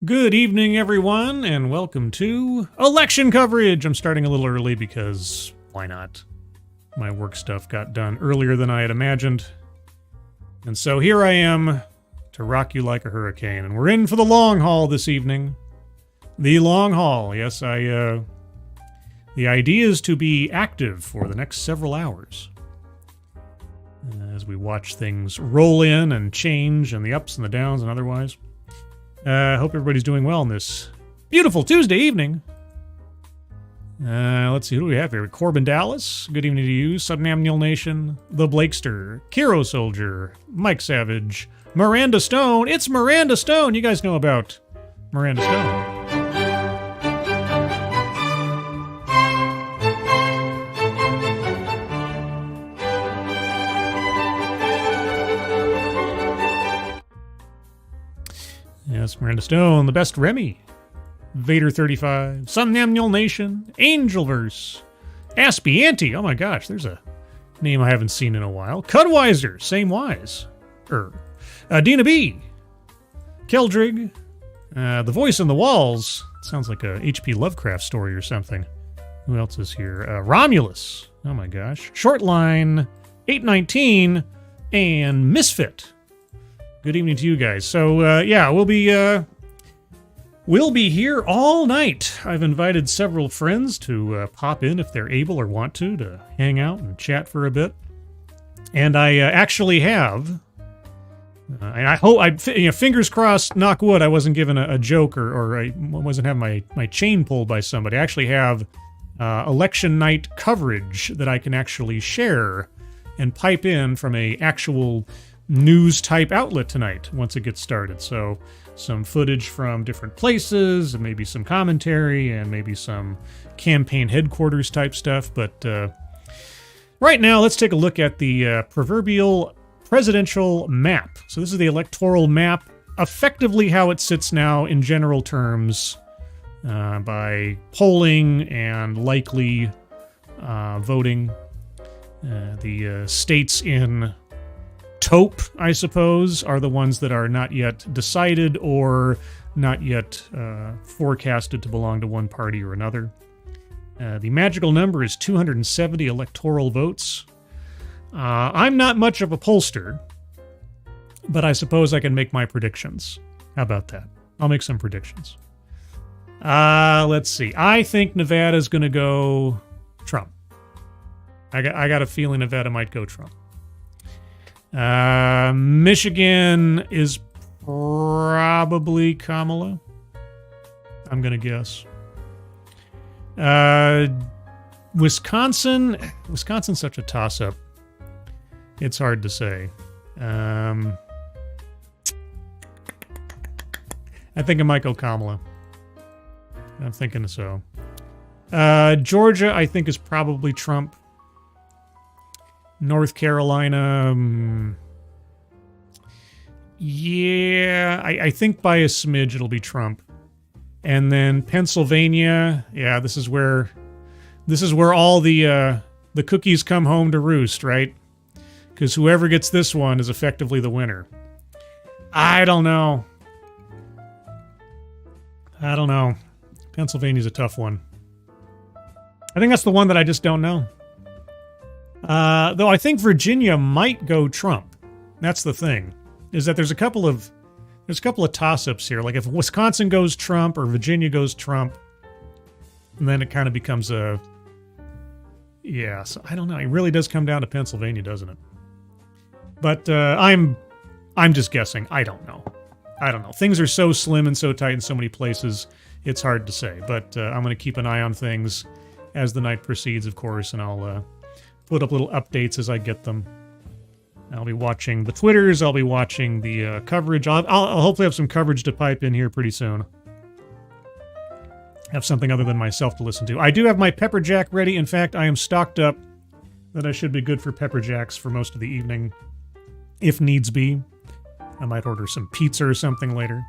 Good evening, everyone, and welcome to election coverage. I'm starting a little early because why not? My work stuff got done earlier than I had imagined. And so here I am to rock you like a hurricane. And we're in for the long haul this evening. The long haul. Yes, the idea is to be active for the next several hours. As we watch things roll in and change and the ups and the downs and otherwise. I hope everybody's doing well on this beautiful Tuesday evening. Let's see, who do we have here? Corbin Dallas, good evening to you. Subnamnial Nation, The Blakester, Kiro Soldier, Mike Savage, Miranda Stone. It's Miranda Stone! You guys know about Miranda Stone. Yes, Miranda Stone, the best Remy, Vader 35, Subnamnial Nation, Angelverse, Aspie Auntie. Oh my gosh, there's a name I haven't seen in a while. Cudweiser, same wise. Dina B, Keldrig, The Voice in the Walls. Sounds like a H.P. Lovecraft story or something. Who else is here? Romulus. Oh my gosh. Shortline, 819, and Misfit. Good evening to you guys. So, yeah, we'll be here all night. I've invited several friends to pop in if they're able or want to hang out and chat for a bit. And I actually have, and I hope, fingers crossed, knock wood, I wasn't given a joke or I wasn't having my chain pulled by somebody. I actually have election night coverage that I can actually share and pipe in from a actual news type outlet tonight once it gets started. So some footage from different places and maybe some commentary and maybe some campaign headquarters type stuff. But right now, let's take a look at the proverbial presidential map. So this is the electoral map, effectively how it sits now in general terms by polling and likely voting. The states in taupe, I suppose, are the ones that are not yet decided or not yet forecasted to belong to one party or another. The magical number is 270 electoral votes. I'm not much of a pollster, but I suppose I can make my predictions. How about that? I'll make some predictions. Let's see. I think Nevada's going to go Trump. I got a feeling Nevada might go Trump. Michigan is probably Kamala. I'm going to guess. Wisconsin's such a toss-up. It's hard to say. I think it might go Kamala. I'm thinking so. Georgia, I think, is probably Trump. North Carolina, yeah, I think by a smidge it'll be Trump. And then Pennsylvania, yeah, this is where all the cookies come home to roost, right? Because whoever gets this one is effectively the winner. I don't know. Pennsylvania's a tough one. I think that's the one that I just don't know. Though I think Virginia might go Trump. That's the thing, is that there's a couple of toss-ups here. Like if Wisconsin goes Trump or Virginia goes Trump, and then it kind of becomes so I don't know. It really does come down to Pennsylvania, doesn't it? But I'm just guessing. I don't know. Things are so slim and so tight in so many places, it's hard to say. But I'm going to keep an eye on things as the night proceeds, of course, and I'll put up little updates as I get them. I'll be watching the Twitters. I'll be watching the coverage. I'll hopefully have some coverage to pipe in here pretty soon. Have something other than myself to listen to. I do have my Pepper Jack ready. In fact, I am stocked up that I should be good for Pepper Jacks for most of the evening, if needs be. I might order some pizza or something later.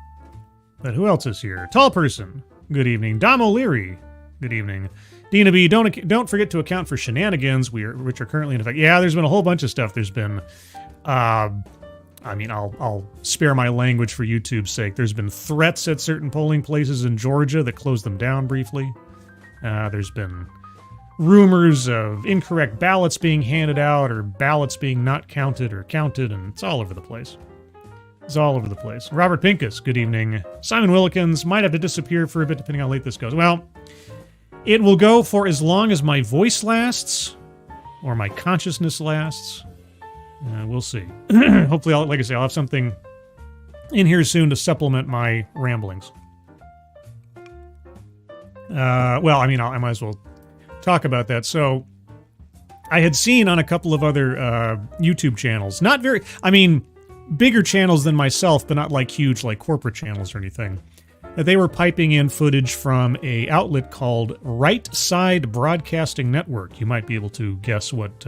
But who else is here? Tall Person. Good evening. Dom O'Leary. Good evening. Dina B, don't forget to account for shenanigans which are currently in effect. Yeah, there's been a whole bunch of stuff. There's been I mean, I'll spare my language for YouTube's sake. There's been threats at certain polling places in Georgia that closed them down briefly. There's been rumors of incorrect ballots being handed out or ballots being not counted or counted, and it's all over the place. It's all over the place. Robert Pincus, good evening. Simon Willikins might have to disappear for a bit depending on how late this goes. Well, it will go for as long as my voice lasts or my consciousness lasts. We'll see. Hopefully, like I say, I'll have something in here soon to supplement my ramblings. Well, I mean, I might as well talk about that. So, I had seen on a couple of other YouTube channels, not very, I mean, bigger channels than myself, but not like huge, like corporate channels or anything, that they were piping in footage from a outlet called Right Side Broadcasting Network. You might be able to guess what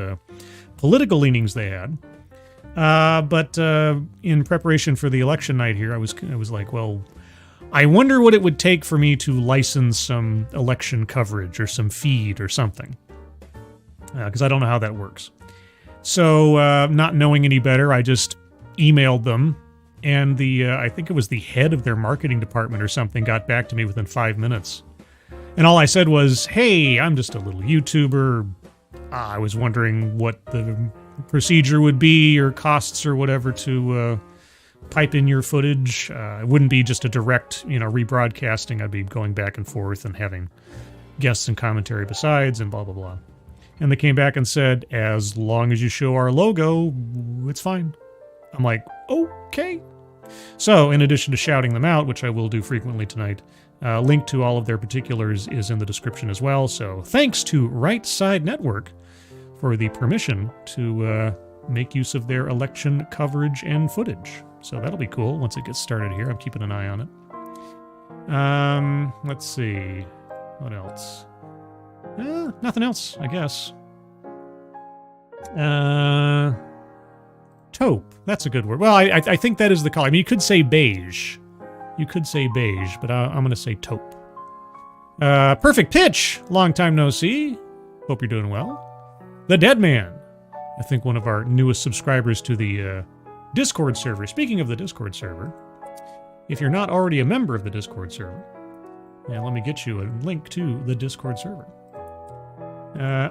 political leanings they had. But in preparation for the election night here, I was like, well, I wonder what it would take for me to license some election coverage or some feed or something. Because I don't know how that works. So, not knowing any better, I just emailed them, and I think it was the head of their marketing department or something got back to me within 5 minutes. And all I said was, hey, I'm just a little YouTuber. I was wondering what the procedure would be or costs or whatever to pipe in your footage. It wouldn't be just a direct, rebroadcasting. I'd be going back and forth and having guests and commentary besides and blah, blah, blah. And they came back and said, as long as you show our logo, it's fine. I'm like, okay. So, in addition to shouting them out, which I will do frequently tonight, link to all of their particulars is in the description as well. So, thanks to Right Side Network for the permission to make use of their election coverage and footage. So, that'll be cool once it gets started here. I'm keeping an eye on it. Let's see. What else? Nothing else, I guess. Taupe. That's a good word. Well, I think that is the color. I mean, you could say beige. You could say beige, but I'm going to say taupe. Perfect Pitch. Long time no see. Hope you're doing well. The Dead Man. I think one of our newest subscribers to the Discord server. Speaking of the Discord server, if you're not already a member of the Discord server, let me get you a link to the Discord server.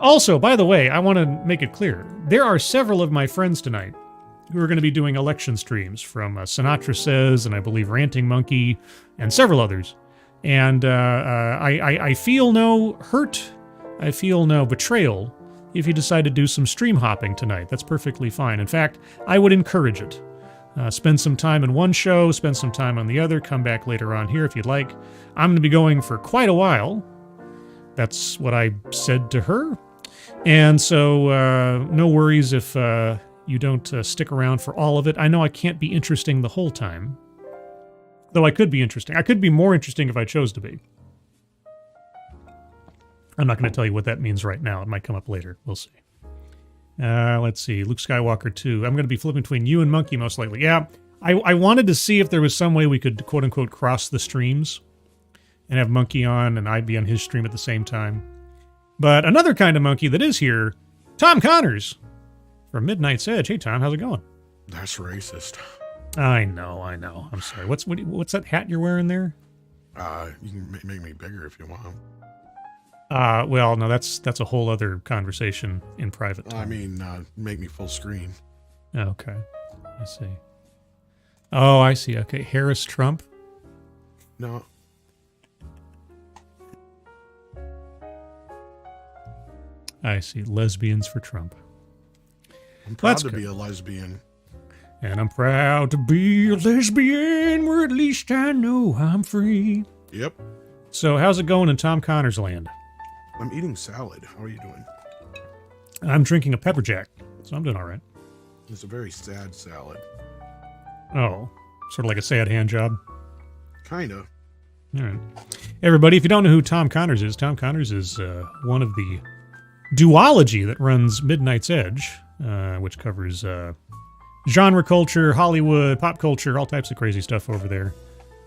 Also, by the way, I want to make it clear, there are several of my friends tonight who are going to be doing election streams from Sinatra Says, and I believe Ranting Monkey, and several others. And I feel no hurt, I feel no betrayal if you decide to do some stream hopping tonight. That's perfectly fine. In fact, I would encourage it. Spend some time in one show, spend some time on the other, come back later on here if you'd like. I'm going to be going for quite a while. That's what I said to her. And so no worries if you don't stick around for all of it. I know I can't be interesting the whole time. Though I could be interesting. I could be more interesting if I chose to be. I'm not going to tell you what that means right now. It might come up later. We'll see. Let's see. Luke Skywalker 2. I'm going to be flipping between you and Monkey most likely. Yeah, I wanted to see if there was some way we could quote-unquote cross the streams and have Monkey on and I'd be on his stream at the same time. But another kind of monkey that is here, Tom Connors from Midnight's Edge. Hey, Tom, how's it going? That's racist. I know. I'm sorry. What's that hat you're wearing there? You can make me bigger if you want. Well, no, that's a whole other conversation in private time. I mean, make me full screen. Okay. I see. Oh, I see. Okay. Harris Trump? No. I see. Lesbians for Trump. I'm proud to be a lesbian. And I'm proud to be a lesbian, where at least I know I'm free. Yep. So how's it going in Tom Connors land? I'm eating salad. How are you doing? I'm drinking a pepper jack, so I'm doing all right. It's a very sad salad. Oh, sort of like a sad hand job? Kind of. All right. Everybody, if you don't know who Tom Connors is one of the duology that runs Midnight's Edge, which covers genre culture, Hollywood, pop culture, all types of crazy stuff over there.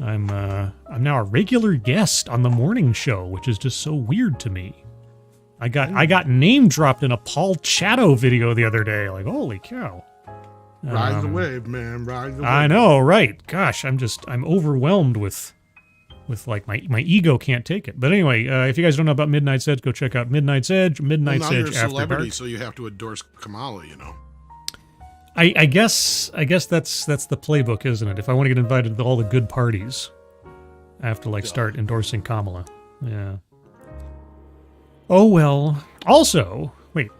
I'm now a regular guest on the morning show, which is just so weird to me. I got name dropped in a Paul Chatto video the other day. Like, holy cow. Ride the wave, man. Ride the wave. I know, right? Gosh, I'm overwhelmed with like my ego can't take it. But anyway, if you guys don't know about Midnight's Edge, go check out Midnight's Edge. Midnight's well, now Edge you're a After celebrity, Dark. so you have to endorse Kamala, you know. I guess that's the playbook, isn't it? If I want to get invited to all the good parties, I have to start endorsing Kamala. Yeah. Oh well. Also, wait,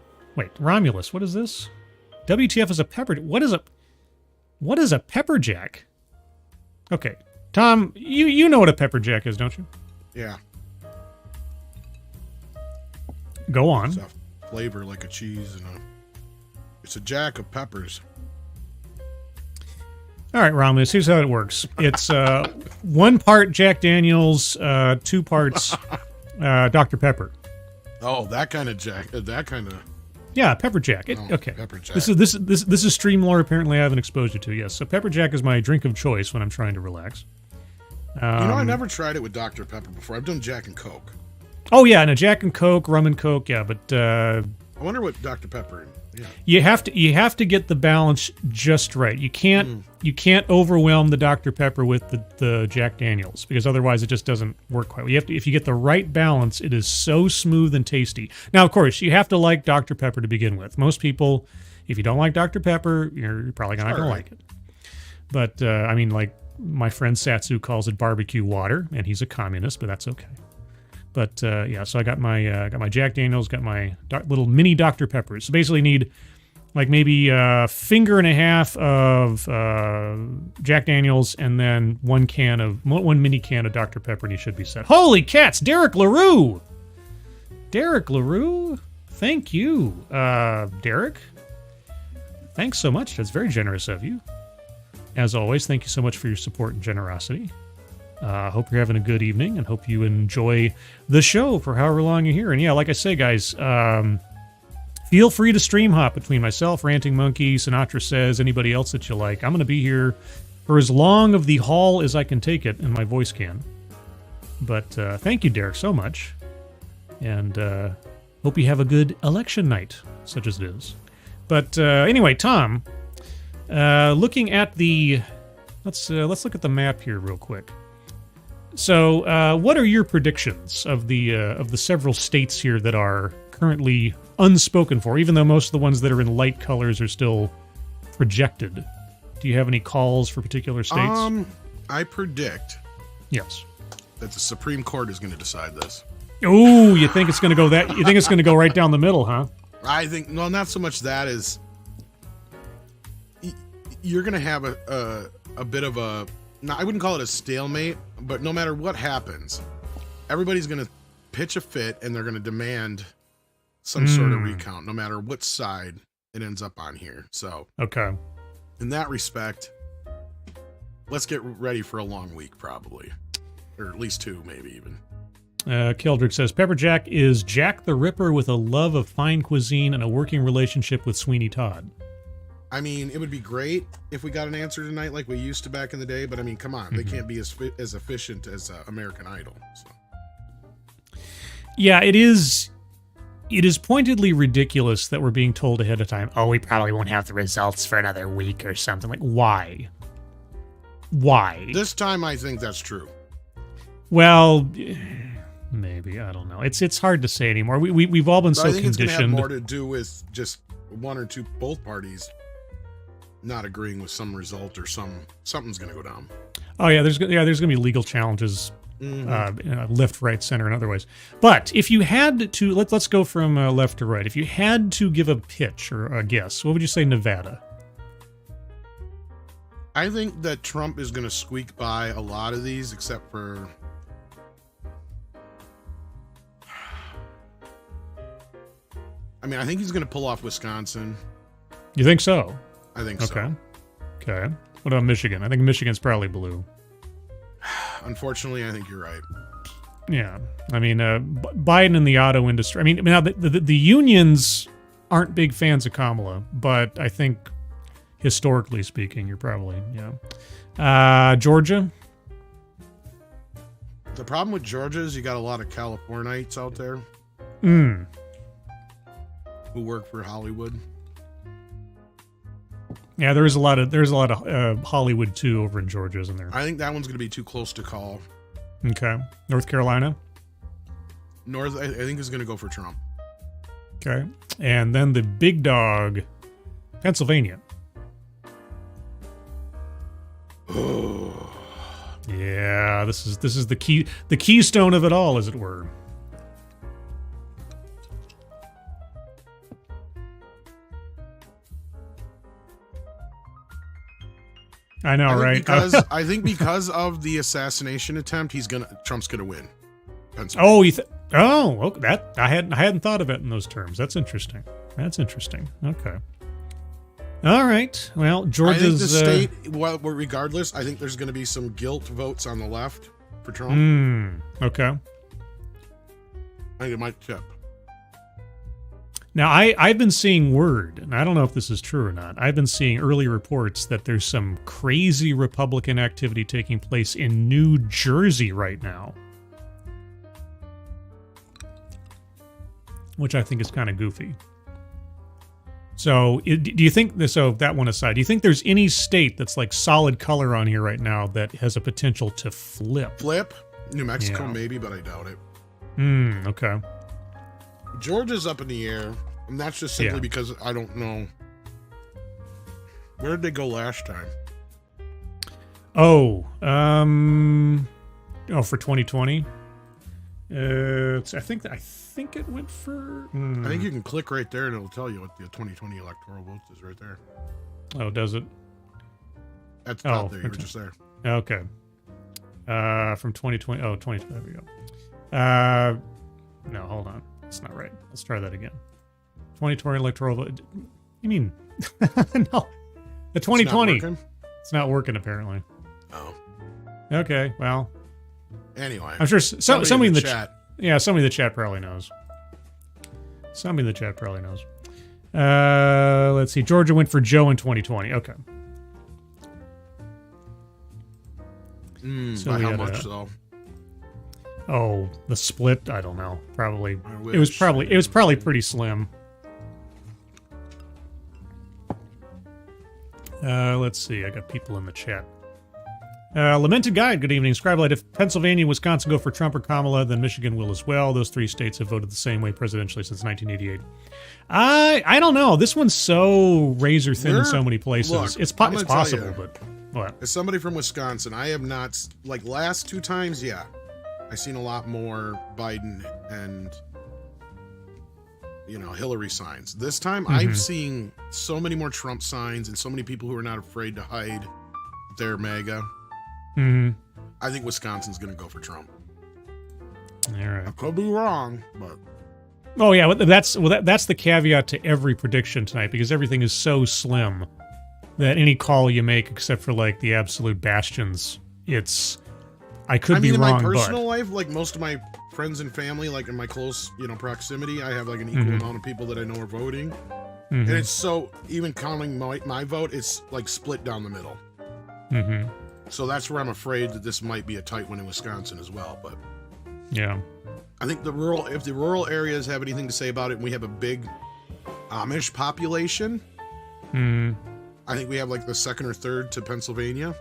Romulus, what is this? WTF is a pepper. What is a pepper jack? Okay, Tom, you know what a pepper jack is, don't you? Yeah. Go on. It's a flavor like a cheese and it's a jack of peppers. All right, Romulus, here's how it works. It's 1 part Jack Daniels, 2 parts Dr. Pepper. Oh, that kind of jack. That kind of. Yeah, Pepper Jack. Okay. Pepper Jack. This is stream lore apparently I haven't exposed you to. Yes. So Pepper Jack is my drink of choice when I'm trying to relax. I never tried it with Dr. Pepper before. I've done Jack and Coke. Oh yeah, no, Jack and Coke, rum and Coke, yeah, but I wonder what Dr. Pepper. Yeah. You have to get the balance just right. You can't overwhelm the Dr. Pepper with the Jack Daniels because otherwise it just doesn't work quite well. If you get the right balance, it is so smooth and tasty. Now, of course, you have to like Dr. Pepper to begin with. Most people, if you don't like Dr. Pepper, you're probably not going to like it. But I mean, like my friend Satsu calls it barbecue water, and he's a communist, but that's okay. But yeah, so I got my Jack Daniels, got my little mini Dr. Peppers. So basically need like maybe a finger and a half of Jack Daniels and then one mini can of Dr. Pepper, and you should be set. Holy cats, Derek LaRue! Derek LaRue? Thank you, Derek. Thanks so much. That's very generous of you. As always, thank you so much for your support and generosity. Hope you're having a good evening and hope you enjoy the show for however long you're here. And yeah, like I say, guys, feel free to stream hop between myself, Ranting Monkey, Sinatra Says, anybody else that you like. I'm going to be here for as long of the haul as I can take it and my voice can. But thank you, Derek, so much. And hope you have a good election night, such as it is. But anyway, Tom, looking at the... Let's look at the map here real quick. So, what are your predictions of the several states here that are currently unspoken for, even though most of the ones that are in light colors are still projected? Do you have any calls for particular states? I predict. Yes. That the Supreme Court is going to decide this. Oh, you think it's going to go that? You think it's going to go right down the middle, huh? I think not so much that as you're going to have a bit of a. Now, I wouldn't call it a stalemate, but no matter what happens, everybody's going to pitch a fit and they're going to demand some sort of recount, no matter what side it ends up on here. So, okay. In that respect, let's get ready for a long week, probably. Or at least 2, maybe even. Keldrick says, Pepper Jack is Jack the Ripper with a love of fine cuisine and a working relationship with Sweeney Todd. I mean, it would be great if we got an answer tonight like we used to back in the day, but I mean, come on, they can't be as efficient as American Idol. So. Yeah, it is pointedly ridiculous that we're being told ahead of time, oh, we probably won't have the results for another week or something. Like, why? Why? This time, I think that's true. Well, maybe. I don't know. It's hard to say anymore. We've all been so conditioned. I think it's going to have more to do with just one or two, both parties not agreeing with some result or something's going to go down. Oh yeah, there's going to be legal challenges, left, right, center, and otherwise. But if you had to, let's go from left to right. If you had to give a pitch or a guess, what would you say Nevada? I think that Trump is going to squeak by a lot of these, except for. I mean, I think he's going to pull off Wisconsin. You think so? I think so. Okay. What about Michigan? I think Michigan's probably blue. Unfortunately, I think you're right. Yeah. I mean, Biden and the auto industry. I mean, now the unions aren't big fans of Kamala, but I think historically speaking, you're probably, yeah. Georgia? The problem with Georgia is you got a lot of Californites out there. Who work for Hollywood. Yeah, there's a lot of Hollywood too over in Georgia, isn't there? I think that one's going to be too close to call. Okay. North Carolina? North, I think, is going to go for Trump. Okay. And then the big dog, Pennsylvania. Yeah, this is the keystone of it all, as it were. I know, right? Because I think because of the assassination attempt, Trump's gonna win. Oh, that I hadn't thought of it in those terms. That's interesting. Okay. All right. Well, Georgia's I think the state. Well, regardless, I think there's going to be some guilt votes on the left for Trump. Okay. I think it might tip. Now, I've been seeing word, and I don't know if this is true or not. I've been seeing early reports that there's some crazy Republican activity taking place in New Jersey right now, which I think is kind of goofy. So, do you think, so that one aside, do you think there's any state that's like solid color on here right now that has a potential to flip? Flip? New Mexico, maybe, but I doubt it. Okay. Georgia's up in the air, and that's just simply because I don't know. Where did they go last time? For 2020? I think it went for. I think you can click right there and it'll tell you what the 2020 electoral votes is right there. Oh, does it? At the top there, you were just there. Okay. From 2020. Oh, 2020. There we go. No, hold on. That's not right. Let's try that again. 2020 electoral vote. You mean no? The 2020. It's not working apparently. Oh. Okay. Well. Anyway, I'm sure somebody in the chat. Yeah, somebody in the chat probably knows. Let's see. Georgia went for Joe in 2020. Okay. By how much though? Oh, the split. I don't know. Probably. It was probably pretty slim. Let's see. I got people in the chat. Lamented Guide, good evening. Scribe'S, if Pennsylvania and Wisconsin go for Trump or Kamala, then Michigan will as well. Those three states have voted the same way presidentially since 1988. I don't know. This one's so razor thin in so many places. Look, it's possible, but what? As somebody from Wisconsin, I have not, like last two times, I've seen a lot more Biden and, Hillary signs. This time, I've seen so many more Trump signs and so many people who are not afraid to hide their MAGA. I think Wisconsin's going to go for Trump. All right. I could be wrong, but. Oh yeah, that's the caveat to every prediction tonight because everything is so slim that any call you make, except for like the absolute bastions, I could be wrong. In my personal life, like most of my friends and family, like in my close, proximity, I have like an equal amount of people that I know are voting, and it's so even counting my vote, it's like split down the middle. So that's where I'm afraid that this might be a tight one in Wisconsin as well. But yeah, I think if the rural areas have anything to say about it, and we have a big Amish population, I think we have like the second or third to Pennsylvania.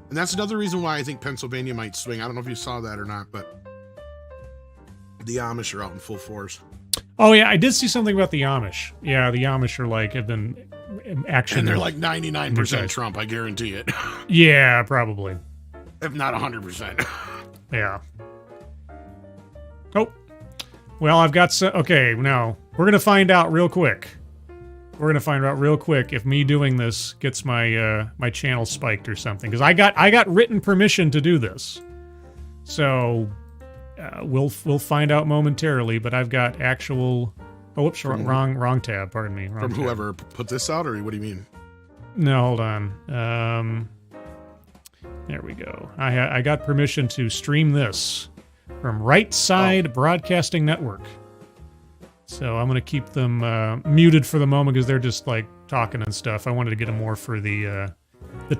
And that's another reason why I think Pennsylvania might swing. I don't know if you saw that or not, but the Amish are out in full force. Oh yeah, I did see something about the Amish. Yeah, the Amish are have been action. And they're like 99% Trump, I guarantee it. Yeah, probably. If not 100%. Yeah. Oh. Well, I've got okay, now we're gonna find out real quick. If me doing this gets my my channel spiked or something, because I got written permission to do this. So we'll find out momentarily. But I've got actual. Oh, whoops! Wrong tab. Pardon me. From whoever put this out, or what do you mean? No, hold on. There we go. I got permission to stream this from Right Side Broadcasting Network. So I'm going to keep them muted for the moment because they're just like talking and stuff. I wanted to get them more for the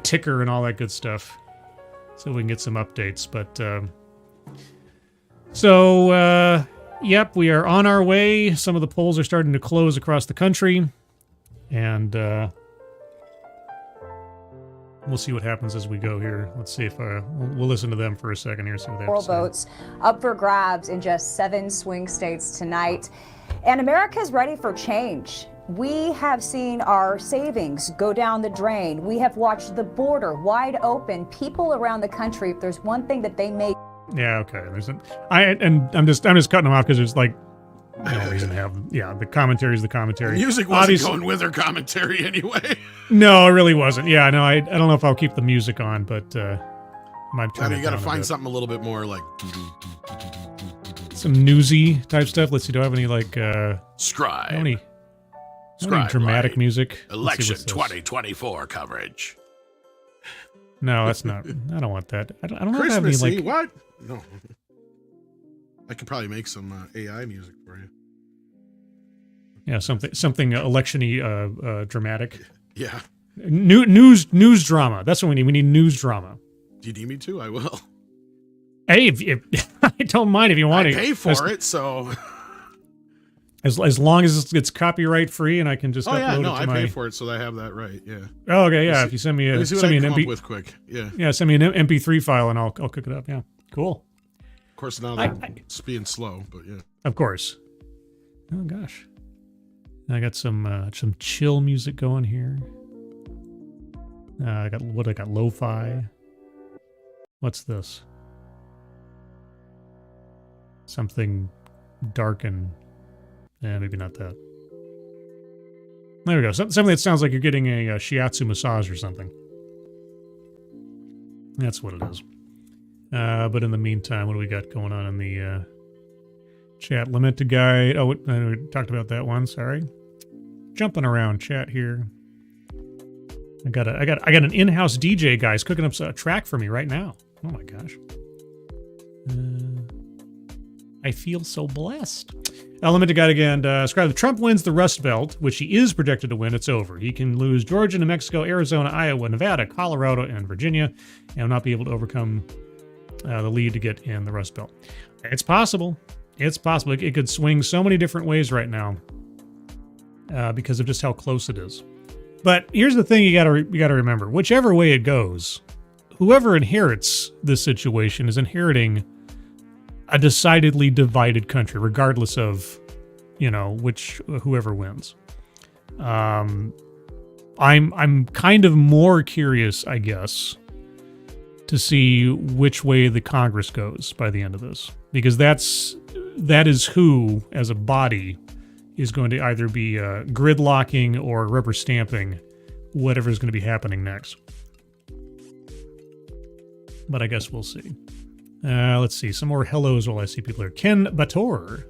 ticker and all that good stuff so we can get some updates. But yep, we are on our way. Some of the polls are starting to close across the country. And we'll see what happens as we go here. Let's see if we'll listen to them for a second here. See what they have Oral to say. votes up for grabs in just 7 swing states tonight. And America's ready for change. We have seen our savings go down the drain. We have watched the border wide open. People around the country, if there's one thing that they may... Yeah, okay. I'm just cutting them off because there's like no reason to have. Yeah, the commentary is the commentary. The music wasn't Obviously, going with her commentary anyway. no, it really wasn't. Yeah, no, I don't know if I'll keep the music on, but might turn You it got to down a find bit. something a little bit more like Some newsy type stuff. Let's see. Do I have any like Scribe. any Scribe dramatic Light. music? Let's see Election what's this. 2024 coverage. No, that's not. I don't want that. I don't know if I have any Christmassy? like. What? No. I could probably make some AI music for you. Yeah, something election-y, dramatic. Yeah. News drama. That's what we need. We need news drama. Do you need me to? I will. Hey, if I don't mind if you want I to pay for it, so. as long as it's copyright free and I can just Oh yeah, upload no, it to I my. pay for it, so I have that right. Yeah. Oh, okay, yeah. Let me If you send me Let a me see what send I me can an come MP, up with quick. Yeah. yeah, send me an MP3 file and I'll cook it up. Yeah, cool. Of course, now that it's being slow, but yeah. Of course. Oh gosh, I got some chill music going here. I got lo-fi. What's this? Something dark and maybe not that. There we go. Something that sounds like you're getting a shiatsu massage or something. That's what it is. But in the meantime, what do we got going on in the chat? Lamented guide. Oh, we talked about that one. Sorry. Jumping around chat here. I got an in-house DJ guys cooking up a track for me right now. Oh my gosh. I feel so blessed. Lamented guide again. Scribe, if Trump wins the Rust Belt, which he is projected to win, it's over. He can lose Georgia, New Mexico, Arizona, Iowa, Nevada, Colorado, and Virginia, and not be able to overcome the lead to get in the Rust Belt. It's possible. It's possible. It could swing so many different ways right now because of just how close it is. But here's the thing you gotta remember. Whichever way it goes, whoever inherits this situation is inheriting a decidedly divided country, regardless of, whoever wins. I'm kind of more curious, I guess, to see which way the Congress goes by the end of this, because that is who, as a body, is going to either be gridlocking or rubber stamping whatever is going to be happening next. But I guess we'll see. Let's see. Some more hellos while I see people here. Ken Bator.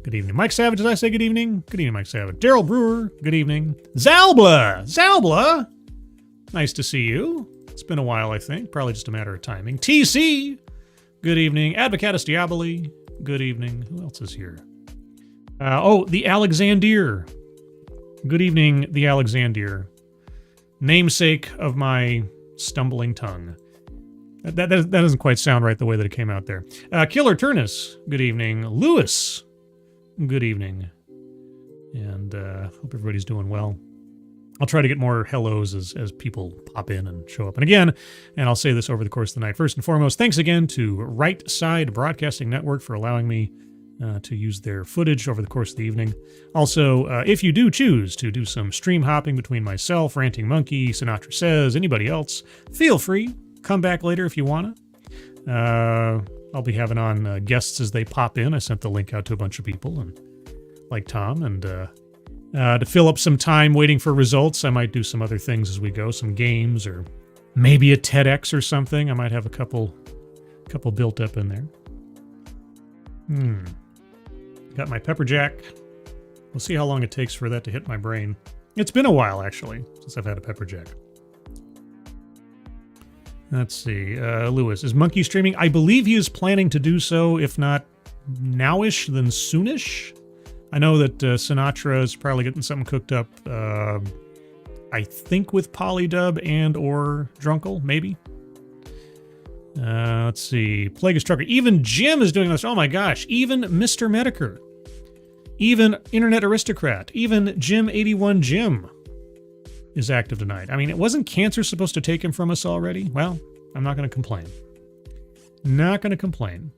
Good evening. Mike Savage, did I say good evening? Good evening, Mike Savage. Daryl Brewer. Good evening. Zalbla. Zalbla. Nice to see you. It's been a while, I think. Probably just a matter of timing. TC. Good evening. Advocatus Diaboli. Good evening. Who else is here? The Alexander. Good evening, the Alexander. Namesake of my stumbling tongue. That doesn't quite sound right the way that it came out there. Killer Turnus, good evening. Lewis, good evening. And hope everybody's doing well. I'll try to get more hellos as people pop in and show up. And again, and I'll say this over the course of the night, first and foremost, thanks again to Right Side Broadcasting Network for allowing me to use their footage over the course of the evening. Also, if you do choose to do some stream hopping between myself, Ranting Monkey, Sinatra Says, anybody else, feel free. Come back later if you want to. I'll be having on guests as they pop in. I sent the link out to a bunch of people, and like Tom, and to fill up some time waiting for results, I might do some other things as we go, some games, or maybe a TEDx or something. I might have a couple built up in there. Got my pepper jack. We'll see how long it takes for that to hit my brain. It's been a while, actually, since I've had a pepper jack. Let's see. Lewis, is Monkey streaming? I believe he is planning to do so, if not nowish, then soonish. I know that Sinatra is probably getting something cooked up, I think with Polydub and or Drunkle, maybe. Let's see. Plagueis Trucker. Even Jim is doing this. Oh my gosh. Even Mr. Medicare. Even Internet Aristocrat. Even Jim81 Jim is active tonight. I mean, it wasn't cancer supposed to take him from us already? Well, I'm not going to complain. Not going to complain.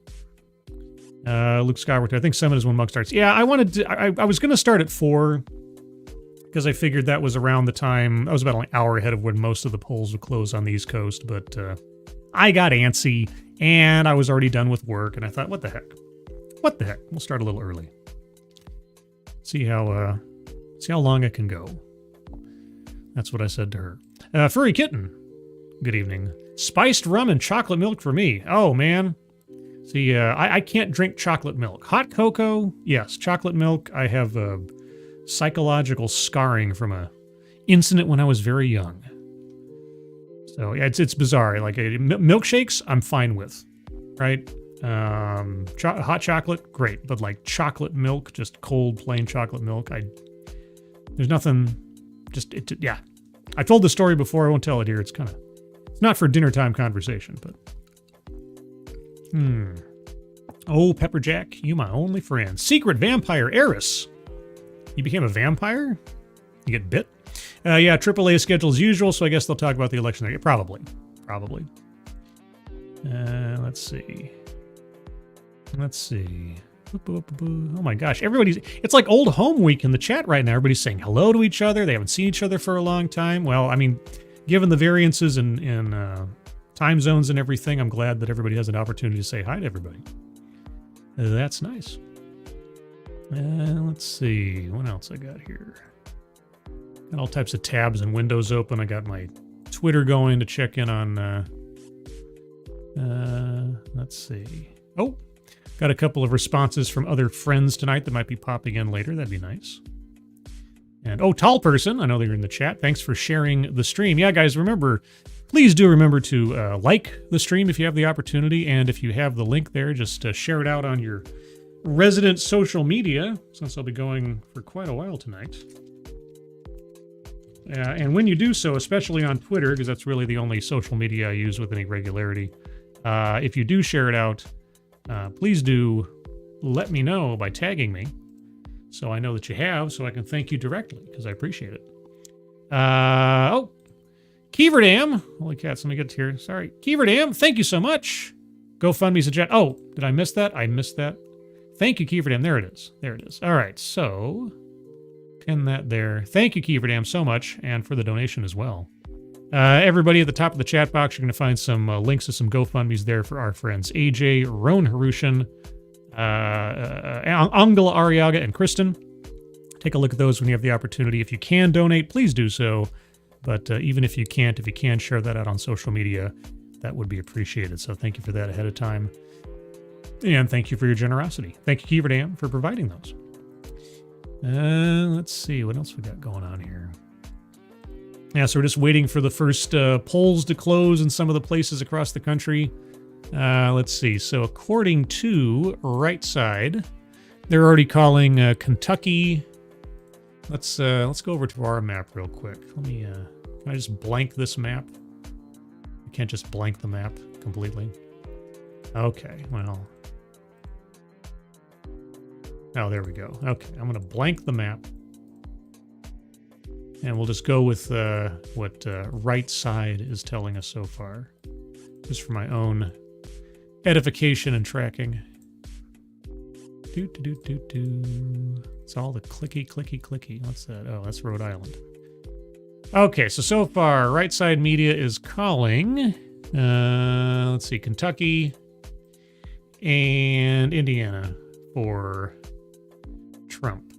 Luke Skyward, I think 7 is when Mug starts. Yeah, I wanted to, I was going to start at 4 because I figured that was around the time, I was about an hour ahead of when most of the polls would close on the East Coast, but I got antsy and I was already done with work and I thought, what the heck? What the heck? We'll start a little early. See how long it can go. That's what I said to her. Furry Kitten, good evening. Spiced rum and chocolate milk for me. Oh, man. See, I can't drink chocolate milk. Hot cocoa, yes. Chocolate milk, I have a psychological scarring from a incident when I was very young. So, yeah, it's bizarre. Like, milkshakes, I'm fine with, right? Hot chocolate, great. But, like, chocolate milk, just cold, plain chocolate milk, there's nothing, yeah. I told the story before, I won't tell it here. It's not for dinner time conversation, but. Oh, Pepperjack, you my only friend. Secret vampire heiress. You became a vampire? You get bit? Yeah, AAA schedule as usual, so I guess they'll talk about the election there. Probably. Let's see. Oh my gosh, it's like old home week in the chat right now. Everybody's saying hello to each other. They haven't seen each other for a long time. Well, I mean, given the variances in time zones and everything, I'm glad that everybody has an opportunity to say hi to everybody. That's nice. Let's see, what else I got here? Got all types of tabs and windows open. I got my Twitter going to check in on, let's see. Oh, got a couple of responses from other friends tonight that might be popping in later. That'd be nice. And, oh, Tall Person, I know that you're in the chat. Thanks for sharing the stream. Yeah, guys, please do remember to like the stream if you have the opportunity. And if you have the link there, just share it out on your resident social media, since I'll be going for quite a while tonight. And when you do so, especially on Twitter, because that's really the only social media I use with any regularity, if you do share it out, please do let me know by tagging me so I know that you have, so I can thank you directly, because I appreciate it. Oh, Keeverdam. Holy cats, let me get to here. Sorry. Keeverdam, thank you so much. GoFundMe's a jet. Oh, did I miss that? I missed that. Thank you, Keeverdam. There it is. All right, so pin that there. Thank you, Keeverdam, so much, and for the donation as well. Everybody at the top of the chat box, you're going to find some links to some GoFundMe's there for our friends AJ, Roan Harushan, Angela Ariaga, and Kristen. Take a look at those when you have the opportunity. If you can donate, please do so. But even if you can't, if you can share that out on social media, that would be appreciated. So thank you for that ahead of time. And thank you for your generosity. Thank you, Keeverdam, for providing those. Let's see, what else we got going on here? Yeah, so we're just waiting for the first polls to close in some of the places across the country. Let's see. So according to Right Side, they're already calling Kentucky. Let's go over to our map real quick. Can I just blank this map? I can't just blank the map completely. Okay, well. Oh, there we go. Okay, I'm going to blank the map. And we'll just go with what Right Side is telling us so far. Just for my own edification and tracking. It's all the clicky. What's that? Oh, that's Rhode Island. Okay, so far, Right Side Media is calling, let's see, Kentucky and Indiana for Trump.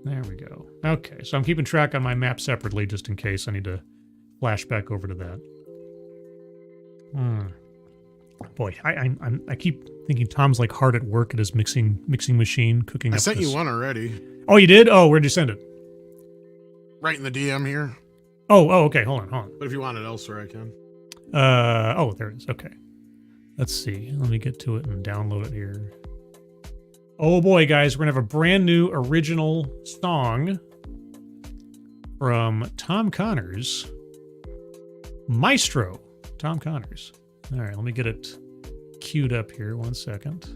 There we go. Okay, so I'm keeping track on my map separately just in case I need to flash back over to that. Boy, I keep thinking Tom's like hard at work at his mixing machine, cooking up. I sent you one already. Oh, you did? Oh, where'd you send it? Right in the DM here. Oh, okay. Hold on. But if you want it elsewhere, I can. Oh, there it is. Okay. Let's see. Let me get to it and download it here. Oh boy, guys, we're gonna have a brand new original song from Tom Connors. Maestro, Tom Connors. All right, let me get it queued up here. 1 second.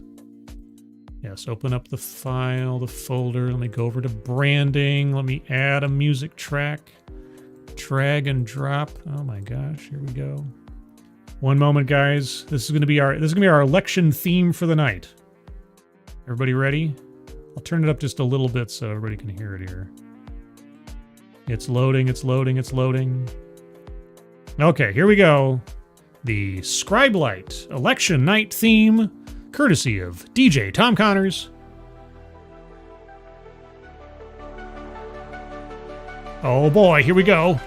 Yes, open up the file, the folder. Let me go over to branding. Let me add a music track. Drag and drop. Oh my gosh, here we go. One moment, guys. This is gonna be our election theme for the night. Everybody ready? I'll turn it up just a little bit so everybody can hear it here. It's loading, it's loading, it's loading. Okay, here we go. The Scribe Light election night theme, courtesy of DJ Tom Connors. Oh boy, here we go.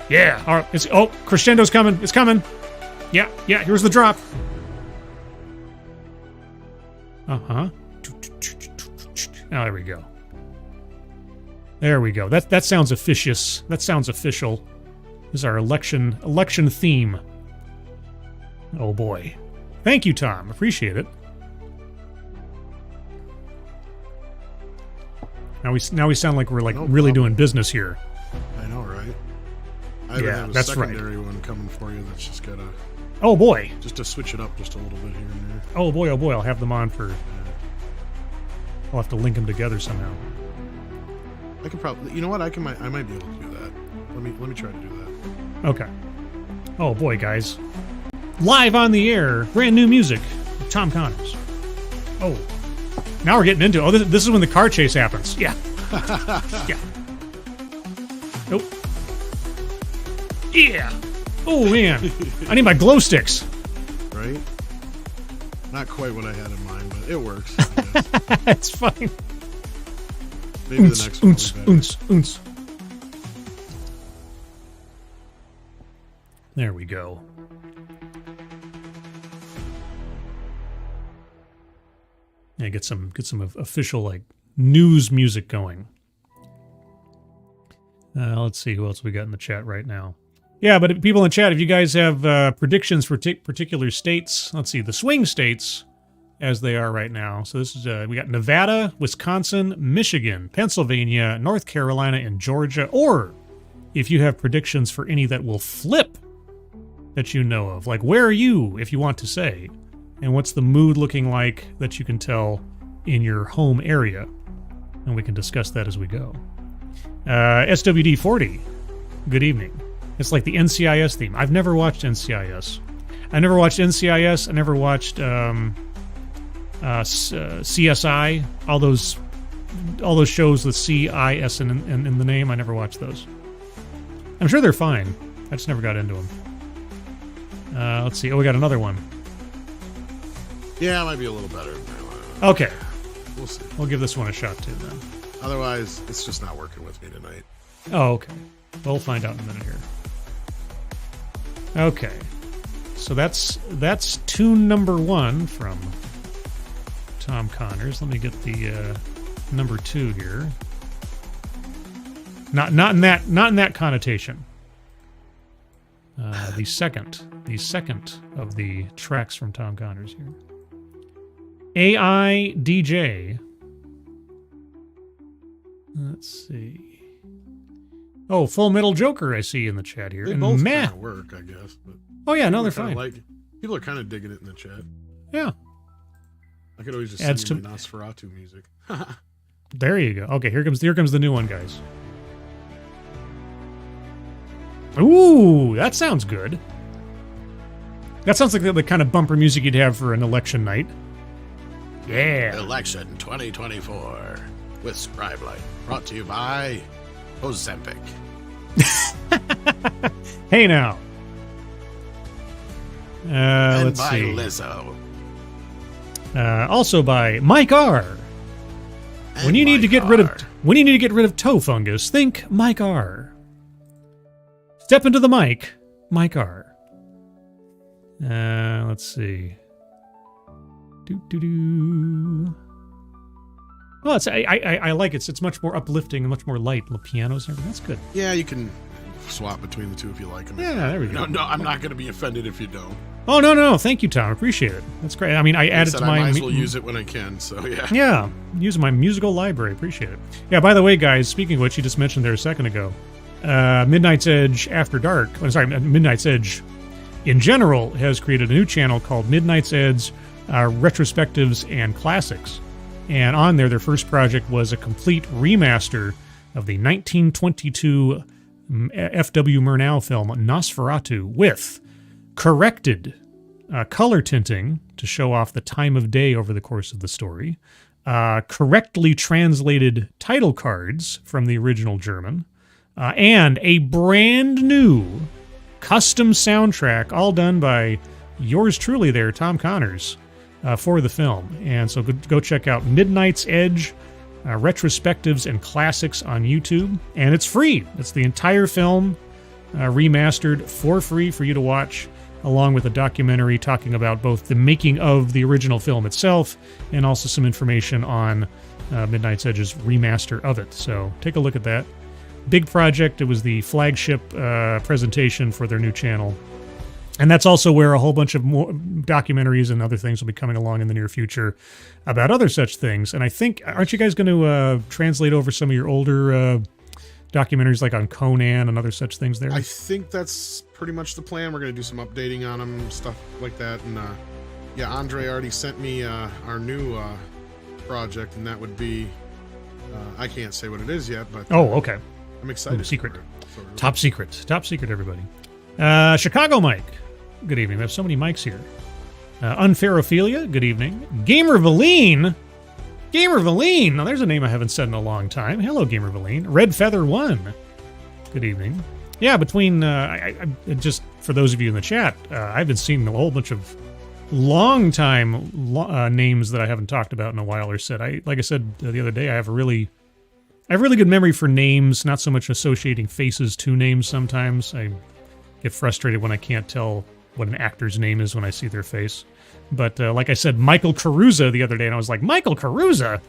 Yeah, all right, oh, crescendo's coming, it's coming. Yeah, here's the drop. Uh-huh. Oh, there we go. There we go. That sounds officious. That sounds official. This is our election theme. Oh boy. Thank you, Tom. Appreciate it. Now we sound like we're really doing business here. I know, right? I even have a secondary one coming for you that's just gotta... Oh boy. Just to switch it up just a little bit here and there. Oh boy, I'll have them on for... I'll have to link them together somehow. I could probably... You know what? I might be able to do that. Let me try to do that. Okay. Oh boy, guys. Live on the air, brand new music with Tom Connors. Oh. Now we're getting into it. Oh, this is when the car chase happens. Yeah. Yeah. Nope. Yeah. Oh, man. I need my glow sticks. Right? Not quite what I had in mind, but it works. It's fine. Maybe the next one will be better. Oons. There we go. Yeah, get some official like news music going. Let's see who else we got in the chat right now. Yeah, but people in chat, if you guys have predictions for particular states, let's see, the swing states as they are right now. So this is we got Nevada, Wisconsin, Michigan, Pennsylvania, North Carolina, and Georgia. Or if you have predictions for any that will flip that you know of, like where are you, if you want to say, and what's the mood looking like that you can tell in your home area, and we can discuss that as we go. SWD40, good evening. It's like the NCIS theme. I've never watched NCIS. I never watched NCIS. I never watched CSI. All those shows with CIS in the name. I never watched those. I'm sure they're fine. I just never got into them. Let's see. Oh, we got another one. Yeah, it might be a little better. Okay. We'll see. We'll give this one a shot too then. Otherwise, it's just not working with me tonight. Oh, okay. We'll find out in a minute here. Okay. So that's tune number 1 from Tom Connors. Let me get the number 2 here. Not in that connotation. The second of the tracks from Tom Connors here. AI DJ. Let's see. Oh, Full Metal Joker I see in the chat here. They and both Matt. kind of work, I guess. But oh yeah, no, they're fine. People are kind of digging it in the chat. Yeah. I could always just Adds send you my Nosferatu music. There you go. Okay, here comes the new one, guys. Ooh, that sounds good. That sounds like the kind of bumper music you'd have for an election night. Yeah. Election 2024 with Scribe Light, brought to you by Ozempic. Hey now. And let's by see. Lizzo. Also by Mike R. And When you need to Mike get R. rid of toe fungus, think Mike R. Step into the mic, Mike R. Let's see. Oh, I like it. It's much more uplifting and much more light. The pianos and everything. That's good. Yeah, you can swap between the two if you like them. Yeah, there we go. No, I'm not going to be offended if you don't. Oh, no. Thank you, Tom. Appreciate it. That's great. I mean, I added to my... I might as well use it when I can, so yeah. Yeah, using my musical library. Appreciate it. Yeah, by the way, guys, speaking of which, you just mentioned there a second ago, Midnight's Edge After Dark... Midnight's Edge in general has created a new channel called Midnight's Edge retrospectives and classics. And on there, their first project was a complete remaster of the 1922 F.W. Murnau film Nosferatu with corrected color tinting to show off the time of day over the course of the story, correctly translated title cards from the original German, and a brand new custom soundtrack, all done by yours truly there, Tom Connors, for the film. And so go check out Midnight's Edge, retrospectives and classics on YouTube, and it's free. It's the entire film remastered for free for you to watch, along with a documentary talking about both the making of the original film itself and also some information on Midnight's Edge's remaster of it. So take a look at that. Big project. It was the flagship presentation for their new channel. And that's also where a whole bunch of more documentaries and other things will be coming along in the near future about other such things. And I think, aren't you guys going to translate over some of your older documentaries like on Conan and other such things there? I think that's pretty much the plan. We're going to do some updating on them, stuff like that. And yeah, Andre already sent me our new project, and that would be, I can't say what it is yet, but oh, okay. I'm excited. Ooh, secret. Top secret, everybody. Chicago Mike, good evening. We have so many mics here. Unfair Ophelia, good evening. Gamer Valine. Now there's a name I haven't said in a long time. Hello, Gamer Valine. Red Feather 1, good evening. Yeah, between, just for those of you in the chat, I've been seeing a whole bunch of long-time names that I haven't talked about in a while or said. Like I said the other day, I have a really good memory for names, not so much associating faces to names sometimes. I get frustrated when I can't tell what an actor's name is when I see their face. But like I said, Michael Caruza the other day, and I was like, Michael Caruza?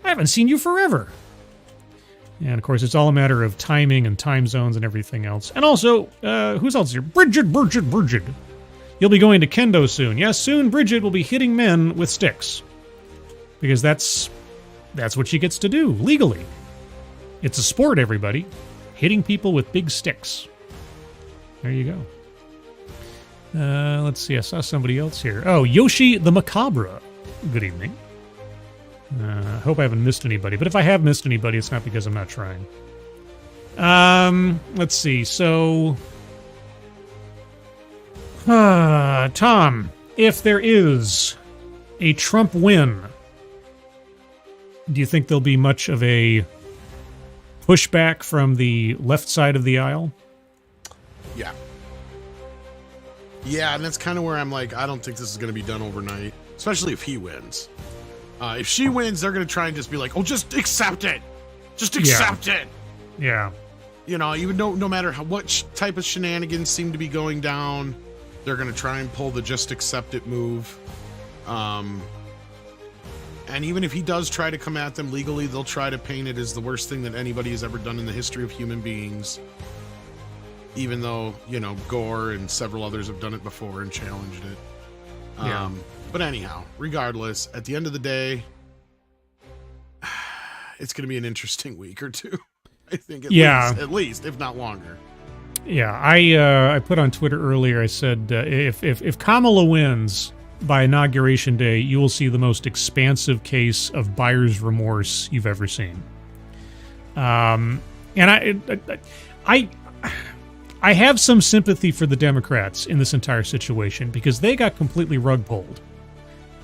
I haven't seen you forever. And, of course, it's all a matter of timing and time zones and everything else. And also, who's else here? Bridget. You'll be going to kendo soon. Yes, soon Bridget will be hitting men with sticks. Because that's what she gets to do, legally. It's a sport, everybody. Hitting people with big sticks. There you go. Let's see, I saw somebody else here. Oh, Yoshi the Macabre. Good evening. Hope I haven't missed anybody. But if I have missed anybody, it's not because I'm not trying. Let's see. So, Tom, if there is a Trump win, do you think there'll be much of a pushback from the left side of the aisle? Yeah. Yeah, and that's kind of where I'm like, I don't think this is going to be done overnight, especially if he wins. If she wins, they're going to try and just be like, oh, just accept it. Just accept it. Yeah. You know, even though no matter what type of shenanigans seem to be going down, they're going to try and pull the just accept it move. And even if he does try to come at them legally, they'll try to paint it as the worst thing that anybody has ever done in the history of human beings. Even though, you know, Gore and several others have done it before and challenged it. Yeah. But anyhow, regardless, at the end of the day, it's going to be an interesting week or two. I think at least, if not longer. Yeah, I put on Twitter earlier, I said, if Kamala wins by Inauguration Day, you will see the most expansive case of buyer's remorse you've ever seen. And I have some sympathy for the Democrats in this entire situation because they got completely rug pulled.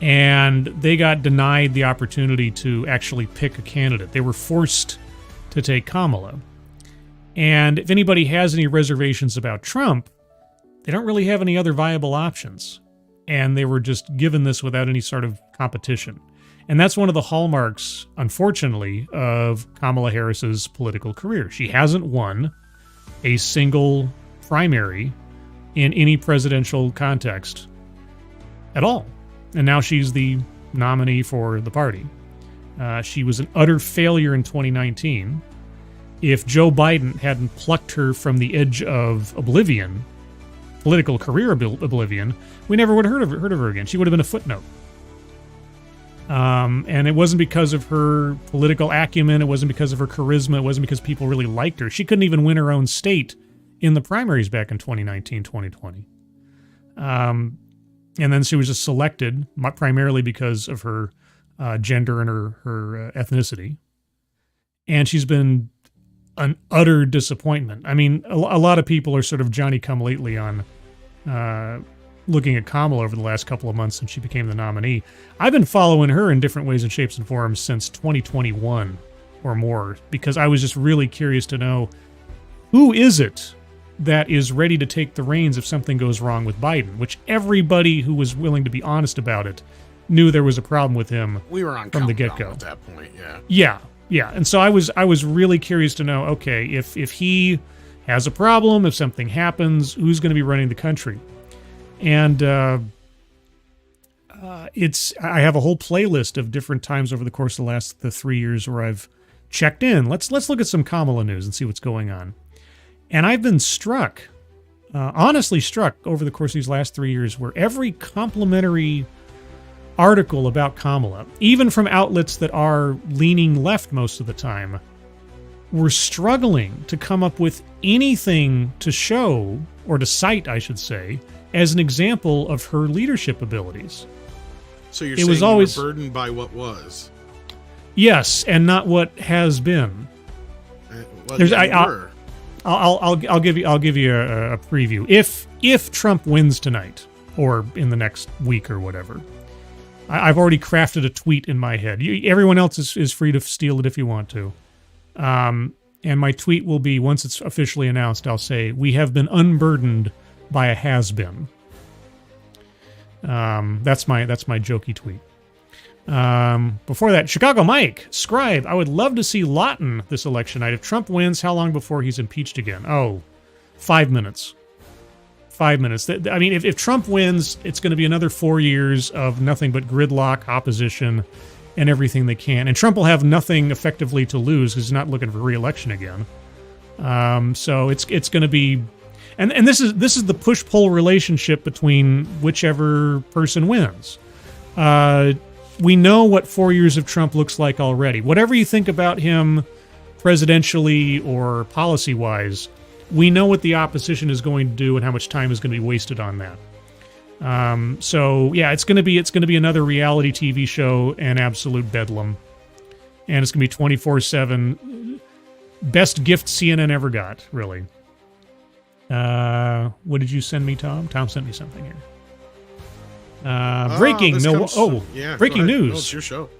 And they got denied the opportunity to actually pick a candidate. They were forced to take Kamala. And if anybody has any reservations about Trump, they don't really have any other viable options. And they were just given this without any sort of competition. And that's one of the hallmarks, unfortunately, of Kamala Harris's political career. She hasn't won a single primary in any presidential context at all. And now she's the nominee for the party. She was an utter failure in 2019. If Joe Biden hadn't plucked her from the edge of oblivion, political career oblivion, we never would have heard of her again. She would have been a footnote. And it wasn't because of her political acumen. It wasn't because of her charisma. It wasn't because people really liked her. She couldn't even win her own state in the primaries back in 2019, 2020. And then she was just selected primarily because of her gender and her ethnicity. And she's been an utter disappointment. I mean, a lot of people are sort of Johnny-come-lately on looking at Kamala over the last couple of months since she became the nominee. I've been following her in different ways and shapes and forms since 2021 or more, because I was just really curious to know, who is it that is ready to take the reins if something goes wrong with Biden, which everybody who was willing to be honest about it knew there was a problem with him. We were on from the countdown get-go at that point, yeah. Yeah. And so I was really curious to know, okay, if he has a problem, if something happens, who's going to be running the country? And I have a whole playlist of different times over the course of the 3 years where I've checked in. Let's look at some Kamala news and see what's going on. And I've been struck, honestly struck, over the course of these last 3 years, where every complimentary article about Kamala, even from outlets that are leaning left most of the time, were struggling to come up with anything to show, or to cite, I should say, as an example of her leadership abilities. So you're saying you were burdened by what was? Yes, and not what has been. I'll give you a preview. If Trump wins tonight, or in the next week or whatever, I've already crafted a tweet in my head. Everyone else is free to steal it if you want to. And my tweet will be, once it's officially announced, I'll say, "We have been unburdened by a has-been." That's my jokey tweet. Before that, Chicago Mike, Scribe, I would love to see Lawton this election night. If Trump wins, how long before he's impeached again? 5 minutes. 5 minutes. I mean, if Trump wins, it's going to be another 4 years of nothing but gridlock, opposition, and everything they can. And Trump will have nothing effectively to lose because he's not looking for re-election again. So it's going to be... And this is the push-pull relationship between whichever person wins. We know what 4 years of Trump looks like already. Whatever you think about him presidentially or policy-wise, we know what the opposition is going to do and how much time is going to be wasted on that. So yeah, it's going to be another reality TV show and absolute bedlam, and it's going to be 24/7. Best gift CNN ever got, really. What did you send me, Tom? Tom sent me something here. Breaking news. No, it's your show.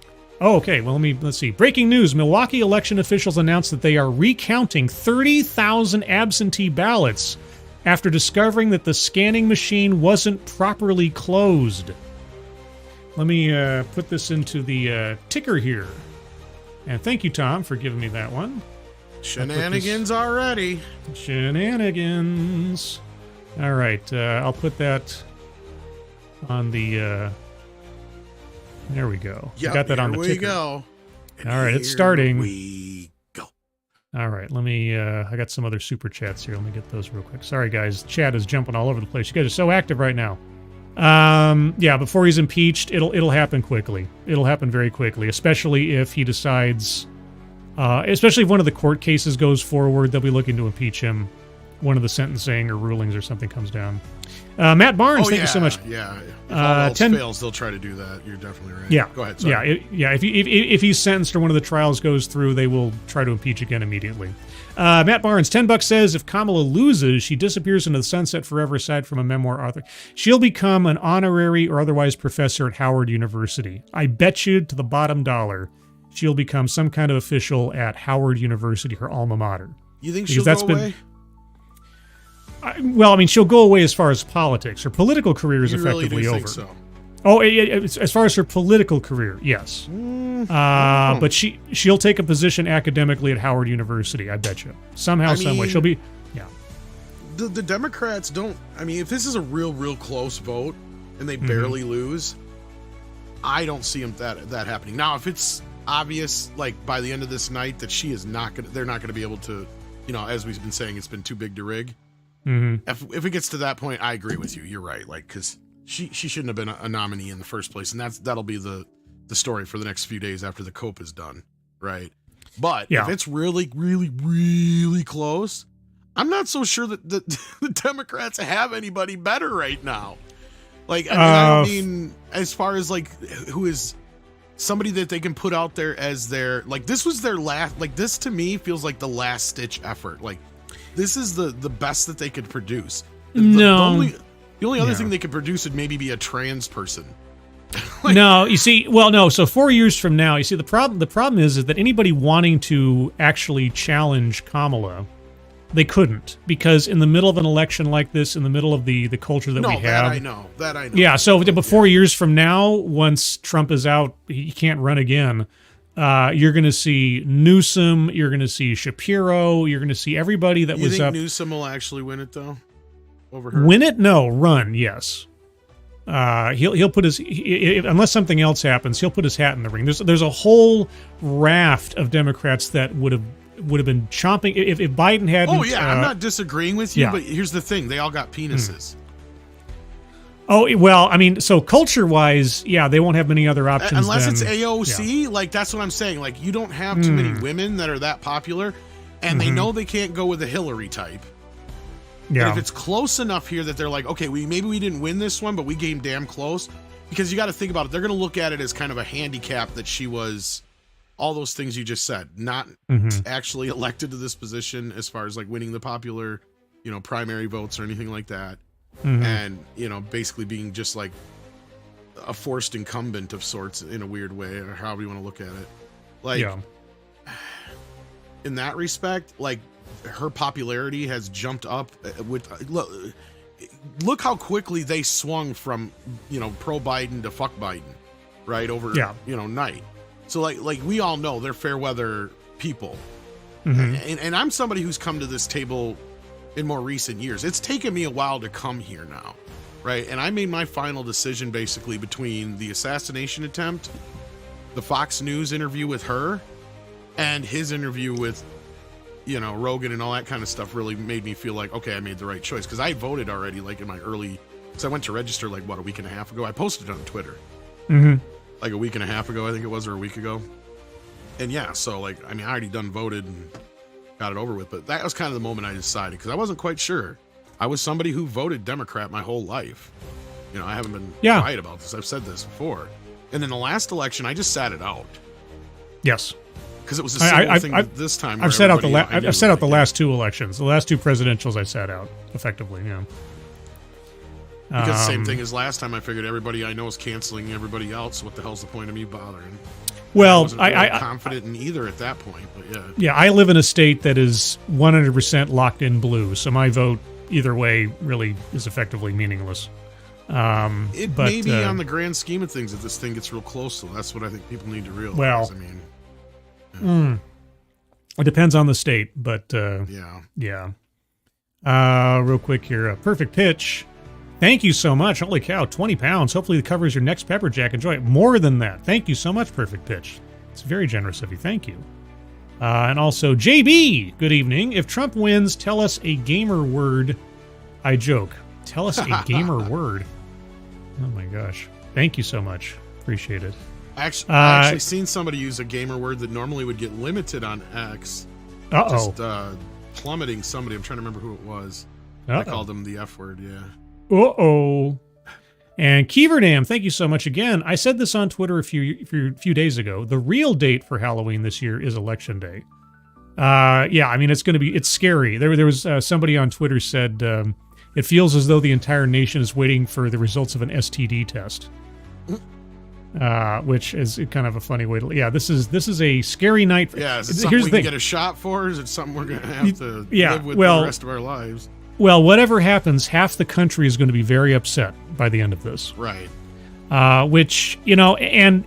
Oh, okay. Well, let's see. Breaking news. Milwaukee election officials announced that they are recounting 30,000 absentee ballots after discovering that the scanning machine wasn't properly closed. Let me put this into the ticker here. And thank you, Tom, for giving me that one. Shenanigans already. Shenanigans. All right. I'll put that on the... there we go. Yep, got that on the ticker. Here we go. All right, it's starting. Here we go. All right, let me... I got some other super chats here. Let me get those real quick. Sorry, guys. Chat is jumping all over the place. You guys are so active right now. Yeah, before he's impeached, it'll happen quickly. It'll happen very quickly, especially if he decides... especially if one of the court cases goes forward, they'll be looking to impeach him. One of the sentencing or rulings or something comes down. Matt Barnes, thank you so much. Yeah. If all else fails, they'll try to do that. You're definitely right. Yeah. Go ahead. Sorry. Yeah. If he's sentenced or one of the trials goes through, they will try to impeach again immediately. Matt Barnes, $10 says, if Kamala loses, she disappears into the sunset forever aside from a memoir author. She'll become an honorary or otherwise professor at Howard University. I bet you to the bottom dollar she'll become some kind of official at Howard University, her alma mater. You think she'll go away? Well, I mean, she'll go away as far as politics. Her political career is effectively over. Think so? Oh, as far as her political career, yes. But she'll take a position academically at Howard University, I bet you. Somehow, some way. She'll be, yeah. The Democrats don't, I mean, if this is a real close vote and they barely lose, I don't see that happening. Now, if it's obvious, like by the end of this night, that she is not going to, they're not going to be able to, as we've been saying, it's been too big to rig. If it gets to that point, I agree with you. You're right. Like, because she shouldn't have been a nominee in the first place, and that'll be the story for the next few days after the COPE is done, right? But if it's really close, I'm not so sure that the Democrats have anybody better right now. Like, I don't mean as far as like who is somebody that they can put out there as their, like, this was their last, like, this to me feels like the last stitch effort. Like, this is the best that they could produce. The only other thing they could produce would maybe be a trans person. Like, no, you see, well, no. So 4 years from now, you see, the problem is that anybody wanting to actually challenge Kamala, they couldn't, because in the middle of an election like this, in the middle of the culture that we have, that I know. Yeah, so but 4 years from now, once Trump is out, he can't run again. You're going to see Newsom, you're going to see Shapiro, you're going to see everybody that was up. You think Newsom will actually win it though? Over her? Win it? No, run. Yes. He'll put his, unless something else happens, he'll put his hat in the ring. There's a whole raft of Democrats that would have been chomping if Biden hadn't. Oh yeah, I'm not disagreeing with you, but here's the thing: they all got penises. Oh well, I mean, so culture-wise, yeah, they won't have many other options unless than, it's AOC. Yeah. Like that's what I'm saying. Like you don't have too many women that are that popular, and they know they can't go with a Hillary type. Yeah. And if it's close enough here that they're like, okay, maybe we didn't win this one, but we came damn close, because you got to think about it. They're going to look at it as kind of a handicap that she was all those things you just said, not actually elected to this position as far as like winning the popular, primary votes or anything like that. And, basically being just like a forced incumbent of sorts in a weird way, or however you want to look at it. Like, in that respect, like, her popularity has jumped up with look how quickly they swung from pro Biden to fuck Biden right over night. So like we all know they're fair weather people, and I'm somebody who's come to this table in more recent years. It's taken me a while to come here now, right? And I made my final decision basically between the assassination attempt, the Fox News interview with her, and his interview with Rogan and all that kind of stuff really made me feel like, okay, I made the right choice. Because I voted already, like in my early, because I went to register like a week and a half ago. I posted it on Twitter like a week and a half ago, I think it was, or a week ago. And yeah, so like, I mean, I already done voted and got it over with, but that was kind of the moment I decided, because I wasn't quite sure. I was somebody who voted Democrat my whole life. I haven't been quiet about this. I've said this before. And then the last election, I just sat it out. Yes. Because it was the same thing this time. I've set out the last two elections. The last two presidentials I sat out, effectively, yeah. Because same thing as last time, I figured everybody I know is canceling everybody else. So what the hell's the point of me bothering? Well, I wasn't really confident in either at that point, but yeah. Yeah, I live in a state that is 100% locked in blue, so my vote either way really is effectively meaningless. It may be on the grand scheme of things if this thing gets real close, so that's what I think people need to realize. Well, I mean, it depends on the state, but yeah. Real quick here, Perfect Pitch. Thank you so much. Holy cow, 20 pounds. Hopefully it covers your next pepper jack. Enjoy it. More than that. Thank you so much, Perfect Pitch. It's very generous of you. Thank you. And also, JB, good evening. If Trump wins, tell us a gamer word. I joke. Tell us a gamer word. Oh my gosh. Thank you so much. Appreciate it. I actually seen somebody use a gamer word that normally would get limited on X. Just plummeting somebody. I'm trying to remember who it was. I called him the F word, yeah. And Keeverdam, thank you so much again. I said this on Twitter a few days ago. The real date for Halloween this year is Election Day. I mean, it's scary. There was somebody on Twitter said it feels as though the entire nation is waiting for the results of an STD test. Which is kind of a funny way to. Yeah, this is a scary night. Yeah, is it something we can get a shot for? Or is it something we're going to have to live with the rest of our lives? Well, whatever happens, half the country is going to be very upset by the end of this. Right. Which, and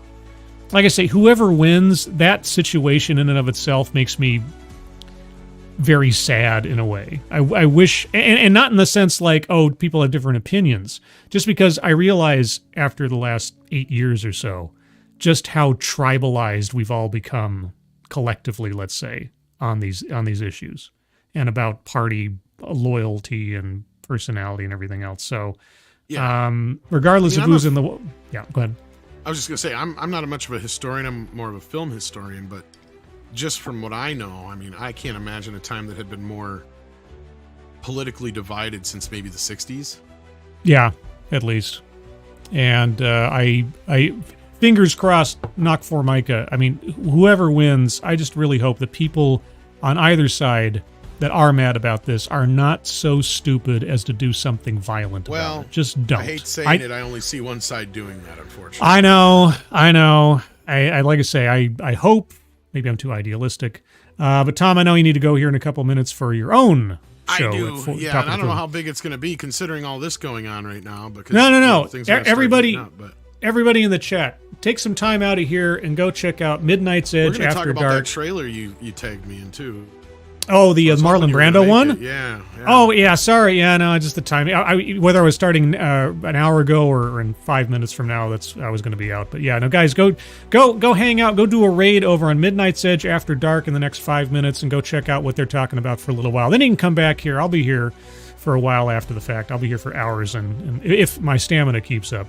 like I say, whoever wins, that situation in and of itself makes me very sad in a way. I wish, and not in the sense like, oh, people have different opinions, just because I realize after the last 8 years or so, just how tribalized we've all become collectively, let's say, on these issues and about party loyalty and personality and everything else. So, regardless of who's in the... Yeah, go ahead. I was just going to say, I'm not much of a historian. I'm more of a film historian, but just from what I know, I mean, I can't imagine a time that had been more politically divided since maybe the 60s. Yeah, at least. And I fingers crossed, knock for Micah. I mean, whoever wins, I just really hope that people on either side that are mad about this are not so stupid as to do something violent about it. Just don't. I hate saying it. I only see one side doing that, unfortunately. I know. I like I say, I hope, maybe I'm too idealistic. But Tom, I know you need to go here in a couple minutes for your own show. I do, yeah. And I don't know how big it's going to be considering all this going on right now. Because no. Things are Everybody, up, but everybody in the chat, take some time out of here and go check out Midnight's Edge we're After talk about Dark. that trailer you tagged me in too. Oh, the Marlon Brando one? Yeah. Oh, yeah. Sorry. Yeah, no, just the timing. Whether I was starting an hour ago or in 5 minutes from now, I was going to be out. But yeah, no, guys, go hang out. Go do a raid over on Midnight's Edge After Dark in the next 5 minutes and go check out what they're talking about for a little while. Then you can come back here. I'll be here for a while after the fact. I'll be here for hours, and if my stamina keeps up.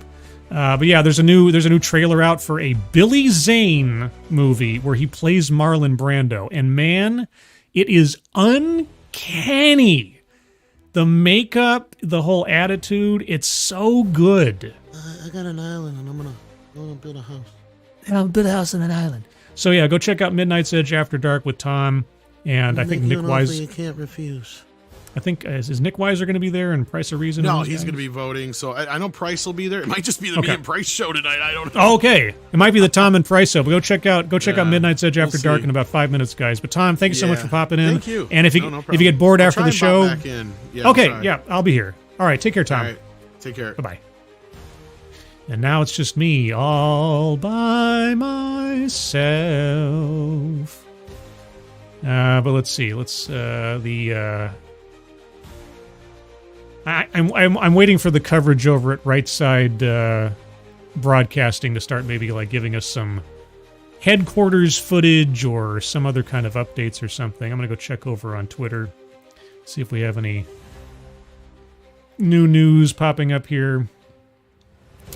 But yeah, there's a new trailer out for a Billy Zane movie where he plays Marlon Brando, and man, it is uncanny. The makeup, the whole attitude, it's so good. I got an island and I'm gonna build a house. And I'll build a house on an island. So yeah, go check out Midnight's Edge After Dark with Tom, and I think Nick Wise. You can't refuse. I think is Nick Weiser going to be there and Price of Reason? No, he's going to be voting. So I know Price will be there. It might just be the me and Price show tonight. I don't know. Oh, okay, it might be the Tom and Price show. But go check out Midnight's Edge After Dark in about 5 minutes, guys. But Tom, thank you so much for popping in. Thank you. And if you get bored after the show, back in. Yeah, I'll be here. All right, take care, Tom. All right, take care. Bye bye. And now it's just me all by myself. But let's see. I'm waiting for the coverage over at Right Side Broadcasting to start maybe like giving us some headquarters footage or some other kind of updates or something. I'm gonna go check over on Twitter, see if we have any new news popping up here.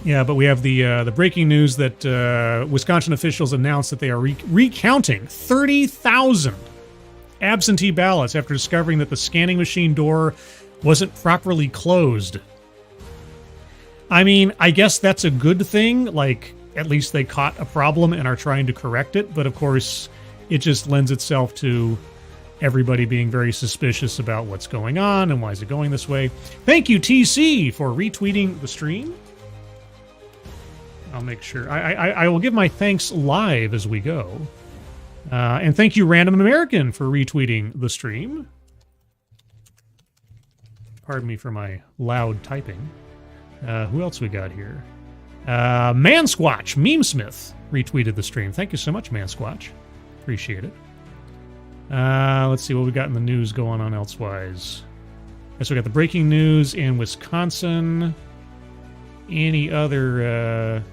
Yeah, but we have the breaking news that Wisconsin officials announced that they are recounting 30,000 absentee ballots after discovering that the scanning machine door wasn't properly closed. I mean, I guess that's a good thing. Like, at least they caught a problem and are trying to correct it. But of course, it just lends itself to everybody being very suspicious about what's going on and why is it going this way. Thank you, TC, for retweeting the stream. I'll make sure. I will give my thanks live as we go. And thank you, Random American, for retweeting the stream. Pardon me for my loud typing. Who else we got here? Mansquatch, Memesmith, retweeted the stream. Thank you so much, Mansquatch. Appreciate it. Let's see what we got in the news going on elsewise. So we got the breaking news in Wisconsin. Any other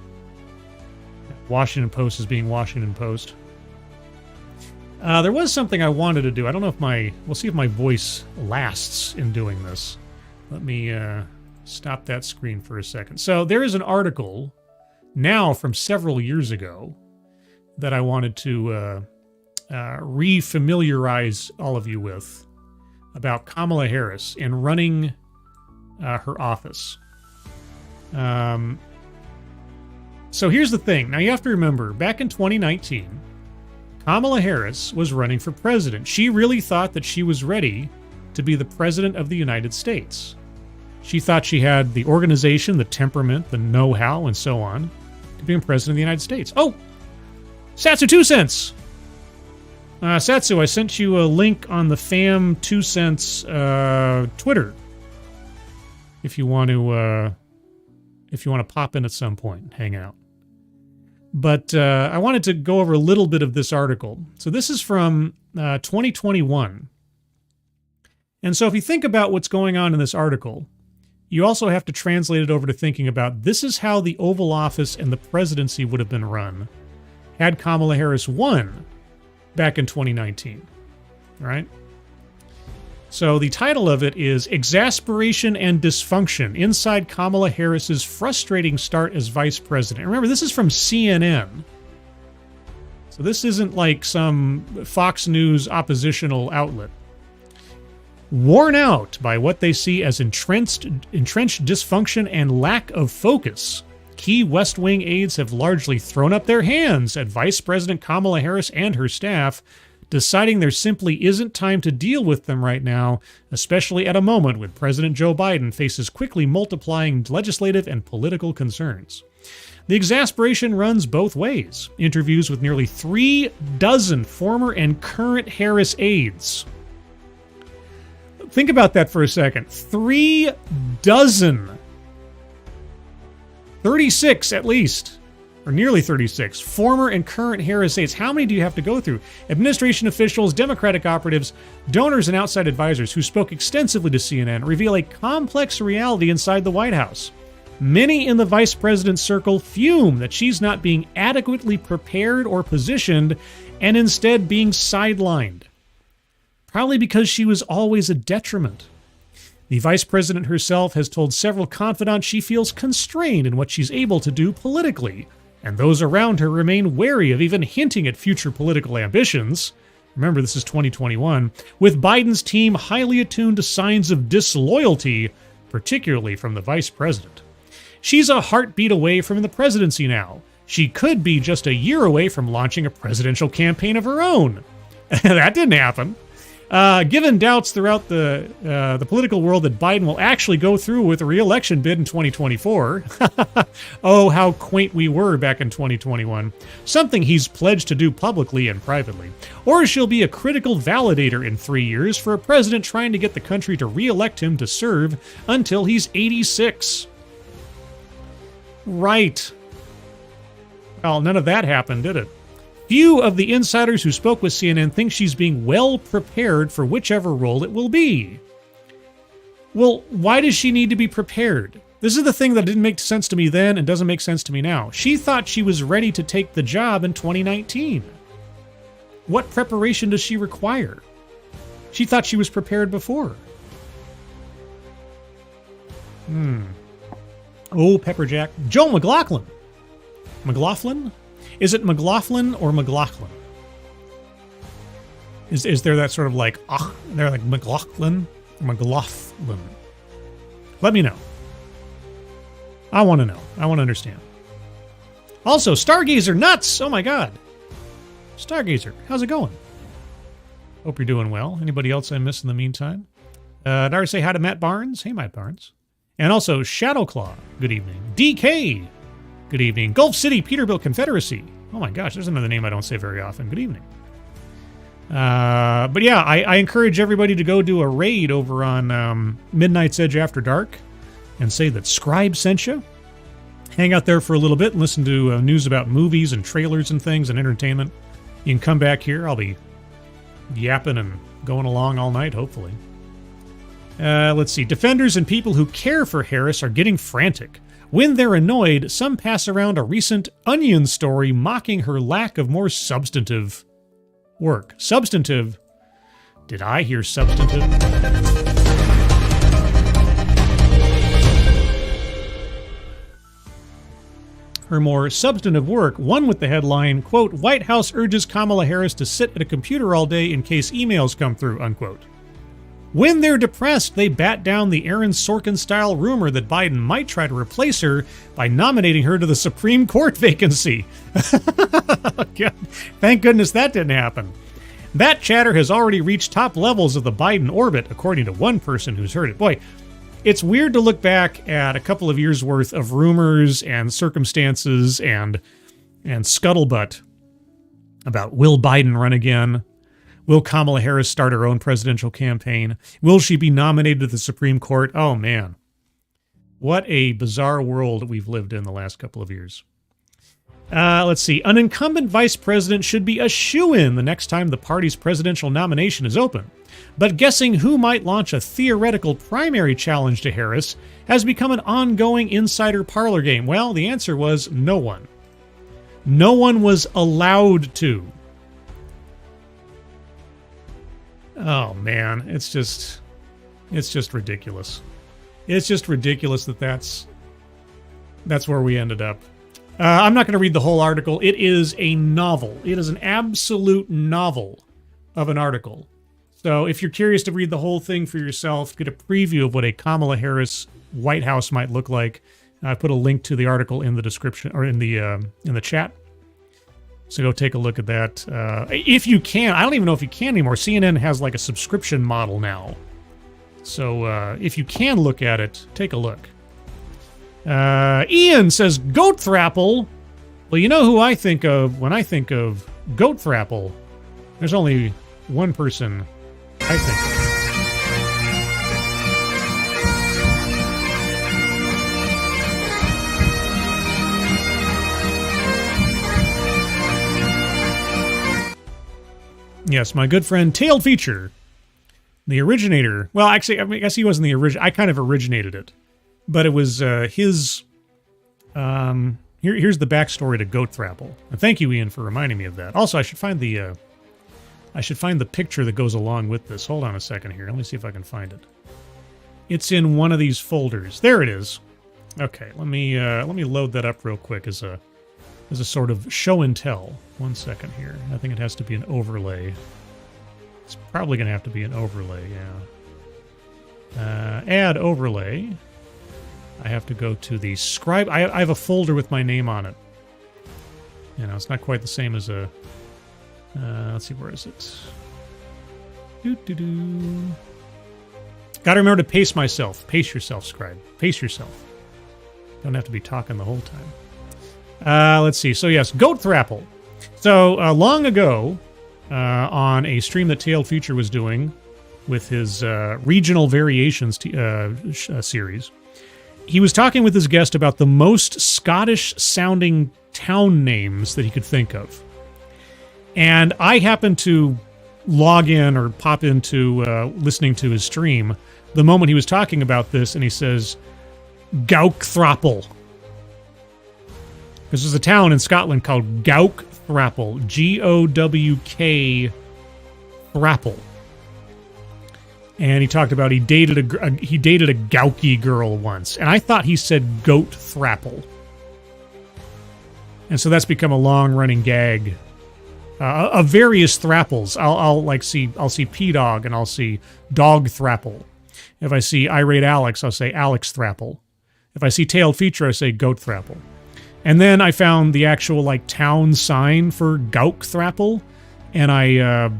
Washington Post is being Washington Post. There was something I wanted to do. I don't know if we'll see if my voice lasts in doing this. Let me stop that screen for a second. So there is an article now from several years ago that I wanted to re-familiarize all of you with about Kamala Harris and running her office. So here's the thing. Now you have to remember, back in 2019, Kamala Harris was running for president. She really thought that she was ready to be the president of the United States. She thought she had the organization, the temperament, the know-how, and so on to be president of the United States. Oh! Satsu 2 cents! Satsu, I sent you a link on the Fam 2 cents Twitter. If you want to pop in at some point and hang out. But I wanted to go over a little bit of this article. So this is from 2021. And so if you think about what's going on in this article, you also have to translate it over to thinking about this is how the Oval Office and the presidency would have been run had Kamala Harris won back in 2019. All right? So the title of it is Exasperation and Dysfunction Inside Kamala Harris's Frustrating Start as Vice President. Remember, this is from CNN. So this isn't like some Fox News oppositional outlet. Worn out by what they see as entrenched dysfunction and lack of focus, key West Wing aides have largely thrown up their hands at Vice President Kamala Harris and her staff, deciding there simply isn't time to deal with them right now, especially at a moment when President Joe Biden faces quickly multiplying legislative and political concerns. The exasperation runs both ways. Interviews with nearly 3 dozen former and current Harris aides. Think about that for a second. 3 dozen. 36 at least, or nearly 36, former and current Harris aides. How many do you have to go through? Administration officials, Democratic operatives, donors, and outside advisors who spoke extensively to CNN reveal a complex reality inside the White House. Many in the vice president's circle fume that she's not being adequately prepared or positioned and instead being sidelined. Probably because she was always a detriment. The vice president herself has told several confidants she feels constrained in what she's able to do politically, and those around her remain wary of even hinting at future political ambitions. Remember, this is 2021, with Biden's team highly attuned to signs of disloyalty, particularly from the vice president. She's a heartbeat away from the presidency now. She could be just a year away from launching a presidential campaign of her own. That didn't happen. Given doubts throughout the political world that Biden will actually go through with a re-election bid in 2024, oh, how quaint we were back in 2021, something he's pledged to do publicly and privately, or she'll be a critical validator in 3 years for a president trying to get the country to re-elect him to serve until he's 86. Right. Well, none of that happened, did it? Few of the insiders who spoke with CNN think she's being well prepared for whichever role it will be. Well, why does she need to be prepared? This is the thing that didn't make sense to me then and doesn't make sense to me now. She thought she was ready to take the job in 2019. What preparation does she require? She thought she was prepared before. Oh, Pepperjack. Joe McLaughlin. McLaughlin? Is it McLaughlin or McLaughlin? Is there that sort of like, they're like McLaughlin? McLaughlin. Let me know. I want to know. I want to understand. Also, Stargazer nuts! Oh my god. Stargazer, how's it going? Hope you're doing well. Anybody else I missed in the meantime? Did I already say hi to Matt Barnes? Hey, Matt Barnes. And also, Shadowclaw, good evening. DK, good evening. Gulf City Peterbilt Confederacy. Oh my gosh, there's another name I don't say very often. Good evening. But yeah, I encourage everybody to go do a raid over on Midnight's Edge After Dark and say that Scribe sent you. Hang out there for a little bit and listen to news about movies and trailers and things and entertainment. You can come back here. I'll be yapping and going along all night, hopefully. Let's see. Defenders and people who care for Harris are getting frantic. When they're annoyed, some pass around a recent Onion story mocking her lack of more substantive work. Substantive? Did I hear substantive? Her more substantive work, one with the headline, quote, White House urges Kamala Harris to sit at a computer all day in case emails come through, unquote. When they're depressed, they bat down the Aaron Sorkin-style rumor that Biden might try to replace her by nominating her to the Supreme Court vacancy. Thank goodness that didn't happen. That chatter has already reached top levels of the Biden orbit, according to one person who's heard it. Boy, it's weird to look back at a couple of years' worth of rumors and circumstances and scuttlebutt about will Biden run again? Will Kamala Harris start her own presidential campaign? Will she be nominated to the Supreme Court? Oh, man. What a bizarre world we've lived in the last couple of years. Let's see. An incumbent vice president should be a shoo-in the next time the party's presidential nomination is open. But guessing who might launch a theoretical primary challenge to Harris has become an ongoing insider parlor game. Well, the answer was no one. No one was allowed to. Oh man, it's just ridiculous. It's just ridiculous that that's where we ended up. I'm not going to read the whole article. It is a novel. It is an absolute novel of an article. So if you're curious to read the whole thing for yourself, get a preview of what a Kamala Harris White House might look like, I put a link to the article in the description or in the chat. So go take a look at that. If you can, I don't even know if you can anymore. CNN has like a subscription model now. So if you can look at it, take a look. Ian says, Goat Thrapple. Well, you know who I think of when I think of Goat Thrapple? There's only one person I think of. Yes, my good friend Tailed Feature, the originator. Well, actually, I guess he wasn't the original. I kind of originated it, but it was his. Here's the backstory to Goat Thrapple, and thank you, Ian, for reminding me of that. Also, I should find the picture that goes along with this. Hold on a second here. Let me see if I can find it. It's in one of these folders. There it is. Okay, let me load that up real quick as a sort of show and tell. 1 second here. I think it has to be an overlay. It's probably going to have to be an overlay, yeah. Add overlay. I have to go to the Scribe. I have a folder with my name on it. You know, it's not quite the same as a... let's see, where is it? Gotta remember to pace myself. Pace yourself, Scribe. Pace yourself. Don't have to be talking the whole time. Let's see. So yes, Goat Thrapple. So long ago, on a stream that Tailed Feature was doing with his regional variations series, he was talking with his guest about the most Scottish-sounding town names that he could think of. And I happened to log in or pop into listening to his stream the moment he was talking about this, and he says, Gowkthrapple. This is a town in Scotland called Gowkthrapple. G-O-W-K Thrapple. And he talked about he dated a Gowky girl once. And I thought he said Goat Thrapple. And so that's become a long-running gag of various Thrapples. I'll see P-Dog and I'll see Dog Thrapple. If I see Irate Alex, I'll say Alex Thrapple. If I see Tailed Feature, I say Goat Thrapple. And then I found the actual like town sign for Gowkthrapple, and I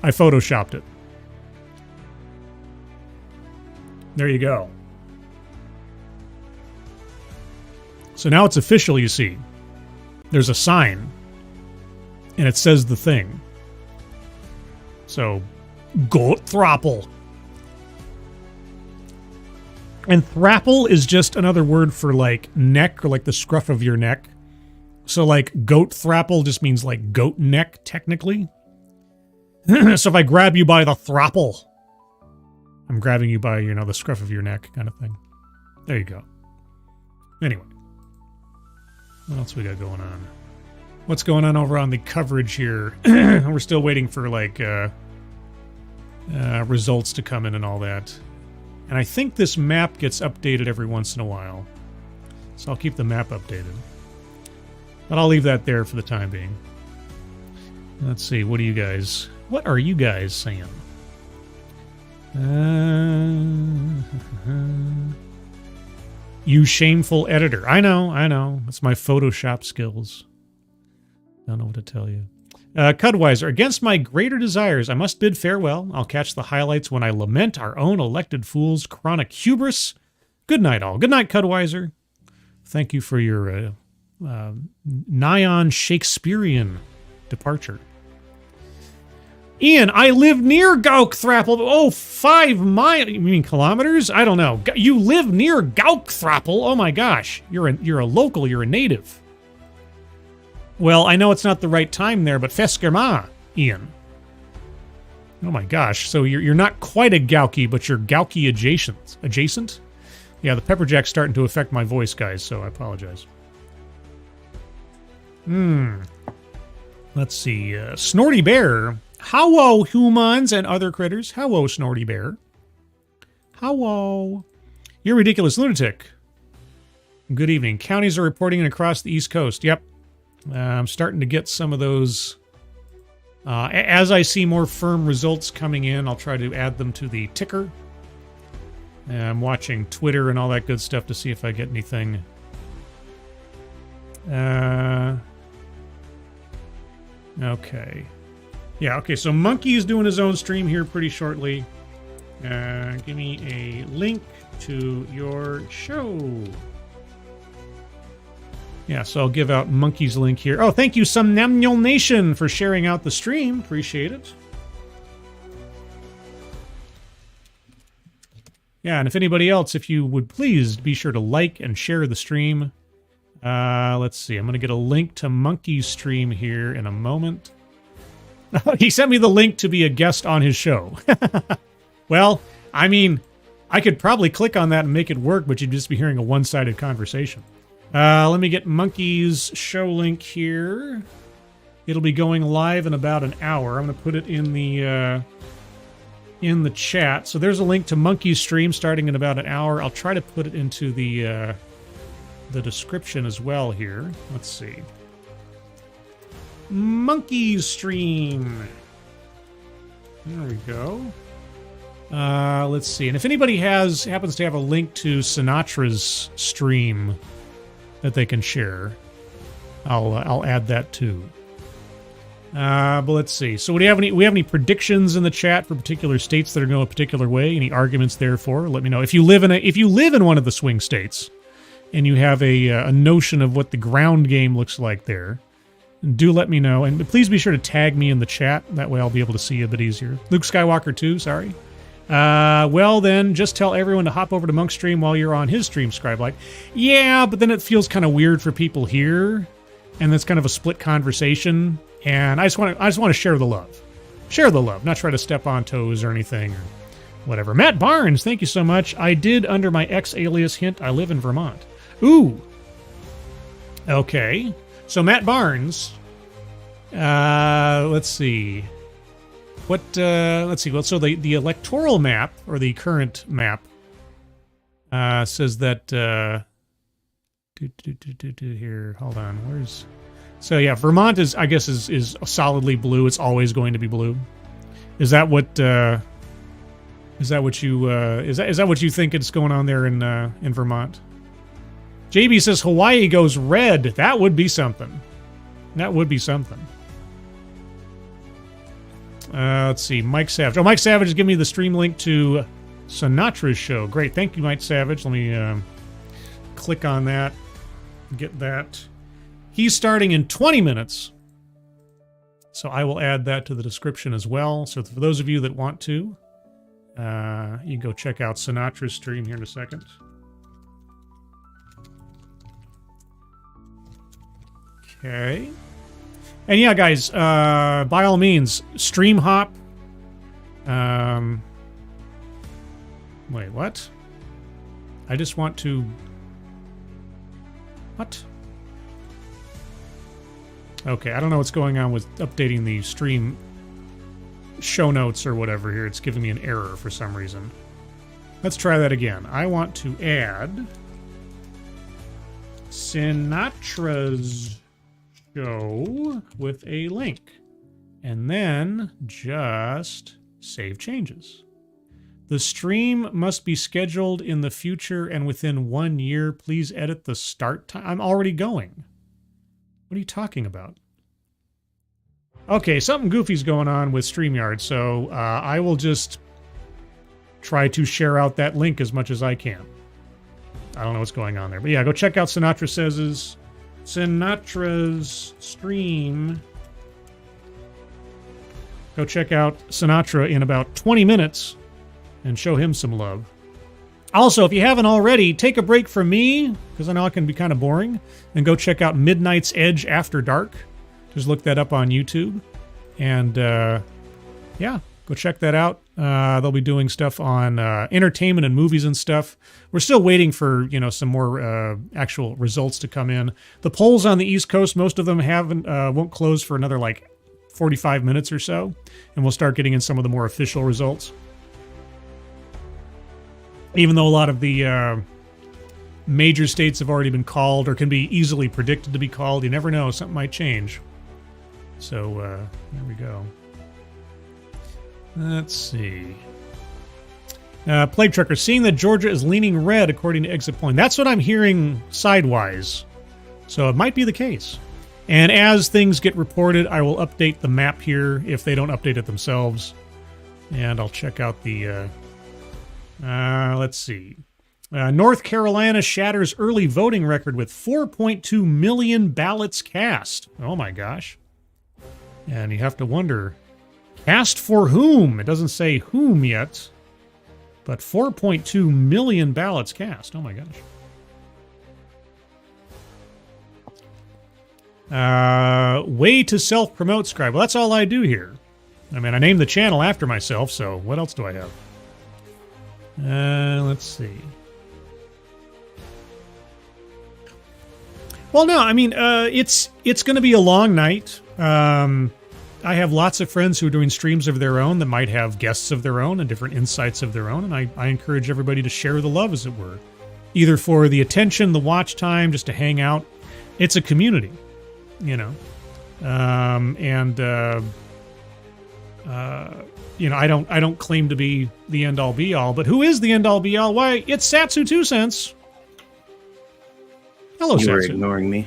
photoshopped it. There you go. So now it's official, you see. There's a sign, and it says the thing. So, Gowkthrapple. And thrapple is just another word for like neck or like the scruff of your neck. So like goat thrapple just means like goat neck technically. So if I grab you by the thrapple, I'm grabbing you by, the scruff of your neck kind of thing. There you go. Anyway. What else we got going on? What's going on over on the coverage here? We're still waiting for like results to come in and all that. And I think this map gets updated every once in a while. So I'll keep the map updated. But I'll leave that there for the time being. Let's see, what are you guys saying? You shameful editor. I know. It's my Photoshop skills. Don't know what to tell you. Cudweiser, against my greater desires, I must bid farewell. I'll catch the highlights when I lament our own elected fool's chronic hubris. Good night, all. Good night, Cudweiser. Thank you for your nigh-on Shakespearean departure. Ian, I live near Gowkthrapple. Oh, 5 miles. You mean kilometers? I don't know. You live near Gowkthrapple? Oh my gosh. You're a local. You're a native. Well, I know it's not the right time there, but Feskerma, Ian. Oh my gosh. So you're not quite a Gowky, but you're Gowky adjacent. Adjacent? Yeah, the pepperjack's starting to affect my voice, guys, so I apologize. Let's see. Snorty Bear. Hello, humans and other critters. Hello, Snorty Bear. Hello. You're a ridiculous lunatic. Good evening. Counties are reporting in across the East Coast. Yep. I'm starting to get some of those. As I see more firm results coming in, I'll try to add them to the ticker. I'm watching Twitter and all that good stuff to see if I get anything Okay. Yeah, okay, so Monkey is doing his own stream here pretty shortly. Give me a link to your show. Yeah, so I'll give out Monkey's link here. Oh, thank you, Somnamnul Nation, for sharing out the stream. Appreciate it. Yeah, and if anybody else, if you would please be sure to like and share the stream. Let's see, I'm going to get a link to Monkey's stream here in a moment. He sent me the link to be a guest on his show. Well, I mean, I could probably click on that and make it work, but you'd just be hearing a one-sided conversation. Let me get Monkey's show link here. It'll be going live in about an hour. I'm going to put it in the chat. So there's a link to Monkey's stream starting in about an hour. I'll try to put it into the description as well here. Let's see. Monkey's stream. There we go. Let's see. And if anybody happens to have a link to Sinatra's stream that they can share, I'll add that too. But let's see. So, we have any predictions in the chat for particular states that are going a particular way? Any arguments therefore? Let me know. If you live in one of the swing states, and you have a notion of what the ground game looks like there, do let me know. And please be sure to tag me in the chat. That way, I'll be able to see you a bit easier. Luke Skywalker 2. Sorry. Well then, just tell everyone to hop over to Monk's stream while you're on his stream, Scribe. Yeah, but then it feels kind of weird for people here, and that's kind of a split conversation. And I just want to share the love. Share the love, not try to step on toes or anything or whatever. Matt Barnes, thank you so much. I did under my ex-alias hint, I live in Vermont. Ooh. Okay. So Matt Barnes, let's see. Let's see. Well, so the electoral map, or the current map, says that, here, hold on, where's... So yeah, Vermont is, I guess, is solidly blue. It's always going to be blue. Is that what you think it's going on there in Vermont? JB says Hawaii goes red. That would be something. That would be something. Let's see, Mike Savage. Oh, Mike Savage is giving me the stream link to Sinatra's show. Great, thank you, Mike Savage. Let me click on that, get that. He's starting in 20 minutes, so I will add that to the description as well. So for those of you that want to, you can go check out Sinatra's stream here in a second. Okay. And yeah, guys, by all means, stream hop. Wait, what? I just want to... What? Okay, I don't know what's going on with updating the stream show notes or whatever here. It's giving me an error for some reason. Let's try that again. I want to add Sinatra's show with a link, and then just save changes. The stream must be scheduled in the future and within 1 year. Please edit the start time. I'm already going. What are you talking about? Okay, something goofy's going on with StreamYard, so I will just try to share out that link as much as I can. I don't know what's going on there, but yeah, go check out Sinatra's stream. Go check out Sinatra in about 20 minutes and show him some love. Also, if you haven't already, take a break from me, because I know it can be kind of boring, and go check out Midnight's Edge After Dark. Just look that up on YouTube. And, yeah, go check that out. They'll be doing stuff on entertainment and movies and stuff. We're still waiting for, some more actual results to come in. The polls on the East Coast, most of them won't close for another, 45 minutes or so. And we'll start getting in some of the more official results. Even though a lot of the major states have already been called or can be easily predicted to be called, you never know. Something might change. So, there we go. Let's see. Plague Trucker, seeing that Georgia is leaning red according to exit polling. That's what I'm hearing sidewise. So it might be the case. And as things get reported, I will update the map here if they don't update it themselves. And I'll check out the... let's see. North Carolina shatters early voting record with 4.2 million ballots cast. Oh my gosh. And you have to wonder, cast for whom? It doesn't say whom yet. But 4.2 million ballots cast. Oh my gosh. Way to self-promote, Scribe. Well, that's all I do here. I mean, I named the channel after myself, so what else do I have? Let's see. Well, no, I mean, it's going to be a long night. I have lots of friends who are doing streams of their own that might have guests of their own and different insights of their own, and I encourage everybody to share the love, as it were. Either for the attention, the watch time, just to hang out. It's a community. You know, you know, I don't claim to be the end all be all, but who is the end all be all? Why, it's Satsu 2 cents. Hello, you Satsu. were ignoring me.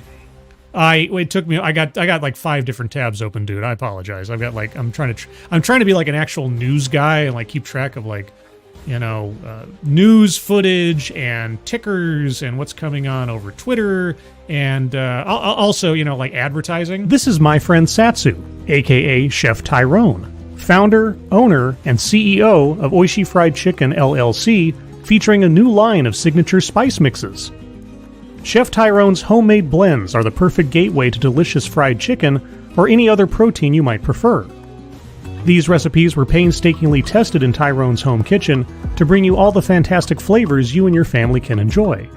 It took me. I got like 5 different tabs open, dude. I apologize. I've got like I'm trying to be like an actual news guy and like keep track of like, you know, news footage and tickers and what's coming on over Twitter. And also, you know, like advertising. This is my friend Satsu, a.k.a. Chef Tyrone, founder, owner, and CEO of Oishi Fried Chicken, LLC, featuring a new line of signature spice mixes. Chef Tyrone's homemade blends are the perfect gateway to delicious fried chicken or any other protein you might prefer. These recipes were painstakingly tested in Tyrone's home kitchen to bring you all the fantastic flavors you and your family can enjoy.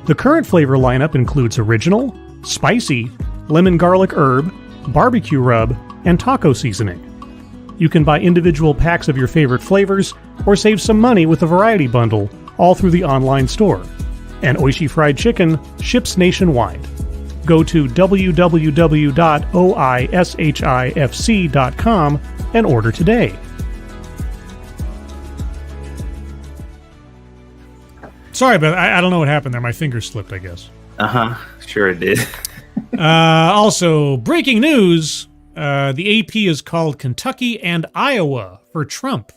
The current flavor lineup includes original, spicy, lemon garlic herb, barbecue rub, and taco seasoning. You can buy individual packs of your favorite flavors or save some money with a variety bundle, all through the online store. And Oishi Fried Chicken ships nationwide. Go to www.oishifc.com and order today. Sorry, but I don't know what happened there. My finger slipped, I guess. Sure it did. Also, breaking news. The AP is called Kentucky and Iowa for Trump.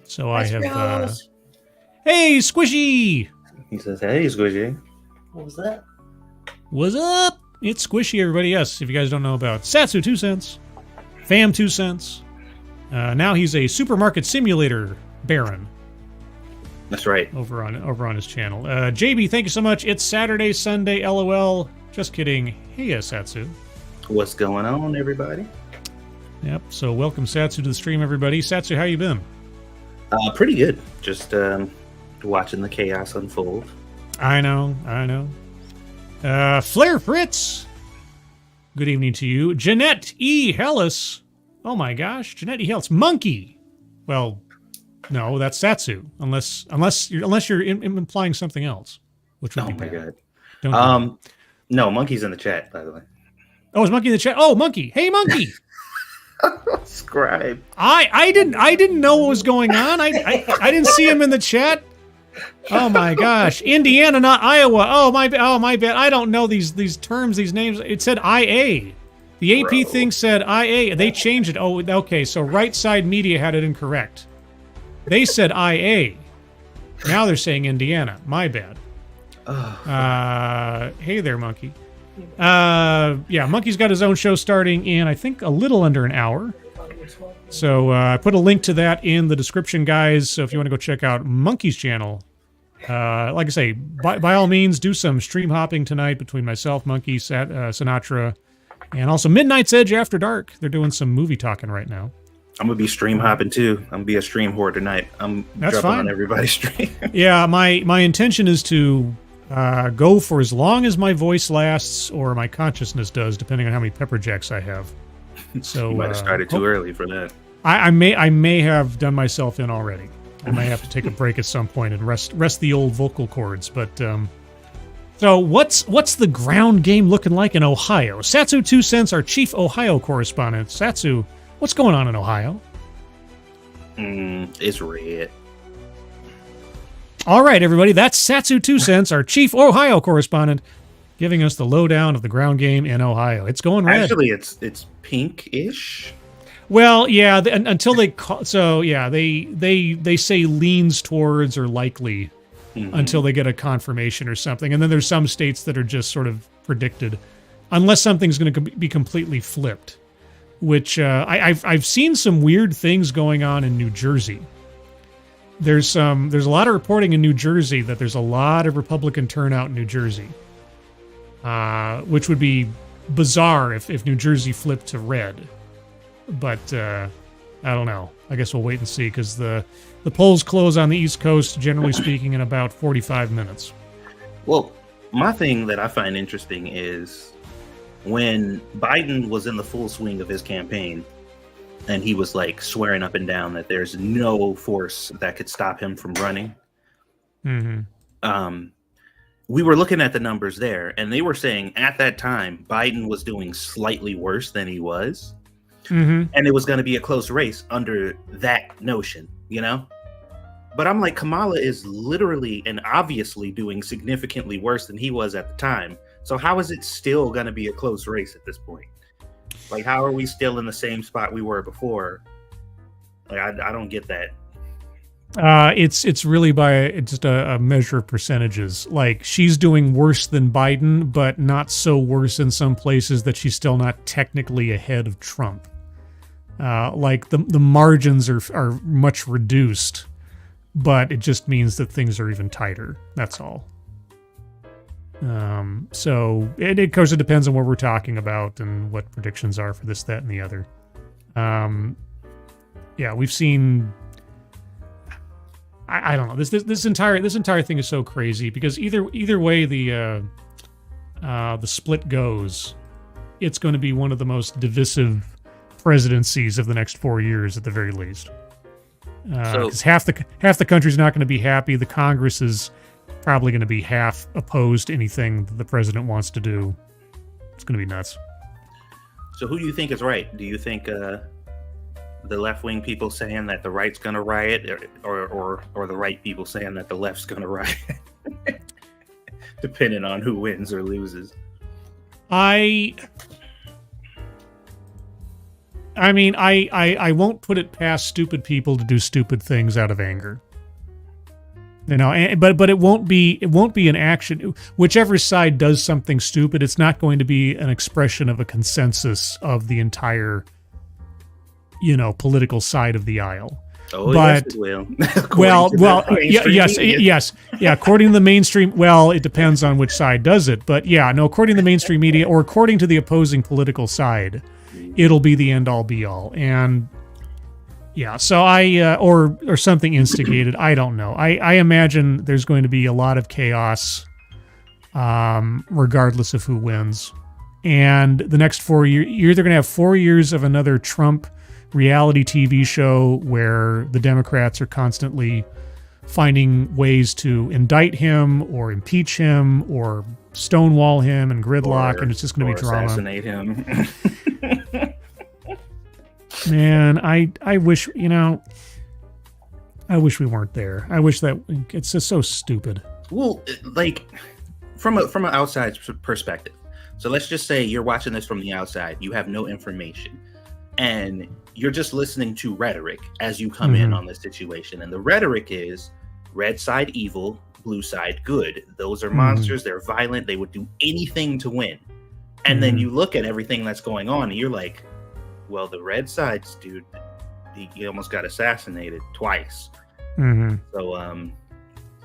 So I have... hey, Squishy! He says, hey, Squishy. What was that? What's up? It's Squishy, everybody. Yes, if you guys don't know about Satsu 2 cents, Fam 2 cents. Now he's a supermarket simulator baron. That's right. Over on his channel. JB, thank you so much. It's Saturday, Sunday, LOL. Just kidding. Hey, Satsu. What's going on, everybody? Yep. So welcome, Satsu, to the stream, everybody. Satsu, how you been? Pretty good. Just watching the chaos unfold. I know. Flair Fritz. Good evening to you. Jeanette E. Hellis. Oh my gosh, Jeanette E. Hellis. Monkey. Well, no, that's Satsu. Unless you're implying something else, which would be bad. God. Don't no, Monkey's in the chat, by the way. Oh, is Monkey in the chat? Oh, Monkey. Hey, Monkey. Scribe. I didn't know what was going on. I didn't see him in the chat. Oh my gosh, Indiana, not Iowa. Oh my bad. I don't know these terms, these names. It said IA. The AP thing said IA. They changed it. Oh, okay. So Right Side Media had it incorrect. They said IA. Now they're saying Indiana. My bad. Hey there, Monkey. Yeah, Monkey's got his own show starting in, I think, a little under an hour. So I put a link to that in the description, guys. So if you want to go check out Monkey's channel, like I say, by all means, do some stream hopping tonight between myself, Monkey, Sinatra, and also Midnight's Edge After Dark. They're doing some movie talking right now. I'm gonna be stream hopping too. I'm gonna be a stream whore tonight. That's jumping fine on everybody's stream. Yeah, my intention is to go for as long as my voice lasts or my consciousness does, depending on how many pepper jacks I have. So You might have started too early for that. I may have done myself in already. I may have to take a break at some point and rest the old vocal cords. But so what's the ground game looking like in Ohio? Satsu 2 cents, our chief Ohio correspondent. Satsu, what's going on in Ohio? It's red. All right, everybody, that's Satsu 2 cents, our chief Ohio correspondent. giving us the lowdown of the ground game in Ohio. It's going red. Actually, it's pink-ish. Well, yeah, until they call, so yeah, they say leans towards or likely until they get a confirmation or something, and then there's some states that are just sort of predicted, unless something's going to be completely flipped. Which I've seen some weird things going on in New Jersey. There's a lot of reporting in New Jersey that there's a lot of Republican turnout in New Jersey, which would be bizarre if New Jersey flipped to red. But I don't know. I guess we'll wait and see, because the polls close on the East Coast, generally speaking, in about 45 minutes. Well, my thing that I find interesting is when Biden was in the full swing of his campaign and he was like swearing up and down that there's no force that could stop him from running. We were looking at the numbers there, and they were saying at that time Biden was doing slightly worse than he was. And it was going to be a close race under that notion, you know? But I'm like, Kamala is literally and obviously doing significantly worse than he was at the time. So how is it still going to be a close race at this point? Like, how are we still in the same spot we were before? Like, I don't get that. It's really by just a measure of percentages. Like, she's doing worse than Biden, but not so worse in some places that she's still not technically ahead of Trump. Like the margins are much reduced, but it just means that things are even tighter. That's all. So it of course it depends on what we're talking about and what predictions are for this, that, and the other. Yeah, we've seen. I don't know. This entire thing is so crazy because either way the split goes, it's going to be one of the most divisive presidencies of the next 4 years at the very least. Because half the country's not going to be happy. The Congress is probably going to be half opposed to anything that the president wants to do. It's going to be nuts. So who do you think is right? Do you think the left-wing people saying that the right's going to riot, or the right people saying that the left's going to riot? Depending on who wins or loses. I mean, I won't put it past stupid people to do stupid things out of anger. You know, but it won't be an action. Whichever side does something stupid, it's not going to be an expression of a consensus of the entire, political side of the aisle. Oh, but, yes, it will. Yes. Yeah, according to the mainstream, well, it depends on which side does it. But yeah, no, according to the mainstream media or according to the opposing political side, it'll be the end all be all. And yeah, so or something instigated. I don't know. I imagine there's going to be a lot of chaos, regardless of who wins. And the next 4 years, you're either going to have 4 years of another Trump reality TV show where the Democrats are constantly finding ways to indict him or impeach him or stonewall him and gridlock, and it's just going to be drama. Assassinate him. Man, I wish, I wish we weren't there. I wish that it's just so stupid. Well, like from an outside perspective. So let's just say you're watching this from the outside. You have no information. And you're just listening to rhetoric as you come in on this situation. And the rhetoric is red side evil, blue side good. Those are monsters. They're violent. They would do anything to win. And then you look at everything that's going on and you're like, well, the red side's dude, he almost got assassinated twice. So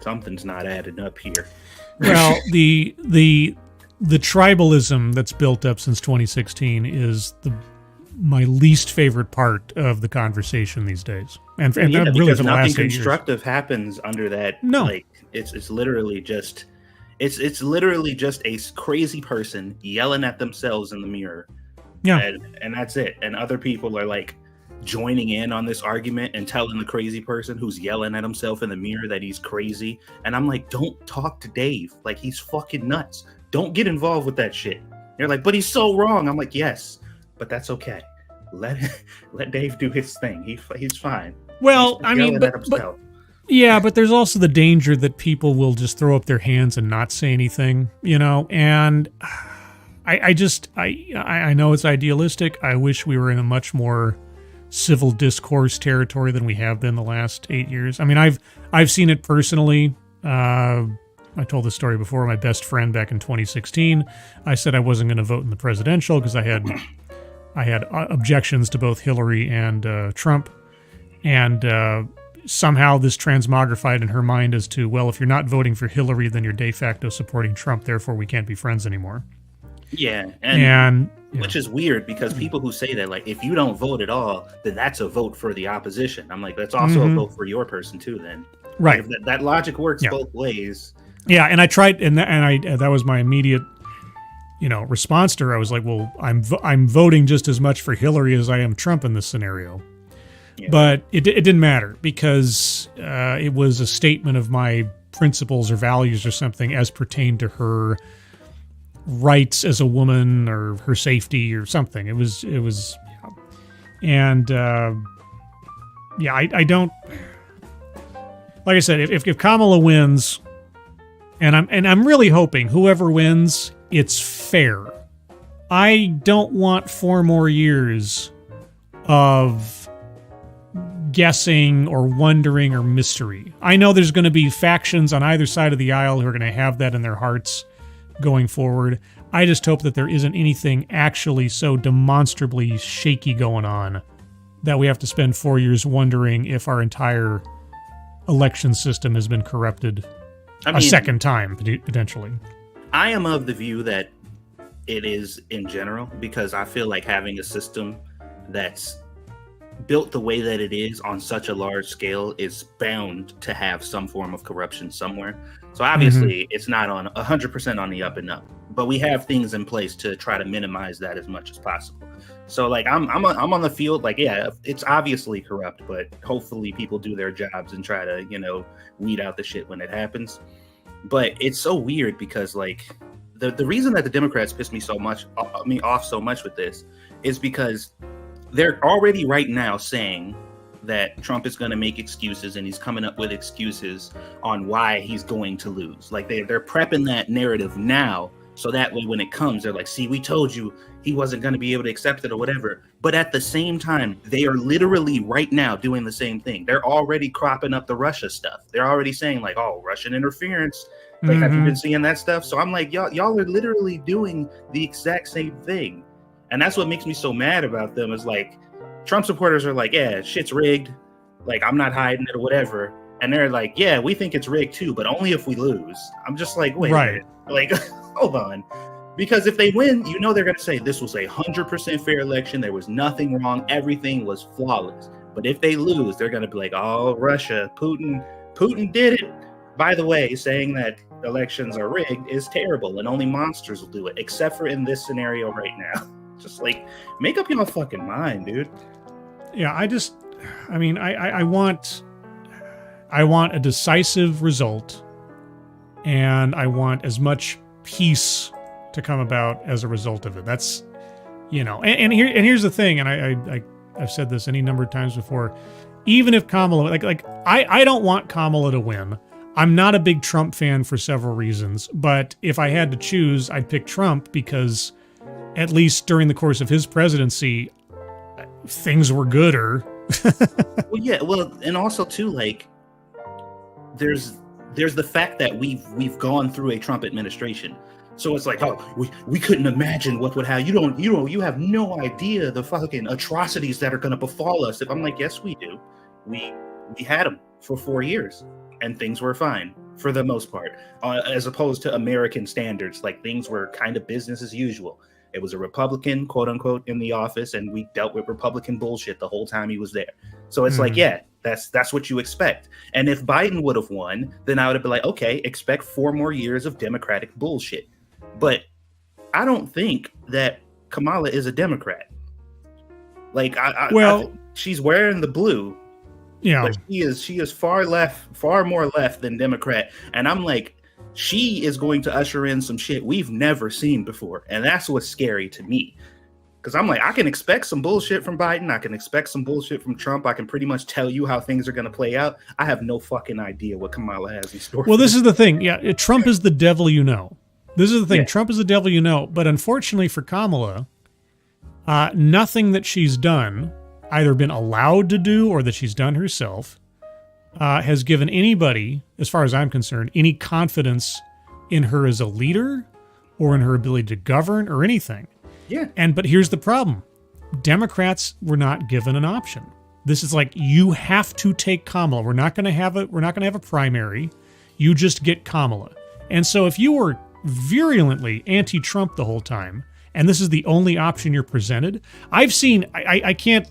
something's not adding up here. Well, the tribalism that's built up since 2016 is my least favorite part of the conversation these days, and really because for the nothing last 8 years. Constructive happens under that. No, like it's literally just a crazy person yelling at themselves in the mirror. Yeah, and that's it. And other people are like joining in on this argument and telling the crazy person who's yelling at himself in the mirror that he's crazy. And I'm like, don't talk to Dave. Like, he's fucking nuts. Don't get involved with that shit. They're like, but he's so wrong. I'm like, yes, but that's okay. Let Dave do his thing. He's fine. Well, he's I mean, Yeah, but there's also the danger that people will just throw up their hands and not say anything, and I know it's idealistic. I wish we were in a much more civil discourse territory than we have been the last 8 years. I mean, I've seen it personally. I told this story before. My best friend back in 2016, I said I wasn't going to vote in the presidential because I had objections to both Hillary and Trump, and somehow this transmogrified in her mind as to, well, if you're not voting for Hillary, then you're de facto supporting Trump. Therefore, we can't be friends anymore. Yeah, and which is weird because people who say that, like, if you don't vote at all, then that's a vote for the opposition. I'm like, that's also a vote for your person too. Then, right? Like, that logic works both ways. Yeah, and I tried, and that was my immediate, response to her. I was like, well, I'm voting just as much for Hillary as I am Trump in this scenario. Yeah. But it didn't matter because it was a statement of my principles or values or something as pertained to her rights as a woman or her safety or something. It was, and I don't, like I said, if Kamala wins, and I'm really hoping whoever wins, it's fair. I don't want 4 more years of guessing or wondering or mystery. I know there's going to be factions on either side of the aisle who are going to have that in their hearts going forward. I just hope that there isn't anything actually so demonstrably shaky going on that we have to spend 4 years wondering if our entire election system has been corrupted a second time, potentially. I am of the view that it is in general, because I feel like having a system that's built the way that it is on such a large scale is bound to have some form of corruption somewhere. So obviously it's not on 100% on the up and up, but we have things in place to try to minimize that as much as possible. So like I'm on the field, like, yeah, it's obviously corrupt, but hopefully people do their jobs and try to, weed out the shit when it happens. But it's so weird because like the reason that the Democrats piss me off so much with this is because they're already right now saying that Trump is going to make excuses, and he's coming up with excuses on why he's going to lose. Like they're prepping that narrative now, so that way when it comes, they're like, see, we told you he wasn't going to be able to accept it or whatever. But at the same time, they are literally right now doing the same thing. They're already cropping up the Russia stuff. They're already saying like, oh, Russian interference. Like, have you been seeing that stuff? So I'm like, y'all are literally doing the exact same thing. And that's what makes me so mad about them, is like Trump supporters are like, yeah, shit's rigged. Like, I'm not hiding it or whatever. And they're like, yeah, we think it's rigged too, but only if we lose. I'm just like, wait a minute. Like, hold on. Because if they win, they're going to say this was 100% fair election. There was nothing wrong. Everything was flawless. But if they lose, they're going to be like, oh, Russia, Putin did it. By the way, saying that elections are rigged is terrible and only monsters will do it, except for in this scenario right now. Just like, make up your fucking mind, dude. Yeah, I want a decisive result, and I want as much peace to come about as a result of it. That's, and here's the thing, and I've said this any number of times before. Even if Kamala, I don't want Kamala to win. I'm not a big Trump fan for several reasons, but if I had to choose, I'd pick Trump because at least during the course of his presidency, things were gooder. And also too, like, there's the fact that we've gone through a Trump administration. So it's like, oh, we couldn't imagine what would happen. You have no idea the fucking atrocities that are going to befall us. If I'm like, yes, we do. We had them for 4 years. And things were fine for the most part, as opposed to American standards. Like, things were kind of business as usual. It was a Republican, quote unquote, in the office, and we dealt with Republican bullshit the whole time he was there. So it's like, yeah, that's what you expect. And if Biden would have won, then I would have been like, okay, expect 4 more years of Democratic bullshit. But I don't think that Kamala is a Democrat. Like, she's wearing the blue. Yeah, but she is far more left than Democrat, and I'm like, she is going to usher in some shit we've never seen before, and that's what's scary to me. Because I'm like, I can expect some bullshit from Biden. I can expect some bullshit from Trump. I can pretty much tell you how things are going to play out. I have no fucking idea what Kamala has in store. Well, this is the thing. Yeah, Trump is the devil you know. This is the thing. Yeah. Trump is the devil you know. But unfortunately for Kamala, nothing that she's done, either been allowed to do or that she's done herself, has given anybody, as far as I'm concerned, any confidence in her as a leader or in her ability to govern or anything. Yeah. But here's the problem. Democrats were not given an option. This is like, you have to take Kamala. We're not going to have a primary. You just get Kamala. And so if you were virulently anti-Trump the whole time, and this is the only option you're presented, I've seen, I can't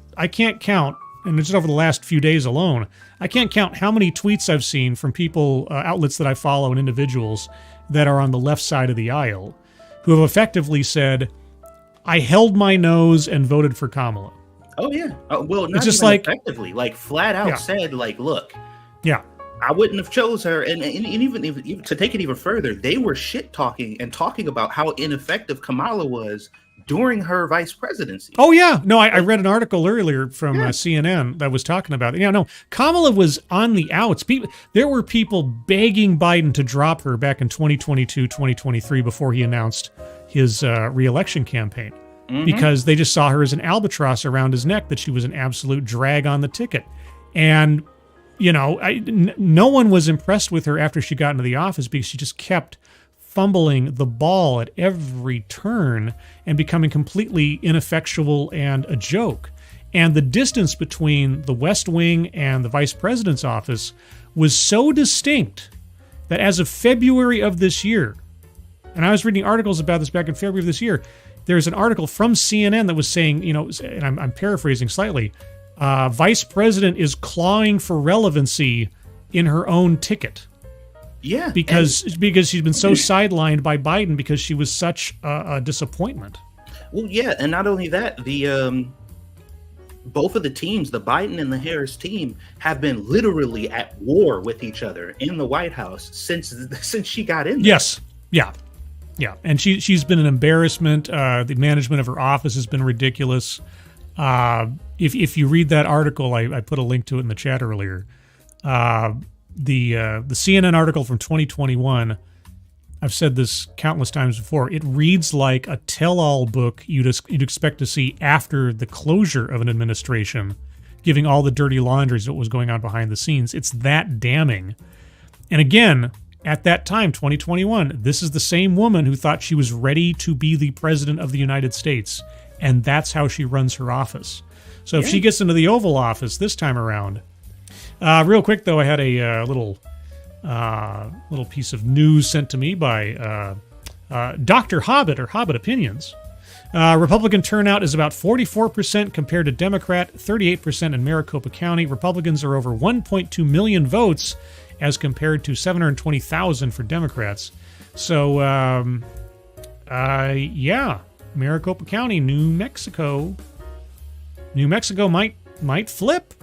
count, and just over the last few days alone, I can't count how many tweets I've seen from people, outlets that I follow and individuals that are on the left side of the aisle who have effectively said, I held my nose and voted for Kamala. Oh, yeah. Well, not it's just even like, effectively, like flat out said, like, look, yeah, I wouldn't have chose her. And even to take it even further, they were shit talking and talking about how ineffective Kamala was during her vice presidency. Oh, yeah. No, I read an article earlier from CNN that was talking about it. Yeah, no, Kamala was on the outs. There were people begging Biden to drop her back in 2022, 2023 before he announced his re-election campaign, because they just saw her as an albatross around his neck, that she was an absolute drag on the ticket. And, you know, no one was impressed with her after she got into the office, because she just kept fumbling the ball at every turn and becoming completely ineffectual and a joke. And the distance between the West Wing and the vice president's office was so distinct that as of February of this year, and I was reading articles about this back in February of this year, there's an article from CNN that was saying, you know, and I'm paraphrasing slightly, Vice President is clawing for relevancy in her own ticket. Yeah. Because she's been so sidelined by Biden because she was such a disappointment. Well, yeah, and not only that, the both of the teams, the Biden and the Harris team, have been literally at war with each other in the White House since she got in there. Yes. Yeah. Yeah. And she's been an embarrassment. The management of her office has been ridiculous. If you read that article, I put a link to it in the chat earlier. The CNN article from 2021, I've said this countless times before, it reads like a tell-all book you'd expect to see after the closure of an administration, giving all the dirty laundries of what was going on behind the scenes. It's that damning. And again, at that time, 2021, this is the same woman who thought she was ready to be the president of the United States, and that's how she runs her office. So if she gets into the Oval Office this time around, real quick though, I had a little piece of news sent to me by Dr. Hobbit, or Hobbit Opinions. Republican turnout is about 44% compared to Democrat, 38% in Maricopa County. Republicans are over 1.2 million votes as compared to 720,000 for Democrats. So, yeah, Maricopa County, New Mexico. New Mexico might flip.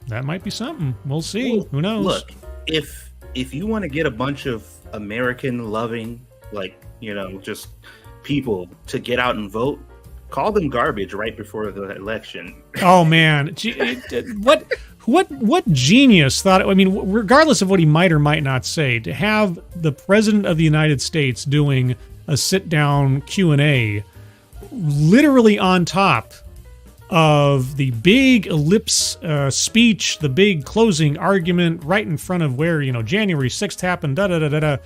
That might be something. We'll see. Well, who knows? Look, if you want to get a bunch of American-loving, like, you know, just people to get out and vote, call them garbage right before the election. Oh man, what genius thought? I mean, regardless of what he might or might not say, to have the president of the United States doing a sit-down Q&A, literally on top of the big ellipse speech, the big closing argument, right in front of where, you know, January 6th happened, da-da-da-da-da.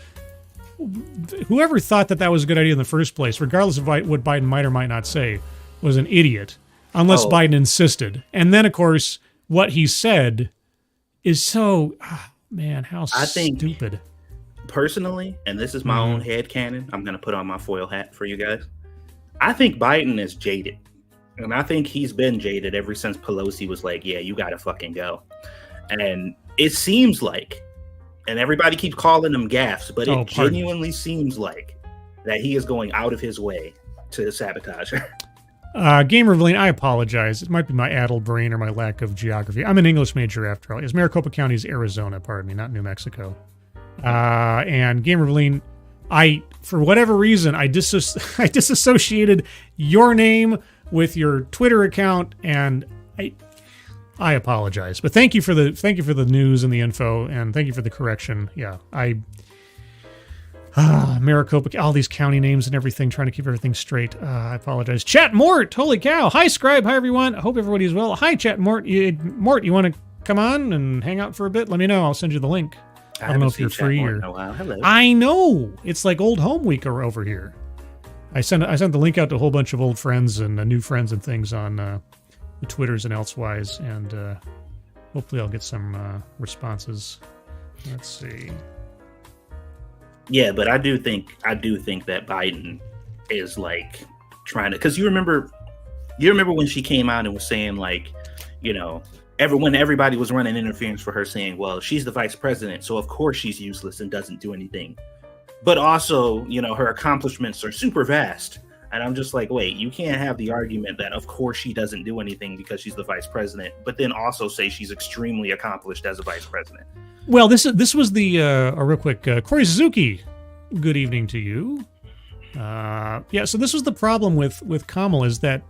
Whoever thought that was a good idea in the first place, regardless of what Biden might or might not say, was an idiot, unless Biden insisted. And then, of course, what he said is so, man, how stupid. Personally, and this is my own headcanon, I'm going to put on my foil hat for you guys. I think Biden is jaded. And I think he's been jaded ever since Pelosi was like, yeah, you got to fucking go. And it seems like, and everybody keeps calling them gaffes, but it genuinely seems like that he is going out of his way to sabotage her. Gamer Valine, I apologize. It might be my addled brain or my lack of geography. I'm an English major after all. Maricopa County is Arizona, pardon me, not New Mexico. And Gamer Valine, for whatever reason, I disassociated your name with your Twitter account, and I apologize. But thank you for the news and the info, and thank you for the correction. Yeah, Maricopa, all these county names and everything, trying to keep everything straight. I apologize. Chat Mort, holy cow. Hi, Scribe. Hi, everyone. I hope everybody's well. Hi, Chat Mort. Mort, you want to come on and hang out for a bit? Let me know. I'll send you the link. I don't know if you're free or. Hello. I know. It's like old home week over here. I sent the link out to a whole bunch of old friends and new friends and things on the Twitters and elsewise, and hopefully I'll get some responses. Let's see. Yeah, but I do think that Biden is like trying to, because you remember when she came out and was saying, like, you know, when everybody was running interference for her, saying, well, she's the vice president, so of course she's useless and doesn't do anything. But also, you know, her accomplishments are super vast. And I'm just like, wait, you can't have the argument that of course she doesn't do anything because she's the vice president, but then also say she's extremely accomplished as a vice president. Well, this was the real quick, Corey Suzuki. Good evening to you. So this was the problem with Kamala, is that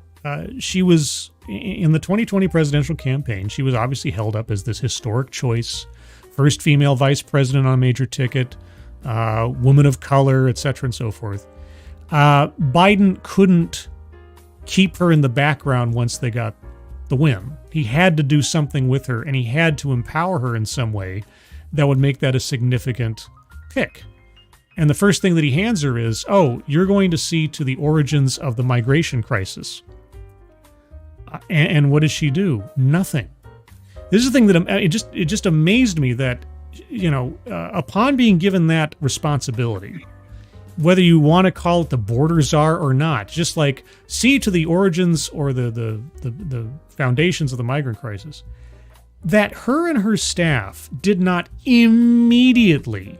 she was in the 2020 presidential campaign. She was obviously held up as this historic choice, first female vice president on a major ticket, woman of color, etc., and so forth. Biden couldn't keep her in the background once they got the win. He had to do something with her, and he had to empower her in some way that would make that a significant pick. And the first thing that he hands her is, oh, you're going to see to the origins of the migration crisis. And what does she do? Nothing. This is the thing that it just amazed me that, you know, upon being given that responsibility, whether you want to call it the border czar or not, just like see to the origins or the foundations of the migrant crisis, that her and her staff did not immediately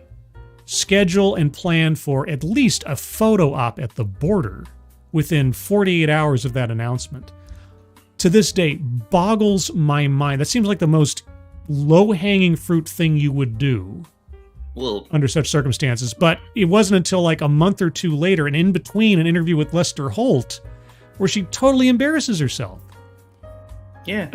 schedule and plan for at least a photo op at the border within 48 hours of that announcement, to this day boggles my mind. That seems like the most low-hanging fruit thing you would do under such circumstances. But it wasn't until like a month or two later, and in between an interview with Lester Holt, where she totally embarrasses herself. Yeah.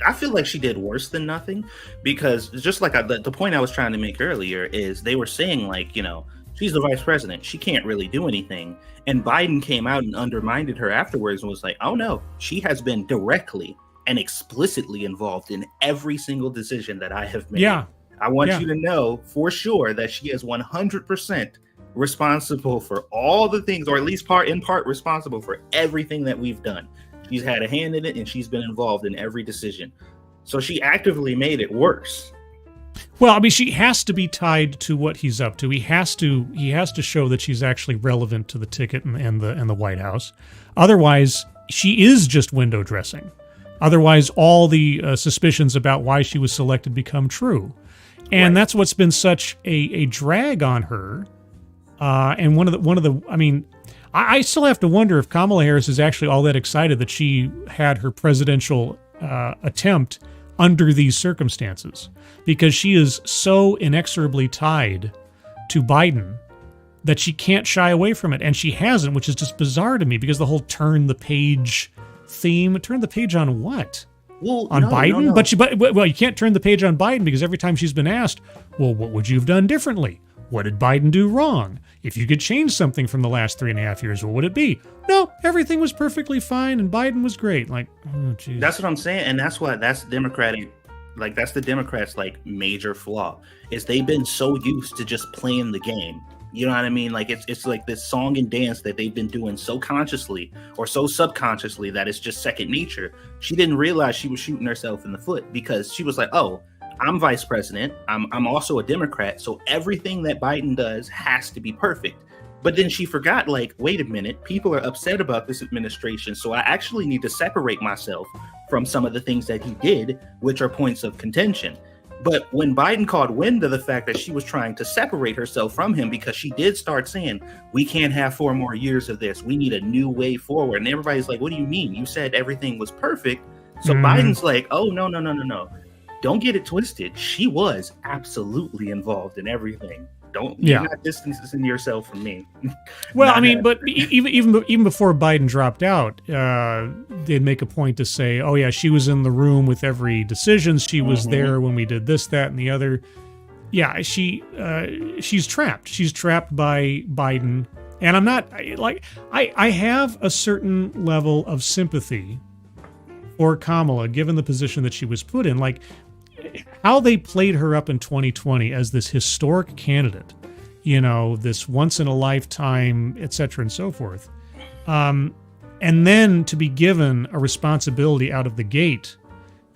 I feel like she did worse than nothing, because just like the point I was trying to make earlier is they were saying, like, you know, she's the vice president, she can't really do anything. And Biden came out and undermined her afterwards and was like, oh no, she has been directly and explicitly involved in every single decision that I have made. Yeah. I want you to know for sure that she is 100% responsible for all the things, or at least in part responsible for everything that we've done. She's had a hand in it, and she's been involved in every decision. So she actively made it worse. Well, I mean, she has to be tied to what he's up to. He has to show that she's actually relevant to the ticket and the White House. Otherwise, she is just window dressing. Otherwise, all the suspicions about why she was selected become true. And that's what's been such a drag on her. And one of the I mean, I still have to wonder if Kamala Harris is actually all that excited that she had her presidential attempt under these circumstances, because she is so inexorably tied to Biden that she can't shy away from it. And she hasn't, which is just bizarre to me, because the whole turn the page theme, turn the page on what? Well, on Biden? No. But you can't turn the page on Biden, because every time she's been asked, well, what would you have done differently? What did Biden do wrong? If you could change something from the last 3.5 years, what would it be? No, everything was perfectly fine, and Biden was great. Like, oh, geez. That's what I'm saying, and that's the Democrats' like major flaw, is they've been so used to just playing the game. You know what I mean? Like it's like this song and dance that they've been doing so consciously or so subconsciously that it's just second nature. She didn't realize she was shooting herself in the foot, because she was like, oh, I'm vice president. I'm also a Democrat. So everything that Biden does has to be perfect. But then she forgot, like, wait a minute, people are upset about this administration. So I actually need to separate myself from some of the things that he did, which are points of contention. But when Biden called wind of the fact that she was trying to separate herself from him, because she did start saying, we can't have 4 more years of this. We need a new way forward. And everybody's like, what do you mean? You said everything was perfect. So Biden's like, oh, no. Don't get it twisted. She was absolutely involved in everything. You're not distancing yourself from me. Well, I mean, but even before Biden dropped out, they'd make a point to say, "Oh yeah, she was in the room with every decision. She was there when we did this, that, and the other." Yeah, she's trapped. She's trapped by Biden, and I'm not I have a certain level of sympathy for Kamala, given the position that she was put in. Like, how they played her up in 2020 as this historic candidate, this once in a lifetime, et cetera, and so forth. And then to be given a responsibility out of the gate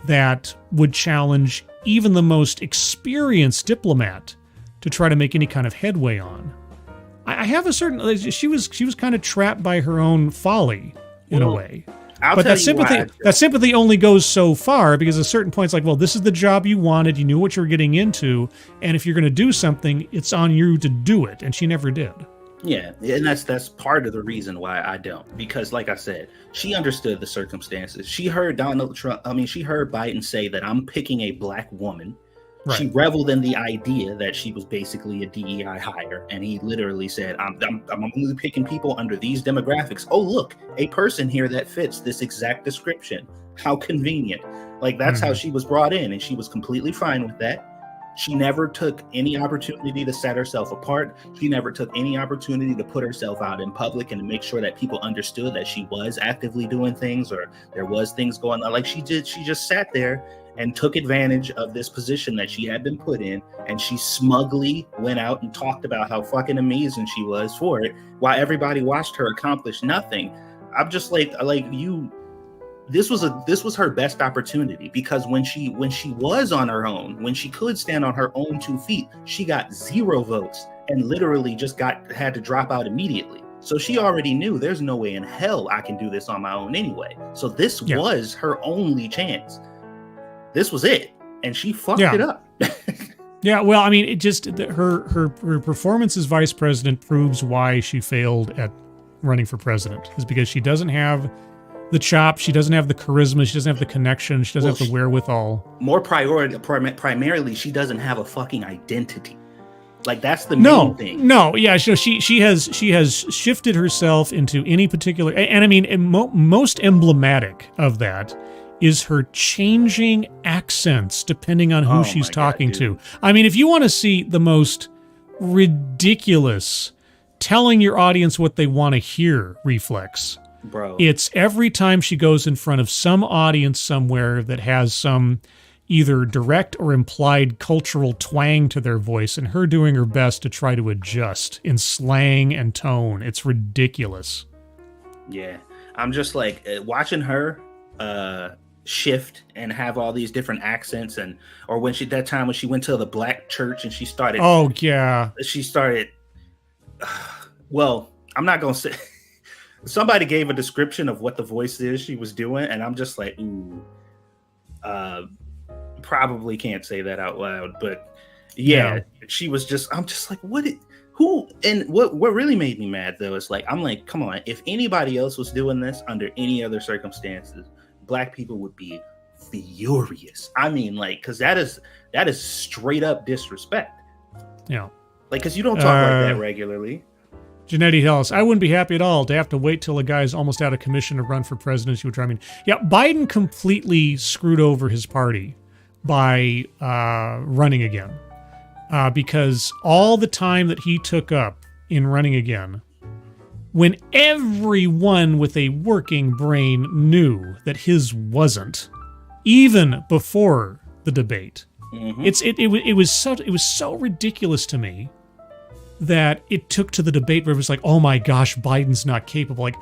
that would challenge even the most experienced diplomat to try to make any kind of headway on. I have a certain, she was kind of trapped by her own folly in a way. But that sympathy only goes so far, because at a certain point it's like, well, this is the job you wanted, you knew what you were getting into, and if you're going to do something, it's on you to do it, and she never did. Yeah, and that's part of the reason why I don't, because like I said, she understood the circumstances. She heard she heard Biden say that I'm picking a black woman. Right. She reveled in the idea that she was basically a DEI hire, and he literally said, I'm only picking people under these demographics. Oh, look, a person here that fits this exact description. How convenient. Like, that's how she was brought in, and she was completely fine with that. She never took any opportunity to set herself apart. She never took any opportunity to put herself out in public and to make sure that people understood that she was actively doing things, or there was things going on. Like, she just sat there and took advantage of this position that she had been put in, and she smugly went out and talked about how fucking amazing she was for it, while everybody watched her accomplish nothing. I'm just like you. This was her best opportunity, because when she was on her own, when she could stand on her own 2 feet, she got 0 votes and literally just had to drop out immediately. So she already knew there's no way in hell I can do this on my own anyway. So this was her only chance. This was it, and she fucked it up. Yeah, well, I mean, it just her performance as vice president proves why she failed at running for president, is because she doesn't have the chops, she doesn't have the charisma, she doesn't have the connection, she doesn't have the wherewithal. Primarily, she doesn't have a fucking identity. Like, that's the main thing. No, yeah, she has shifted herself into any particular, and I mean, most emblematic of that is her changing accents depending on who she's talking to. I mean, if you want to see the most ridiculous telling your audience what they want to hear reflex, bro, it's every time she goes in front of some audience somewhere that has some either direct or implied cultural twang to their voice, and her doing her best to try to adjust in slang and tone. It's ridiculous. Yeah, I'm just like watching her shift and have all these different accents, or when she went to the black church and she started. Oh yeah, she started. Well, I'm not gonna say. Somebody gave a description of what the voice is she was doing, and I'm just like, ooh, probably can't say that out loud, but yeah, she was just. I'm just like, who? And what really made me mad though is like, I'm like, come on, if anybody else was doing this under any other circumstances, Black people would be furious. I mean, like, because that is straight up disrespect. Yeah, like, because you don't talk like that regularly. Janetti Hillis, I wouldn't be happy at all to have to wait till a guy's almost out of commission to run for presidency. Which, I mean, yeah, Biden completely screwed over his party by running again, because all the time that he took up in running again, when everyone with a working brain knew that his wasn't, even before the debate, it was so ridiculous to me that it took to the debate where it was like, oh my gosh, Biden's not capable. Like,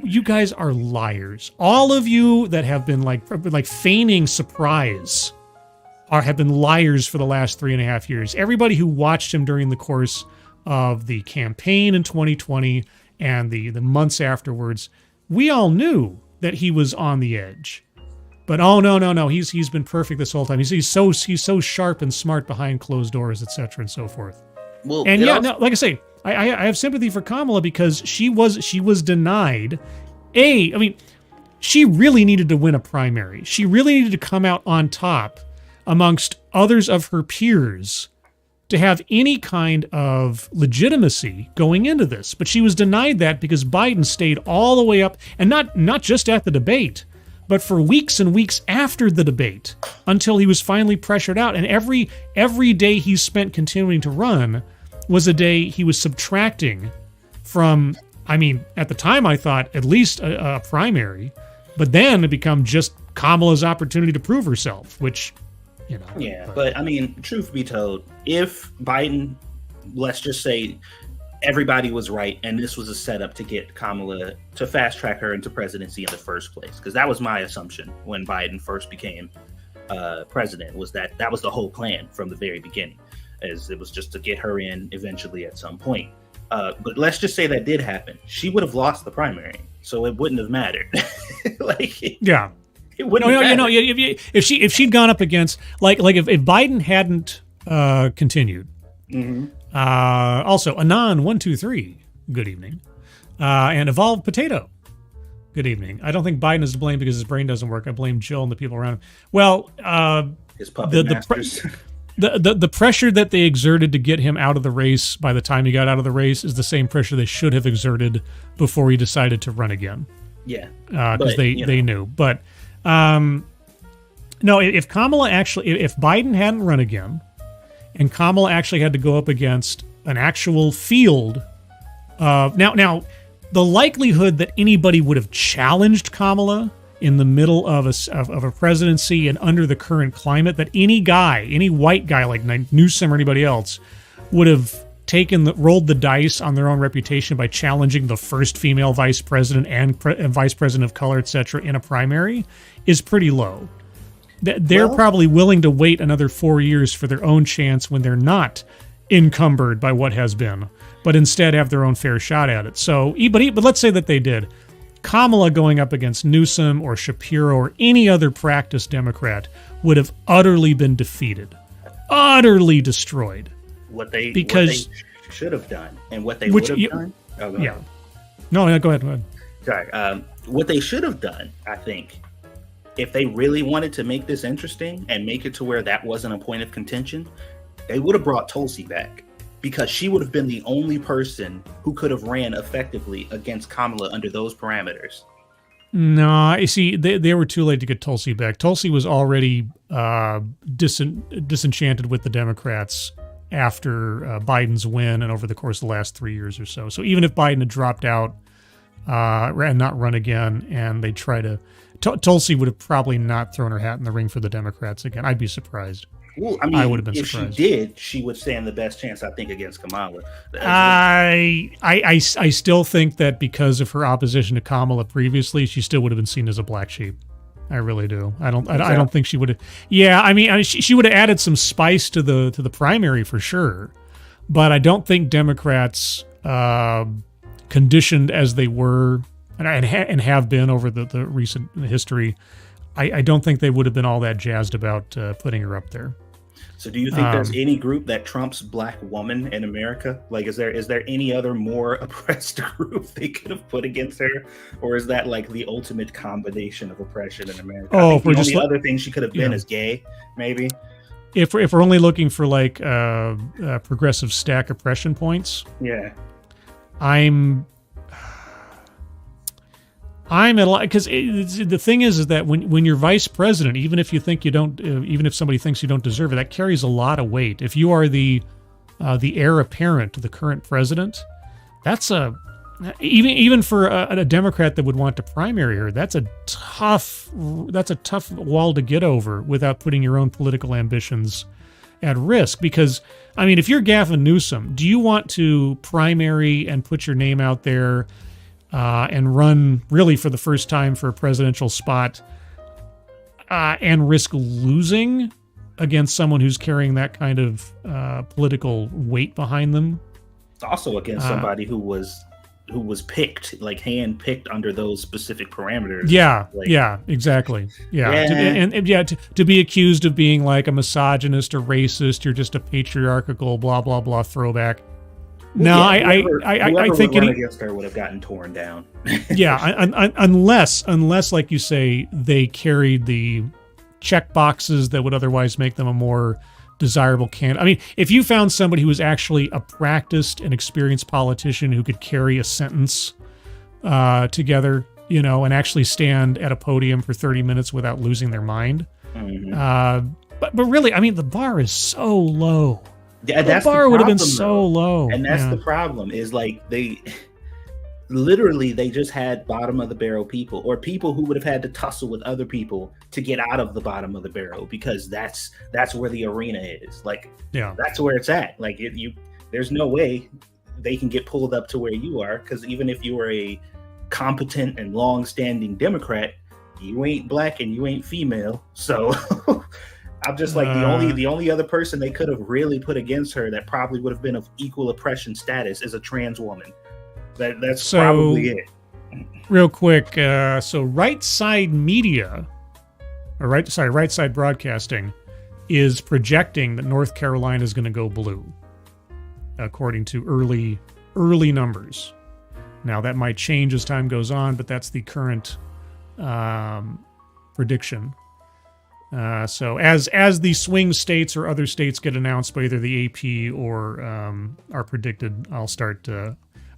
you guys are liars. All of you that have been like feigning surprise have been liars for the last 3.5 years. Everybody who watched him during the course of the campaign in 2020 and the months afterwards, we all knew that he was on the edge. But oh no, he's been perfect this whole time. He's so sharp and smart behind closed doors, etc. and so forth. Well, and like I say, I have sympathy for Kamala, because she was denied. I mean, she really needed to win a primary. She really needed to come out on top amongst others of her peers to have any kind of legitimacy going into this. But she was denied that because Biden stayed all the way up, and not just at the debate, but for weeks and weeks after the debate, until he was finally pressured out. And every day he spent continuing to run was a day he was subtracting from, I mean, at the time I thought at least a primary, but then it become just Kamala's opportunity to prove herself, which, you know. Yeah, but I mean, truth be told, if Biden, let's just say everybody was right and this was a setup to get Kamala to fast track her into presidency in the first place, because that was my assumption when Biden first became president, was that was the whole plan from the very beginning, as it was just to get her in eventually at some point. But let's just say that did happen. She would have lost the primary, so it wouldn't have mattered. Yeah. It wouldn't have mattered. If she'd gone up against, like if Biden hadn't continued. Mm-hmm. Also, Anon123, good evening. And Evolved Potato, good evening. I don't think Biden is to blame because his brain doesn't work. I blame Jill and the people around him. Well, his puppet masters. The pressure that they exerted to get him out of the race by the time he got out of the race is the same pressure they should have exerted before he decided to run again. Yeah. Because they knew. But no, if Biden hadn't run again, and Kamala actually had to go up against an actual field of... Now, the likelihood that anybody would have challenged Kamala in the middle of a presidency and under the current climate, that any white guy like Newsom or anybody else would have rolled the dice on their own reputation by challenging the first female vice president and vice president of color, etc., in a primary, is pretty low. They're probably willing to wait another 4 years for their own chance when they're not encumbered by what has been, but instead have their own fair shot at it. So, but let's say that they did. Kamala going up against Newsom or Shapiro or any other practiced Democrat would have utterly been defeated, utterly destroyed. What they should have done, and what they would have done. Oh, yeah. No, go ahead. Sorry. What they should have done, I think, if they really wanted to make this interesting and make it to where that wasn't a point of contention, they would have brought Tulsi back, because she would have been the only person who could have ran effectively against Kamala under those parameters. No, you see, they were too late to get Tulsi back. Tulsi was already disenchanted with the Democrats after Biden's win and over the course of the last 3 years or so. So even if Biden had dropped out and not run again, and they try to... Tulsi would have probably not thrown her hat in the ring for the Democrats again. I'd be surprised. Well, I mean, I would have been surprised. If she did, she would stand the best chance, I think, against Kamala. I still think that because of her opposition to Kamala previously, she still would have been seen as a black sheep. I really do. I don't think she would have. Yeah, I mean, she would have added some spice to the primary for sure, but I don't think Democrats, conditioned as they were and have been over the recent history, I don't think they would have been all that jazzed about putting her up there. So do you think there's any group that trumps black woman in America? Like, is there any other more oppressed group they could have put against her? Or is that like the ultimate combination of oppression in America? Oh, the only other thing she could have been is gay, maybe? If we're only looking for like progressive stack oppression points. Yeah. I'm at a lot, because the thing is that when you're vice president, even if you think you don't, even if somebody thinks you don't deserve it, that carries a lot of weight. If you are the heir apparent to the current president, that's even for a Democrat that would want to primary her, that's a tough wall to get over without putting your own political ambitions at risk. Because I mean, if you're Gavin Newsom, do you want to primary and put your name out there? And run really for the first time for a presidential spot and risk losing against someone who's carrying that kind of political weight behind them? Also against somebody who was picked, like hand-picked under those specific parameters. Yeah, exactly. Yeah. To be accused of being like a misogynist or racist, you're just a patriarchal blah, blah, blah throwback. No, I think against her would have gotten torn down. Yeah, unless, like you say, they carried the check boxes that would otherwise make them a more desirable candidate. I mean, if you found somebody who was actually a practiced and experienced politician who could carry a sentence together, you know, and actually stand at a podium for 30 minutes without losing their mind. But really, I mean, the bar is so low. Yeah, the bar would have been so low. And that's the problem, is like they just had bottom of the barrel people, or people who would have had to tussle with other people to get out of the bottom of the barrel, because that's where the arena is. Like, that's where it's at. Like, there's no way they can get pulled up to where you are, because even if you were a competent and long-standing Democrat, you ain't black and you ain't female. So I'm just like, the only other person they could have really put against her that probably would have been of equal oppression status is a trans woman. That's probably it. Real quick, so Right Side Media, Right Side Broadcasting, is projecting that North Carolina is going to go blue, according to early numbers. Now, that might change as time goes on, but that's the current prediction. So as the swing states or other states get announced by either the AP or are predicted, I'll start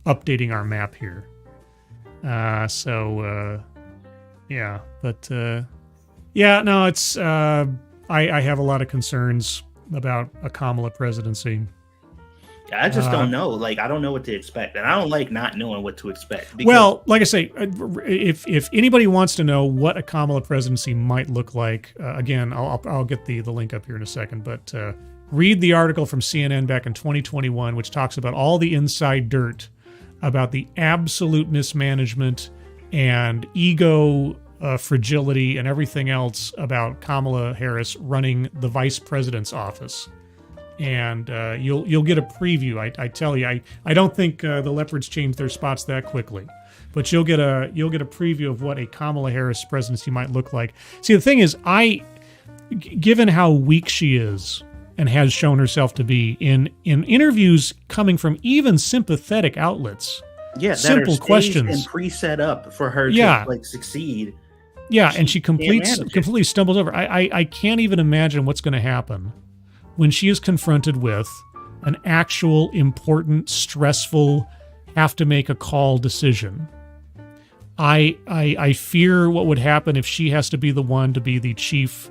updating our map here. It's I have a lot of concerns about a Kamala presidency. I just don't know. Like, I don't know what to expect, and I don't like not knowing what to expect. Well, like I say, if anybody wants to know what a Kamala presidency might look like, again, I'll get the link up here in a second. But read the article from CNN back in 2021, which talks about all the inside dirt about the absolute mismanagement and ego fragility and everything else about Kamala Harris running the vice president's office. And you'll get a preview. I tell you, I don't think the Leopards change their spots that quickly, but you'll get a preview of what a Kamala Harris presidency might look like. See, the thing is, given how weak she is and has shown herself to be in interviews coming from even sympathetic outlets, simple questions and pre-set up for her to succeed. Yeah, and she completely stumbles over. I can't even imagine what's going to happen when she is confronted with an actual, important, stressful, have to make a call decision. I fear what would happen if she has to be the one to be the chief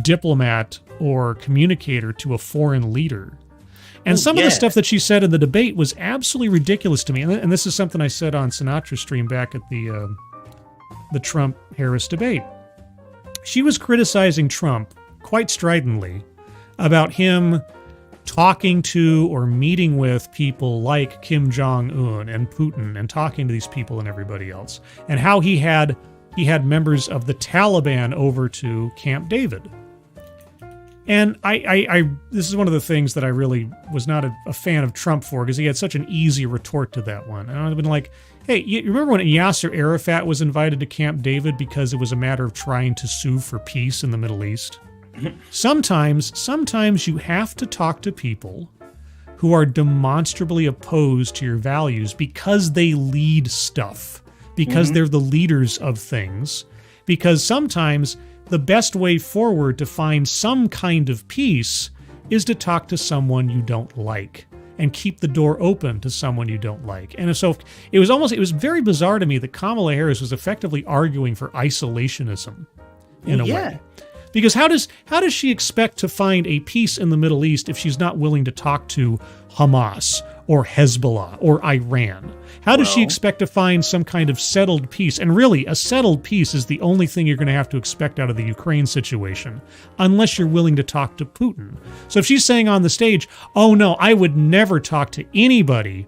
diplomat or communicator to a foreign leader. And some of the stuff that she said in the debate was absolutely ridiculous to me. And this is something I said on Sinatra's stream back at the Trump-Harris debate. She was criticizing Trump quite stridently about him talking to or meeting with people like Kim Jong-un and Putin and talking to these people and everybody else, and how he had members of the Taliban over to Camp David. And I this is one of the things that I really was not a fan of Trump for, because he had such an easy retort to that one. And I'd have been like, hey, you remember when Yasser Arafat was invited to Camp David because it was a matter of trying to sue for peace in the Middle East? Sometimes you have to talk to people who are demonstrably opposed to your values because they lead stuff, because they're the leaders of things, because sometimes the best way forward to find some kind of peace is to talk to someone you don't like and keep the door open to someone you don't like. And so it was very bizarre to me that Kamala Harris was effectively arguing for isolationism in a way. Because how does she expect to find a peace in the Middle East if she's not willing to talk to Hamas or Hezbollah or Iran? How does she expect to find some kind of settled peace? And really, a settled peace is the only thing you're going to have to expect out of the Ukraine situation, unless you're willing to talk to Putin. So if she's saying on the stage, oh no, I would never talk to anybody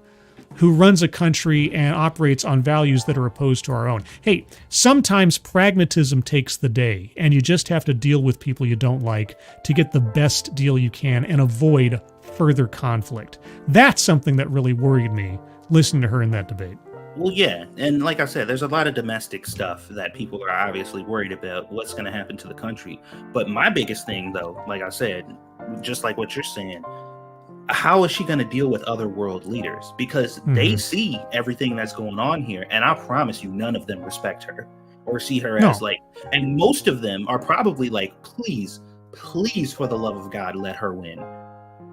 who runs a country and operates on values that are opposed to our own. Hey, sometimes pragmatism takes the day, and you just have to deal with people you don't like to get the best deal you can and avoid further conflict. That's something that really worried me, listening to her in that debate. Well, yeah, and like I said, there's a lot of domestic stuff that people are obviously worried about what's going to happen to the country. But my biggest thing, though, like I said, just like what you're saying, how is she going to deal with other world leaders? Because they see everything that's going on here, and I promise you, none of them respect her or see her as like, and most of them are probably like, please please, for the love of God, let her win,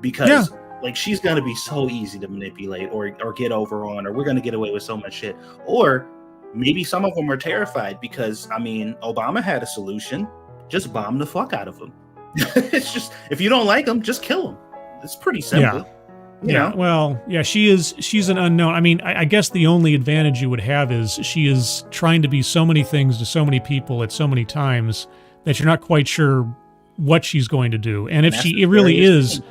because like she's gonna be so easy to manipulate or get over on, or we're gonna get away with so much shit. Or maybe some of them are terrified because, I mean, Obama had a solution: just bomb the fuck out of them. It's just, if you don't like them, just kill them. It's pretty simple. You know? Well, yeah, she's an unknown. I mean, I guess the only advantage you would have is she is trying to be so many things to so many people at so many times that you're not quite sure what she's going to do. And if she really is,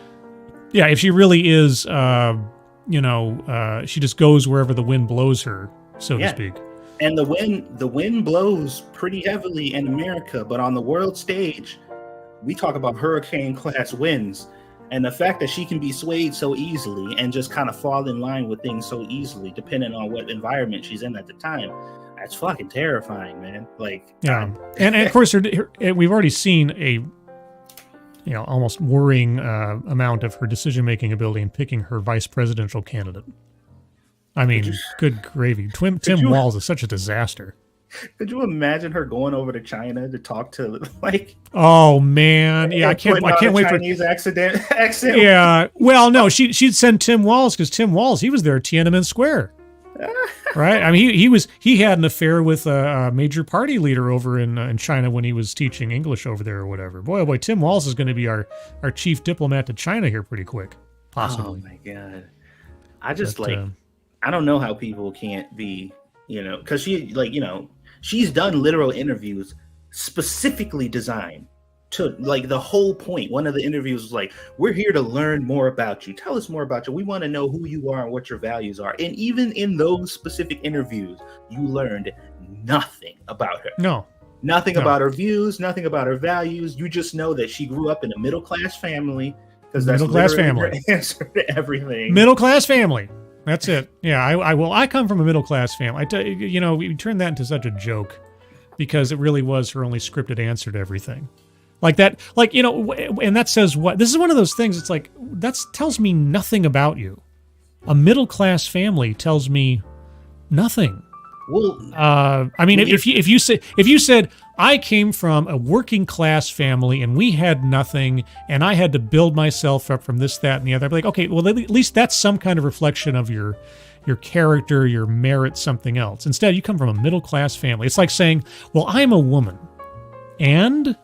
if she really is, she just goes wherever the wind blows her, so to speak. And the wind blows pretty heavily in America, but on the world stage, we talk about hurricane class winds. And the fact that she can be swayed so easily and just kind of fall in line with things so easily, depending on what environment she's in at the time, that's fucking terrifying, man. Like, and of course, we've already seen a almost worrying amount of her decision-making ability in picking her vice presidential candidate. I mean, good gravy. Tim Walz is such a disaster. Could you imagine her going over to China to talk to, like? Oh man, yeah, I can't wait for Chinese accent. Yeah, well, no, she'd send Tim Walz, because Tim Walz, he was there at Tiananmen Square, right? I mean, he had an affair with a major party leader over in China when he was teaching English over there or whatever. Boy, oh boy, Tim Walz is going to be our chief diplomat to China here pretty quick, possibly. Oh my god, I don't know how people can't be, because she's done literal interviews specifically designed to, like, the whole point. One of the interviews was like, we're here to learn more about you. Tell us more about you. We want to know who you are and what your values are. And even in those specific interviews, you learned nothing about her. Nothing about her views, nothing about her values. You just know that she grew up in a middle-class family, because that's middle-class family. Her answer to everything. Middle-class family. That's it. Yeah, I come from a middle-class family. We turned that into such a joke because it really was her only scripted answer to everything. Like that, and that says what? This is one of those things, it's like, that tells me nothing about you. A middle-class family tells me nothing. Well, I mean, if you said I came from a working class family and we had nothing and I had to build myself up from this, that, and the other, I'd be like, okay, well, at least that's some kind of reflection of your character, your merit, something else. Instead, you come from a middle class family. It's like saying, well, I'm a woman, and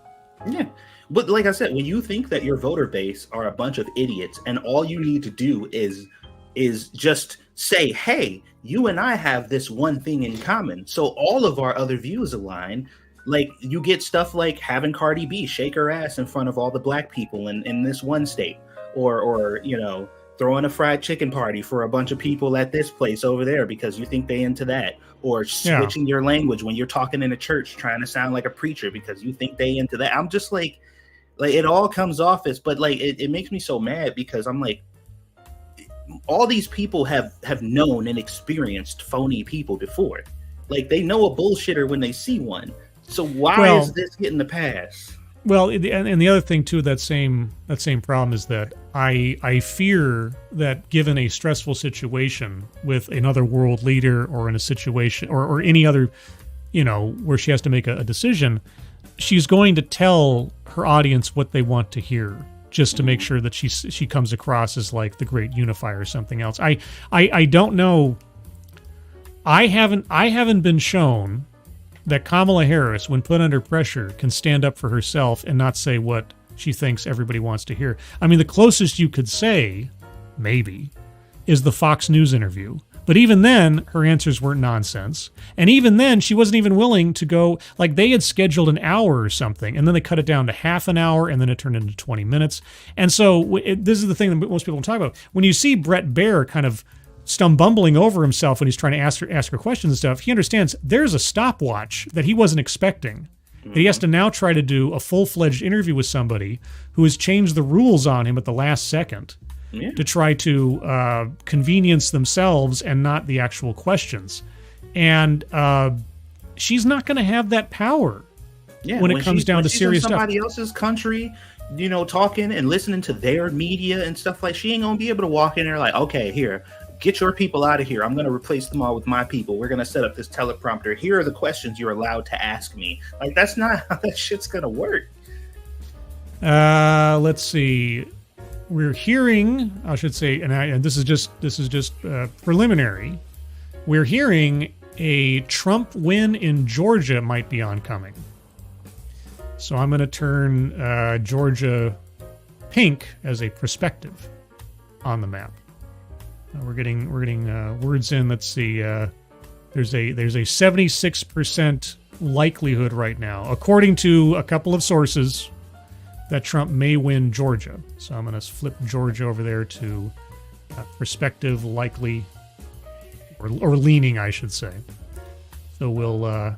but like I said, when you think that your voter base are a bunch of idiots and all you need to do is just say, hey, you and I have this one thing in common, so all of our other views align. Like, you get stuff like having Cardi B shake her ass in front of all the black people in this one state, or throwing a fried chicken party for a bunch of people at this place over there because you think they into that, or switching your language when you're talking in a church, trying to sound like a preacher because you think they into that. I'm just like it all comes off as, but like it makes me so mad because I'm like, all these people have known and experienced phony people before. Like, they know a bullshitter when they see one. So why is this getting the pass? Well, and the other thing too, that same problem is that I fear that given a stressful situation with another world leader, or in a situation or any other, where she has to make a decision, she's going to tell her audience what they want to hear, just to make sure that she comes across as like the great unifier or something else. I don't know. I haven't been shown that Kamala Harris, when put under pressure, can stand up for herself and not say what she thinks everybody wants to hear. I mean, the closest you could say, maybe, is the Fox News interview. But even then, her answers weren't nonsense. And even then, she wasn't even willing to go, like, they had scheduled an hour or something, and then they cut it down to half an hour, and then it turned into 20 minutes. And so this is the thing that most people don't talk about. When you see Brett Baer kind of bumbling over himself when he's trying to ask her questions and stuff, he understands there's a stopwatch that he wasn't expecting. That he has to now try to do a full-fledged interview with somebody who has changed the rules on him at the last second to try to convenience themselves and not the actual questions. And she's not going to have that power when it comes down to serious stuff. Somebody else's country, talking and listening to their media and stuff, like, she ain't going to be able to walk in there like, okay, here, get your people out of here. I'm going to replace them all with my people. We're going to set up this teleprompter. Here are the questions you're allowed to ask me. Like, that's not how that shit's going to work. Let's see. We're hearing, I should say, and this is just preliminary. We're hearing a Trump win in Georgia might be oncoming. So I'm going to turn Georgia pink as a perspective on the map. We're getting words in. Let's see. There's a 76% likelihood right now, according to a couple of sources, that Trump may win Georgia. So I'm going to flip Georgia over there to perspective likely, or leaning, I should say. So we'll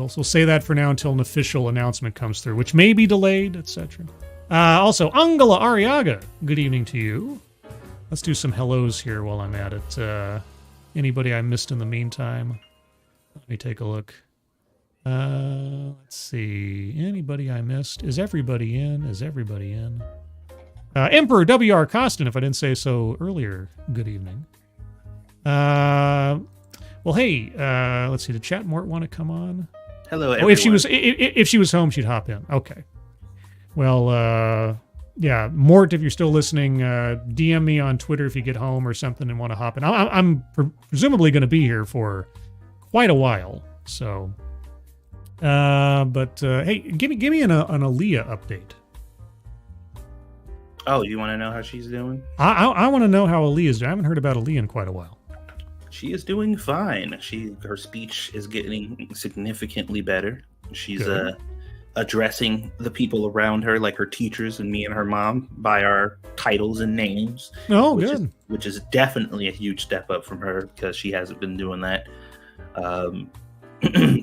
say that for now until an official announcement comes through, which may be delayed, etc. Also, Angela Arriaga, good evening to you. Let's do some hellos here while I'm at it. Anybody I missed in the meantime? Let me take a look. Let's see. Anybody I missed? Is everybody in? Is everybody in? Emperor W.R. Costin, if I didn't say so earlier, good evening. Well, hey, let's see. Did Chatmort want to come on? Hello, everyone. Oh, if she was home, she'd hop in. Okay. Well, yeah, Mort, if you're still listening, DM me on Twitter if you get home or something and want to hop in. I'm presumably going to be here for quite a while, so. Hey, give me an Aaliyah update. Oh, you want to know how she's doing? I want to know how Aaliyah's doing. I haven't heard about Aaliyah in quite a while. She is doing fine. Her speech is getting significantly better. She's addressing the people around her, like her teachers and me and her mom, by our titles and names. Oh, good. Which is definitely a huge step up from her, because she hasn't been doing that.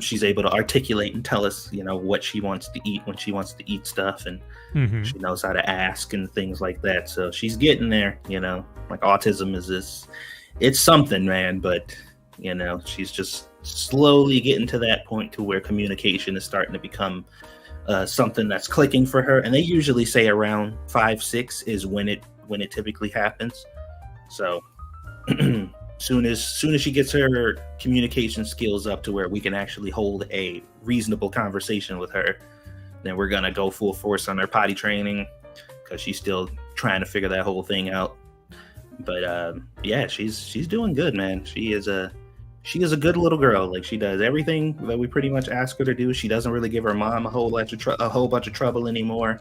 She's able to articulate and tell us, what she wants to eat when she wants to eat stuff, and she knows how to ask and things like that. So she's getting there, like autism is this, it's something, man, but she's just slowly getting to that point to where communication is starting to become something that's clicking for her. And they usually say around 5-6 is when it typically happens. So soon as she gets her communication skills up to where we can actually hold a reasonable conversation with her, then we're gonna go full force on her potty training, because she's still trying to figure that whole thing out. But yeah, she's doing good, man. She is a good little girl. Like, she does everything that we pretty much ask her to do. She doesn't really give her mom a whole bunch of trouble anymore.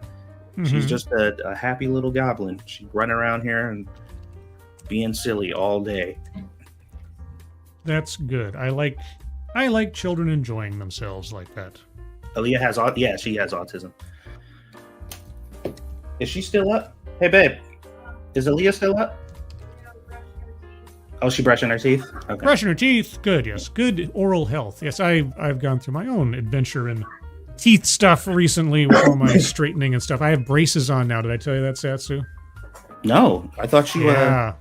She's just a happy little goblin. She's running around here and being silly all day. That's good. I like children enjoying themselves like that. Aaliyah has autism. Is she still up? Hey, babe. Is Aaliyah still up? Oh, she brushing her teeth? Okay. Brushing her teeth. Good, yes. Good oral health. Yes, I've gone through my own adventure in teeth stuff recently with all my straightening and stuff. I have braces on now. Did I tell you that, Satsu? No. I thought she yeah.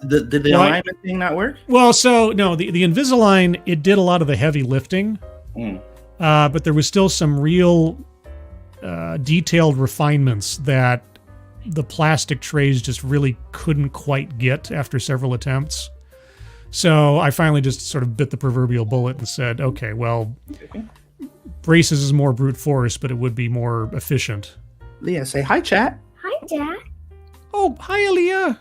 Did the alignment thing not work? Well, so, no, the Invisalign, it did a lot of the heavy lifting. But there was still some real detailed refinements that the plastic trays just really couldn't quite get after several attempts. So I finally just sort of bit the proverbial bullet and said, okay, well, braces is more brute force, but it would be more efficient. Leah, say hi, chat. Hi, Dad. Oh, hi, Aaliyah.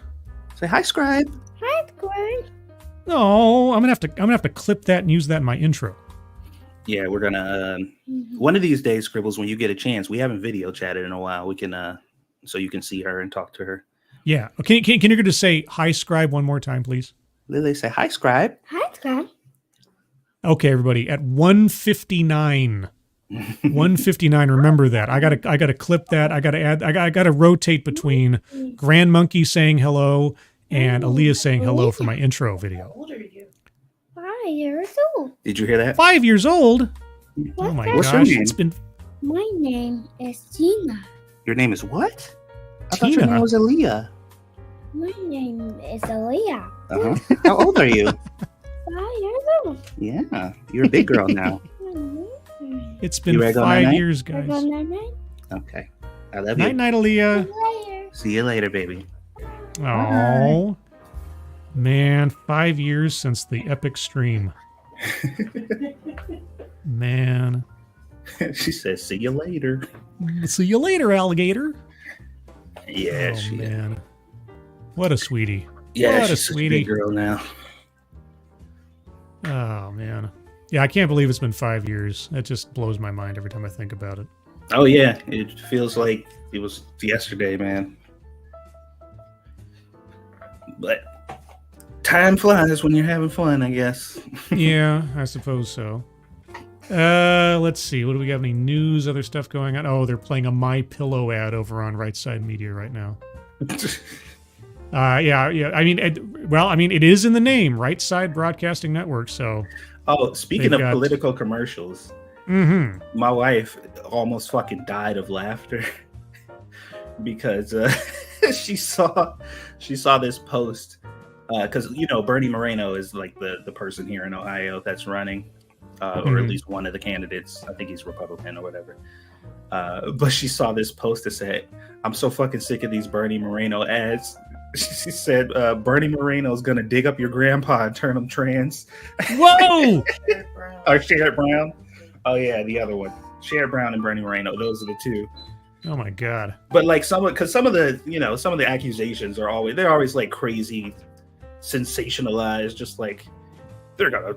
Say hi, Scribe. Hi, Scribe. No, I'm gonna have to clip that and use that in my intro. Yeah, we're gonna one of these days, Scribbles, when you get a chance. We haven't video chatted in a while. We can so you can see her and talk to her. Yeah. Okay. Can you just say hi, Scribe, one more time, please? Lily, say hi, Scribe. Hi, Scribe. Okay, everybody. At 1:59. 1:59. Remember that. I gotta clip that. I gotta add. I gotta rotate between Grand Monkey saying hello and Aaliyah saying hello for my intro video. How old are you? 5 years old. Did you hear that? 5 years old. What's Oh my that? gosh! It's been. My name is Tina. Your name is what? I Tina. thought your name was Aaliyah. My name is Aaliyah. Uh-huh. How old are you? 5 years old. Yeah, you're a big girl now. It's been You ready to go 5 night-night? years, guys. Okay. I love you. Night, night, Aaliyah. Later. See you later, baby. Oh, man, 5 years since the epic stream. Man. She says, see you later. See you later, alligator. Yeah, Oh, man. What a sweetie. Yeah, what a she's such a sweetie. big girl now. Oh, man. Yeah, I can't believe it's been 5 years. That just blows my mind every time I think about it. Oh yeah, it feels like it was yesterday, man. But time flies when you're having fun, I guess. Yeah, I suppose so. Let's see. What do we have? Any news? Other stuff going on? Oh, they're playing a My Pillow ad over on Right Side Media right now. Yeah. I mean, it is in the name, Right Side Broadcasting Network. So. Oh, speaking of political commercials, my wife almost fucking died of laughter because she saw this post because Bernie Moreno is like the person here in Ohio that's running. Or at least one of the candidates. I think he's Republican or whatever. But she saw this post that said, "I'm so fucking sick of these Bernie Moreno ads." She said, "Bernie Moreno is gonna dig up your grandpa and turn him trans." Whoa! Or Sherrod Brown. Oh yeah, the other one. Sherrod Brown and Bernie Moreno. Those are the two. Oh my god! But like some of the accusations are always like crazy, sensationalized. Just like they're gonna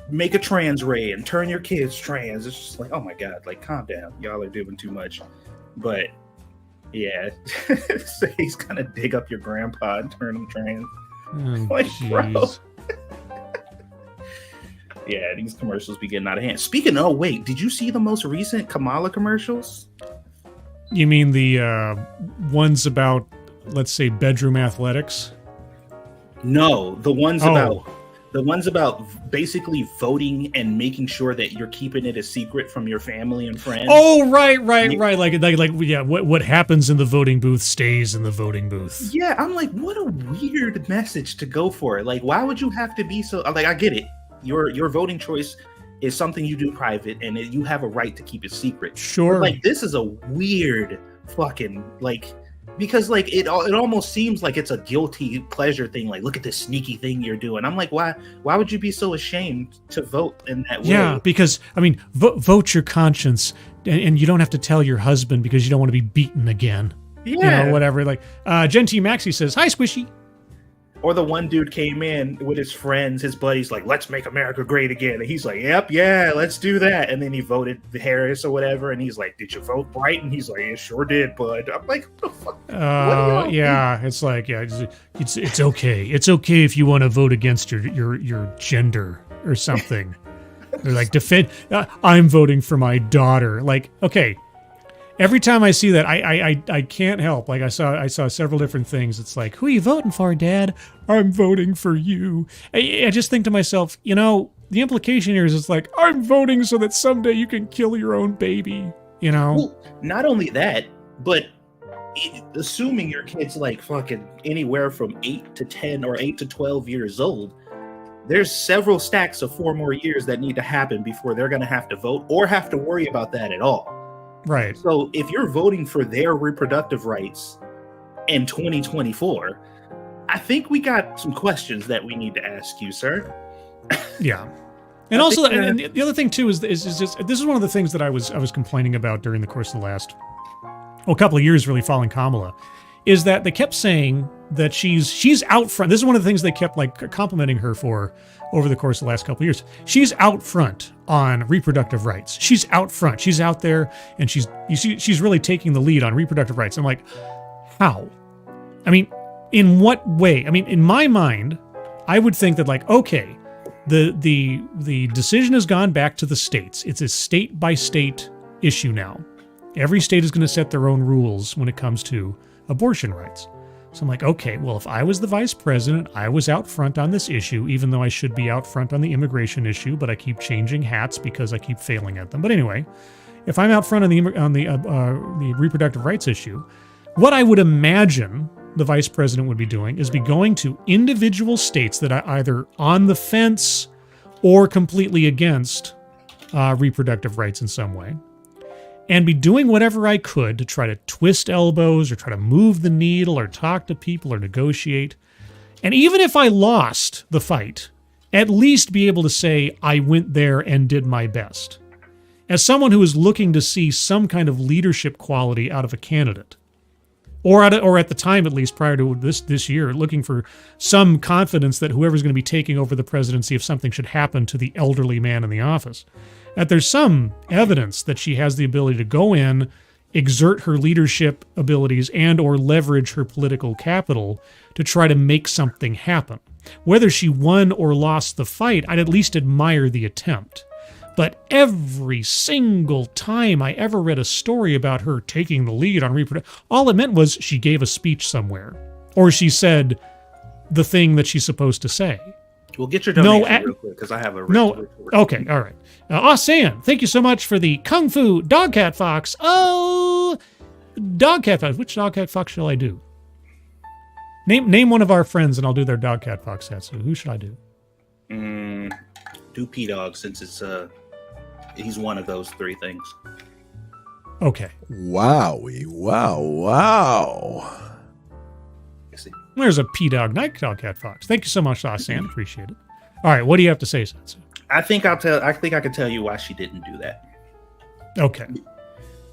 make a trans ray and turn your kids trans. It's just like, oh my god, like calm down, y'all are doing too much. But yeah, so he's gonna dig up your grandpa and turn him trans. Oh, like, bro. Yeah, these commercials be getting out of hand. Speaking of, wait, did you see the most recent Kamala commercials? You mean the ones about, let's say, bedroom athletics? No, the ones about basically voting and making sure that you're keeping it a secret from your family and friends. Oh, right. Like yeah, what happens in the voting booth stays in the voting booth. Yeah, I'm like, what a weird message to go for. Like, why would you have to be so? Like, I get it. Your voting choice is something you do private, and you have a right to keep it secret. Sure. But, like, this is a weird fucking like. Because like it almost seems like it's a guilty pleasure thing. Like, look at this sneaky thing you're doing. I'm like, why would you be so ashamed to vote in that way? Yeah, because I mean, vote your conscience, and you don't have to tell your husband because you don't want to be beaten again. Yeah, whatever. Like Gen T Maxi says, "Hi, Squishy." Or the one dude came in with his friends, his buddies, like, "Let's make America great again." And he's like, "Yep, yeah, let's do that." And then he voted Harris or whatever. And he's like, "Did you vote right?" And he's like, "Yeah, sure did, bud." I'm like, what the fuck? Yeah, mean? It's like, yeah, it's okay. It's okay if you want to vote against your gender or something. They're like, I'm voting for my daughter. Like, okay. Every time I see that, I can't help. Like I saw several different things. It's like, who are you voting for, Dad? I'm voting for you. I just think to myself, the implication here is it's like, I'm voting so that someday you can kill your own baby. Well, not only that, but assuming your kid's like fucking anywhere from 8 to 10 or 8 to 12 years old, there's several stacks of 4 more years that need to happen before they're going to have to vote or have to worry about that at all. Right. So if you're voting for their reproductive rights in 2024, I think we got some questions that we need to ask you, sir. Yeah. And also, and the other thing too is just, this is one of the things that I was complaining about during the course of the last couple of years, really following Kamala, is that they kept saying that she's out front. This is one of the things they kept like complimenting her for over the course of the last couple of years. She's out front on reproductive rights. She's out front. She's out there, and she's really taking the lead on reproductive rights. I'm like, how? I mean, in what way? I mean, in my mind, I would think that like, okay, the decision has gone back to the states. It's a state by state issue now. Every state is going to set their own rules when it comes to abortion rights. So I'm like, okay, well, if I was the vice president, I was out front on this issue, even though I should be out front on the immigration issue, but I keep changing hats because I keep failing at them. But anyway, if I'm out front on the reproductive rights issue, what I would imagine the vice president would be doing is be going to individual states that are either on the fence or completely against reproductive rights in some way, and be doing whatever I could to try to twist elbows or try to move the needle or talk to people or negotiate. And even if I lost the fight, at least be able to say I went there and did my best. as someone who is looking to see some kind of leadership quality out of a candidate, or at the time, at least prior to this year, looking for some confidence that whoever's going to be taking over the presidency, if something should happen to the elderly man in the office, that there's some evidence that she has the ability to go in, exert her leadership abilities and or leverage her political capital to try to make something happen. Whether she won or lost the fight, I'd at least admire the attempt. But every single time I ever read a story about her taking the lead on reproduction, all it meant was she gave a speech somewhere, or she said the thing that she's supposed to say. We'll get your donation real quick, because I have a report. Okay, all right. San, thank you so much for the Kung Fu Dogcat Fox. Oh, Dogcat Fox. Which Dogcat Fox shall I do? Name one of our friends, and I'll do their Dogcat Fox Satsu. Who should I do? Do P-Dog, since it's he's one of those three things. Okay. Wowie, wow. There's a P-Dog Night Dogcat Fox. Thank you so much, San. Appreciate it. All right, what do you have to say, Satsu? I think I can tell you why she didn't do that. Okay.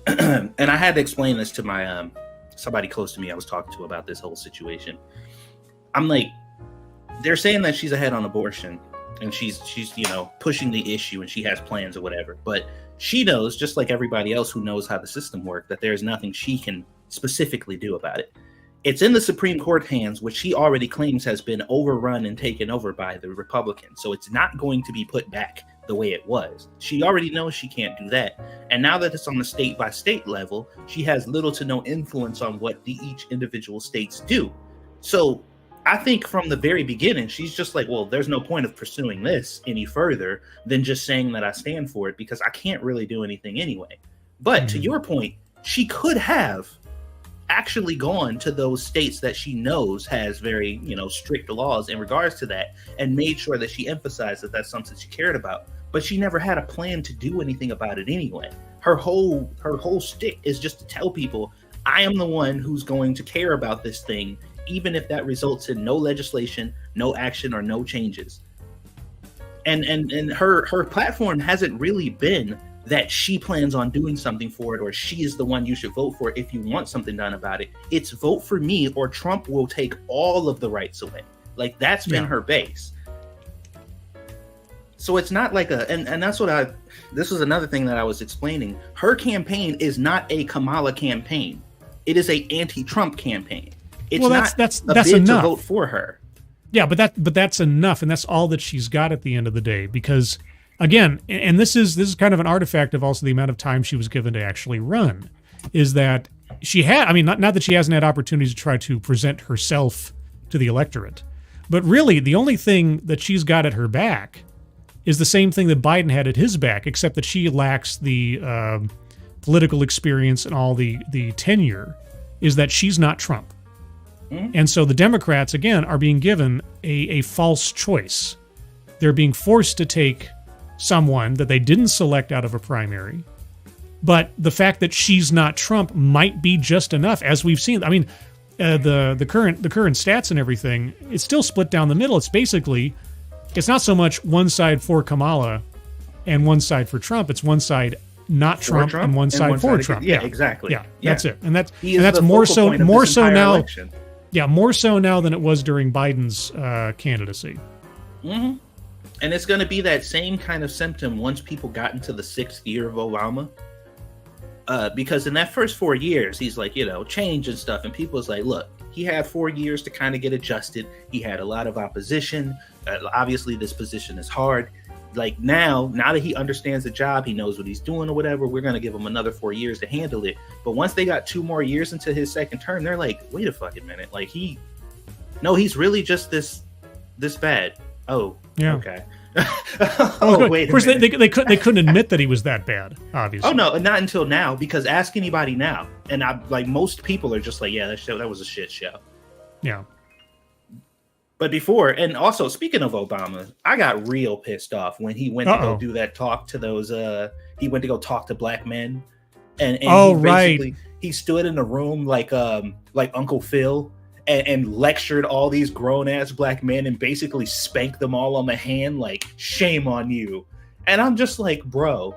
And I had to explain this to my somebody close to me I was talking to about this whole situation. I'm like, they're saying that she's ahead on abortion and she's pushing the issue and she has plans or whatever, but she knows, just like everybody else who knows how the system works, that there's nothing she can specifically do about it. It's in the Supreme Court hands, which she already claims has been overrun and taken over by the Republicans. So it's not going to be put back the way it was. She already knows she can't do that. And now that it's on the state by state level, she has little to no influence on what each individual states do. So I think from the very beginning, she's just like, well, there's no point of pursuing this any further than just saying that I stand for it, because I can't really do anything anyway. But to your point, she could have actually gone to those states that she knows has very, strict laws in regards to that, and made sure that she emphasized that that's something she cared about. But she never had a plan to do anything about it anyway. Her whole shtick is just to tell people, I am the one who's going to care about this thing, even if that results in no legislation, no action, or no changes. And her platform hasn't really been that she plans on doing something for it, or she is the one you should vote for if you want something done about it. It's vote for me or Trump will take all of the rights away. Like, that's been her base. So it's not like and that's what this was another thing that I was explaining. Her campaign is not a Kamala campaign. It is a anti-Trump campaign. It's that's bid enough to vote for her. Yeah, but that's enough, and that's all that she's got at the end of the day, because again, and this is kind of an artifact of also the amount of time she was given to actually run, is that she had, not that she hasn't had opportunities to try to present herself to the electorate, but really the only thing that she's got at her back is the same thing that Biden had at his back, except that she lacks the political experience and all the tenure, is that she's not Trump. And so the Democrats, again, are being given a false choice. They're being forced to take someone that they didn't select out of a primary, but the fact that she's not Trump might be just enough, as we've seen. The current stats and everything, it's still split down the middle. It's basically, it's not so much one side for Kamala and one side for Trump. It's one side not Trump and one side for Trump. Yeah, exactly. Yeah, that's it. And that's more so now. Election. Yeah, more so now than it was during Biden's candidacy. Mm-hmm. And it's going to be that same kind of symptom once people got into the 6th year of Obama. Because in that first 4 years, he's like, change and stuff. And people's like, look, he had 4 years to kind of get adjusted. He had a lot of opposition. Obviously, this position is hard. Like now that he understands the job, he knows what he's doing or whatever, we're going to give him another 4 years to handle it. But once they got 2 more years into his second term, they're like, wait a fucking minute. Like he's really just this bad. Oh, yeah. Okay. Wait. Of course, they couldn't admit that he was that bad, obviously. Oh no, not until now. Because ask anybody now, and most people are just like, yeah, that was a shit show. Yeah. But before, and also speaking of Obama, I got real pissed off when he went to go do that talk to those. He went to go talk to black men, and he stood in a room like Uncle Phil. And lectured all these grown-ass black men and basically spanked them all on the hand, like, shame on you. And I'm just like, bro,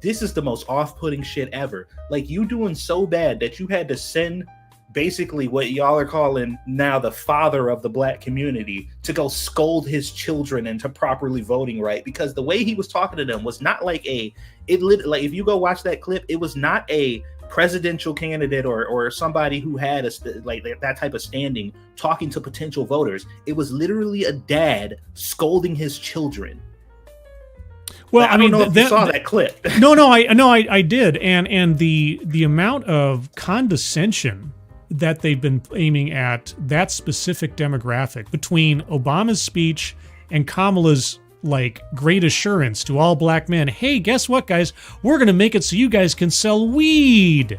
this is the most off-putting shit ever. Like, you doing so bad that you had to send basically what y'all are calling now the father of the black community to go scold his children into properly voting right, because the way he was talking to them was not like like if you go watch that clip, it was not a presidential candidate or somebody who had like that type of standing talking to potential voters. It was literally a dad scolding his children. Well, I don't know if you saw that clip. I did, and the amount of condescension that they've been aiming at that specific demographic between Obama's speech and Kamala's like great assurance to all black men, hey, guess what, guys? We're going to make it so you guys can sell weed.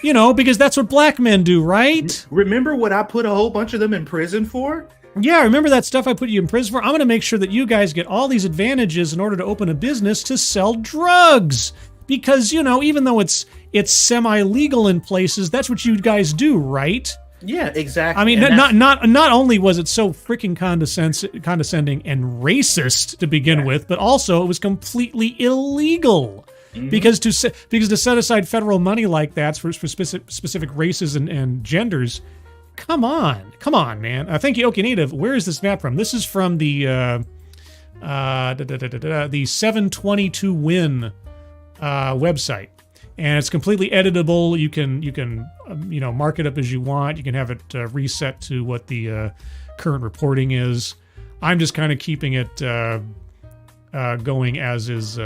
You know, because that's what black men do, right? Remember what I put a whole bunch of them in prison for? Yeah, remember that stuff I put you in prison for? I'm going to make sure that you guys get all these advantages in order to open a business to sell drugs. Because, you know, even though it's semi-legal in places, that's what you guys do, right? Yeah, exactly. I mean, not only was it so freaking condescending and racist to begin with, but also it was completely illegal. Mm-hmm. Because to set aside federal money like that for specific races and genders, come on, man. Thank you, Okinative. Where is this map from? This is from the 722 Win website. And it's completely editable. You can mark it up as you want. You can have it reset to what the current reporting is. I'm just kind of keeping it going as is,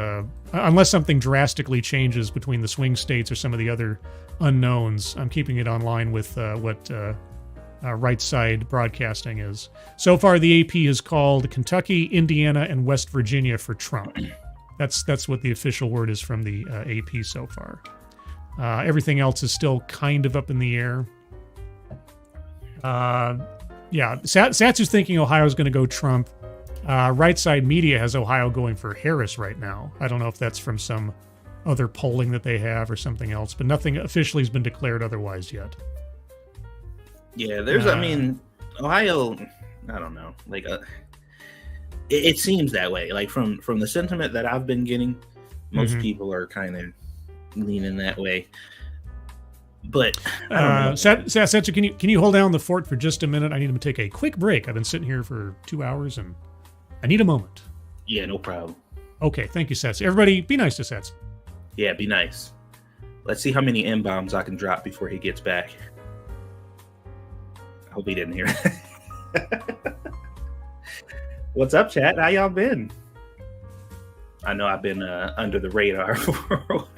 unless something drastically changes between the swing states or some of the other unknowns. I'm keeping it online with what right side broadcasting is. So far, the AP has called Kentucky, Indiana, and West Virginia for Trump. That's what the official word is from the AP so far. Everything else is still kind of up in the air. Satsu's thinking Ohio's going to go Trump. Right Side Media has Ohio going for Harris right now. I don't know if that's from some other polling that they have or something else, but nothing officially has been declared otherwise yet. Yeah, there's, I mean, Ohio, I don't know, like it seems that way. Like from the sentiment that I've been getting, most people are kind of leaning that way. But I don't know. Satsu, can you hold down the fort for just a minute? I need to take a quick break. I've been sitting here for 2 hours and I need a moment. Yeah, no problem. Okay, thank you, Satsu. Everybody, be nice to Satsu. Yeah, be nice. Let's see how many M-bombs I can drop before he gets back. I hope he didn't hear it. What's up, chat? How y'all been? I know I've been under the radar for a while.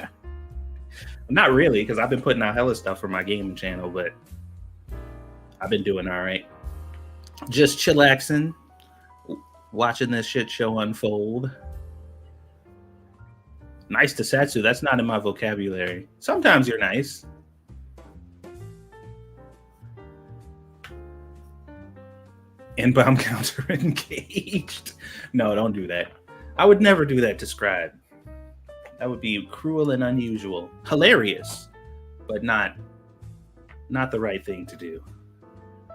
Not really, because I've been putting out hella stuff for my gaming channel, but I've been doing all right. Just chillaxing, watching this shit show unfold. Nice to Satsu. That's not in my vocabulary. Sometimes you're nice. Inbound counter engaged. No, don't do that. I would never do that to Scribe. That would be cruel and unusual. Hilarious, but not the right thing to do.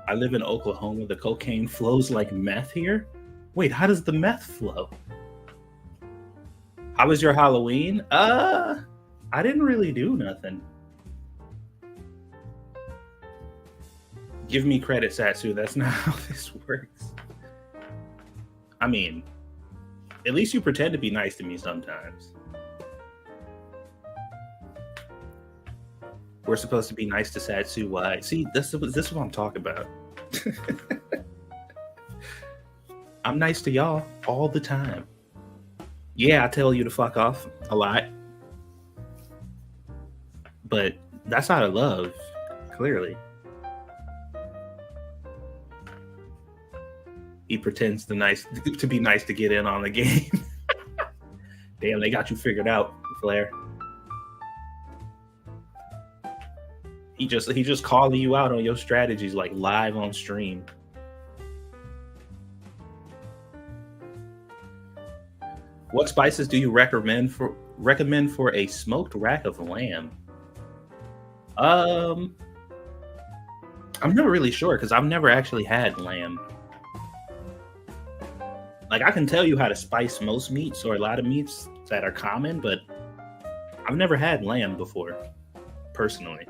I live in Oklahoma. The cocaine flows like meth here. Wait, how does the meth flow? How was your Halloween? I didn't really do nothing. Give me credit, Satsu. That's not how this works. I mean, at least you pretend to be nice to me sometimes. We're supposed to be nice to Satsu. Why? See, this is what I'm talking about. I'm nice to y'all all the time. Yeah, I tell you to fuck off a lot. But that's out of love, clearly. He pretends to be nice to get in on the game. Damn, they got you figured out, Flair. He just calling you out on your strategies like live on stream. What spices do you recommend for a smoked rack of lamb? I'm not really sure because I've never actually had lamb. Like, I can tell you how to spice most meats or a lot of meats that are common, but I've never had lamb before, personally.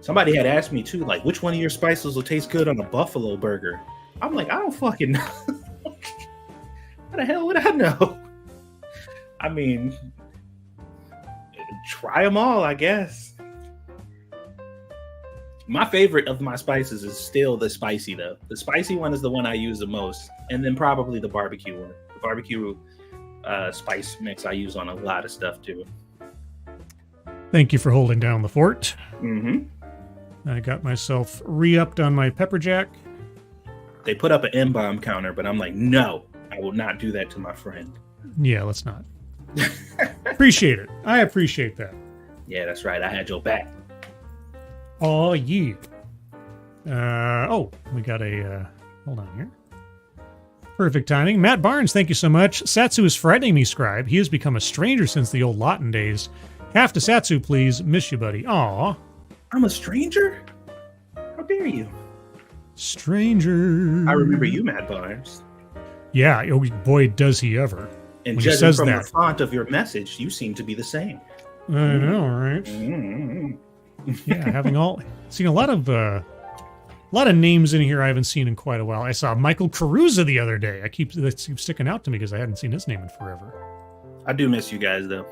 Somebody had asked me too, like, which one of your spices will taste good on a buffalo burger? I'm like, I don't fucking know. How the hell would I know? I mean, try them all, I guess. My favorite of my spices is still the spicy, though. The spicy one is the one I use the most, and then probably the barbecue one. The barbecue spice mix I use on a lot of stuff too. Thank you for holding down the fort. Mm-hmm. I got myself re-upped on my pepper jack. They put up an M-bomb counter, but I'm like, no, I will not do that to my friend. Yeah, let's not. Appreciate it. I appreciate that. Yeah, that's right. I had your back. Oh, yeah. We got a... hold on here. Perfect timing. Matt Barnes, thank you so much. Satsu is frightening me, Scribe. He has become a stranger since the old Lawton days. Half to Satsu, please. Miss you, buddy. Aw. I'm a stranger? How dare you? Stranger. I remember you, Matt Barnes. Yeah, oh boy, does he ever. And When he judging says from that. the font of your message, you seem to be the same. I know, right? Yeah, seen a lot of names in here I haven't seen in quite a while. I saw Michael Caruza the other day. That keeps sticking out to me because I hadn't seen his name in forever. I do miss you guys, though.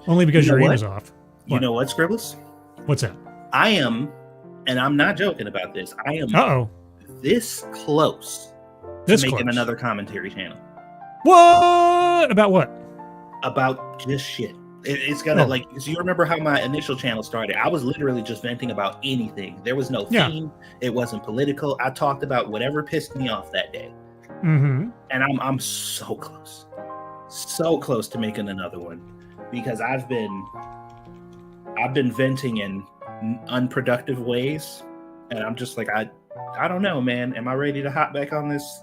Only because You know your aim what? is off. You know what, Scribbles? What's that? I am, and I'm not joking about this, I am this close to making another commentary channel. What? About what? About just shit. It's gonna so you remember how my initial channel started? I was literally just venting about anything. There was no theme. It wasn't political. I talked about whatever pissed me off that day. Mm-hmm. And I'm so close to making another one because I've been venting in unproductive ways, and I'm just like I don't know, man. Am I ready to hop back on this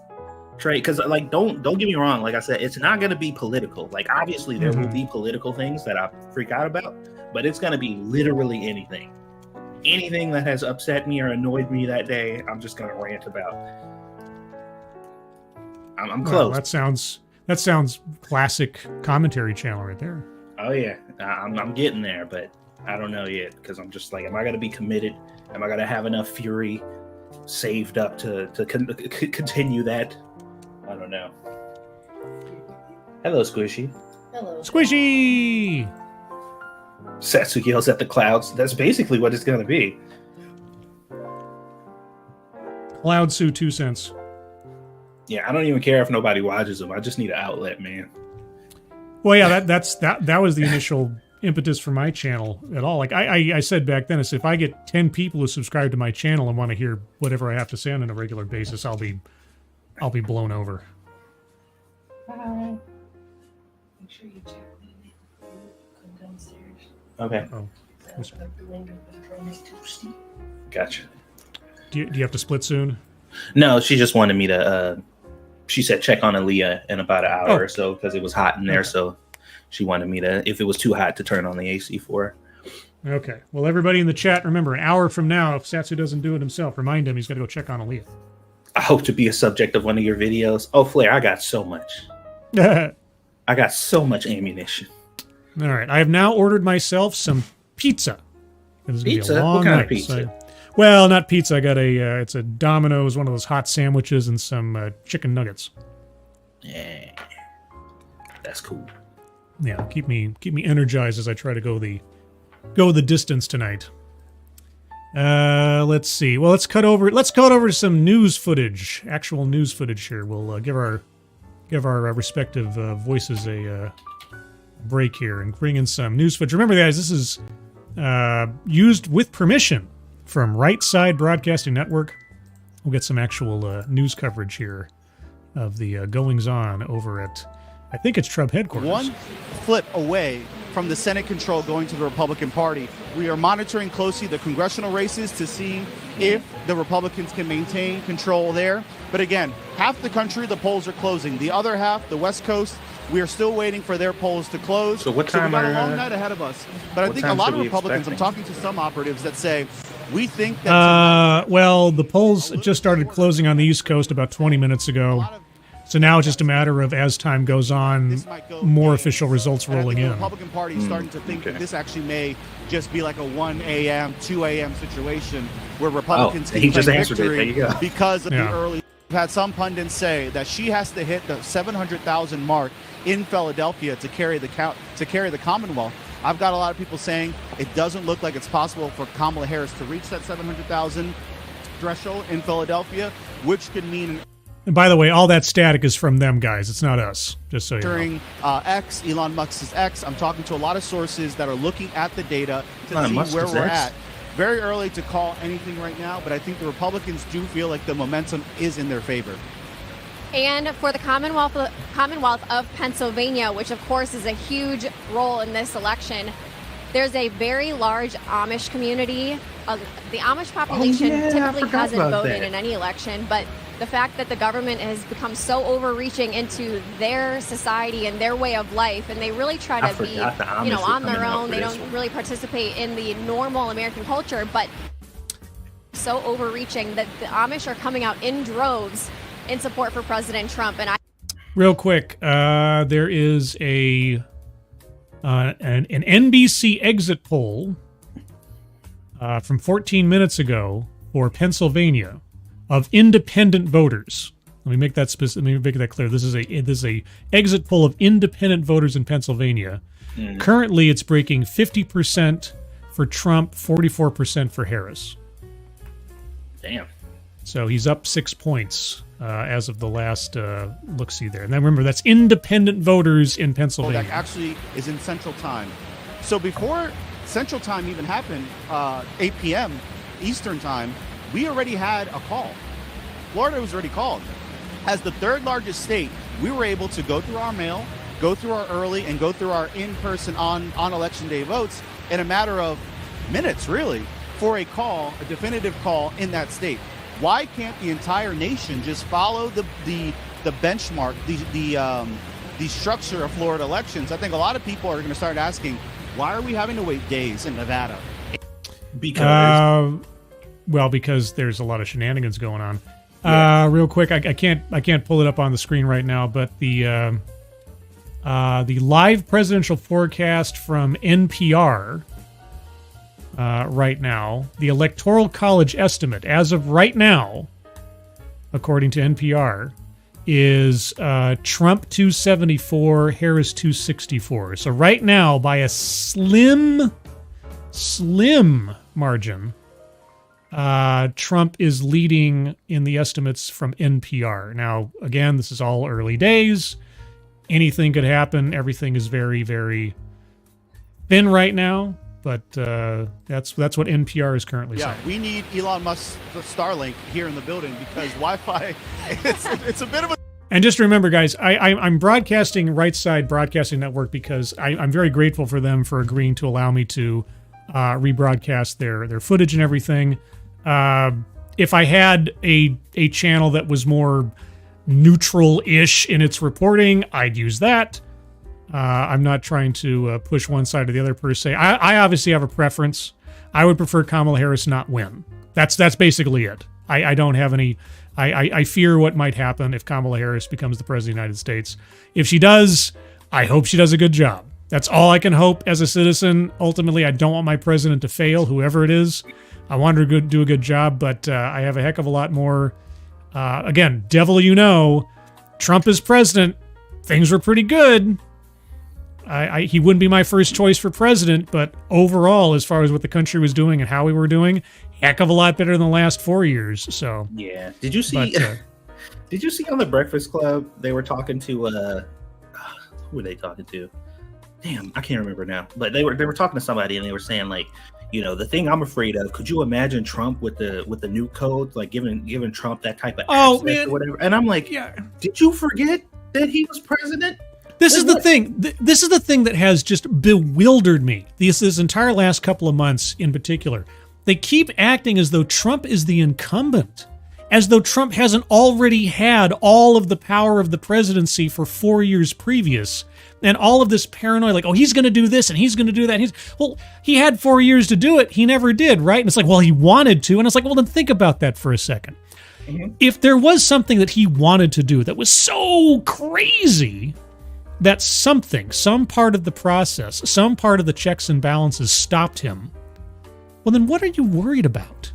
trade? Because like don't get me wrong, like I said, it's not going to be political. Like obviously there will be political things that I freak out about, but it's going to be literally anything that has upset me or annoyed me that day. I'm just going to rant about. I'm close. Well, that sounds classic commentary channel right there. Oh yeah, I'm getting there, but I don't know yet because I'm just like, am I going to be committed? Am I going to have enough fury saved up to continue that? I don't know. Hello, Squishy. Hello. Squishy! Satsu yells at the clouds. That's basically what it's going to be. Cloud Sue 2 cents. Yeah, I don't even care if nobody watches them. I just need an outlet, man. Well, yeah, that was the initial impetus for my channel at all. Like I said back then, is if I get 10 people who subscribe to my channel and want to hear whatever I have to say on a regular basis, I'll be blown over. Make sure you check me. Come downstairs. Okay. Gotcha. Do you have to split soon? No, she just wanted me to. She said check on Aaliyah in about an hour or so because it was hot in there. Okay. So she wanted me to, if it was too hot, to turn on the AC for her. Okay. Well, everybody in the chat, remember, an hour from now, if Satsu doesn't do it himself, remind him he's got to go check on Aaliyah. I hope to be a subject of one of your videos. Oh, Flair, I got so much. I got so much ammunition. All right. I have now ordered myself some pizza. Pizza? What kind of pizza? Well, not pizza. I got it's a Domino's, one of those hot sandwiches, and some chicken nuggets. Yeah. That's cool. Yeah, keep me energized as I try to go the distance tonight. Let's see. Well, let's cut over to some news footage, actual news footage here. We'll give our respective voices a break here and bring in some news footage. Remember, guys, this is used with permission from Right Side Broadcasting Network. We'll get some actual news coverage here of the goings-on over at, I think it's Trump headquarters. One flip away from the Senate control going to the Republican Party. We are monitoring closely the congressional races to see if the Republicans can maintain control there. But again, half the country, the polls are closing. The other half, the West Coast, we are still waiting for their polls to close. So what time we got a long night ahead of us. But I think a lot of Republicans, I'm talking to some operatives that say, we think that... well, the polls just started closing on the East Coast about 20 minutes ago. So now it's just a matter of, as time goes on, This might go more days. official results And I rolling think in. The Republican Party is starting to think that this actually may just be like a 1 a.m., 2 a.m. situation where Republicans he can just claim answered it. victory There you go. because of Yeah. the early. We've had some pundits say that she has to hit the 700,000 mark in Philadelphia to carry the Commonwealth. I've got a lot of people saying it doesn't look like it's possible for Kamala Harris to reach that 700,000 threshold in Philadelphia, which could mean And by the way, all that static is from them, guys. It's not us, just so you know. during X, Elon Musk's X. I'm talking to a lot of sources that are looking at the data to Elon see Musk's where we're X? at. Very early to call anything right now, but I think the Republicans do feel like the momentum is in their favor. And for the Commonwealth of Pennsylvania, which of course is a huge role in this election, there's a very large Amish community. The Amish population yeah, I typically forgot hasn't about voted that. in any election, but the fact that the government has become so overreaching into their society and their way of life, and they really try I to be, forgot the Amish you know, were on their coming out own. for They this don't one. really participate in the normal American culture, but so overreaching that the Amish are coming out in droves in support for President Trump. And Real quick, there is an NBC exit poll from 14 minutes ago for Pennsylvania of independent voters. Let me make that specific. Let me make that clear. This is a exit poll of independent voters in Pennsylvania. Currently, it's breaking 50% for Trump, 44% for Harris. Damn. So he's up 6 points as of the last look-see there. And then remember, that's independent voters in Pennsylvania. That actually is in Central Time. So before Central Time even happened, 8 p.m. Eastern Time, we already had a call. Florida was already called. As the third largest state, we were able to go through our mail, go through our early, and go through our in-person on Election Day votes in a matter of minutes, really, for a call, a definitive call in that state. Why can't the entire nation just follow the benchmark, the structure of Florida elections? I think a lot of people are going to start asking, why are we having to wait days in Nevada? Because Well, because there's a lot of shenanigans going on. Real quick, I can't pull it up on the screen right now, but the live presidential forecast from NPR right now, the Electoral College estimate as of right now, according to NPR, is Trump 274, Harris 264. So right now, by a slim margin, Trump is leading in the estimates from NPR. Now, again, this is all early days. Anything could happen. Everything is very, very thin right now. But that's what NPR is currently saying. Yeah, we need Elon Musk's Starlink here in the building because Wi-Fi, it's a bit of a... And just remember, guys, I'm broadcasting Right Side Broadcasting Network because I'm very grateful for them for agreeing to allow me to rebroadcast their footage and everything. If I had a channel that was more neutral-ish in its reporting, I'd use that. I'm not trying to push one side or the other per se. I obviously have a preference. I would prefer Kamala Harris not win. That's basically it. I don't have any... I fear what might happen if Kamala Harris becomes the president of the United States. If she does, I hope she does a good job. That's all I can hope as a citizen. Ultimately, I don't want my president to fail, whoever it is. I want her to do a good job, but I have a heck of a lot more... again, devil you know, Trump is president. Things were pretty good. He wouldn't be my first choice for president, but overall, as far as what the country was doing and how we were doing, heck of a lot better than the last 4 years. So yeah, did you see? Did you see on the Breakfast Club they were talking to? Who were they talking to? Damn, I can't remember now. But they were talking to somebody and they were saying like, you know, the thing I'm afraid of. Could you imagine Trump with the new codes, like giving Trump that type of access or whatever? And I'm like, yeah, did you forget that he was president? This is the thing. This is the thing that has just bewildered me. This entire last couple of months in particular. They keep acting as though Trump is the incumbent, as though Trump hasn't already had all of the power of the presidency for 4 years previous. And all of this paranoia, like, oh, he's going to do this and he's going to do that. Well, he had 4 years to do it. He never did, right? And it's like, well, he wanted to. And it's like, well, then think about that for a second. If there was something that he wanted to do that was so crazy that some part of the process, some part of the checks and balances stopped him, well, then what are you worried about?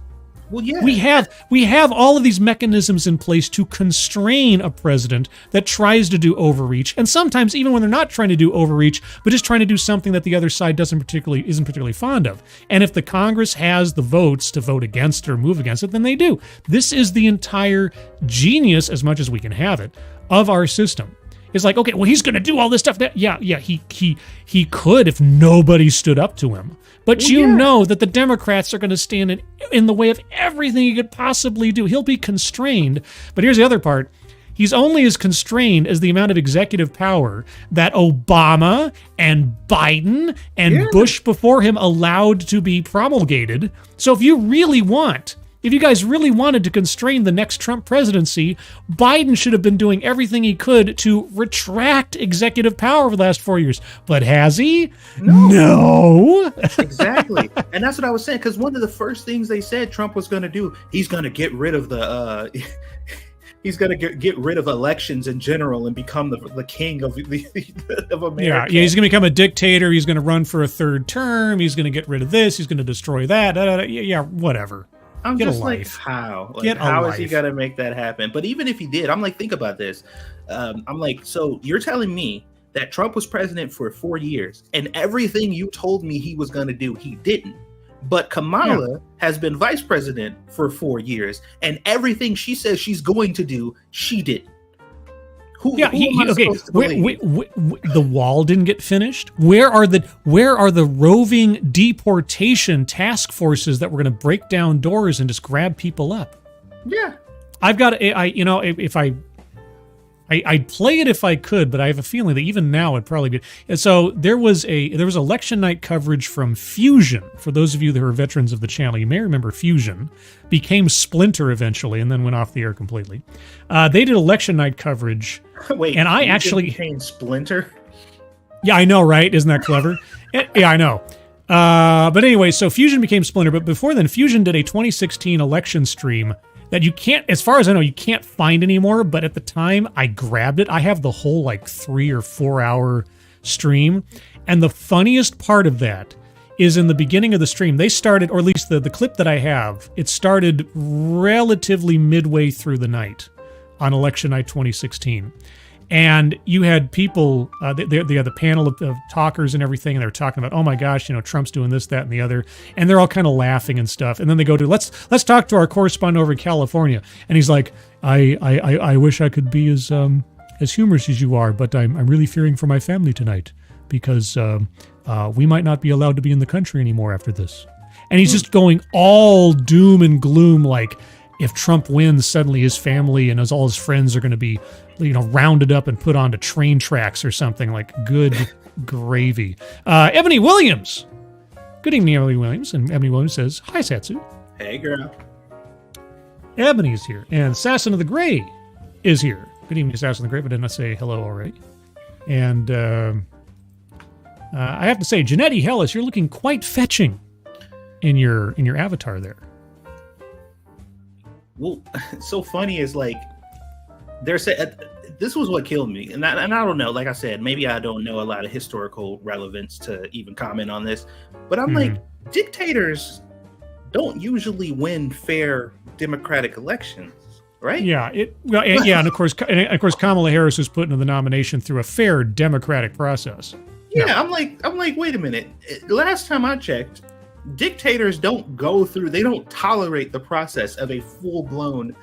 Well, yeah. We have all of these mechanisms in place to constrain a president that tries to do overreach, and sometimes even when they're not trying to do overreach, but just trying to do something that the other side isn't particularly fond of. And if the Congress has the votes to vote against or move against it, then they do. This is the entire genius, as much as we can have it, of our system. It's like, okay, well, he's going to do all this stuff. Yeah, he could if nobody stood up to him. But you know that the Democrats are going to stand in the way of everything he could possibly do. He'll be constrained. But here's the other part. He's only as constrained as the amount of executive power that Obama and Biden and Bush before him allowed to be promulgated. So if you guys really wanted to constrain the next Trump presidency, Biden should have been doing everything he could to retract executive power for the last 4 years. But has he? No. Exactly. And that's what I was saying, because one of the first things they said Trump was going to do, he's going to get rid of he's going to get rid of elections in general and become the king of America. Yeah, he's going to become a dictator. He's going to run for a third term. He's going to get rid of this. He's going to destroy that. Yeah, whatever. I'm Get just a like, life. how? Like, Get a how is life. he going to make that happen? But even if he did, I'm like, think about this. I'm like, so you're telling me that Trump was president for 4 years and everything you told me he was going to do, he didn't. But Kamala has been vice president for 4 years and everything she says she's going to do, she didn't. Who am I supposed to believe? The wall didn't get finished. Where are the roving deportation task forces that were going to break down doors and just grab people up? Yeah, I've got I'd play it if I could, but I have a feeling that even now it'd probably be. And so there was election night coverage from Fusion. For those of you that are veterans of the channel, you may remember Fusion became Splinter eventually, and then went off the air completely. They did election night coverage. Wait, and I Fusion actually became Splinter. Yeah, I know, right? Isn't that clever? Yeah, I know. But anyway, so Fusion became Splinter. But before then, Fusion did a 2016 election stream that you can't, as far as I know, you can't find anymore. But at the time, I grabbed it. I have the whole 3 or 4 hour stream. And the funniest part of that is in the beginning of the stream, they started, or at least the clip that I have, it started relatively midway through the night on election night 2016. And you had people, they had the panel of talkers and everything, and they were talking about, oh my gosh, Trump's doing this, that, and the other. And they're all kind of laughing and stuff. And then they go to, let's talk to our correspondent over in California. And he's like, I wish I could be as humorous as you are, but I'm really fearing for my family tonight because we might not be allowed to be in the country anymore after this. And he's just going all doom and gloom, like, if Trump wins, suddenly his family and all his friends are going to be, rounded up and put onto train tracks or something. Like, good gravy. Ebony Williams. Good evening, Ebony Williams. And Ebony Williams says, hi, Satsu. Hey, girl. Ebony's here. And Assassin of the Gray is here. Good evening, Assassin of the Gray, but did not say hello already. And I have to say, Janetti Hellis, you're looking quite fetching in your avatar there. Well, so funny is this was what killed me, and I don't know. Like I said, maybe I don't know a lot of historical relevance to even comment on this, but I'm like, dictators don't usually win fair democratic elections, right? Yeah, and of course, Kamala Harris was put into the nomination through a fair democratic process. Yeah, I'm like, wait a minute. Last time I checked, dictators don't tolerate the process of a full-blown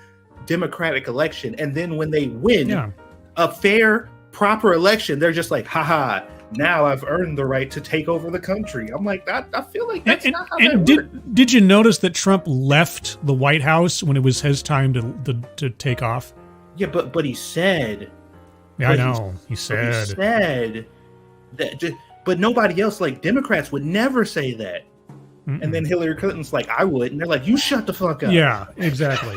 democratic election, and then when they win a fair, proper election, they're just like, haha, now I've earned the right to take over the country. I'm like, I feel like that's not how that works. Did you notice that Trump left the White House when it was his time to take off? Yeah, but he said. Yeah, I know. He said that, but nobody else, like Democrats, would never say that. And then Hillary Clinton's like, I would. And they're like, you shut the fuck up. Yeah, exactly.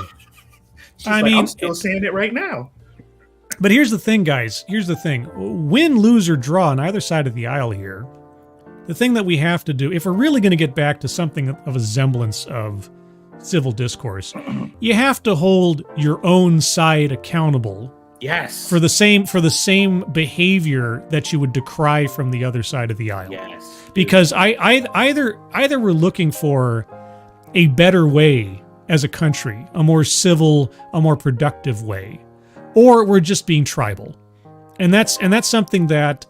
I'm still saying it right now. But here's the thing, guys. Here's the thing. Win, lose, or draw on either side of the aisle here, the thing that we have to do, if we're really going to get back to something of a semblance of civil discourse, you have to hold your own side accountable. Yes. For the same behavior that you would decry from the other side of the aisle. Yes. Because either we're looking for a better way as a country, a more civil, a more productive way, or we're just being tribal. And that's something that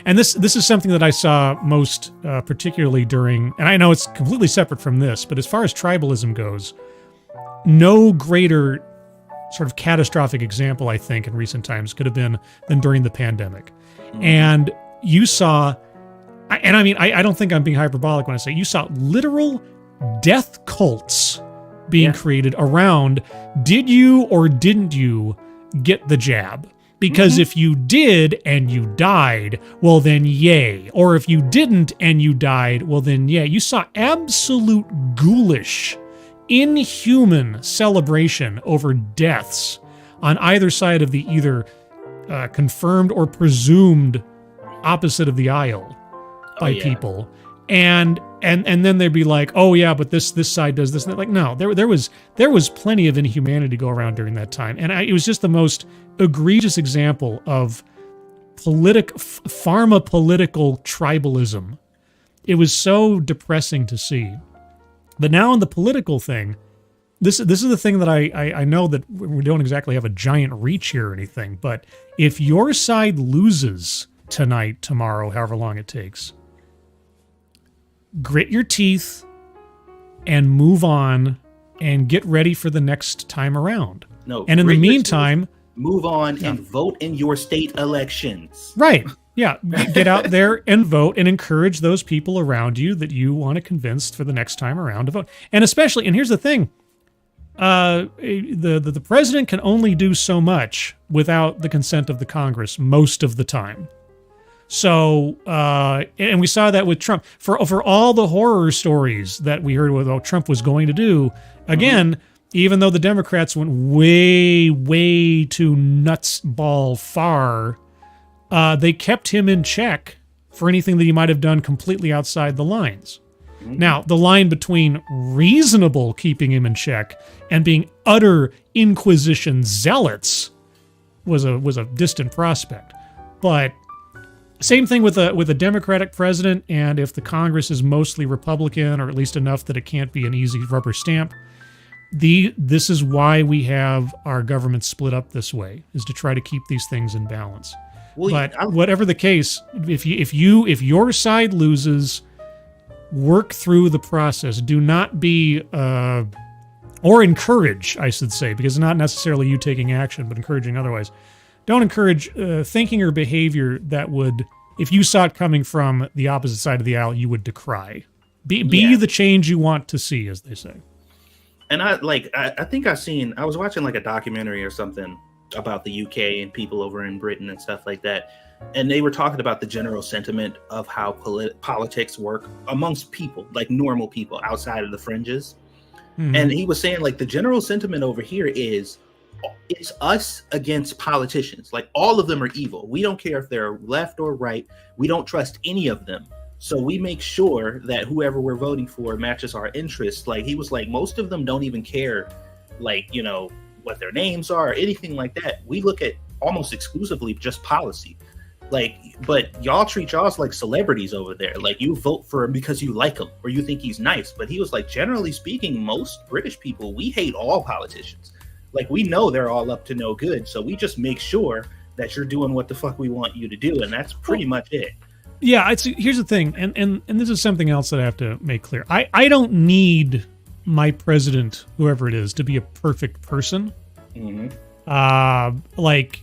this is something that I saw most particularly during, and I know it's completely separate from this, but as far as tribalism goes, no greater sort of catastrophic example, I think, in recent times could have been than during the pandemic. And you saw, and I mean, I don't think I'm being hyperbolic when I say you saw literal death cults being created around, did you or didn't you get the jab? Because if you did and you died, well then yay. Or if you didn't and you died, well then yay. You saw absolute ghoulish, inhuman celebration over deaths on either side of the either confirmed or presumed opposite of the aisle by people. And then they'd be like, oh yeah, but this side does this. And like, no, there was plenty of inhumanity to go around during that time. And it was just the most egregious example of pharma political tribalism. It was so depressing to see. But now on the political thing, this is the thing that I know that we don't exactly have a giant reach here or anything, but if your side loses tonight, tomorrow, however long it takes, grit your teeth and move on and get ready for the next time around. No, and in the meantime, move on and vote in your state elections. Right. Yeah. Get out there and vote and encourage those people around you that you want to convince for the next time around to vote. And especially, and here's the thing, the president can only do so much without the consent of the Congress most of the time. So, and we saw that with Trump. For all the horror stories that we heard what Trump was going to do, again, even though the Democrats went way, way too nutsball far, they kept him in check for anything that he might have done completely outside the lines. Now, the line between reasonable keeping him in check and being utter Inquisition zealots was a distant prospect. But same thing with a Democratic president, and if the Congress is mostly Republican, or at least enough that it can't be an easy rubber stamp, this is why we have our government split up this way, is to try to keep these things in balance. Well, but whatever the case, if your side loses, work through the process. Do not be or encourage, I should say, because it's not necessarily you taking action, but encouraging otherwise. Don't encourage thinking or behavior that would, if you saw it coming from the opposite side of the aisle, you would decry. Be the change you want to see, as they say. And I think I was watching like a documentary or something about the UK and people over in Britain and stuff like that. And they were talking about the general sentiment of how politics work amongst people, like normal people outside of the fringes. Mm-hmm. And he was saying like the general sentiment over here is it's us against politicians. Like all of them are evil. We don't care if they're left or right. We don't trust any of them. So we make sure that whoever we're voting for matches our interests. Like he was like, most of them don't even care, like, you know, what their names are or anything like that. We look at almost exclusively just policy. Like, but y'all treat y'all like celebrities over there. Like you vote for him because you like him or you think he's nice. But he was like, generally speaking, most British people, we hate all politicians. Like we know they're all up to no good. So we just make sure that you're doing what the fuck we want you to do. And that's pretty much it. Yeah, here's the thing, and this is something else that I have to make clear. I don't need my president, whoever it is, to be a perfect person. Mm-hmm. Like,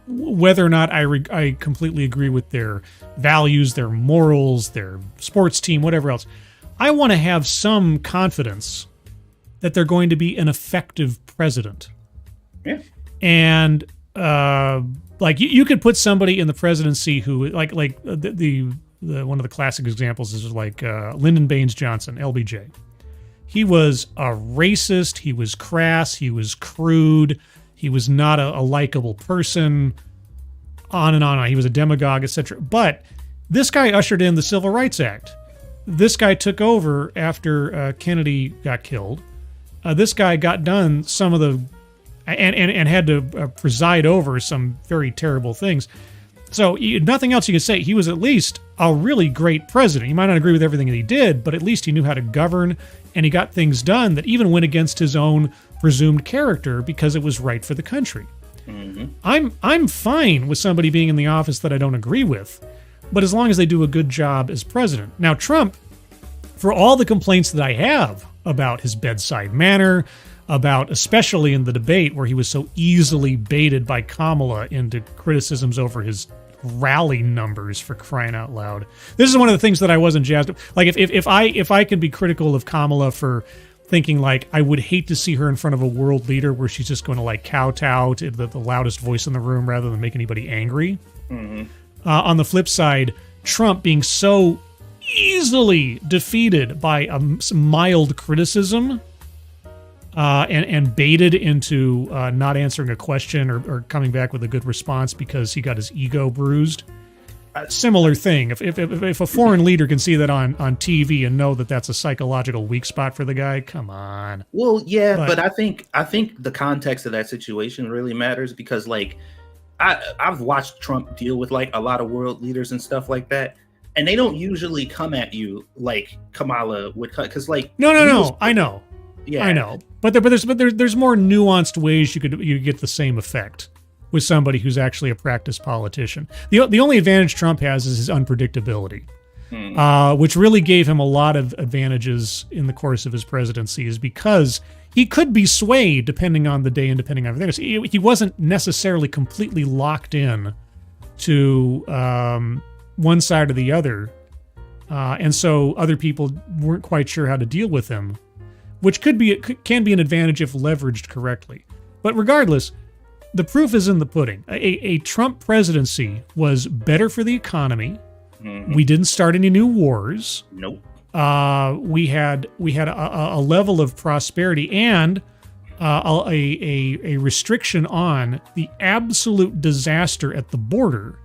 whether or not I completely agree with their values, their morals, their sports team, whatever else. I want to have some confidence that they're going to be an effective president. Yeah. And like you could put somebody in the presidency who like the one of the classic examples is like Lyndon Baines Johnson, LBJ. He was a racist. He was crass. He was crude. He was not a likable person. On and on. He was a demagogue, etc. But this guy ushered in the Civil Rights Act. This guy took over after Kennedy got killed. this guy got done some of the and had to preside over some very terrible things. So nothing else you could say. He was at least a really great president. You might not agree with everything that he did, but at least he knew how to govern, and he got things done that even went against his own presumed character because it was right for the country. I'm fine with somebody being in the office that I don't agree with, but as long as they do a good job as president. Now, Trump, for all the complaints that I have about his bedside manner, about especially in the debate where he was so easily baited by Kamala into criticisms over his rally numbers, for crying out loud. This is one of the things that I wasn't jazzed. Like if I can be critical of Kamala for thinking like I would hate to see her in front of a world leader where she's just going to like kowtow to the loudest voice in the room rather than make anybody angry. On the flip side, Trump being so easily defeated by some mild criticism and baited into not answering a question or coming back with a good response because he got his ego bruised. Similar thing. If a foreign leader can see that on TV and know that that's a psychological weak spot for the guy, come on. Well, yeah, but I think the context of that situation really matters because, like, I've watched Trump deal with like a lot of world leaders and stuff like that, and they don't usually come at you like Kamala would, because like no, I know. Yeah, I know, but there's more nuanced ways you could get the same effect with somebody who's actually a practiced politician. The only advantage Trump has is his unpredictability, which really gave him a lot of advantages in the course of his presidency, is because he could be swayed depending on the day and depending on everything. He wasn't necessarily completely locked in to one side or the other, and so other people weren't quite sure how to deal with him, which can be an advantage if leveraged correctly. But regardless, the proof is in the pudding. A Trump presidency was better for the economy. We didn't start any new wars. Nope. We had a level of prosperity and a restriction on the absolute disaster at the border,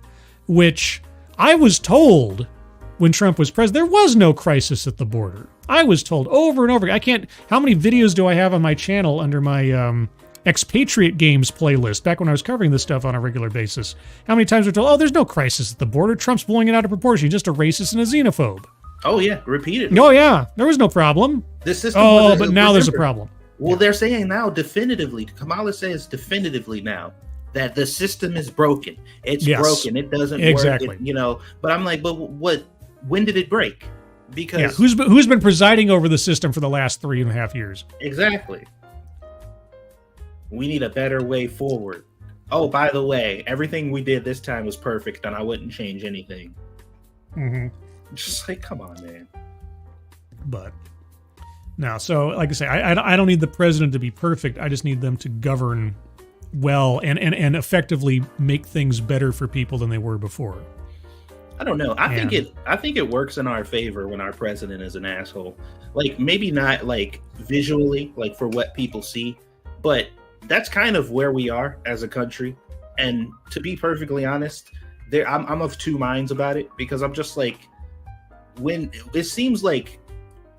which I was told when Trump was president, there was no crisis at the border. I was told over and over. How many videos do I have on my channel under my Expatriate Games playlist back when I was covering this stuff on a regular basis? How many times we're told, oh, there's no crisis at the border. Trump's blowing it out of proportion. He's just a racist and a xenophobe. Oh, yeah. Repeatedly. Oh, yeah. There was no problem. This system but now there's a problem. Well, they're saying now definitively, Kamala says definitively now that the system is broken. It's broken. It doesn't work. But I'm like, when did it break? Because who's been presiding over the system for the last 3.5 years? Exactly. We need a better way forward. Oh, by the way, everything we did this time was perfect, and I wouldn't change anything. Just like, come on, man. But no, so like I say, I don't need the president to be perfect. I just need them to govern well and effectively make things better for people than they were before. I don't know. I think it works in our favor when our president is an asshole. Like, maybe not like visually, like for what people see, but that's kind of where we are as a country. And to be perfectly honest, I'm of two minds about it, because I'm just like, when it seems like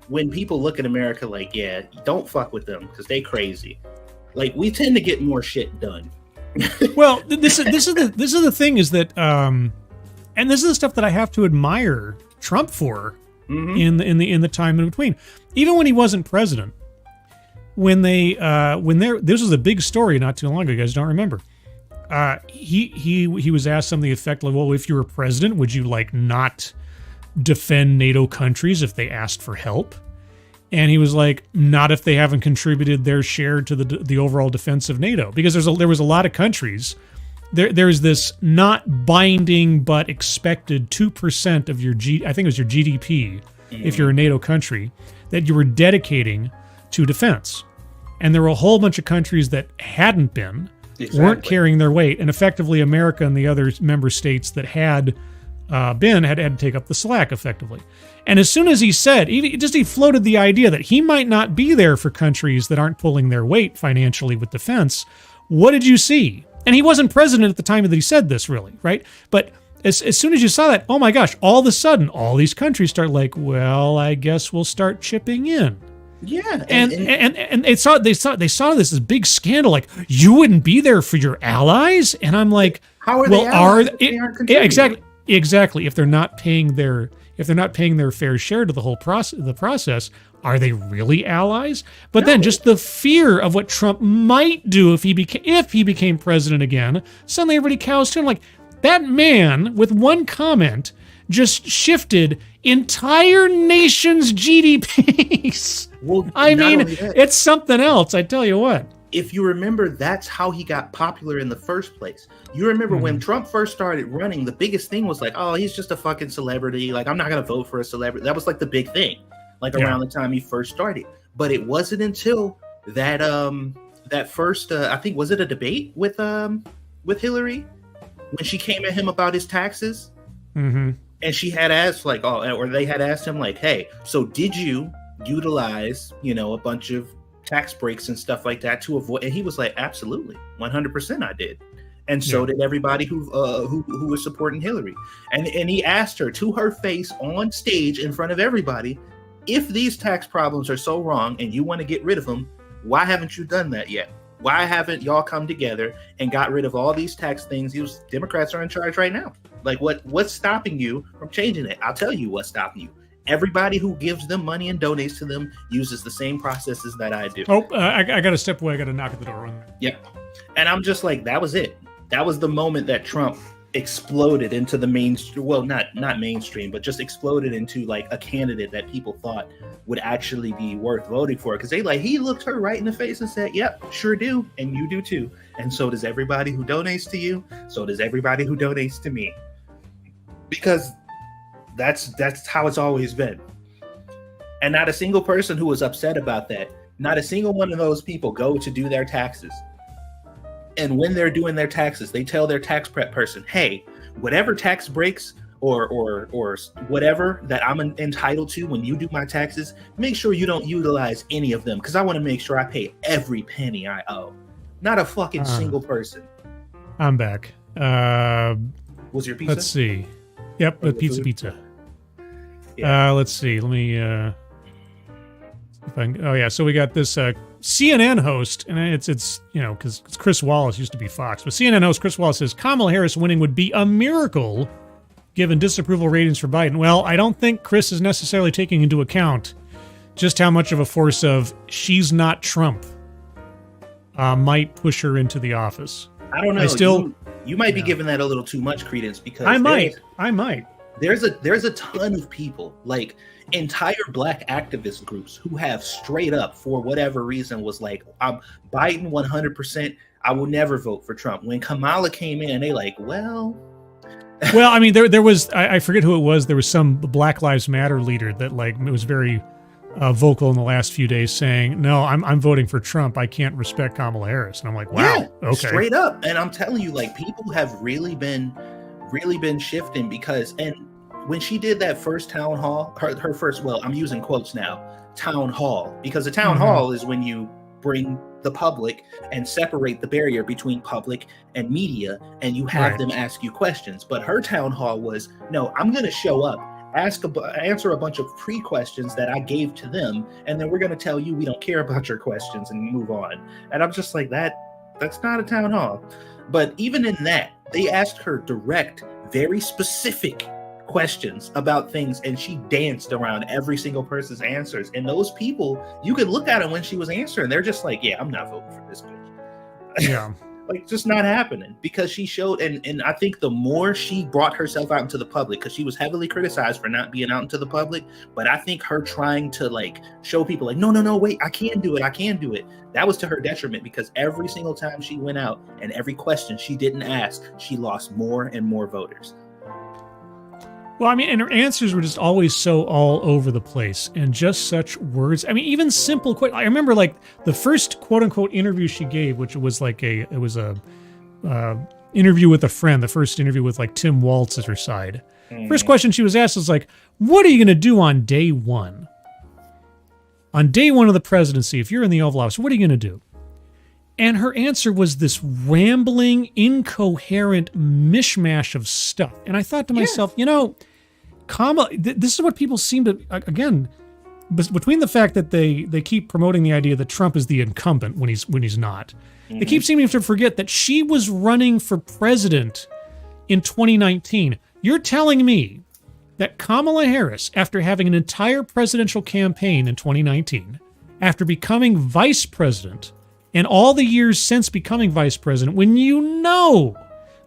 when people look at America like, yeah, don't fuck with them because they crazy. Like, we tend to get more shit done. Well, this is the thing is that, and this is the stuff that I have to admire Trump for in the time in between. Even when he wasn't president, this was a big story not too long ago. You guys don't remember? He was asked something effective. Well, if you were president, would you like not defend NATO countries if they asked for help? And he was like, not if they haven't contributed their share to the overall defense of NATO, because there was a lot of countries. There's this not binding but expected 2% of your I think it was your GDP, if you're a NATO country, that you were dedicating to defense. And there were a whole bunch of countries that hadn't been, weren't carrying their weight, and effectively America and the other member states that had been had to take up the slack effectively. And as soon as he said, he floated the idea that he might not be there for countries that aren't pulling their weight financially with defense, what did you see? And he wasn't president at the time that he said this, really, right? But as soon as you saw that, oh my gosh, all of a sudden, all these countries start like, well, I guess we'll start chipping in. Yeah, and they saw this as big scandal. Like, you wouldn't be there for your allies, and I'm like, how are well, they allies if they aren't contributing? Exactly. If they're not paying their fair share to the whole process, are they really allies? But then just the fear of what Trump might do if he became president again, suddenly everybody cows to him. Like, that man with one comment just shifted entire nations' GDPs. Well, I mean, it's something else, I tell you what. If you remember, that's how he got popular in the first place. You remember when Trump first started running, the biggest thing was like, oh, he's just a fucking celebrity. Like, I'm not going to vote for a celebrity. That was like the big thing, like around the time he first started. But it wasn't until that that first, I think, was it a debate with Hillary when she came at him about his taxes? Mm-hmm. And she had asked, like, or they had asked him, like, hey, so did you utilize, a bunch of tax breaks and stuff like that to avoid? And he was like, absolutely, 100% I did. And so did everybody who was supporting Hillary. And he asked her to her face on stage in front of everybody, if these tax problems are so wrong and you want to get rid of them, why haven't you done that yet? Why haven't y'all come together and got rid of all these tax things? Democrats are in charge right now. Like, what's stopping you from changing it? I'll tell you what's stopping you. Everybody who gives them money and donates to them uses the same processes that I do. Oh, I got to step away. I got to knock at the door. Yep. And I'm just like, that was it. That was the moment that Trump exploded into the mainstream. Well, not mainstream, but just exploded into like a candidate that people thought would actually be worth voting for. Because he looked her right in the face and said, yep, sure do. And you do too. And so does everybody who donates to you. So does everybody who donates to me. Because that's how it's always been. And not a single person who was upset about that, not a single one of those people go to do their taxes. And when they're doing their taxes, they tell their tax prep person, hey, whatever tax breaks or whatever that I'm entitled to when you do my taxes, make sure you don't utilize any of them, because I want to make sure I pay every penny I owe. Not a fucking single person. I'm back. Was your pizza? Let's see. Yep, pizza. Yeah. Let's see. Let me. If I can, oh yeah. So we got this CNN host, and it's because Chris Wallace used to be Fox, but CNN host Chris Wallace says Kamala Harris winning would be a miracle, given disapproval ratings for Biden. Well, I don't think Chris is necessarily taking into account just how much of a force of she's not Trump might push her into the office. I don't know. You might be giving that a little too much credence, because I might. There's a ton of people, like entire black activist groups, who have straight up, for whatever reason, was like, I'm Biden 100%. I will never vote for Trump. When Kamala came in, they like, well, I mean, there was, I forget who it was. There was some Black Lives Matter leader that was very vocal in the last few days, saying, no, I'm voting for Trump. I can't respect Kamala Harris. And I'm like, wow, okay. Straight up. And I'm telling you, like, people have really been shifting, because, and when she did that first town hall, her first, well, I'm using quotes now, town hall, because a town hall is when you bring the public and separate the barrier between public and media, and you have them ask you questions. But her town hall was, no, I'm going to show up, answer a bunch of pre-questions that I gave to them, and then we're going to tell you we don't care about your questions and move on. And I'm just like, that's not a town hall. But even in that, they asked her direct, very specific questions about things, and she danced around every single person's answers. And those people, you could look at them when she was answering, they're just like, yeah, I'm not voting for this bitch. Yeah. Like, just not happening, because she showed, and I think the more she brought herself out into the public, because she was heavily criticized for not being out into the public, but I think her trying to like show people like, no, wait, I can do it, that was to her detriment, because every single time she went out and every question she didn't ask, she lost more and more voters. Well, I mean, and her answers were just always so all over the place, and just such words. I mean, even simple. I remember like the first quote unquote interview she gave, which was like a interview with a friend. The first interview with like Tim Waltz at her side. First question she was asked was like, "What are you going to do on day one? On day one of the presidency, if you're in the Oval Office, what are you going to do?" And her answer was this rambling, incoherent mishmash of stuff. And I thought to myself, Kamala, this is what people seem to, again, between the fact that they keep promoting the idea that Trump is the incumbent when he's not, they keep seeming to forget that she was running for president in 2019. You're telling me that Kamala Harris, after having an entire presidential campaign in 2019, after becoming vice president, and all the years since becoming vice president, when you know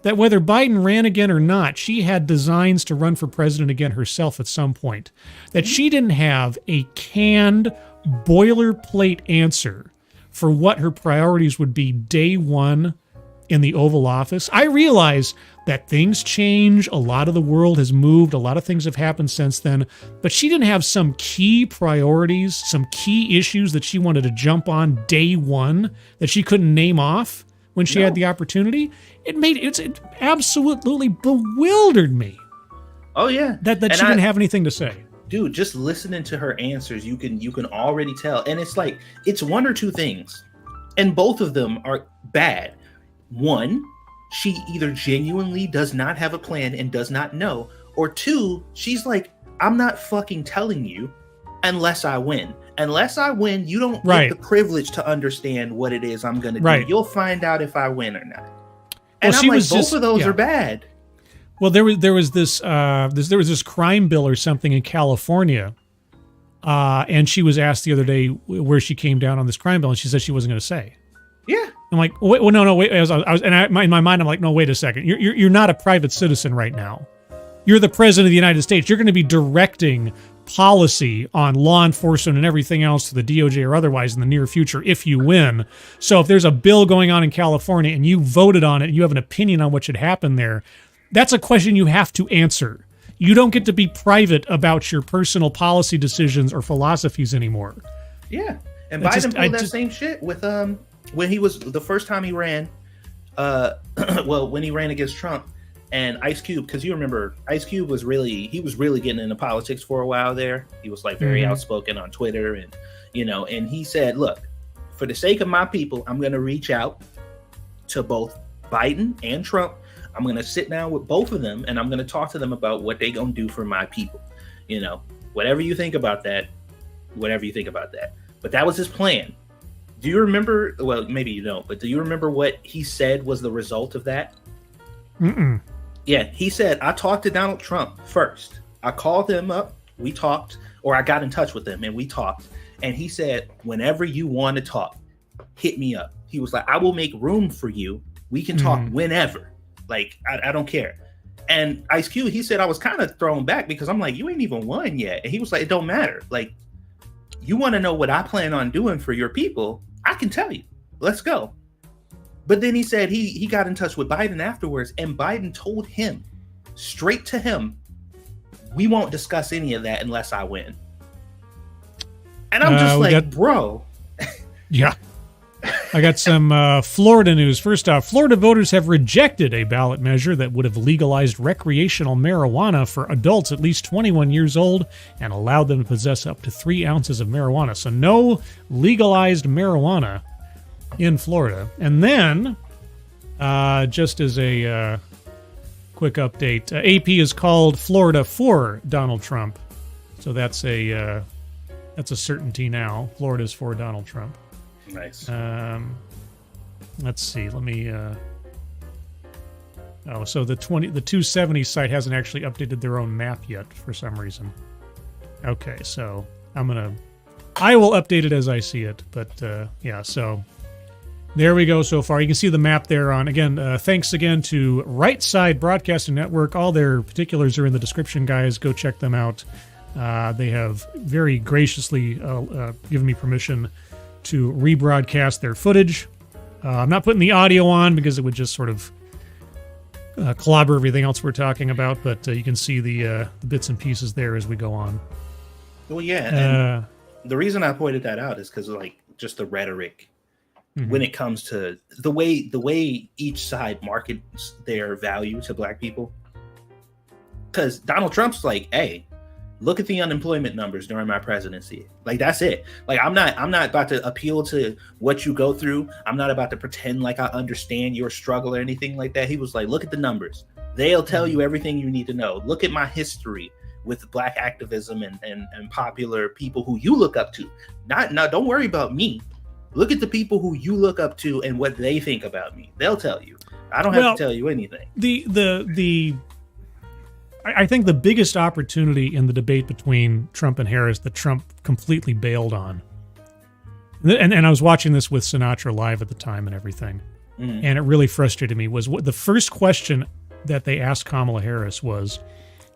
that whether Biden ran again or not, she had designs to run for president again herself at some point, that she didn't have a canned boilerplate answer for what her priorities would be day one in the Oval Office. I realize that things change. A lot of the world has moved. A lot of things have happened since then. But she didn't have some key priorities, some key issues that she wanted to jump on day one that she couldn't name off when she had the opportunity. It absolutely bewildered me. Oh yeah, that she didn't have anything to say. Dude, just listening to her answers, you can already tell. And it's like, it's one or two things, and both of them are bad. One, she either genuinely does not have a plan and does not know, or two, she's like, I'm not fucking telling you unless I win. Unless I win, you don't get the privilege to understand what it is I'm going to do. You'll find out if I win or not. And I'm like, both of those are bad. Well, there was this crime bill or something in California, and she was asked the other day where she came down on this crime bill, and she said she wasn't going to say. Yeah. I'm like, wait, well, no, wait. In my mind, I'm like, no, wait a second. You're not a private citizen right now. You're the president of the United States. You're going to be directing policy on law enforcement and everything else to the DOJ or otherwise in the near future if you win. So if there's a bill going on in California and you voted on it and you have an opinion on what should happen there, that's a question you have to answer. You don't get to be private about your personal policy decisions or philosophies anymore. Yeah. And Biden pulled that same shit with when he was the first time he ran, when he ran against Trump and Ice Cube, because you remember Ice Cube was really getting into politics for a while there. He was like very outspoken on Twitter, and and he said, look, for the sake of my people, I'm going to reach out to both Biden and Trump. I'm going to sit down with both of them and I'm going to talk to them about what they going to do for my people. Whatever you think about that, But that was his plan. Do you remember? Well, maybe you don't, but do you remember what he said was the result of that? Yeah, he said, I talked to Donald Trump first. I called him up, we talked, or I got in touch with him and we talked. And he said, whenever you want to talk, hit me up. He was like, I will make room for you. We can talk whenever. Like, I don't care. And Ice Cube, he said, I was kind of thrown back because I'm like, you ain't even won yet. And he was like, it don't matter. Like, you want to know what I plan on doing for your people? I can tell you. Let's go. But then he said he got in touch with Biden afterwards, and Biden told him, straight to him, we won't discuss any of that unless I win. And I'm just like, bro. Yeah. I got some Florida news. First off, Florida voters have rejected a ballot measure that would have legalized recreational marijuana for adults at least 21 years old and allowed them to possess up to 3 ounces of marijuana. So no legalized marijuana in Florida. And then, just as a quick update, AP has called Florida for Donald Trump. So that's a certainty now. Florida's for Donald Trump. Nice. Let's see. Let me. So the 270 site hasn't actually updated their own map yet for some reason. Okay, so I will update it as I see it. But yeah, so there we go. So far, you can see the map there. Thanks again to Right Side Broadcasting Network. All their particulars are in the description, guys. Go check them out. They have very graciously given me permission to rebroadcast their footage. I'm not putting the audio on because it would just sort of clobber everything else we're talking about, but you can see the bits and pieces there as we go on. Well, yeah, and the reason I pointed that out is because like just the rhetoric when it comes to the way each side markets their value to Black people. Because Donald Trump's like, hey, look at the unemployment numbers during my presidency. Like, that's it. Like, I'm not about to appeal to what you go through. I'm not about to pretend like I understand your struggle or anything like that. He was like, look at the numbers. They'll tell you everything you need to know. Look at my history with black activism and popular people who you look up to. Don't worry about me. Look at the people who you look up to and what they think about me. They'll tell you. I don't have to tell you anything. I think the biggest opportunity in the debate between Trump and Harris that Trump completely bailed on, and I was watching this with Sinatra live at the time and everything, and it really frustrated me, was what the first question that they asked Kamala Harris was,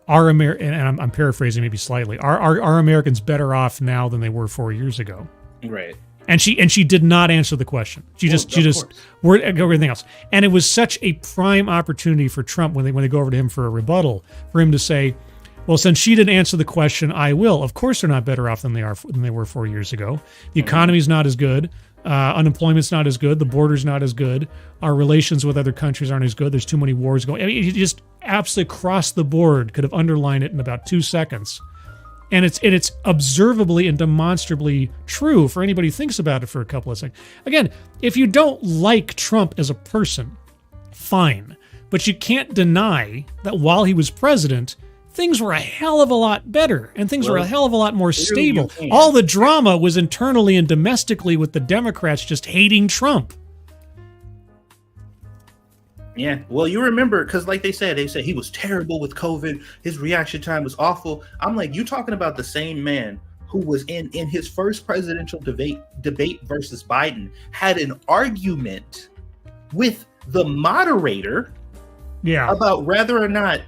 and I'm paraphrasing maybe slightly, are Americans better off now than they were 4 years ago? Right. And she did not answer the question. She just word everything else. And it was such a prime opportunity for Trump when they go over to him for a rebuttal, for him to say, well, since she didn't answer the question, I will. Of course they're not better off than they were 4 years ago. The economy's not as good. Unemployment's not as good. The border's not as good. Our relations with other countries aren't as good. There's too many wars going. I mean, he just absolutely across the board could have underlined it in about 2 seconds. And it's observably and demonstrably true for anybody who thinks about it for a couple of seconds. Again, if you don't like Trump as a person, fine. But you can't deny that while he was president, things were a hell of a lot better and things were a hell of a lot more stable. All the drama was internally and domestically with the Democrats just hating Trump. Yeah, well, you remember, because like they said he was terrible with COVID. His reaction time was awful. I'm like, you talking about the same man who was in his first presidential debate versus Biden, had an argument with the moderator about whether or not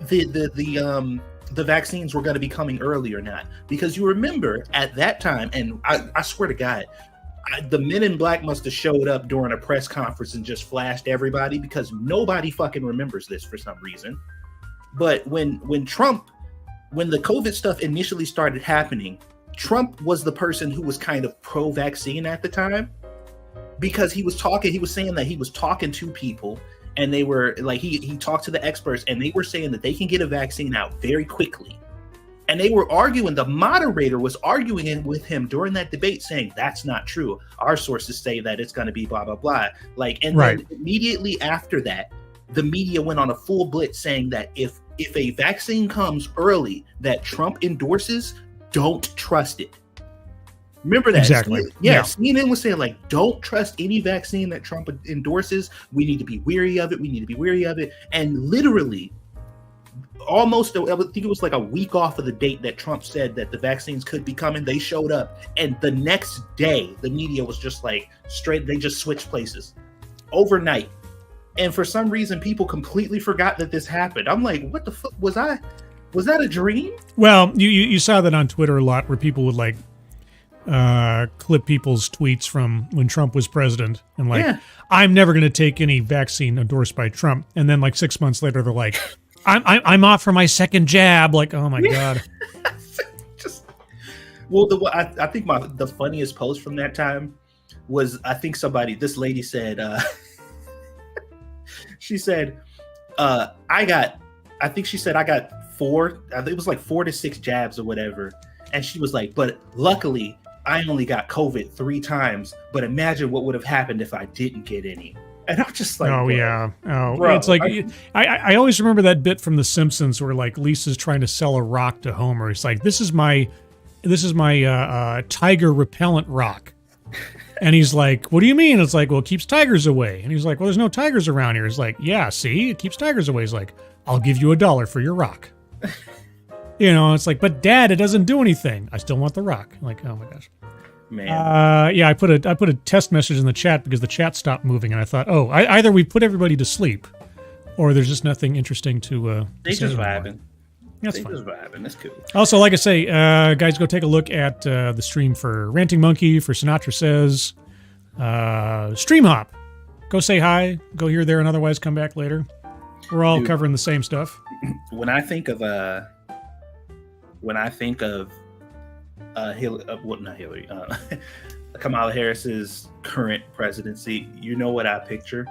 the vaccines were going to be coming early or not. Because you remember at that time, and I swear to God, the Men in Black must have showed up during a press conference and just flashed everybody, because nobody fucking remembers this for some reason. But when the COVID stuff initially started happening, Trump was the person who was kind of pro-vaccine at the time, because he was saying that he was talking to people and they were like, he talked to the experts and they were saying that they can get a vaccine out very quickly. And they were arguing, the moderator was arguing with him during that debate saying, that's not true. Our sources say that it's going to be blah, blah, blah. Then immediately after that, the media went on a full blitz saying that if a vaccine comes early that Trump endorses, don't trust it. Remember that? Exactly. CNN was saying, don't trust any vaccine that Trump endorses. We need to be wary of it. And literally, almost, I think it was like a week off of the date that Trump said that the vaccines could be coming, they showed up, and the next day the media was just like they just switched places overnight. And for some reason people completely forgot that this happened. I'm like, what the fuck was that a dream? Well, you saw that on Twitter a lot, where people would clip people's tweets from when Trump was president and I'm never going to take any vaccine endorsed by Trump, and then 6 months later they're like, I'm off for my second jab. Oh my God. I think the funniest post from that time was, I think this lady said, she said, I got 4, I think it was 4 to 6 jabs or whatever. And she was like, but luckily I only got COVID 3 times, but imagine what would have happened if I didn't get any. And I'm just like, bro, it's like, I always remember that bit from The Simpsons where Lisa's trying to sell a rock to Homer. It's like, this is my tiger repellent rock. And he's like, what do you mean? It's like, well, it keeps tigers away. And he's like, well, there's no tigers around here. It's like, yeah, see, it keeps tigers away. He's like, I'll give you $1 for your rock. It's like, but Dad, it doesn't do anything. I still want the rock. I'm like, oh my gosh. Man. I put a test message in the chat because the chat stopped moving, and I thought, either we put everybody to sleep, or there's just nothing interesting to. They just vibing. That's fine. Just vibing. That's cool. Also, like I say, guys, go take a look at the stream for Ranting Monkey, for Sinatra Says, Stream Hop. Go say hi. Go here, there, and otherwise come back later. We're all covering the same stuff. When I think of Kamala Harris's current presidency, you know what I picture?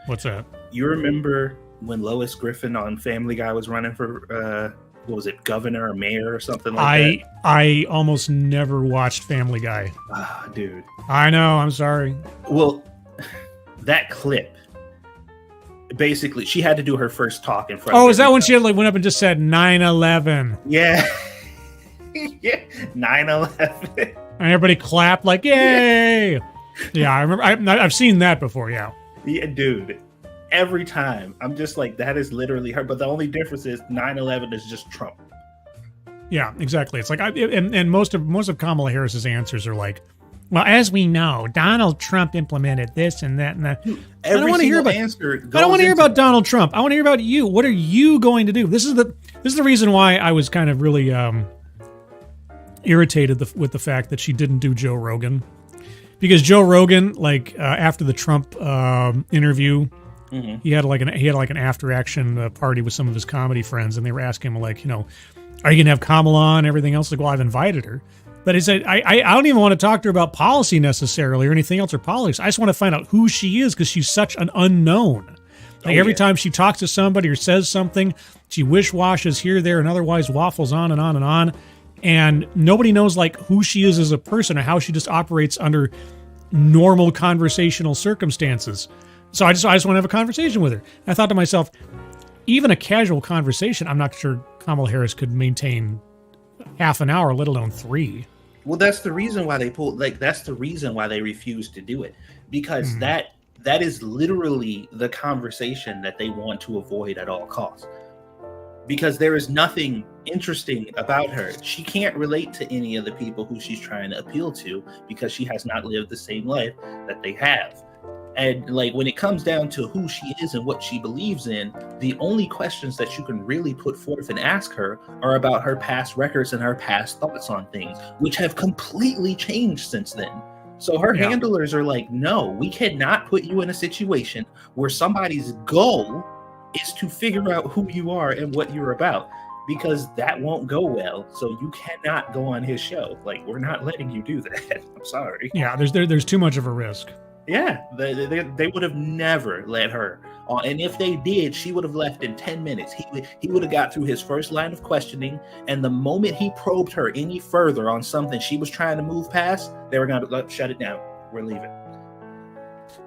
What's that? You remember when Lois Griffin on Family Guy was running for what was it, governor or mayor or something like that? I almost never watched Family Guy. Dude. I know, I'm sorry. Well, that clip, basically she had to do her first talk in front. Oh, of is that when she everybody. went up and just said 9/11? Yeah. Yeah, 9/11. And everybody clapped like, yay! Yeah, I remember. I've seen that before. Yeah. Yeah, dude. Every time I'm just like, that is literally her. But the only difference is 9/11 is just Trump. Yeah, exactly. It's like, and most of Kamala Harris's answers are like, well, as we know, Donald Trump implemented this and that and that. I don't want to hear about answer. I don't want to hear about Donald Trump. I want to hear about you. What are you going to do? This is the reason why I was kind of really irritated with the fact that she didn't do Joe Rogan, because Joe Rogan, like after the Trump interview, he had like an after action party with some of his comedy friends, and they were asking him like, are you gonna have Kamala on and everything else? Like, well, I've invited her. But he said, I don't even want to talk to her about policy necessarily or anything else or politics. I just want to find out who she is, because she's such an unknown. Like every time she talks to somebody or says something, she wish-washes here, there, and otherwise waffles on and on and on. And nobody knows like who she is as a person or how she just operates under normal conversational circumstances. So I just want to have a conversation with her. And I thought to myself, even a casual conversation, I'm not sure Kamala Harris could maintain half an hour, let alone 3. Well, that's the reason why that's the reason why they refuse to do it, because that is literally the conversation that they want to avoid at all costs. Because there is nothing interesting about her. She can't relate to any of the people who she's trying to appeal to, because she has not lived the same life that they have. And like when it comes down to who she is and what she believes in, the only questions that you can really put forth and ask her are about her past records and her past thoughts on things, which have completely changed since then. So her handlers are like, no, we cannot put you in a situation where somebody's goal is to figure out who you are and what you're about, because that won't go well. So you cannot go on his show. Like, we're not letting you do that. I'm sorry. Yeah, there's too much of a risk. Yeah, they would have never let her on, and if they did, she would have left in 10 minutes. He would have got through his first line of questioning, and the moment he probed her any further on something she was trying to move past, they were going to shut it down. We're leaving.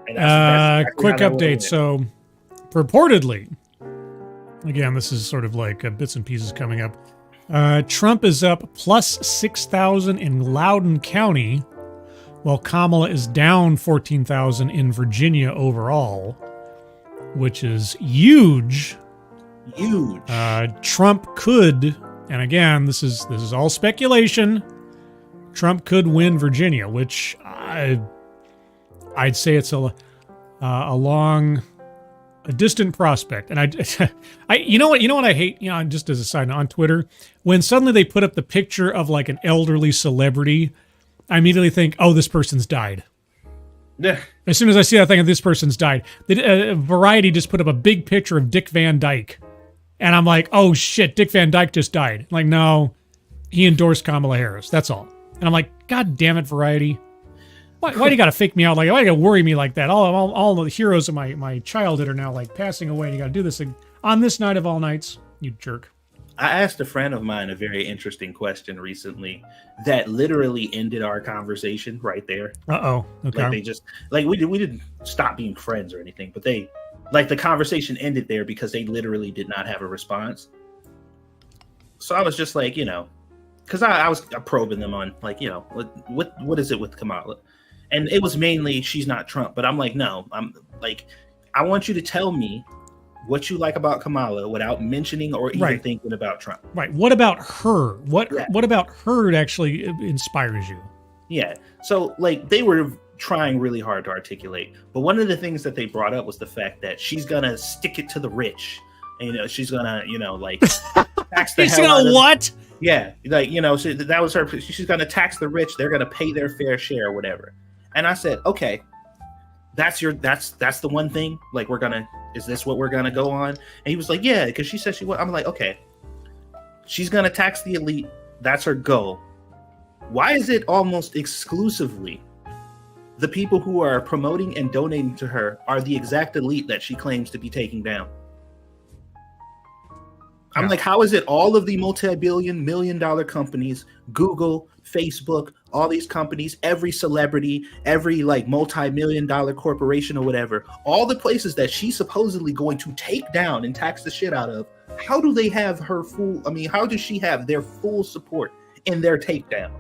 And that's exactly quick how they update. went. So, purportedly, again, this is sort of like bits and pieces coming up. Trump is up plus 6,000 in Loudoun County, while Kamala is down 14,000 in Virginia overall, which is huge. Huge. Trump could, and again, this is all speculation, Trump could win Virginia, which I'd say it's a distant prospect. And you know what I hate, just as a side note, on Twitter, when suddenly they put up the picture of like an elderly celebrity, I immediately think, oh, this person's died. Yeah. As soon as I see that thing, this person's died. Variety just put up a big picture of Dick Van Dyke. And I'm like, oh shit, Dick Van Dyke just died. Like, no, he endorsed Kamala Harris. That's all. And I'm like, God damn it, Variety. Why do you got to fake me out? Like, why do you got to worry me like that? All the heroes of my childhood are now like passing away, and you got to do this on this night of all nights, you jerk. I asked a friend of mine a very interesting question recently that literally ended our conversation right there. Uh-oh. Okay. Like they just, like we didn't stop being friends or anything, but the conversation ended there because they literally did not have a response. So I was just like, because I was probing them on like, what is it with Kamala? And it was mainly she's not Trump, but I'm like, no, I'm like, I want you to tell me what you like about Kamala without mentioning or even thinking about Trump. Right. What about her? What about her actually inspires you? Yeah. So like they were trying really hard to articulate, but one of the things that they brought up was the fact that she's gonna stick it to the rich. And, she's gonna, like tax the She's hell gonna what? Yeah. Like, so that was her. She's gonna tax the rich. They're gonna pay their fair share or whatever. And I said, okay, that's the one thing. Like is this what we're gonna go on? And he was like, yeah, because she said she would. I'm like, okay, she's gonna tax the elite. That's her goal. Why is it almost exclusively the people who are promoting and donating to her are the exact elite that she claims to be taking down? I'm like, how is it all of the multi-billion, $1 million companies, Google, Facebook, all these companies, every celebrity, every like multi-million-dollar corporation or whatever, all the places that she's supposedly going to take down and tax the shit out of, how do they have her full, I mean, how does she have their full support in their takedown?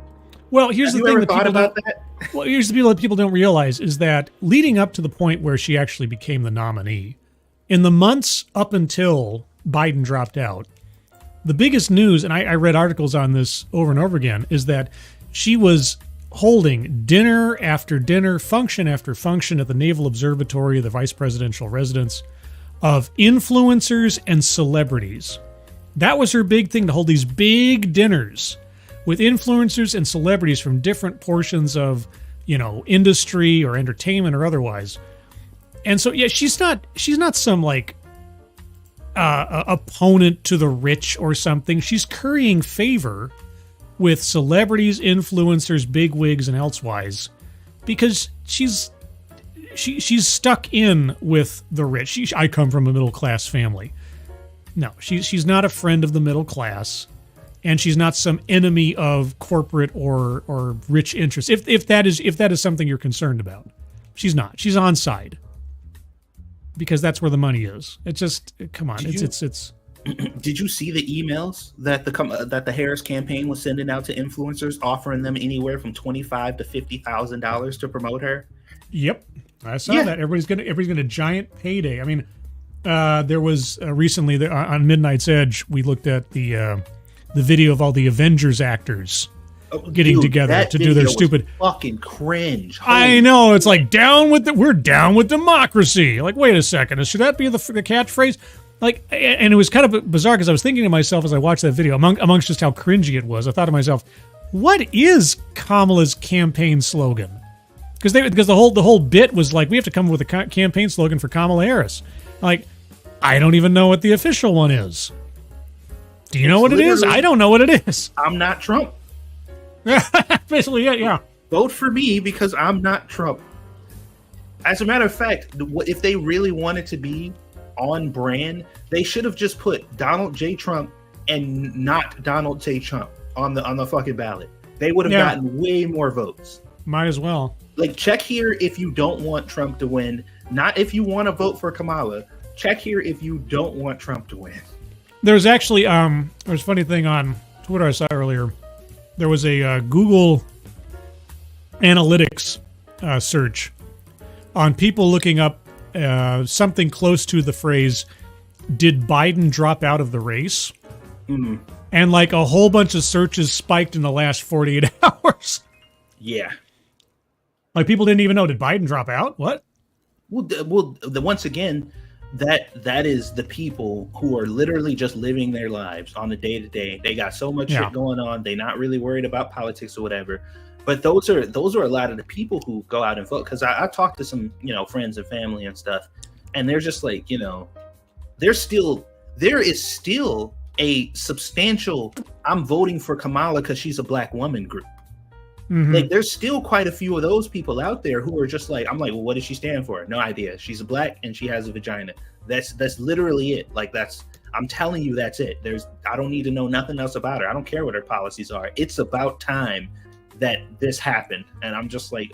Well, here's Have the you thing ever that thought people about don't. that? Well, here's the deal that people don't realize is that leading up to the point where she actually became the nominee, in the months up until Biden dropped out, the biggest news, and I read articles on this over and over again, is that she was holding dinner after dinner, function after function at the Naval Observatory, the vice presidential residence, of influencers and celebrities. That was her big thing, to hold these big dinners with influencers and celebrities from different portions of, you know, industry or entertainment or otherwise. And so, yeah, she's not some like opponent to the rich or something. She's currying favor with celebrities, influencers, bigwigs, and elsewise, because she's stuck in with the rich. I come from a middle class family. No, she's not a friend of the middle class. And she's not some enemy of corporate or rich interests. If that is something you're concerned about, she's not. She's on side because that's where the money is. It's just, come on. It's. Did you see the emails that the Harris campaign was sending out to influencers, offering them anywhere from $25,000 to $50,000 to promote her? Yep, I saw that. Everybody's gonna giant payday. I mean, there was recently on Midnight's Edge, we looked at the video of all the Avengers actors getting together to do their stupid fucking cringe. I know, it's like we're down with democracy. Like, wait a second, should that be the catchphrase? Like, and it was kind of bizarre because I was thinking to myself as I watched that video, amongst just how cringy it was, I thought to myself, what is Kamala's campaign slogan? Because the whole bit was like, we have to come up with a campaign slogan for Kamala Harris. Like, I don't even know what the official one is. Do you know what it is? I don't know what it is. I'm not Trump. Basically, yeah. Vote for me because I'm not Trump. As a matter of fact, if they really wanted to be on brand, they should have just put Donald J. Trump and not Donald J. Trump on the fucking ballot. They would have gotten way more votes. Might as well. Like, check here if you don't want Trump to win, not if you want to vote for Kamala. Check here if you don't want Trump to win. There was actually there was a funny thing on Twitter I saw earlier. There was a Google Analytics search on people looking up something close to the phrase, "Did Biden drop out of the race?" Mm-hmm. And like a whole bunch of searches spiked in the last 48 hours. Yeah. Like, people didn't even know, did Biden drop out? What? Well, once again, that is the people who are literally just living their lives on a day-to-day. They got so much shit going on. They're not really worried about politics or whatever. But those are a lot of the people who go out and vote. Because I talked to some, friends and family and stuff, and they're just like, there is still a substantial I'm voting for Kamala because she's a black woman group. Mm-hmm. Like, there's still quite a few of those people out there who are just like, I'm like, well, what does she stand for? No idea. She's a black and she has a vagina. That's literally it. Like, I'm telling you, that's it. I don't need to know nothing else about her. I don't care what her policies are. It's about time that this happened. And I'm just like,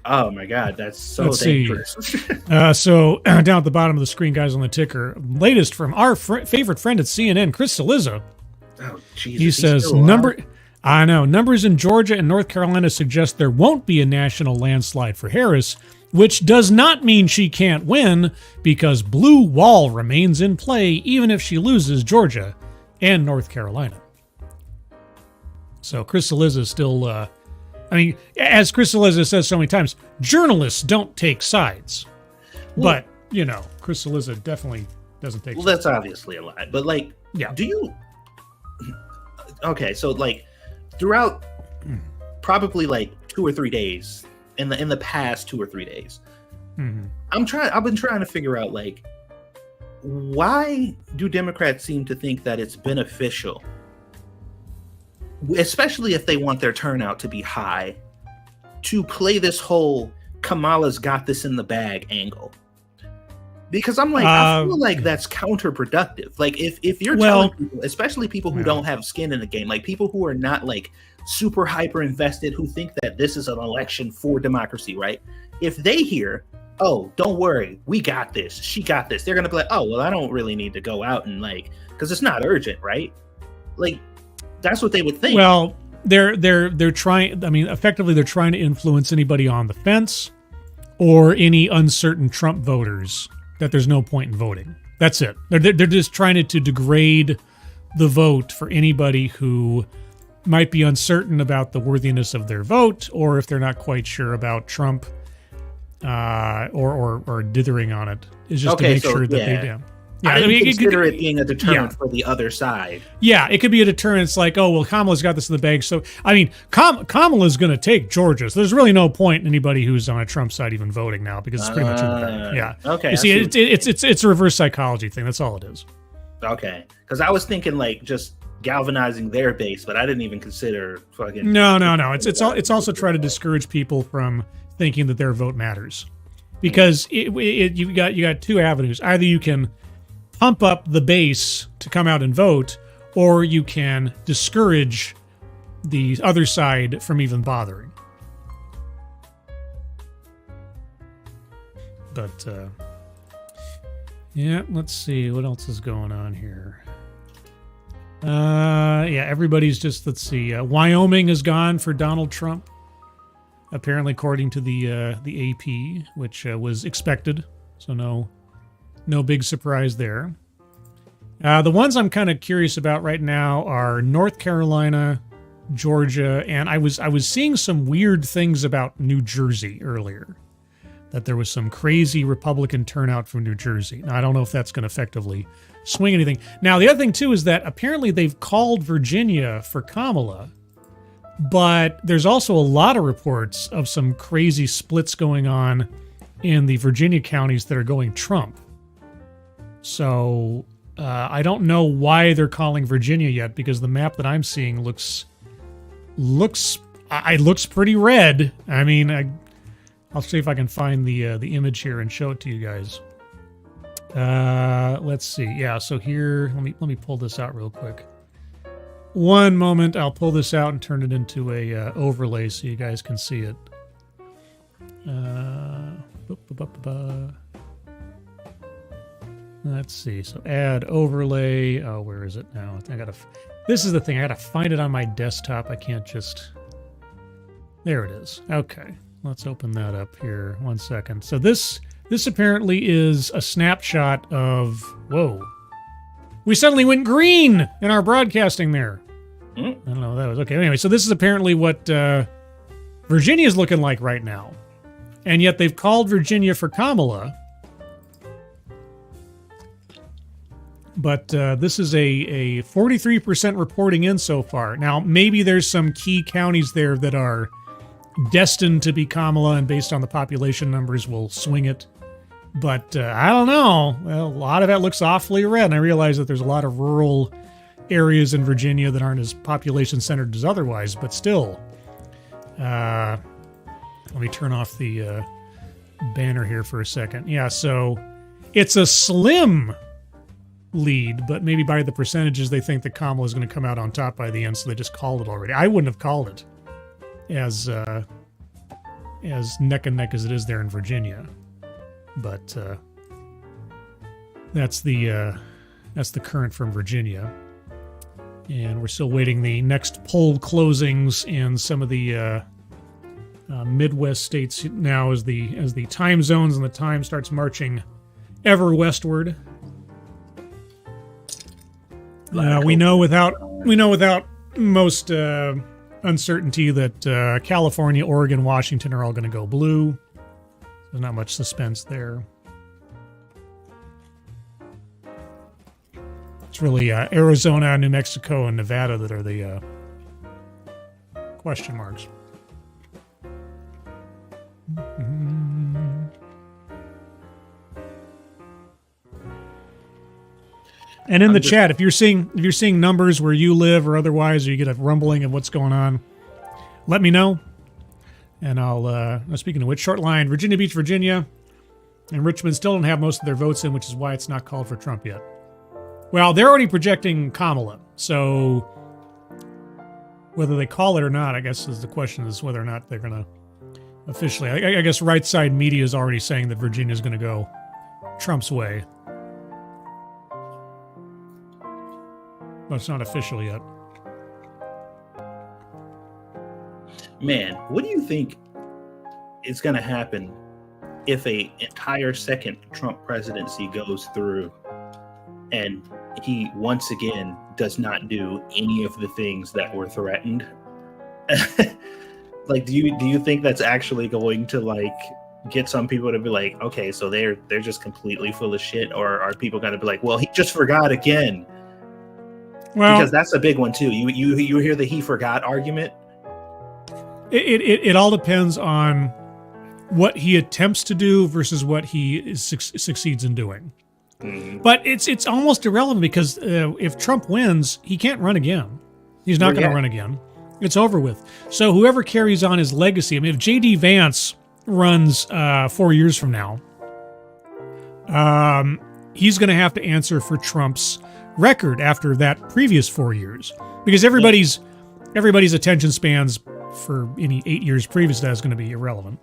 oh my God, that's so dangerous. So down at the bottom of the screen, guys, on the ticker, latest from our favorite friend at CNN, Chris Cillizza. Oh, Jesus. He says, numbers in Georgia and North Carolina suggest there won't be a national landslide for Harris, which does not mean she can't win, because blue wall remains in play even if she loses Georgia and North Carolina. So Chris Cillizza is still, as Chris Cillizza says so many times, journalists don't take sides. Well, but, Chris Cillizza definitely doesn't take sides. Well, that's obviously a lie. But, do you... Okay, so, throughout probably 2 or 3 days, in the past 2 or 3 days, mm-hmm. I've been trying to figure out, why do Democrats seem to think that it's beneficial, especially if they want their turnout to be high, to play this whole Kamala's got this in the bag angle? Because I'm I feel like that's counterproductive. Like, if you're telling people, especially people who don't have skin in the game, like people who are not super hyper invested, who think that this is an election for democracy, right? If they hear, oh, don't worry, we got this, she got this, they're gonna be like, oh, well, I don't really need to go out and like, because it's not urgent, right? Like, that's what they would think. Well, they're trying. I mean, effectively, they're trying to influence anybody on the fence or any uncertain Trump voters that there's no point in voting. That's it. They're just trying to degrade the vote for anybody who might be uncertain about the worthiness of their vote, or if they're not quite sure about Trump, or dithering on it. Is just to make sure that they do. Yeah, I mean, consider it being a deterrent for the other side. Yeah, it could be a deterrent. It's like, oh, well, Kamala's got this in the bag. So, I mean, Kamala's going to take Georgia. So there's really no point in anybody who's on a Trump side even voting now because it's pretty much in the bag. Yeah. Okay. You see, it's a reverse psychology thing. That's all it is. Okay. Because I was thinking like just galvanizing their base, but I didn't even consider fucking. No. It's also try to discourage people from thinking that their vote matters, because you got two avenues. Either you can pump up the base to come out and vote, or you can discourage the other side from even bothering. But yeah, let's see what else is going on here. Yeah, everybody's just, let's see. Wyoming is gone for Donald Trump, apparently, according to the AP, which was expected. So no big surprise there. The ones I'm kind of curious about right now are North Carolina, Georgia, and I was seeing some weird things about New Jersey earlier. That there was some crazy Republican turnout from New Jersey. Now, I don't know if that's going to effectively swing anything. Now, the other thing, too, is that apparently they've called Virginia for Kamala, but there's also a lot of reports of some crazy splits going on in the Virginia counties that are going Trump. So I don't know why they're calling Virginia yet, because the map that I'm seeing looks pretty red. I mean, I'll see if I can find the image here and show it to you guys. Let's see. Yeah, so here, let me pull this out real quick. One moment, I'll pull this out and turn it into a overlay so you guys can see it. Let's see. So add overlay. Oh, where is it now? This is the thing. I gotta find it on my desktop. I can't just. There it is. Okay. Let's open that up here. 1 second. So this apparently is a snapshot of. Whoa. We suddenly went green in our broadcasting there. I don't know what that was. Okay. Anyway, so this is apparently what Virginia is looking like right now, and yet they've called Virginia for Kamala. But this is a 43% reporting in so far. Now, maybe there's some key counties there that are destined to be Kamala, and based on the population numbers, will swing it. But I don't know. Well, a lot of that looks awfully red, and I realize that there's a lot of rural areas in Virginia that aren't as population-centered as otherwise, but still. Let me turn off the banner here for a second. Yeah, so it's a slim lead, but maybe by the percentages they think that Kamala is going to come out on top by the end, so they just called it already. I wouldn't have called it as neck and neck as it is there in Virginia, but that's the current from Virginia, and we're still waiting the next poll closings in some of the Midwest states now as the time zones and the time starts marching ever westward. We know without most uncertainty that California, Oregon, Washington are all going to go blue. There's not much suspense there. It's really Arizona, New Mexico, and Nevada that are the question marks. And in the chat, if you're seeing numbers where you live or otherwise, or you get a rumbling of what's going on, let me know. And I'll speaking of which, short line, Virginia Beach, Virginia, and Richmond still don't have most of their votes in, which is why it's not called for Trump yet. Well, they're already projecting Kamala, so Whether they call it or not, I guess is the question is whether or not they're going to officially. I guess right side media is already saying that Virginia is going to go Trump's way. But it's not official yet. Man, what do you think is going to happen if a entire second Trump presidency goes through and he once again does not do any of the things that were threatened? Like, do you think that's actually going to like get some people to be like, okay, so they're just completely full of shit, or are people going to be like, well, he just forgot again? Well, because that's a big one too. You hear the he forgot argument. It all depends on what he attempts to do versus what he succeeds in doing. But it's almost irrelevant because if Trump wins, he can't run again. He's not going to run again. It's over with. So whoever carries on his legacy, I mean, if J.D. Vance runs 4 years from now, he's going to have to answer for Trump's record after that previous 4 years, because everybody's attention spans for any 8 years previous to that is going to be irrelevant.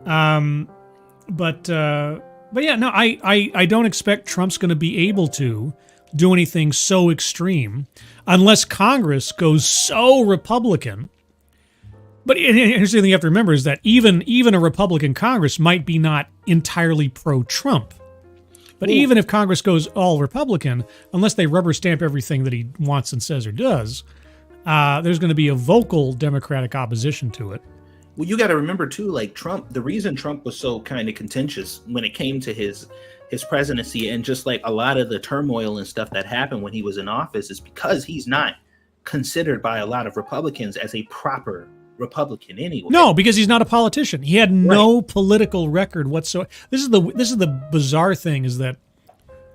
But yeah, no, I don't expect Trump's going to be able to do anything so extreme unless Congress goes so Republican. But here's the thing you have to remember is that even a Republican Congress might be not entirely pro-Trump. But even if Congress goes all Republican, unless they rubber stamp everything that he wants and says or does, there's going to be a vocal Democratic opposition to it. Well, you got to remember too, like Trump, the reason Trump was so kind of contentious when it came to his presidency and just like a lot of the turmoil and stuff that happened when he was in office is because he's not considered by a lot of Republicans as a proper Republican anyway. No, because he's not a politician. He had no political record whatsoever. This is the bizarre thing is that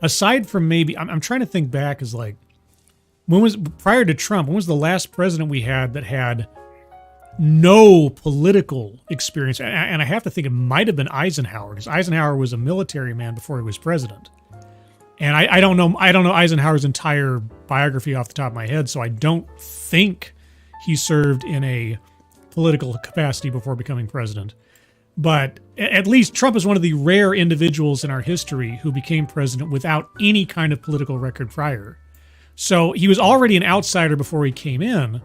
aside from maybe I'm trying to think back is like prior to Trump, when was the last president we had that had no political experience? And I have to think it might have been Eisenhower, because Eisenhower was a military man before he was president. And I don't know Eisenhower's entire biography off the top of my head, so I don't think he served in a political capacity before becoming president. But at least Trump is one of the rare individuals in our history who became president without any kind of political record prior. So he was already an outsider before he came in,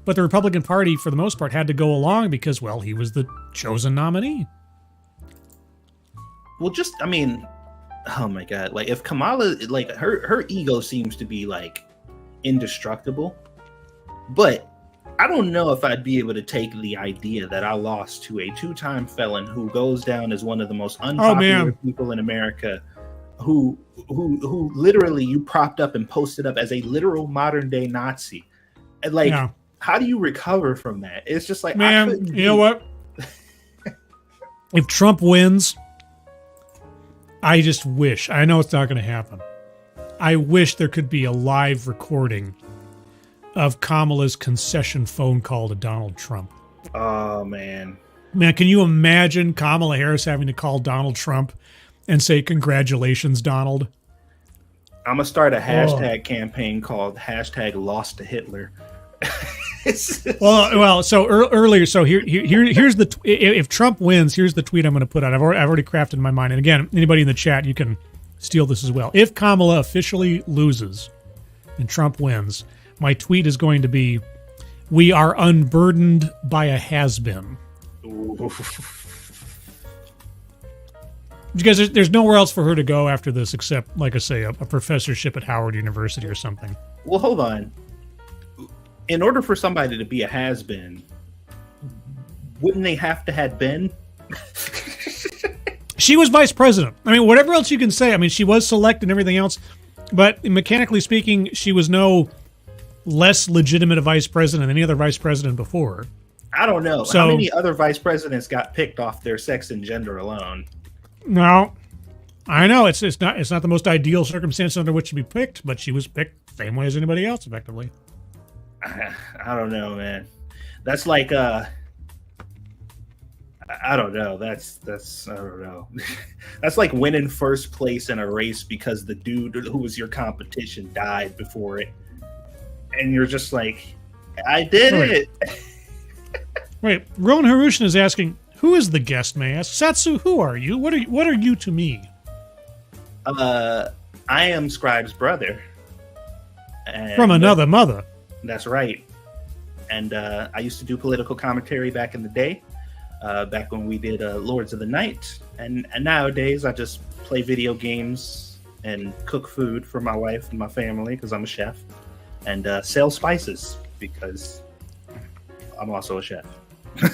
but the Republican Party, for the most part, had to go along because, well, he was the chosen nominee. Well, I mean, oh my God. Like, if Kamala, like, her ego seems to be, like, indestructible. But I don't know if I'd be able to take the idea that I lost to a 2-time felon who goes down as one of the most unpopular people in America, who literally you propped up and posted up as a literal modern-day Nazi. And, like... Yeah. How do you recover from that? It's just like, man, you know what? If Trump wins, I just wish, I know it's not going to happen. I wish there could be a live recording of Kamala's concession phone call to Donald Trump. Oh, man. Man, can you imagine Kamala Harris having to call Donald Trump and say, congratulations, Donald? I'm going to start a hashtag campaign called #LostToHitler. well. So earlier, so here's the if Trump wins, here's the tweet I'm going to put out. I've already crafted in my mind, and again, anybody in the chat, you can steal this as well. If Kamala officially loses and Trump wins, my tweet is going to be, "We are unburdened by a has-been." Because there's nowhere else for her to go after this except, like I say, a professorship at Howard University or something. Well, hold on. In order for somebody to be a has-been, wouldn't they have to have been? She was vice president. I mean, whatever else you can say. I mean, she was selected and everything else. But mechanically speaking, she was no less legitimate a vice president than any other vice president before. I don't know. So, how many other vice presidents got picked off their sex and gender alone? No. I know. It's not the most ideal circumstance under which to be picked, but she was picked the same way as anybody else, effectively. I don't know, man. That's like I don't know. That's I don't know. That's like winning first place in a race because the dude who was your competition died before it, and you're just like, I did Wait. it. Wait, Rowan Harushin is asking, who is the guest, may I ask? Satsu, who are you? What are you to me? I am Scribe's brother. And From another mother. That's right. And I used to do political commentary back in the day, back when we did Lords of the Night. And nowadays, I just play video games and cook food for my wife and my family because I'm a chef, and sell spices because I'm also a chef.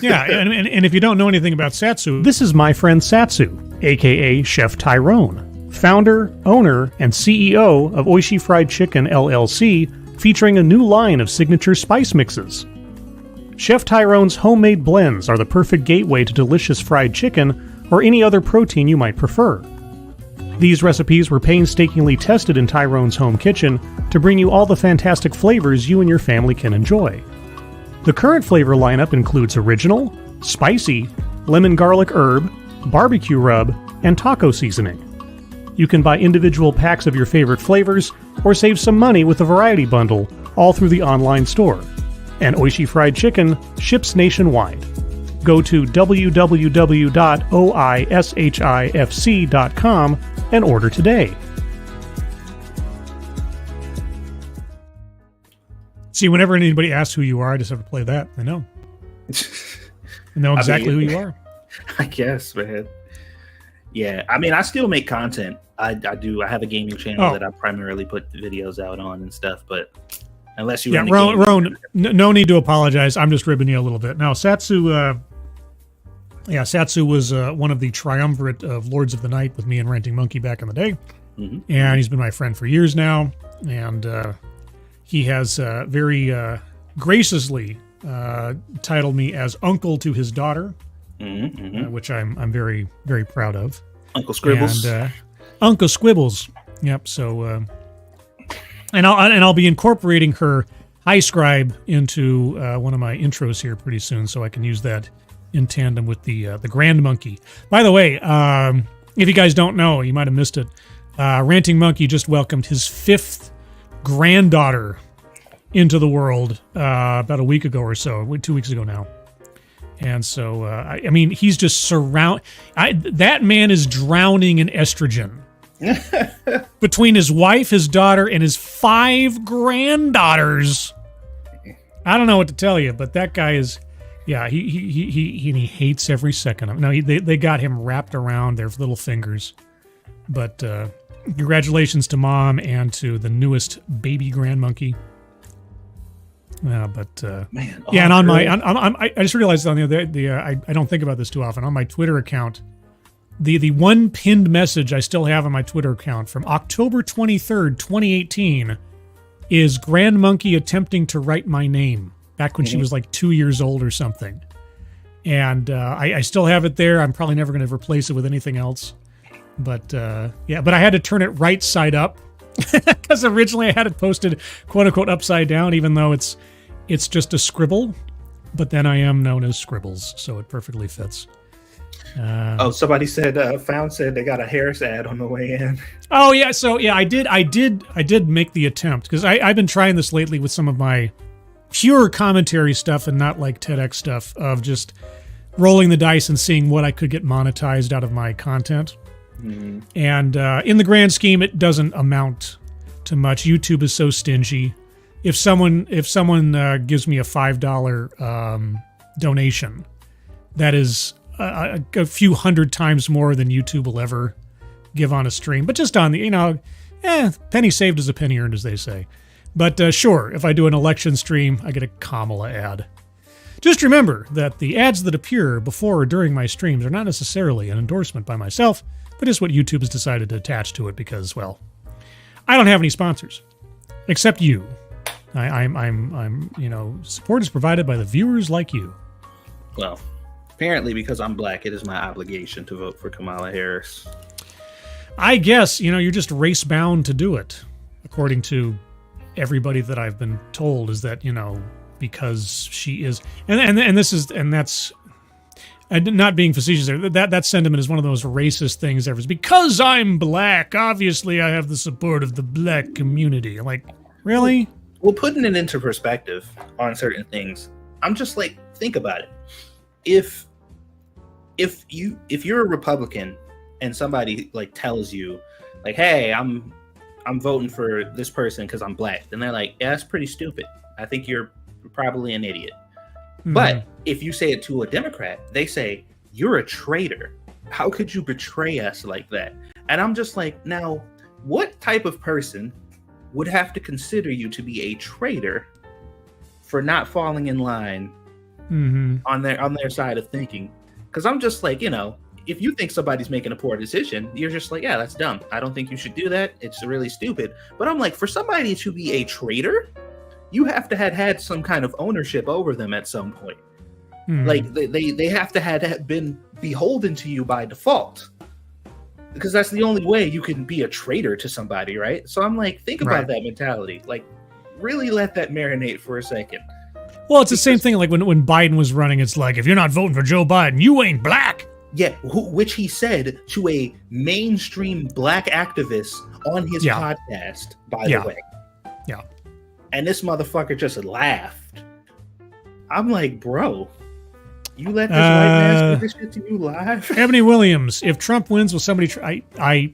Yeah, and if you don't know anything about Satsu, this is my friend Satsu, aka Chef Tyrone, founder, owner, and CEO of Oishi Fried Chicken LLC, featuring a new line of signature spice mixes. Chef Tyrone's homemade blends are the perfect gateway to delicious fried chicken or any other protein you might prefer. These recipes were painstakingly tested in Tyrone's home kitchen to bring you all the fantastic flavors you and your family can enjoy. The current flavor lineup includes original, spicy, lemon garlic herb, barbecue rub, and taco seasoning. You can buy individual packs of your favorite flavors or save some money with a variety bundle, all through the online store. And Oishi Fried Chicken ships nationwide. Go to www.oishifc.com and order today. See, whenever anybody asks who you are, I just have to play that. I know. I know exactly who you are. I guess, man. Yeah, I mean, I still make content. I do. I have a gaming channel that I primarily put videos out on and stuff. But unless you, Roan, no need to apologize. I'm just ribbing you a little bit. Now, Satsu, Satsu was one of the triumvirate of Lords of the Night with me and Ranting Monkey back in the day, and he's been my friend for years now. And he has very graciously titled me as uncle to his daughter, which I'm very, very proud of. Uncle Scribbles. And, Uncle Squibbles. Yep. So, and I'll be incorporating her Hi Scribe into one of my intros here pretty soon, so I can use that in tandem with the Grand Monkey. By the way, if you guys don't know, you might have missed it. Ranting Monkey just welcomed his 5th granddaughter into the world about a week ago or so, 2 weeks ago now. And so, I mean, he's just that man is drowning in estrogen. Between his wife, his daughter, and his 5 granddaughters. I don't know what to tell you, but that guy is, he hates every second of it. No, they got him wrapped around their little fingers. But congratulations to Mom and to the newest baby grand monkey. Man, and on my, I just realized on I don't think about this too often. On my Twitter account, the one pinned message I still have on my Twitter account from October 23rd, 2018, is Grand Monkey attempting to write my name back when she was like 2 years old or something. And I still have it there. I'm probably never going to replace it with anything else. But but I had to turn it right side up because originally I had it posted quote unquote upside down, even though it's just a scribble. But then I am known as Scribbles, so it perfectly fits. Somebody said Found said they got a Harris ad on the way in. Oh yeah, so yeah, I did make the attempt because I've been trying this lately with some of my pure commentary stuff and not like TEDx stuff of just rolling the dice and seeing what I could get monetized out of my content. And in the grand scheme, it doesn't amount to much. YouTube is so stingy. If someone gives me a $5 donation, that is a few hundred times more than YouTube will ever give on a stream. But just on the, penny saved is a penny earned, as they say. But sure, if I do an election stream, I get a Kamala ad. Just remember that the ads that appear before or during my streams are not necessarily an endorsement by myself, but is what YouTube has decided to attach to it because, well, I don't have any sponsors, except you. I'm support is provided by the viewers like you. Well, apparently because I'm black, it is my obligation to vote for Kamala Harris. I guess, you're just race bound to do it, according to everybody that I've been told, is that, because she is, and that's not being facetious there. That sentiment is one of those racist things ever. Because I'm black, obviously I have the support of the black community. I'm like, really? Well, putting it into perspective on certain things, I'm just like, think about it. If you're a Republican and somebody like tells you like, hey, I'm voting for this person because I'm black, then they're like, yeah, that's pretty stupid. I think you're probably an idiot. Mm-hmm. But if you say it to a Democrat, they say, you're a traitor. How could you betray us like that? And I'm just like, now, what type of person would have to consider you to be a traitor for not falling in line on their side of thinking? Because I'm just like, if you think somebody's making a poor decision, you're just like, yeah, that's dumb. I don't think you should do that. It's really stupid. But I'm like, for somebody to be a traitor, you have to have had some kind of ownership over them at some point. Like they have to have been beholden to you by default, because that's the only way you can be a traitor to somebody, right? So I'm like, think about that mentality. Like, really let that marinate for a second. Well, it's the same thing like when Biden was running. It's like, if you're not voting for Joe Biden, you ain't black. Yeah, which he said to a mainstream black activist on his podcast, by the way. Yeah. And this motherfucker just laughed. I'm like, bro, you let this white man say this shit to you live? Ebony Williams, if Trump wins, will somebody I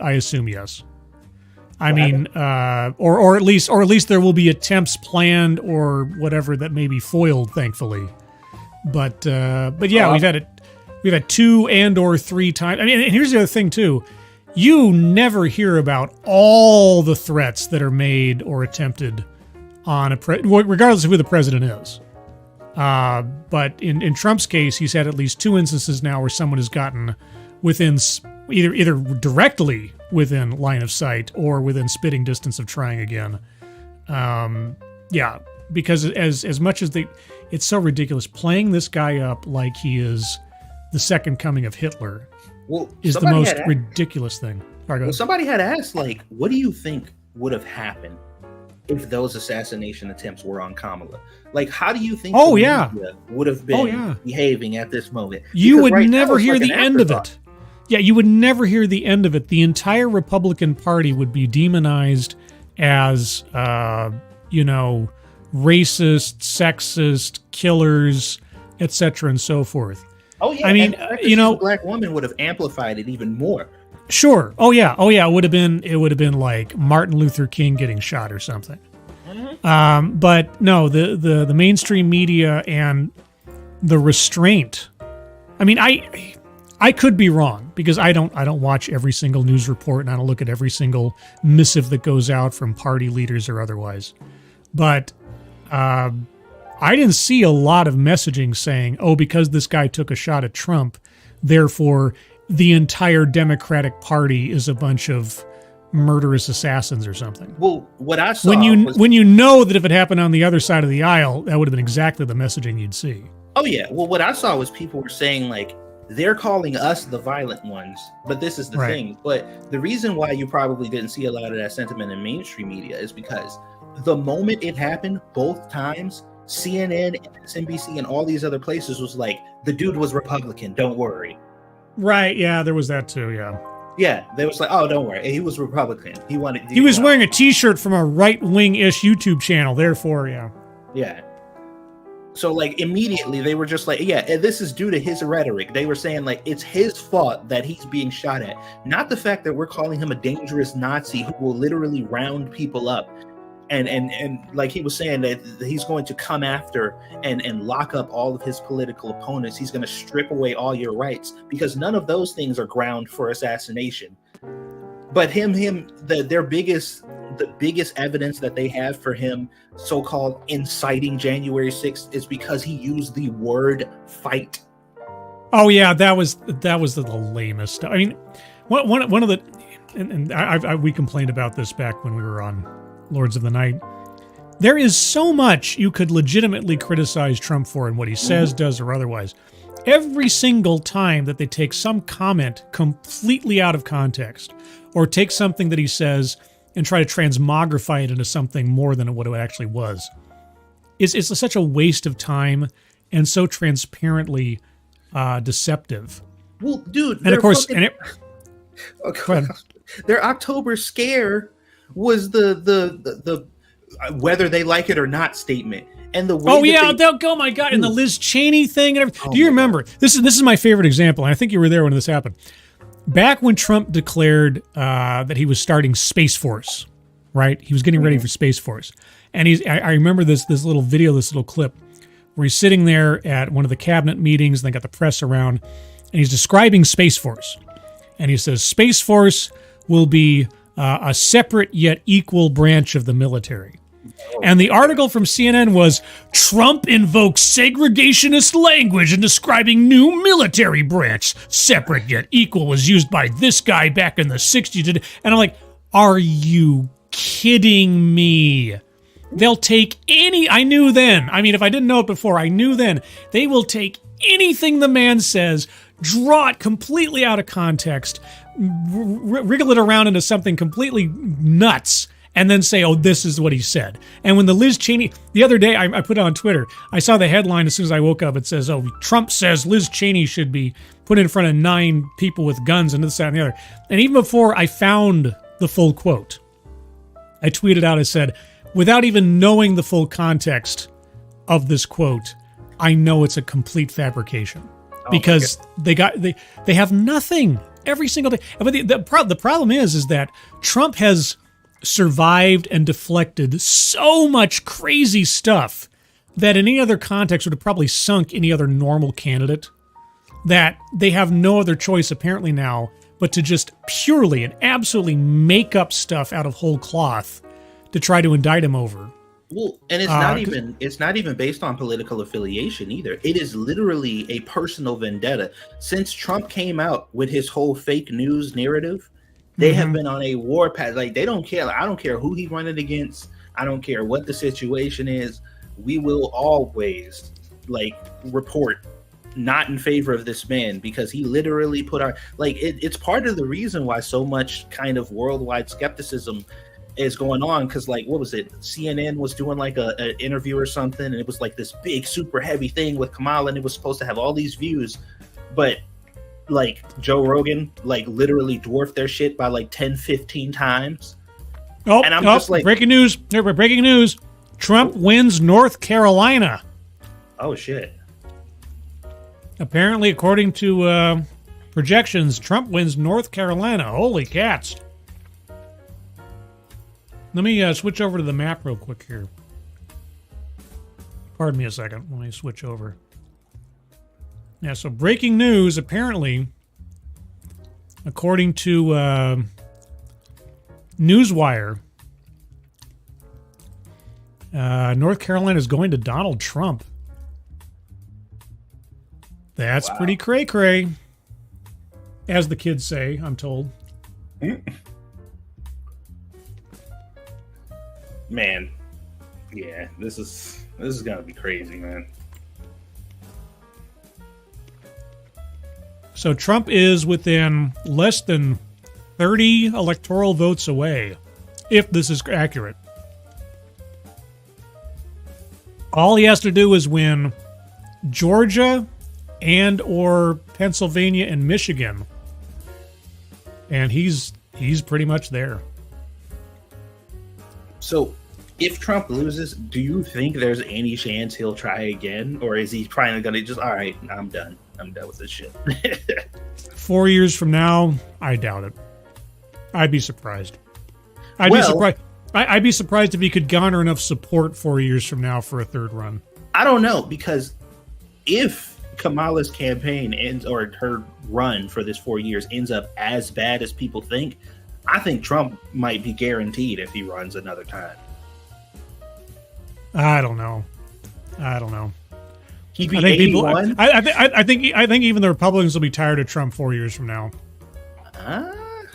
assume yes. I mean, or at least there will be attempts planned or whatever that may be foiled, thankfully. But yeah, we've had 2 and/or 3 times. I mean, and here's the other thing too: you never hear about all the threats that are made or attempted on regardless of who the president is. But in Trump's case, he's had at least 2 instances now where someone has gotten within either directly within line of sight or within spitting distance of trying again. Yeah, because as much as it's so ridiculous playing this guy up like he is the second coming of Hitler is the most ridiculous thing. Well, somebody had asked, like, what do you think would have happened if those assassination attempts were on Kamala? Like, how do you think media would have been behaving at this moment? You would never hear the end of it. Yeah, you would never hear the end of it. The entire Republican Party would be demonized as, racist, sexist, killers, etc., and so forth. Oh yeah, I mean, a black woman would have amplified it even more. Sure. Oh yeah. It would have been like Martin Luther King getting shot or something. But no, the mainstream media and the restraint. I mean, I could be wrong because I don't watch every single news report and I don't look at every single missive that goes out from party leaders or otherwise. But I didn't see a lot of messaging saying, "Oh, because this guy took a shot at Trump, therefore the entire Democratic Party is a bunch of murderous assassins or something." Well, what I saw when you know that if it happened on the other side of the aisle, that would have been exactly the messaging you'd see. Oh yeah. Well, what I saw was people were saying like they're calling us the violent ones, but this is the thing. But the reason why you probably didn't see a lot of that sentiment in mainstream media is because the moment it happened, both times, CNN, MSNBC, and all these other places was like, the dude was Republican, don't worry. Right, yeah, there was that too, yeah. Yeah, they was like, oh, don't worry, he was Republican. He was wearing a t-shirt from a right-wing-ish YouTube channel, therefore, yeah. Yeah. So, like, immediately they were just like, yeah, this is due to his rhetoric. They were saying, like, it's his fault that he's being shot at. Not the fact that we're calling him a dangerous Nazi who will literally round people up. And like he was saying that he's going to come after and lock up all of his political opponents. He's going to strip away all your rights because none of those things are ground for assassination. But the biggest evidence that they have for him so-called inciting January 6th is because he used the word fight. Oh yeah, that was the lamest. I mean, one of the and we complained about this back when we were on Lords of the Night. There is so much you could legitimately criticize Trump for in what he says, does, or otherwise. Every single time that they take some comment completely out of context or take something that he says and try to transmogrify it into something more than what it actually was, it's such a waste of time and so transparently deceptive. Well, dude, and of course, their October scare was the whether they like it or not statement. And the way Oh yeah, oh my God, and the Liz Cheney thing and everything. Do you remember? This is my favorite example, and I think you were there when this happened. Back when Trump declared that he was starting Space Force, right? He was getting ready for Space Force. And I remember this little video, this little clip, where he's sitting there at one of the cabinet meetings, and they got the press around, and he's describing Space Force. And he says, Space Force will be a separate yet equal branch of the military. And the article from CNN was, Trump invokes segregationist language in describing new military branch. Separate yet equal was used by this guy back in the 60s. And I'm like, are you kidding me? They'll take I knew then. I mean, if I didn't know it before, I knew then. They will take anything the man says, draw it completely out of context, wriggle it around into something completely nuts, and then say, oh, this is what he said. And when the Liz Cheney, the other day, I put it on Twitter, I saw the headline as soon as I woke up. It says, oh, Trump says Liz Cheney should be put in front of 9 people with guns and this, that, and the other. And even before I found the full quote, I tweeted out, I said, without even knowing the full context of this quote, I know it's a complete fabrication. Because they have nothing every single day. But the problem is that Trump has survived and deflected so much crazy stuff that in any other context would have probably sunk any other normal candidate, that they have no other choice apparently now but to just purely and absolutely make up stuff out of whole cloth to try to indict him over. Well, and it's not even based on political affiliation either. It is literally a personal vendetta. Since Trump came out with his whole fake news narrative, they have been on a warpath. Like, they don't care. I don't care who he's running against. I don't care what the situation is. We will always report not in favor of this man, because he literally put our it's part of the reason why so much kind of worldwide skepticism is going on. Because what was it? CNN was doing an interview or something, and it was this big, super heavy thing with Kamala, and it was supposed to have all these views, but Joe Rogan literally dwarfed their shit by 10, 15 times. Oh, and I'm just breaking news! Breaking news! Trump wins North Carolina. Oh shit! Apparently, according to projections, Trump wins North Carolina. Holy cats! Let me switch over to the map real quick here. Pardon me a second. Let me switch over. Yeah, so breaking news, apparently, according to Newswire, North Carolina is going to Donald Trump. That's pretty cray-cray, as the kids say, I'm told. Man, yeah, this is gonna be crazy, man. So Trump is within less than 30 electoral votes away, if this is accurate. All he has to do is win Georgia and or Pennsylvania and Michigan, and he's pretty much there. So if Trump loses, do you think there's any chance he'll try again? Or is he finally going to just, all right, I'm done. I'm done with this shit. 4 years from now, I doubt it. I'd be surprised. I'd be surprised if he could garner enough support 4 years from now for a third run. I don't know, because if Kamala's campaign ends, or her run for this 4 years ends up as bad as people think, I think Trump might be guaranteed if he runs another time. I don't know. He'd be 81? I think even the Republicans will be tired of Trump 4 years from now.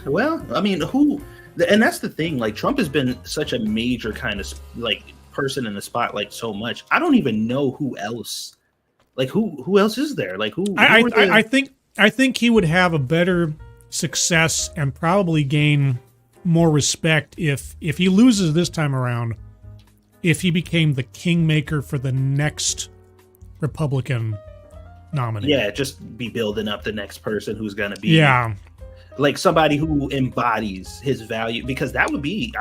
Well, I mean, and that's the thing. Trump has been such a major kind of person in the spotlight so much. I don't even know who else. Who else is there? I think he would have a better success and probably gain more respect if he loses this time around, if he became the kingmaker for the next Republican nominee. Yeah, just be building up the next person who's going to be somebody who embodies his value, because I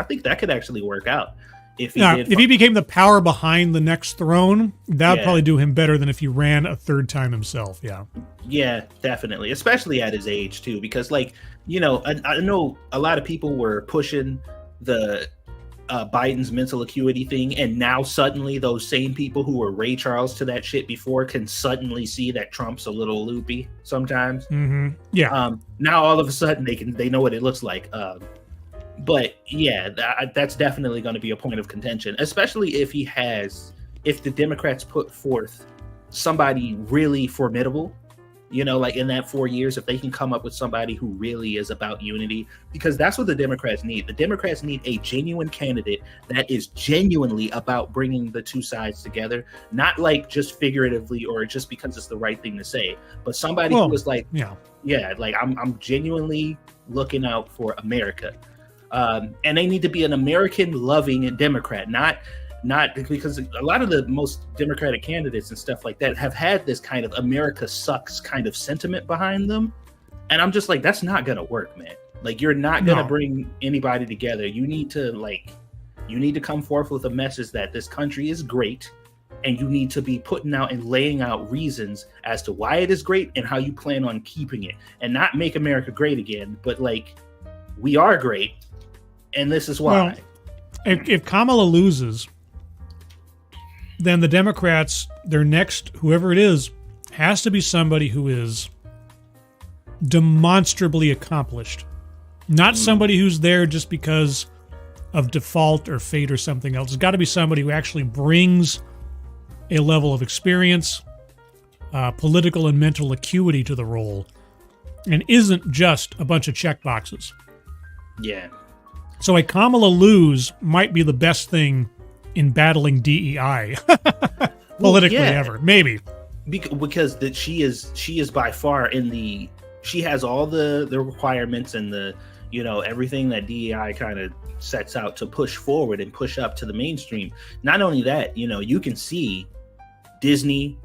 think that could actually work out. If he Now, did if he became the power behind the next throne, that would Yeah. probably do him better than if he ran a third time himself. Yeah. Yeah, definitely. Especially at his age too, because like, you know, I know a lot of people were pushing the Biden's mental acuity thing, and now suddenly those same people who were Ray Charles to that shit before can suddenly see that Trump's a little loopy sometimes. Mm-hmm. Yeah. Now all of a sudden they know what it looks like. But yeah, that's definitely going to be a point of contention, especially if the Democrats put forth somebody really formidable, you know, like in that 4 years, if they can come up with somebody who really is about unity, because that's what the Democrats need. The Democrats need a genuine candidate that is genuinely about bringing the two sides together, not like just figuratively or just because it's the right thing to say, but somebody who is like, like I'm genuinely looking out for America. And they need to be an American-loving Democrat, not because a lot of the most Democratic candidates and stuff like that have had this kind of America sucks kind of sentiment behind them. And I'm just like, that's not going to work, man. Like, you're not going to bring anybody together. You need to come forth with a message that this country is great, and you need to be putting out and laying out reasons as to why it is great and how you plan on keeping it, and not make America great again, but like, we are great, and this is why. Well, if Kamala loses, then the Democrats, their next, whoever it is, has to be somebody who is demonstrably accomplished. Not somebody who's there just because of default or fate or something else. It's got to be somebody who actually brings a level of experience, political and mental acuity to the role, and isn't just a bunch of check boxes. Yeah. So a Kamala lose might be the best thing in battling DEI politically ever, maybe. Because she is by far she has all the requirements and the, you know, everything that DEI kind of sets out to push forward and push up to the mainstream. Not only that, you know, you can see Disney,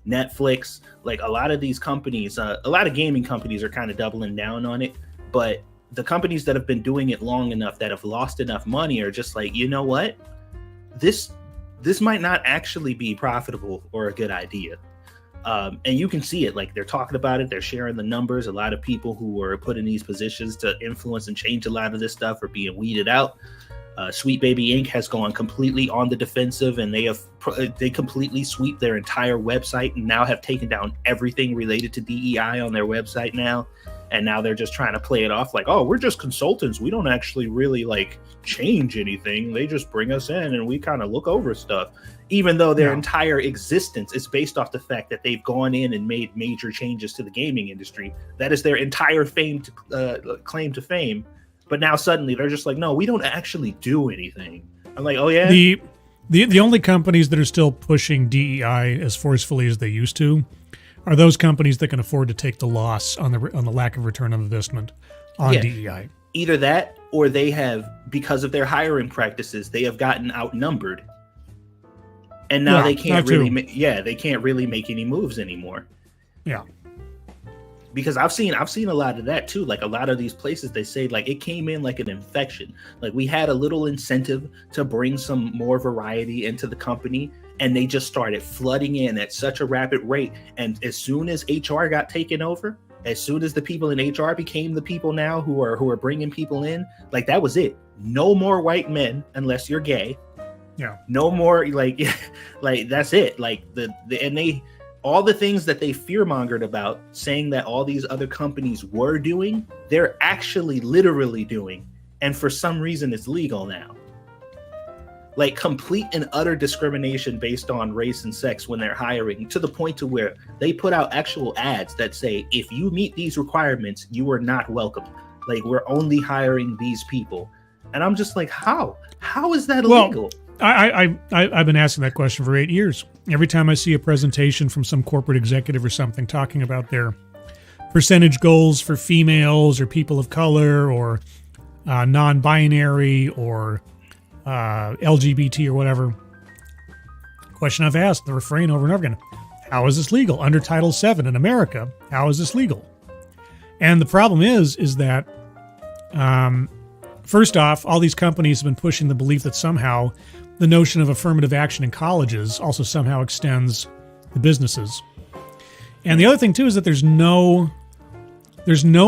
Netflix, like a lot of these companies, a lot of gaming companies are kind of doubling down on it, but the companies that have been doing it long enough, that have lost enough money, are just like, you know what? This might not actually be profitable or a good idea. And you can see it, like they're talking about it, they're sharing the numbers. A lot of people who were put in these positions to influence and change a lot of this stuff are being weeded out. Sweet Baby Inc. has gone completely on the defensive, and they completely sweep their entire website and now have taken down everything related to DEI on their website now. And now they're just trying to play it off like, oh, we're just consultants. We don't actually really like change anything. They just bring us in and we kind of look over stuff, even though their entire existence is based off the fact that they've gone in and made major changes to the gaming industry. That is their entire claim to fame. But now suddenly they're just like, no, we don't actually do anything. I'm like, oh yeah. The only companies that are still pushing DEI as forcefully as they used to are those companies that can afford to take the loss on the lack of return on investment on DEI. Either that, or they have, because of their hiring practices, they have gotten outnumbered, and now they can't really. They can't really make any moves anymore. Yeah. Because I've seen a lot of that too. Like a lot of these places, they say like it came in like an infection. Like we had a little incentive to bring some more variety into the company, and they just started flooding in at such a rapid rate. And as soon as HR got taken over, as soon as the people in HR became the people now who are bringing people in, like that was it. No more white men unless you're gay. Yeah. No more like that's it. Like all the things that they fearmongered about, saying that all these other companies were doing, they're actually literally doing. And for some reason, it's legal now. Like complete and utter discrimination based on race and sex when they're hiring, to the point to where they put out actual ads that say, if you meet these requirements, you are not welcome. Like we're only hiring these people. And I'm just like, how is that illegal? Well, I've been asking that question for 8 years. Every time I see a presentation from some corporate executive or something talking about their percentage goals for females or people of color or non-binary or LGBT or whatever, question I've asked, the refrain over and over again, how is this legal? Under Title VII in America, how is this legal? And the problem is that First off, all these companies have been pushing the belief that somehow the notion of affirmative action in colleges also somehow extends to businesses. And the other thing too is that there's no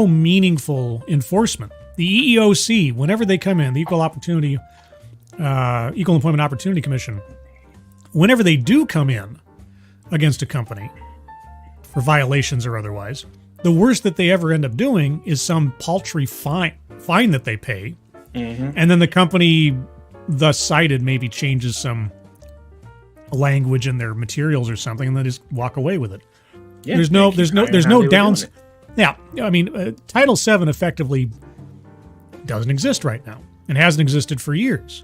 meaningful enforcement. The EEOC, whenever they come in, the Equal Employment Opportunity Commission, whenever they do come in against a company for violations or otherwise, the worst that they ever end up doing is some paltry fine that they pay, and then the company thus cited maybe changes some language in their materials or something, and they just walk away with it. Yeah, there's no downs. Yeah, I mean, Title VII effectively doesn't exist right now and hasn't existed for years.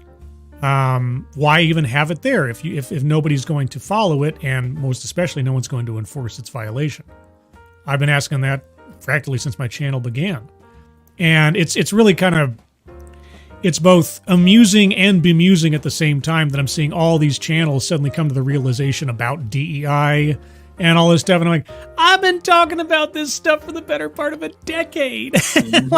Why even have it there if nobody's going to follow it, and most especially no one's going to enforce its violation? I've been asking that practically since my channel began, and it's really kind of, it's both amusing and bemusing at the same time that I'm seeing all these channels suddenly come to the realization about DEI and all this stuff. And I'm like, I've been talking about this stuff for the better part of a decade. And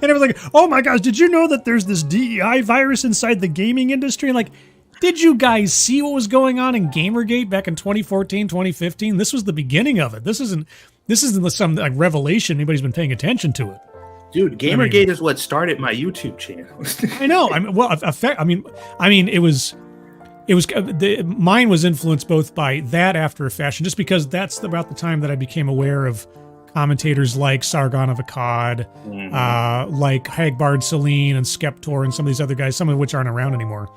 everyone's like, oh my gosh, did you know that there's this DEI virus inside the gaming industry? And like, did you guys see what was going on in Gamergate back in 2014, 2015? This was the beginning of it. This isn't some like revelation. Anybody's been paying attention to it. Dude, Gamergate is what started my YouTube channel. I know. Mine was influenced both by that after a fashion, just because that's about the time that I became aware of commentators like Sargon of Akkad, like Hagbard Celine and Skeptor and some of these other guys, some of which aren't around anymore,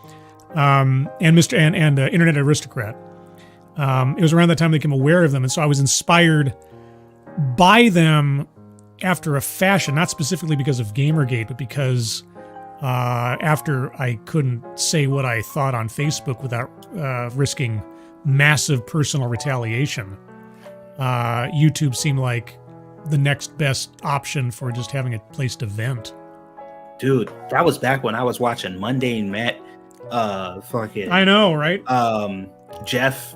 and Internet Aristocrat. It was around that time I became aware of them, and so I was inspired by them after a fashion, not specifically because of Gamergate, but because after I couldn't say what I thought on Facebook without risking massive personal retaliation, YouTube seemed like the next best option for just having a place to vent. Dude, that was back when I was watching Mundane Matt, I know, right? Jeff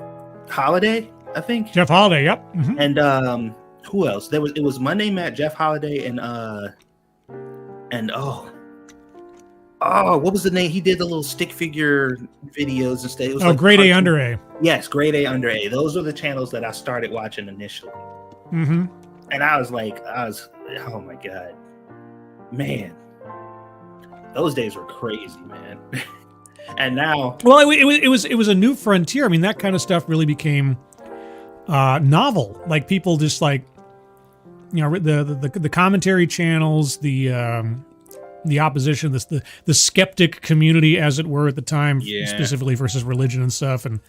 Holiday, I think. Jeff Holiday, yep. Mm-hmm. And who else? It was Monday Matt, Jeff Holiday, and what was the name? He did the little stick figure videos and stuff. It was Grade A Under A. Yes, Grade A Under A. Those are the channels that I started watching initially. Mm-hmm. And oh my God, man, those days were crazy, man. And now, well, it was a new frontier. I mean, that kind of stuff really became novel. Like people just like, you know, the commentary channels, the opposition, the skeptic community, as it were, at the time, specifically versus religion and stuff, and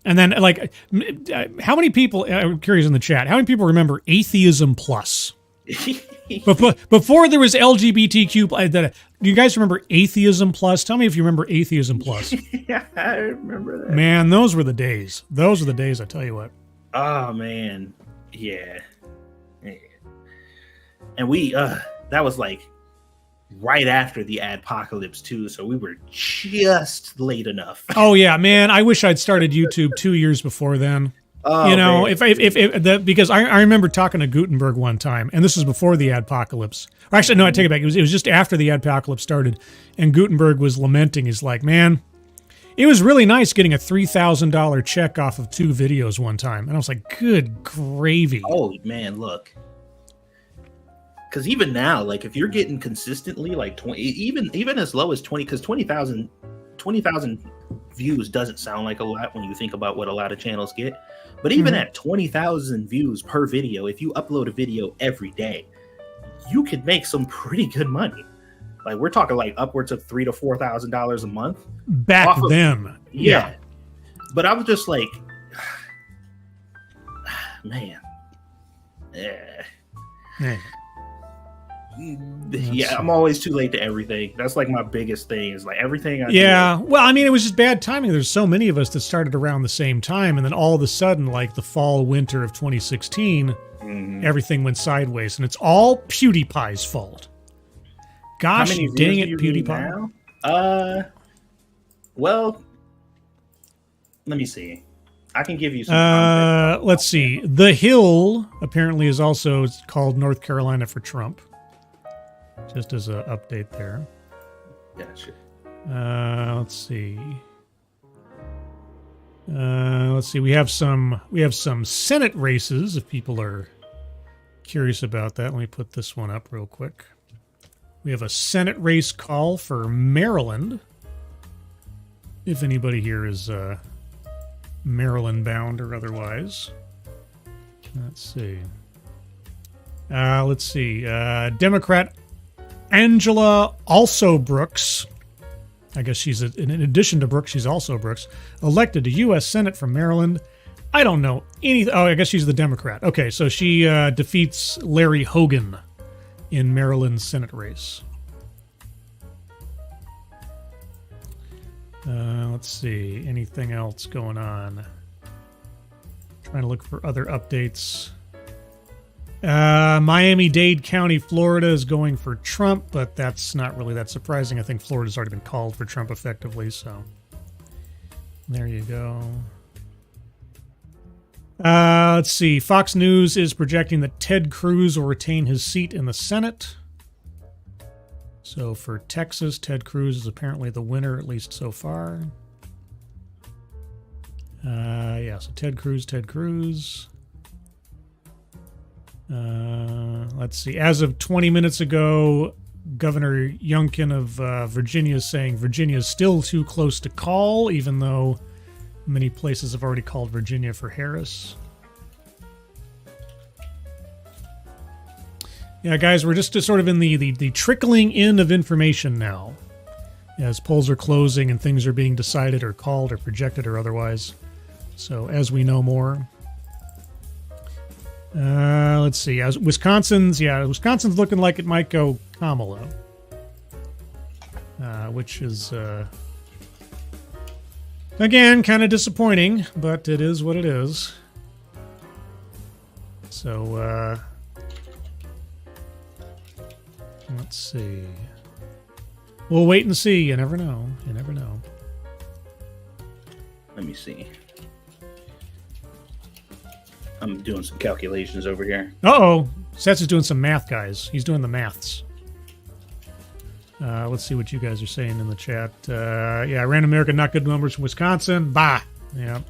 then like, how many people? I'm curious in the chat, how many people remember Atheism Plus? Before there was LGBTQ, do you guys remember Atheism Plus? Tell me if you remember Atheism Plus. Yeah, I remember that. Man, those were the days. Those were the days, I tell you what. Oh man, yeah. And we that was like right after the adpocalypse too, so we were just late enough. Oh yeah, man, I wish I'd started YouTube 2 years before then. Oh, you know, man. Because I remember talking to Gutenberg one time, and this was before the adpocalypse. Or actually, no, I take it back. It was just after the adpocalypse started, and Gutenberg was lamenting. He's like, man, it was really nice getting a $3,000 check off of 2 videos one time. And I was like, good gravy. Oh man, look. Because even now, like if you're getting consistently like 20, even as low as 20, because 20,000 views doesn't sound like a lot when you think about what a lot of channels get. But even at 20,000 views per video, if you upload a video every day, you could make some pretty good money. Like we're talking like upwards of $3,000 to $4,000 a month. Back then, yeah. But I was just like, man, yeah, I'm always too late to everything. That's like my biggest thing is like everything I do. Well, I mean, it was just bad timing. There's so many of us that started around the same time, and then all of a sudden, like the fall, winter of 2016, everything went sideways, and it's all PewDiePie's fault. Gosh dang it, PewDiePie. Well, let me see. I can give you some. Let's see. The Hill apparently is also called North Carolina for Trump. Just as an update there. Gotcha. Let's see. We have some Senate races. If people are curious about that, let me put this one up real quick. We have a Senate race call for Maryland. If anybody here is Maryland bound or otherwise. Let's see. Democrat Angela also Brooks. I guess she's, in addition to Brooks, she's also Brooks. Elected to U.S. Senate from Maryland. I don't know anything. Oh, I guess she's the Democrat. Okay, so she defeats Larry Hogan in Maryland's Senate race. Let's see. Anything else going on? Trying to look for other updates. Miami-Dade County, Florida is going for Trump, but that's not really that surprising. I think Florida's already been called for Trump effectively, so there you go. Let's see. Fox News is projecting that Ted Cruz will retain his seat in the Senate. So for Texas, Ted Cruz is apparently the winner, at least so far. So Ted Cruz. Let's see. As of 20 minutes ago, Governor Youngkin of Virginia is saying Virginia is still too close to call, even though many places have already called Virginia for Harris. Yeah, guys, we're just sort of in the trickling in of information now, as polls are closing and things are being decided or called or projected or otherwise. So as we know more. Let's see. Wisconsin's looking like it might go Kamala, which is again kind of disappointing, but it is what it is. So let's see. We'll wait and see. You never know. You never know. Let me see. I'm doing some calculations over here. Uh-oh. Sets is doing some math, guys. He's doing the maths. Let's see what you guys are saying in the chat. Random America, not good numbers from Wisconsin. Bah. Yeah.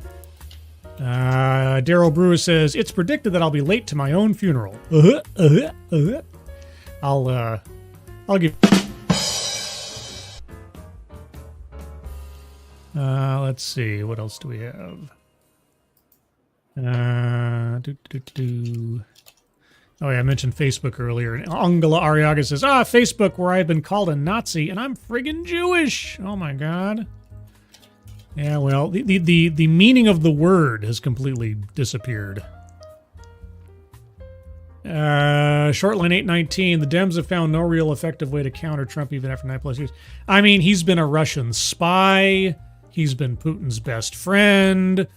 Daryl Brewer says, it's predicted that I'll be late to my own funeral. I'll give... let's see. What else do we have? Oh yeah, I mentioned Facebook earlier. And Angela Arriaga says, Facebook, where I've been called a Nazi, and I'm friggin' Jewish. Oh my God. Yeah, well, the meaning of the word has completely disappeared. Shortline 819, the Dems have found no real effective way to counter Trump even after 9+ years. I mean, he's been a Russian spy. He's been Putin's best friend.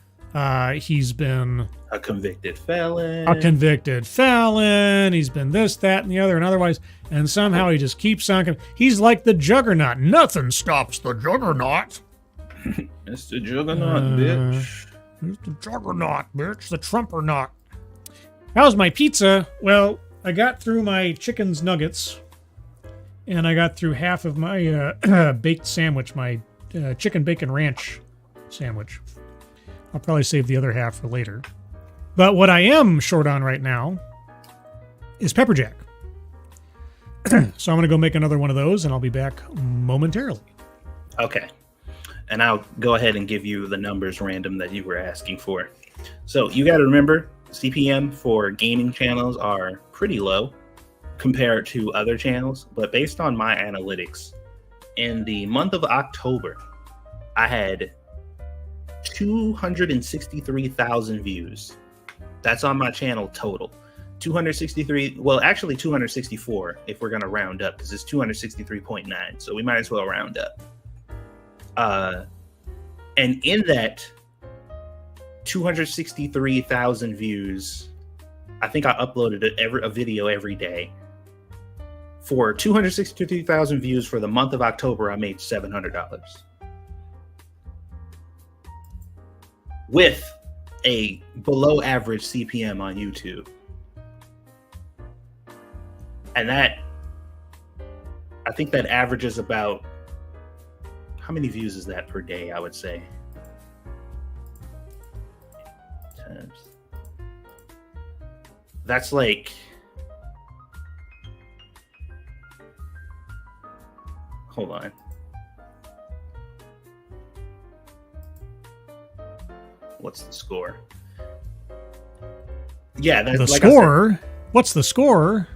He's been a convicted felon. He's been this, that, and the other, and otherwise. And somehow he just keeps on. He's like the Juggernaut. Nothing stops the Juggernaut. It's the Juggernaut, bitch. It's the Juggernaut, bitch. The Trumpernaut. How's my pizza? Well, I got through my chicken's nuggets, and I got through half of my baked sandwich, my chicken bacon ranch sandwich. I'll probably save the other half for later. But what I am short on right now is pepper jack. So I'm going to go make another one of those, and I'll be back momentarily. Okay. And I'll go ahead and give you the numbers random that you were asking for. So you got to remember, CPM for gaming channels are pretty low compared to other channels. But based on my analytics, in the month of October, I had 263,000 views. That's on my channel total. 263, well, actually 264 if we're going to round up, because it's 263.9. So we might as well round up. And in that 263,000 views, I think I uploaded a video every day. For 263,000 views for the month of October, I made $700. With a below average CPM on YouTube. And that, I think that averages about how many views is that per day? I would say. Times. That's like. Hold on. What's the score? Yeah, that's the like score. What's the score?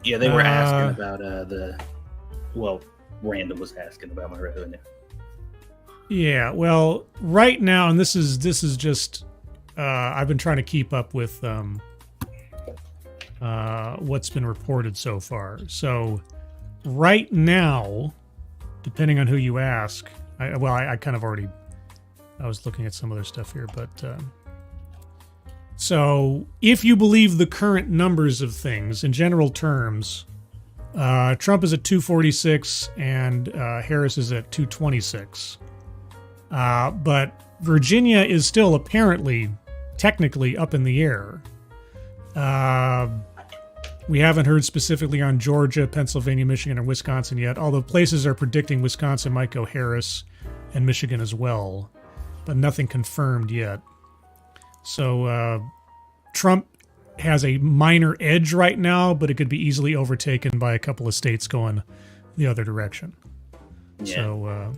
Yeah, they were asking about Random was asking about my revenue. Yeah, well, right now, and this is just I've been trying to keep up with what's been reported so far. So right now, depending on who you ask, I kind of already, I was looking at some other stuff here, but so if you believe the current numbers of things in general terms, Trump is at 246 and Harris is at 226. But Virginia is still apparently technically up in the air. We haven't heard specifically on Georgia, Pennsylvania, Michigan, or Wisconsin yet, although places are predicting Wisconsin might go Harris and Michigan as well, but nothing confirmed yet. So Trump has a minor edge right now, but it could be easily overtaken by a couple of states going the other direction. Yeah. So,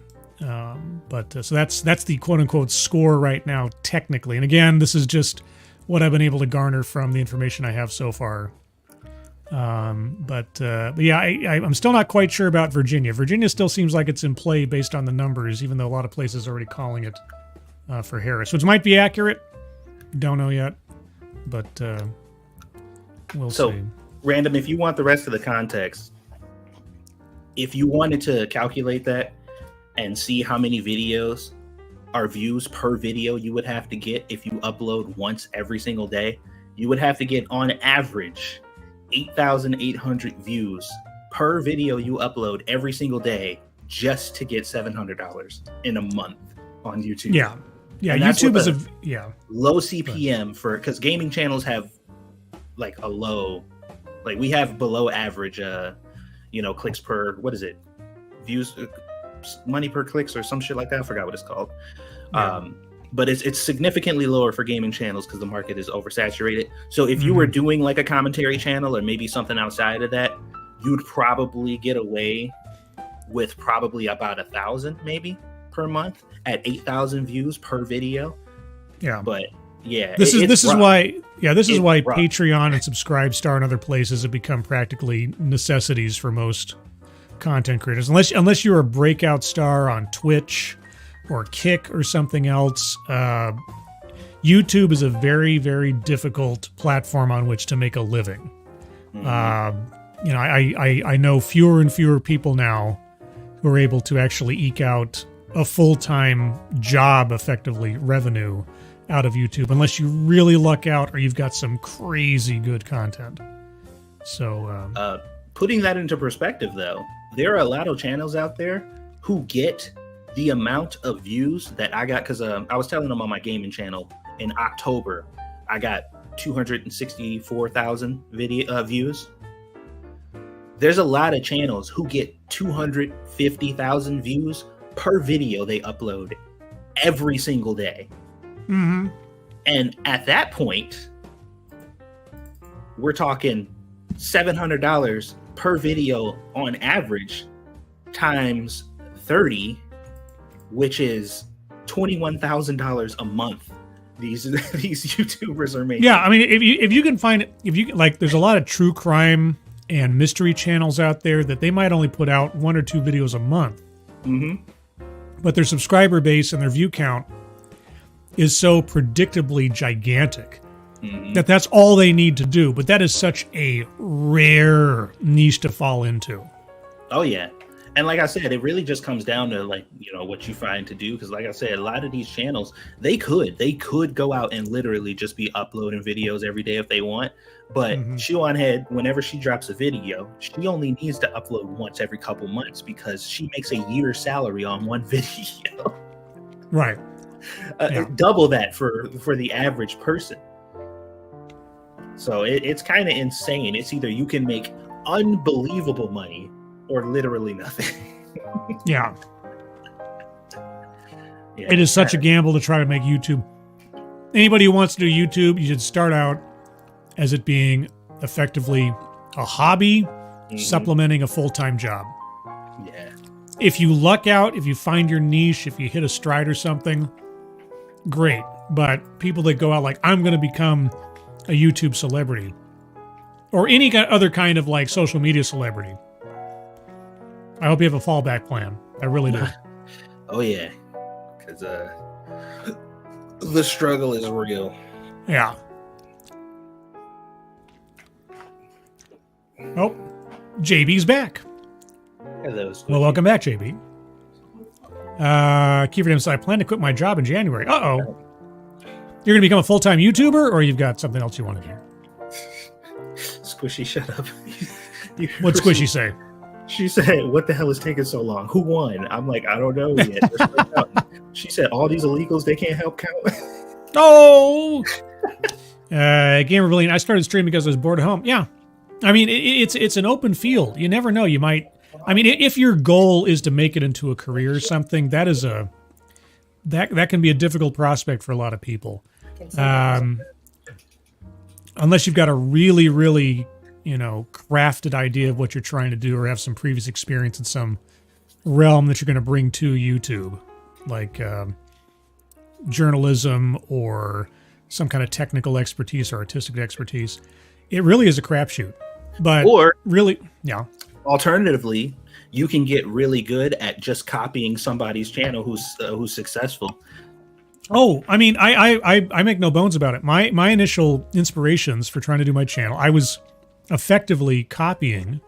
so that's the quote unquote score right now, technically. And again, this is just what I've been able to garner from the information I have so far. But yeah, I'm still not quite sure about Virginia. Virginia still seems like it's in play based on the numbers, even though a lot of places are already calling it for Harris, which might be accurate. Don't know yet, but we'll see. Random, if you want the rest of the context, if you wanted to calculate that and see how many videos or views per video you would have to get if you upload once every single day, you would have to get on average 8,800 views per video you upload every single day just to get $700 in a month on YouTube. Yeah. Yeah, YouTube is low CPM for, because gaming channels have like a low, like we have below average, clicks per, what is it? Views, money per clicks or some shit like that. I forgot what it's called. Yeah. But it's significantly lower for gaming channels because the market is oversaturated. So if you were doing like a commentary channel or maybe something outside of that, you'd probably get away with probably about 1,000 maybe per month at 8,000 views per video. Yeah. But yeah, this is why rough. Patreon and Scribe'S and other places have become practically necessities for most content creators. Unless you're a breakout star on Twitch or Kick or something else, YouTube is a very, very difficult platform on which to make a living. I know fewer and fewer people now who are able to actually eke out a full-time job, effectively, revenue out of YouTube, unless you really luck out or you've got some crazy good content. So, putting that into perspective, though, there are a lot of channels out there who get the amount of views that I got, because I was telling them on my gaming channel in October, I got 264,000 video views. There's a lot of channels who get 250,000 views per video they upload every single day. Mm-hmm. And at that point, we're talking $700 per video on average times 30, which is $21,000 a month. These YouTubers are making. Yeah, I mean, if you can find it, there's a lot of true crime and mystery channels out there that they might only put out 1 or 2 videos a month. Mm-hmm. But their subscriber base and their view count is so predictably gigantic that that's all they need to do. But that is such a rare niche to fall into. Oh, yeah. And like I said, it really just comes down to what you find to do. Because like I said, a lot of these channels, they could go out and literally just be uploading videos every day if they want. But Shoe on Head, whenever she drops a video, she only needs to upload once every couple months because she makes a year's salary on one video. Right. Double that for the average person. So it's kind of insane. It's either you can make unbelievable money or literally nothing. Yeah. Yeah. It is such a gamble to try to make YouTube. Anybody who wants to do YouTube, you should start out as it being effectively a hobby supplementing a full-time job. Yeah. If you luck out, if you find your niche, if you hit a stride or something, great. But people that go out like, I'm going to become a YouTube celebrity or any other kind of like social media celebrity, I hope you have a fallback plan. I really do. Oh, yeah. Because the struggle is real. Yeah. Oh, JB's back. Hello, Well, welcome back, JB. Kiefer said, I plan to quit my job in January. Uh-oh. You're going to become a full-time YouTuber, or you've got something else you want to do? Squishy, shut up. What'd Squishy say? She said, what the hell is taking so long? Who won? I'm like, I don't know yet. She said, all these illegals, they can't help count. Oh! Gamer Brilliant, I started streaming because I was bored at home. Yeah. I mean, it's an open field. You never know. You might... I mean, if your goal is to make it into a career or something, that is that can be a difficult prospect for a lot of people. Unless you've got a really, really, crafted idea of what you're trying to do or have some previous experience in some realm that you're going to bring to YouTube, like journalism or some kind of technical expertise or artistic expertise. It really is a crapshoot. But or really, yeah. Alternatively, you can get really good at just copying somebody's channel who's successful. Oh, I mean, I make no bones about it. My initial inspirations for trying to do my channel, I was effectively copying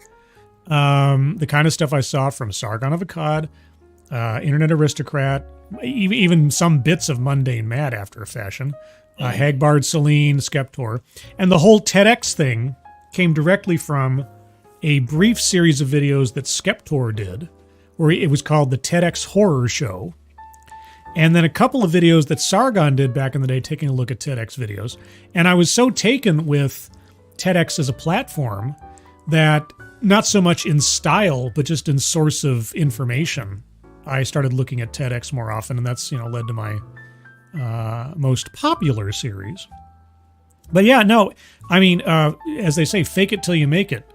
the kind of stuff I saw from Sargon of Akkad, Internet Aristocrat, even some bits of Mundane Mad after a fashion, Hagbard, Celine, Skeptor, and the whole TEDx thing came directly from a brief series of videos that Skeptor did, where it was called the TEDx Horror Show. And then a couple of videos that Sargon did back in the day, taking a look at TEDx videos. And I was so taken with TEDx as a platform that not so much in style, but just in source of information, I started looking at TEDx more often. And that's, led to my most popular series. But yeah, no, I mean, as they say, fake it till you make it.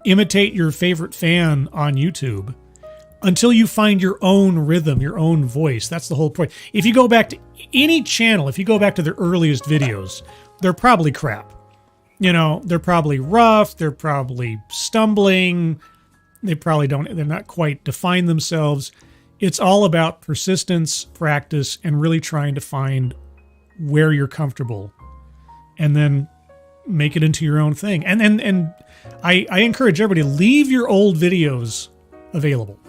Imitate your favorite fan on YouTube until you find your own rhythm, your own voice. That's the whole point. If you go back to any channel, if you go back to their earliest videos, they're probably crap. They're probably rough. They're probably stumbling. They're not quite defined themselves. It's all about persistence, practice, and really trying to find where you're comfortable and then make it into your own thing. And I encourage everybody, leave your old videos available.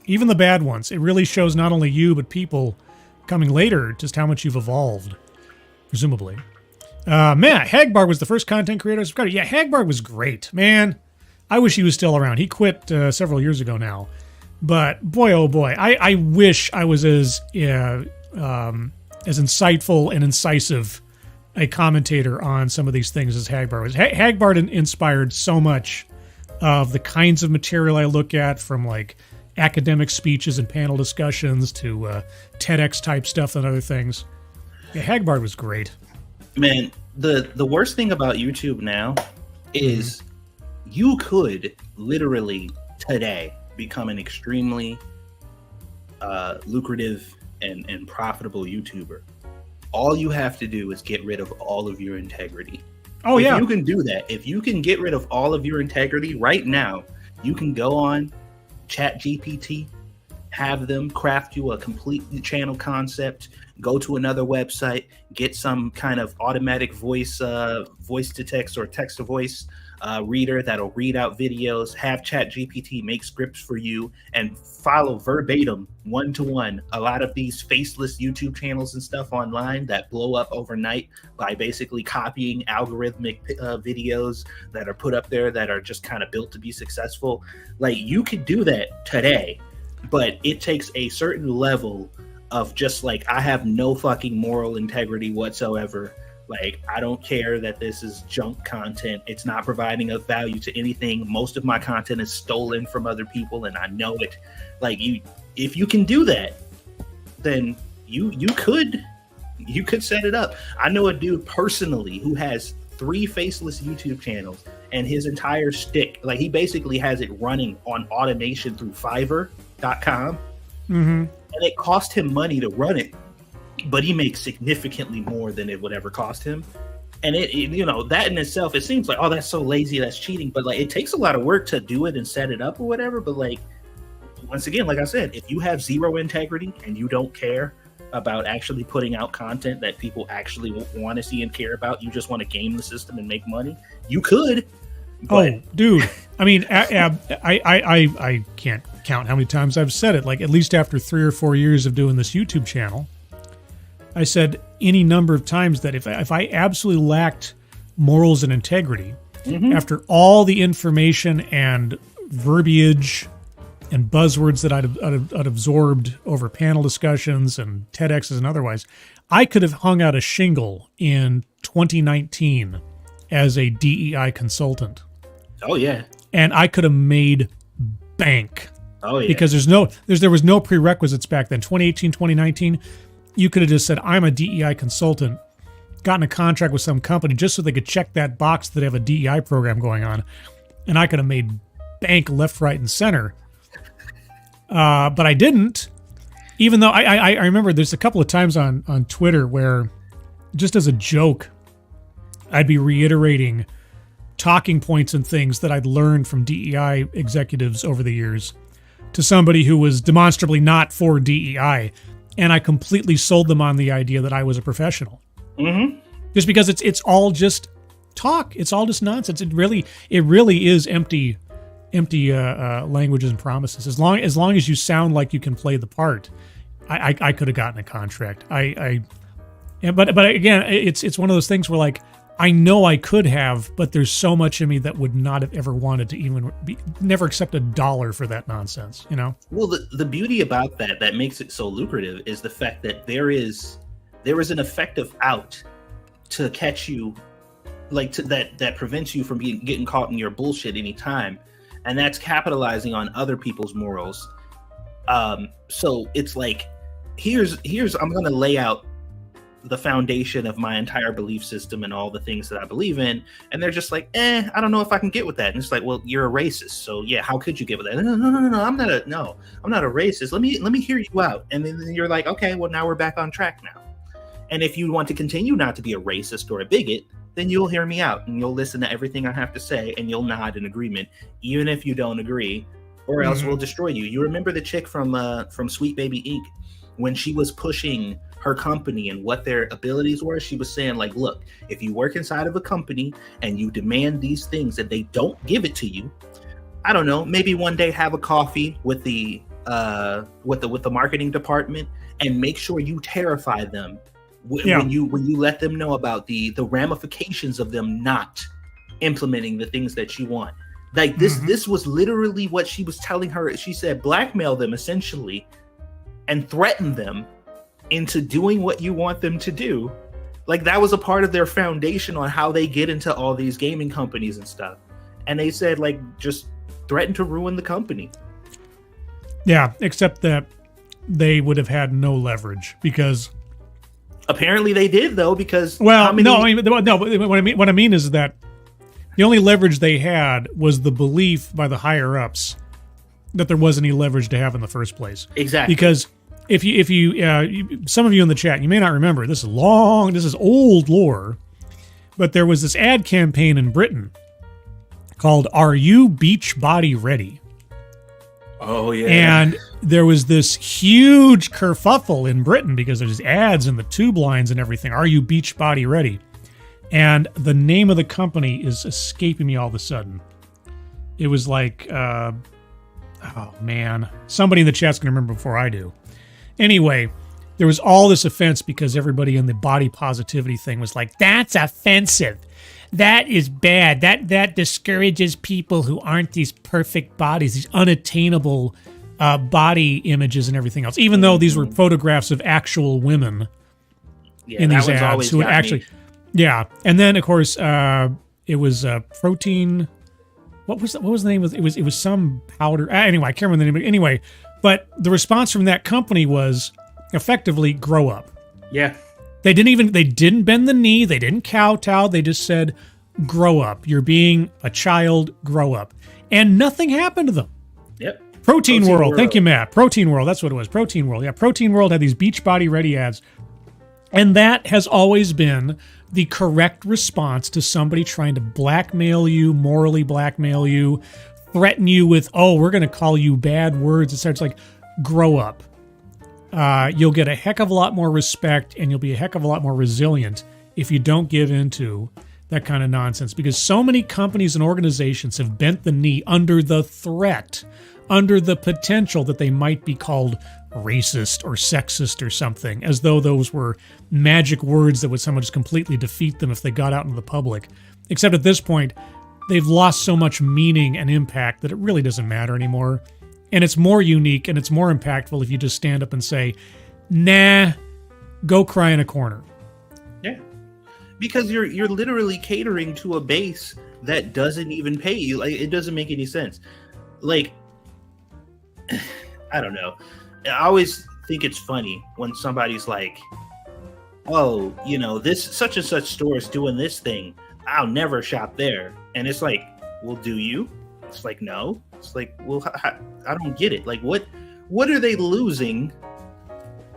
Even the bad ones. It really shows not only you, but people coming later, just how much you've evolved, presumably. Matt, Hagbard was the first content creator I subscribed to. Yeah, Hagbard was great, man. I wish he was still around. He quit several years ago now. But boy, oh boy, I wish I was as insightful and incisive a commentator on some of these things as Hagbard was. Hagbard inspired so much of the kinds of material I look at, from like academic speeches and panel discussions to TEDx type stuff and other things. Yeah, Hagbard was great. Man, the worst thing about YouTube now is you could literally today become an extremely lucrative and profitable YouTuber. All you have to do is get rid of all of your integrity. Oh, yeah. If you can do that, if you can get rid of all of your integrity right now, you can go on ChatGPT, have them craft you a complete channel concept, go to another website, get some kind of automatic voice to text or text to voice reader that'll read out videos, have ChatGPT make scripts for you, and follow verbatim, one-to-one, a lot of these faceless YouTube channels and stuff online that blow up overnight by basically copying algorithmic videos that are put up there that are just kind of built to be successful. Like, you could do that today, but it takes a certain level of just like, I have no fucking moral integrity whatsoever. Like, I don't care that this is junk content. It's not providing a value to anything. Most of my content is stolen from other people, and I know it. Like, if you can do that, then you could set it up. I know a dude personally who has 3 faceless YouTube channels, and his entire stick, like, he basically has it running on automation through Fiverr.com, and it cost him money to run it, but he makes significantly more than it would ever cost him. And it you know, that in itself, it seems like, oh, that's so lazy, that's cheating, but like, it takes a lot of work to do it and set it up or whatever. But like, once again, like I said, if you have zero integrity and you don't care about actually putting out content that people actually want to see and care about, you just want to game the system and make money, you could. But... Oh, dude. I mean, I can't count how many times I've said it. Like, at least after 3 or 4 years of doing this YouTube channel, I said any number of times that if I absolutely lacked morals and integrity, after all the information and verbiage and buzzwords that I'd absorbed over panel discussions and TEDx's and otherwise, I could have hung out a shingle in 2019 as a DEI consultant. Oh yeah. And I could have made bank. Oh yeah. Because there was no prerequisites back then. 2018, 2019, you could have just said, I'm a DEI consultant, gotten a contract with some company just so they could check that box that they have a DEI program going on. And I could have made bank left, right, and center. But I didn't, even though I remember there's a couple of times on Twitter where, just as a joke, I'd be reiterating talking points and things that I'd learned from DEI executives over the years to somebody who was demonstrably not for DEI. And I completely sold them on the idea that I was a professional. Just because it's all just talk. It's all just nonsense. It really is empty languages and promises. As long as you sound like you can play the part, I could have gotten a contract. But again, it's one of those things where, like, I know I could have, but there's so much in me that would not have ever wanted to never accept $1 for that nonsense, you know? Well, the beauty about that makes it so lucrative is the fact that there is an effective out to catch you, like, that prevents you from getting caught in your bullshit anytime. And that's capitalizing on other people's morals. So it's like, here's I'm going to lay out the foundation of my entire belief system and all the things that I believe in. And they're just like, I don't know if I can get with that. And it's like, well, you're a racist. So yeah, how could you get with that? No, I'm not a racist. Let me hear you out. And then you're like, okay, well, now we're back on track now. And if you want to continue not to be a racist or a bigot, then you'll hear me out and you'll listen to everything I have to say and you'll nod in agreement, even if you don't agree, or else we'll destroy you. You remember the chick from Sweet Baby Inc. when she was pushing her company and what their abilities were? She was saying, like, look, if you work inside of a company and you demand these things and they don't give it to you, I don't know, maybe one day have a coffee with the marketing department and make sure you terrify them when you let them know about the ramifications of them not implementing the things that you want. Like, this was literally what she was telling her. She said, blackmail them essentially and threaten them into doing what you want them to do. Like, that was a part of their foundation on how they get into all these gaming companies and stuff. And they said, like, just threaten to ruin the company. Yeah, except that they would have had no leverage because apparently they did, though, because what I mean is that the only leverage they had was the belief by the higher ups that there wasn't any leverage to have in the first place. Exactly. Because if you some of you in the chat, you may not remember, this is old lore, but there was this ad campaign in Britain called "Are You Beach Body Ready?" Oh yeah. And there was this huge kerfuffle in Britain because there's ads in the tube lines and everything. Are you beach body ready? And the name of the company is escaping me all of a sudden. It was like, oh man, somebody in the chat's gonna remember before I do. Anyway, there was all this offense because everybody in the body positivity thing was like, that's offensive. That is bad. That discourages people who aren't these perfect bodies, these unattainable body images and everything else. Even though these were photographs of actual women in these ads who actually. Yeah, and then of course it was protein. What was the name of it? It was some powder. Anyway, I can't remember the name. Anyway, but the response from that company was effectively grow up. Yeah. They didn't bend the knee. They didn't kowtow. They just said, grow up. You're being a child. Grow up. And nothing happened to them. Yep. Protein World. Thank you, Matt. Protein World. That's what it was. Protein World. Yeah, Protein World had these Beachbody Ready ads. And that has always been the correct response to somebody trying to blackmail you, morally blackmail you, threaten you with, oh, we're going to call you bad words. It's like, grow up. You'll get a heck of a lot more respect and you'll be a heck of a lot more resilient if you don't give into that kind of nonsense. Because so many companies and organizations have bent the knee under the threat, under the potential that they might be called racist or sexist or something, as though those were magic words that would somehow just completely defeat them if they got out into the public. Except at this point, they've lost so much meaning and impact that it really doesn't matter anymore. And it's more unique and it's more impactful if you just stand up and say, nah, go cry in a corner. Yeah. Because you're literally catering to a base that doesn't even pay you. Like, it doesn't make any sense. Like, I don't know. I always think it's funny when somebody's like, oh, you know, this such and such store is doing this thing. I'll never shop there. And it's like, well, do you? It's like, no. It's like, well, I don't get it. Like, what are they losing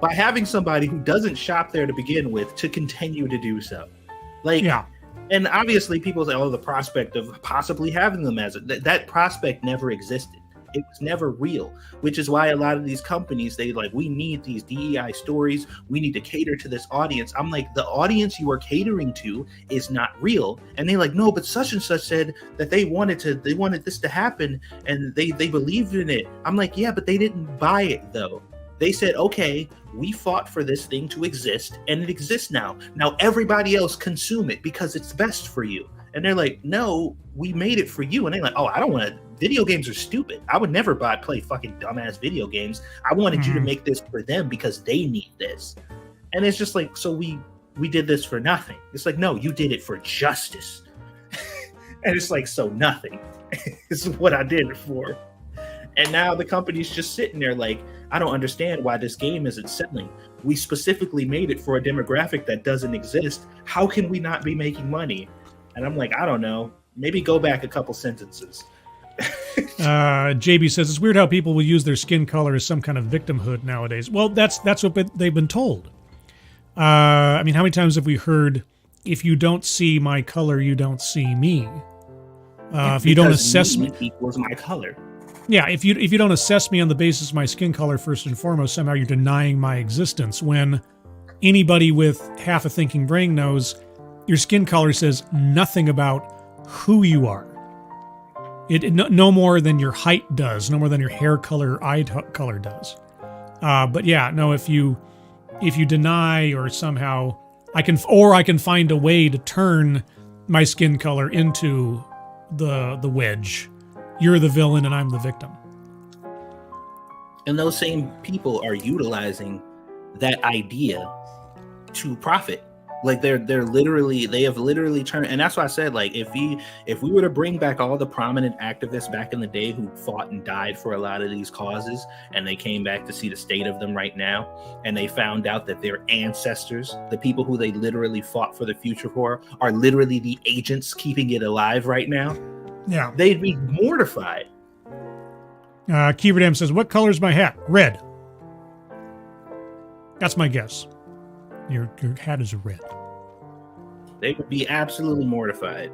by having somebody who doesn't shop there to begin with to continue to do so? Like, yeah. And obviously people say, oh, the prospect of possibly having them as that prospect never existed. It was never real, which is why a lot of these companies, they like, we need these DEI stories. We need to cater to this audience. I'm like, the audience you are catering to is not real. And they like, no, but such and such said that they wanted this to happen and they believed in it. I'm like, yeah, but they didn't buy it though. They said, okay, we fought for this thing to exist and it exists now. Now everybody else consume it because it's best for you. And they're like, no, we made it for you. And they're like, oh, I don't want to. Video games are stupid. I would never play fucking dumbass video games. I wanted you to make this for them because they need this. And it's just like, so we did this for nothing. It's like, no, you did it for justice. And it's like, so nothing is what I did it for. And now the company's just sitting there like, I don't understand why this game isn't selling. We specifically made it for a demographic that doesn't exist. How can we not be making money? And I'm like, I don't know. Maybe go back a couple sentences. JB says it's weird how people will use their skin color as some kind of victimhood nowadays. Well, that's what they've been told. I mean, how many times have we heard, if you don't see my color, you don't see me? If you don't assess me equals my color. Yeah, if you don't assess me on the basis of my skin color first and foremost, somehow you're denying my existence, when anybody with half a thinking brain knows your skin color says nothing about who you are. No more than your height does, no more than your hair color or eye color does. But yeah, no, if you deny or somehow I can find a way to turn my skin color into the wedge. You're the villain and I'm the victim. And those same people are utilizing that idea to profit. Like they have literally turned, and that's why I said, like, if we were to bring back all the prominent activists back in the day who fought and died for a lot of these causes, and they came back to see the state of them right now, and they found out that their ancestors, the people who they literally fought for the future for, are literally the agents keeping it alive right now. Yeah, they'd be mortified. Keyverdam says, "What color is my hat? Red." That's my guess. Your hat is red. They would be absolutely mortified.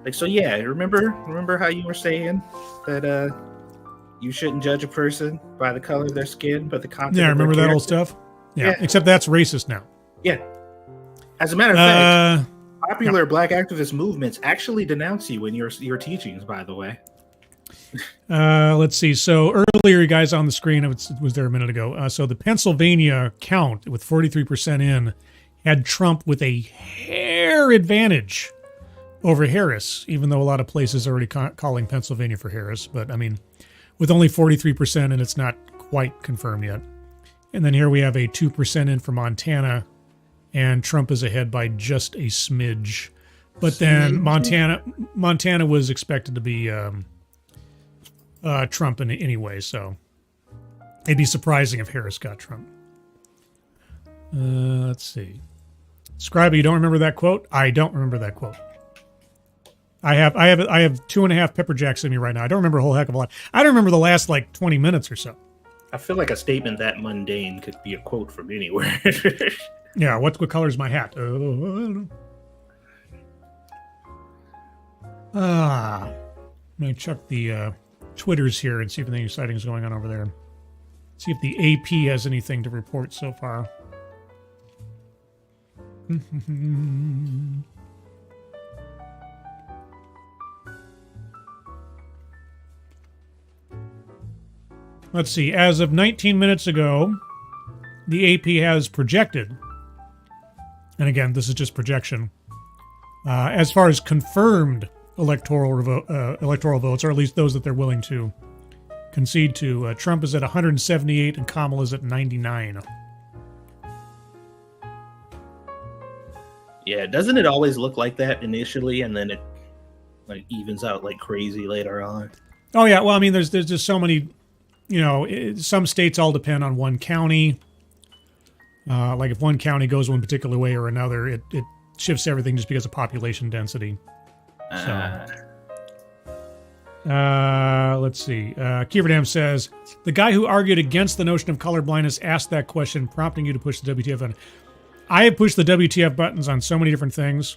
Like, so yeah, remember how you were saying that you shouldn't judge a person by the color of their skin, but the content. Yeah, remember that old stuff? Yeah, except that's racist now. Yeah. As a matter of fact, popular Black activist movements actually denounce you in your teachings, by the way. Let's see. So earlier, you guys on the screen, it was there a minute ago. So the Pennsylvania count with 43% in had Trump with a hair advantage over Harris, even though a lot of places are already calling Pennsylvania for Harris. But I mean, with only 43% and it's not quite confirmed yet. And then here we have a 2% in for Montana and Trump is ahead by just a smidge. But then Montana was expected to be Trump anyway, so it'd be surprising if Harris got Trump. Let's see. Scribe, you don't remember that quote? I don't remember that quote. I have 2.5 pepper jacks in me right now. I don't remember a whole heck of a lot. I don't remember the last like 20 minutes or so. I feel like a statement that mundane could be a quote from anywhere. Yeah, what color is my hat? I don't know. I'm going to check the Twitters here and see if anything exciting is going on over there. See if the AP has anything to report so far. Let's see. As of 19 minutes ago, the AP has projected, and again, this is just projection, as far as confirmed electoral votes, or at least those that they're willing to concede to, Trump is at 178 and Kamala's at 99. Yeah, doesn't it always look like that initially, and then it like evens out like crazy later on? Oh yeah, well, I mean, there's just so many, some states all depend on one county. Like if one county goes one particular way or another, it shifts everything just because of population density. Let's see. Kieverdam says, the guy who argued against the notion of colorblindness asked that question, prompting you to push the WTF button. I have pushed the WTF buttons on so many different things.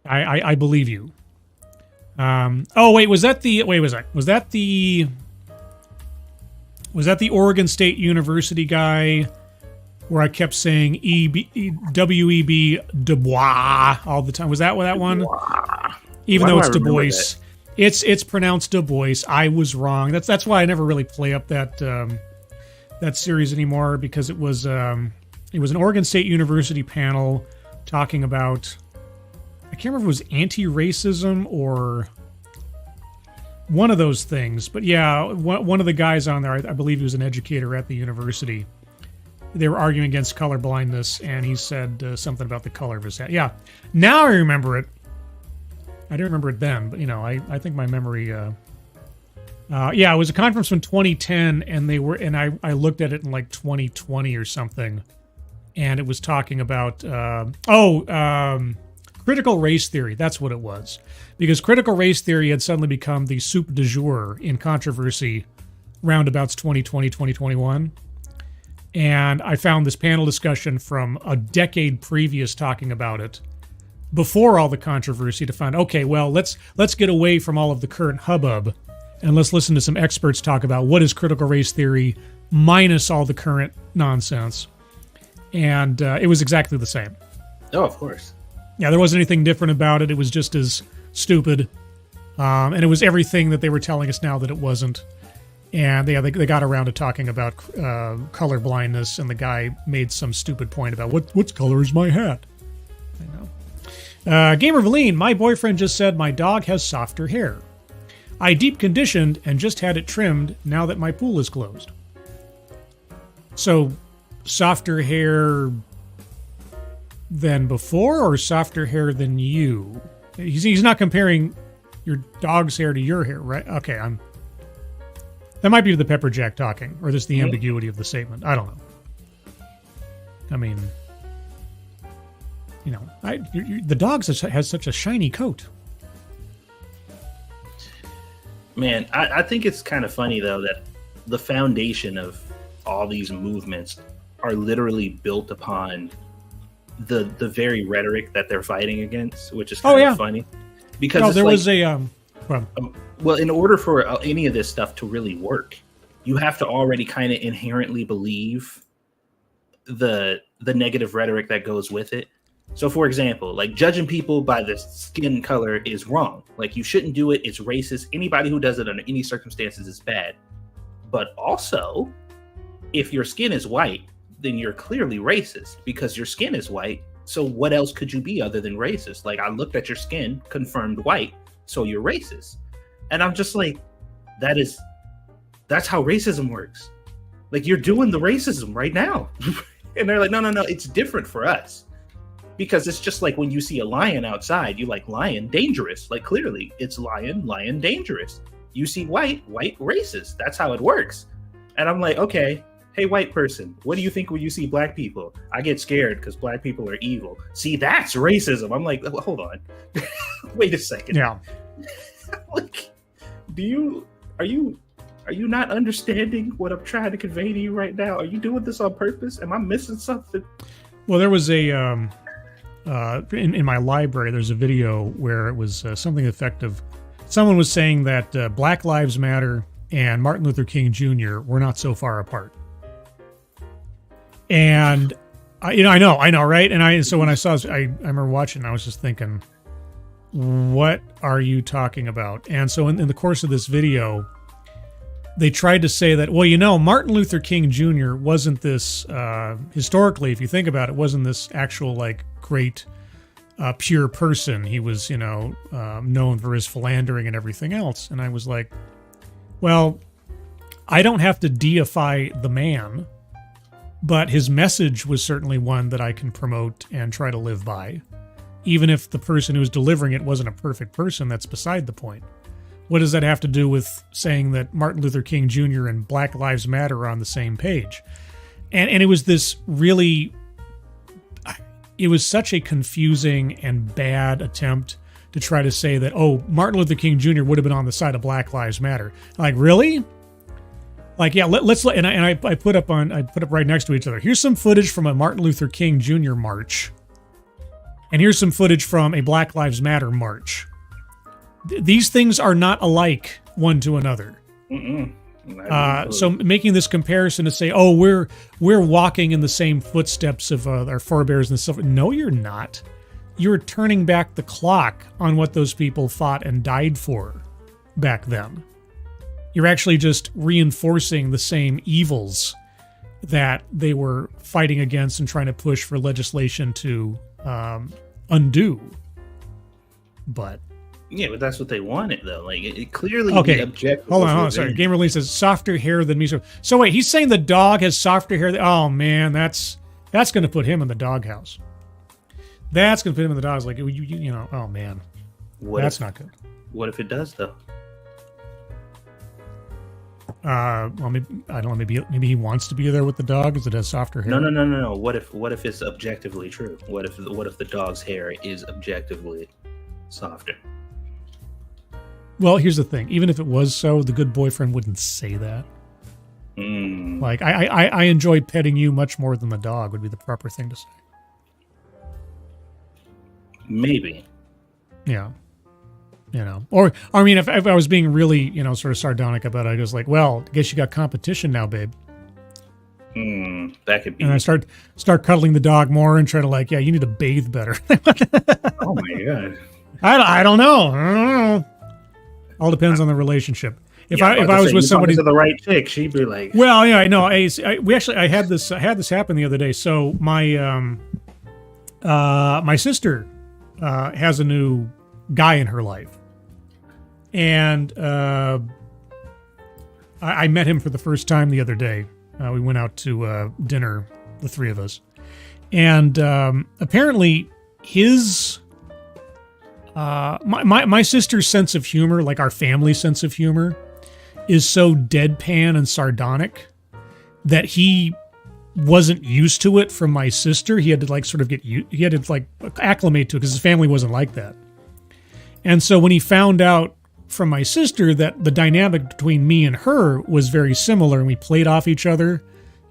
I believe you. Oh wait, was that the Oregon State University guy where I kept saying W-E-B Du Bois all the time? Was that one? Even though it's Du Bois. It's pronounced Du Bois. I was wrong. That's why I never really play up that series anymore, because it was an Oregon State University panel talking about, I can't remember if it was anti-racism or one of those things. But yeah, one of the guys on there, I believe he was an educator at the university. They were arguing against colorblindness, and he said something about the color of his hat. Yeah, now I remember it. I didn't remember it then, but I think my memory. Yeah, it was a conference from 2010, and I looked at it in like 2020 or something, and it was talking about critical race theory. That's what it was, because critical race theory had suddenly become the soup du jour in controversy roundabouts 2020, 2021. And I found this panel discussion from a decade previous talking about it before all the controversy to find, okay, well, let's get away from all of the current hubbub and let's listen to some experts talk about what is critical race theory minus all the current nonsense. And it was exactly the same. Oh, of course. Yeah, there wasn't anything different about it. It was just as stupid. And it was everything that they were telling us now that it wasn't. And they got around to talking about color blindness, and the guy made some stupid point about what color is my hat? I know. Gamer Valine, my boyfriend just said my dog has softer hair. I deep conditioned and just had it trimmed now that my pool is closed. So, softer hair than before, or softer hair than you? He's not comparing your dog's hair to your hair, right? Okay, that might be the Pepper Jack talking, or just the ambiguity of the statement. I don't know. I mean, the dog has such a shiny coat. Man, I think it's kind of funny, though, that the foundation of all these movements are literally built upon the very rhetoric that they're fighting against, which is kind of funny. Because there was a... well, in order for any of this stuff to really work, you have to already kind of inherently believe the negative rhetoric that goes with it. So, for example, like judging people by the skin color is wrong. Like, you shouldn't do it. It's racist. Anybody who does it under any circumstances is bad. But also, if your skin is white, then you're clearly racist because your skin is white. So what else could you be other than racist? Like, I looked at your skin, confirmed white, so you're racist. And I'm just like, that's how racism works. Like, you're doing the racism right now. And they're like, no, it's different for us. Because it's just like when you see a lion outside, you like lion dangerous. Like clearly it's lion dangerous. You see white racist. That's how it works. And I'm like, okay, hey, white person, what do you think when you see black people? I get scared because black people are evil. See, that's racism. I'm like, hold on. Wait a second. Yeah. Like, are you not understanding what I'm trying to convey to you right now? Are you doing this on purpose? Am I missing something? Well, there was a in my library. There's a video where it was something effective. Someone was saying that Black Lives Matter and Martin Luther King Jr. were not so far apart. And I know, right? And so when I saw this, I remember watching, I was just thinking, what are you talking about? And so in the course of this video, they tried to say that, well, Martin Luther King Jr. wasn't this, historically, if you think about it, wasn't this actual, like, great, pure person. He was, known for his philandering and everything else. And I was like, well, I don't have to deify the man, but his message was certainly one that I can promote and try to live by. Even if the person who was delivering it wasn't a perfect person, that's beside the point. What does that have to do with saying that Martin Luther King Jr. and Black Lives Matter are on the same page? And it was this really, it was such a confusing and bad attempt to try to say that, oh, Martin Luther King Jr. would have been on the side of Black Lives Matter. Like, really? Like, yeah, let's and I put up right next to each other. Here's some footage from a Martin Luther King Jr. march. And here's some footage from a Black Lives Matter march. These things are not alike one to another. So making this comparison to say, oh, we're walking in the same footsteps of our forebears and stuff. No, you're not. You're turning back the clock on what those people fought and died for back then. You're actually just reinforcing the same evils that they were fighting against and trying to push for legislation to undo. But yeah, but that's what they wanted, though. Like, it clearly okay. Objective. Hold on. Sorry. Game Release says softer hair than me. So wait, he's saying the dog has softer hair. Oh man, that's going to put him in the doghouse. That's going to put him in the doghouse. Like oh man, that's not good. What if it does, though? Well, maybe, I don't know. Maybe he wants to be there with the dog because it has softer hair. No. What if it's objectively true? What if the dog's hair is objectively softer? Well, here's the thing. Even if it was so, the good boyfriend wouldn't say that. Like, I enjoy petting you much more than the dog would be the proper thing to say. Maybe. Yeah. Or I mean, if I was being really, sort of sardonic about it, I was like, well, I guess you got competition now, babe. That could be. And I start cuddling the dog more and try to like, yeah, you need to bathe better. Oh my god. I don't know. All depends on the relationship. If I was with somebody, the right chick, she'd be like, well, yeah, I know. I had this happen the other day. So my my sister has a new guy in her life. And I met him for the first time the other day. We went out to dinner, the three of us. And apparently his... my sister's sense of humor, like our family's sense of humor, is so deadpan and sardonic that he wasn't used to it from my sister. He had to like sort of acclimate to it because his family wasn't like that. And so when he found out from my sister that the dynamic between me and her was very similar and we played off each other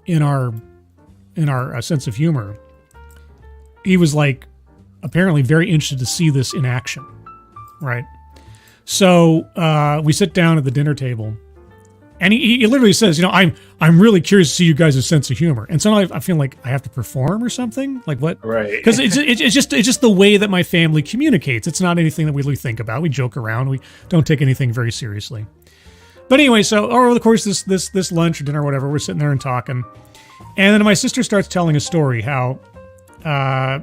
in our sense of humor, he was like apparently very interested to see this in action, right? So we sit down at the dinner table, and he literally says, I'm really curious to see you guys' sense of humor. And so I feel like I have to perform or something. Like what? Right. Because it's just the way that my family communicates. It's not anything that we really think about. We joke around. We don't take anything very seriously. But anyway, so over the course of this lunch or dinner or whatever, we're sitting there and talking, and then my sister starts telling a story how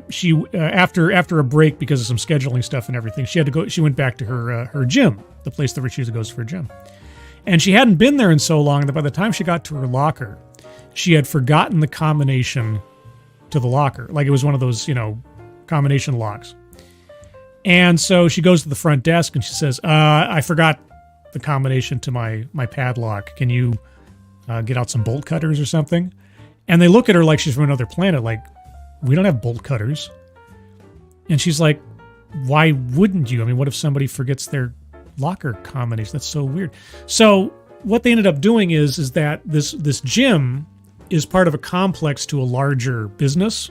she after a break because of some scheduling stuff and everything, she had to go. She went back to her gym, the place that she goes for a gym. And she hadn't been there in so long that by the time she got to her locker, she had forgotten the combination to the locker. Like it was one of those, combination locks. And so she goes to the front desk and she says, I forgot the combination to my padlock. Can you get out some bolt cutters or something? And they look at her like she's from another planet, like, we don't have bolt cutters. And she's like, why wouldn't you? I mean, what if somebody forgets their locker combination? That's so weird. So what they ended up doing is that this gym is part of a complex to a larger business.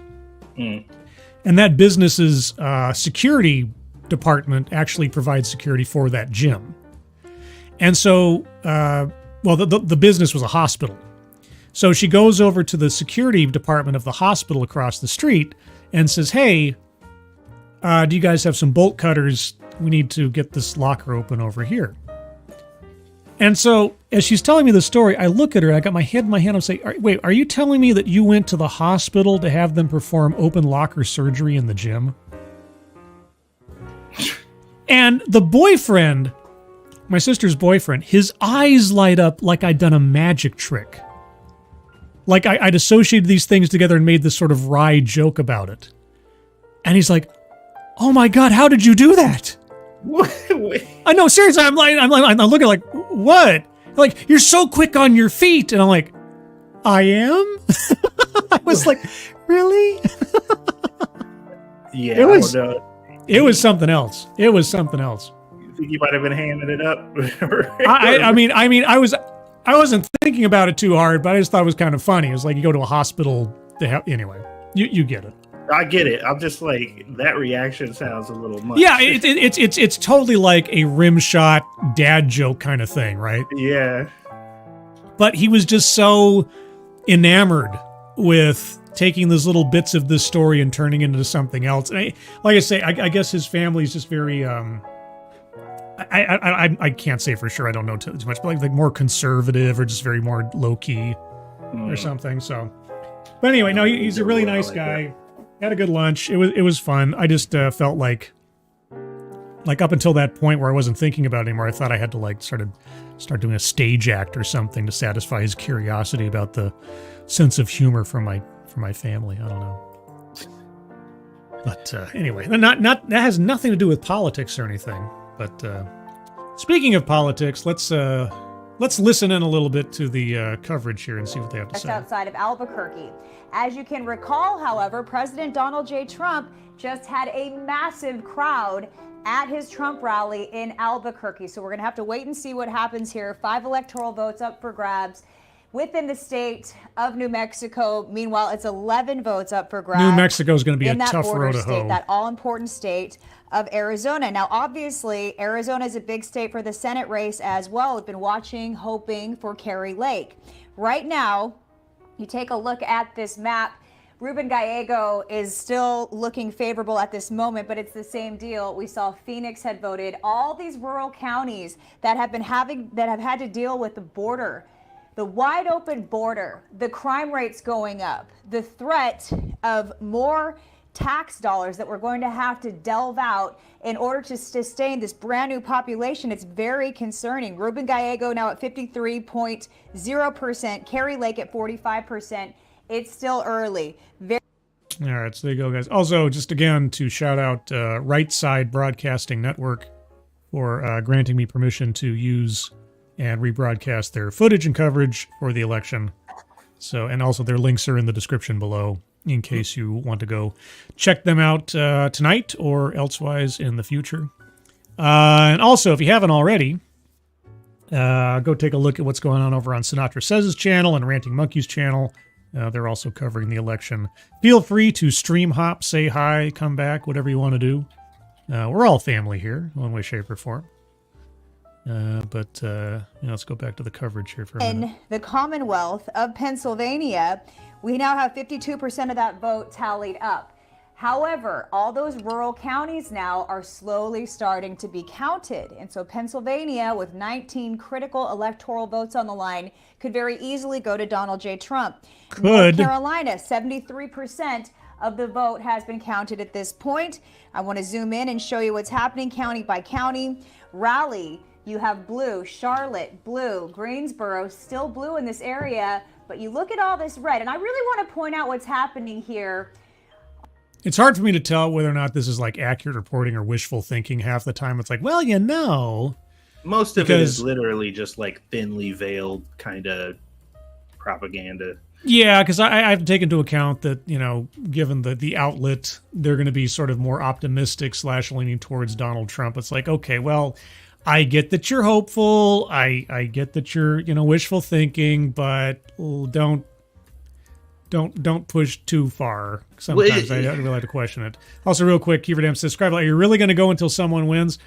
And that business's security department actually provides security for that gym. And so, the business was a hospital. So she goes over to the security department of the hospital across the street and says, hey, do you guys have some bolt cutters? We need to get this locker open over here. And so as she's telling me the story, I look at her, I got my head in my hand, I'm saying, wait, are you telling me that you went to the hospital to have them perform open locker surgery in the gym? And the boyfriend, my sister's boyfriend, his eyes light up like I'd done a magic trick. Like I'd associated these things together and made this sort of wry joke about it. And he's like, oh my God, how did you do that? I know, seriously, I'm looking like, what? Like, you're so quick on your feet. And I'm like, I am? I was like, really? Yeah, it was something else. It was something else. You think you might have been handing it up? I wasn't thinking about it too hard, but I just thought it was kind of funny. It was like you go to a hospital to have, anyway, you get it. I get it. I'm just like, that reaction sounds a little much. Yeah, it's totally like a rim shot dad joke kind of thing, right? Yeah. But he was just so enamored with taking those little bits of this story and turning it into something else. And I guess his family is just very I can't say for sure. I don't know too much, but like more conservative or just very more low key or something. So, but anyway, no, he's a really nice guy. Had a good lunch. It was fun. I just felt like up until that point where I wasn't thinking about it anymore, I thought I had to like start doing a stage act or something to satisfy his curiosity about the sense of humor from my family. I don't know. But anyway, that has nothing to do with politics or anything. But speaking of politics, let's listen in a little bit to the coverage here and see what they have to say. Outside of Albuquerque. As you can recall, however, President Donald J. Trump just had a massive crowd at his Trump rally in Albuquerque. So we're going to have to wait and see what happens here. 5 electoral votes up for grabs within the state of New Mexico. Meanwhile, it's 11 votes up for grabs. New Mexico is going to be in a tough road to state, hoe. that all-important state of Arizona. Now, obviously, Arizona is a big state for the Senate race as well. We've been watching, hoping for Kari Lake. Right now, you take a look at this map, Ruben Gallego is still looking favorable at this moment, but it's the same deal. We saw Phoenix had voted. All these rural counties that have had to deal with the border, the wide open border, the crime rates going up, the threat of more tax dollars that we're going to have to delve out in order to sustain this brand new population. It's very concerning. Ruben Gallego now at 53.0%, Kari Lake at 45%. It's still early. All right, so there you go, guys. Also, just again to shout out Right Side Broadcasting Network for granting me permission to use and rebroadcast their footage and coverage for the election. So, and also their links are in the description below in case you want to go check them out tonight or elsewise in the future. And also, if you haven't already, go take a look at what's going on over on Sinatra Says' channel and Ranting Monkey's channel. They're also covering the election. Feel free to stream hop, say hi, come back, whatever you want to do. We're all family here, one way, shape, or form. But let's go back to the coverage here for a minute. In the Commonwealth of Pennsylvania, we now have 52% of that vote tallied up. However, all those rural counties now are slowly starting to be counted. And so Pennsylvania, with 19 critical electoral votes on the line, could very easily go to Donald J. Trump. North Carolina, 73% of the vote has been counted at this point. I want to zoom in and show you what's happening county by county. Raleigh, you have blue. Charlotte, blue. Greensboro, still blue in this area. But you look at all this red, and I really want to point out what's happening here. It's hard for me to tell whether or not this is like accurate reporting or wishful thinking. Half the time it's like, well, you know. Most of it is literally just like thinly veiled kind of propaganda. Yeah, because I have to take into account that, you know, given the outlet, they're going to be sort of more optimistic / leaning towards Donald Trump. It's like, okay, well, I get that you're hopeful. I get that you're, you know, wishful thinking, but don't push too far. Sometimes I really like to question it. Also, real quick, Keeverdam says, Scribe, are you really going to go until someone wins?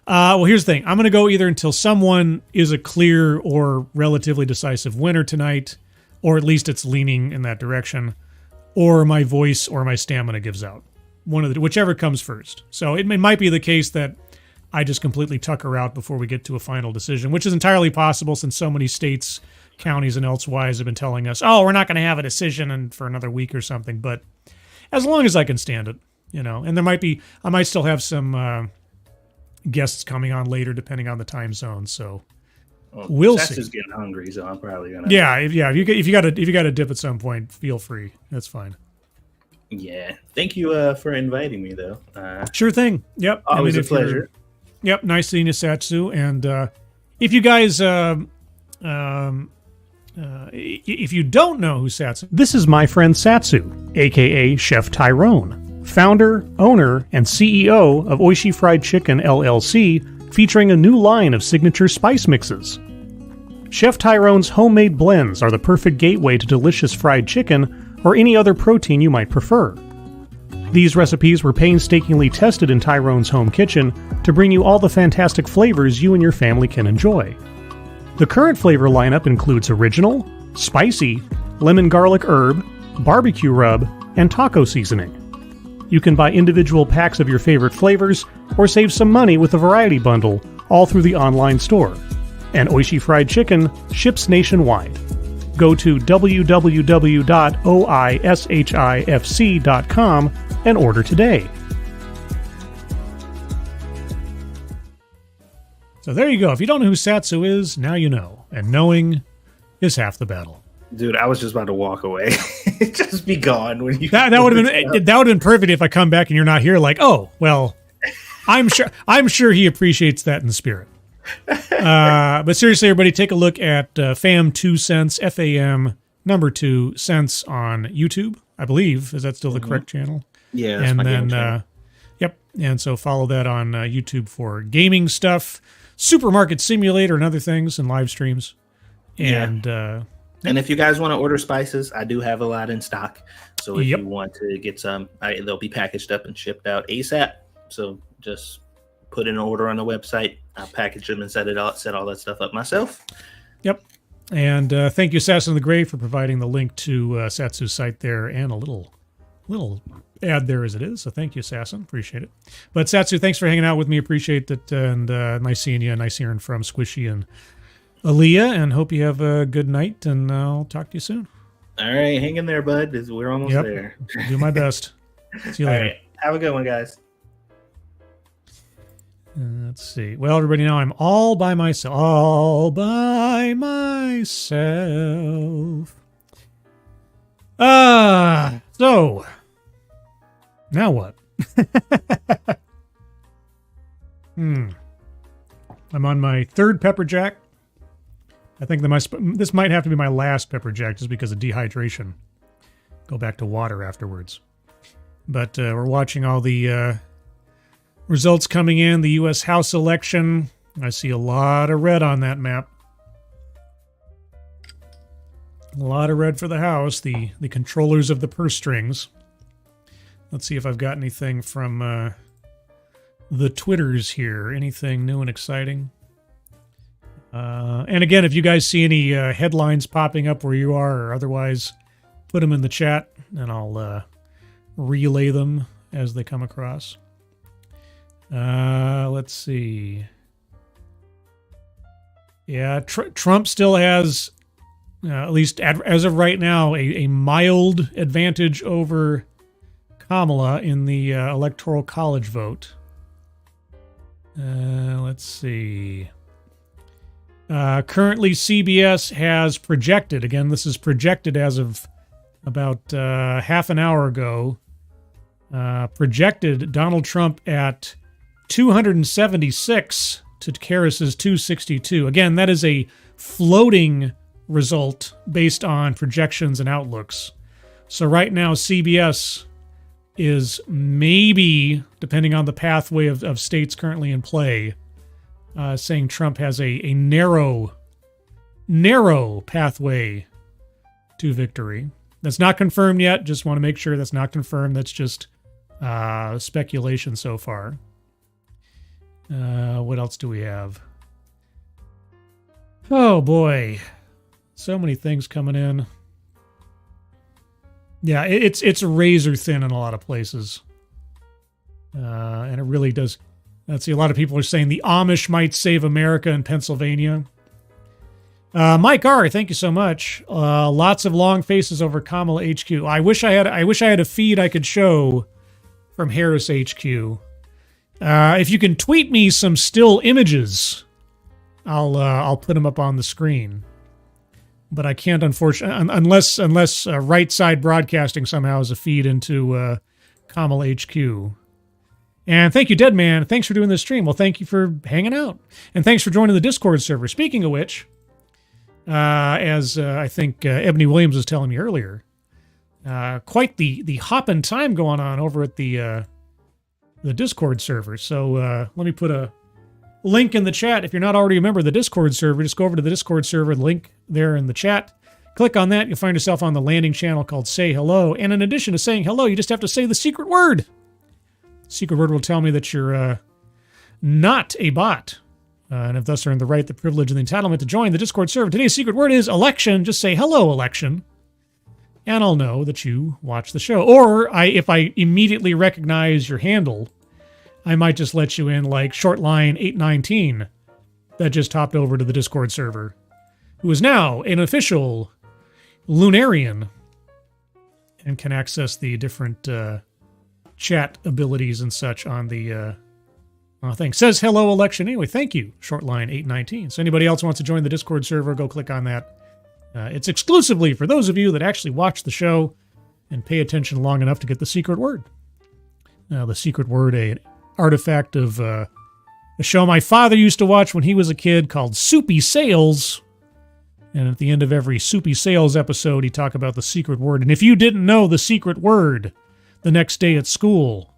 Well, here's the thing. I'm going to go either until someone is a clear or relatively decisive winner tonight, or at least it's leaning in that direction, or my voice or my stamina gives out. Whichever comes first. So it might be the case that I just completely tucker out before we get to a final decision, which is entirely possible since so many states, counties, and elsewise have been telling us, oh, we're not going to have a decision for another week or something. But as long as I can stand it, you know, and I might still have some guests coming on later depending on the time zone. So we'll see. Seth's getting hungry, so I'm probably gonna. Yeah. If you got to dip at some point, feel free. That's fine. Yeah. Thank you for inviting me, though. Sure thing. Yep. Always a pleasure. Yep. Nice seeing you, Satsu. And if you guys, if you don't know who Satsu, this is my friend Satsu, aka Chef Tyrone, founder, owner, and CEO of Oishi Fried Chicken LLC, featuring a new line of signature spice mixes. Chef Tyrone's homemade blends are the perfect gateway to delicious fried chicken or any other protein you might prefer. These recipes were painstakingly tested in Tyrone's home kitchen to bring you all the fantastic flavors you and your family can enjoy. The current flavor lineup includes original, spicy, lemon garlic herb, barbecue rub, and taco seasoning. You can buy individual packs of your favorite flavors or save some money with a variety bundle, all through the online store. And Oishi Fried Chicken ships nationwide. Go to www.oishifc.com and order today. So there you go. If you don't know who Satsu is, now you know. And knowing is half the battle. Dude, I was just about to walk away. Just be gone when you. That would have been perfect if I come back and you're not here. Like, oh well, I'm sure he appreciates that in the spirit. But seriously, everybody, take a look at Fam 2 Cents, FAM number 2 Cents on YouTube. I believe is that still the correct channel? Yeah, that's and my then channel. Yep, and so follow that on YouTube for gaming stuff, Supermarket Simulator, and other things, and live streams. And and if you guys want to order spices, I do have a lot in stock. So if you want to get some, they'll be packaged up and shipped out ASAP. So just put in an order on the website. I'll package them and set all that stuff up myself. Yep. And thank you, Assassin of the Grave, for providing the link to Satsu's site there and a little ad there as it is. So thank you, Assassin. Appreciate it. But Satsu, thanks for hanging out with me. Appreciate it. And nice seeing you. Nice hearing from Squishy and Aaliyah. And hope you have a good night. And I'll talk to you soon. All right. Hang in there, bud. We're almost there. Do my best. See you later. All right. Have a good one, guys. Let's see. Well, everybody, now I'm all by myself. All by myself. So now what? I'm on my third pepper jack. I think this might have to be my last pepper jack just because of dehydration. Go back to water afterwards. But we're watching all the results coming in, the U.S. House election. I see a lot of red on that map. A lot of red for the House, the controllers of the purse strings. Let's see if I've got anything from the Twitters here. Anything new and exciting? And again, if you guys see any headlines popping up where you are or otherwise, put them in the chat and I'll relay them as they come across. Let's see. Yeah, Trump still has, at least as of right now, a mild advantage over Kamala in the Electoral College vote. Let's see. Currently, CBS has projected, again, this is projected as of about half an hour ago, projected Donald Trump at 276 to Karras's 262. Again, that is a floating result based on projections and outlooks. So right now, CBS is maybe, depending on the pathway of states currently in play, saying Trump has a narrow pathway to victory. That's not confirmed yet. Just want to make sure that's not confirmed. That's just speculation so far. What else do we have? Oh boy, so many things coming in. Yeah, it's razor thin in a lot of places, and it really does. Let's see, a lot of people are saying the Amish might save America in Pennsylvania. Mike R, thank you so much. Lots of long faces over Kamala HQ. I wish I had a feed I could show from Harris HQ. If you can tweet me some still images, I'll put them up on the screen. But I can't, unfortunately, unless Right Side Broadcasting somehow is a feed into Kamala HQ. And thank you, Deadman. Thanks for doing this stream. Well, thank you for hanging out. And thanks for joining the Discord server. Speaking of which, as I think Ebony Williams was telling me earlier, quite the hopping time going on over at the Discord server. So let me put a link in the chat. If you're not already a member of the Discord server, just go over to the Discord server, link there in the chat. Click on that. You'll find yourself on the landing channel called Say Hello. And in addition to saying hello, you just have to say the secret word. Secret word will tell me that you're not a bot. And if thus earned the right, the privilege, and the entitlement to join the Discord server. Today's secret word is election. Just say hello, election. And I'll know that you watch the show. Or if I immediately recognize your handle, I might just let you in like Shortline 819 that just hopped over to the Discord server, who is now an official Lunarian and can access the different chat abilities and such on the thing. Says hello, election. Anyway, thank you, Shortline 819. So anybody else wants to join the Discord server, go click on that. It's exclusively for those of you that actually watch the show and pay attention long enough to get the secret word. The secret word, an artifact of a show my father used to watch when he was a kid called Soupy Sales. And at the end of every Soupy Sales episode, he'd talk about the secret word. And if you didn't know the secret word the next day at school,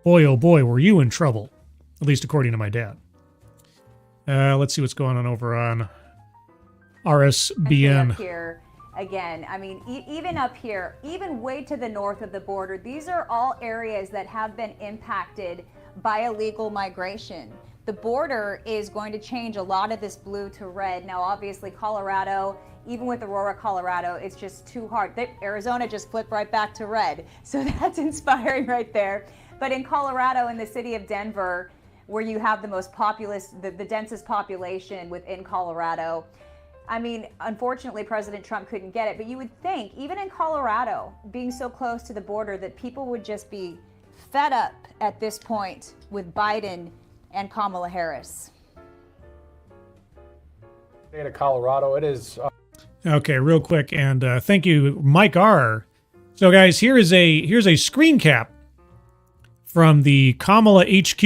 boy, oh boy, were you in trouble. At least according to my dad. Let's see what's going on over on RSBN. Up here, again, I mean, even up here, even way to the north of the border, these are all areas that have been impacted by illegal migration. The border is going to change a lot of this blue to red. Now, obviously, Colorado, even with Aurora, Colorado, it's just too hard. Arizona just flipped right back to red. So that's inspiring right there. But in Colorado, in the city of Denver, where you have the most populous, the densest population within Colorado, I mean, unfortunately, President Trump couldn't get it. But you would think, even in Colorado, being so close to the border, that people would just be fed up at this point with Biden and Kamala Harris. State of Colorado, it is. Okay, real quick, and thank you, Mike R. So, guys, here's a screen cap from the Kamala HQ.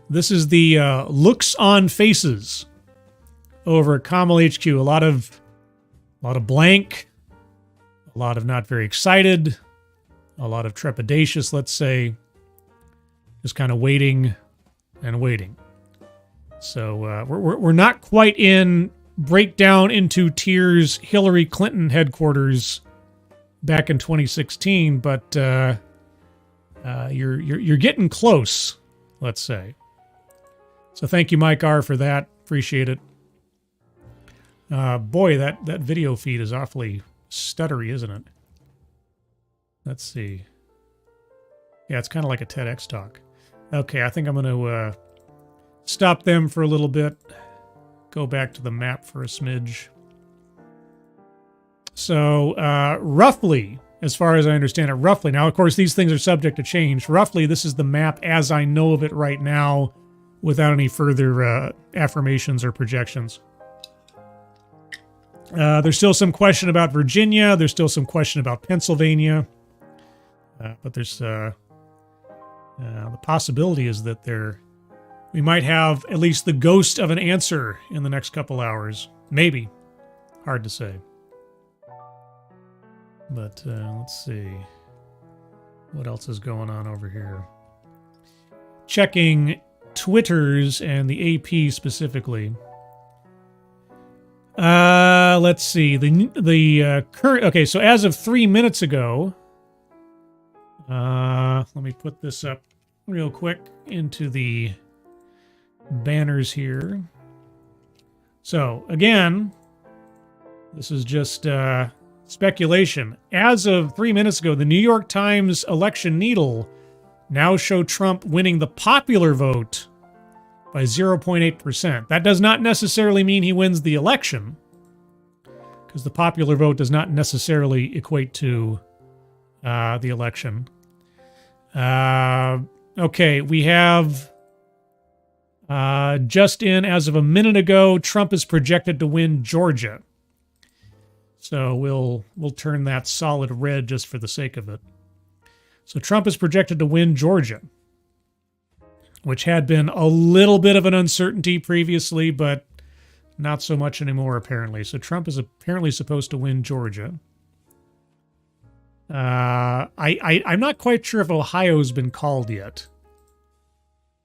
This is the looks on faces over at Kamala HQ. A lot of blank, a lot of not very excited, a lot of trepidatious, let's say, just kind of waiting and waiting. So we're not quite in breakdown into tears Hillary Clinton headquarters back in 2016, but you're getting close, let's say. So thank you, Mike R, for that. Appreciate it. Boy, that video feed is awfully stuttery, isn't it? Let's see. Yeah, it's kind of like a TEDx talk. Okay, I think I'm going to stop them for a little bit. Go back to the map for a smidge. So, roughly, as far as I understand it, roughly. Now, of course, these things are subject to change. Roughly, this is the map as I know of it right now without any further affirmations or projections. There's still some question about Virginia. There's still some question about Pennsylvania. But there's the possibility is that we might have at least the ghost of an answer in the next couple hours. Maybe. Hard to say. But let's see. What else is going on over here? Checking Twitter's and the AP specifically. Let's see. The current. Okay, so as of 3 minutes ago, let me put this up real quick into the banners here. So again, this is just speculation. As of 3 minutes ago, the New York Times election needle now show Trump winning the popular vote by 0.8%. That does not necessarily mean he wins the election, because the popular vote does not necessarily equate to the election. Okay, we have just in as of a minute ago, Trump is projected to win Georgia. So we'll turn that solid red just for the sake of it. So Trump is projected to win Georgia, which had been a little bit of an uncertainty previously, but not so much anymore, apparently. So Trump is apparently supposed to win Georgia. I'm not quite sure if Ohio's been called yet.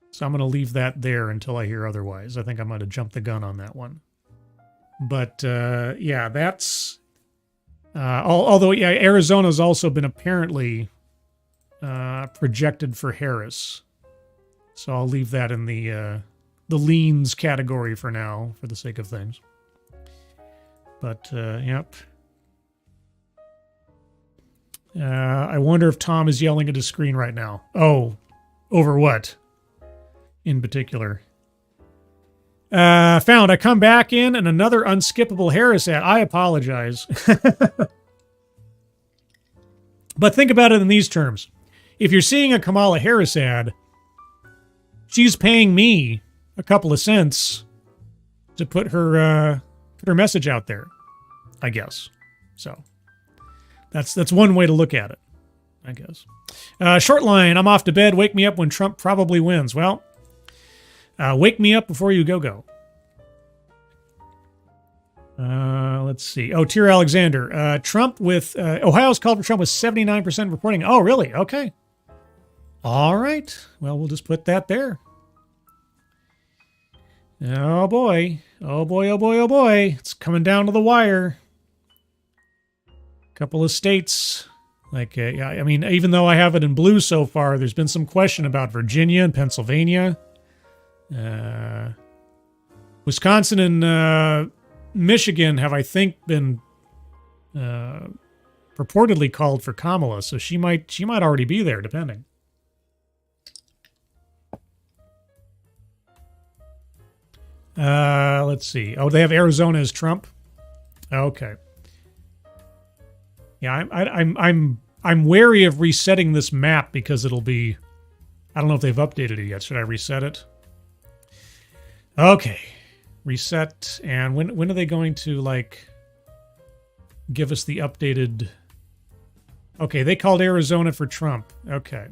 So I'm going to leave that there until I hear otherwise. I think I'm going to jump the gun on that one. But, yeah, that's... although, yeah, Arizona's also been apparently projected for Harris. So I'll leave that in the leans category for now, for the sake of things. But, yep. I wonder if Tom is yelling at his screen right now. Oh, over what? In particular. Found. I come back in and another unskippable Harris ad. I apologize. But think about it in these terms. If you're seeing a Kamala Harris ad, she's paying me a couple of cents to put her message out there, I guess. So that's one way to look at it, I guess. Short line, I'm off to bed. Wake me up when Trump probably wins. Well, wake me up before you go. Let's see. Oh, Tier Alexander. Trump with... Ohio's called for Trump with 79% reporting. Oh, really? Okay. All right. Well, we'll just put that there. Oh, boy. Oh, boy, oh, boy, oh, boy. It's coming down to the wire. Couple of states. Like, yeah, I mean, even though I have it in blue so far, there's been some question about Virginia and Pennsylvania. Wisconsin and Michigan have, I think, been purportedly called for Kamala, so she might already be there, depending. Let's see. Oh, they have Arizona as Trump. Okay. Yeah, I'm wary of resetting this map because it'll be. I don't know if they've updated it yet. Should I reset it? Okay. Reset. And when are they going to, like, give us the updated... Okay, they called Arizona for Trump. Okay.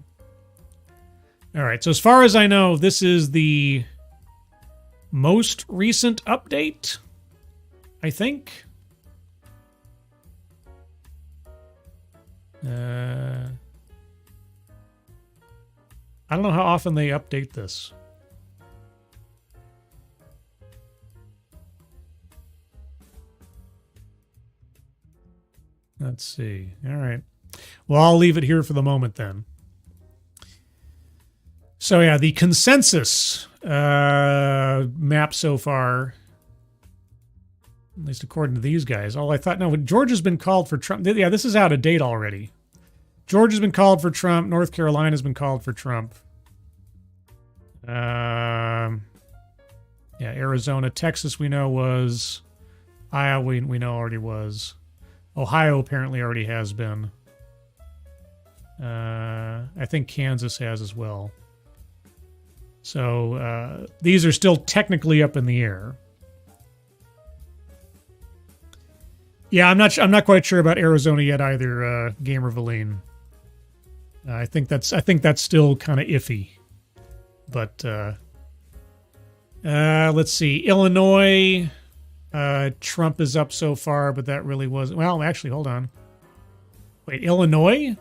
All right, so as far as I know, this is the most recent update, I think. I don't know how often they update this. Let's see. All right. Well, I'll leave it here for the moment then. So yeah, the consensus map so far, at least according to these guys. Oh, I thought, no, Georgia's been called for Trump. Yeah, this is out of date already. Georgia's been called for Trump. North Carolina's been called for Trump. Yeah, Arizona. Texas we know was. Iowa we know already was. Ohio apparently already has been. I think Kansas has as well. So these are still technically up in the air. Yeah, I'm not quite sure about Arizona yet either, Gamer Valine. I think that's still kind of iffy. But let's see. Illinois, Trump is up so far, but that really wasn't. Well, actually, hold on. Wait, Illinois?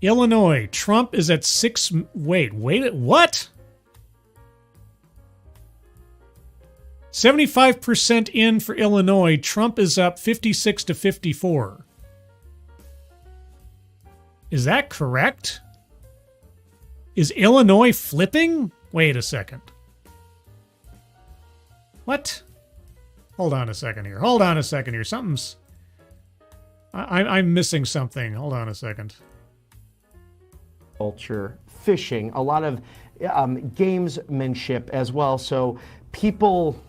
Illinois, Trump is at 6. Wait, what? 75% in for Illinois. Trump is up 56 to 54. Is that correct? Is Illinois flipping? Wait a second. What? Hold on a second here. Something's... I'm missing something. Hold on a second. Culture, fishing, a lot of gamesmanship as well. So people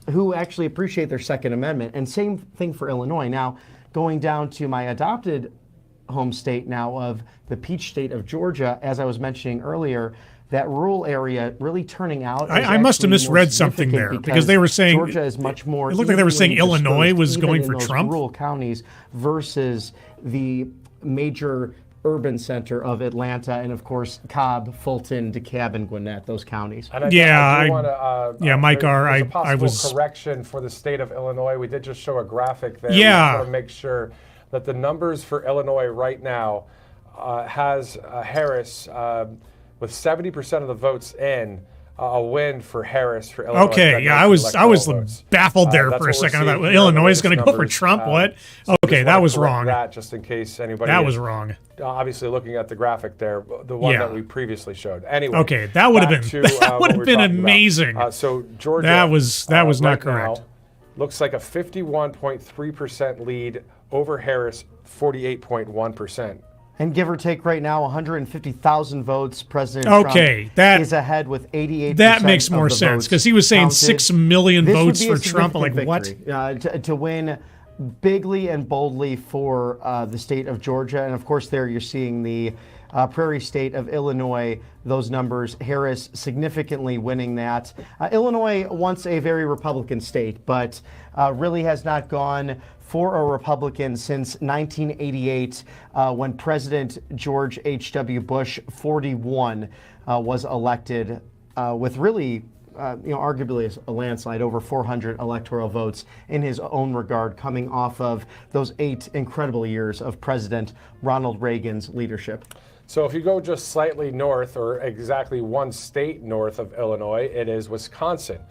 who actually appreciate their Second Amendment, and same thing for Illinois. Now, going down to my adopted home state now of the Peach State of Georgia, as I was mentioning earlier, that rural area really turning out. I must have misread something there because they were saying Georgia is much more. It looked like they were saying Illinois was going for Trump. Rural counties versus the major urban center of Atlanta, and of course Cobb, Fulton, DeKalb, and Gwinnett, those counties. And Mike R. I was correction for the state of Illinois. We did just show a graphic there. Yeah. We want to make sure that the numbers for Illinois right now has Harris with 70% of the votes in. A win for Harris for Illinois. Okay, yeah, I was baffled there for a second. I thought Illinois is going to go for Trump. What? Okay, that was wrong. That just in case anybody. That was wrong. Obviously, looking at the graphic there, the one that we previously showed. Anyway. Okay, that would have been amazing. So Georgia. That was not right correct. Now, looks like a 51.3% lead over Harris, 48.1%. And give or take right now, 150,000 votes. President Trump is ahead with 88%. That makes more sense because he was saying counted. 6 million votes for Trump. Like victory, what? To win bigly and boldly for the state of Georgia, and of course there you're seeing the prairie state of Illinois. Those numbers, Harris significantly winning that. Illinois once a very Republican state, but really has not gone for a Republican since 1988 when President George H.W. Bush, 41, was elected with really, arguably a landslide, over 400 electoral votes in his own regard, coming off of those 8 incredible years of President Ronald Reagan's leadership. So if you go just slightly north, or exactly one state north of Illinois, it is Wisconsin.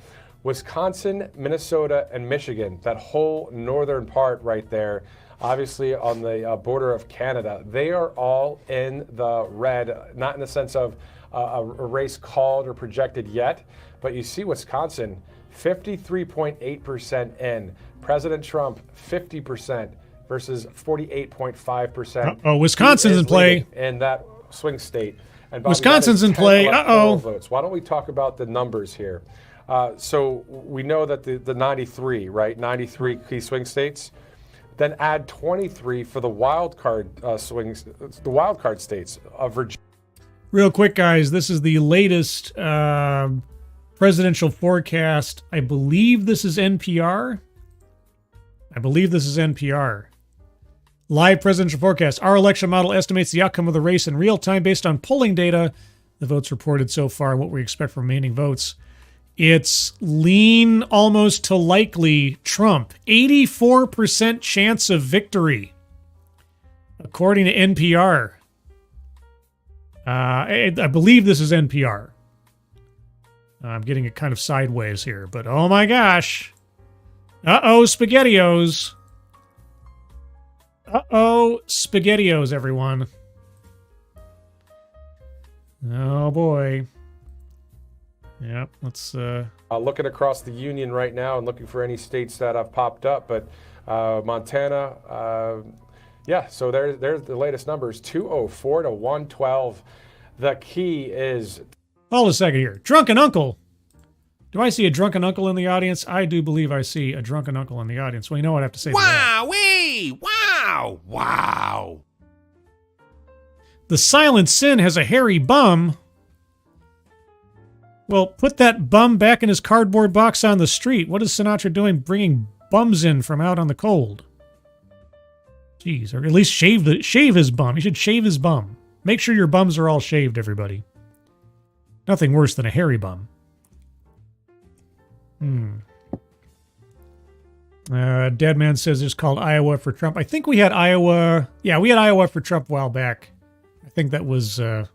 Wisconsin, Minnesota, and Michigan, that whole northern part right there, obviously on the border of Canada, they are all in the red, not in the sense of a race called or projected yet, but you see Wisconsin, 53.8% in. President Trump, 50% versus 48.5%. Oh, Wisconsin's in play. In that swing state. And Bobby, Wisconsin's in play. Votes. Why don't we talk about the numbers here? So we know that the 93, right? 93 key swing states. Then add 23 for the wild card swings, the wild card states of Virginia. Real quick, guys, this is the latest presidential forecast. I believe this is NPR. Live presidential forecast. Our election model estimates the outcome of the race in real time based on polling data, the votes reported so far, and what we expect from remaining votes. It's lean almost to likely Trump. 84% chance of victory, according to NPR. I believe this is NPR. I'm getting it kind of sideways here, but oh my gosh. Uh-oh, SpaghettiOs. Uh-oh, SpaghettiOs, everyone. Oh, boy. Yep, let's... Looking across the union right now and looking for any states that have popped up, but Montana, yeah, so there's the latest numbers, 204 to 112. The key is... Hold a second here. Drunken uncle. Do I see a drunken uncle in the audience? I do believe I see a drunken uncle in the audience. Well, you know what I have to say to that. Wowee! Wow! Wow! The silent sin has a hairy bum. Well, put that bum back in his cardboard box on the street. What is Sinatra doing bringing bums in from out on the cold? Jeez, or at least shave his bum. You should shave his bum. Make sure your bums are all shaved, everybody. Nothing worse than a hairy bum. Dead Man says it's called Iowa for Trump. I think we had Iowa. Yeah, we had Iowa for Trump a while back. I think that was... all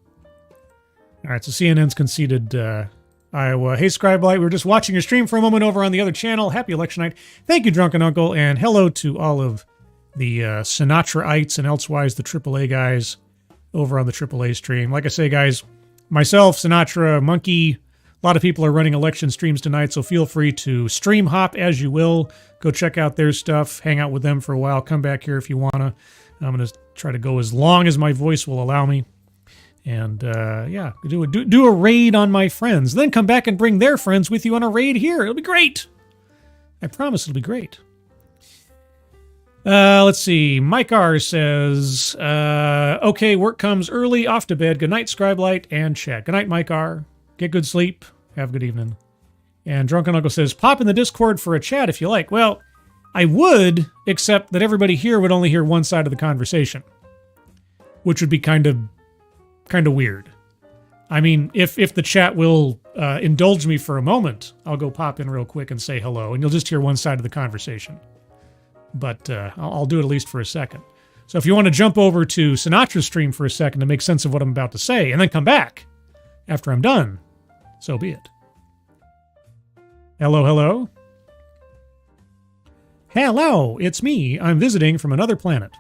right, so CNN's conceded Iowa. Hey, Scribe'S, we were just watching your stream for a moment over on the other channel. Happy election night. Thank you, Drunken Uncle, and hello to all of the Sinatraites and elsewise the AAA guys over on the AAA stream. Like I say, guys, myself, Sinatra, Monkey, a lot of people are running election streams tonight, so feel free to stream hop as you will. Go check out their stuff, hang out with them for a while, come back here if you want to. I'm going to try to go as long as my voice will allow me. And, yeah, do a raid on my friends. Then come back and bring their friends with you on a raid here. It'll be great. I promise it'll be great. Let's see. Mike R says, okay, work comes early, off to bed. Good night, Scribe'S and chat. Good night, Mike R. Get good sleep. Have a good evening. And Drunken Uncle says, pop in the Discord for a chat if you like. Well, I would, except that everybody here would only hear one side of the conversation, which would be kind of weird. I mean, if the chat will indulge me for a moment, I'll go pop in real quick and say hello, and you'll just hear one side of the conversation. But I'll do it at least for a second. So if you want to jump over to Sinatra's stream for a second to make sense of what I'm about to say, and then come back after I'm done, so be it. Hello, hello. Hello, it's me. I'm visiting from another planet.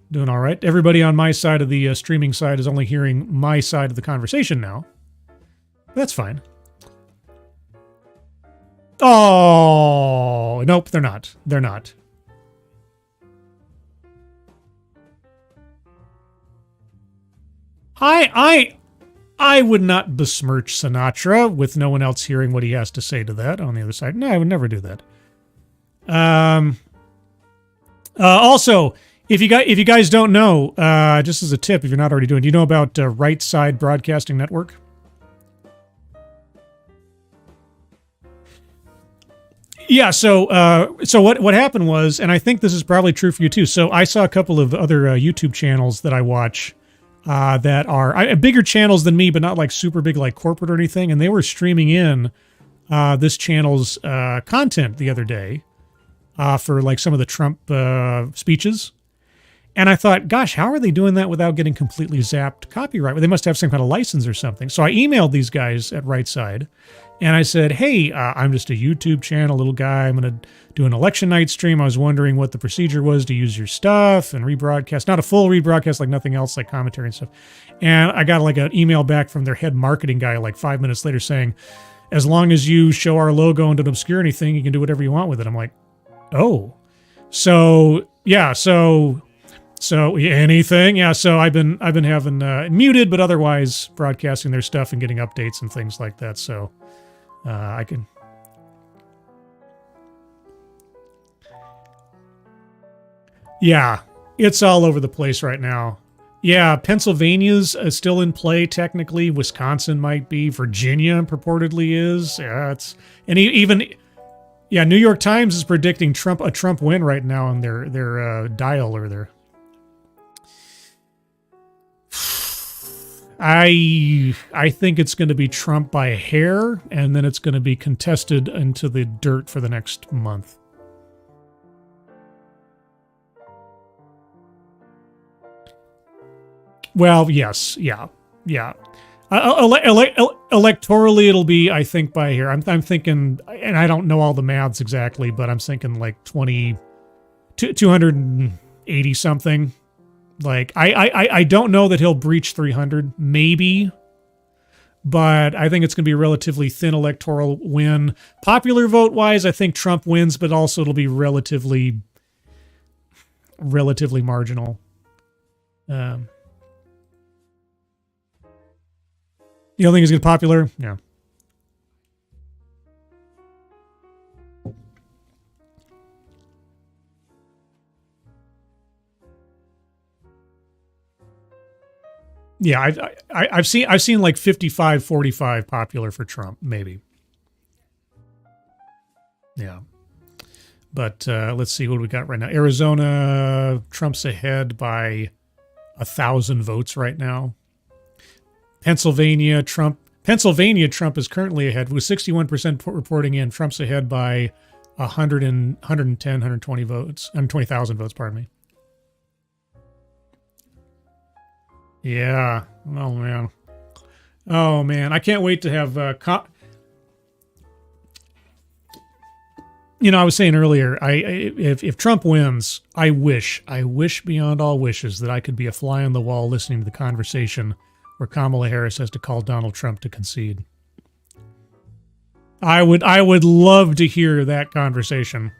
Doing all right. Everybody on my side of the streaming side is only hearing my side of the conversation now. That's fine. Oh, nope, they're not. They're not. I would not besmirch Sinatra with no one else hearing what he has to say to that on the other side. No, I would never do that. Also, if you guys don't know, just as a tip, if you're not already doing, do you know about Right Side Broadcasting Network? Yeah, so what happened was, and I think this is probably true for you too. So I saw a couple of other YouTube channels that I watch that are bigger channels than me, but not like super big, like corporate or anything. And they were streaming in this channel's content the other day for like some of the Trump speeches. And I thought, gosh, how are they doing that without getting completely zapped copyright? Well, they must have some kind of license or something. So I emailed these guys at Right Side. And I said, hey, I'm just a YouTube channel, little guy. I'm going to do an election night stream. I was wondering what the procedure was to use your stuff and rebroadcast. Not a full rebroadcast, like nothing else, like commentary and stuff. And I got like an email back from their head marketing guy like 5 minutes later saying, as long as you show our logo and don't obscure anything, you can do whatever you want with it. I'm like, oh. So, yeah, so anything. Yeah, so I've been having muted, but otherwise broadcasting their stuff and getting updates and things like that. So I can. Yeah, it's all over the place right now. Yeah, Pennsylvania's still in play technically. Wisconsin might be. Virginia purportedly is. Yeah, New York Times is predicting a Trump win right now on their dial or their. I think it's going to be Trump by a hair, and then it's going to be contested into the dirt for the next month. Well, yes, yeah. Electorally, it'll be, I think, by a hair. I'm thinking, and I don't know all the maths exactly, but I'm thinking like 280 something. Like, I don't know that he'll breach 300, maybe, but I think it's going to be a relatively thin electoral win. Popular vote-wise, I think Trump wins, but also it'll be relatively marginal. You don't think he's going to be popular? Yeah. Yeah, I've seen like 55-45 popular for Trump, maybe. Yeah. But let's see what do we got right now. Arizona, Trump's ahead by 1,000 votes right now. Pennsylvania, Trump is currently ahead with 61% reporting in. Trump's ahead by 110, 120 votes, 120,000 votes, pardon me. Yeah. Oh, man. Oh, man. I can't wait to have... I was saying earlier, if Trump wins, I wish beyond all wishes that I could be a fly on the wall listening to the conversation where Kamala Harris has to call Donald Trump to concede. I would love to hear that conversation.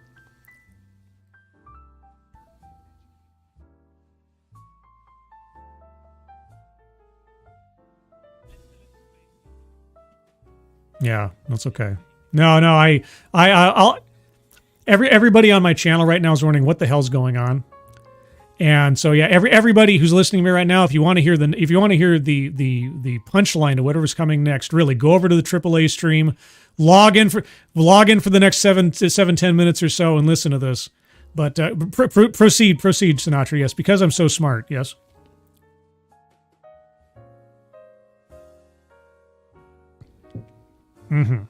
Yeah, that's okay. No, I'll everybody on my channel right now is wondering what the hell's going on. And so yeah, everybody who's listening to me right now, if you want to hear the punchline to whatever's coming next, really go over to the AAA stream, log in for the next 7-10 minutes or so and listen to this. But proceed, Sinatra. Yes, because I'm so smart. Yes. Mm-hmm.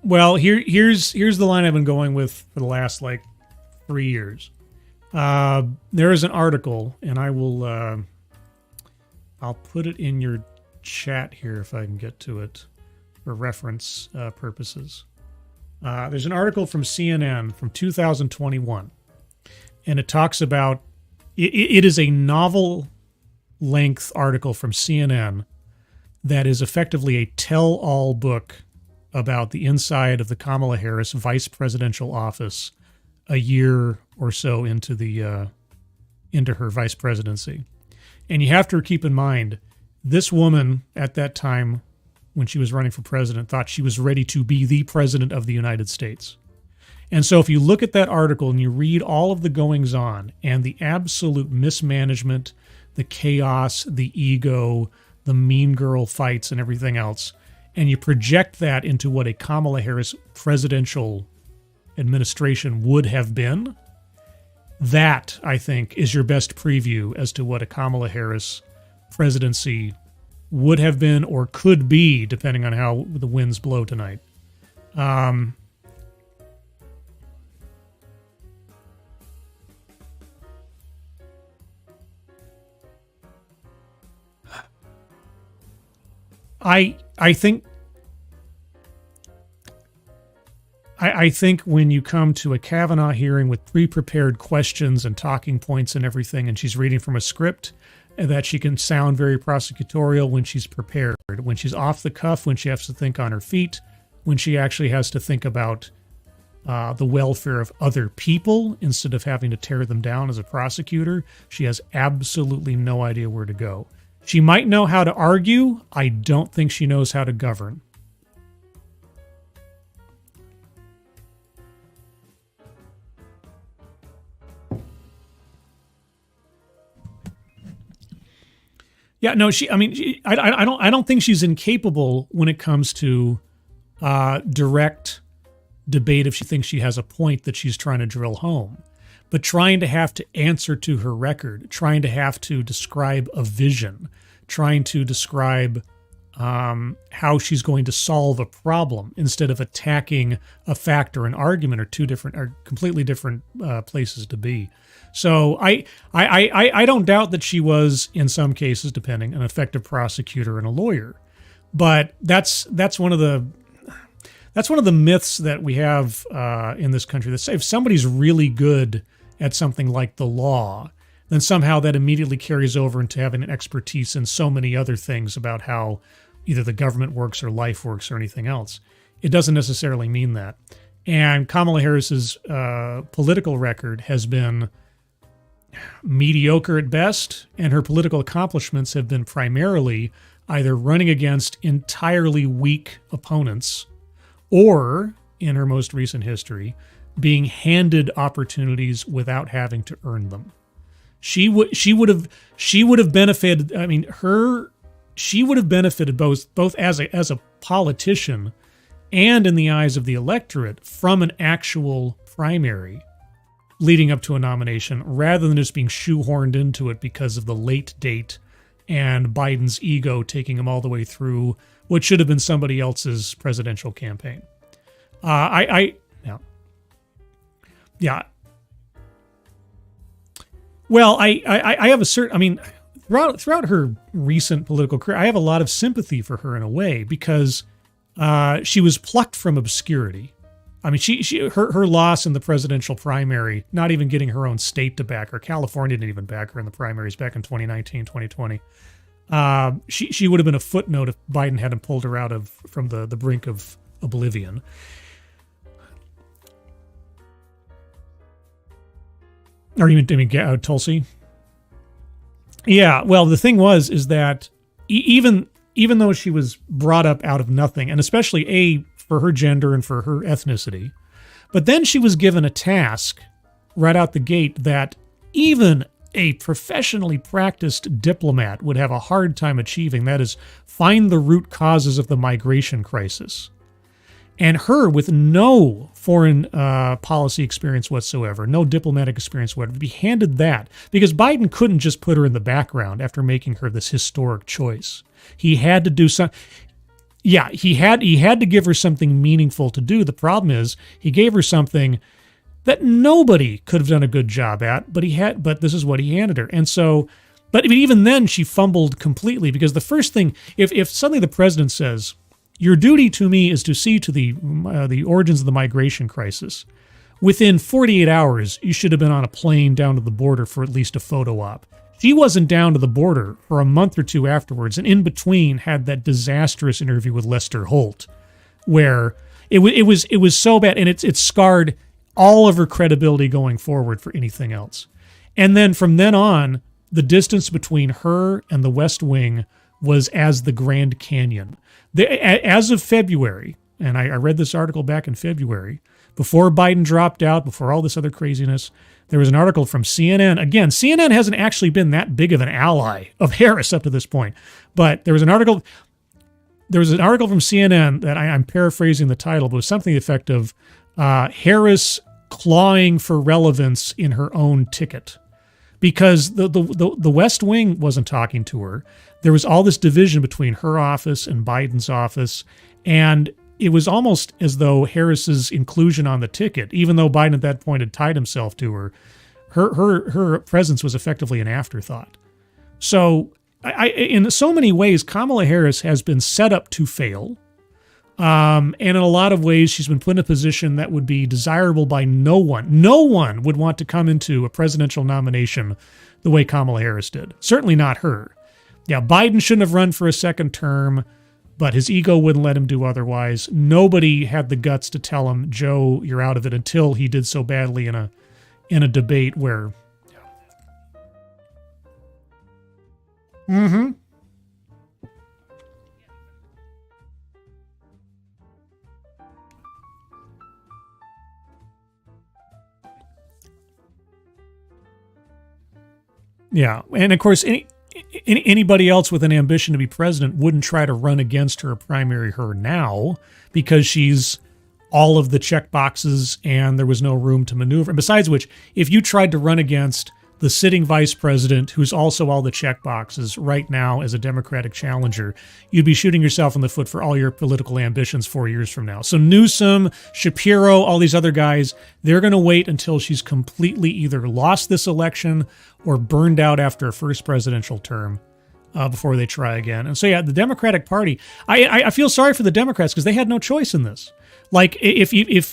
Well, here's the line I've been going with for the last 3 years. There is an article, and I'll put it in your chat here if I can get to it for reference purposes. There's an article from CNN from 2021, and it talks about it is a novel-length article from CNN that is effectively a tell-all book about the inside of the Kamala Harris vice presidential office a year or so into her vice presidency. And you have to keep in mind, this woman at that time, when she was running for president, thought she was ready to be the president of the United States. And so if you look at that article and you read all of the goings on and the absolute mismanagement, the chaos, the ego, the mean girl fights and everything else, and you project that into what a Kamala Harris presidential administration would have been, that, I think, is your best preview as to what a Kamala Harris presidency would have been or could be, depending on how the winds blow tonight. I think when you come to a Kavanaugh hearing with pre-prepared questions and talking points and everything, and she's reading from a script, that she can sound very prosecutorial when she's prepared, when she's off the cuff, when she has to think on her feet, when she actually has to think about the welfare of other people instead of having to tear them down as a prosecutor, she has absolutely no idea where to go. She might know how to argue. I don't think she knows how to govern. Yeah, no, I don't think she's incapable when it comes to direct debate if she thinks she has a point that she's trying to drill home. But trying to have to answer to her record, trying to have to describe a vision, trying to describe how she's going to solve a problem instead of attacking a fact or an argument are completely different places to be. So I don't doubt that she was, in some cases, depending, an effective prosecutor and a lawyer. But that's one of the that's one of the myths that we have in this country. That if somebody's really good at something like the law, then somehow that immediately carries over into having an expertise in so many other things about how either the government works or life works or anything else. It doesn't necessarily mean that. And Kamala Harris's political record has been mediocre at best, and her political accomplishments have been primarily either running against entirely weak opponents or, in her most recent history, being handed opportunities without having to earn them. She would have benefited. I mean, she would have benefited both as a politician and in the eyes of the electorate from an actual primary leading up to a nomination, rather than just being shoehorned into it because of the late date and Biden's ego taking him all the way through what should have been somebody else's presidential campaign. Yeah. Well, I have a certain, I mean, throughout her recent political career, I have a lot of sympathy for her in a way, because she was plucked from obscurity. I mean, her loss in the presidential primary, not even getting her own state to back her, California didn't even back her in the primaries back in 2019, 2020. She would have been a footnote if Biden hadn't pulled her from the brink of oblivion. Or you mean Tulsi? Yeah, well, the thing is that even though she was brought up out of nothing, and especially for her gender and for her ethnicity, but then she was given a task right out the gate that even a professionally practiced diplomat would have a hard time achieving. That is, find the root causes of the migration crisis. And her, with no foreign policy experience whatsoever, no diplomatic experience whatsoever, be handed that, because Biden couldn't just put her in the background after making her this historic choice. He had to do something. Yeah, he had to give her something meaningful to do. The problem is he gave her something that nobody could have done a good job at, but this is what he handed her. And so, but even then she fumbled completely, because the first thing, if suddenly the president says, your duty to me is to see to the origins of the migration crisis, within 48 hours, you should have been on a plane down to the border for at least a photo op. She wasn't down to the border for a month or two afterwards, and in between had that disastrous interview with Lester Holt, where it was so bad, and it scarred all of her credibility going forward for anything else. And then from then on, the distance between her and the West Wing was as the Grand Canyon. As of February, and I read this article back in February, before Biden dropped out, before all this other craziness, there was an article from CNN. Again, CNN hasn't actually been that big of an ally of Harris up to this point, but there was an article from CNN that I'm paraphrasing the title, but it was something to the effect of Harris clawing for relevance in her own ticket, because the West Wing wasn't talking to her. There was all this division between her office and Biden's office, and it was almost as though Harris's inclusion on the ticket, even though Biden at that point had tied himself to her, her presence was effectively an afterthought. So in so many ways, Kamala Harris has been set up to fail. And in a lot of ways, she's been put in a position that would be desirable by no one. No one would want to come into a presidential nomination the way Kamala Harris did. Certainly not her. Yeah, Biden shouldn't have run for a second term, but his ego wouldn't let him do otherwise. Nobody had the guts to tell him, Joe, you're out of it, until he did so badly in a debate where... Mm-hmm. Yeah, and of course, anybody else with an ambition to be president wouldn't try to run against her, primary her now, because she's all of the check boxes and there was no room to maneuver. And besides which, if you tried to run against the sitting vice president, who's also all the check boxes right now as a Democratic challenger, you'd be shooting yourself in the foot for all your political ambitions 4 years from now. So Newsom, Shapiro, all these other guys, they're going to wait until she's completely either lost this election or burned out after her first presidential term before they try again. And so, yeah, the Democratic Party, I feel sorry for the Democrats because they had no choice in this. Like if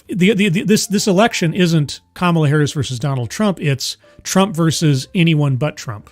this election isn't Kamala Harris versus Donald Trump, it's Trump versus anyone but Trump.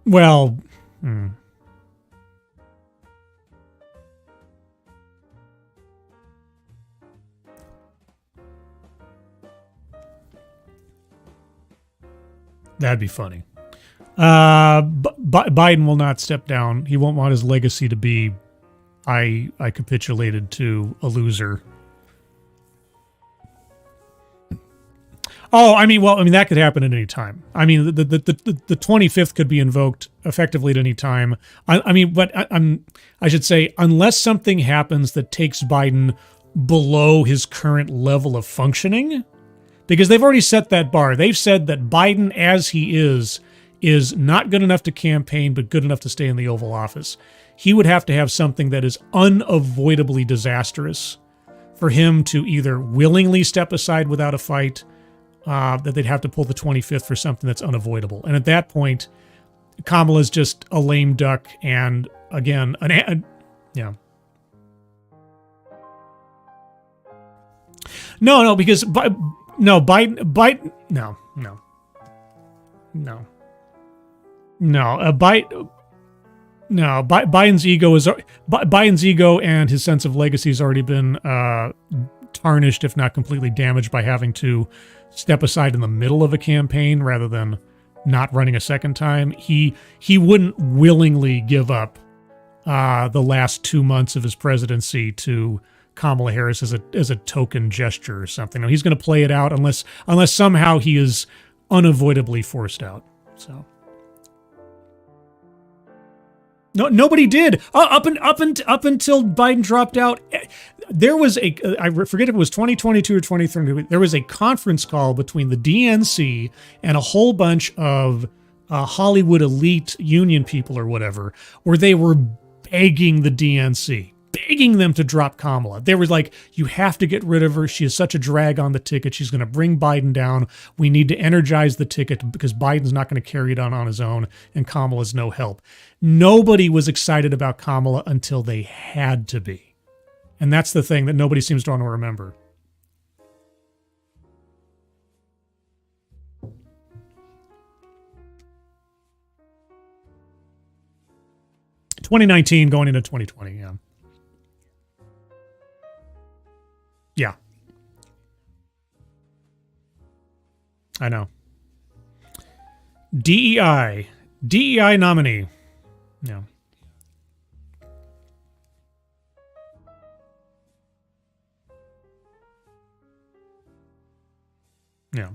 Well, that'd be funny. Biden will not step down. He won't want his legacy to be, I capitulated to a loser. Oh, I mean, that could happen at any time. I mean, the 25th could be invoked effectively at any time. I should say, unless something happens that takes Biden below his current level of functioning, because they've already set that bar. They've said that Biden, as he is not good enough to campaign, but good enough to stay in the Oval Office. He would have to have something that is unavoidably disastrous for him to either willingly step aside without a fight, that they'd have to pull the 25th for something that's unavoidable. And at that point, Kamala's just a lame duck and, again, yeah. No, because Biden, Biden's ego and his sense of legacy has already been tarnished, if not completely damaged, by having to step aside in the middle of a campaign rather than not running a second time. He wouldn't willingly give up the last 2 months of his presidency to Kamala Harris as a token gesture or something. No, he's going to play it out unless somehow he is unavoidably forced out. So no, nobody did up until Biden dropped out. There was I forget if it was 2022 or 2023. There was a conference call between the DNC and a whole bunch of Hollywood elite union people or whatever, where they were begging the DNC, begging them to drop Kamala. They were like, you have to get rid of her. She is such a drag on the ticket. She's going to bring Biden down. We need to energize the ticket because Biden's not going to carry it on his own, and Kamala's no help. Nobody was excited about Kamala until they had to be. And that's the thing that nobody seems to want to remember. (2019) going into 2020, yeah. Yeah. I know. DEI nominee. Yeah. Yeah.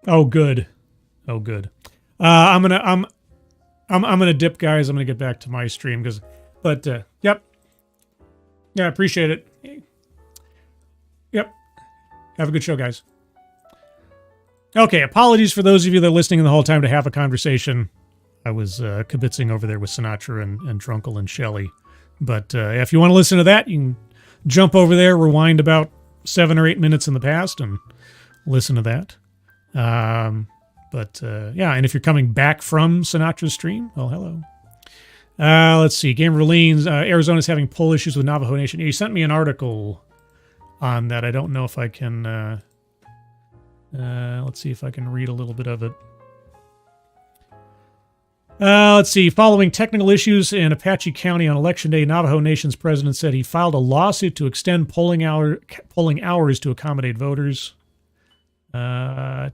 Oh, good. Oh, good. I'm gonna dip, guys. I'm gonna get back to my stream yep. Yeah, appreciate it. Yep. Have a good show, guys. Okay, apologies for those of you that are listening the whole time to have a conversation. I was kibitzing over there with Sinatra and Drunkle and Shelley. But if you want to listen to that, you can jump over there, rewind about 7 or 8 minutes in the past, and listen to that. Yeah, and if you're coming back from Sinatra's stream, well, hello. Let's see. Game Orleans, Arizona's having poll issues with Navajo Nation. You sent me an article on that. I don't know if I can... let's see if I can read a little bit of it. Let's see. Following technical issues in Apache County on Election Day, Navajo Nation's president said he filed a lawsuit to extend polling hours to accommodate voters.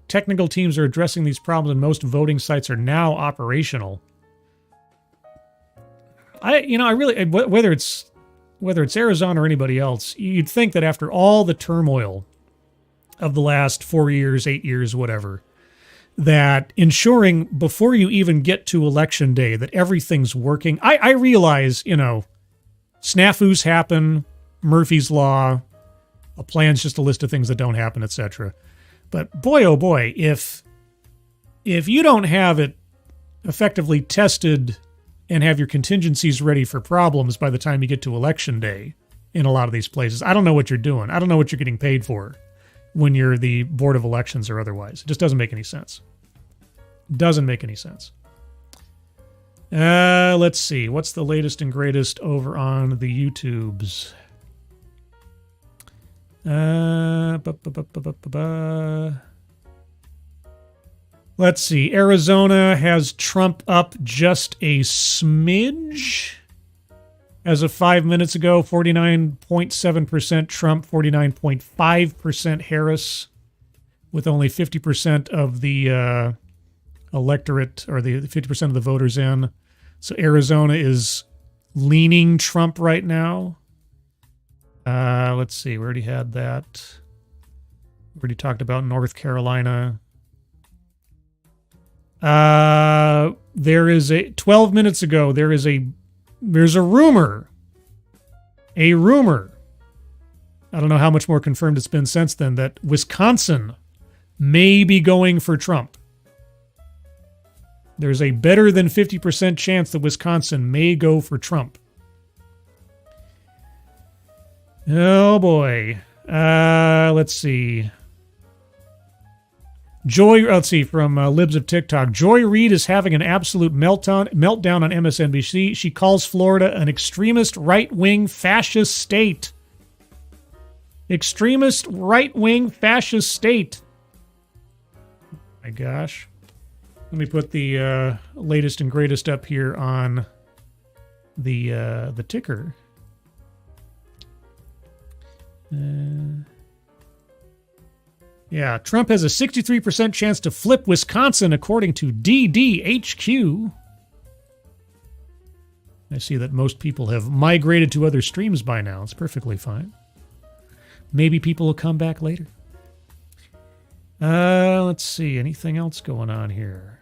Technical teams are addressing these problems, and most voting sites are now operational. I really, whether it's Arizona or anybody else, you'd think that after all the turmoil of the last 4 years, 8 years, whatever, that ensuring before you even get to election day that everything's working. I realize, snafus happen, Murphy's Law, a plan's just a list of things that don't happen, etc. But boy, oh boy, if you don't have it effectively tested and have your contingencies ready for problems by the time you get to election day in a lot of these places, I don't know what you're doing. I don't know what you're getting paid for when you're the Board of Elections or otherwise. It just doesn't make any sense. Doesn't make any sense. Let's see. What's the latest and greatest over on the YouTubes? Let's see. Arizona has Trump up just a smidge. As of 5 minutes ago, 49.7% Trump, 49.5% Harris, with only 50% of the electorate, or the 50% of the voters in. So Arizona is leaning Trump right now. Let's see. We already had that. We already talked about North Carolina. There is 12 minutes ago, there's a rumor. A rumor. I don't know how much more confirmed it's been since then, that Wisconsin may be going for Trump. There's a better than 50% chance that Wisconsin may go for Trump. Oh boy. Let's see. From Libs of TikTok. Joy Reid is having an absolute meltdown on MSNBC. She calls Florida an extremist right-wing fascist state. Extremist right-wing fascist state. My gosh. Let me put the latest and greatest up here on the ticker. Yeah, Trump has a 63% chance to flip Wisconsin, according to DDHQ. I see that most people have migrated to other streams by now. It's perfectly fine. Maybe people will come back later. Let's see. Anything else going on here?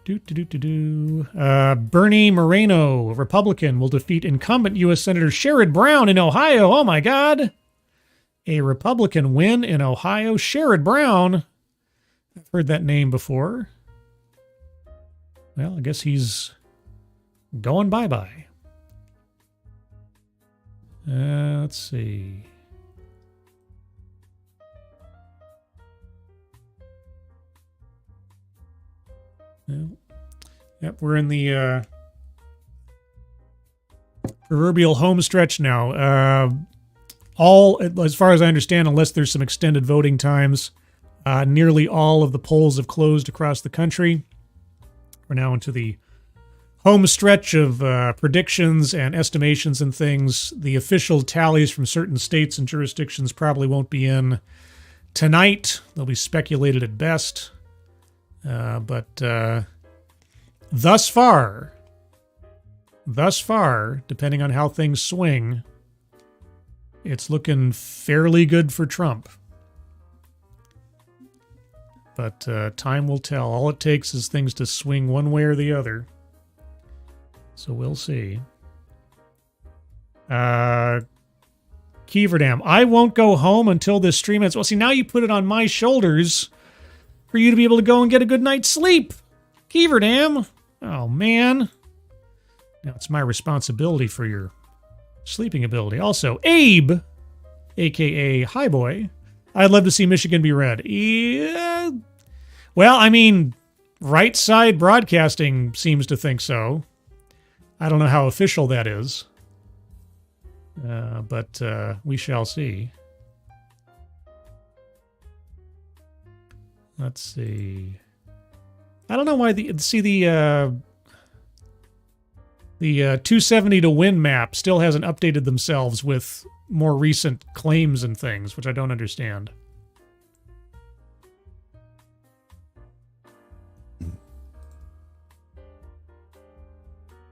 Bernie Moreno, a Republican, will defeat incumbent U.S. Senator Sherrod Brown in Ohio. Oh, my God. A Republican win in Ohio. Sherrod Brown. I've heard that name before. Well, I guess he's going bye-bye. Let's see. Yep, we're in the proverbial home stretch now. All, as far as I understand, unless there's some extended voting times, nearly all of the polls have closed across the country. We're now into the home stretch of predictions and estimations and things. The official tallies from certain states and jurisdictions probably won't be in tonight. They'll be speculated at best. But thus far, depending on how things swing, it's looking fairly good for Trump. But time will tell. All it takes is things to swing one way or the other. So we'll see. Keeverdam, I won't go home until this stream ends. Well, see, now you put it on my shoulders for you to be able to go and get a good night's sleep. Keeverdam. Oh, man. Now it's my responsibility for your sleeping ability. Also, Abe, a.k.a. Hi Boy, I'd love to see Michigan be red. Yeah. Well, I mean, Right Side Broadcasting seems to think so. I don't know how official that is. But we shall see. Let's see. I don't know why the 270 to win map still hasn't updated themselves with more recent claims and things, which I don't understand.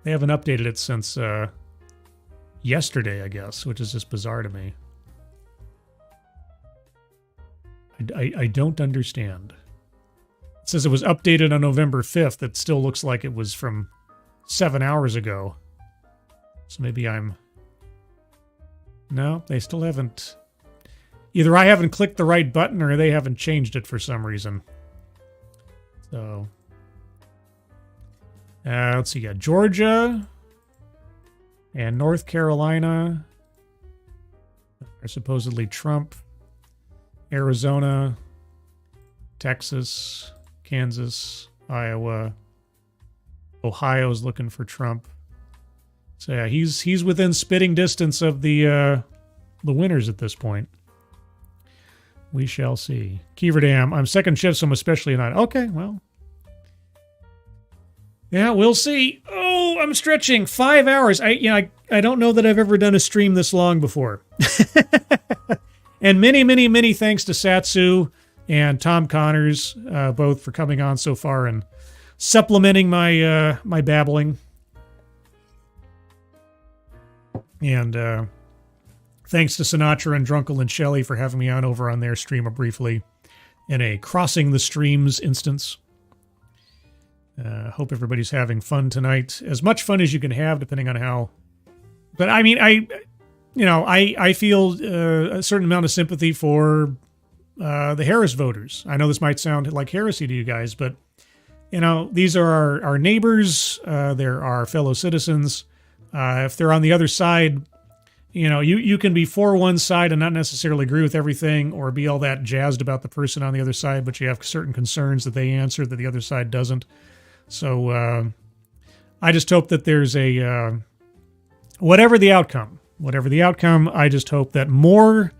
They haven't updated it since yesterday, I guess, which is just bizarre to me. I I don't understand. It says it was updated on November 5th. It still looks like it was from 7 hours ago. So maybe I'm... No, they still haven't... Either I haven't clicked the right button or they haven't changed it for some reason. So... let's see, Georgia and North Carolina are supposedly Trump. Arizona, Texas, Kansas, Iowa, Ohio's looking for Trump. So yeah, he's within spitting distance of the winners at this point. We shall see. Kiever Dam, I'm second shift, so I'm especially not. Okay, well. Yeah, we'll see. Oh, I'm stretching 5 hours. I don't know that I've ever done a stream this long before. And many, many, many thanks to Satsu and Tom Connors, both for coming on so far and supplementing my my babbling. And thanks to Sinatra and Drunkle and Shelley for having me on over on their stream briefly in a Crossing the Streams instance. Hope everybody's having fun tonight. As much fun as you can have, depending on how... But I mean, I feel a certain amount of sympathy for the Harris voters. I know this might sound like heresy to you guys, but, these are our neighbors. They're our fellow citizens. If they're on the other side, you can be for one side and not necessarily agree with everything or be all that jazzed about the person on the other side, but you have certain concerns that they answer that the other side doesn't. So I just hope that there's a... Whatever the outcome, I just hope that more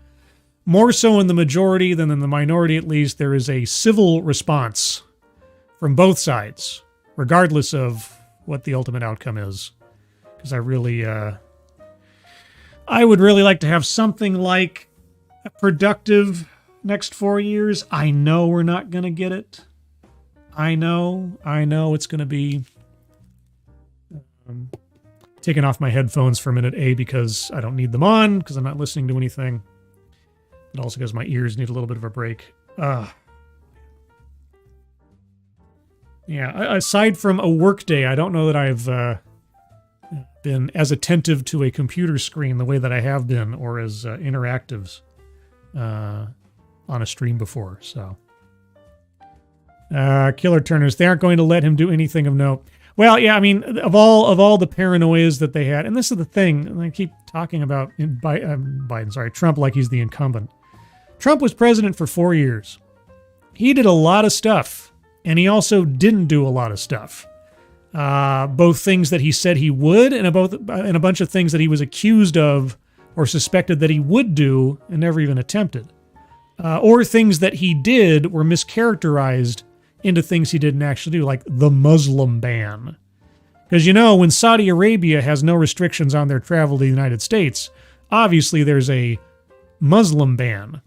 so in the majority than in the minority at least, there is a civil response from both sides, regardless of what the ultimate outcome is. Because I would really like to have something like a productive next 4 years. I know we're not going to get it. I know it's going to be... Taking off my headphones for a minute, A, because I don't need them on, because I'm not listening to anything, but also because my ears need a little bit of a break. Yeah, aside from a work day, I don't know that I've been as attentive to a computer screen the way that I have been, or as interactives on a stream before, so. Killer Turners, they aren't going to let him do anything of note. Well, yeah, I mean, of all the paranoias that they had, and this is the thing, and I keep talking about Trump like he's the incumbent. Trump was president for 4 years. He did a lot of stuff, and he also didn't do a lot of stuff. Both things that he said he would, and a bunch of things that he was accused of or suspected that he would do and never even attempted. Or things that he did were mischaracterized into things he didn't actually do, like the Muslim ban. Because, when Saudi Arabia has no restrictions on their travel to the United States, obviously there's a Muslim ban.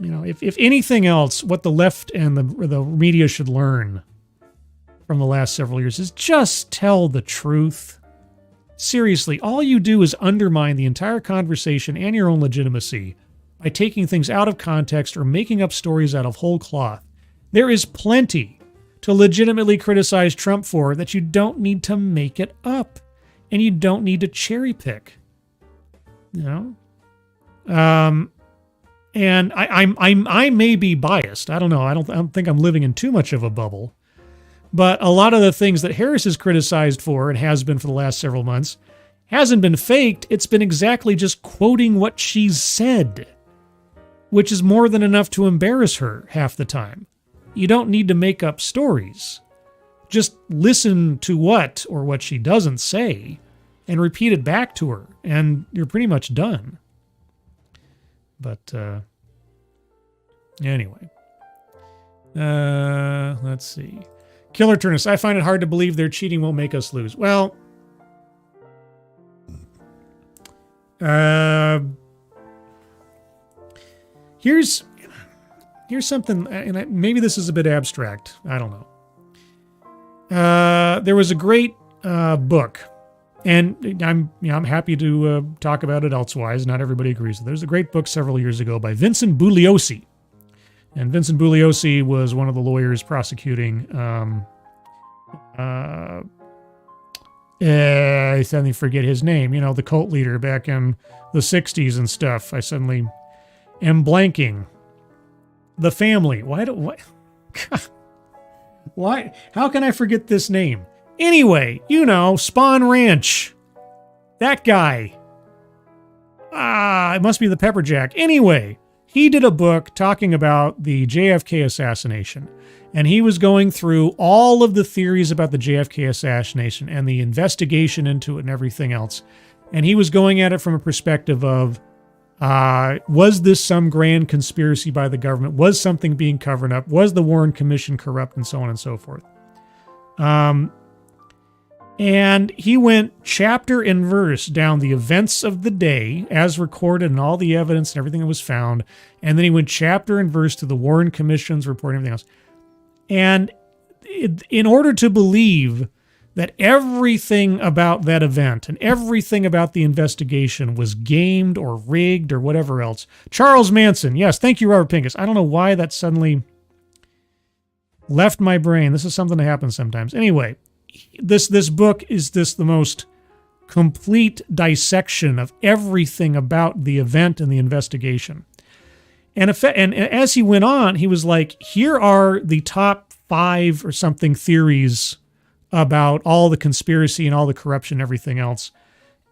If anything else, what the left and the media should learn from the last several years is just tell the truth. Seriously, all you do is undermine the entire conversation and your own legitimacy by taking things out of context or making up stories out of whole cloth. There is plenty to legitimately criticize Trump for that you don't need to make it up, and you don't need to cherry pick. And I may be biased. I don't know. I don't think I'm living in too much of a bubble. But a lot of the things that Harris is criticized for and has been for the last several months hasn't been faked. It's been exactly just quoting what she's said, which is more than enough to embarrass her half the time. You don't need to make up stories. Just listen to what she doesn't say and repeat it back to her, and you're pretty much done. But anyway. Let's see. Killer Turnus, I find it hard to believe their cheating won't make us lose. Well, here's something, and maybe this is a bit abstract. I don't know. There was a great book And I'm happy to talk about it elsewise. Not everybody agrees with it. There's a great book several years ago by Vincent Bugliosi. And Vincent Bugliosi was one of the lawyers prosecuting I suddenly forget his name, the cult leader back in the 60s and stuff. I suddenly am blanking. The family. Why? How can I forget this name? Anyway, Spawn Ranch. That guy. It must be the Pepperjack. Anyway, he did a book talking about the JFK assassination. And he was going through all of the theories about the JFK assassination and the investigation into it and everything else. And he was going at it from a perspective of, was this some grand conspiracy by the government? Was something being covered up? Was the Warren Commission corrupt? And so on and so forth. And he went chapter and verse down the events of the day as recorded and all the evidence and everything that was found. And then he went chapter and verse to the Warren Commission's report and everything else. And in order to believe that everything about that event and everything about the investigation was gamed or rigged or whatever else. Charles Manson. Yes, thank you, Robert Pincus. I don't know why that suddenly left my brain. This is something that happens sometimes. Anyway, this book is the most complete dissection of everything about the event and the investigation. And as he went on, he was like, here are the top 5 or something theories about all the conspiracy and all the corruption and everything else.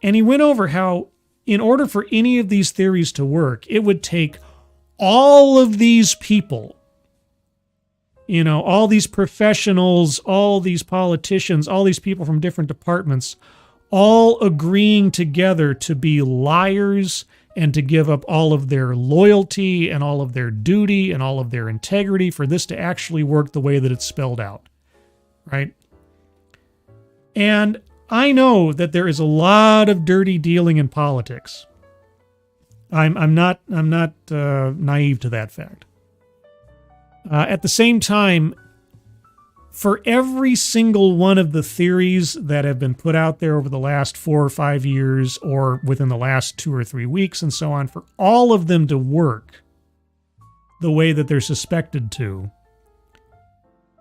And he went over how in order for any of these theories to work, it would take all of these people, all these professionals, all these politicians, all these people from different departments, all agreeing together to be liars and to give up all of their loyalty and all of their duty and all of their integrity for this to actually work the way that it's spelled out, right? And I know that there is a lot of dirty dealing in politics. I'm not naive to that fact. At the same time, for every single one of the theories that have been put out there over the last 4 or 5 years or within the last 2 or 3 weeks and so on, for all of them to work the way that they're suspected to,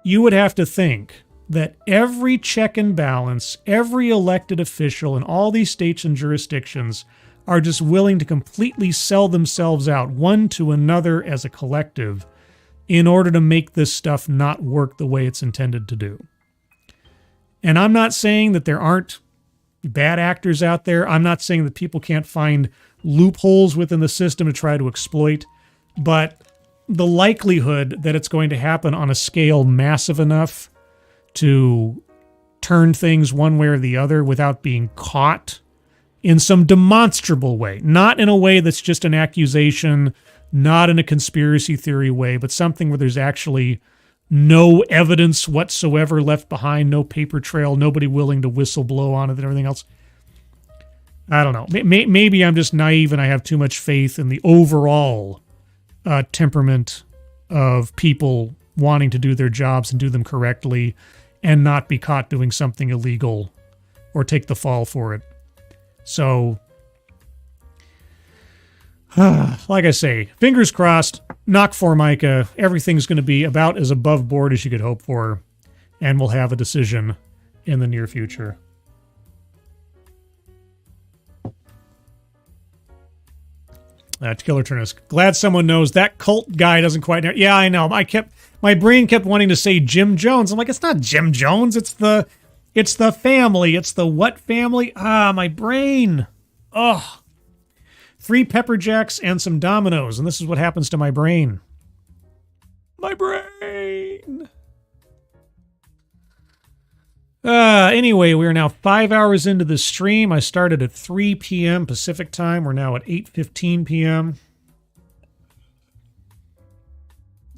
you would have to think that every check and balance, every elected official in all these states and jurisdictions are just willing to completely sell themselves out one to another as a collective in order to make this stuff not work the way it's intended to do. And I'm not saying that there aren't bad actors out there. I'm not saying that people can't find loopholes within the system to try to exploit, but the likelihood that it's going to happen on a scale massive enough to turn things one way or the other without being caught in some demonstrable way, not in a way that's just an accusation, not in a conspiracy theory way, but something where there's actually no evidence whatsoever left behind, no paper trail, nobody willing to whistle blow on it and everything else. I don't know. Maybe I'm just naive and I have too much faith in the overall temperament of people wanting to do their jobs and do them correctly and not be caught doing something illegal or take the fall for it. So, like I say, fingers crossed, knock Formica, everything's going to be about as above board as you could hope for, and we'll have a decision in the near future. Killer Turnus. Glad someone knows that cult guy doesn't quite know. Yeah, I know. My brain kept wanting to say Jim Jones. I'm like, it's not Jim Jones. It's the family. It's the what family? My brain. Ugh. 3 pepper jacks and some dominoes, and this is what happens to my brain. My brain. Anyway, we are now 5 hours into the stream. I started at 3 p.m. Pacific time. We're now at 8:15 p.m.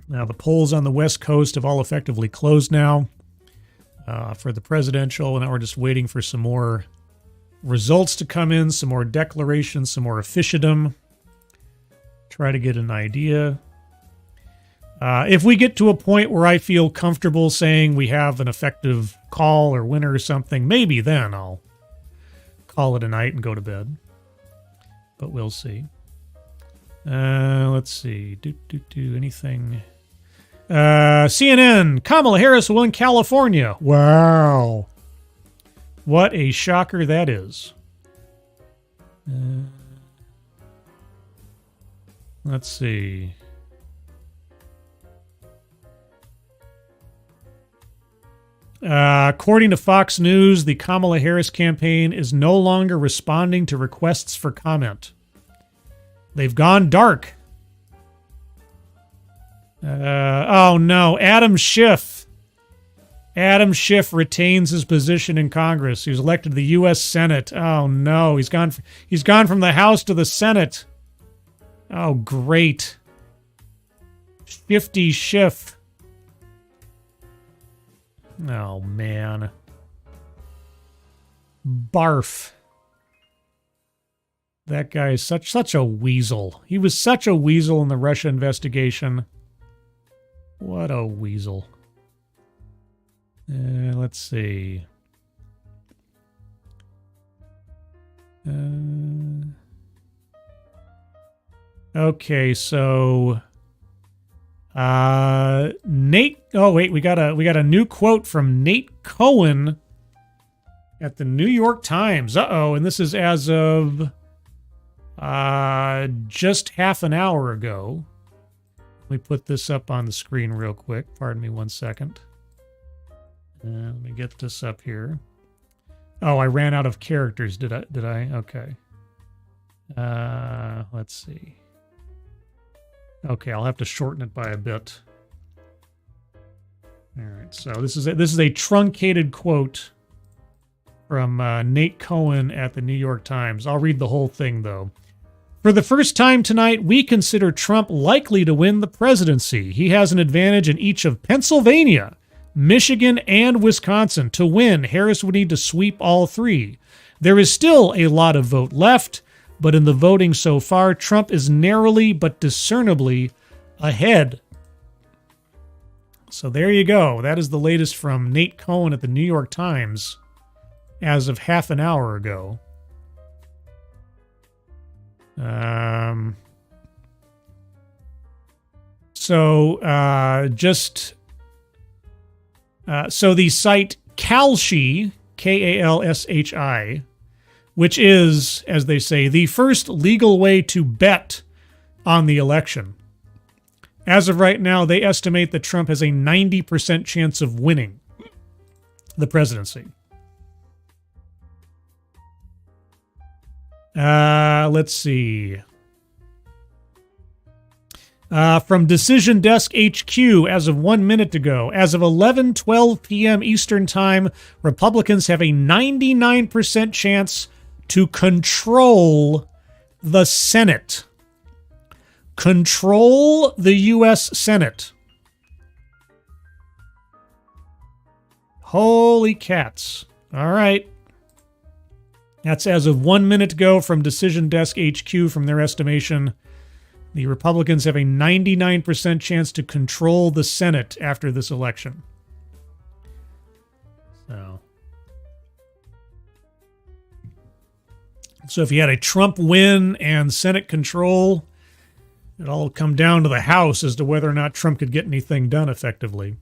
Now, the polls on the West Coast have all effectively closed now for the presidential, and now we're just waiting for some more results to come in, some more declarations, some more officialdom. Try to get an idea. If we get to a point where I feel comfortable saying we have an effective call or winner or something, maybe then I'll call it a night and go to bed. But we'll see. Let's see. Anything? CNN. Kamala Harris will win California. Wow. What a shocker that is. Let's see. According to Fox News, the Kamala Harris campaign is no longer responding to requests for comment. They've gone dark. Oh no, Adam Schiff. Adam Schiff retains his position in Congress. He was elected to the U.S. Senate. Oh no, he's gone from the House to the Senate. Oh great. Shifty Schiff. Oh, man. Barf. That guy is such a weasel. He was such a weasel in the Russia investigation. What a weasel. Let's see. Okay, so... Nate. Oh wait, we got a new quote from Nate Cohen at the New York Times. And this is as of just half an hour ago. Let me put this up on the screen real quick. Pardon me 1 second. Let me get this up here. Oh, I ran out of characters. Did I? Okay. Let's see. Okay, I'll have to shorten it by a bit. All right, so this is a truncated quote from Nate Cohen at the New York Times. I'll read the whole thing, though. For the first time tonight, we consider Trump likely to win the presidency. He has an advantage in each of Pennsylvania, Michigan, and Wisconsin. To win, Harris would need to sweep all three. There is still a lot of vote left, but in the voting so far, Trump is narrowly but discernibly ahead. So there you go. That is the latest from Nate Cohen at the New York Times as of half an hour ago. So the site Kalshi, Kalshi, which is, as they say, the first legal way to bet on the election. As of right now, they estimate that Trump has a 90% chance of winning the presidency. Let's see. From Decision Desk HQ, as of 1 minute ago, as of 11:12 p.m. Eastern Time, Republicans have a 99% chance to control the Senate. Control the U.S. Senate. Holy cats. All right. That's as of 1 minute ago from Decision Desk HQ. From their estimation, the Republicans have a 99% chance to control the Senate after this election. So if you had a Trump win and Senate control, it all come down to the House as to whether or not Trump could get anything done effectively.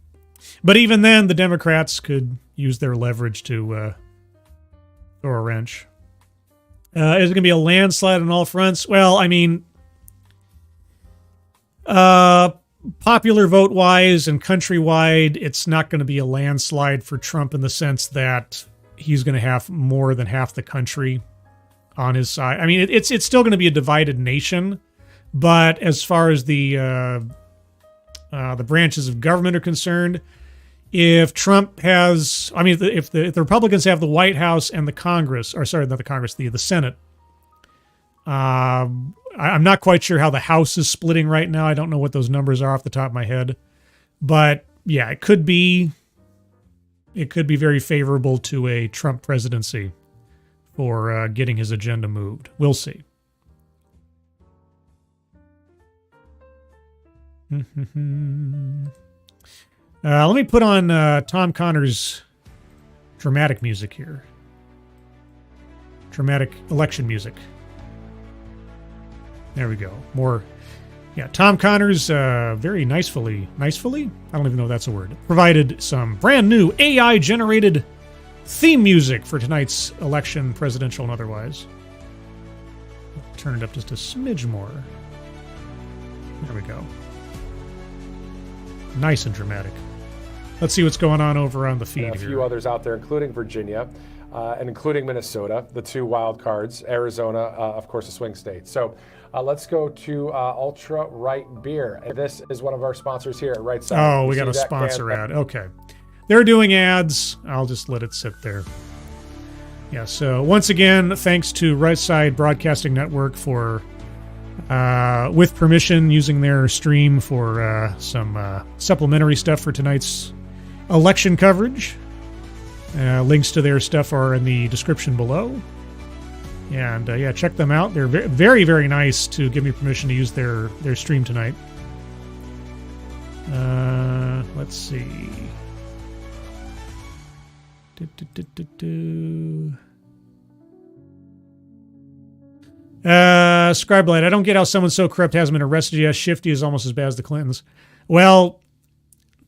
But even then, the Democrats could use their leverage to throw a wrench. Is it going to be a landslide on all fronts? Well, I mean, popular vote-wise and countrywide, it's not going to be a landslide for Trump in the sense that he's going to have more than half the country on his side. I mean, it's still going to be a divided nation, but as far as the branches of government are concerned, if Trump has, I mean, if the Republicans have the White House and the Congress, or sorry, not the Congress, the Senate. I'm not quite sure how the House is splitting right now. I don't know what those numbers are off the top of my head, but yeah, it could be very favorable to a Trump presidency for getting his agenda moved. We'll see. Let me put on Tom Connor's dramatic music here. dramatic election music. There we go. More. Yeah, Tom Connors very nicefully, I don't even know if that's a word, provided some brand new AI-generated theme music for tonight's election, presidential and otherwise. Turn it up just a smidge more. There we go. Nice and dramatic. Let's see what's going on over on the feed a here. few others out there, including Virginia and including Minnesota, the two wild cards, Arizona, of course, a swing state. So let's go to Ultra Right Beer. And this is one of our sponsors here at Right Side. Oh, we got a sponsor ad. Okay. They're doing ads. I'll just let it sit there. Yeah, so once again, thanks to Right Side Broadcasting Network for, with permission, using their stream for some supplementary stuff for tonight's election coverage. Links to their stuff are in the description below. And yeah, check them out. They're very, very nice to give me permission to use their stream tonight. Let's see. Scribe'S, I don't get how someone so corrupt hasn't been arrested yet. Shifty is almost as bad as the Clintons. Well,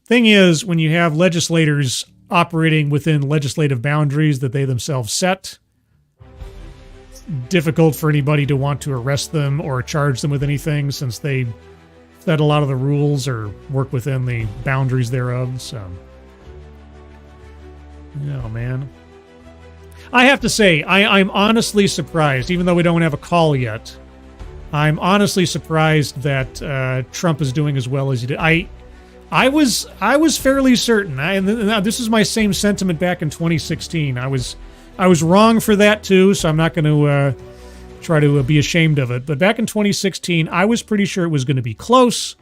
thing is, when you have legislators operating within legislative boundaries that they themselves set, it's difficult for anybody to want to arrest them or charge them with anything since they set a lot of the rules or work within the boundaries thereof. So, oh man. I have to say, I'm honestly surprised, even though we don't have a call yet, I'm honestly surprised that Trump is doing as well as he did. I was fairly certain, and this is my same sentiment back in 2016. I was wrong for that too, so I'm not going to try to be ashamed of it. But back in 2016, I was pretty sure it was going to be close,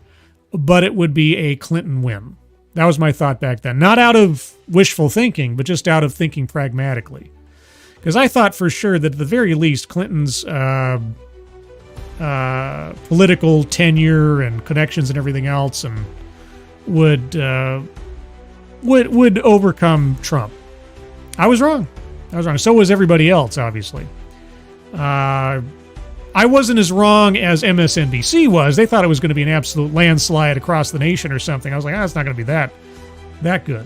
but it would be a Clinton win. That was my thought back then. Not out of wishful thinking, but just out of thinking pragmatically. Because I thought for sure that at the very least, Clinton's political tenure and connections and everything else and would overcome Trump. I was wrong. So was everybody else, obviously. I wasn't as wrong as MSNBC was. They thought it was going to be an absolute landslide across the nation or something. I was like, it's not going to be that good.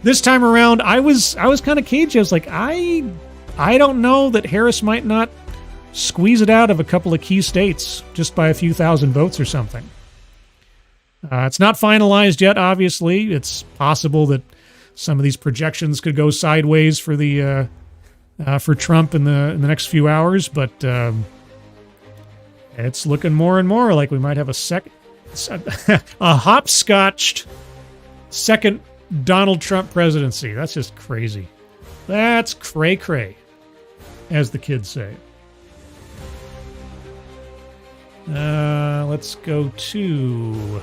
This time around, I was kind of cagey. I was like, I don't know that Harris might not squeeze it out of a couple of key states just by a few thousand votes or something. It's not finalized yet, obviously. It's possible that some of these projections could go sideways for the for Trump in the next few hours, but it's looking more and more like we might have a hopscotched second Donald Trump presidency. That's just crazy. That's cray-cray, as the kids say. Let's go to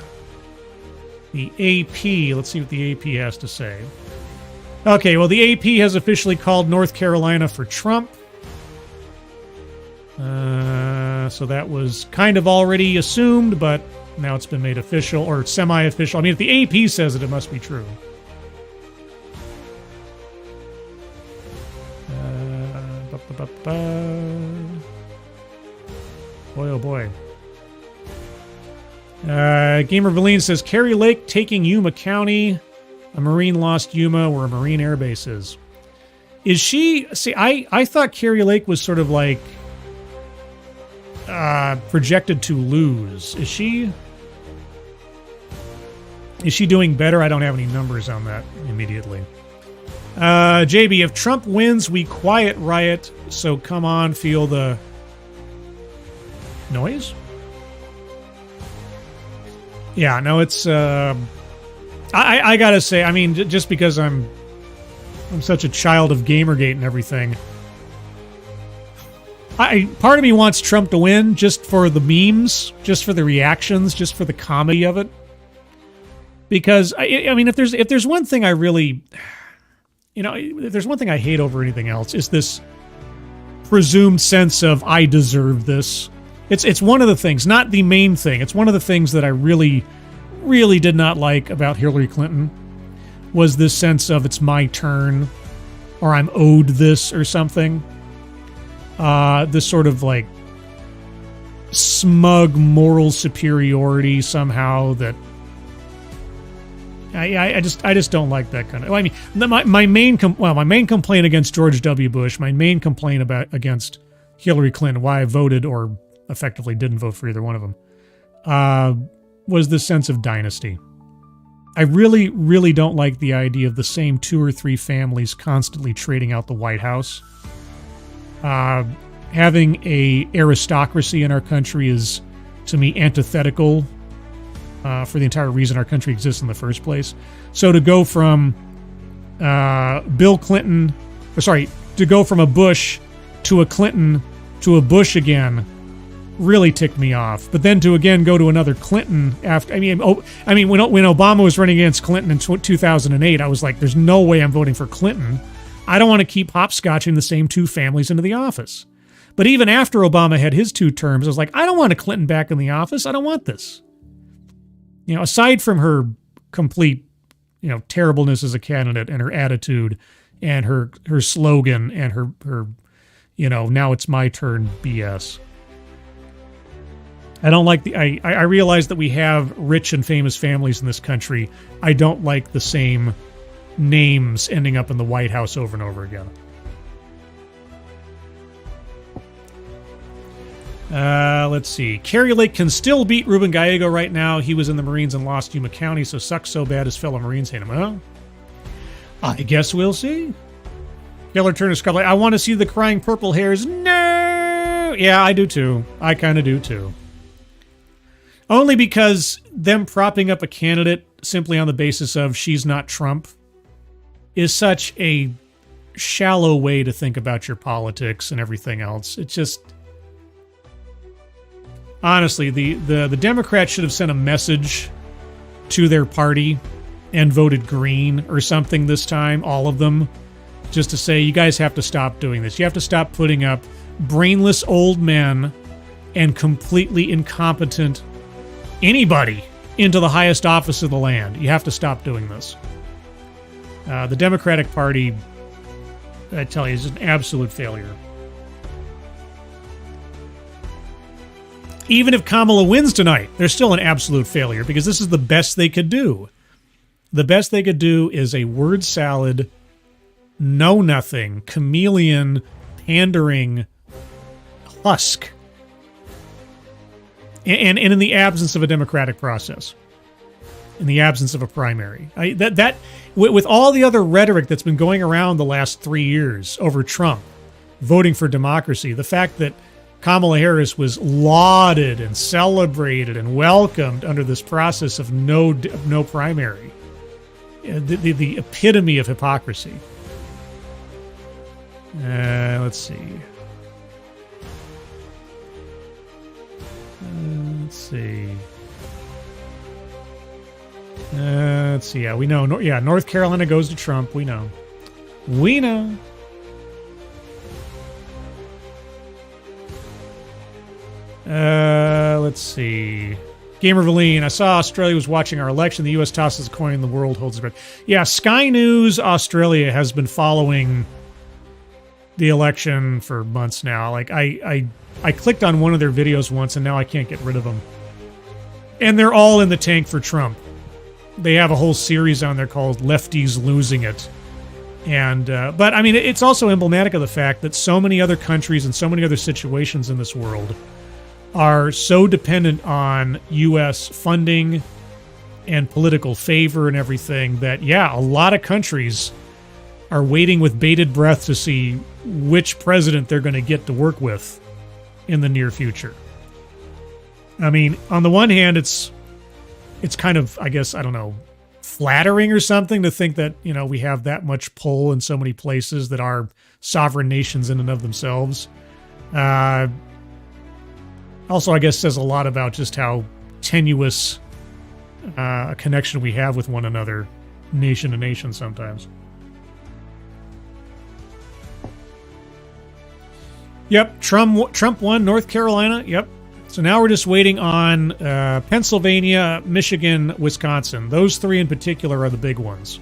the AP. Let's see what the AP has to say. Okay, well, the AP has officially called North Carolina for Trump. So that was kind of already assumed, but now it's been made official, or semi-official. I mean, if the AP says it, it must be true. Boy, oh boy. Gamer Valine says, Carrie Lake taking Yuma County. A Marine lost Yuma where a Marine Air Base is. Is she... See, I thought Carrie Lake was sort of like projected to lose. Is she doing better? I don't have any numbers on that immediately. JB, if Trump wins, we quiet riot, so come on, feel the noise? Yeah, no, it's I gotta say, I mean, just because I'm such a child of Gamergate and everything, part of me wants Trump to win just for the memes, just for the reactions, just for the comedy of it. Because I mean, if there's one thing I really, if there's one thing I hate over anything else, is this presumed sense of I deserve this. It's one of the things, not the main thing. It's one of the things that I really, really did not like about Hillary Clinton, was this sense of it's my turn, or I'm owed this or something. this sort of like smug moral superiority somehow that I just don't like that kind of. I mean, my main complaint against George W. Bush, my main complaint against Hillary Clinton, why I voted or effectively didn't vote for either one of them, was this sense of dynasty. I really, really don't like the idea of the same 2 or 3 families constantly trading out the White House. Having a aristocracy in our country is, to me, antithetical for the entire reason our country exists in the first place. So to go from Bill Clinton, to go from a Bush to a Clinton to a Bush again really ticked me off. But then to again go to another Clinton after, when Obama was running against Clinton in 2008, I was like, there's no way I'm voting for Clinton. I don't want to keep hopscotching the same 2 families into the office. But even after Obama had his 2 terms, I was like, I don't want a Clinton back in the office. I don't want this. You know, aside from her complete, terribleness as a candidate and her attitude and her slogan and her now it's my turn BS. I don't like I realize that we have rich and famous families in this country. I don't like the same names ending up in the White House over and over again. Let's see. Carrie Lake can still beat Ruben Gallego right now. He was in the Marines and lost Yuma County, so sucks so bad his fellow Marines hate him. Well, I guess we'll see. Taylor Turner Scribe, I want to see the crying purple hairs. No! Yeah, I do too. I kind of do too. Only because them propping up a candidate simply on the basis of she's not Trump is such a shallow way to think about your politics and everything else. It's just... Honestly, the Democrats should have sent a message to their party and voted green or something this time, all of them, just to say, you guys have to stop doing this. You have to stop putting up brainless old men and completely incompetent anybody into the highest office of the land. You have to stop doing this. The Democratic Party, I tell you, is an absolute failure. Even if Kamala wins tonight, they're still an absolute failure because this is the best they could do. The best they could do is a word salad, know-nothing, chameleon, pandering husk. And in the absence of a democratic process. In the absence of a primary. With all the other rhetoric that's been going around the last 3 years over Trump, voting for democracy, the fact that Kamala Harris was lauded and celebrated and welcomed under this process of no primary. The epitome of hypocrisy. Let's see. Let's see. Yeah, we know. North Carolina goes to Trump. We know. Let's see. Gamer Valine, I saw Australia was watching our election. The U.S. tosses a coin and the world holds its breath. Yeah, Sky News Australia has been following the election for months now. Like, I clicked on one of their videos once, and now I can't get rid of them. And they're all in the tank for Trump. They have a whole series on there called Lefties Losing It. And but, I mean, it's also emblematic of the fact that so many other countries and so many other situations in this world are so dependent on U.S. funding and political favor and everything that, yeah, a lot of countries are waiting with bated breath to see which president they're going to get to work with in the near future. I mean, on the one hand, it's kind of, I guess, I don't know, flattering or something to think that, we have that much pull in so many places that are sovereign nations in and of themselves. Also, I guess says a lot about just how tenuous a connection we have with one another, nation to nation sometimes. Yep, Trump won North Carolina. Yep. So now we're just waiting on Pennsylvania, Michigan, Wisconsin. Those 3 in particular are the big ones.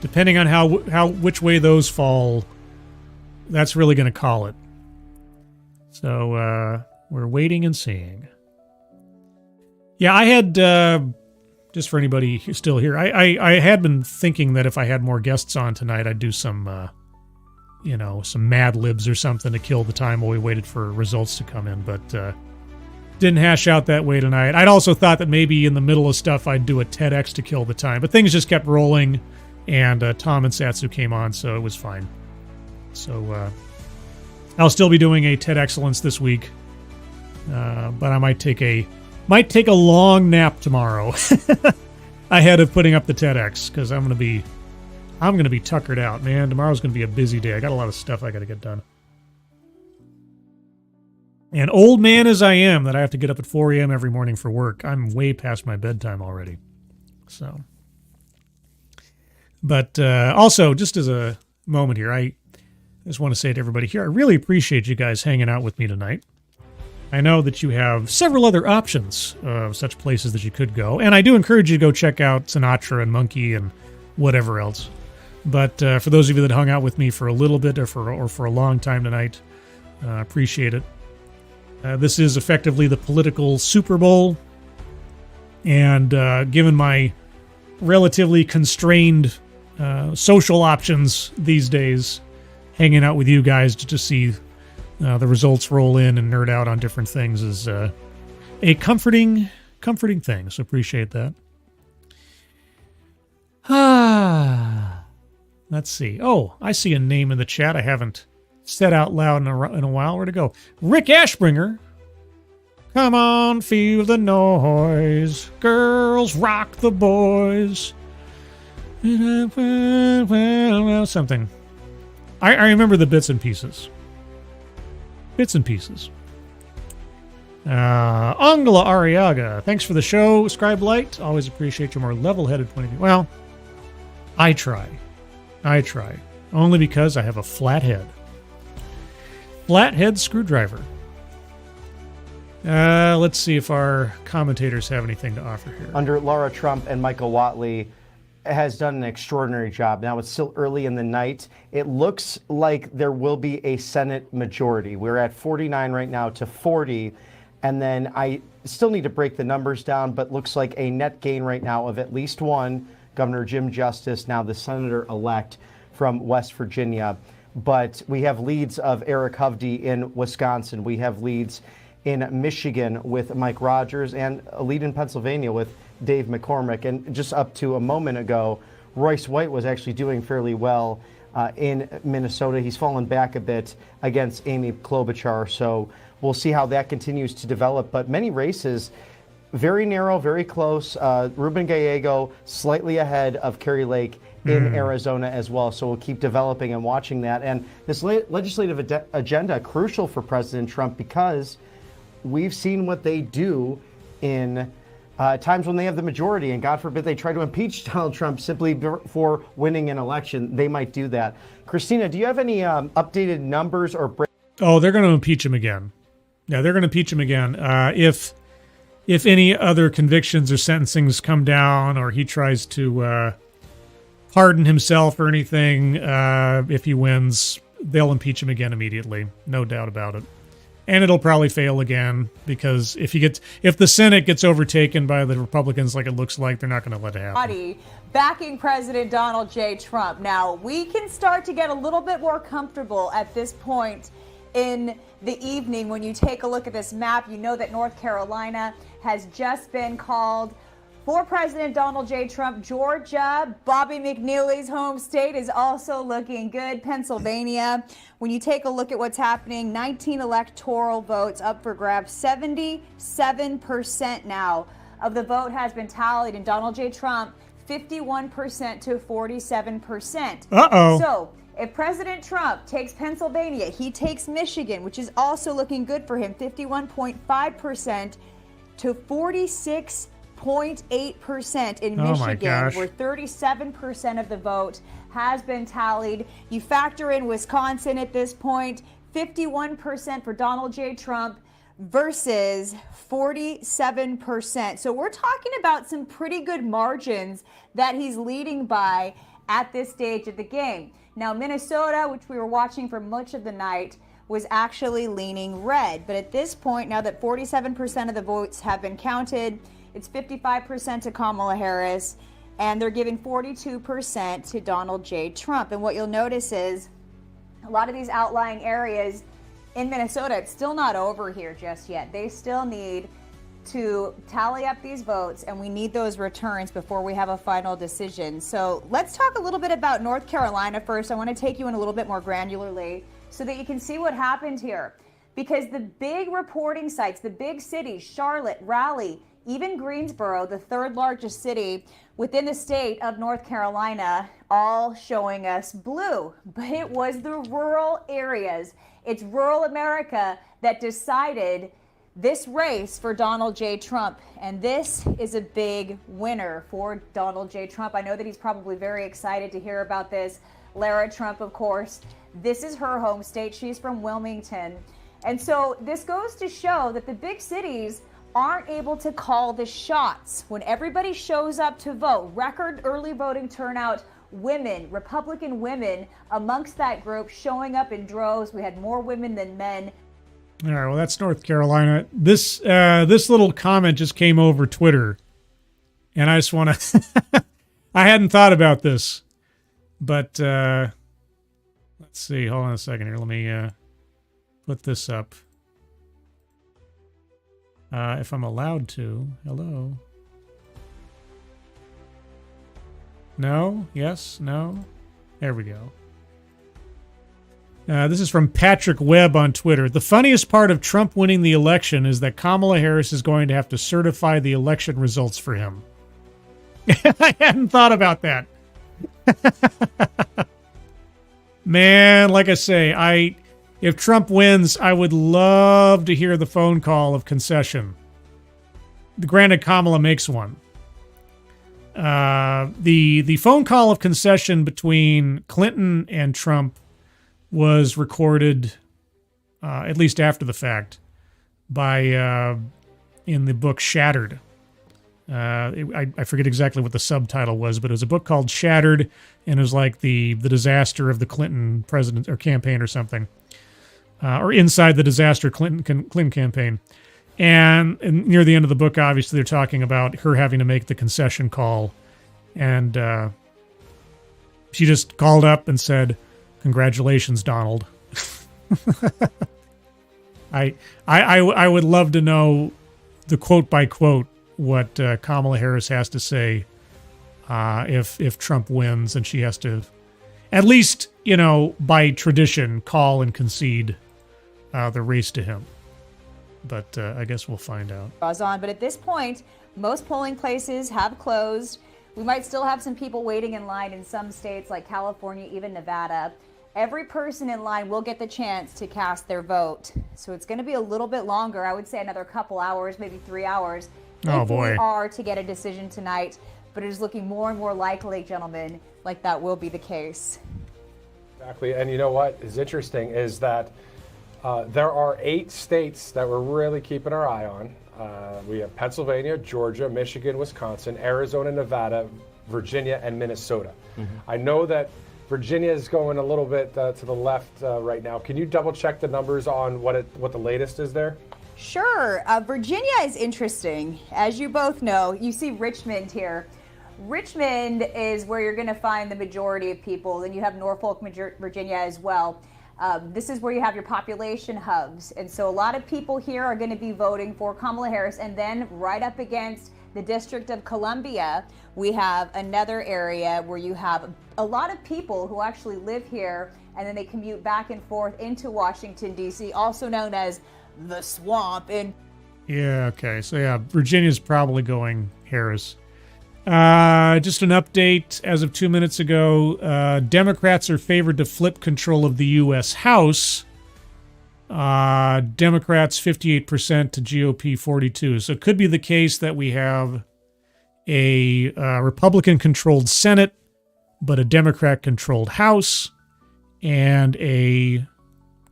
Depending on which way those fall, that's really going to call it. So we're waiting and seeing. Yeah, I had, just for anybody who's still here, I had been thinking that if I had more guests on tonight, I'd do some, some Mad Libs or something to kill the time while we waited for results to come in, but didn't hash out that way tonight. I'd also thought that maybe in the middle of stuff I'd do a TEDx to kill the time, but things just kept rolling, and Tom and Satsu came on, so it was fine. So I'll still be doing a TED Excellence this week, but I might take a long nap tomorrow ahead of putting up the TEDx, because I'm gonna be tuckered out, man. Tomorrow's gonna be a busy day. I got a lot of stuff I gotta get done. And old man as I am, that I have to get up at 4 a.m. every morning for work, I'm way past my bedtime already. So, but also, just as a moment here, I just want to say to everybody here, I really appreciate you guys hanging out with me tonight. I know that you have several other options of such places that you could go, and I do encourage you to go check out Sinatra and Monkey and whatever else. But for those of you that hung out with me for a little bit or for a long time tonight, appreciate it. This is effectively the political Super Bowl, and given my relatively constrained social options these days, hanging out with you guys to just see the results roll in and nerd out on different things is a comforting thing. So appreciate that. Let's see. Oh, I see a name in the chat I haven't said out loud in a while. Where'd it go? Rick Ashbringer. Come on, feel the noise. Girls rock the boys. Something. I remember the bits and pieces. Angela Arriaga, thanks for the show. Scribe Light, always appreciate your more level-headed point of view. Well, I try. Only because I have a flat head. Flathead screwdriver. Let's see if our commentators have anything to offer here. Under Laura Trump and Michael Whatley has done an extraordinary job. Now it's still early in the night. It looks like there will be a Senate majority. We're at 49 right now to 40. And then I still need to break the numbers down, but looks like a net gain right now of at least one. Governor Jim Justice, now the senator-elect from West Virginia. But we have leads of Eric Hovde in Wisconsin. We have leads in Michigan with Mike Rogers, and a lead in Pennsylvania with Dave McCormick. And just up to a moment ago, Royce White was actually doing fairly well in Minnesota. He's fallen back a bit against Amy Klobuchar, so we'll see how that continues to develop. But many races, very narrow, very close. Ruben Gallego slightly ahead of Kerry Lake in Arizona as well. So we'll keep developing and watching that. And this legislative agenda, crucial for President Trump, because we've seen what they do in times when they have the majority, and God forbid they try to impeach Donald Trump simply for winning an election. They might do that. Christina, do you have any updated numbers or Oh, they're going to impeach him again. Yeah, they're going to impeach him again. If any other convictions or sentencings come down, or he tries to pardon himself or anything, if he wins, they'll impeach him again immediately. No doubt about it. And it'll probably fail again, because if the Senate gets overtaken by the Republicans like it looks like, they're not going to let it happen. Backing President Donald J. Trump. Now, we can start to get a little bit more comfortable at this point in the evening. When you take a look at this map, you know that North Carolina has just been called for President Donald J. Trump. Georgia, Bobby McNeely's home state, is also looking good. Pennsylvania, when you take a look at what's happening, 19 electoral votes up for grabs. 77% now of the vote has been tallied, and Donald J. Trump, 51% to 47%. Uh-oh. So if President Trump takes Pennsylvania, he takes Michigan, which is also looking good for him, 51.5% to 46.8% in Michigan, where 37% of the vote has been tallied. You factor in Wisconsin at this point, 51% for Donald J. Trump versus 47%. So we're talking about some pretty good margins that he's leading by at this stage of the game. Now, Minnesota, which we were watching for much of the night, was actually leaning red. But at this point, now that 47% of the votes have been counted, it's 55% to Kamala Harris, and they're giving 42% to Donald J. Trump. And what you'll notice is a lot of these outlying areas in Minnesota, it's still not over here just yet. They still need to tally up these votes, and we need those returns before we have a final decision. So let's talk a little bit about North Carolina first. I want to take you in a little bit more granularly so that you can see what happened here. Because the big reporting sites, the big cities, Charlotte, Raleigh, even Greensboro, the third largest city within the state of North Carolina, all showing us blue. But it was the rural areas. It's rural America that decided this race for Donald J. Trump. And this is a big winner for Donald J. Trump. I know that he's probably very excited to hear about this. Lara Trump, of course, this is her home state. She's from Wilmington. And so this goes to show that the big cities aren't able to call the shots. When everybody shows up to vote, record early voting turnout, women, Republican women amongst that group showing up in droves. We had more women than men. All right, well, that's North Carolina. This little comment just came over Twitter, and I just want to... I hadn't thought about this, but let's see. Hold on a second here. Let me put this up. If I'm allowed to. Hello? No? Yes? No? There we go. This is from Patrick Webb on Twitter. The funniest part of Trump winning the election is that Kamala Harris is going to have to certify the election results for him. I hadn't thought about that. Man, like I say, if Trump wins, I would love to hear the phone call of concession. Granted, Kamala makes one. The phone call of concession between Clinton and Trump was recorded, at least after the fact, by in the book Shattered. I forget exactly what the subtitle was, but it was a book called Shattered, and it was like the disaster of the Clinton president or campaign or something, or inside the disaster Clinton campaign. And near the end of the book, obviously, they're talking about her having to make the concession call, and she just called up and said, "Congratulations, Donald." I would love to know the quote by quote what Kamala Harris has to say if Trump wins, and she has to, at least, by tradition, call and concede the race to him. But I guess we'll find out. But at this point, most polling places have closed. We might still have some people waiting in line in some states like California, even Nevada. Every person in line will get the chance to cast their vote. So it's going to be a little bit longer. I would say another couple hours, maybe 3 hours. If we are to get a decision tonight. But it is looking more and more likely, gentlemen, like that will be the case. Exactly. And you know what is interesting is that there are 8 states that we're really keeping our eye on. We have Pennsylvania, Georgia, Michigan, Wisconsin, Arizona, Nevada, Virginia, and Minnesota. Mm-hmm. I know that Virginia is going a little bit to the left right now. Can you double check the numbers on what the latest is there? Sure. Virginia is interesting. As you both know, you see Richmond here. Richmond is where you're going to find the majority of people. Then you have Norfolk, Virginia as well. This is where you have your population hubs. And so a lot of people here are going to be voting for Kamala Harris. And then right up against the District of Columbia, we have another area where you have a lot of people who actually live here, and then they commute back and forth into Washington, D.C., also known as the swamp. Yeah, okay. So yeah, Virginia's probably going Harris. Just an update as of 2 minutes ago. Democrats are favored to flip control of the U.S. House. Democrats 58% to GOP 42%. So it could be the case that we have a Republican-controlled Senate, but a Democrat-controlled House, and a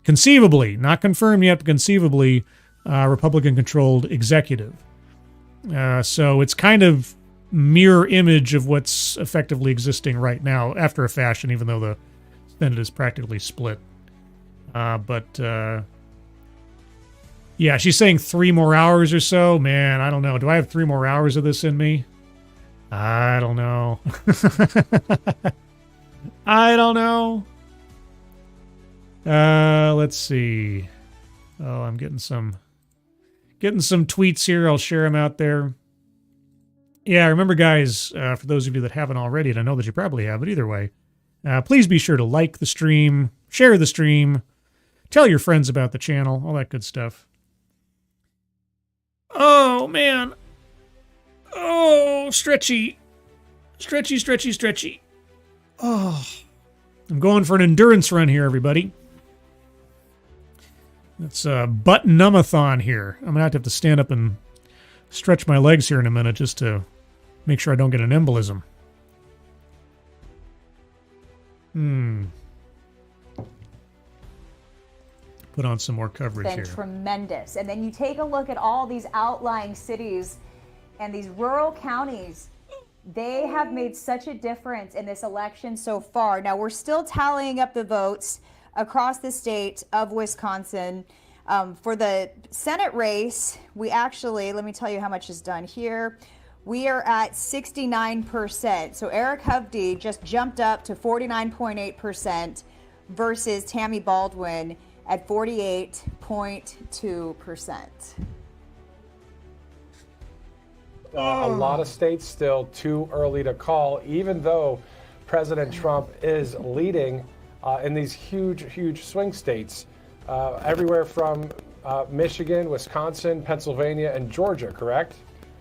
conceivably, not confirmed yet, but conceivably, Republican-controlled executive. So it's kind of mirror image of what's effectively existing right now, after a fashion, even though the Senate is practically split. Yeah, she's saying 3 more hours or so. Man, I don't know. Do I have 3 more hours of this in me? I don't know. I don't know. Let's see. Oh, I'm getting some tweets here. I'll share them out there. Yeah, remember, guys, for those of you that haven't already, and I know that you probably have, but either way, please be sure to like the stream, share the stream, tell your friends about the channel, all that good stuff. Oh, man. Oh, stretchy. Stretchy, stretchy, stretchy. Oh, I'm going for an endurance run here, everybody. It's a butt-numbathon here. I'm going to have to stand up and stretch my legs here in a minute just to make sure I don't get an embolism. Put on some more coverage been here. Tremendous. And then you take a look at all these outlying cities and these rural counties. They have made such a difference in this election so far. Now, we're still tallying up the votes across the state of Wisconsin. For the Senate race, we actually, let me tell you how much is done here. We are at 69%. So Eric Hovde just jumped up to 49.8% versus Tammy Baldwin at 48.2%. A lot of states still too early to call, even though President Trump is leading in these huge swing states, everywhere from Michigan, Wisconsin, Pennsylvania, and Georgia, correct?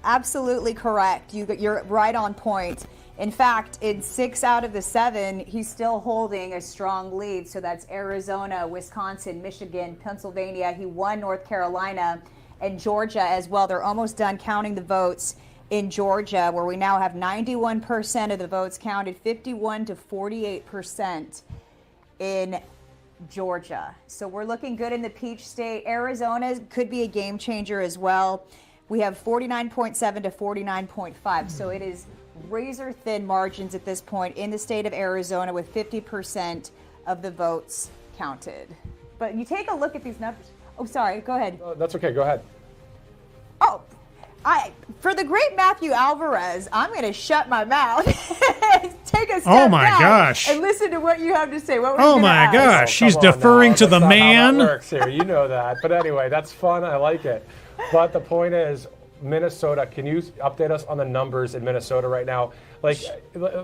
Absolutely correct. You're right on point. In fact, in 6 out of the 7, he's still holding a strong lead. So that's Arizona, Wisconsin, Michigan, Pennsylvania. He won North Carolina and Georgia as well. They're almost done counting the votes in Georgia, where we now have 91% of the votes counted, 51 to 48% in Georgia. So we're looking good in the Peach State. Arizona could be a game changer as well. We have 49.7 to 49.5. So it is razor thin margins at this point in the state of Arizona, with 50% of the votes counted. But you take a look at these numbers. Oh, sorry. Go ahead. That's okay. Go ahead. Oh, for the great Matthew Alvarez, I'm going to shut my mouth, take a step back, gosh, and listen to what you have to say. What oh my gosh, she's deferring to the man. That's not how it works here. You know that. But anyway, that's fun. I like it. But the point is, Minnesota, can you update us on the numbers in Minnesota right now? Like,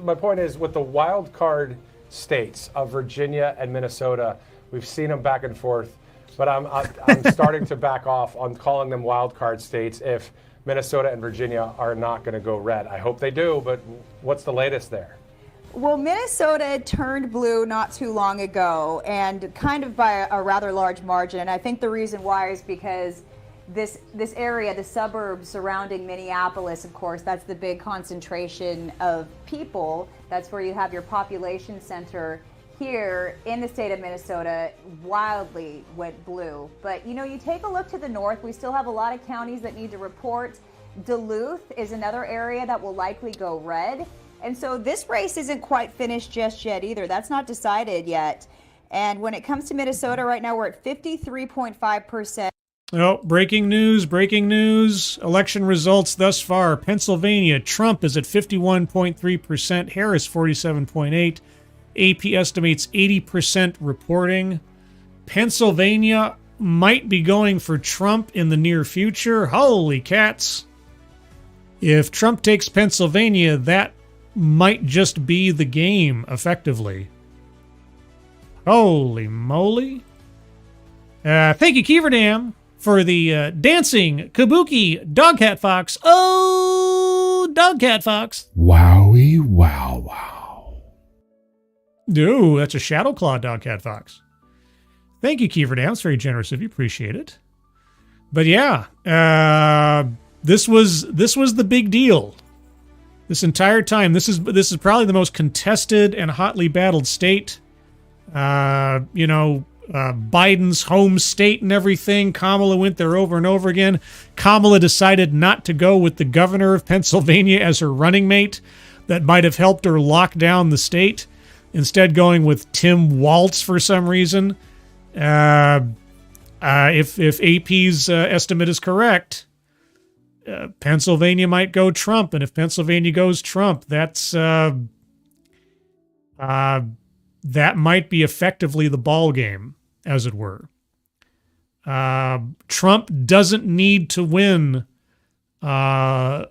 my point is, with the wild card states of Virginia and Minnesota, we've seen them back and forth. But I'm starting to back off on calling them wild card states if Minnesota and Virginia are not going to go red. I hope they do, but what's the latest there? Well, Minnesota turned blue not too long ago, and kind of by a rather large margin. And I think the reason why is because this area, the suburbs surrounding Minneapolis, of course, that's the big concentration of people. That's where you have your population center. Here in the state of Minnesota, wildly went blue. But, you know, you take a look to the north, we still have a lot of counties that need to report. Duluth is another area that will likely go red. And so this race isn't quite finished just yet either. That's not decided yet. And when it comes to Minnesota right now, we're at 53.5%. Oh, breaking news. Election results thus far. Pennsylvania, Trump is at 51.3%, Harris 47.8%. AP estimates 80% reporting. Pennsylvania might be going for Trump in the near future. Holy cats. If Trump takes Pennsylvania, that might just be the game, effectively. Holy moly. Thank you, Keeverdam, for the dancing kabuki dogcat fox. Oh, dogcat fox. Wowie, wow, wow. Ooh, that's a Shadow Claw Dogcat Fox. Thank you, Keeverdam. It's very generous of you. Appreciate it. But yeah, this was the big deal. This entire time, this is probably the most contested and hotly battled state. Biden's home state and everything. Kamala went there over and over again. Kamala decided not to go with the governor of Pennsylvania as her running mate. That might have helped her lock down the state. Instead, going with Tim Walz for some reason. If AP's estimate is correct, Pennsylvania might go Trump, and if Pennsylvania goes Trump, that's that might be effectively the ball game, as it were. Trump doesn't need to win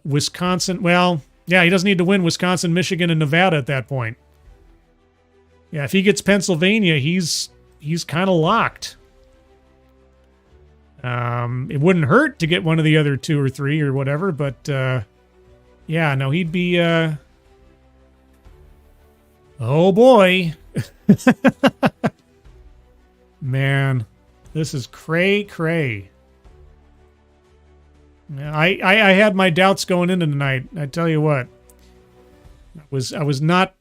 Wisconsin. Well, yeah, he doesn't need to win Wisconsin, Michigan, and Nevada at that point. Yeah, if he gets Pennsylvania, he's kind of locked. It wouldn't hurt to get one of the other 2 or 3 or whatever, but yeah, no, he'd be oh boy. Man, this is cray. I had my doubts going into tonight. I tell you what, I was not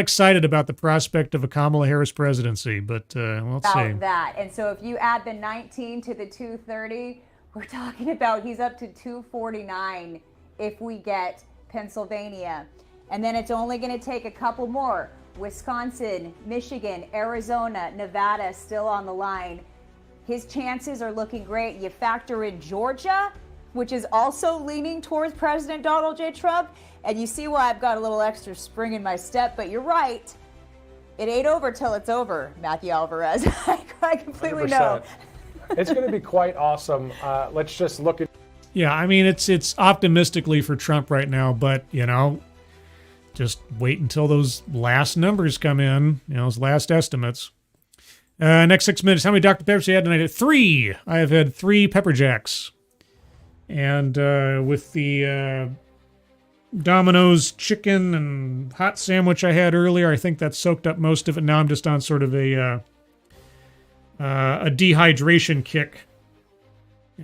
excited about the prospect of a Kamala Harris presidency, but we'll see. About that. And so if you add the 19 to the 230, we're talking about he's up to 249 if we get Pennsylvania. And then it's only going to take a couple more. Wisconsin, Michigan, Arizona, Nevada still on the line. His chances are looking great. You factor in Georgia, which is also leaning towards President Donald J. Trump. And you see why I've got a little extra spring in my step, but you're right. It ain't over till it's over, Matthew Alvarez. I completely 100%. know. It's going to be quite awesome. Let's just look at. Yeah, I mean, it's optimistically for Trump right now, but, just wait until those last numbers come in, those last estimates. Next 6 minutes, how many Dr. Peppers you had tonight? 3. I have had 3 Pepper Jacks. And with the Domino's chicken and hot sandwich I had earlier, I think that soaked up most of it. Now I'm just on sort of a dehydration kick.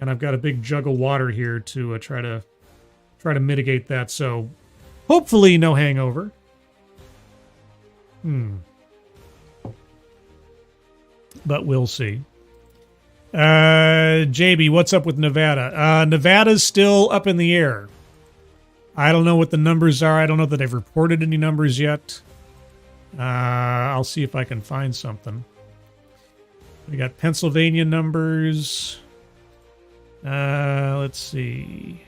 And I've got a big jug of water here to try to mitigate that. So hopefully no hangover. But we'll see. JB, what's up with Nevada? Nevada's still up in the air. I don't know what the numbers are. I don't know that they've reported any numbers yet. I'll see if I can find something. We got Pennsylvania numbers. Let's see.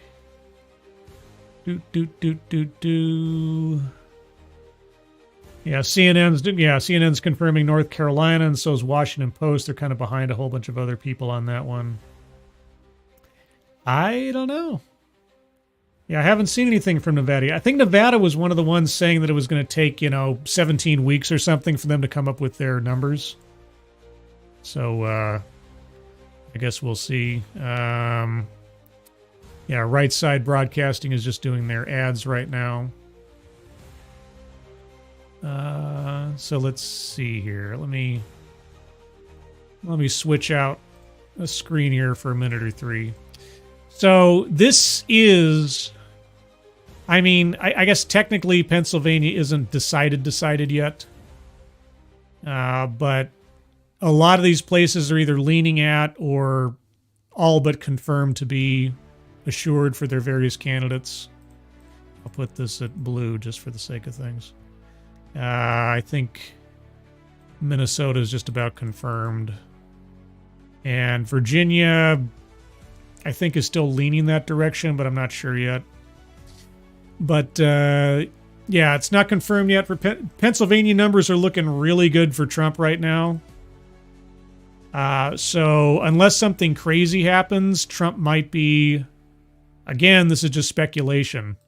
Yeah, CNN's confirming North Carolina, and so is Washington Post. They're kind of behind a whole bunch of other people on that one. I don't know. Yeah, I haven't seen anything from Nevada. I think Nevada was one of the ones saying that it was going to take, 17 weeks or something for them to come up with their numbers. So, I guess we'll see. Yeah, Right Side Broadcasting is just doing their ads right now. So let's see here. Let me switch out a screen here for a minute or 3. So this is, I guess technically Pennsylvania isn't decided yet. But a lot of these places are either leaning at or all but confirmed to be assured for their various candidates. I'll put this at blue just for the sake of things. I think Minnesota is just about confirmed. And Virginia, I think, is still leaning that direction, but I'm not sure yet. But, yeah, it's not confirmed yet. For Pennsylvania numbers are looking really good for Trump right now. So unless something crazy happens, Trump might be, again, this is just speculation.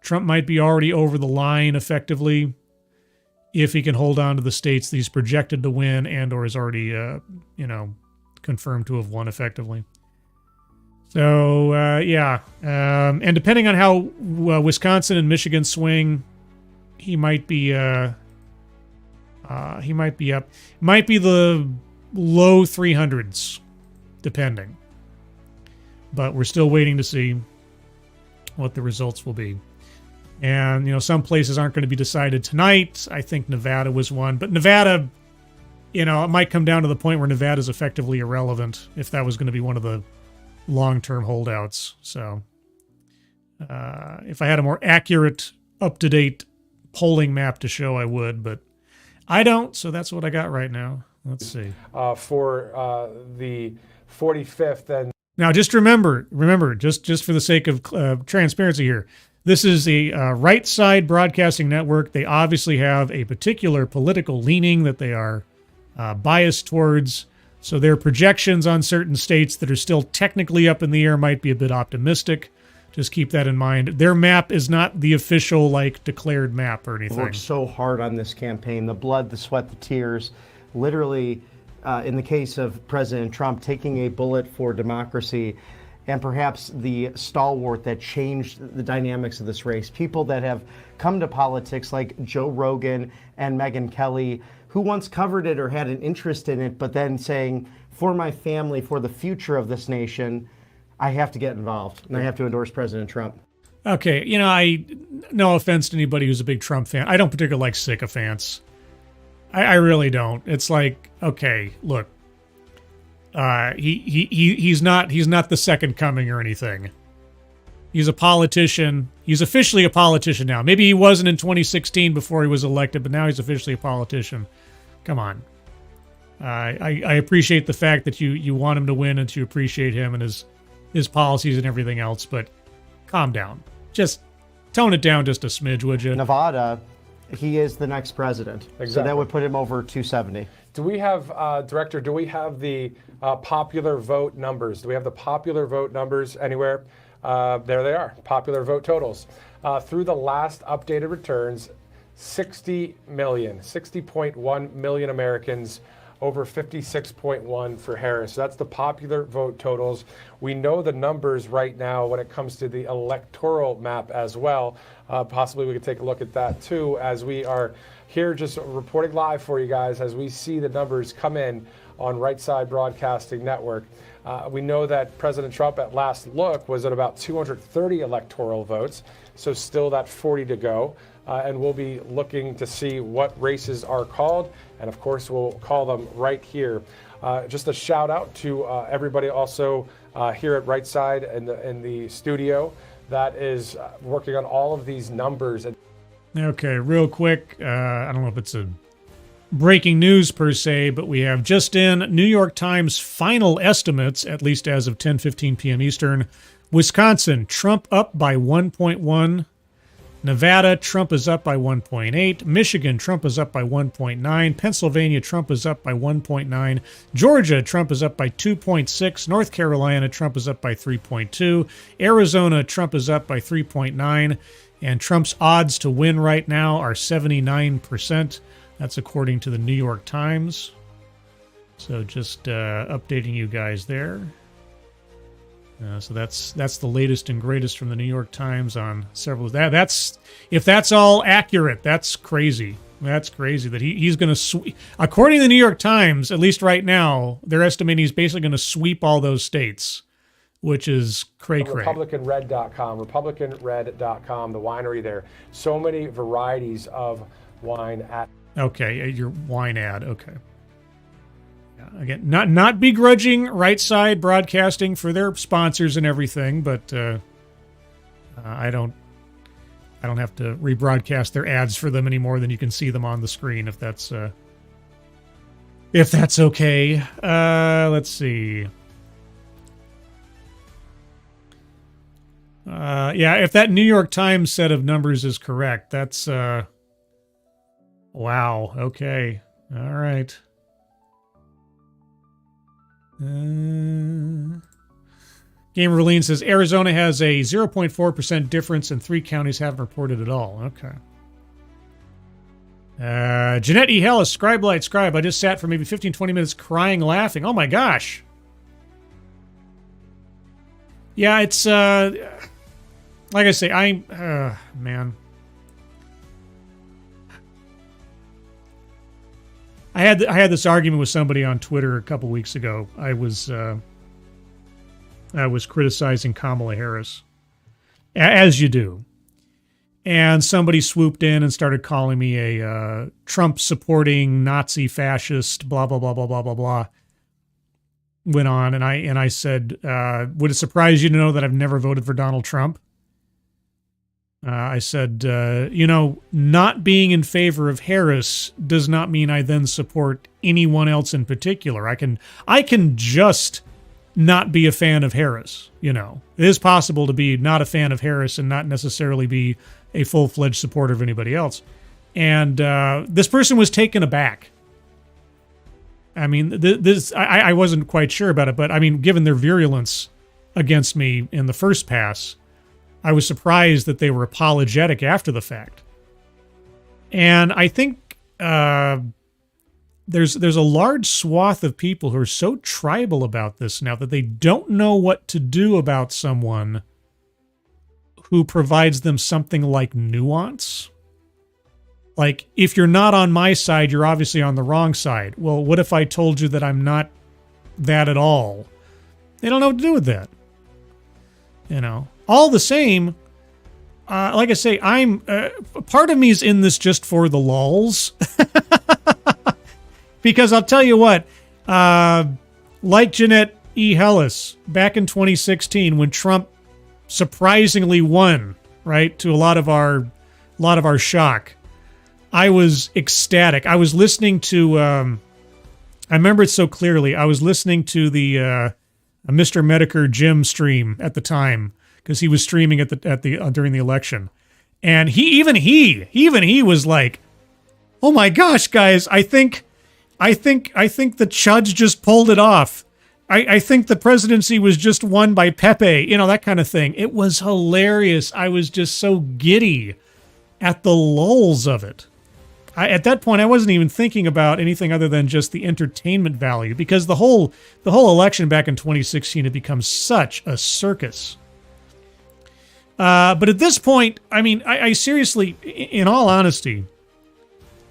Trump might be already over the line effectively if he can hold on to the states that he's projected to win and or is already, confirmed to have won effectively. So, yeah. And depending on how Wisconsin and Michigan swing, he might be up. Might be the low 300s, depending. But we're still waiting to see what the results will be. And, some places aren't going to be decided tonight. I think Nevada was one. But Nevada, it might come down to the point where Nevada is effectively irrelevant if that was going to be one of the long-term holdouts. So if I had a more accurate, up-to-date polling map to show, I would. But I don't, so that's what I got right now. Let's see. For the 45th and Now, just remember, just for the sake of transparency here, this is a right side broadcasting network. They obviously have a particular political leaning that they are biased towards. So their projections on certain states that are still technically up in the air might be a bit optimistic. Just keep that in mind. Their map is not the official, declared map or anything. Worked so hard on this campaign, the blood, the sweat, the tears, literally, in the case of President Trump, taking a bullet for democracy, and perhaps the stalwart that changed the dynamics of this race. People that have come to politics like Joe Rogan and Megyn Kelly, who once covered it or had an interest in it, but then saying, for my family, for the future of this nation, I have to get involved, and I have to endorse President Trump. Okay, no offense to anybody who's a big Trump fan. I don't particularly like sycophants. I really don't. It's like, okay, look, he's not the second coming or anything. He's a politician. He's officially a politician now. Maybe he wasn't in 2016 before he was elected, but now he's officially a politician. Come on. I appreciate the fact that you want him to win and you appreciate him and his policies and everything else, but calm down. Just tone it down just a smidge, would you? Nevada, he is the next president. Exactly. So that would put him over 270. do we have, Director, do we have the popular vote numbers? Do we have the popular vote numbers anywhere? There they are, popular vote totals. Through the last updated returns, 60.1 million Americans, over 56.1 for Harris. So that's the popular vote totals. We know the numbers right now when it comes to the electoral map as well. Possibly we could take a look at that too, as we are here just reporting live for you guys as we see the numbers come in on Right Side Broadcasting Network. We know that President Trump at last look was at about 230 electoral votes, so still that 40 to go. And we'll be looking to see what races are called, and of course we'll call them right here. Just a shout out to everybody also here at Right Side in the studio that is working on all of these numbers. Okay, real quick, I don't know if it's a breaking news per se, but we have just in New York Times final estimates, at least as of 10:15 p.m. Eastern. Wisconsin, Trump up by 1.1. Nevada, Trump is up by 1.8. Michigan, Trump is up by 1.9. Pennsylvania, Trump is up by 1.9. Georgia, Trump is up by 2.6. North Carolina, Trump is up by 3.2. Arizona, Trump is up by 3.9. And Trump's odds to win right now are 79%. That's according to the New York Times. So just updating you guys there. So that's the latest and greatest from the New York Times on several. That's if that's all accurate, that's crazy. That's crazy that he's going to according to the New York Times, at least right now, they're estimating he's basically going to sweep all those states, which is cray-cray. RepublicanRed.com, the winery there. So many varieties of wine at. Okay, your wine ad. Okay. Again, not begrudging Right Side Broadcasting for their sponsors and everything, but I don't have to rebroadcast their ads for them any more than you can see them on the screen if that's okay. Let's see. Yeah, if that New York Times set of numbers is correct, that's wow. Okay. All right. Gamer Verleen says Arizona has a 0.4% difference and 3 counties haven't reported at all. Okay. Jeanette E. Hellis, Scribe. I just sat for maybe 15-20 minutes crying, laughing. Oh my gosh. Yeah, it's like I say, man. I had this argument with somebody on Twitter a couple weeks ago. I was criticizing Kamala Harris, as you do, and somebody swooped in and started calling me a Trump-supporting Nazi fascist. Blah blah blah blah blah blah blah. Went on, and I said, would it surprise you to know that I've never voted for Donald Trump? I said, not being in favor of Harris does not mean I then support anyone else in particular. I can just not be a fan of Harris. It is possible to be not a fan of Harris and not necessarily be a full-fledged supporter of anybody else. And this person was taken aback. I mean, I wasn't quite sure about it, but I mean, given their virulence against me in the first pass, I was surprised that they were apologetic after the fact. And I think there's a large swath of people who are so tribal about this now that they don't know what to do about someone who provides them something like nuance. Like, if you're not on my side, you're obviously on the wrong side. Well, what if I told you that I'm not that at all? They don't know what to do with that. All the same, like I say, I'm part of me is in this just for the lulz. Because I'll tell you what, like Jeanette E. Hellis back in 2016 when Trump surprisingly won, right, to a lot of our shock, I was ecstatic. I was listening to I remember it so clearly. I was listening to the Mr. Medicare Jim stream at the time, because he was streaming at the during the election, and he was like, "Oh my gosh, guys! I think the judge just pulled it off. I think the presidency was just won by Pepe, that kind of thing." It was hilarious. I was just so giddy at the lulz of it. At that point, I wasn't even thinking about anything other than just the entertainment value, because the whole election back in 2016 had become such a circus. But at this point, I mean, I seriously, in all honesty,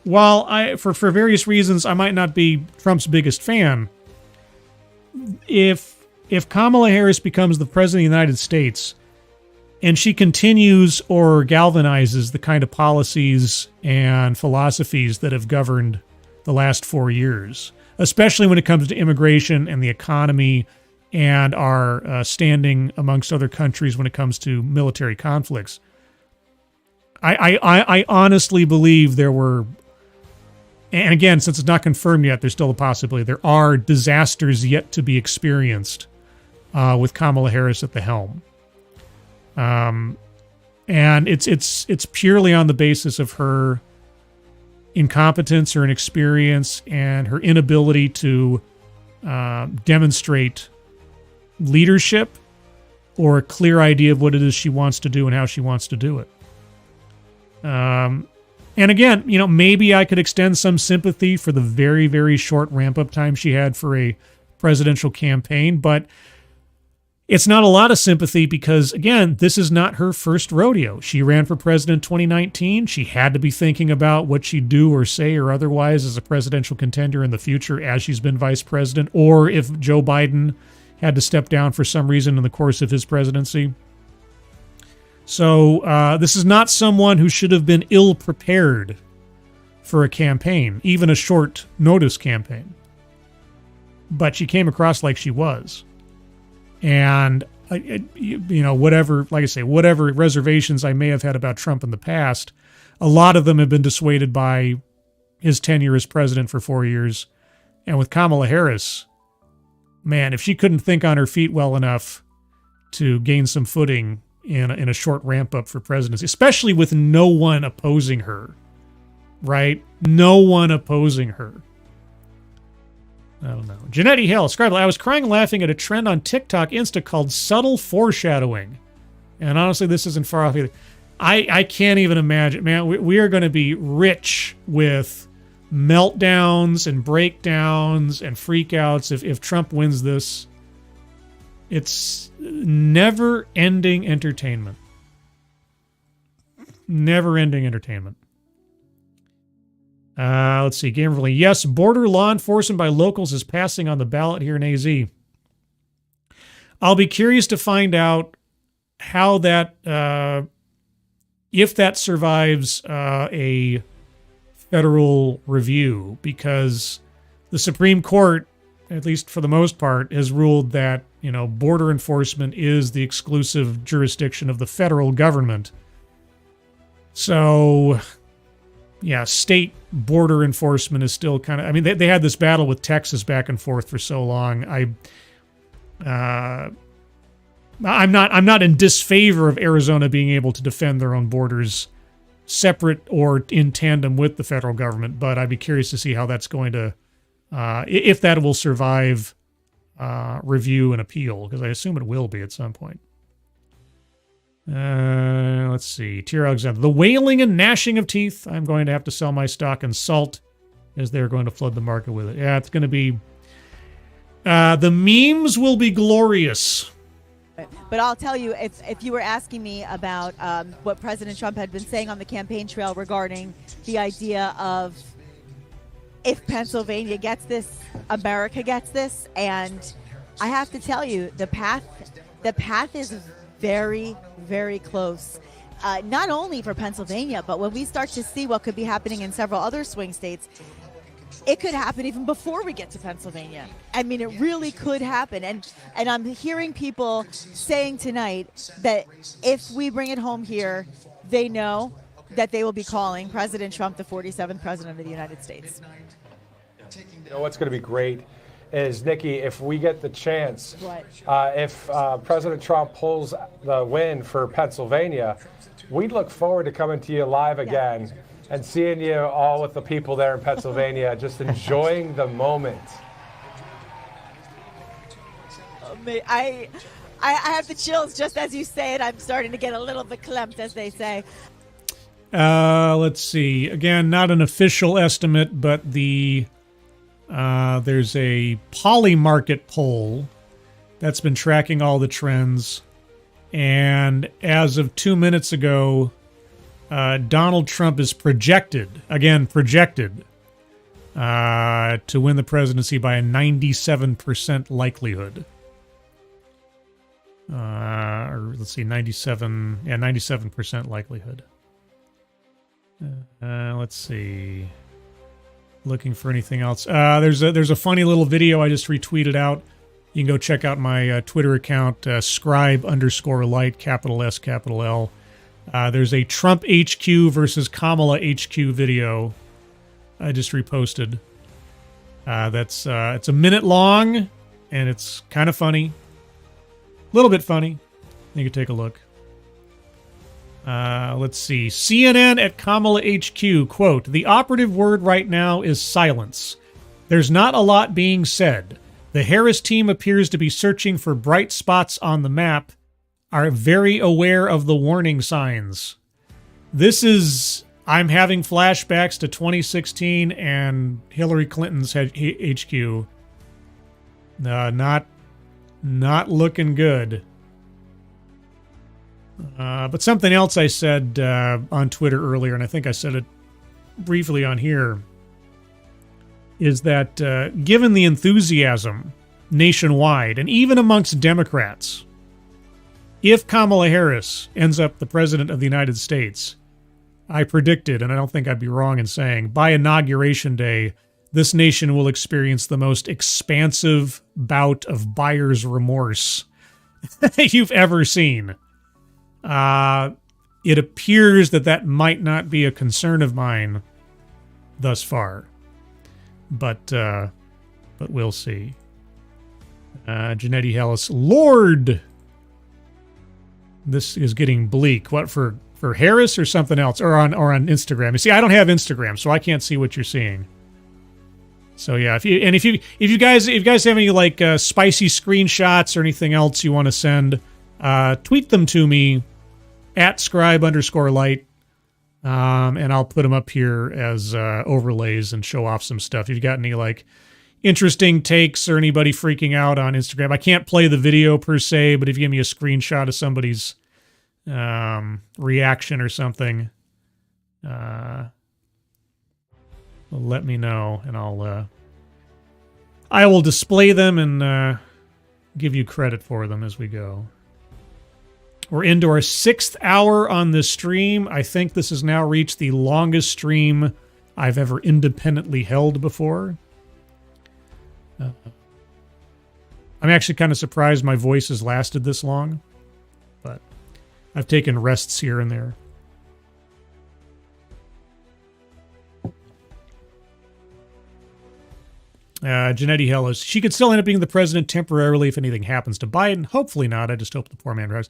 while for various reasons I might not be Trump's biggest fan, if Kamala Harris becomes the president of the United States and she continues or galvanizes the kind of policies and philosophies that have governed the last 4 years, especially when it comes to immigration and the economy and our standing amongst other countries when it comes to military conflicts, I honestly believe there were, and again, since it's not confirmed yet, there's still a possibility, there are disasters yet to be experienced with Kamala Harris at the helm. And it's purely on the basis of her incompetence or inexperience and her inability to demonstrate leadership or a clear idea of what it is she wants to do and how she wants to do it. And again, maybe I could extend some sympathy for the very, very short ramp-up time she had for a presidential campaign, but it's not a lot of sympathy because, again, this is not her first rodeo. She ran for president in 2019. She had to be thinking about what she'd do or say or otherwise as a presidential contender in the future as she's been vice president, or if Joe Biden had to step down for some reason in the course of his presidency. So this is not someone who should have been ill-prepared for a campaign, even a short notice campaign. But she came across like she was. And, whatever, like I say, whatever reservations I may have had about Trump in the past, a lot of them have been dissuaded by his tenure as president for 4 years. And with Kamala Harris, man, if she couldn't think on her feet well enough to gain some footing in a short ramp up for presidency, especially with no one opposing her, right? No one opposing her. I don't know. Janetti Hill, Scribe, I was crying laughing at a trend on TikTok Insta called subtle foreshadowing. And honestly, this isn't far off either. I can't even imagine, man. We are going to be rich with meltdowns and breakdowns and freakouts if Trump wins this. It's never-ending entertainment. Never-ending entertainment. Let's see. Gamerly, yes, border law enforcement by locals is passing on the ballot here in AZ. I'll be curious to find out how that, if that survives a federal review, because the Supreme Court, at least for the most part, has ruled that, border enforcement is the exclusive jurisdiction of the federal government. So, yeah, state border enforcement is still kind of... I mean, they had this battle with Texas back and forth for so long. I'm not in disfavor of Arizona being able to defend their own borders separate or in tandem with the federal government, but I'd be curious to see how that's going to... if that will survive review and appeal, because I assume it will be at some point. Let's see. Tier Alexander. The wailing and gnashing of teeth. I'm going to have to sell my stock in salt as they're going to flood the market with it. Yeah, it's going to be... the memes will be glorious. But I'll tell you, if you were asking me about what President Trump had been saying on the campaign trail regarding the idea of if Pennsylvania gets this, America gets this, and I have to tell you, the path is very, very close. Not only for Pennsylvania, but when we start to see what could be happening in several other swing states, it could happen even before we get to Pennsylvania. I mean, it really could happen. And I'm hearing people saying tonight that if we bring it home here, they know that they will be calling President Trump the 47th president of the United States. You know what's going to be great is, Nikki, if we get the chance, What? if President Trump pulls the win for Pennsylvania, we'd look forward to coming to you live again and seeing you all with the people there in Pennsylvania, just enjoying the moment. I have the chills just as you say it. I'm starting to get a little bit clamped, as they say. Let's see. Again, not an official estimate, but there's a Polymarket poll that's been tracking all the trends. And as of 2 minutes ago, Donald Trump is projected to win the presidency by a 97% likelihood. Or let's see, 97% likelihood. Let's see. Looking for anything else. There's a funny little video I just retweeted out. You can go check out my Twitter account, Scribe_Light, capital S, capital L. There's a Trump HQ versus Kamala HQ video I just reposted. It's a minute long, and it's kind of funny. A little bit funny. You can take a look. Let's see. CNN at Kamala HQ, quote, "The operative word right now is silence. There's not a lot being said. The Harris team appears to be searching for bright spots on the map, are very aware of the warning signs." This is... I'm having flashbacks to 2016 and Hillary Clinton's HQ. Not looking good. But something else I said on Twitter earlier, and I think I said it briefly on here, is that given the enthusiasm nationwide, and even amongst Democrats, if Kamala Harris ends up the president of the United States, I predicted, and I don't think I'd be wrong in saying, by Inauguration Day, this nation will experience the most expansive bout of buyer's remorse you've ever seen. It appears that might not be a concern of mine thus far, but we'll see. Janetti Hellis, Lord, this is getting bleak. What, for Harris or something else, or on Instagram? You see, I don't have Instagram, so I can't see what you're seeing. So yeah, if you guys have any like spicy screenshots or anything else you want to send, tweet them to me at Scribe_Light, and I'll put them up here as overlays and show off some stuff. If you've got any like interesting takes or anybody freaking out on Instagram, I can't play the video per se, but if you give me a screenshot of somebody's reaction or something, let me know, and I will display them and give you credit for them as we go. We're into our 6th hour on this stream. I think this has now reached the longest stream I've ever independently held before. I'm actually kind of surprised my voice has lasted this long, but I've taken rests here and there. Janetti Hellis, she could still end up being the president temporarily if anything happens to Biden. Hopefully not. I just hope the poor man drives.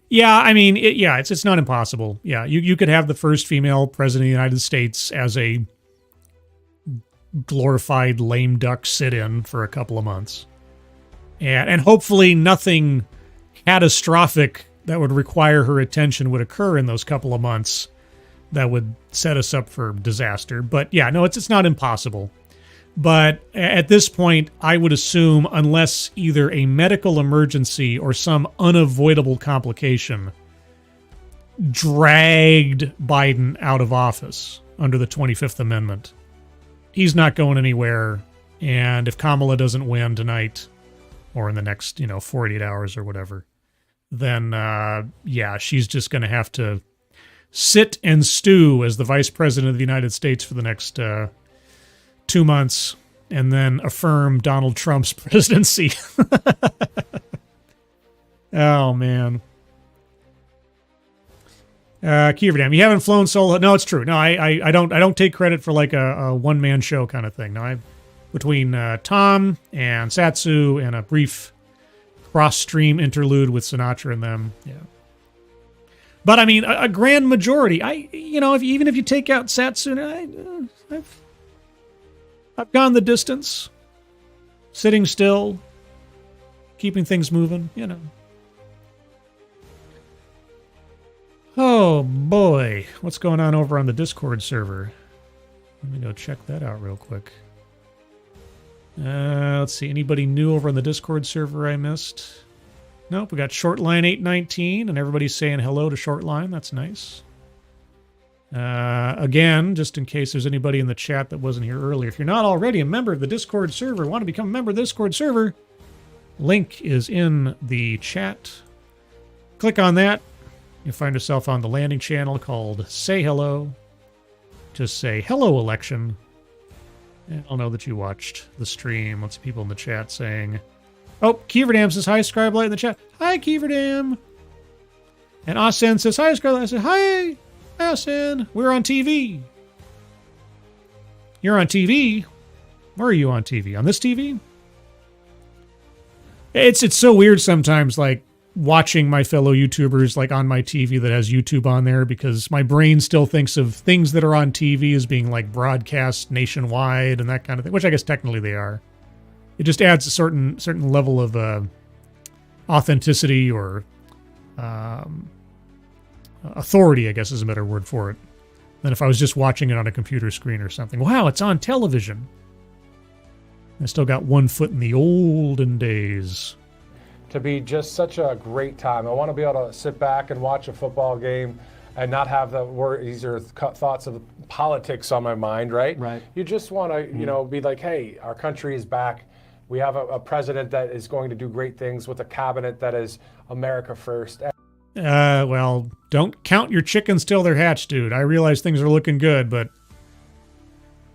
Yeah, I mean, it's not impossible. Yeah, you could have the first female president of the United States as a glorified lame duck sit-in for a couple of months. And hopefully nothing catastrophic that would require her attention would occur in those couple of months that would set us up for disaster. But yeah, no, it's not impossible. But at this point, I would assume unless either a medical emergency or some unavoidable complication dragged Biden out of office under the 25th Amendment, he's not going anywhere. And if Kamala doesn't win tonight or in the next, 48 hours or whatever, then, she's just going to have to sit and stew as the vice president of the United States for the next 2 months and then affirm Donald Trump's presidency. Oh, man. Kieverdam, you haven't flown solo. No, it's true. No, I don't take credit for like a one-man show kind of thing. No, between Tom and Satsu and a brief cross-stream interlude with Sinatra and them. Yeah. But I mean, a grand majority. Even if you take out Satsu, I've gone the distance, sitting still, keeping things moving. Oh boy, what's going on over on the Discord server? Let me go check that out real quick. Let's see, anybody new over on the Discord server I missed? Nope, we got Shortline 819, and everybody's saying hello to Shortline. That's nice. Again, just in case there's anybody in the chat that wasn't here earlier, if you're not already a member of the Discord server, want to become a member of the Discord server, link is in the chat. Click on that. You'll find yourself on the landing channel called Say Hello. Just say, hello, election. And I'll know that you watched the stream. Lots of people in the chat saying, oh, Kieverdam says, hi, Scribe'S in the chat. Hi, Kieverdam. And Asen says, hi, Scribe'S. I said, hi, Asen. We're on TV. You're on TV? Where are you on TV? On this TV? It's so weird sometimes, like, watching my fellow YouTubers like on my TV that has YouTube on there, because my brain still thinks of things that are on TV as being like broadcast nationwide and that kind of thing, which I guess technically they are. It just adds a certain level of authenticity or authority, I guess is a better word for it, than if I was just watching it on a computer screen or something. Wow, it's on television. I still got one foot in the olden days. To be just such a great time. I want to be able to sit back and watch a football game and not have the worries or thoughts of politics on my mind, right? Right. You just want to, be like, hey, our country is back. We have a president that is going to do great things with a cabinet that is America first. Well, don't count your chickens till they're hatched, dude. I realize things are looking good, but it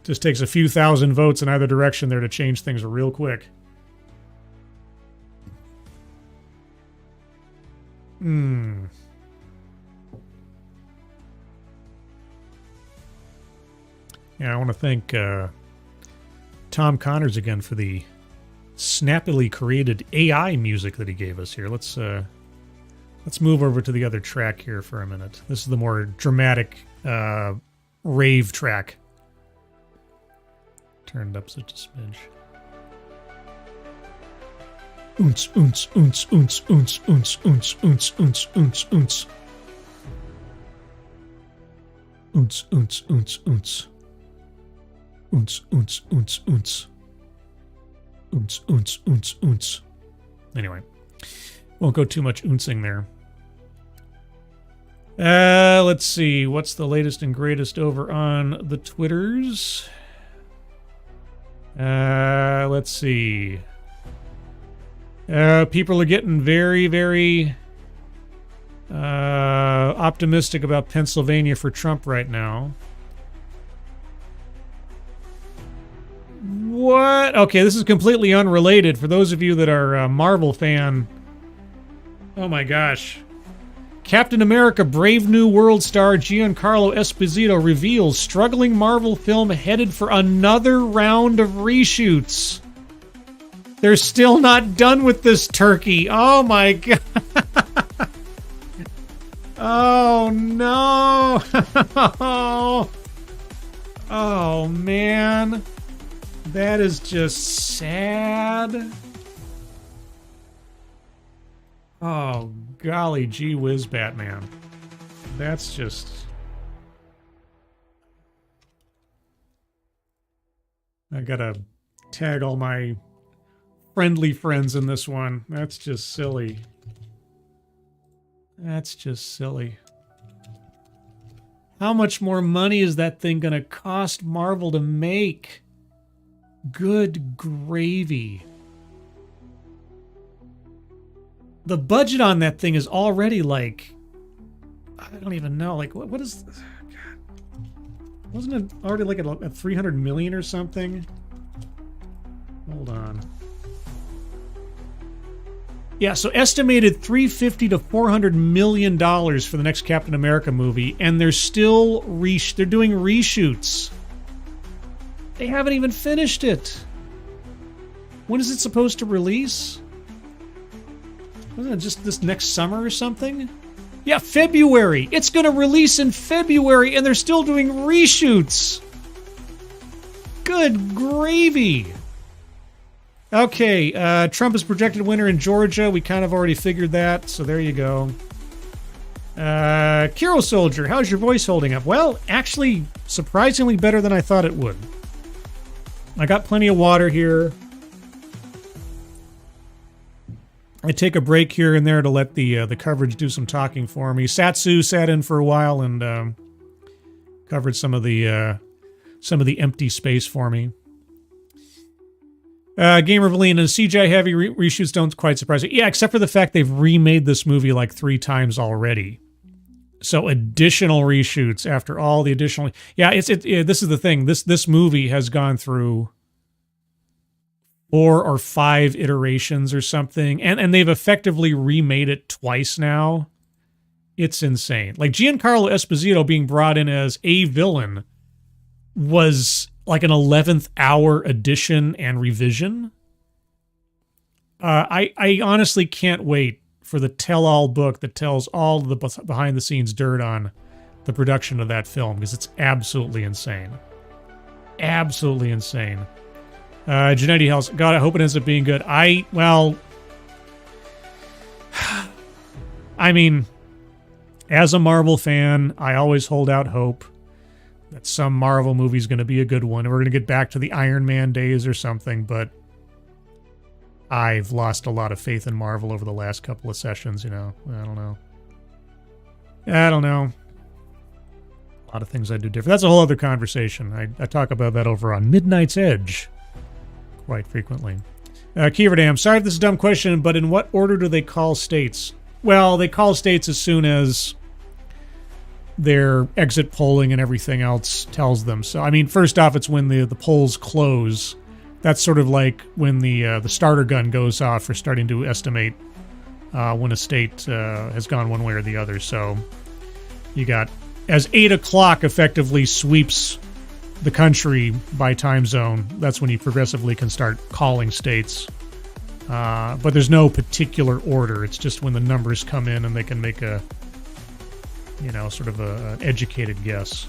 just takes a few thousand votes in either direction there to change things real quick. Yeah, I want to thank Tom Connors again for the snappily created AI music that he gave us here. Let's move over to the other track here for a minute. This is the more dramatic rave track. Turned up such a smidge. Oons, oons, oons, oons, oons, oons, oons, oons, oons, oons, oons. Oons, oons, oons, oons. Oons, oons, oons, oons. Oons, oons, oons, oons. Anyway, won't go too much oonsing there. Let's see. What's the latest and greatest over on the Twitters? Let's see. People are getting very, very optimistic about Pennsylvania for Trump right now. What? Okay, this is completely unrelated. For those of you that are Marvel fan, oh my gosh. Captain America Brave New World star Giancarlo Esposito reveals struggling Marvel film headed for another round of reshoots. They're still not done with this turkey. Oh my god. Oh no. Oh man. That is just sad. Oh, golly gee whiz, Batman. That's just... I gotta tag all my friendly friends in this one. That's just silly. That's just silly. How much more money is that thing gonna cost Marvel to make? Good gravy. The budget on that thing is already like, I don't even know, like what is, God, wasn't it already like at 300 million or something? Hold on. Yeah, so estimated $350 to $400 million for the next Captain America movie, and they're still they're doing reshoots. They haven't even finished it. When is it supposed to release? Wasn't it just this next summer or something? Yeah, February. It's going to release in February, and they're still doing reshoots. Good gravy. Okay, Trump is projected winner in Georgia. We kind of already figured that, so there you go. Kiro Soldier, how's your voice holding up? Well, actually, surprisingly better than I thought it would. I got plenty of water here. I take a break here and there to let the coverage do some talking for me. Satsu sat in for a while and covered some of the empty space for me. Gamer Valine, and CGI heavy reshoots don't quite surprise me. Yeah, except for the fact they've remade this movie like 3 times already. So additional reshoots after all the additional. Yeah, this is the thing. This movie has gone through 4 or 5 iterations or something, and they've effectively remade it twice now. It's insane. Like Giancarlo Esposito being brought in as a villain was like an 11th hour addition and revision. I honestly can't wait for the tell-all book that tells all the behind-the-scenes dirt on the production of that film, because it's absolutely insane. Absolutely insane. Janetti House, God, I hope it ends up being good. I mean, as a Marvel fan, I always hold out hope that some Marvel movie is going to be a good one. We're going to get back to the Iron Man days or something, but I've lost a lot of faith in Marvel over the last couple of sessions, you know. I don't know. A lot of things I do different. That's a whole other conversation. I talk about that over on Midnight's Edge quite frequently. Kieverdam, sorry if this is a dumb question, but in what order do they call states? Well, they call states as soon as their exit polling and everything else tells them. So, I mean, first off, it's when the polls close. That's sort of like when the starter gun goes off for starting to estimate when a state has gone one way or the other. So you got, as 8 o'clock effectively sweeps the country by time zone, that's when you progressively can start calling states. But there's no particular order. It's just when the numbers come in and they can make a, sort of an educated guess.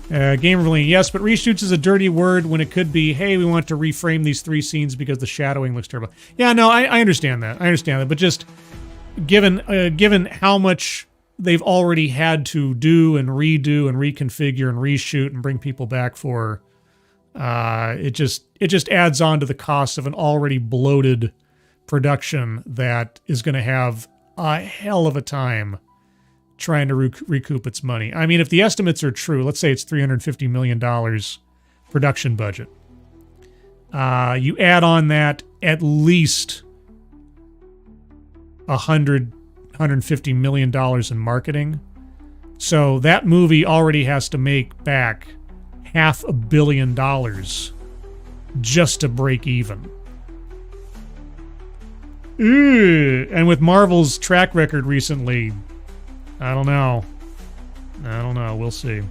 Gamerly, yes, but reshoots is a dirty word when it could be, hey, we want to reframe these 3 scenes because the shadowing looks terrible. Yeah, no, I understand that. But just given how much they've already had to do and redo and reconfigure and reshoot and bring people back for, it just adds on to the cost of an already bloated production that is going to have a hell of a time trying to recoup its money. I mean, if the estimates are true, let's say it's $350 million production budget. You add on that at least $150 million in marketing. So that movie already has to make back $500 million just to break even. And with Marvel's track record recently, I don't know. We'll see.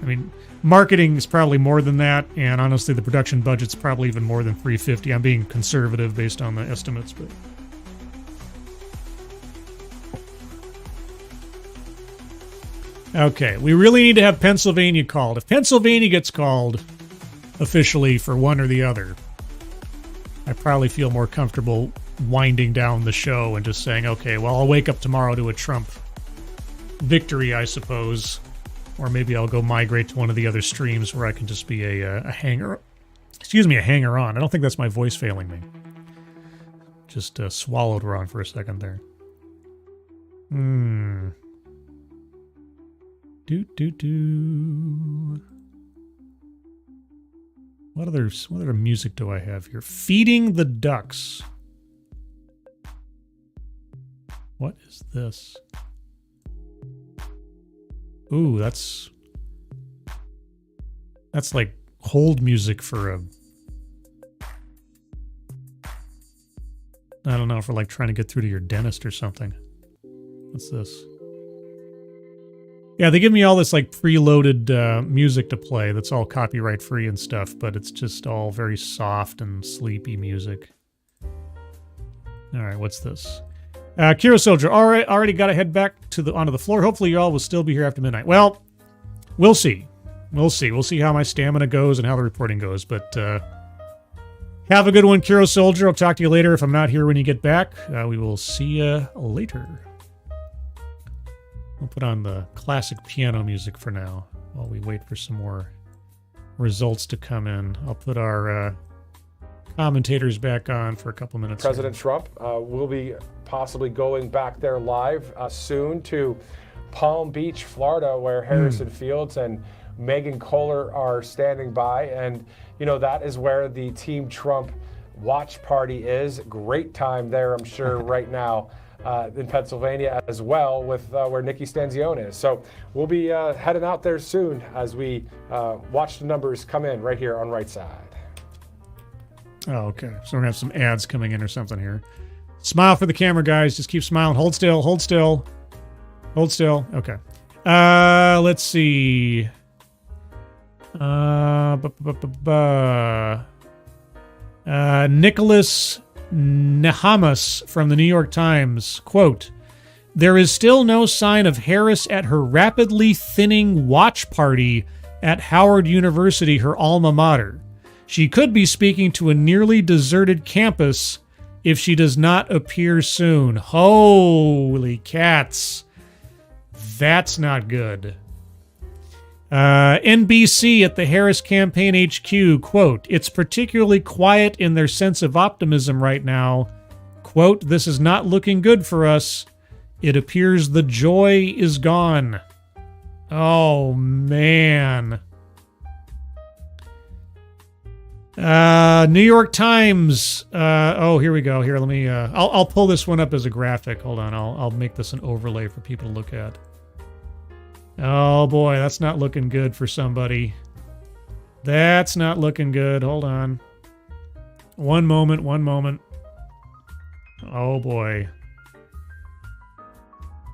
I mean, marketing is probably more than that, and honestly, the production budget's probably even more than 350. I'm being conservative based on the estimates, but. Okay, we really need to have Pennsylvania called. If Pennsylvania gets called officially for one or the other, I probably feel more comfortable winding down the show and just saying, okay, well, I'll wake up tomorrow to a Trump victory, I suppose. Or maybe I'll go migrate to one of the other streams where I can just be a hanger. Excuse me, a hanger on. I don't think that's my voice failing me. Just swallowed wrong for a second there. What other music do I have here? Feeding the Ducks. What is this? Ooh, that's like hold music for a, I don't know, for like trying to get through to your dentist or something. What's this? Yeah, they give me all this like preloaded music to play that's all copyright free and stuff, but it's just all very soft and sleepy music. All right, what's this? Kira Soldier, already got to head back onto the floor. Hopefully you all will still be here after midnight. Well, we'll see. We'll see how my stamina goes and how the reporting goes. But have a good one, Kira Soldier. I'll talk to you later if I'm not here when you get back. We will see you later. We'll put on the classic piano music for now while we wait for some more results to come in. I'll put our commentators back on for a couple minutes. President Trump will be possibly going back there live soon to Palm Beach, Florida, where Harrison Fields and Megan Kohler are standing by. And, you know, that is where the Team Trump watch party is. Great time there, I'm sure, right now. In Pennsylvania as well, with where Nikki Stanzione is. So we'll be heading out there soon as we watch the numbers come in right here on Right Side. Oh, okay. So we're going to have some ads coming in or something here. Smile for the camera, guys. Just keep smiling. Hold still. Hold still. Hold still. Okay. Let's see. Nicholas Nehamas from the New York Times, quote, "There is still no sign of Harris at her rapidly thinning watch party at Howard University, her alma mater. She could be speaking to a nearly deserted campus if she does not appear soon." Holy cats. That's not good. NBC at the Harris campaign HQ, quote, "It's particularly quiet in their sense of optimism right now. Quote, this is not looking good for us. It appears the joy is gone." Oh, man. New York Times. Oh, here we go. Here, let me, I'll pull this one up as a graphic. Hold on. I'll make this an overlay for people to look at. Oh boy, that's not looking good for somebody. That's not looking good. Hold on. One moment. Oh boy.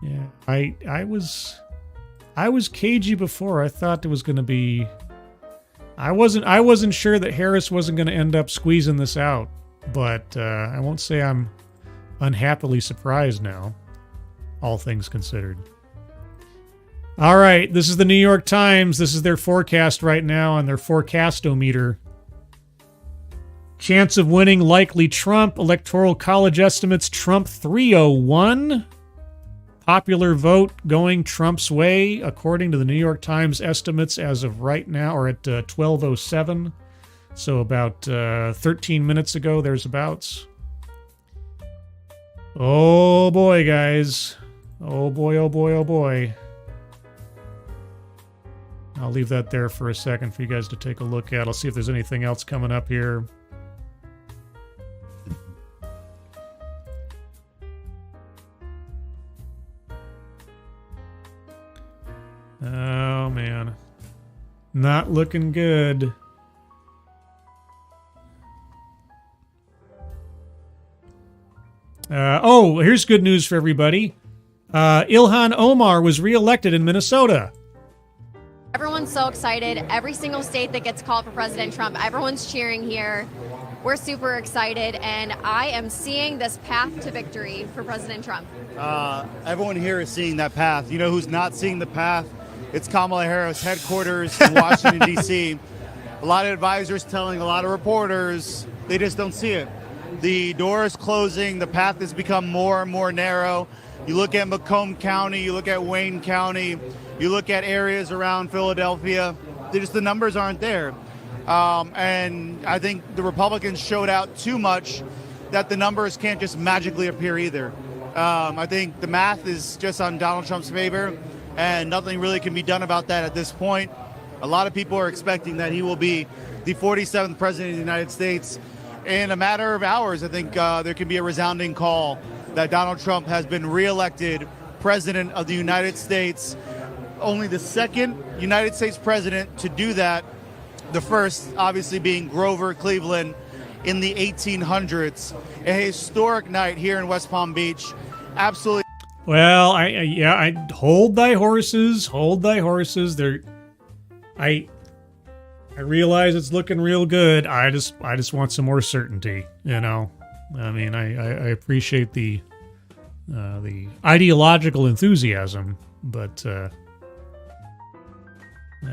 Yeah, I was cagey before. I thought it was going to be. I wasn't sure that Harris wasn't going to end up squeezing this out, but I won't say I'm unhappily surprised now, all things considered. All right, this is the New York Times. This is their forecast right now on their forecastometer. Chance of winning likely Trump. Electoral College estimates Trump 301. Popular vote going Trump's way, according to the New York Times estimates as of right now, or at 12:07. So about 13 minutes ago, there's abouts. Oh boy, guys. Oh boy. I'll leave that there for a second for you guys to take a look at. I'll see if there's anything else coming up here. Oh, man. Not looking good. Oh, here's good news for everybody. Ilhan Omar was reelected in Minnesota. Everyone's so excited. Every single state that gets called for President Trump, everyone's cheering here. We're super excited, and I am seeing this path to victory for President Trump. Everyone here is seeing that path. You know who's not seeing the path? It's Kamala Harris headquarters in Washington, D.C. A lot of advisors telling a lot of reporters they just don't see it. The door is closing. The path has become more and more narrow. You look at Macomb County, you look at Wayne County, you look at areas around Philadelphia, the numbers aren't there. And I think the Republicans showed out too much that the numbers can't just magically appear either. I think the math is just on Donald Trump's favor, and nothing really can be done about that at this point. A lot of people are expecting that he will be the 47th president of the United States. In a matter of hours, I think there can be a resounding call that Donald Trump has been reelected president of the United States. Only the second United States president to do that. The first, obviously, being Grover Cleveland in the 1800s. A historic night here in West Palm Beach. Absolutely. Well, I hold thy horses, hold thy horses. I realize it's looking real good. I just want some more certainty, you know. I mean, I appreciate the ideological enthusiasm, but I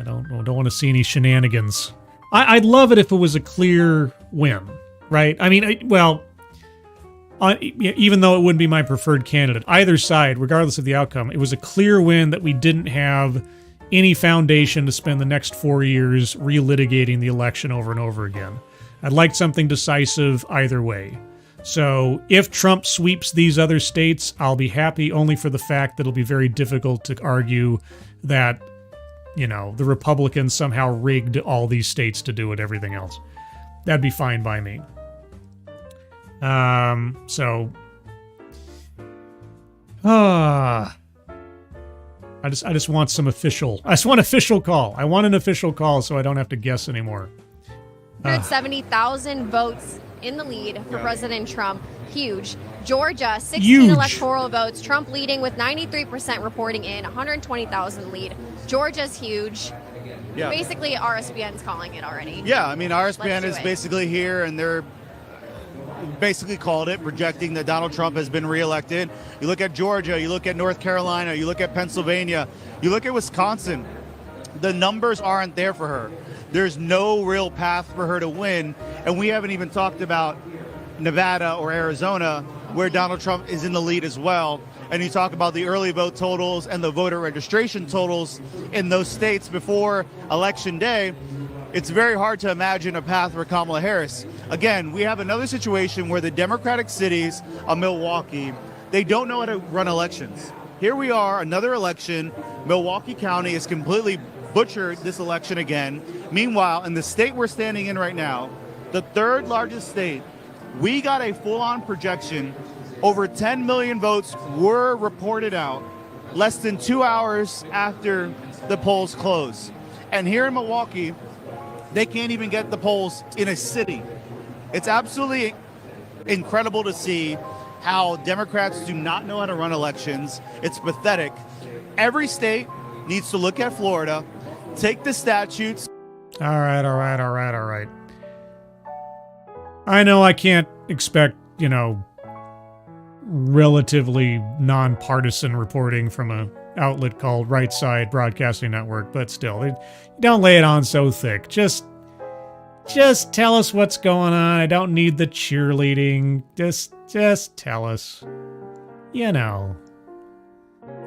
don't want to see any shenanigans. I'd love it if it was a clear win, right? I mean, even though it wouldn't be my preferred candidate, either side, regardless of the outcome, it was a clear win that we didn't have any foundation to spend the next 4 years relitigating the election over and over again. I'd like something decisive either way. So if Trump sweeps these other states, I'll be happy only for the fact that it'll be very difficult to argue that, you know, the Republicans somehow rigged all these states to do it, everything else. That'd be fine by me. I just want some official. I just want official call. I want an official call so I don't have to guess anymore. 170,000 votes in the lead for President Trump. Huge. Georgia, 16 Huge. electoral votes. Trump leading with 93% reporting in, 120,000 lead. Georgia's huge. Yeah. Basically, RSBN's calling it already. Yeah, I mean, RSBN is it. basically here, and they're basically called it, projecting that Donald Trump has been reelected. You look at Georgia, you look at North Carolina, you look at Pennsylvania, you look at Wisconsin. The numbers aren't there for her. There's no real path for her to win, and we haven't even talked about Nevada or Arizona, where Donald Trump is in the lead as well. And you talk about the early vote totals and the voter registration totals in those states before Election Day. It's very hard to imagine a path for Kamala Harris. Again, we have another situation where the Democratic cities of Milwaukee, they don't know how to run elections. Here we are, another election. Milwaukee County is completely butchered this election again. Meanwhile, in the state we're standing in right now, the third largest state, we got a full-on projection. Over 10 million votes were reported out less than 2 hours after the polls closed. And here in Milwaukee, they can't even get the polls in a city. It's absolutely incredible to see how Democrats do not know how to run elections. It's pathetic. Every state needs to look at Florida, take the statutes. All right. I know I can't expect, you know, relatively nonpartisan reporting from a outlet called Right Side Broadcasting Network, but still, don't lay it on so thick. Just tell us what's going on. I don't need the cheerleading. Just tell us. You know.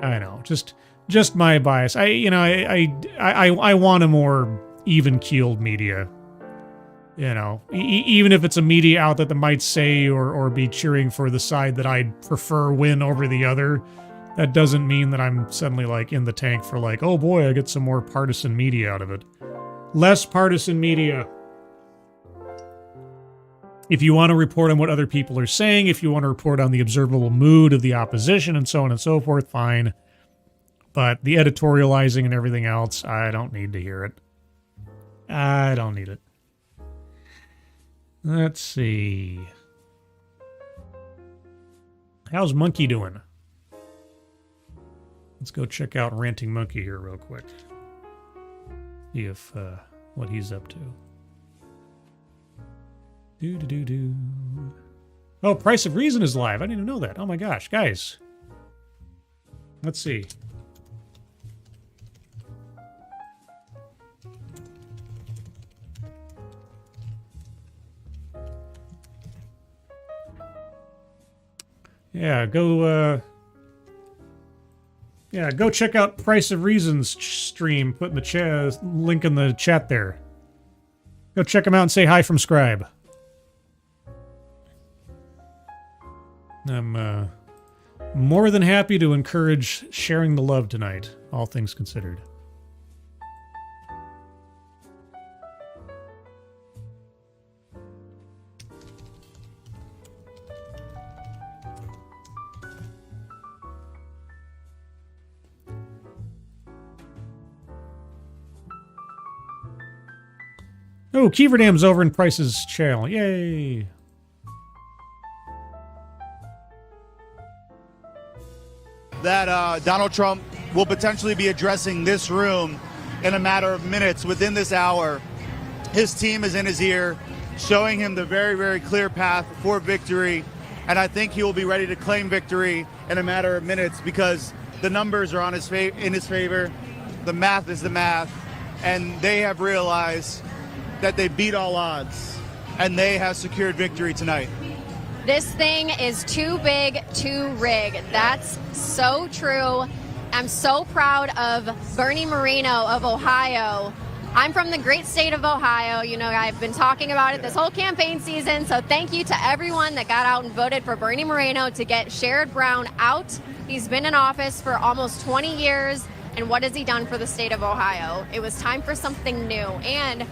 I know. Just my bias. I want a more even-keeled media. You know, even if it's a media outlet that might say or be cheering for the side that I'd prefer win over the other, that doesn't mean that I'm suddenly like in the tank for like, oh boy, I get some more partisan media out of it. Less partisan media. If you want to report on what other people are saying, if you want to report on the observable mood of the opposition and so on and so forth, fine. But the editorializing and everything else, I don't need to hear it. I don't need it. Let's see. How's Monkey doing? Let's go check out Ranting Monkey here real quick. See if what he's up to. Do. Oh, Price of Reason is live. I didn't even know that. Oh my gosh, guys. Let's see. Yeah, go check out Price of Reason's stream. Put in the link in the chat there. Go check him out and say hi from Scribe. I'm more than happy to encourage sharing the love tonight, all things considered. Oh, Keeverdam's over in Price's channel. Yay! That Donald Trump will potentially be addressing this room in a matter of minutes within this hour. His team is in his ear, showing him the very, very clear path for victory. And I think he will be ready to claim victory in a matter of minutes because the numbers are on in his favor. The math is the math. And they have realized that they beat all odds. And they have secured victory tonight. This thing is too big to rig. That's so true. I'm so proud of Bernie Moreno of Ohio. I'm from the great state of Ohio. You know, I've been talking about it this whole campaign season. So thank you to everyone that got out and voted for Bernie Moreno to get Sherrod Brown out. He's been in office for almost 20 years. And what has he done for the state of Ohio? It was time for something new. And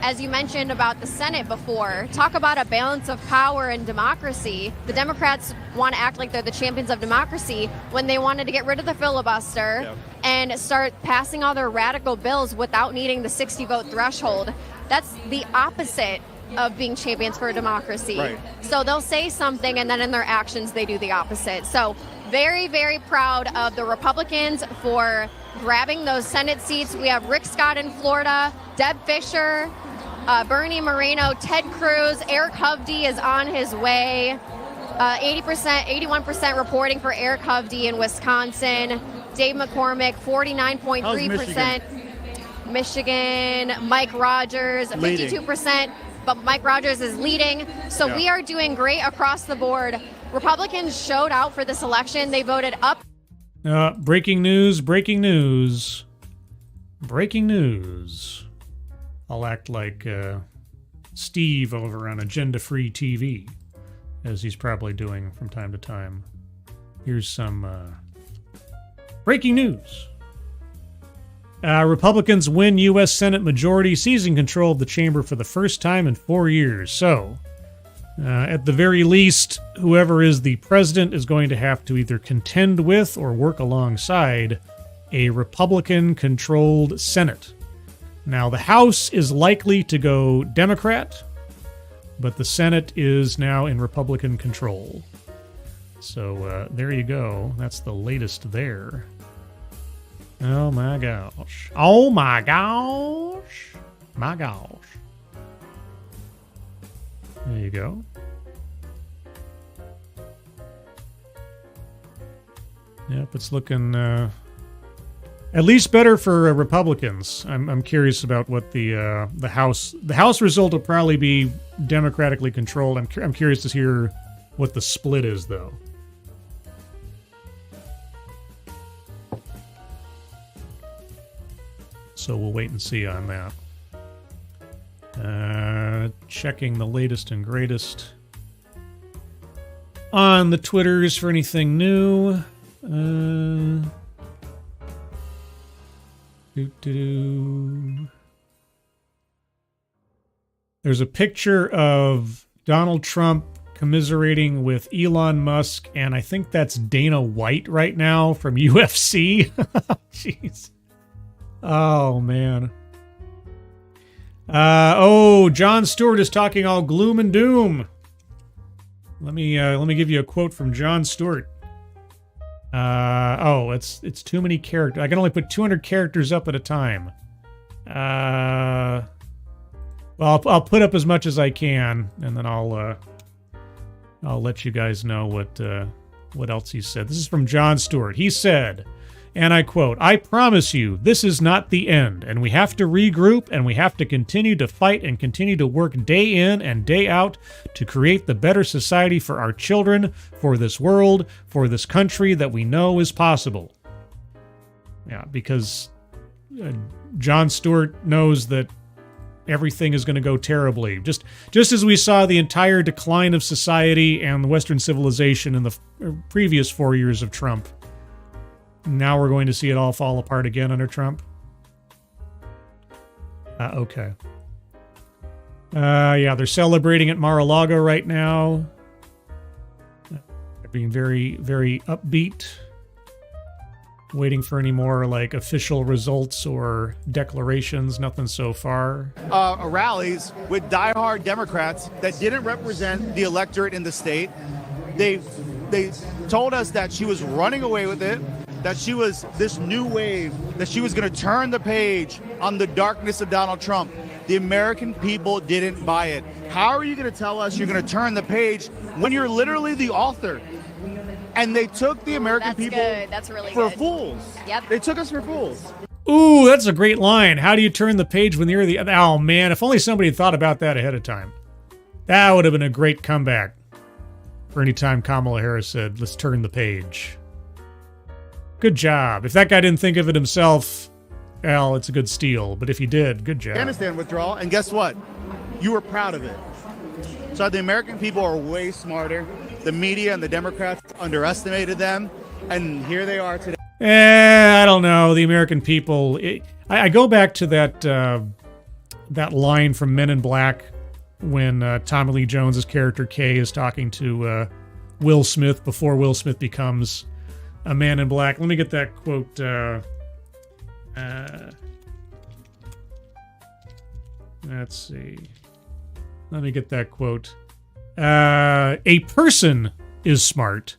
as you mentioned about the Senate before, talk about a balance of power and democracy. The Democrats want to act like they're the champions of democracy when they wanted to get rid of the filibuster and start passing all their radical bills without needing the 60-vote threshold. That's the opposite of being champions for democracy. Right. So they'll say something and then in their actions they do the opposite. So very, very proud of the Republicans for grabbing those Senate seats. We have Rick Scott in Florida, Deb Fischer, Bernie Moreno, Ted Cruz, Eric Hovde is on his way. 81% reporting for Eric Hovde in Wisconsin. Dave McCormick, 49.3%. Michigan, Mike Rogers, 52%, but Mike Rogers is leading. So we are doing great across the board. Republicans showed out for this election. They voted up. Breaking news, breaking news. Breaking news. I'll act like Steve over on Agenda Free TV, as he's probably doing from time to time. Here's some breaking news. Republicans win U.S. Senate majority, seizing control of the chamber for the first time in 4 years. So, at the very least, whoever is the president is going to have to either contend with or work alongside a Republican-controlled Senate. Now, the House is likely to go Democrat, but the Senate is now in Republican control. So, there you go. That's the latest there. Oh my gosh. Oh my gosh. My gosh. There you go. Yep, it's looking at least better for Republicans. I'm curious about what the House result will probably be democratically controlled. I'm curious to hear what the split is, though. So we'll wait and see on that. Checking the latest and greatest on the Twitters for anything new. There's a picture of Donald Trump commiserating with Elon Musk, and I think that's Dana White right now from UFC. Jeez. Oh, man. John Stewart is talking all gloom and doom. Let me give you a quote from Jon Stewart. It's too many characters. I can only put 200 characters up at a time. Well, I'll put up as much as I can, and then I'll let you guys know what else he said. This is from Jon Stewart. He said, and I quote, "I promise you, this is not the end, and we have to regroup, and we have to continue to fight and continue to work day in and day out to create the better society for our children, for this world, for this country that we know is possible." Yeah, because Jon Stewart knows that everything is going to go terribly. Just as we saw the entire decline of society and Western civilization in the previous 4 years of Trump. Now we're going to see it all fall apart again under Trump. Okay. Yeah, they're celebrating at Mar-a-Lago right now. They're being very, very upbeat. Waiting for any more like official results or declarations. Nothing so far. Rallies with diehard Democrats that didn't represent the electorate in the state. They told us that she was running away with it, that she was this new wave, that she was going to turn the page on the darkness of Donald Trump. The American people didn't buy it. How are you going to tell us you're going to turn the page when you're literally the author? And they took the American people for fools. Yep. They took us for fools. Ooh, that's a great line. How do you turn the page when you're the... Oh, man, if only somebody had thought about that ahead of time. That would have been a great comeback for any time Kamala Harris said, "Let's turn the page." Good job. If that guy didn't think of it himself, well, it's a good steal. But if he did, good job. Afghanistan withdrawal, and guess what? You were proud of it. So the American people are way smarter. The media and the Democrats underestimated them, and here they are today. I don't know. The American people... I go back to that line from Men in Black when Tommy Lee Jones's character Kay is talking to Will Smith before Will Smith becomes a Man in Black. Let me get that quote. Let's see. Let me get that quote. A person is smart.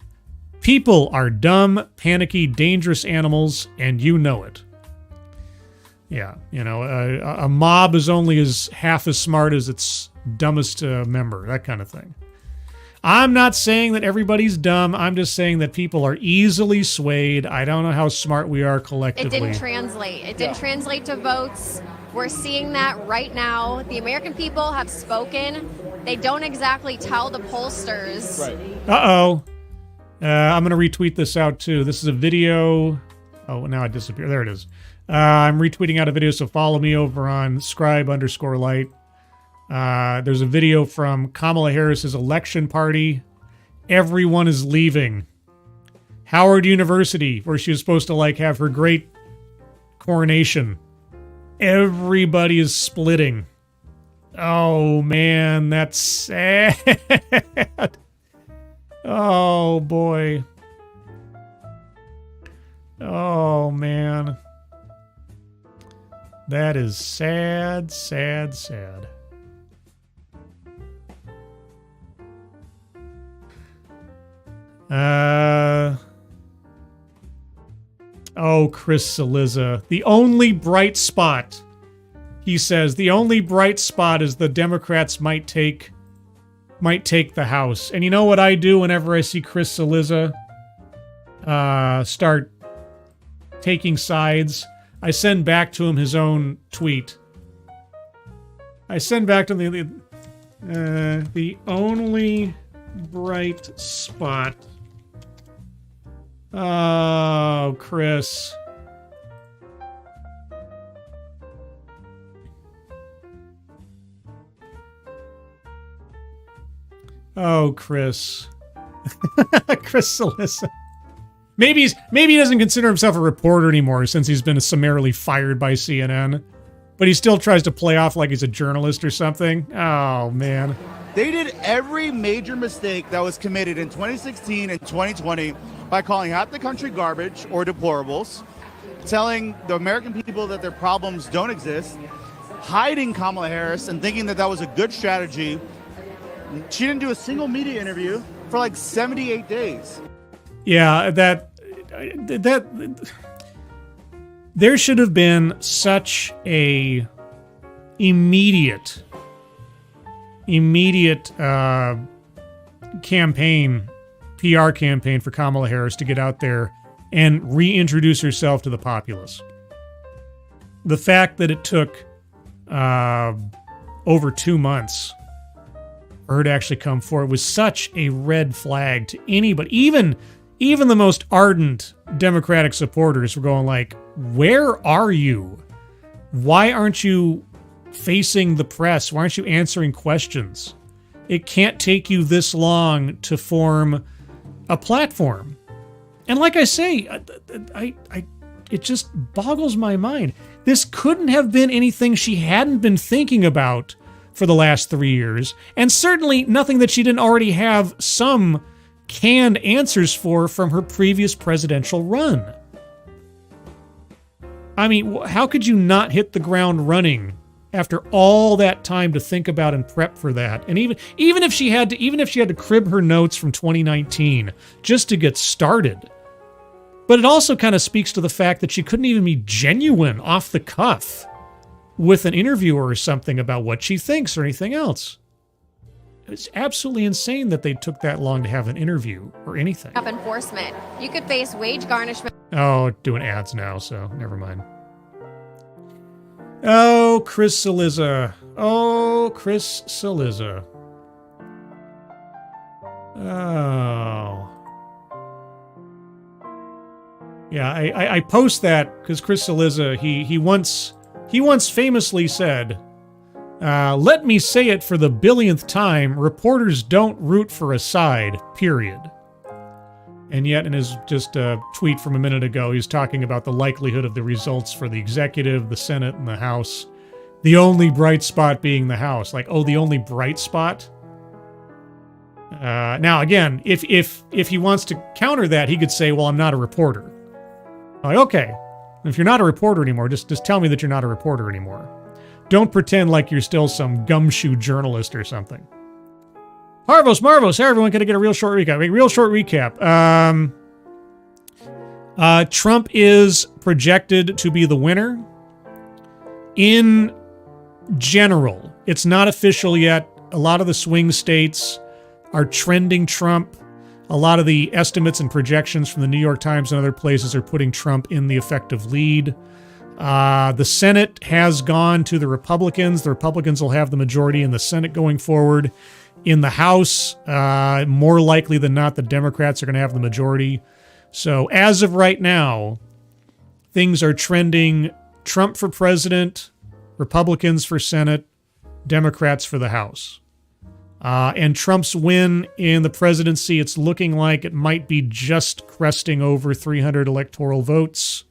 People are dumb, panicky, dangerous animals, and you know it. Yeah, you know, a mob is only half as smart as its dumbest member, that kind of thing. I'm not saying that everybody's dumb. I'm just saying that people are easily swayed. I don't know how smart we are collectively. It didn't translate. It didn't translate to votes. We're seeing that right now. The American people have spoken. They don't exactly tell the pollsters. Right. Uh-oh. I'm going to retweet this out, too. This is a video. Oh, now it disappeared. There it is. I'm retweeting out a video, so follow me over on Scribe_Light. There's a video from Kamala Harris's election party. Everyone is leaving. Howard University, where she was supposed to like have her great coronation. Everybody is splitting. Oh man, that's sad. Oh boy. Oh man. That is sad, sad, sad. Oh, Chris Cillizza. The only bright spot, he says, the only bright spot is the Democrats might take the House. And you know what I do whenever I see Chris Cillizza start taking sides? I send back to him his own tweet. I send back to him the only bright spot. Oh, Chris. Oh, Chris. Chris Cillizza. Maybe he doesn't consider himself a reporter anymore since he's been summarily fired by CNN. But he still tries to play off like he's a journalist or something. Oh, man. They did every major mistake that was committed in 2016 and 2020 by calling half the country garbage or deplorables, telling the American people that their problems don't exist, hiding Kamala Harris and thinking that that was a good strategy. She didn't do a single media interview. for like 78 days. Yeah, that there should have been such a immediate campaign, PR campaign for Kamala Harris to get out there and reintroduce herself to the populace. The fact that it took over 2 months for her to actually come forward was such a red flag to anybody. Even the most ardent Democratic supporters were going like, where are you? Why aren't you facing the press? Why aren't you answering questions? It can't take you this long to form a platform. And like I say, it just boggles my mind. This couldn't have been anything she hadn't been thinking about for the last 3 years, and certainly nothing that she didn't already have some canned answers for from her previous presidential run. I mean, how could you not hit the ground running after all that time to think about and prep for that? And even if she had to crib her notes from 2019 just to get started. But it also kind of speaks to the fact that she couldn't even be genuine off the cuff with an interviewer or something about what she thinks or anything else. It's absolutely insane that they took that long to have an interview or anything. Up enforcement. You could face wage garnishment. Oh, doing ads now, so never mind. Oh, Chris Cillizza. Oh, Chris Cillizza. Oh. Yeah, I post that because Chris Cillizza, he once famously said, let me say it for the billionth time, reporters don't root for a side, period. And yet in his just tweet from a minute ago, he's talking about the likelihood of the results for the executive, the Senate, and the House. The only bright spot being the House. Like, oh, the only bright spot? Now, again, if he wants to counter that, he could say, well, I'm not a reporter. Like, okay, if you're not a reporter anymore, just tell me that you're not a reporter anymore. Don't pretend like you're still some gumshoe journalist or something. Marvos, hey everyone, gonna get a real short recap. Trump is projected to be the winner. In general, it's not official yet. A lot of the swing states are trending Trump. A lot of the estimates and projections from the New York Times and other places are putting Trump in the effective lead. The Senate has gone to the Republicans. The Republicans will have the majority in the Senate going forward. In the House, more likely than not, the Democrats are going to have the majority. So as of right now, things are trending Trump for president, Republicans for Senate, Democrats for the House. And Trump's win in the presidency, it's looking like it might be just cresting over 300 electoral votes,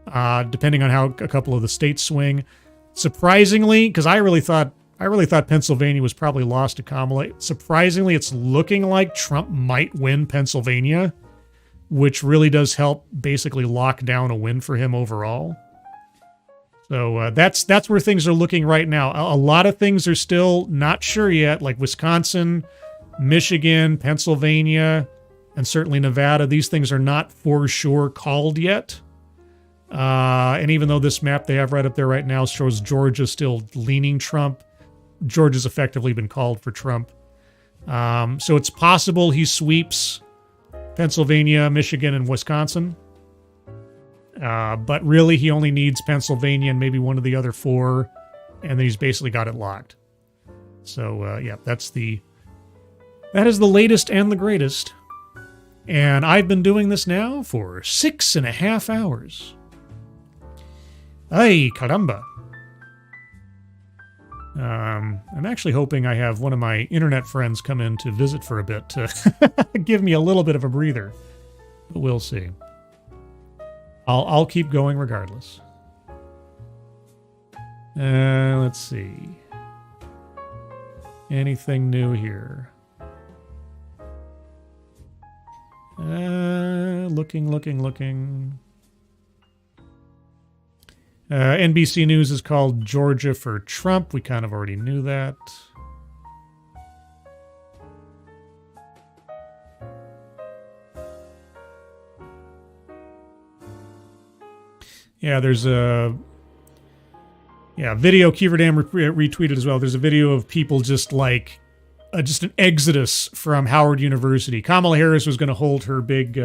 depending on how a couple of the states swing. Surprisingly, because I really thought Pennsylvania was probably lost to Kamala. Surprisingly, it's looking like Trump might win Pennsylvania, which really does help basically lock down a win for him overall. So that's where things are looking right now. A lot of things are still not sure yet, like Wisconsin, Michigan, Pennsylvania, and certainly Nevada. These things are not for sure called yet. And even though this map they have right up there right now shows Georgia still leaning Trump, Georgia's effectively been called for Trump. So it's possible he sweeps Pennsylvania, Michigan, and Wisconsin. But really, he only needs Pennsylvania and maybe one of the other four, and then he's basically got it locked. So, yeah, that is the latest and the greatest. And I've been doing this now for 6.5 hours. Ay, caramba. I'm actually hoping I have one of my internet friends come in to visit for a bit to give me a little bit of a breather. But we'll see. I'll keep going regardless. Let's see. Anything new here? Looking. NBC News is called Georgia for Trump. We kind of already knew that. Yeah, there's a video Keeverdam retweeted as well. There's a video of people just like just an exodus from Howard University. Kamala Harris was going to hold her big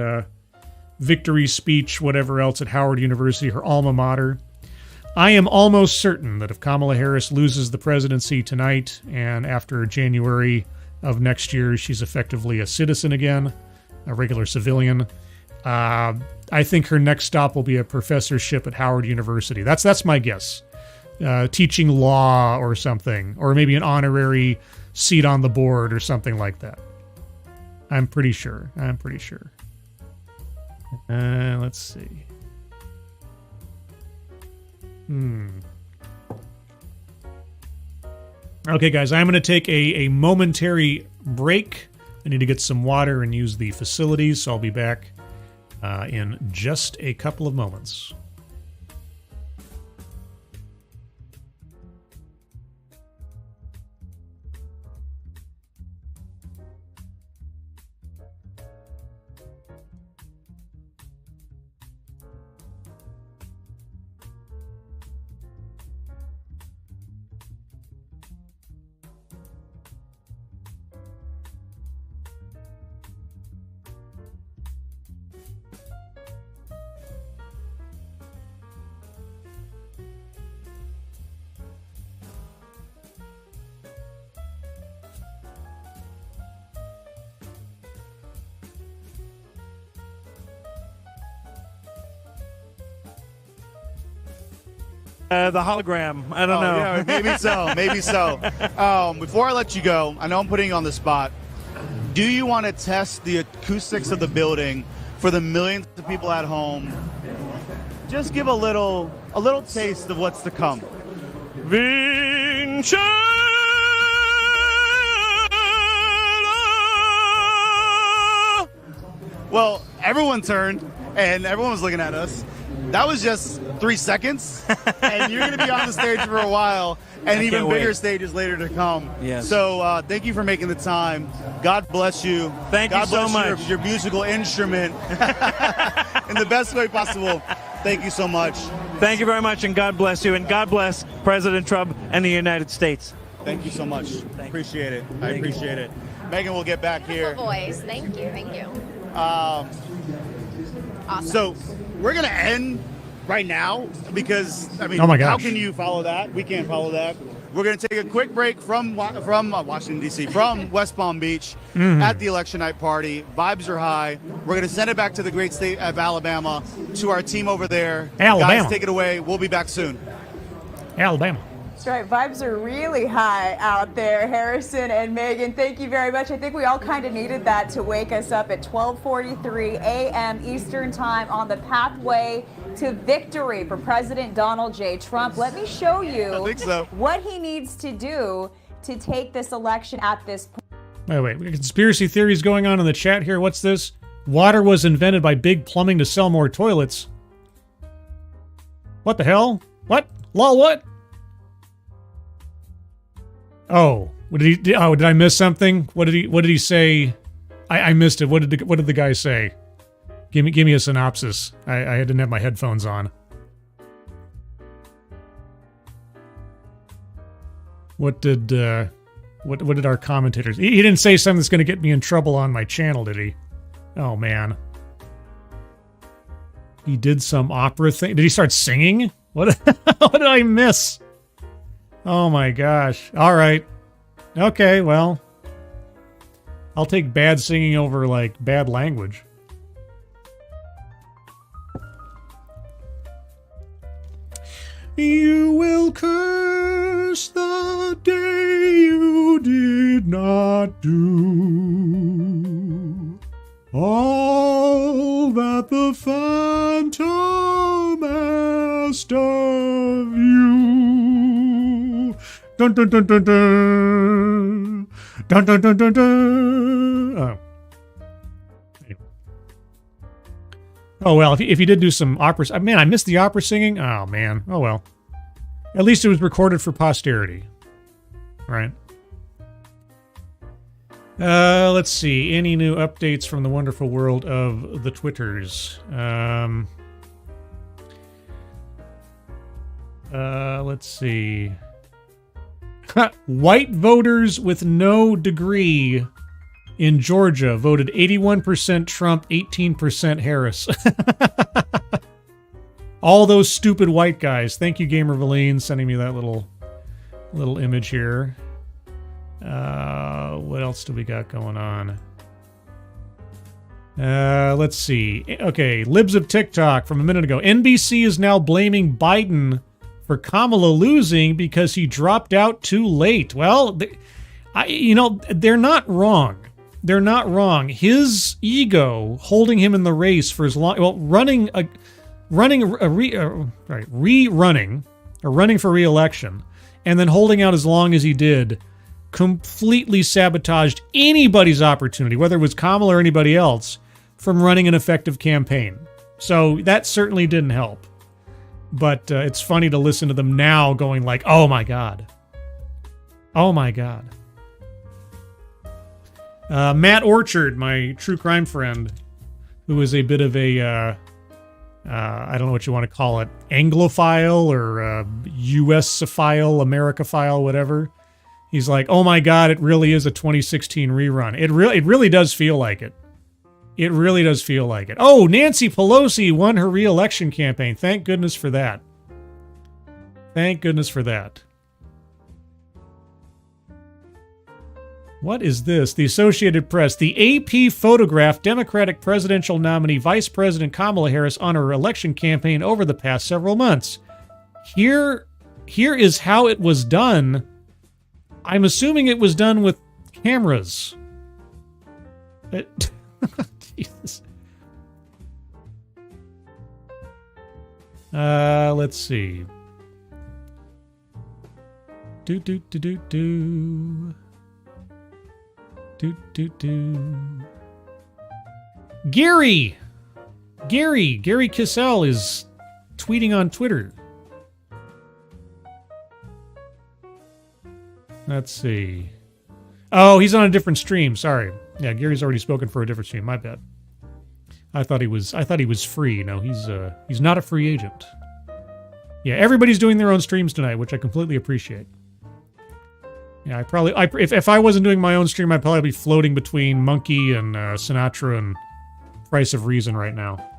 victory speech, whatever else, at Howard University, her alma mater. I am almost certain that if Kamala Harris loses the presidency tonight and after January of next year, she's effectively a citizen again, a regular civilian. I think her next stop will be a professorship at Howard University. That's my guess. Teaching law or something, or maybe an honorary seat on the board or something like that. I'm pretty sure. Let's see. Okay, guys, I'm going to take a momentary break. I need to get some water and use the facilities, so I'll be back in just a couple of moments. The hologram. I don't know. Yeah, maybe so. Maybe so. Before I let you go, I know I'm putting you on the spot. Do you want to test the acoustics of the building for the millions of people at home? Just give a little taste of what's to come. Vincere! Well, everyone turned and everyone was looking at us. That was just 3 seconds, and you're going to be on the stage for a while, and even bigger stages later to come. Yes. So thank you for making the time. God bless you. Thank you so much. God bless your musical instrument in the best way possible. Thank you so much. Thank you very much, and God bless you, and God bless President Trump and the United States. Thank you so much. Appreciate it. I appreciate it. Megan, we'll get back here. Voice. Thank you. Awesome. So we're going to end right now because, I mean, oh my gosh, how can you follow that? We can't follow that. We're going to take a quick break from Washington, D.C., from West Palm Beach at the election night party. Vibes are high. We're going to send it back to the great state of Alabama, to our team over there. Alabama. Guys, take it away. We'll be back soon. Alabama. That's right. Vibes are really high out there. Harrison and Megan, thank you very much. I think we all kind of needed that to wake us up at 12:43 a.m. Eastern Time on the pathway to victory for President Donald J. Trump. Let me show you what he needs to do to take this election at this point. Wait. Conspiracy theories going on in the chat here. What's this? Water was invented by Big Plumbing to sell more toilets. What the hell? What? Lol, what? Oh, did I miss something? What did he say? I missed it. What did the guy say? Give me a synopsis. I didn't have my headphones on. What did our commentators? He didn't say something that's going to get me in trouble on my channel, did he? Oh man. He did some opera thing. Did he start singing? What did I miss? Oh my gosh. All right. Okay, well, I'll take bad singing over like bad language. You will curse the day you did not do all that the phantom asked of you. Dun dun dun dun dun. Dun dun dun dun dun. Oh. Oh well, if you did do some opera, man, I missed the opera singing. Oh man, oh well. At least it was recorded for posterity, right? Let's see. Any new updates from the wonderful world of the Twitters? Let's see. White voters with no degree in Georgia voted 81% Trump, 18% Harris. All those stupid white guys. Thank you, Gamer Valine, sending me that little image here. What else do we got going on? Let's see. Okay, Libs of TikTok from a minute ago. NBC is now blaming Biden for Kamala losing because he dropped out too late. Well, they're not wrong. They're not wrong. His ego holding him in the race for as long, well, running for re-election, and then holding out as long as he did, completely sabotaged anybody's opportunity, whether it was Kamala or anybody else, from running an effective campaign. So that certainly didn't help. But it's funny to listen to them now going like, oh my God. Oh my God. Matt Orchard, my true crime friend, who is a bit of a, I don't know what you want to call it, Anglophile or US-ophile, America-phile, whatever. He's like, oh my God, it really is a 2016 rerun. It really does feel like it. It really does feel like it. Oh, Nancy Pelosi won her re-election campaign. Thank goodness for that. Thank goodness for that. What is this? The Associated Press. The AP photographed Democratic presidential nominee Vice President Kamala Harris on her election campaign over the past several months. Here is how it was done. I'm assuming it was done with cameras. Jesus. Let's see. Gary Kissel is tweeting on Twitter. Let's see. Oh, he's on a different stream. Sorry. Yeah, Gary's already spoken for a different stream. My bad. I thought he was free. No, he's not a free agent. Yeah, everybody's doing their own streams tonight, which I completely appreciate. Yeah, if I wasn't doing my own stream, I'd probably be floating between Monkey and Sinatra and Price of Reason right now.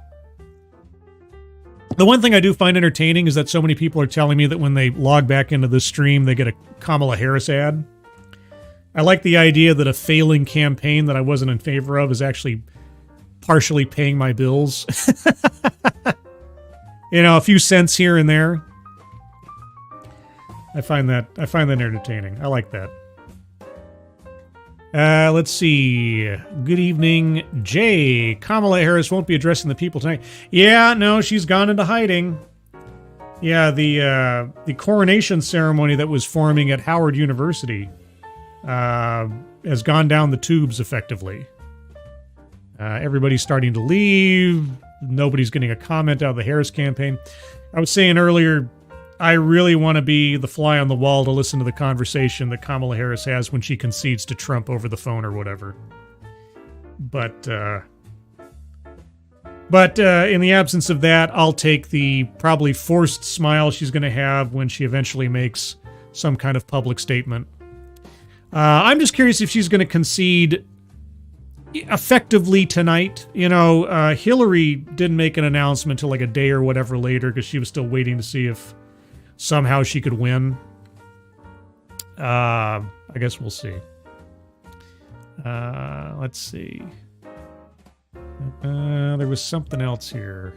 The one thing I do find entertaining is that so many people are telling me that when they log back into the stream, they get a Kamala Harris ad. I like the idea that a failing campaign that I wasn't in favor of is actually partially paying my bills. A few cents here and there. I find that entertaining. I like that. Let's see. Good evening, Jay. Kamala Harris won't be addressing the people tonight. Yeah, no, she's gone into hiding. Yeah, the coronation ceremony that was forming at Howard University has gone down the tubes effectively. Everybody's starting to leave. Nobody's getting a comment out of the Harris campaign. I was saying earlier, I really want to be the fly on the wall to listen to the conversation that Kamala Harris has when she concedes to Trump over the phone or whatever. But in the absence of that, I'll take the probably forced smile she's going to have when she eventually makes some kind of public statement. I'm just curious if she's going to concede effectively tonight. Hillary didn't make an announcement until like a day or whatever later because she was still waiting to see if somehow she could win. I guess we'll see. Let's see. There was something else here.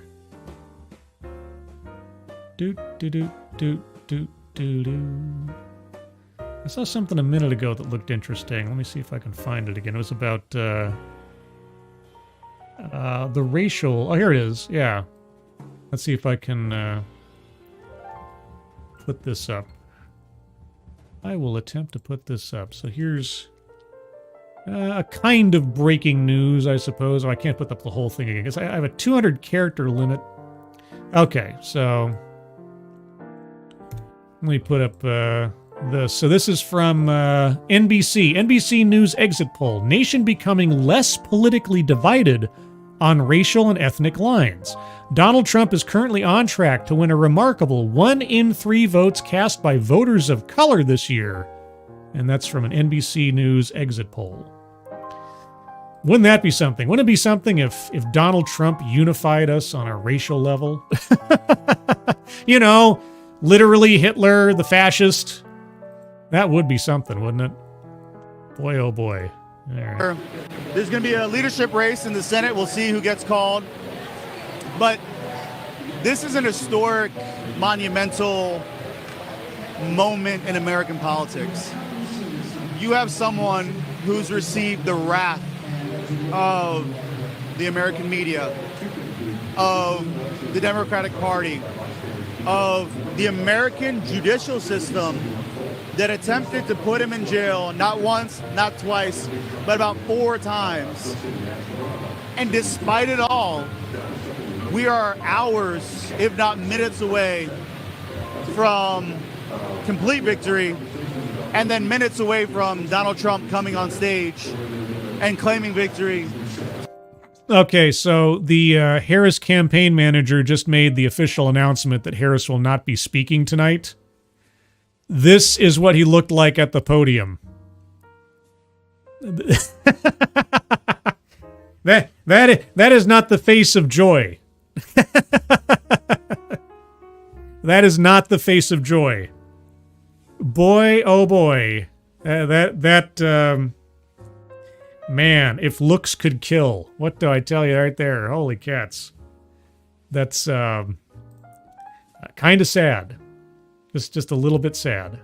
I saw something a minute ago that looked interesting. Let me see if I can find it again. It was about the racial... Oh, here it is. Yeah. Let's see if I can put this up. I will attempt to put this up. So here's a kind of breaking news, I suppose. Oh, I can't put up the whole thing again because I have a 200 character limit. Okay, so let me put up this. So this is from NBC. NBC News exit poll. Nation becoming less politically divided on racial and ethnic lines. Donald Trump is currently on track to win a remarkable 1 in 3 votes cast by voters of color this year. And that's from an NBC News exit poll. Wouldn't that be something? Wouldn't it be something if Donald Trump unified us on a racial level? You know, literally Hitler, the fascist. That would be something, wouldn't it? Boy, oh boy. All right. There's going to be a leadership race in the Senate. We'll see who gets called. But this is an historic, monumental moment in American politics. You have someone who's received the wrath of the American media, of the Democratic Party, of the American judicial system that attempted to put him in jail not once, not twice, but about 4 times. And despite it all, we are hours, if not minutes away from complete victory, and then minutes away from Donald Trump coming on stage and claiming victory. Okay, so the Harris campaign manager just made the official announcement that Harris will not be speaking tonight. This is what he looked like at the podium. That is not the face of joy. That is not the face of joy. Boy, oh boy. Man, if looks could kill. What do I tell you right there? Holy cats. That's kind of sad. Just a little bit sad.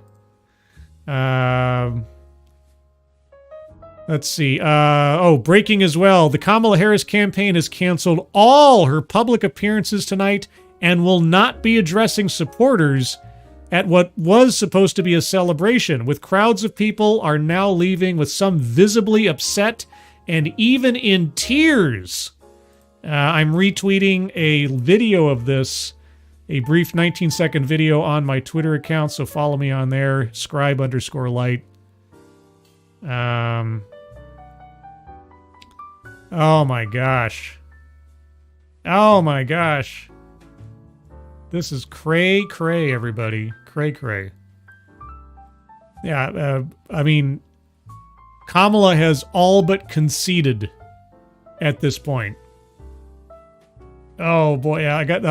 Let's see. Breaking as well. The Kamala Harris campaign has canceled all her public appearances tonight and will not be addressing supporters at what was supposed to be a celebration, with crowds of people are now leaving with some visibly upset and even in tears. I'm retweeting a video of this, a brief 19-second video on my Twitter account, so follow me on there, Scribe_light. Oh my gosh. Oh my gosh. This is cray-cray, everybody. Cray-cray. Yeah, I mean, Kamala has all but conceded at this point. Oh boy, yeah, I got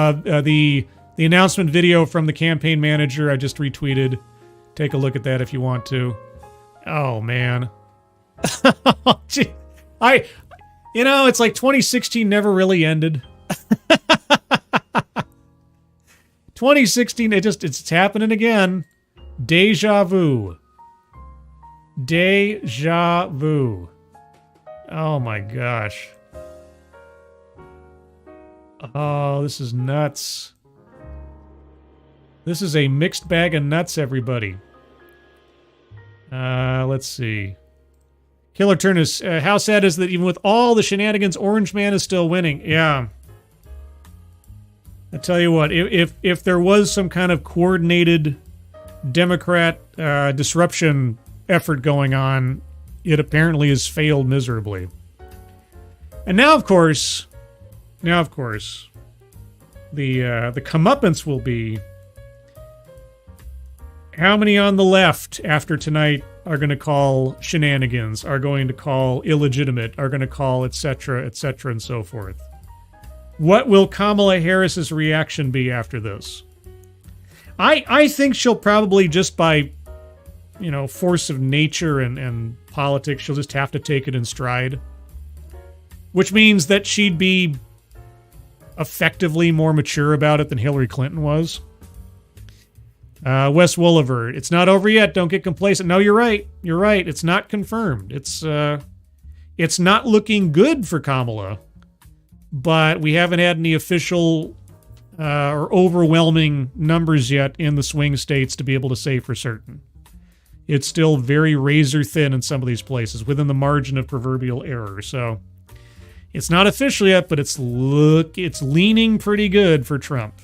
the announcement video from the campaign manager I just retweeted. Take a look at that if you want to. Oh man. Gee, it's like 2016 never really ended. 2016, it's happening again. Deja vu. Deja vu. Oh my gosh. Oh, this is nuts. This is a mixed bag of nuts, everybody. Let's see. Killer Turnus, how sad is that even with all the shenanigans, Orange Man is still winning? Yeah. I tell you what, if there was some kind of coordinated Democrat disruption effort going on, it apparently has failed miserably. And now, of course, the comeuppance will be how many on the left after tonight are going to call shenanigans, are going to call illegitimate, are going to call etc., and so forth. What will Kamala Harris's reaction be after this? I think she'll probably just by, force of nature and politics, she'll just have to take it in stride. Which means that she'd be effectively more mature about it than Hillary Clinton was. Wes Wolliver, it's not over yet. Don't get complacent. No, you're right. You're right. It's not confirmed. It's not looking good for Kamala. But we haven't had any official or overwhelming numbers yet in the swing states to be able to say for certain. It's still very razor thin in some of these places, within the margin of proverbial error. So it's not official yet, but it's leaning pretty good for Trump.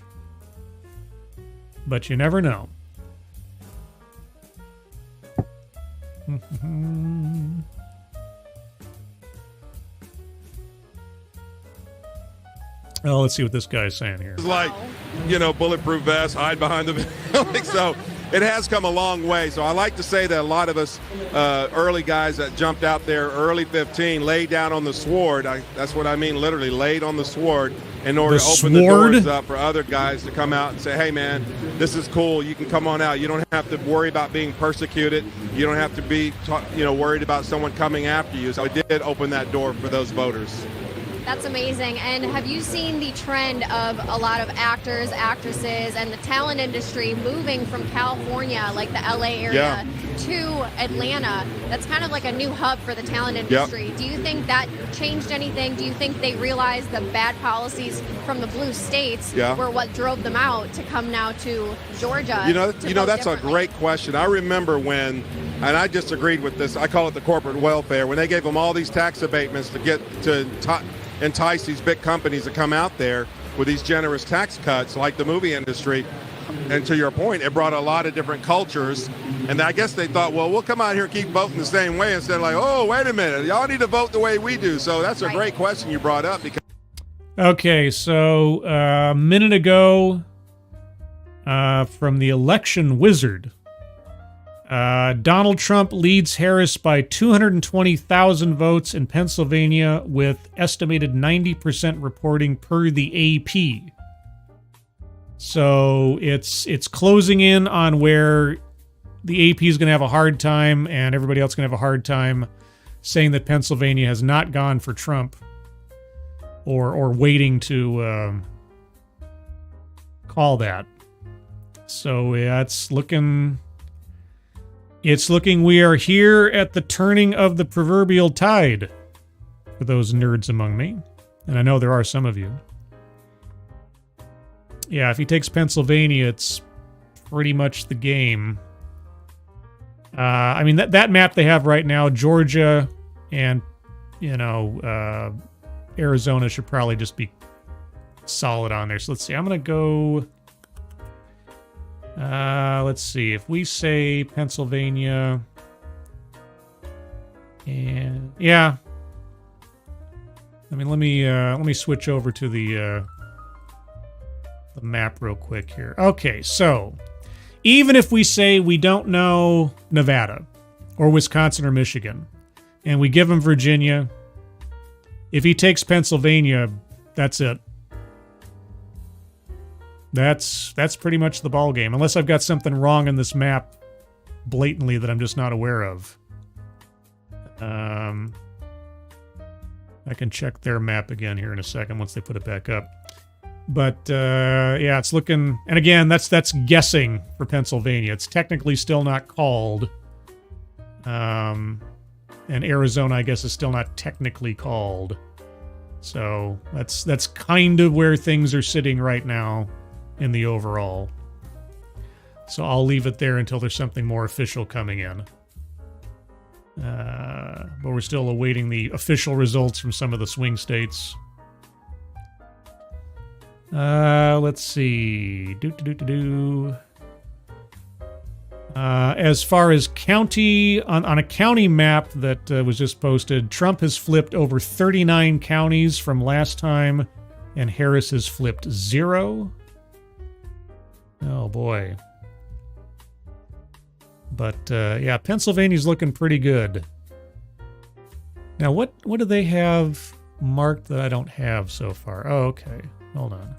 But you never know. Oh, let's see what this guy's saying here. It's like, bulletproof vest, hide behind the building. So it has come a long way. So I like to say that a lot of us early guys that jumped out there early 15 laid down on the sword. That's what I mean, literally laid on the sword in order to open the doors up for other guys to come out and say, hey, man, this is cool. You can come on out. You don't have to worry about being persecuted. You don't have to be worried about someone coming after you. So I did open that door for those voters. That's amazing. And have you seen the trend of a lot of actors, actresses, and the talent industry moving from California, like the LA area, to Atlanta? That's kind of like a new hub for the talent industry. Yep. Do you think that changed anything? Do you think they realized the bad policies from the blue states were what drove them out to come now to Georgia? That's a great question. I remember when, and I disagreed with this, I call it the corporate welfare, when they gave them all these tax abatements to get to entice these big companies to come out there with these generous tax cuts like the movie industry. And to your point, it brought a lot of different cultures. And I guess they thought, well, we'll come out here and keep voting the same way instead of like, oh, wait a minute, y'all need to vote the way we do. So that's a great question you brought up. Because Okay, so a minute ago from the election wizard, Donald Trump leads Harris by 220,000 votes in Pennsylvania with estimated 90% reporting per the AP. So it's closing in on where the AP is going to have a hard time and everybody else is going to have a hard time saying that Pennsylvania has not gone for Trump or waiting to call that. So yeah, it's looking we are here at the turning of the proverbial tide for those nerds among me. And I know there are some of you. Yeah, if he takes Pennsylvania, it's pretty much the game. I mean, that map they have right now, Georgia and, Arizona should probably just be solid on there. So let's see. I'm going to go... let's see. If we say Pennsylvania, and yeah, I mean, let me switch over to the map real quick here. Okay, so even if we say we don't know Nevada or Wisconsin or Michigan, and we give him Virginia, if he takes Pennsylvania, that's it. That's pretty much the ball game, unless I've got something wrong in this map blatantly that I'm just not aware of. I can check their map again here in a second once they put it back up. But yeah, it's looking, and again, that's guessing for Pennsylvania. It's technically still not called. And Arizona, I guess, is still not technically called. So that's kind of where things are sitting right now in the overall. So I'll leave it there until there's something more official coming in. But we're still awaiting the official results from some of the swing states. Let's see. As far as county, on a county map that was just posted, Trump has flipped over 39 counties from last time, and Harris has flipped 0. Oh boy. But yeah, Pennsylvania's looking pretty good. Now, what do they have marked that I don't have so far? Oh, okay. Hold on.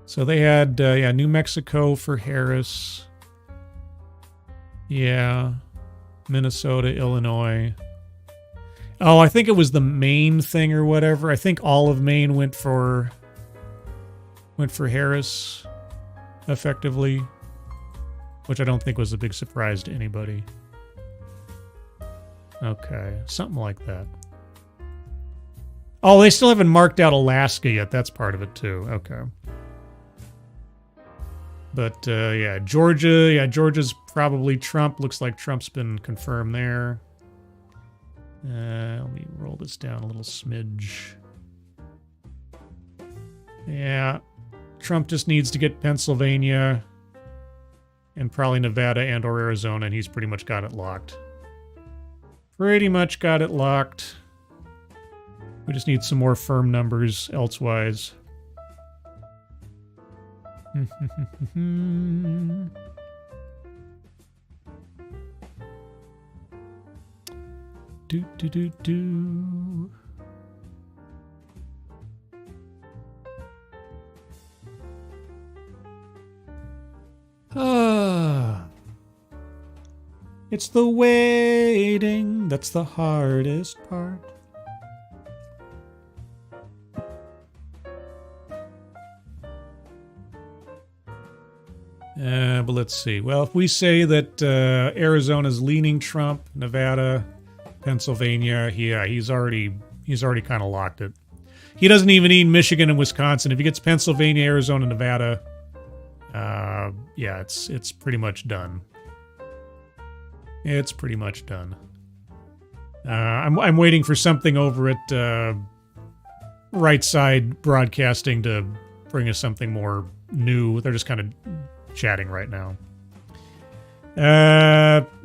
So they had, yeah, New Mexico for Harris. Yeah. Minnesota, Illinois. Oh, I think it was the Maine thing or whatever. I think all of Maine went for Harris, effectively. Which I don't think was a big surprise to anybody. Okay, something like that. Oh, they still haven't marked out Alaska yet. That's part of it, too. Okay. But, yeah, Georgia. Yeah, Georgia's probably Trump. Looks like Trump's been confirmed there. Let me roll this down a little smidge. Yeah, Trump just needs to get Pennsylvania and probably Nevada and or Arizona, and he's pretty much got it locked. Pretty much got it locked. We just need some more firm numbers elsewise. Do do do do. It's the waiting that's the hardest part. But let's see. Well, if we say that Arizona's leaning Trump, Nevada, Pennsylvania, yeah, he's already kind of locked it. He doesn't even need Michigan and Wisconsin. If he gets Pennsylvania, Arizona, Nevada, yeah, it's pretty much done. It's pretty much done. I'm waiting for something over at Right Side Broadcasting to bring us something more new. They're just kind of chatting right now.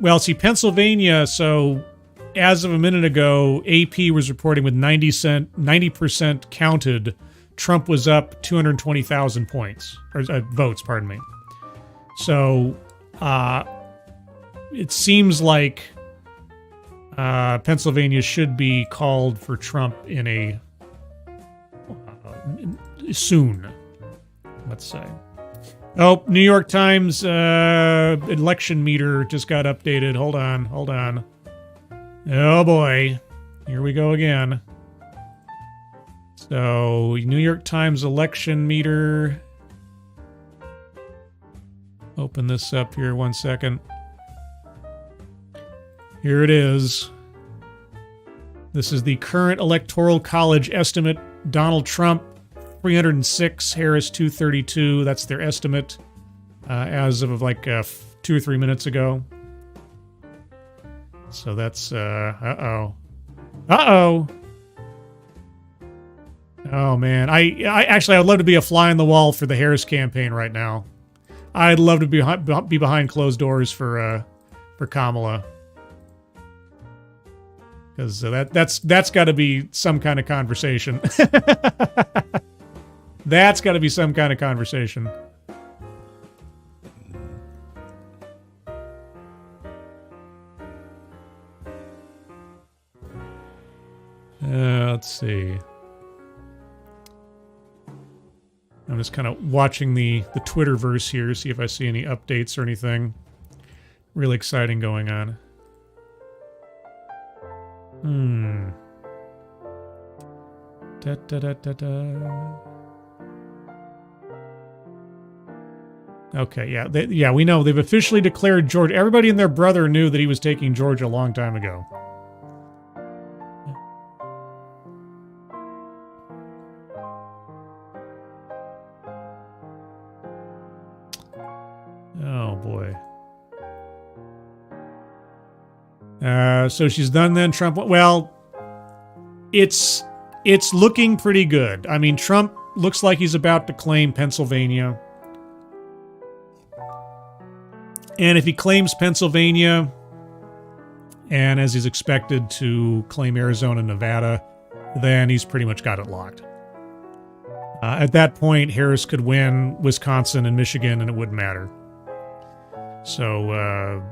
Well, see, Pennsylvania, so as of a minute ago, AP was reporting with 90% counted, Trump was up 220,000 points, or votes, pardon me. So, it seems like Pennsylvania should be called for Trump in a soon, let's say. Oh, New York Times election meter just got updated. Hold on. Oh boy, here we go again. So, New York Times election meter. Open this up here 1 second. Here it is. This is the current Electoral College estimate. Donald Trump, 306, Harris, 232. That's their estimate as of like 2 or 3 minutes ago. So that's, uh-oh. Oh, man. I actually, I'd love to be a fly on the wall for the Harris campaign right now. I'd love to be behind closed doors for Kamala. Because that's got to be some kind of conversation. That's got to be some kind of conversation. Let's see. I'm just kind of watching the Twitterverse here, see if I see any updates or anything really exciting going on. Okay, yeah, we know they've officially declared Georgia. Everybody and their brother knew that he was taking Georgia a long time ago. Oh boy. So she's done then, Trump. Well, it's looking pretty good. I mean, Trump looks like he's about to claim Pennsylvania. And if he claims Pennsylvania, and as he's expected to claim Arizona and Nevada, then he's pretty much got it locked. At that point, Harris could win Wisconsin and Michigan, and it wouldn't matter. So,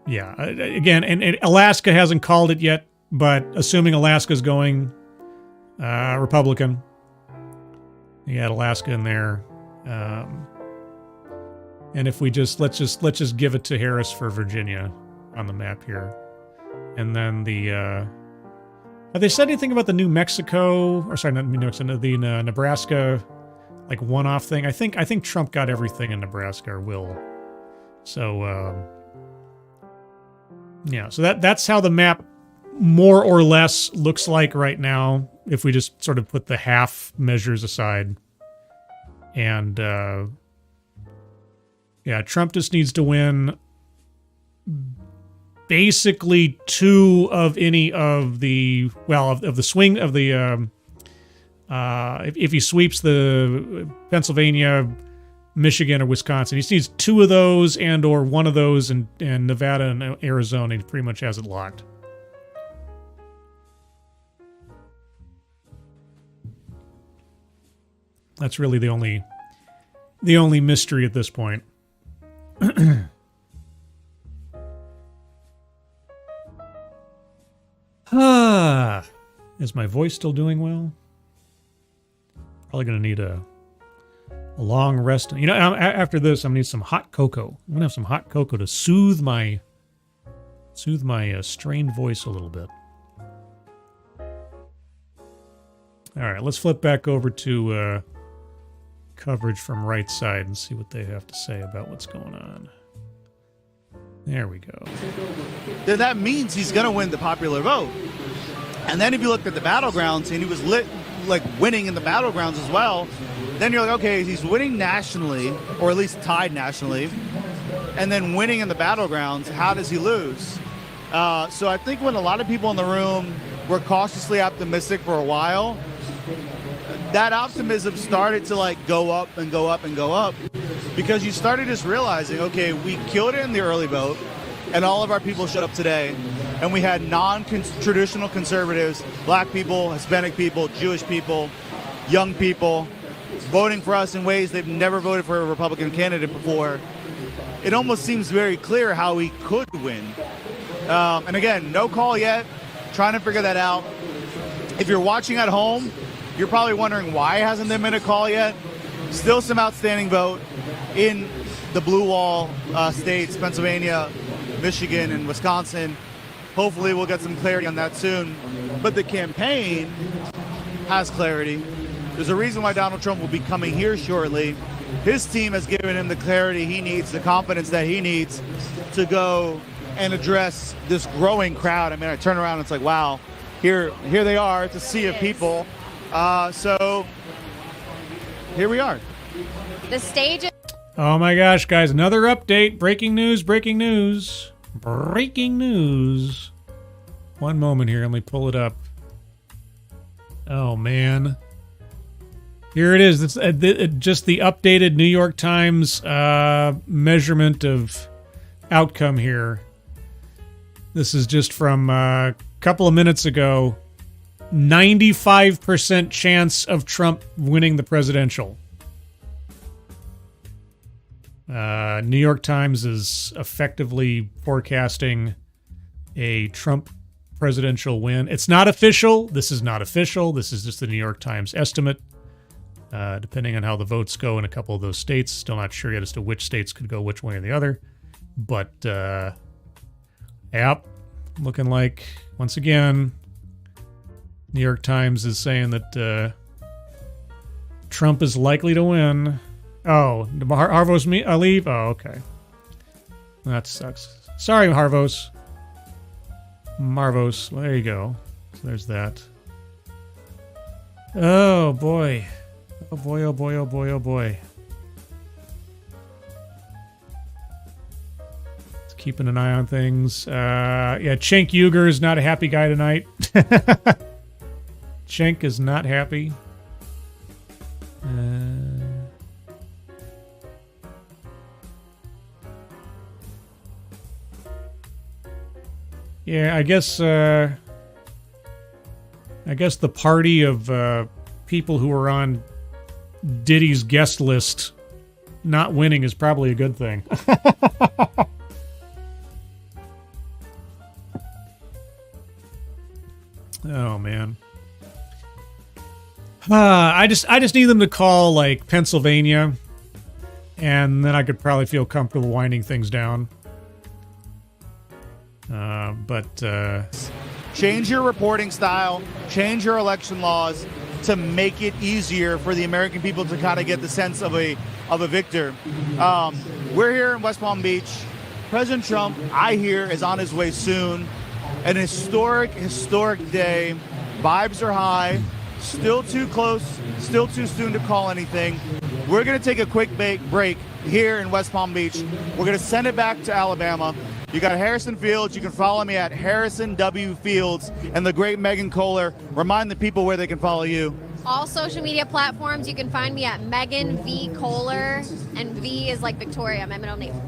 yeah, again, and Alaska hasn't called it yet, but assuming Alaska's going Republican, you got Alaska in there, and if we let's just give it to Harris for Virginia on the map here, and then the have they said anything about the New Mexico, or sorry, not New Mexico, the Nebraska like one-off thing? I think Trump got everything in Nebraska, or will. So, yeah, so that's how the map more or less looks like right now, if we just sort of put the half measures aside. And, yeah, Trump just needs to win basically two of any of the, well, of the swing of the, if he sweeps the Pennsylvania, Michigan, or Wisconsin. He just needs two of those and or one of those in Nevada and Arizona. He pretty much has it locked. That's really the only mystery at this point. Is my voice still doing well? Probably going to need a long rest. You know, after this, I'm going to need some hot cocoa. I'm going to have some hot cocoa to soothe my strained voice a little bit. All right, let's flip back over to coverage from right side and see what they have to say about what's going on. There we go. Then that means he's going to win the popular vote. And then if you look at the battlegrounds, and he was winning in the battlegrounds as well, then you're like, okay, he's winning nationally, or at least tied nationally, and then winning in the battlegrounds. How does he lose? So I think when a lot of people in the room were cautiously optimistic for a while, that optimism started to go up and go up and go up, because you started just realizing, okay, we killed it in the early vote, and all of our people showed up today, and we had non-traditional conservatives, black people, Hispanic people, Jewish people, young people, voting for us in ways they've never voted for a Republican candidate before. It almost seems very clear how he could win. And again, no call yet, trying to figure that out. If you're watching at home, you're probably wondering why hasn't there been a call yet. Still some outstanding vote in the blue wall states, Pennsylvania, Michigan, and Wisconsin. Hopefully we'll get some clarity on that soon. But the campaign has clarity. There's a reason why Donald Trump will be coming here shortly. His team has given him the clarity he needs, the confidence that he needs to go and address this growing crowd. I mean, I turn around and it's like, wow, here they are. It's a sea of people. So here we are. The stage. Oh my gosh, guys, another update. Breaking news, breaking news. Breaking news. One moment here, let me pull it up. Oh man. Here it is. It's just the updated New York Times measurement of outcome here. This is just from a couple of minutes ago. 95% chance of Trump winning the presidential. New York Times is effectively forecasting a Trump presidential win. It's not official. This is not official. This is just the New York Times estimate. Depending on how the votes go in a couple of those states. Still not sure yet as to which states could go which way or the other. But, yep, looking like, once again, New York Times is saying that Trump is likely to win. Oh, Harvos leave? Oh, okay. That sucks. Sorry, Marvos. Well, there you go. So there's that. Oh, boy. Oh, boy, oh, boy, oh, boy, oh, boy. It's keeping an eye on things. Yeah, Cenk Uygur is not a happy guy tonight. Cenk is not happy. Yeah, I guess the party of people who are on Diddy's guest list not winning is probably a good thing. Oh man. I just need them to call like Pennsylvania, and then I could probably feel comfortable winding things down. Change your reporting style, change your election laws to make it easier for the American people to kind of get the sense of a victor. We're here in West Palm Beach. President Trump, I hear, is on his way soon. An historic day. Vibes are high. Still too close, still too soon to call anything. We're going to take a quick break here in West Palm Beach. We're going to send it back to Alabama. You got Harrison Fields. You can follow me at Harrison W. Fields, and the great Megan Kohler. Remind the people where they can follow you. All social media platforms, you can find me at Megan V. Kohler, and V is like Victoria, my middle name.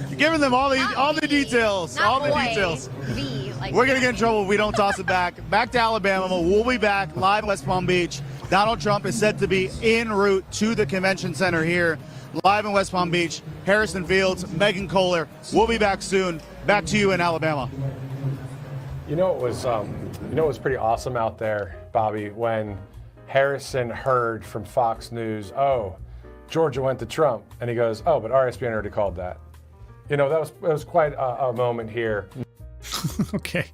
You're giving them all the details. Not all boy, the details. V. Like We're going to get in trouble if we don't toss it back. Back to Alabama. We'll be back live in West Palm Beach. Donald Trump is said to be en route to the convention center here, live in West Palm Beach. Harrison Fields, Megan Kohler. We'll be back soon. Back to you in Alabama. You know, it was pretty awesome out there, Bobby, when Harrison heard from Fox News, oh, Georgia went to Trump, and he goes, oh, but RSBN already called that. You know, that was quite a moment here. Okay.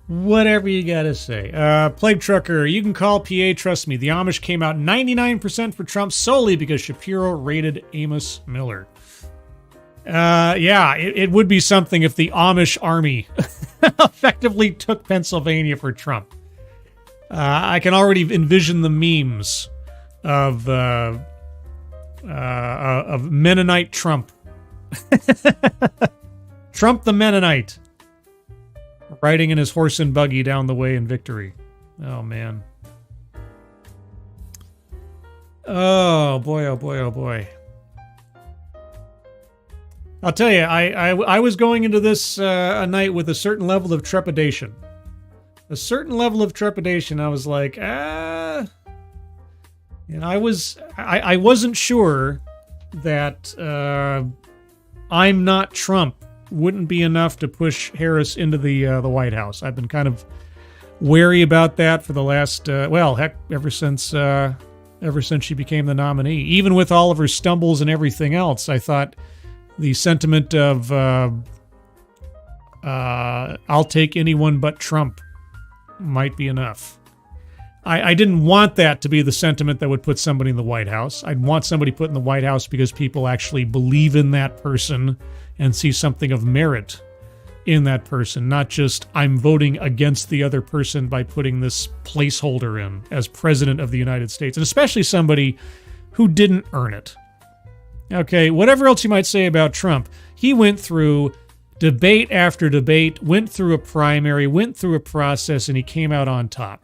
Whatever you gotta say. Plague Trucker, you can call PA, trust me. The Amish came out 99% for Trump solely because Shapiro raided Amos Miller. Yeah, it would be something if the Amish army effectively took Pennsylvania for Trump. I can already envision the memes of Mennonite Trump. Trump the Mennonite. Riding in his horse and buggy down the way in victory. Oh, man. Oh, boy, oh, boy, oh, boy. I'll tell you, I was going into this a night with a certain level of trepidation. A certain level of trepidation. I was like, you know, I wasn't sure that I'm not Trump wouldn't be enough to push Harris into the White House. I've been kind of wary about that for the last, well, heck, ever since she became the nominee. Even with all of her stumbles and everything else, I thought the sentiment of I'll take anyone but Trump might be enough. I didn't want that to be the sentiment that would put somebody in the White House. I'd want somebody put in the White House because people actually believe in that person and see something of merit in that person, not just I'm voting against the other person by putting this placeholder in as president of the United States, and especially somebody who didn't earn it. Okay, whatever else you might say about Trump, he went through debate after debate, went through a primary, went through a process, and he came out on top.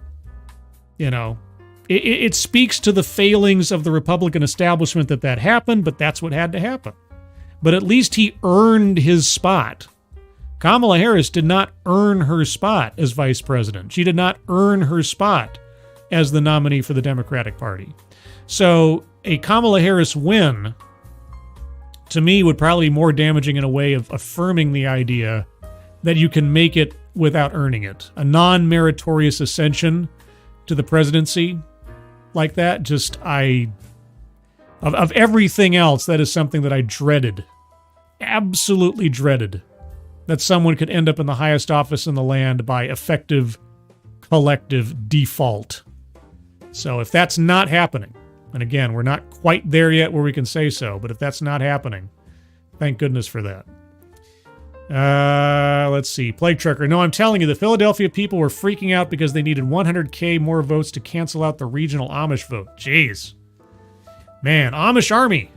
You know, it speaks to the failings of the Republican establishment that happened, but that's what had to happen. But at least he earned his spot. Kamala Harris did not earn her spot as vice president. She did not earn her spot as the nominee for the Democratic Party. So a Kamala Harris win, to me, would probably be more damaging in a way of affirming the idea that you can make it without earning it. A non-meritorious ascension to the presidency like that, just of everything else, that is something that I dreaded. Absolutely dreaded. That someone could end up in the highest office in the land by effective collective default. So if that's not happening, and again, we're not quite there yet where we can say so, but if that's not happening, thank goodness for that. Let's see. Plague Trucker. No, I'm telling you, the Philadelphia people were freaking out because they needed 100K more votes to cancel out the regional Amish vote. Jeez. Man, Amish Army.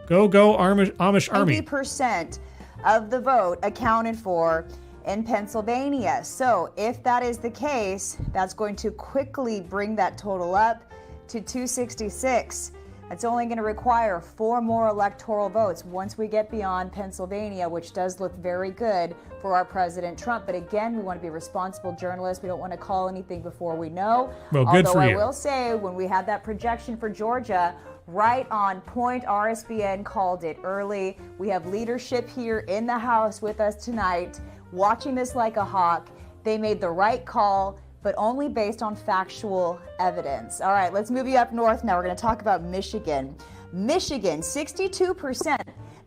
Go, Amish Army. 90% of the vote accounted for in Pennsylvania. So if that is the case, that's going to quickly bring that total up to 266. That's only going to require 4 more electoral votes once we get beyond Pennsylvania, which does look very good for our President Trump. But again, we want to be responsible journalists. We don't want to call anything before we know. Well, good Although for you. I will say, when we had that projection for Georgia, right on point, RSBN called it early. We have leadership here in the House with us tonight, watching this like a hawk. They made the right call, but only based on factual evidence. All right, let's move you up north now. We're going to talk about Michigan. Michigan, 62%.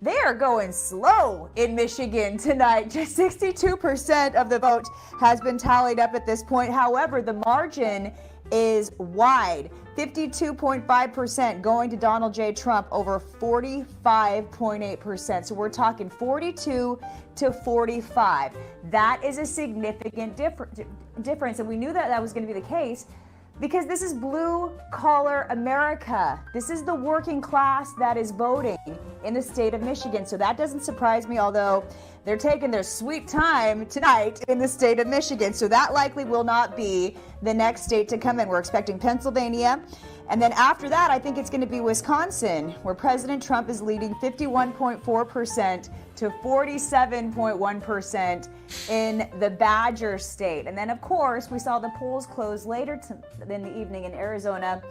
They are going slow in Michigan tonight. Just 62% of the vote has been tallied up at this point. However, the margin is wide. 52.5% going to Donald J. Trump over 45.8%. So we're talking 42 to 45. That is a significant difference. And we knew that was going to be the case because this is blue collar America. This is the working class that is voting in the state of Michigan. So that doesn't surprise me, although They're taking their sweet time tonight in the state of Michigan. So that likely will not be the next state to come in. We're expecting Pennsylvania. And then after that, I think it's going to be Wisconsin, where President Trump is leading 51.4% to 47.1% in the Badger State. And then, of course, we saw the polls close later in the evening in Arizona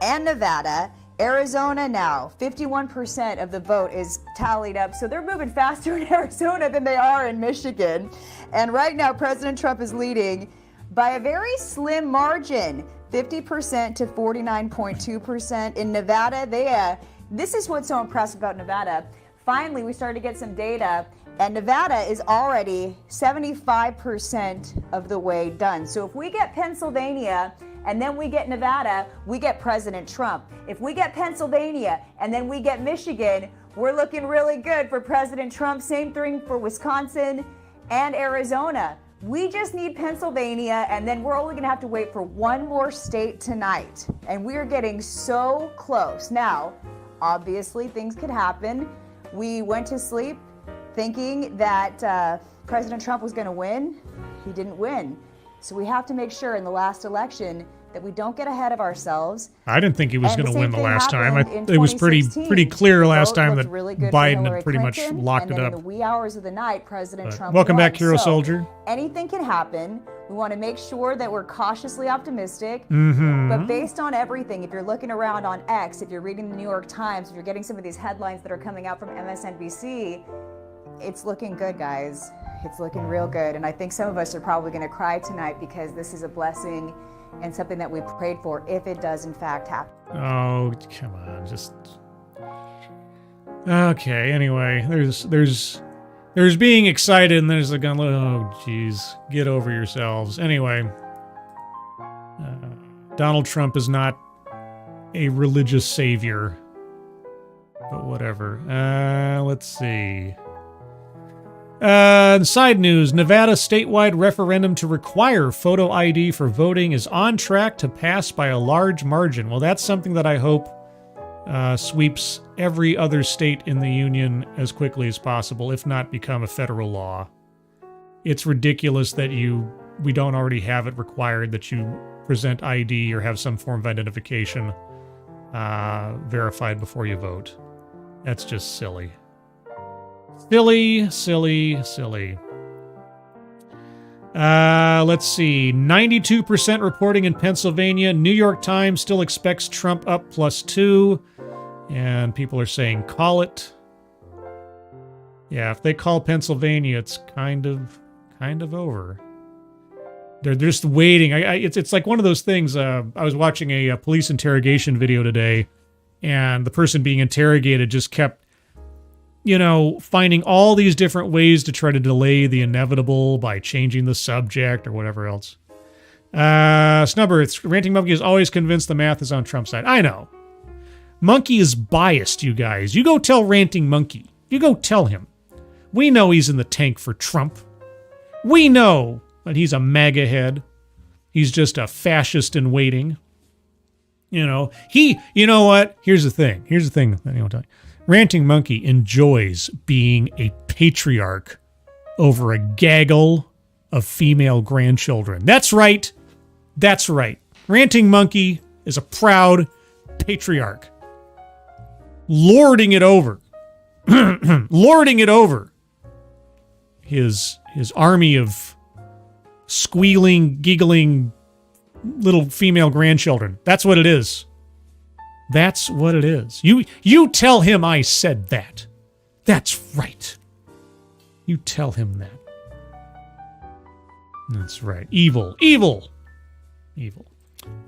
and Nevada. Arizona now, 51% of the vote is tallied up. So they're moving faster in Arizona than they are in Michigan. And right now, President Trump is leading by a very slim margin, 50% to 49.2%. In Nevada, this is what's so impressive about Nevada. Finally, we started to get some data, and Nevada is already 75% of the way done. So if we get Pennsylvania and then we get Nevada, we get President Trump. If we get Pennsylvania and then we get Michigan, we're looking really good for President Trump. Same thing for Wisconsin and Arizona. We just need Pennsylvania, and then we're only going to have to wait for one more state tonight. And we're getting so close. Now, obviously, things could happen. We went to sleep thinking that President Trump was going to win. He didn't win. So we have to make sure in the last election that we don't get ahead of ourselves. I didn't think he was going to win the last time. It was pretty clear last time that really Biden had pretty much locked it up. In the wee hours of the night, President Trump Welcome won. back, Hero Soldier. Anything can happen. We want to make sure that we're cautiously optimistic. Mm-hmm. But based on everything, if you're looking around on X, if you're reading the New York Times, if you're getting some of these headlines that are coming out from MSNBC, it's looking good, guys. It's looking real good. And I think some of us are probably going to cry tonight because this is a blessing and something that we prayed for if it does in fact happen. Oh, come on. Just... Okay, anyway, there's being excited and there's like, oh, geez, get over yourselves. Anyway, Donald Trump is not a religious savior, but whatever. Let's see. Side news, Nevada statewide referendum to require photo ID for voting is on track to pass by a large margin. Well, that's something that I hope sweeps every other state in the union as quickly as possible, if not become a federal law. It's ridiculous that we don't already have it required that you present ID or have some form of identification verified before you vote. That's just silly. Silly, silly, silly. Let's see. 92% reporting in Pennsylvania. New York Times still expects Trump up +2. And people are saying, call it. Yeah, if they call Pennsylvania, it's kind of over. They're just waiting. It's like one of those things. I was watching a police interrogation video today, and the person being interrogated just kept finding all these different ways to try to delay the inevitable by changing the subject or whatever else. Snubber, Ranting Monkey is always convinced the math is on Trump's side. I know. Monkey is biased, you guys. You go tell Ranting Monkey. You go tell him. We know he's in the tank for Trump. We know that he's a MAGA head. He's just a fascist in waiting. You know what? Here's the thing. Ranting Monkey enjoys being a patriarch over a gaggle of female grandchildren. That's right. Ranting Monkey is a proud patriarch. Lording it over his army of squealing, giggling little female grandchildren. That's what it is. That's what it is. You tell him I said that. That's right. You tell him that. That's right. Evil.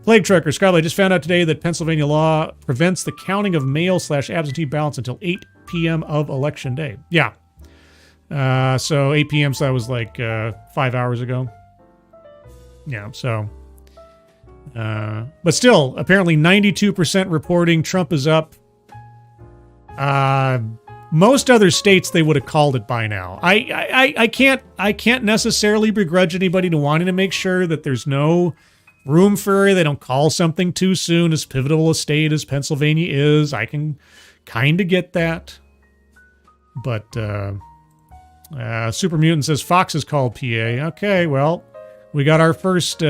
Plague Trucker, Scarlett, I just found out today that Pennsylvania law prevents the counting of mail/absentee ballots until 8 p.m. of Election Day. Yeah. So 8 p.m., so that was like 5 hours ago. Yeah, so... but still, apparently 92% reporting Trump is up. Most other states, they would have called it by now. I can't necessarily begrudge anybody to wanting to make sure that there's no room for they don't call something too soon, as pivotal a state as Pennsylvania is. I can kind of get that. But Super Mutant says Fox is called PA. Okay, well, we got our first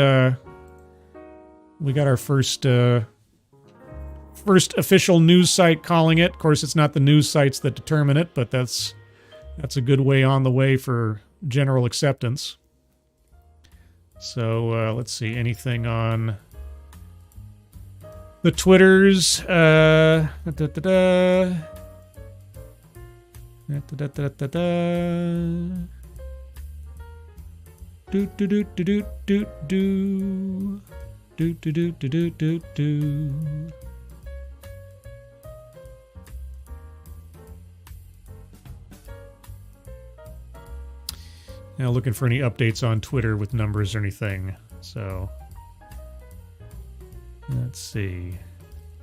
official news site calling it. Of course, it's not the news sites that determine it, but that's a good way on the way for general acceptance. So let's see, anything on the Twitters? Now looking for any updates on Twitter with numbers or anything. So let's see.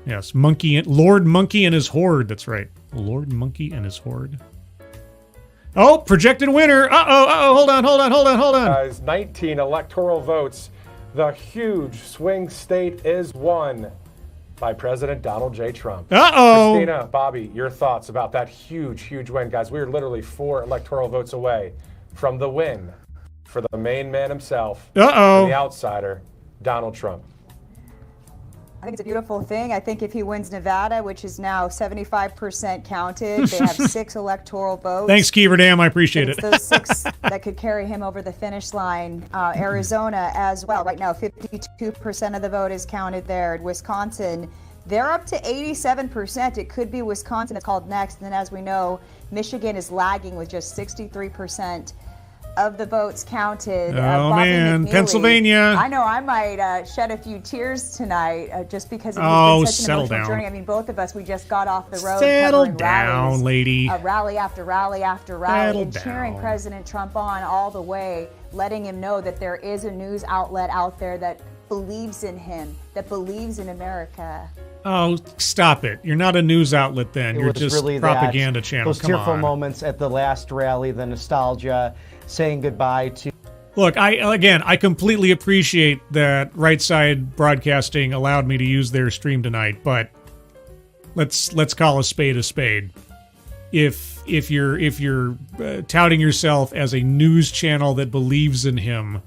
Yes, Lord Monkey and his horde. That's right. Lord Monkey and his horde. Oh, projected winner. Hold on. Guys, 19 electoral votes. The huge swing state is won by President Donald J. Trump. Christina, Bobby, your thoughts about that huge win. Guys, we are literally 4 electoral votes away from the win for the main man himself, and the outsider, Donald Trump. I think it's a beautiful thing. I think if he wins Nevada, which is now 75% counted, they have 6 electoral votes. Thanks, Kiever Dam. I appreciate it. It's those 6 that could carry him over the finish line. Arizona as well. Right now, 52% of the vote is counted there. Wisconsin, they're up to 87%. It could be Wisconsin that's called next. And then, as we know, Michigan is lagging with just 63% of the votes counted. Man, Pennsylvania. I know I might shed a few tears tonight just because it's been such an emotional journey. I mean, both of us, we just got off the road covering rallies, lady. Rally after rally after rally, and cheering President Trump on all the way, letting him know that there is a news outlet out there that believes in him, that believes in America. Oh, stop it. You're not a news outlet then. You're just really propaganda channel. Those tearful moments at the last rally, the nostalgia, saying goodbye to... Look, I completely appreciate that Right Side Broadcasting allowed me to use their stream tonight, but let's call a spade a spade. If you're touting yourself as a news channel that believes in him,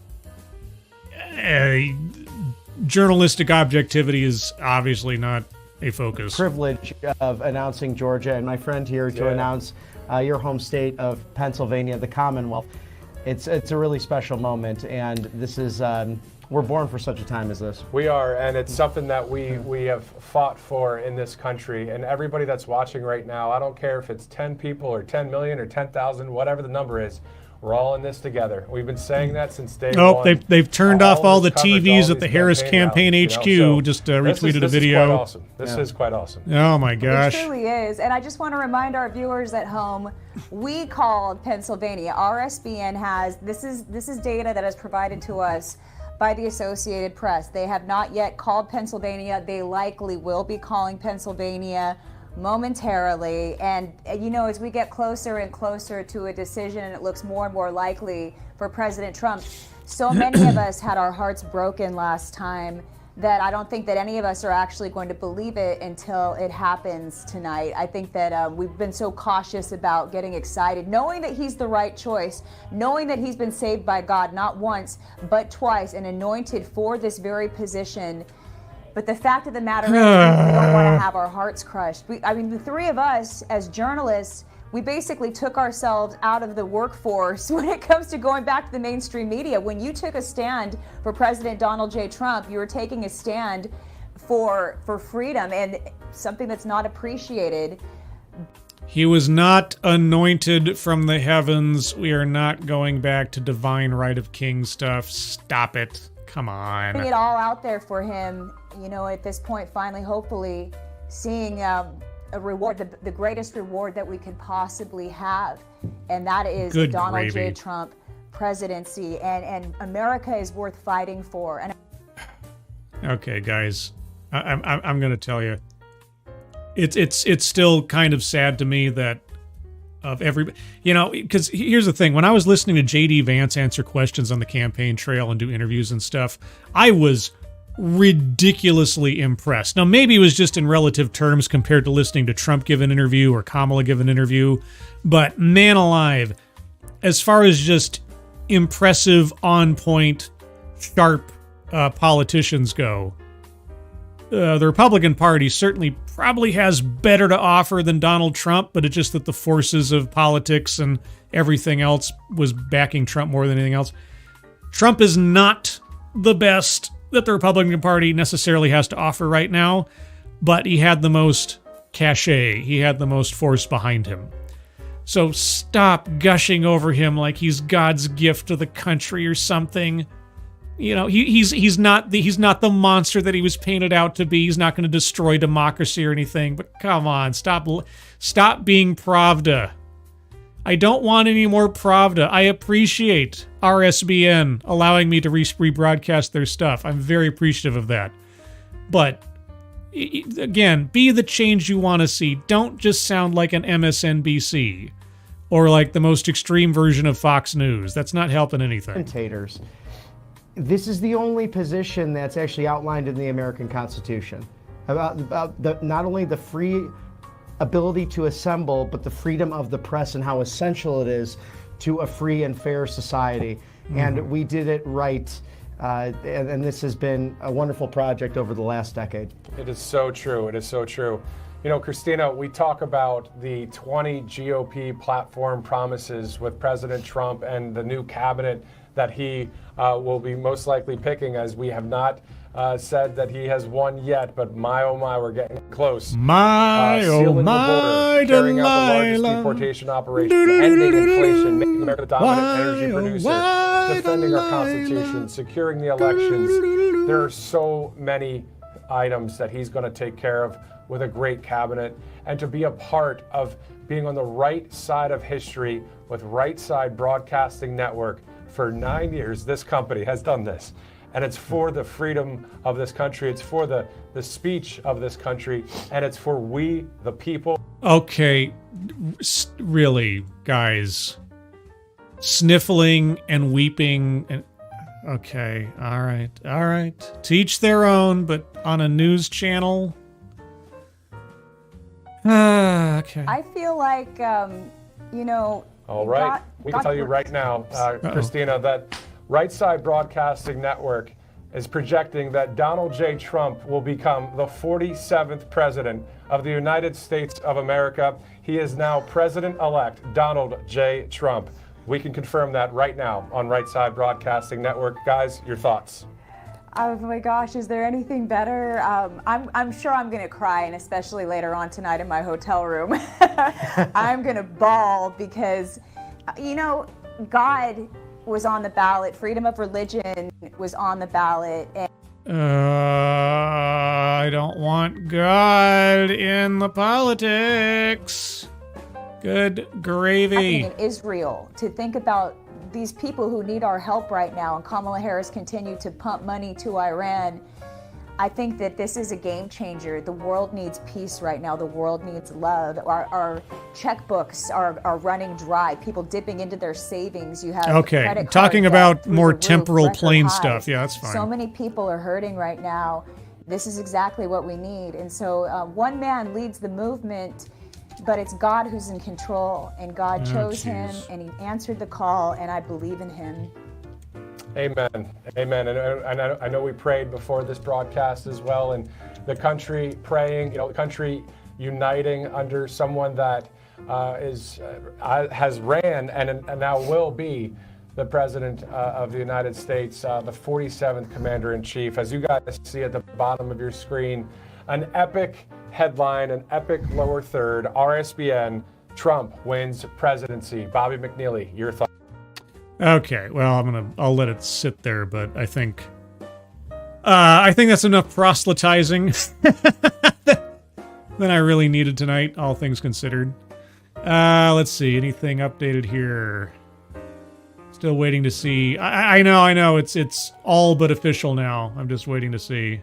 journalistic objectivity is obviously not a focus. Privilege of announcing Georgia, and my friend here to announce your home state of Pennsylvania, the Commonwealth. It's a really special moment, and this is we're born for such a time as this. We are, and it's something that we have fought for in this country. And everybody that's watching right now, I don't care if it's 10 people or 10 million or 10,000, whatever the number is. We're all in this together. We've been saying that since day one. They've turned off all the TVs at the Harris Campaign HQ. So just retweeted a video. This is quite awesome. Oh my gosh! It truly is, and I just want to remind our viewers at home, we called Pennsylvania. RSBN has this is data that is provided to us by the Associated Press. They have not yet called Pennsylvania. They likely will be calling Pennsylvania momentarily, and as we get closer and closer to a decision and it looks more and more likely for President Trump, so many of us had our hearts broken last time that I don't think that any of us are actually going to believe it until it happens tonight. I think that we've been so cautious about getting excited, knowing that he's the right choice, knowing that he's been saved by God not once but twice and anointed for this very position. But the fact of the matter is, we don't want to have our hearts crushed. The 3 of us as journalists, we basically took ourselves out of the workforce when it comes to going back to the mainstream media. When you took a stand for President Donald J. Trump, you were taking a stand for freedom, and something that's not appreciated. He was not anointed from the heavens. We are not going back to divine right of king stuff. Stop it. Come on. Putting it all out there for him, at this point, finally, hopefully, seeing a reward, the greatest reward that we could possibly have, and that is Donald J. Trump presidency, and America is worth fighting for. And okay, guys, I'm going to tell you, it's still kind of sad to me that of everybody, because here's the thing. When I was listening to J.D. Vance answer questions on the campaign trail and do interviews and stuff, I was ridiculously impressed. Now, maybe it was just in relative terms compared to listening to Trump give an interview or Kamala give an interview, but man alive, as far as just impressive, on point, sharp politicians go, the Republican Party certainly probably has better to offer than Donald Trump, but it's just that the forces of politics and everything else was backing Trump more than anything else. Trump is not the best that the Republican Party necessarily has to offer right now, but he had the most cachet. He had the most force behind him. So stop gushing over him like he's God's gift to the country or something. You know, he's not the monster that he was painted out to be. He's not going to destroy democracy or anything. But come on, stop being Pravda. I don't want any more Pravda. I appreciate RSBN allowing me to rebroadcast their stuff. I'm very appreciative of that. But again, be the change you want to see. Don't just sound like an MSNBC or like the most extreme version of Fox News. That's not helping anything. Commentators. This is the only position that's actually outlined in the American Constitution about not only the free ability to assemble, but the freedom of the press and how essential it is to a free and fair society. Mm-hmm. And we did it right. And this has been a wonderful project over the last decade. It is so true. It is so true. You know, Christina, we talk about the 20 GOP platform promises with President Trump and the new cabinet that he will be most likely picking, as we have not said that he has won yet, but my oh my, we're getting close. My oh my, border, carrying out the largest deportation operation, ending inflation, making America the dominant energy producer, defending our Constitution, securing the elections. There are so many items that he's going to take care of with a great cabinet, and to be a part of being on the right side of history with Right Side Broadcasting Network. For 9 years, this company has done this. And it's for the freedom of this country. It's for the speech of this country. And it's for we, the people. Okay, really, guys. Sniffling and weeping. And okay, all right. To each their own, but on a news channel. Okay. I feel like, All right. We can tell you right now, Christina, that Right Side Broadcasting Network is projecting that Donald J. Trump will become the 47th president of the United States of America. He is now President-elect Donald J. Trump. We can confirm that right now on Right Side Broadcasting Network. Guys, your thoughts? Oh my gosh, is there anything better? I'm sure I'm gonna cry, and especially later on tonight in my hotel room. I'm gonna bawl because, God was on the ballot. Freedom of religion was on the ballot. And I don't want God in the politics. Good gravy. In Israel, to think about these people who need our help right now, and Kamala Harris continued to pump money to Iran. I think that this is a game changer. The world needs peace right now. The world needs love. Our checkbooks are running dry. People dipping into their savings. You have credit talking about more temporal plane stuff. Yeah, that's fine. So many people are hurting right now. This is exactly what we need. And so one man leads the movement, but it's God who's in control, and God chose him, and he answered the call, and I believe in him. Amen. Amen. And I know we prayed before this broadcast as well, and the country praying, the country uniting under someone that has ran and now will be the President of the United States, the 47th Commander-in-Chief. As you guys see at the bottom of your screen, an epic headline, an epic lower third, RSBN, Trump wins presidency. Bobby McNeely, your thoughts? Okay, well, I'll let it sit there, but I think that's enough proselytizing than I really needed tonight, all things considered. Let's see, anything updated here? Still waiting to see. I know, it's all but official now. I'm just waiting to see.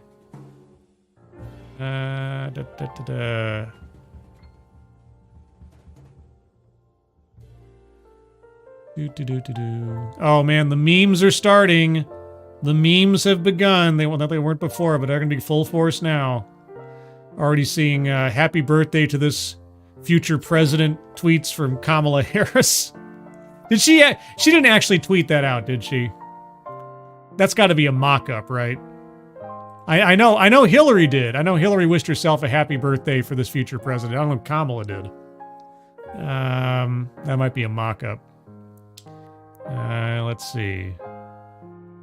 Oh man, the memes are starting. The memes have begun. They weren't before, but they're going to be full force now. Already seeing happy birthday to this future president tweets from Kamala Harris. Did she? She didn't actually tweet that out, did she? That's got to be a mock-up, right? I know Hillary did. I know Hillary wished herself a happy birthday for this future president. I don't know if Kamala did. That might be a mock-up. Let's see.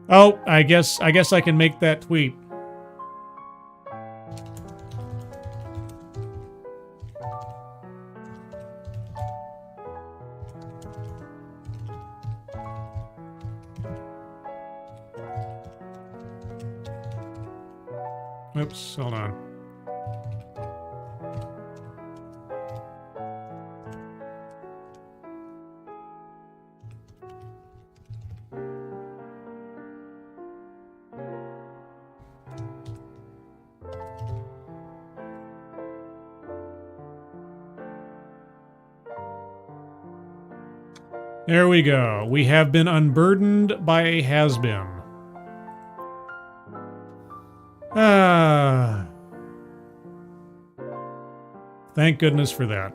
Oh, I guess I can make that tweet. Oops, hold on. There we go. We have been unburdened by a has-been. Thank goodness for that.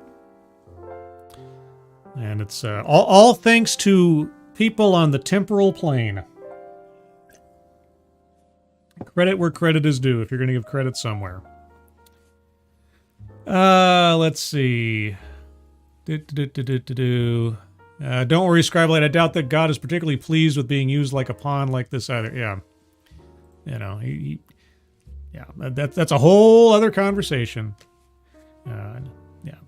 And it's all thanks to people on the temporal plane. Credit where credit is due, if you're going to give credit somewhere. Let's see. Don't worry, Scribe'S. I doubt that God is particularly pleased with being used like a pawn like this either. Yeah. You know, yeah, that's a whole other conversation. Yeah.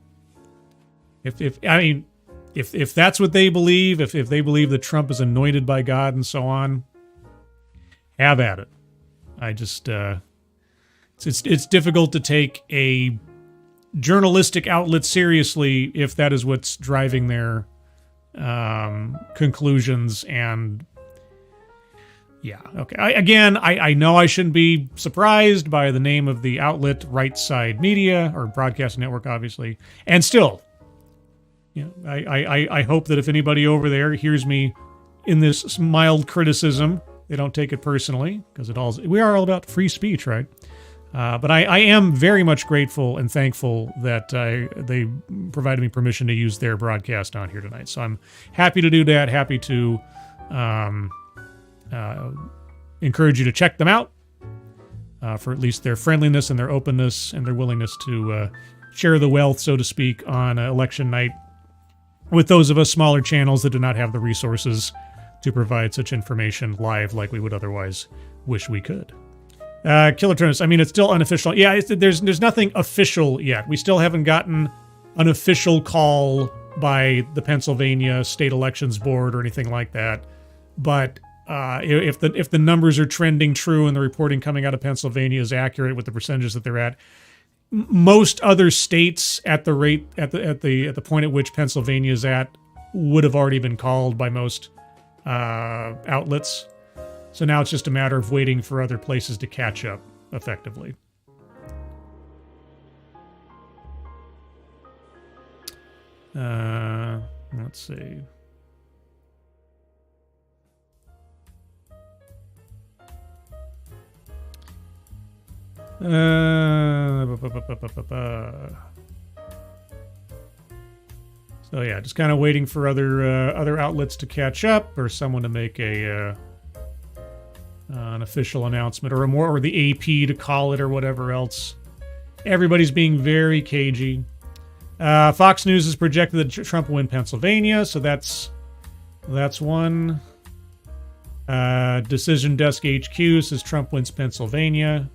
If that's what they believe, if they believe that Trump is anointed by God and so on, have at it. I just it's difficult to take a journalistic outlet seriously if that is what's driving their conclusions. And yeah, okay. I know I shouldn't be surprised by the name of the outlet, Right Side Media, or Broadcast Network, obviously. And still, you know, I hope that if anybody over there hears me in this mild criticism, they don't take it personally, because we are all about free speech, right? But I am very much grateful and thankful that they provided me permission to use their broadcast on here tonight. So I'm happy to do that. Happy to encourage you to check them out for at least their friendliness and their openness and their willingness to share the wealth, so to speak, on election night with those of us smaller channels that do not have the resources to provide such information live like we would otherwise wish we could. Killer Turnus, I mean, it's still unofficial. Yeah, there's nothing official yet. We still haven't gotten an official call by the Pennsylvania State Elections Board or anything like that. But if the numbers are trending true and the reporting coming out of Pennsylvania is accurate with the percentages that they're at, most other states at the rate at the point at which Pennsylvania is at would have already been called by most outlets. So now it's just a matter of waiting for other places to catch up effectively. Let's see. So yeah, just kind of waiting for other outlets to catch up, or someone to make an official announcement, or the AP to call it, or whatever else. Everybody's being very cagey. Fox News has projected that Trump will win Pennsylvania, so that's one. Decision Desk HQ says Trump wins Pennsylvania.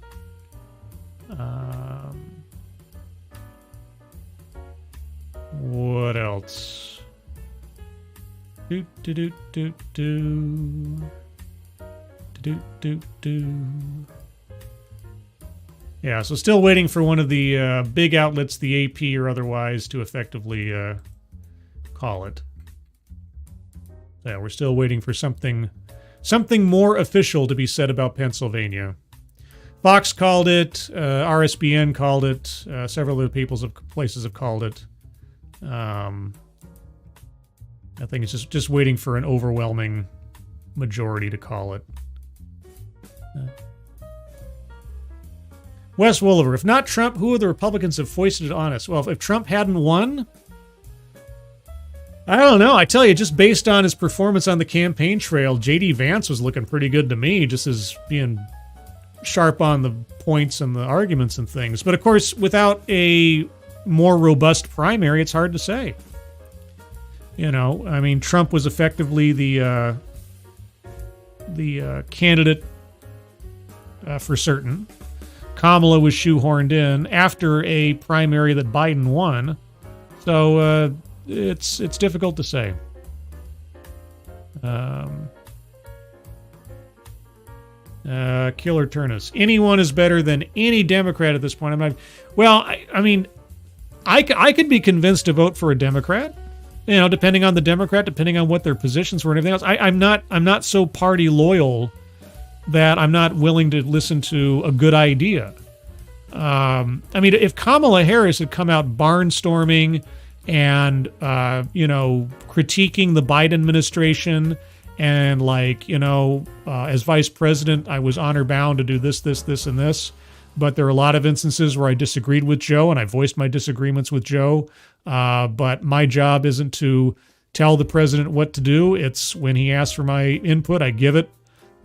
What else? Yeah, so still waiting for one of the big outlets, the AP or otherwise, to effectively call it. Yeah, we're still waiting for something more official to be said about Pennsylvania. Fox called it, RSBN called it, several other places have called it. I think it's just waiting for an overwhelming majority to call it. Wes Wolliver, if not Trump, who of the Republicans have foisted it on us? Well, if Trump hadn't won, I don't know. I tell you, just based on his performance on the campaign trail, J.D. Vance was looking pretty good to me, just as being sharp on the points and the arguments and things. But of course, without a more robust primary, it's hard to say. You know, I mean, Trump was effectively the candidate for certain. Kamala was shoehorned in after a primary that Biden won. So it's difficult to say. Killer Turnus. Anyone is better than any Democrat at this point. I mean, I could be convinced to vote for a Democrat. You know, depending on the Democrat, depending on what their positions were and everything else. I'm not so party loyal that I'm not willing to listen to a good idea. I mean, if Kamala Harris had come out barnstorming and critiquing the Biden administration and as vice president, I was honor bound to do this, and this. But there are a lot of instances where I disagreed with Joe and I voiced my disagreements with Joe. But my job isn't to tell the president what to do. It's when he asks for my input, I give it.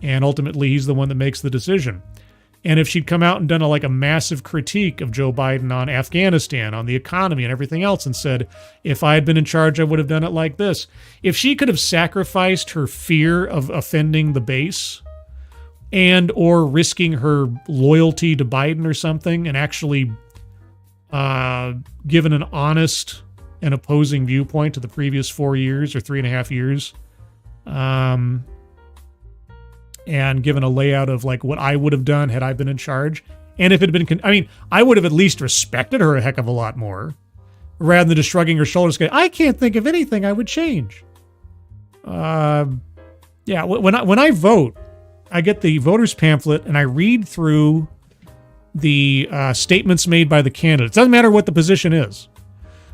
And ultimately, he's the one that makes the decision. And if she'd come out and done a massive critique of Joe Biden on Afghanistan, on the economy and everything else, and said, if I had been in charge, I would have done it like this. If she could have sacrificed her fear of offending the base and or risking her loyalty to Biden or something and actually given an honest and opposing viewpoint to the previous 4 years or 3.5 years, and given a layout of what I would have done had I been in charge. And if it had been, I would have at least respected her a heck of a lot more rather than just shrugging her shoulders going, I can't think of anything I would change. When I vote, I get the voter's pamphlet and I read through the statements made by the candidates. Doesn't matter what the position is,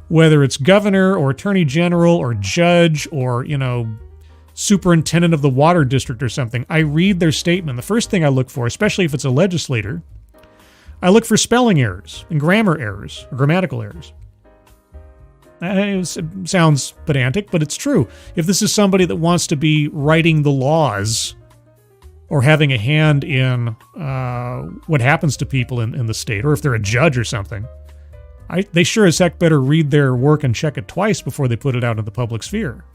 whether it's governor or attorney general or judge or, superintendent of the water district or something. I read their statement. The first thing I look for, especially if it's a legislator, I look for spelling errors and grammar errors or grammatical errors. It sounds pedantic, but it's true. If this is somebody that wants to be writing the laws or having a hand in what happens to people in the state, or if they're a judge or something, they sure as heck better read their work and check it twice before they put it out in the public sphere.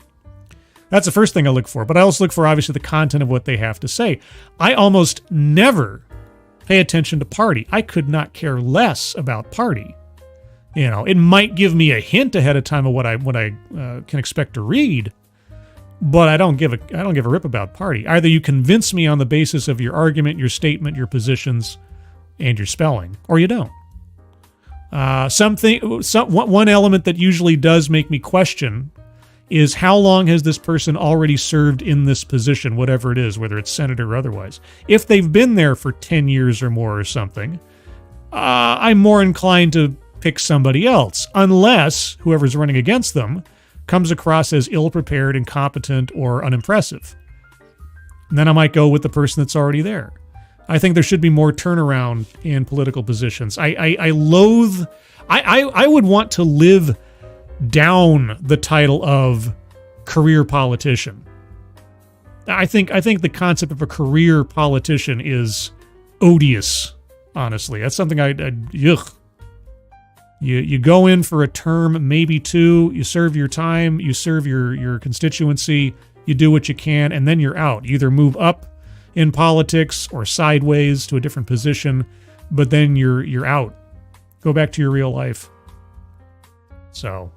That's the first thing I look for. But I also look for, obviously, the content of what they have to say. I almost never pay attention to party. I could not care less about party. It might give me a hint ahead of time of what I can expect to read, but I don't give a rip about party. Either you convince me on the basis of your argument, your statement, your positions, and your spelling, or you don't. One element that usually does make me question is how long has this person already served in this position, whatever it is, whether it's senator or otherwise. If they've been there for 10 years or more or something, I'm more inclined to pick somebody else, unless whoever's running against them comes across as ill-prepared, incompetent, or unimpressive. And then I might go with the person that's already there. I think there should be more turnaround in political positions. I would want to live down the title of career politician. I think the concept of a career politician is odious, honestly. That's something yuck. You go in for a term, maybe two, you serve your time, you serve your constituency, you do what you can, and then you're out. You either move up in politics or sideways to a different position, but then you're out. Go back to your real life. So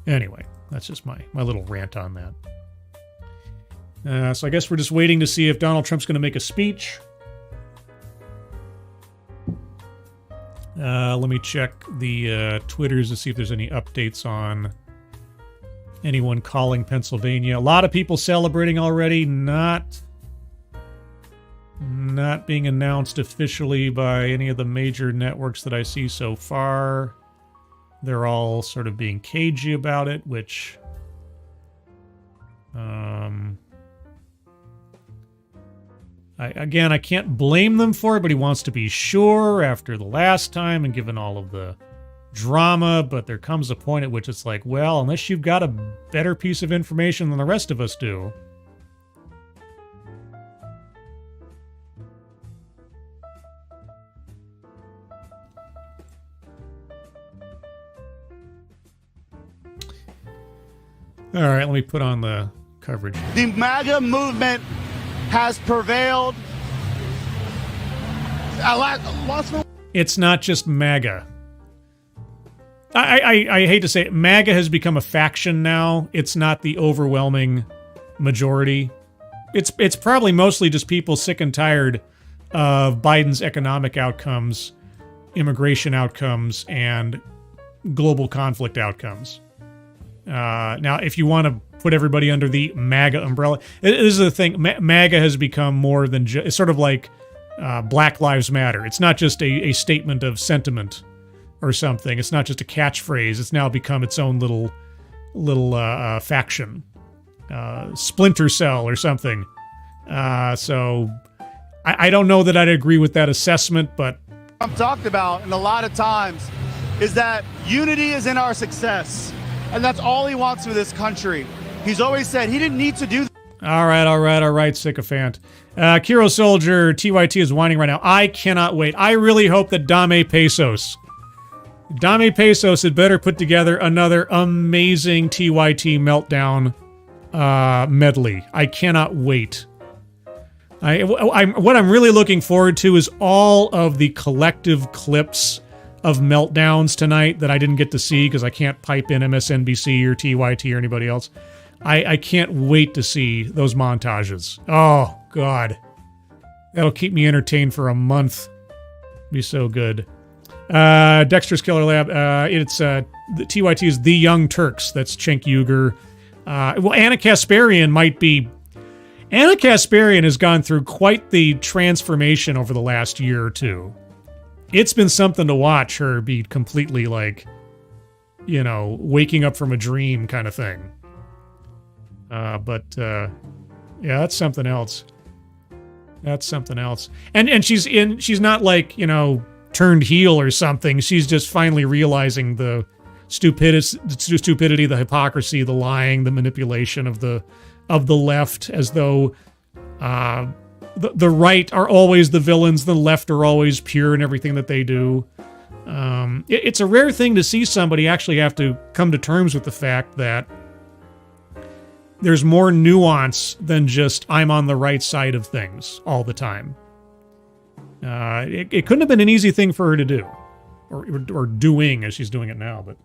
anyway, that's just my little rant on that. So I guess we're just waiting to see if Donald Trump's going to make a speech. Let me check the Twitters to see if there's any updates on anyone calling Pennsylvania. A lot of people celebrating already, not being announced officially by any of the major networks that I see so far. They're all sort of being cagey about it, which I can't blame them for it, but he wants to be sure after the last time and given all of the drama, but there comes a point at which it's like, well, unless you've got a better piece of information than the rest of us do. All right, let me put on the coverage. The MAGA movement has prevailed. It's not just MAGA. I hate to say it, MAGA has become a faction now. It's not the overwhelming majority. It's probably mostly just people sick and tired of Biden's economic outcomes, immigration outcomes, and global conflict outcomes. Now, if you want to put everybody under the MAGA umbrella, this is the thing. MAGA has become more than just, it's sort of like Black Lives Matter. It's not just a statement of sentiment or something. It's not just a catchphrase. It's now become its own little faction, splinter cell or something. So I don't know that I'd agree with that assessment, but I've talked about, and a lot of times, is that unity is in our success. And that's all he wants for this country. He's always said he didn't need to do that. All right, sycophant. Kiro Soldier, TYT is whining right now. I cannot wait. I really hope that Dame Pesos had better put together another amazing TYT meltdown medley. I cannot wait. What I'm really looking forward to is all of the collective clips of meltdowns tonight that I didn't get to see because I can't pipe in MSNBC or TYT or anybody else. I can't wait to see those montages. Oh, God. That'll keep me entertained for a month. Be so good. Dexter's Killer Lab. The TYT is The Young Turks. That's Cenk Uygur. Well, Anna Kasparian might be... Anna Kasparian has gone through quite the transformation over the last year or two. It's been something to watch her be completely like, waking up from a dream kind of thing. Yeah, that's something else. That's something else. And she's not like, turned heel or something. She's just finally realizing the stupidity, the hypocrisy, the lying, the manipulation of the left, as though the right are always the villains, the left are always pure in everything that they do. It's a rare thing to see somebody actually have to come to terms with the fact that there's more nuance than just I'm on the right side of things all the time. It couldn't have been an easy thing for her to do, or doing as she's doing it now, but...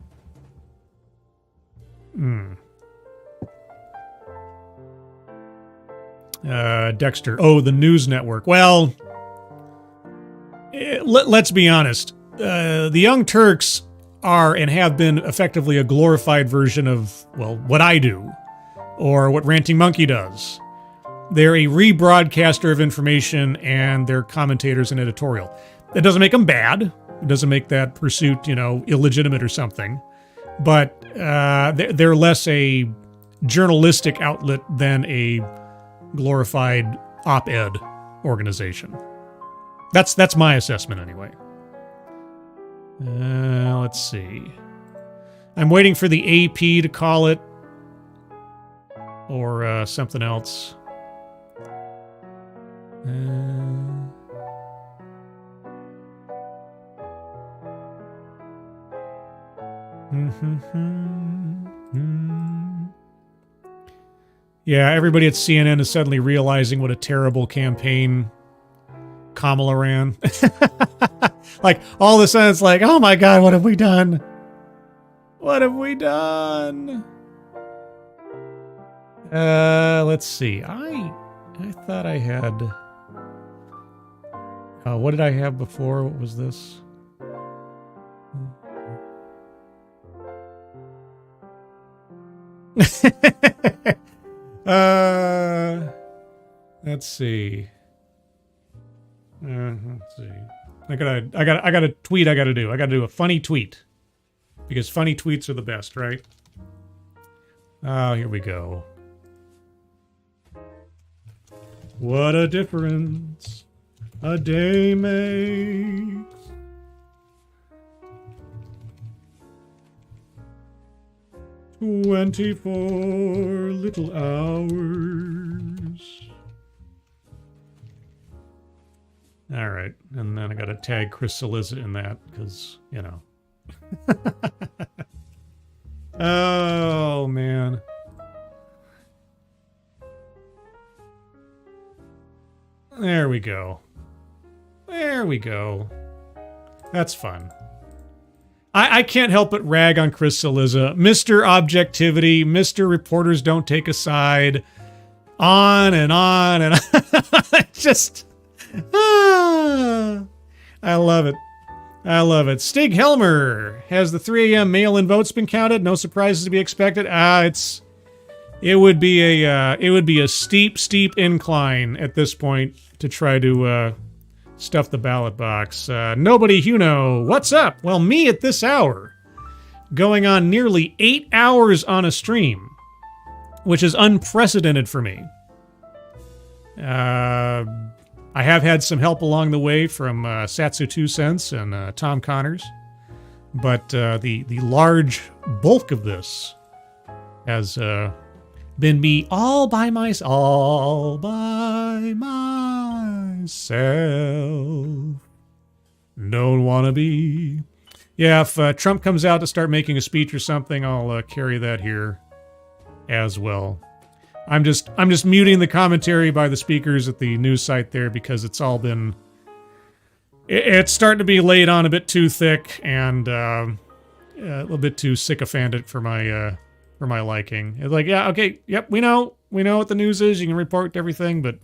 Dexter. Oh, the news network. Well, let's be honest. The Young Turks are and have been effectively a glorified version of, well, what I do, or what Ranting Monkey does. They're a rebroadcaster of information, and they're commentators and editorial. That doesn't make them bad. It doesn't make that pursuit, illegitimate or something. But they're less a journalistic outlet than a glorified op-ed organization. That's my assessment anyway. Let's see. I'm waiting for the AP to call it, or something else. Yeah, everybody at CNN is suddenly realizing what a terrible campaign Kamala ran. Like, all of a sudden it's like, oh my God, what have we done? What have we done? Let's see. I thought I had... what did I have before? What was this? Let's see. Let's see. I got a tweet I gotta do. I gotta do a funny tweet. Because funny tweets are the best, right? Oh, here we go. What a difference a day makes. 24 little hours. All right, and then I got to tag Chris Saliza in that because, you know. Oh, man. There we go. There we go. That's fun. I can't help but rag on Chris Saliza. Mr. Objectivity, Mr. Reporters Don't Take a Side, on and on and on. Just, I love it. I love it. Stig Helmer, has the 3 a.m. mail-in votes been counted? No surprises to be expected. It would be a steep incline at this point to try to stuff the ballot box. Nobody Huno, what's up? Well, me at this hour, going on nearly 8 hours on a stream, which is unprecedented for me. I have had some help along the way from Satsu 2 Cents and Tom Connors, but the large bulk of this has been me all by myself. Don't want to be. Yeah, if Trump comes out to start making a speech or something, I'll carry that here as well. I'm just muting the commentary by the speakers at the news site there because it's all been. It's starting to be laid on a bit too thick and a little bit too sycophantic for my liking. It's like, yeah, okay, yep, we know what the news is. You can report everything, but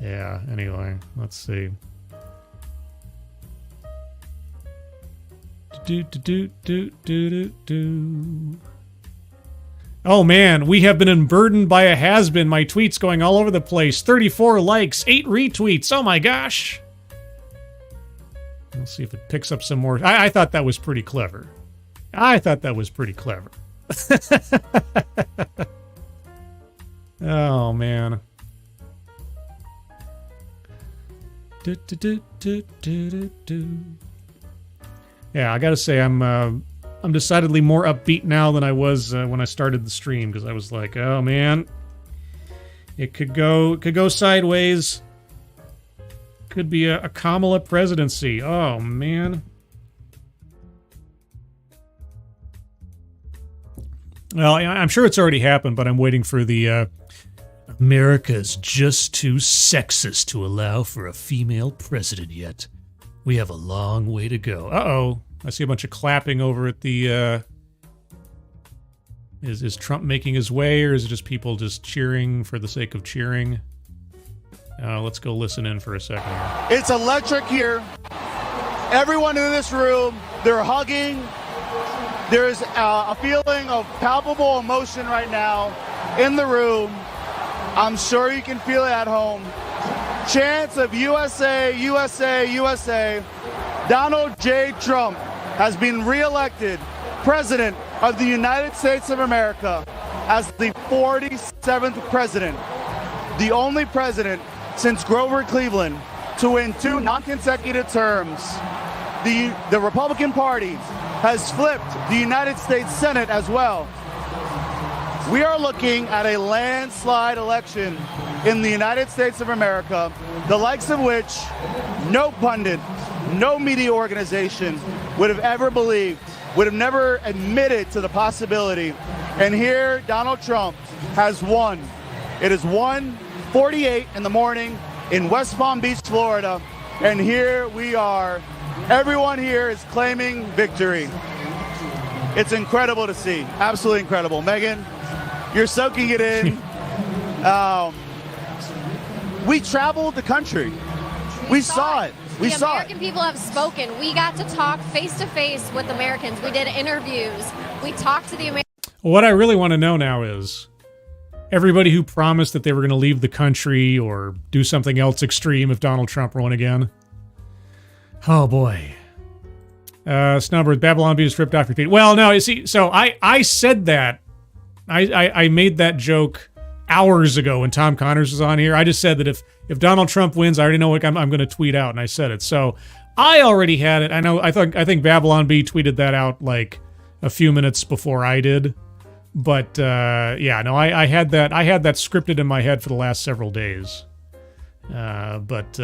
yeah. Anyway, let's see. Oh man, we have been unburdened by a has-been. My tweets going all over the place. 34 likes, 8 retweets. Oh my gosh. Let's see if it picks up some more. I thought that was pretty clever. Oh man. Yeah, I gotta say I'm decidedly more upbeat now than I was when I started the stream, because I was like, oh man, it could go sideways. Could be a Kamala presidency. Oh man. Well, I'm sure it's already happened, but I'm waiting for the America's just too sexist to allow for a female president yet. We have a long way to go. Uh-oh. I see a bunch of clapping over at the... Is Trump making his way, or is it just people just cheering for the sake of cheering? Let's go listen in for a second. It's electric here. Everyone in this room, they're hugging. There's a feeling of palpable emotion right now in the room. I'm sure you can feel it at home. Chants of USA, USA, USA. Donald J. Trump has been reelected President of the United States of America as the 47th president, the only president since Grover Cleveland to win 2 non-consecutive terms. The Republican Party has flipped the United States Senate as well. We are looking at a landslide election in the United States of America, the likes of which no pundit, no media organization would have ever believed, would have never admitted to the possibility. And here, Donald Trump has won. It is 1:48 in the morning in West Palm Beach, Florida. And here we are. Everyone here is claiming victory. It's incredible to see. Absolutely incredible. Megan, you're soaking it in. We traveled the country. We saw it. We saw it. American people have spoken. We got to talk face to face with Americans. We did interviews. We talked to the Americans. What I really want to know now is everybody who promised that they were going to leave the country or do something else extreme if Donald Trump won again. Oh boy. Snubber, Babylon being stripped off your feet. Well, no, you see, so I said that. I made that joke hours ago when Tom Connors was on here. I just said that if Donald Trump wins, I already know what I'm going to tweet out, and I said it. So I already had it. I think Babylon B tweeted that out like a few minutes before I did. But yeah, no, I had that scripted in my head for the last several days. But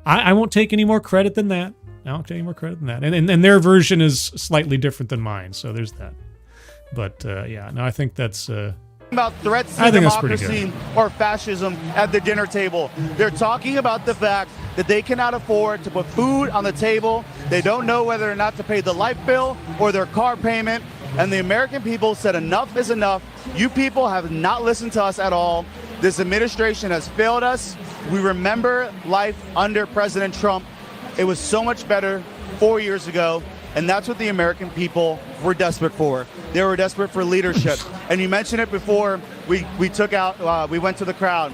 I won't take any more credit than that. I won't take any more credit than that. And their version is slightly different than mine, so there's that. But yeah, no, I think that's about threats to democracy or fascism at the dinner table. They're talking about the fact that they cannot afford to put food on the table. They don't know whether or not to pay the light bill or their car payment. And the American people said enough is enough. You people have not listened to us at all. This administration has failed us. We remember life under President Trump. It was so much better 4 years ago. And that's what the American people were desperate for. They were desperate for leadership. And you mentioned it before we went to the crowd.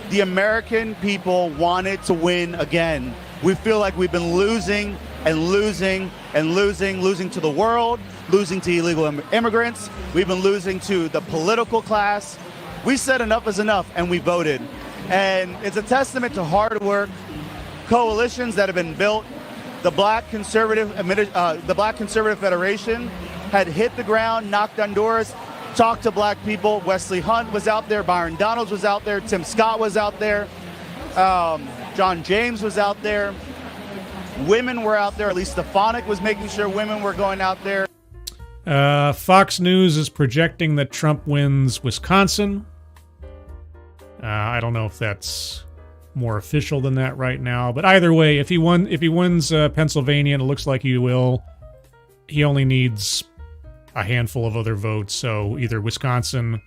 The American people wanted to win again. We feel like we've been losing and losing and losing to the world, losing to illegal immigrants. We've been losing to the political class. We said enough is enough, and we voted. And it's a testament to hard work, coalitions that have been built. The Black Conservative Federation had hit the ground, knocked on doors, talked to black people. Wesley Hunt was out there, Byron Donalds was out there, Tim Scott was out there, John James was out there. Women were out there. At least Stefanik was making sure women were going out there. Fox News is projecting that Trump wins Wisconsin. I don't know if that's more official than that right now, but either way, if he wins Pennsylvania, and it looks like he will, he only needs a handful of other votes. So either Wisconsin,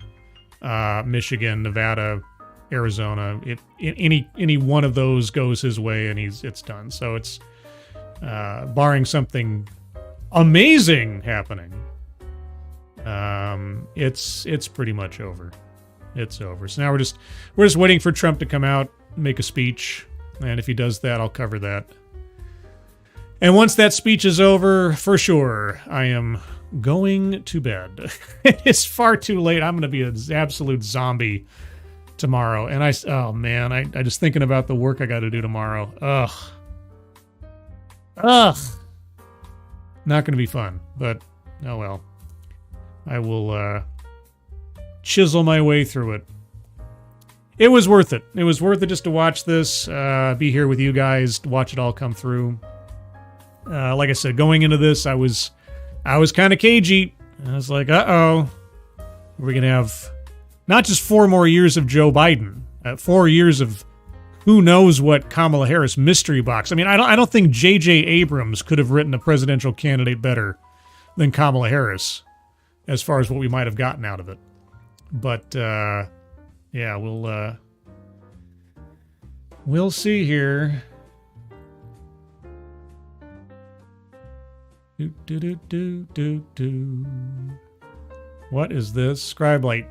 Michigan, Nevada, Arizona, any one of those goes his way, and it's done. So it's barring something amazing happening, it's pretty much over. It's over. So now we're just waiting for Trump to come out, make a speech, and if he does that, I'll cover that. And once that speech is over, for sure, I am going to bed. It's far too late. I'm going to be an absolute zombie tomorrow. And I just thinking about the work I got to do tomorrow. Ugh. Not going to be fun, but oh well. I will chisel my way through it. It was worth it. It was worth it just to watch this, be here with you guys, to watch it all come through. Like I said, going into this, I was kind of cagey. I was like, uh-oh. We're going to have not just 4 more years of Joe Biden, 4 years of who knows what Kamala Harris mystery box. I mean, I don't think J.J. Abrams could have written a presidential candidate better than Kamala Harris, as far as what we might have gotten out of it. But, yeah, we'll see here. What is this? Scribe'S.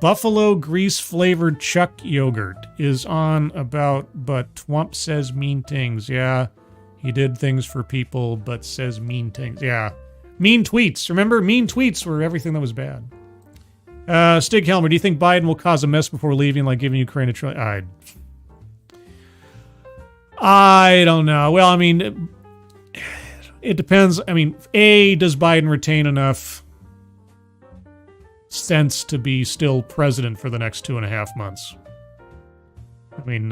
Buffalo grease flavored chuck yogurt is on about, but Twump says mean things. Yeah, he did things for people, but says mean things. Yeah, mean tweets. Remember, mean tweets were everything that was bad. Stig Helmer, do you think Biden will cause a mess before leaving, like giving Ukraine a trillion? I don't know. Well, I mean, it depends. I mean, does Biden retain enough sense to be still president for the next 2.5 months? I mean,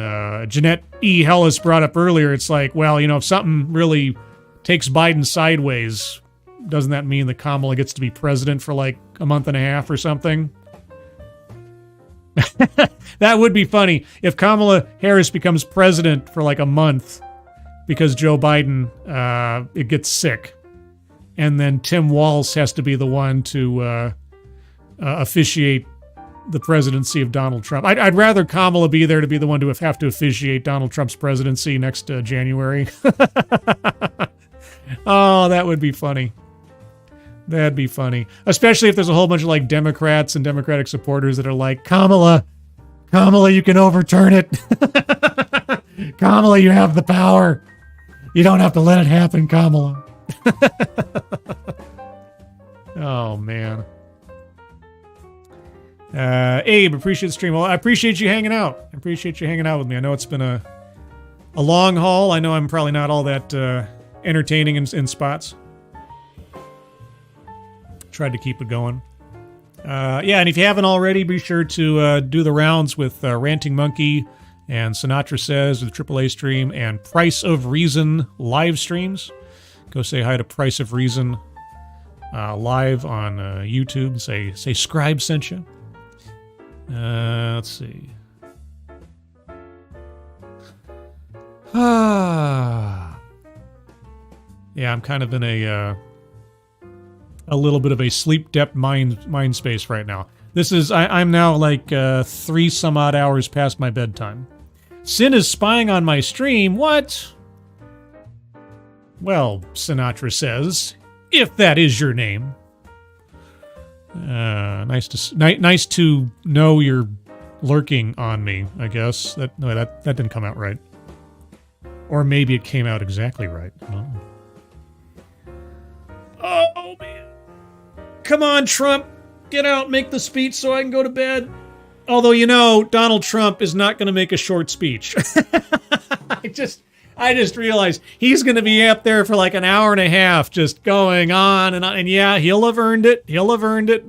Jeanette E. Hellis brought up earlier, it's like, well, if something really takes Biden sideways, doesn't that mean that Kamala gets to be president for like a month and a half or something? That would be funny if Kamala Harris becomes president for like a month because Joe Biden it gets sick, and then Tim Walz has to be the one to officiate the presidency of Donald Trump. I'd rather Kamala be there to be the one to have to officiate Donald Trump's presidency next January. Oh, that would be funny. That'd be funny. Especially if there's a whole bunch of like Democrats and Democratic supporters that are like, Kamala, you can overturn it. Kamala, you have the power. You don't have to let it happen, Kamala. Oh, man. Abe, appreciate the stream. Well, I appreciate you hanging out. I appreciate you hanging out with me. I know it's been a long haul. I know I'm probably not all that entertaining in spots. Tried to keep it going. Yeah, and if you haven't already, be sure to do the rounds with Ranting Monkey and Sinatra Says with the AAA stream and Price of Reason live streams. Go say hi to Price of Reason live on YouTube. Say Scribe sent you. Let's see. Yeah, I'm kind of in a little bit of a sleep-deprived mind space right now. I'm now like 3 some odd hours past my bedtime. Sin is spying on my stream. What? Well, Sinatra Says, if that is your name. Nice to know you're lurking on me, I guess. That didn't come out right. Or maybe it came out exactly right. I don't know. Oh, man. Come on, Trump. Get out, make the speech so I can go to bed. Although, Donald Trump is not going to make a short speech. I just realized he's going to be up there for like an hour and a half just going on and on. And yeah, he'll have earned it.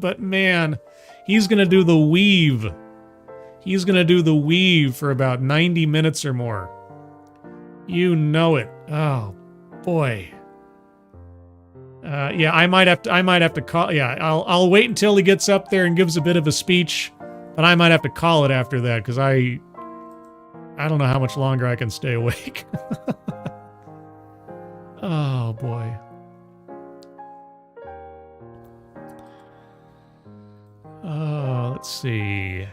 But man, he's going to do the weave. He's going to do the weave for about 90 minutes or more. You know it. Oh, boy. Yeah, I might have to call. Yeah, I'll wait until he gets up there and gives a bit of a speech, but I might have to call it after that because I don't know how much longer I can stay awake. Oh boy. Oh, let's see.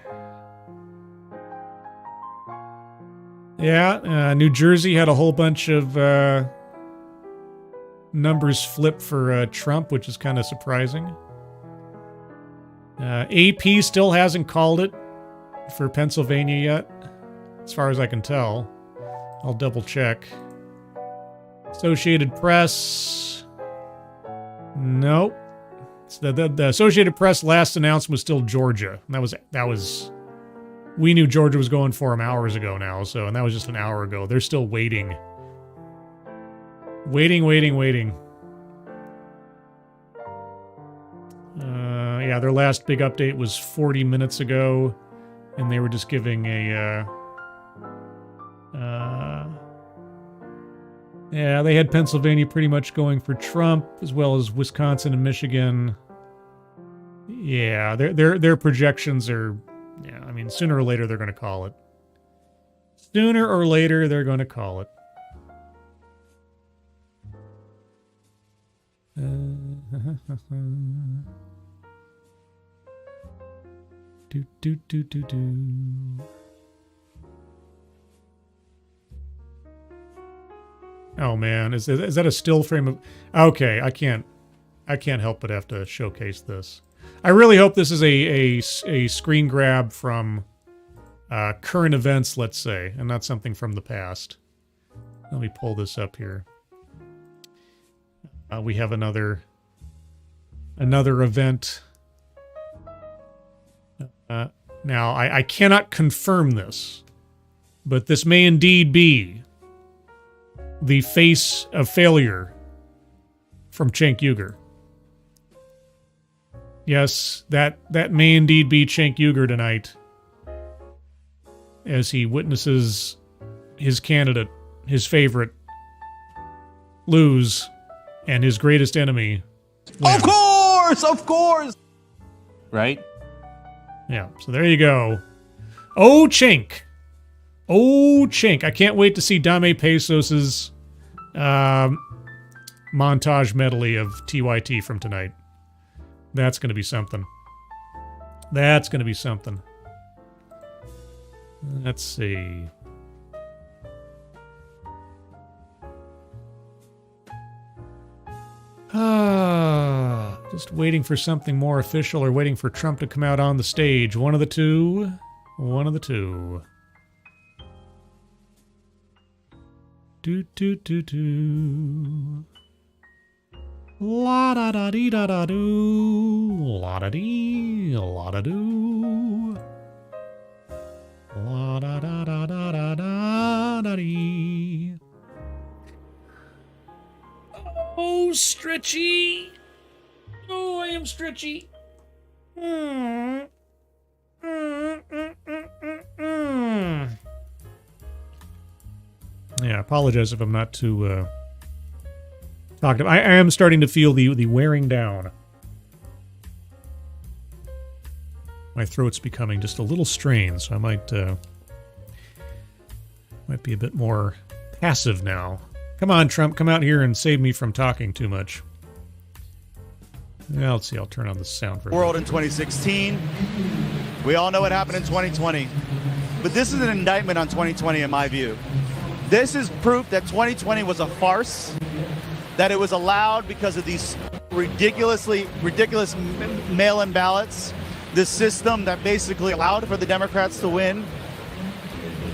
Yeah, New Jersey had a whole bunch of numbers flip for Trump, which is kind of surprising. AP still hasn't called it for Pennsylvania yet, as far as I can tell. I'll double check. Associated Press. Nope. The Associated Press last announcement was still Georgia. And that was. We knew Georgia was going for him hours ago now, and that was just an hour ago. They're still waiting. Waiting. Yeah, their last big update was 40 minutes ago, and they were just giving a, yeah, they had Pennsylvania pretty much going for Trump, as well as Wisconsin and Michigan. Yeah, their projections are, yeah, I mean, sooner or later they're going to call it. Sooner or later they're going to call it. Oh man, is that a still frame of? Okay, I can't help but have to showcase this. I really hope this is a screen grab from current events, let's say, and not something from the past. Let me pull this up here. We have another event. Now, I cannot confirm this, but this may indeed be the face of failure from Cenk Uygur. Yes, that may indeed be Cenk Uygur tonight, as he witnesses his candidate, his favorite, lose, and his greatest enemy win. Of course! Right? Yeah, so there you go. Oh, Cenk. Oh, Cenk. I can't wait to see Dame Pesos's montage medley of TYT from tonight. That's going to be something. That's going to be something. Let's see. Just waiting for something more official or waiting for Trump to come out on the stage. One of the two. One of the two. Do. La da da dee da da do. La da dee. La da do. La da da da da da da da dee. Oh, Stretchy. Oh, I am Stretchy. Yeah, I apologize if I'm not too talkative. I am starting to feel the wearing down. My throat's becoming just a little strained, so I might be a bit more passive now. Come on, Trump, come out here and save me from talking too much. Yeah, let's see, I'll turn on the sound for a World minute. in 2016. We all know what happened in 2020. But this is an indictment on 2020 in my view. This is proof that 2020 was a farce, that it was allowed because of these ridiculous mail-in ballots, this system that basically allowed for the Democrats to win.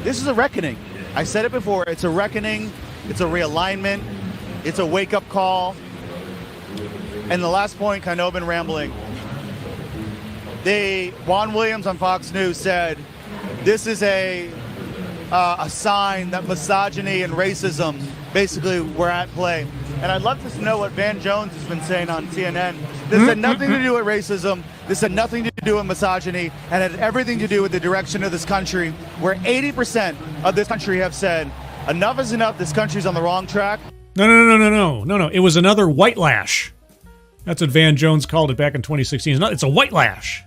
This is a reckoning. I said it before, it's a reckoning, it's a realignment, it's a wake-up call. And the last point, I know I've been rambling. Juan Williams on Fox News said, this is a sign that misogyny and racism basically were at play. And I'd love to know what Van Jones has been saying on CNN. This had nothing to do with racism. This had nothing to do with misogyny, and had everything to do with the direction of this country, where 80% of this country have said, enough is enough, this country's on the wrong track. No. It was another white lash. That's what Van Jones called it back in 2016. It's a white lash.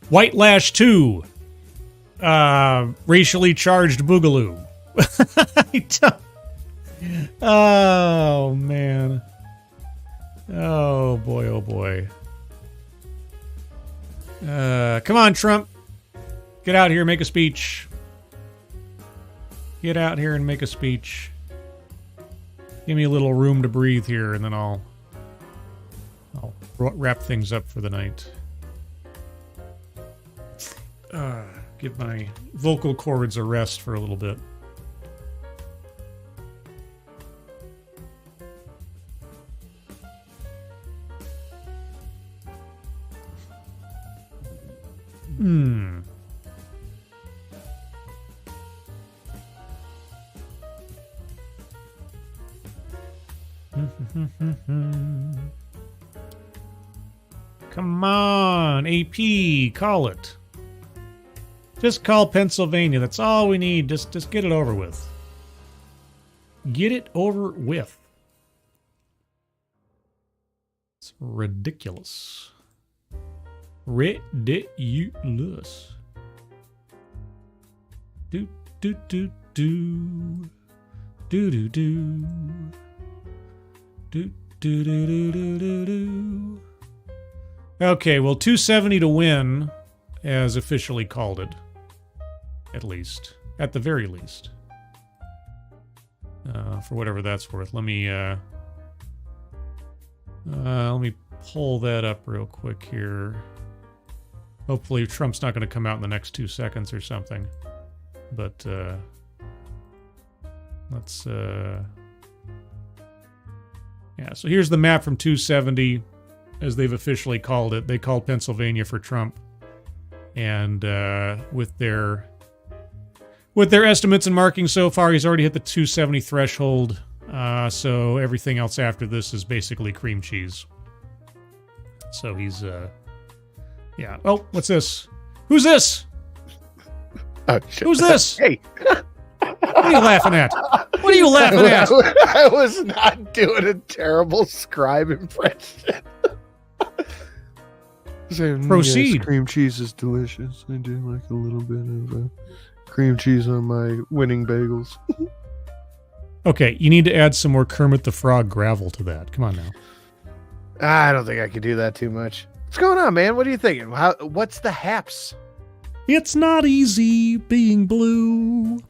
White lash 2. Racially charged boogaloo. Oh, man. Oh, boy, oh, boy. Come on, Trump. Get out here and make a speech. Get out here and make a speech. Give me a little room to breathe here, and then I'll wrap things up for the night. Give my vocal cords a rest for a little bit. Come on, AP, call it. Just call Pennsylvania. That's all we need. Just get it over with. Get it over with. It's ridiculous. Ridiculous. Do do do do do do do do do do do do do. Okay, well, 270 to win, as officially called it. At least, at the very least, for whatever that's worth. Let me pull that up real quick here. Hopefully, Trump's not going to come out in the next 2 seconds or something. But let's yeah. So here's the map from 270, as they've officially called it. They called Pennsylvania for Trump, and with their estimates and markings so far, he's already hit the 270 threshold. So everything else after this is basically cream cheese. So he's yeah. Oh, what's this? Who's this? Oh, shit. Who's this? Hey. What are you laughing at? What are you laughing at? I was not doing a terrible Scribe impression. Proceed. Yes, cream cheese is delicious. I do like a little bit of cream cheese on my winning bagels. Okay, you need to add some more Kermit the Frog gravel to that. Come on now. I don't think I could do that too much. What's going on, man? What are you thinking? What's the haps? It's not easy being blue.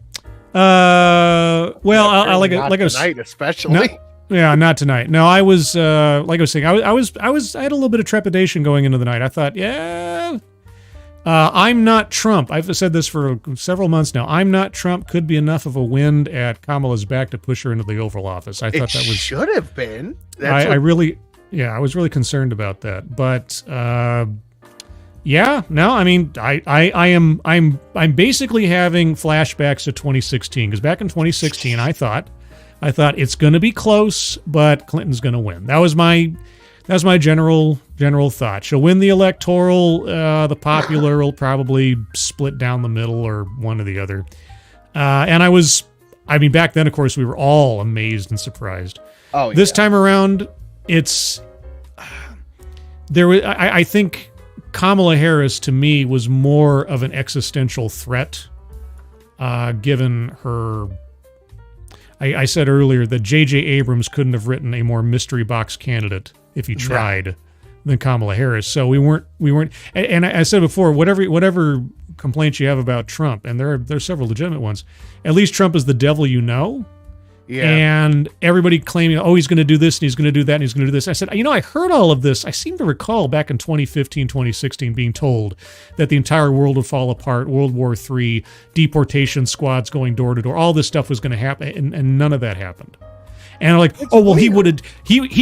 Well, I like I tonight, especially. Not tonight. No, I was like I was saying, I had a little bit of trepidation going into the night. I thought, yeah, I'm not Trump. I've said this for several months now. I'm not Trump could be enough of a wind at Kamala's back to push her into the Oval Office. I thought that was should have been. I was really concerned about that. But yeah, no, I mean, I'm basically having flashbacks to 2016, because back in 2016, I thought it's going to be close, but Clinton's going to win. That was my That's my general thought. She'll win the electoral. The popular will probably split down the middle or one or the other. And back then, of course, we were all amazed and surprised. Oh, this time around, I think Kamala Harris, to me, was more of an existential threat, given her... I said earlier that J.J. Abrams couldn't have written a more mystery box candidate if he tried than Kamala Harris. So we weren't. And I said before, whatever complaints you have about Trump, and there are several legitimate ones. At least Trump is the devil you know. Yeah. And everybody claiming, oh, he's going to do this and he's going to do that and he's going to do this. I said, I heard all of this. I seem to recall back in 2015, 2016 being told that the entire world would fall apart, World War III, deportation squads going door to door. All this stuff was going to happen, and none of that happened. And I'm like, he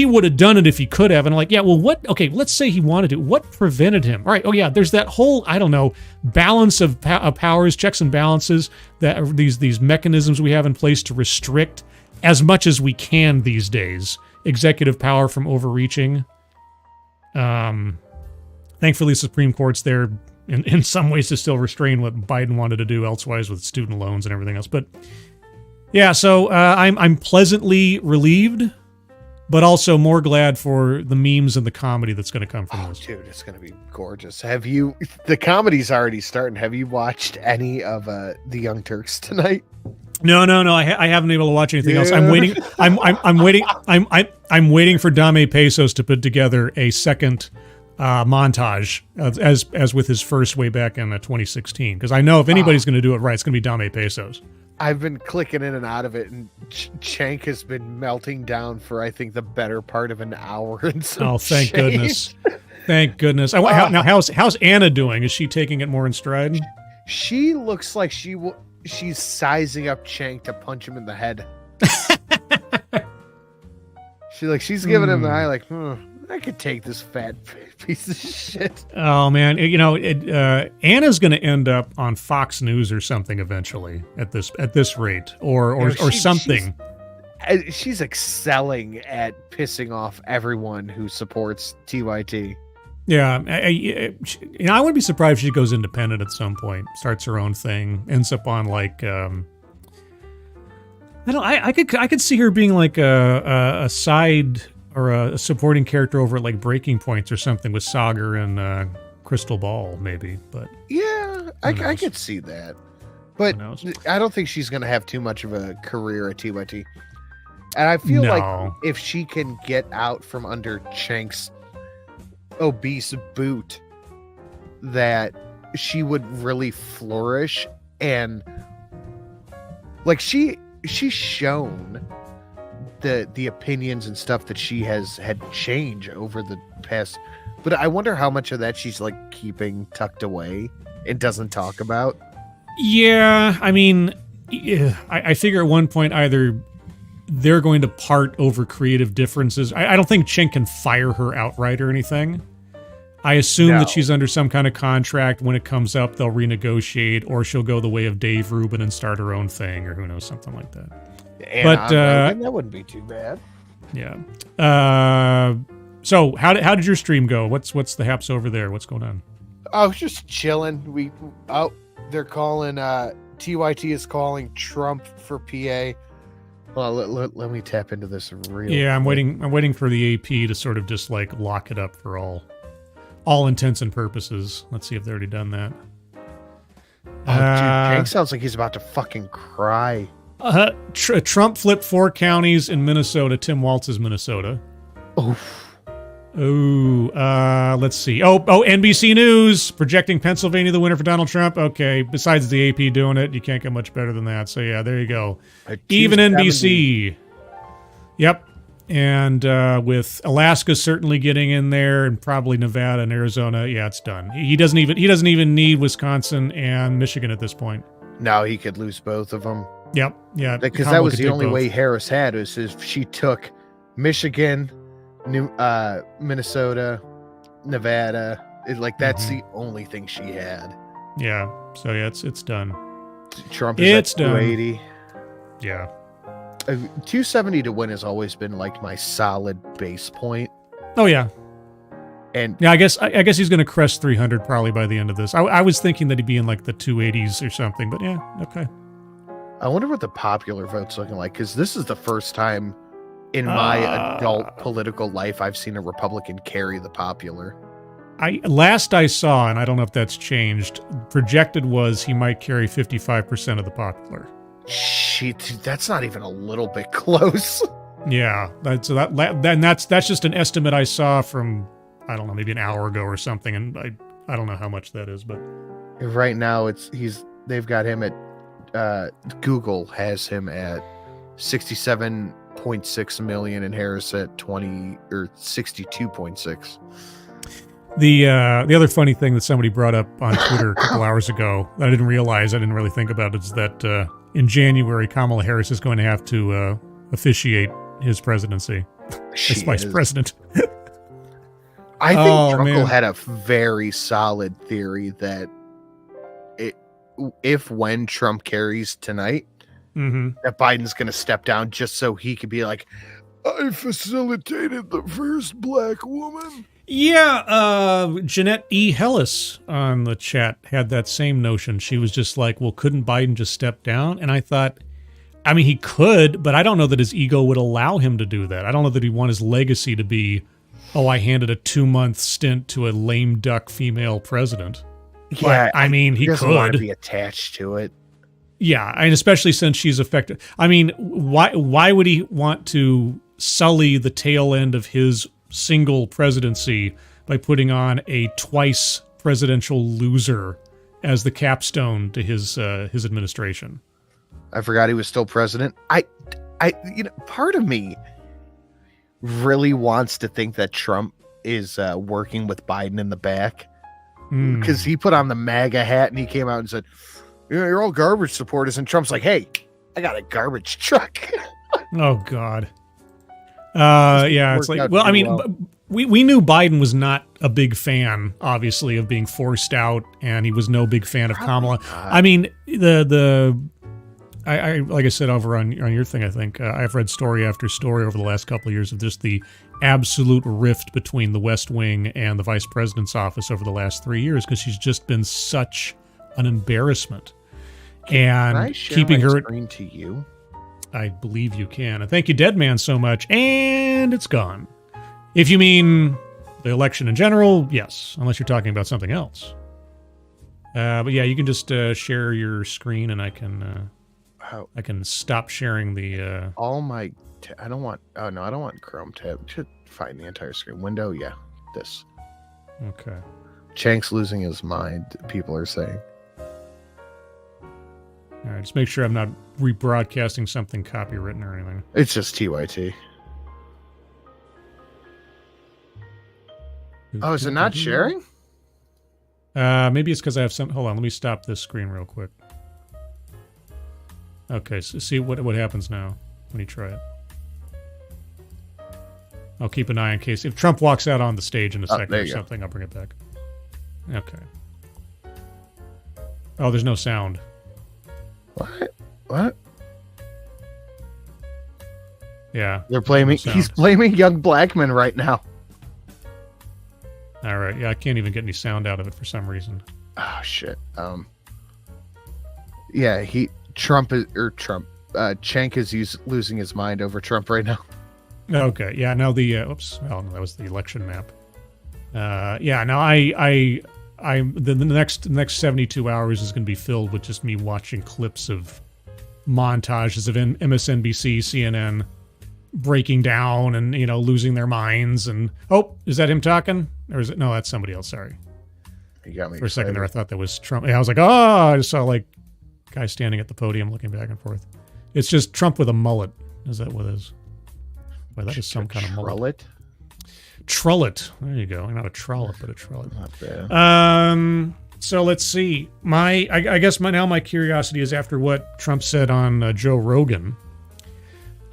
would have done it if he could have. And I'm like, yeah, well, what? Okay, let's say he wanted to. What prevented him? All right. Oh yeah, there's that whole balance of powers, checks and balances, that these mechanisms we have in place to restrict as much as we can these days executive power from overreaching. Thankfully, the Supreme Court's there in some ways to still restrain what Biden wanted to do elsewise with student loans and everything else, but. Yeah, so I'm pleasantly relieved, but also more glad for the memes and the comedy that's going to come from this. Dude, it's going to be gorgeous. The comedy's already starting. Have you watched any of the Young Turks tonight? No. I haven't been able to watch anything else. I'm waiting. I'm waiting for Dame Pesos to put together a second montage as with his first way back in 2016. Because I know if anybody's going to do it right, it's going to be Dame Pesos. I've been clicking in and out of it, and Chank has been melting down for, I think, the better part of an hour. And some thank change. goodness. Thank goodness. Now, how's Anna doing? Is she taking it more in stride? She looks like she's sizing up Chank to punch him in the head. She's giving him the eye, like, I could take this fat piece of shit. Oh man, Anna's going to end up on Fox News or something eventually at this rate, or something. She's excelling at pissing off everyone who supports TYT. Yeah, I wouldn't be surprised if she goes independent at some point, starts her own thing, ends up on like. I could see her being like a side. Or a supporting character over at like Breaking Points or something with Sagar and Crystal Ball, maybe. But yeah, I could see that. But I don't think she's going to have too much of a career at TYT. And I feel like if she can get out from under Chank's obese boot, that she would really flourish. And like she's shown the opinions and stuff that she has had change over the past, but I wonder how much of that she's like keeping tucked away and doesn't talk about. Yeah, I figure at one point either they're going to part over creative differences. I don't think Chink can fire her outright or anything. I assume that she's under some kind of contract. When it comes up, they'll renegotiate, or she'll go the way of Dave Rubin and start her own thing, or who knows, something like that. But that wouldn't be too bad. Yeah. So how did your stream go? What's the haps over there? What's going on? I was just chilling. They're calling TYT is calling Trump for PA. Well, let me tap into this real. Yeah, I'm waiting for the AP to sort of just like lock it up for all intents and purposes. Let's see if they've already done that. Dude, Hank sounds like he's about to fucking cry. Trump flipped 4 counties in Minnesota. Tim Walz's Minnesota. Let's see. NBC News projecting Pennsylvania the winner for Donald Trump. Okay, besides the AP doing it, you can't get much better than that. So yeah, there you go. Even NBC. Yep. And with Alaska certainly getting in there, and probably Nevada and Arizona, yeah, it's done. He doesn't even need Wisconsin and Michigan at this point. No, he could lose both of them. Yep. Yeah. Because that was the only way Harris had, is if she took Michigan, Minnesota, Nevada. That's the only thing she had. Yeah. So yeah, it's done. Trump is at 280. Yeah. 270 to win has always been like my solid base point. Oh yeah. And yeah, I guess he's going to crest 300 probably by the end of this. I was thinking that he'd be in like the 280s or something, but yeah, okay. I wonder what the popular vote's looking like, because this is the first time in my adult political life I've seen a Republican carry the popular. Last I saw, and I don't know if that's changed, projected was he might carry 55% of the popular. Shit, that's not even a little bit close. Yeah, that's just an estimate I saw from, I don't know, maybe an hour ago or something, and I don't know how much that is, but right now they've got him at Google has him at 67.6 million and Harris at 62.6. The other funny thing that somebody brought up on Twitter a couple hours ago that I didn't realize, I didn't really think about, is that in January Kamala Harris is going to have to officiate his presidency as vice president. I think Drunkle had a very solid theory that when Trump carries tonight, that Biden's going to step down just so he could be like, I facilitated the first black woman. Yeah, Jeanette E. Hellis on the chat had that same notion. She was just like, well, couldn't Biden just step down? And I thought, I mean, he could, but I don't know that his ego would allow him to do that. I don't know that he'd want his legacy to be, oh, I handed a 2-month stint to a lame duck female president. Yeah, but, I mean, he doesn't could want to be attached to it. Yeah, and especially since she's affected. I mean, why would he want to sully the tail end of his single presidency by putting on a twice presidential loser as the capstone to his administration? I forgot he was still president. Part of me really wants to think that Trump is working with Biden in the back, because he put on the MAGA hat and he came out and said, "Yeah, you're all garbage supporters," and Trump's like, "Hey, I got a garbage truck." Oh God. Yeah, it's like, well, I mean, we knew Biden was not a big fan, obviously, of being forced out, and he was no big fan of Kamala. I mean, I like I said over on your thing, I think I've read story after story over the last couple of years of just the absolute rift between the West Wing and the Vice President's office over the last 3 years, because she's just been such an embarrassment. And Can I share keeping my her screen to you? I believe you can. And thank you, Dead Man, so much. And it's gone. If you mean the election in general, yes, unless you're talking about something else. But yeah, you can just share your screen, and I can stop sharing the. I don't want. Oh no, I don't want Chrome tab. Should find the entire screen. Window, yeah, this. Okay. Chank's losing his mind. People are saying. All right, just make sure I'm not rebroadcasting something copywritten or anything. It's just TYT. Oh, is it not sharing? Maybe it's because I have some. Hold on, let me stop this screen real quick. Okay, so see what happens now when you try it. I'll keep an eye in case if Trump walks out on the stage in a second or something. I'll bring it back. Okay. Oh, there's no sound. What? Yeah. They're blaming. He's blaming young black men right now. All right. Yeah, I can't even get any sound out of it for some reason. Oh shit. Yeah, Cenk is losing his mind over Trump right now. Okay. Yeah. Now the oops. Oh no, that was the election map. Yeah. Now the next 72 hours is going to be filled with just me watching clips of montages of MSNBC, CNN breaking down and losing their minds. And is that him talking, or is it? No, that's somebody else. Sorry. You got me for a second there. I thought that was Trump. Yeah, I was like, I just saw like guy standing at the podium looking back and forth. It's just Trump with a mullet. Is that what it is? Well, that is some kind of mullet. Trullet. There you go. Not a trollop, but a trullet. Not bad. So let's see. I guess my curiosity is after what Trump said on Joe Rogan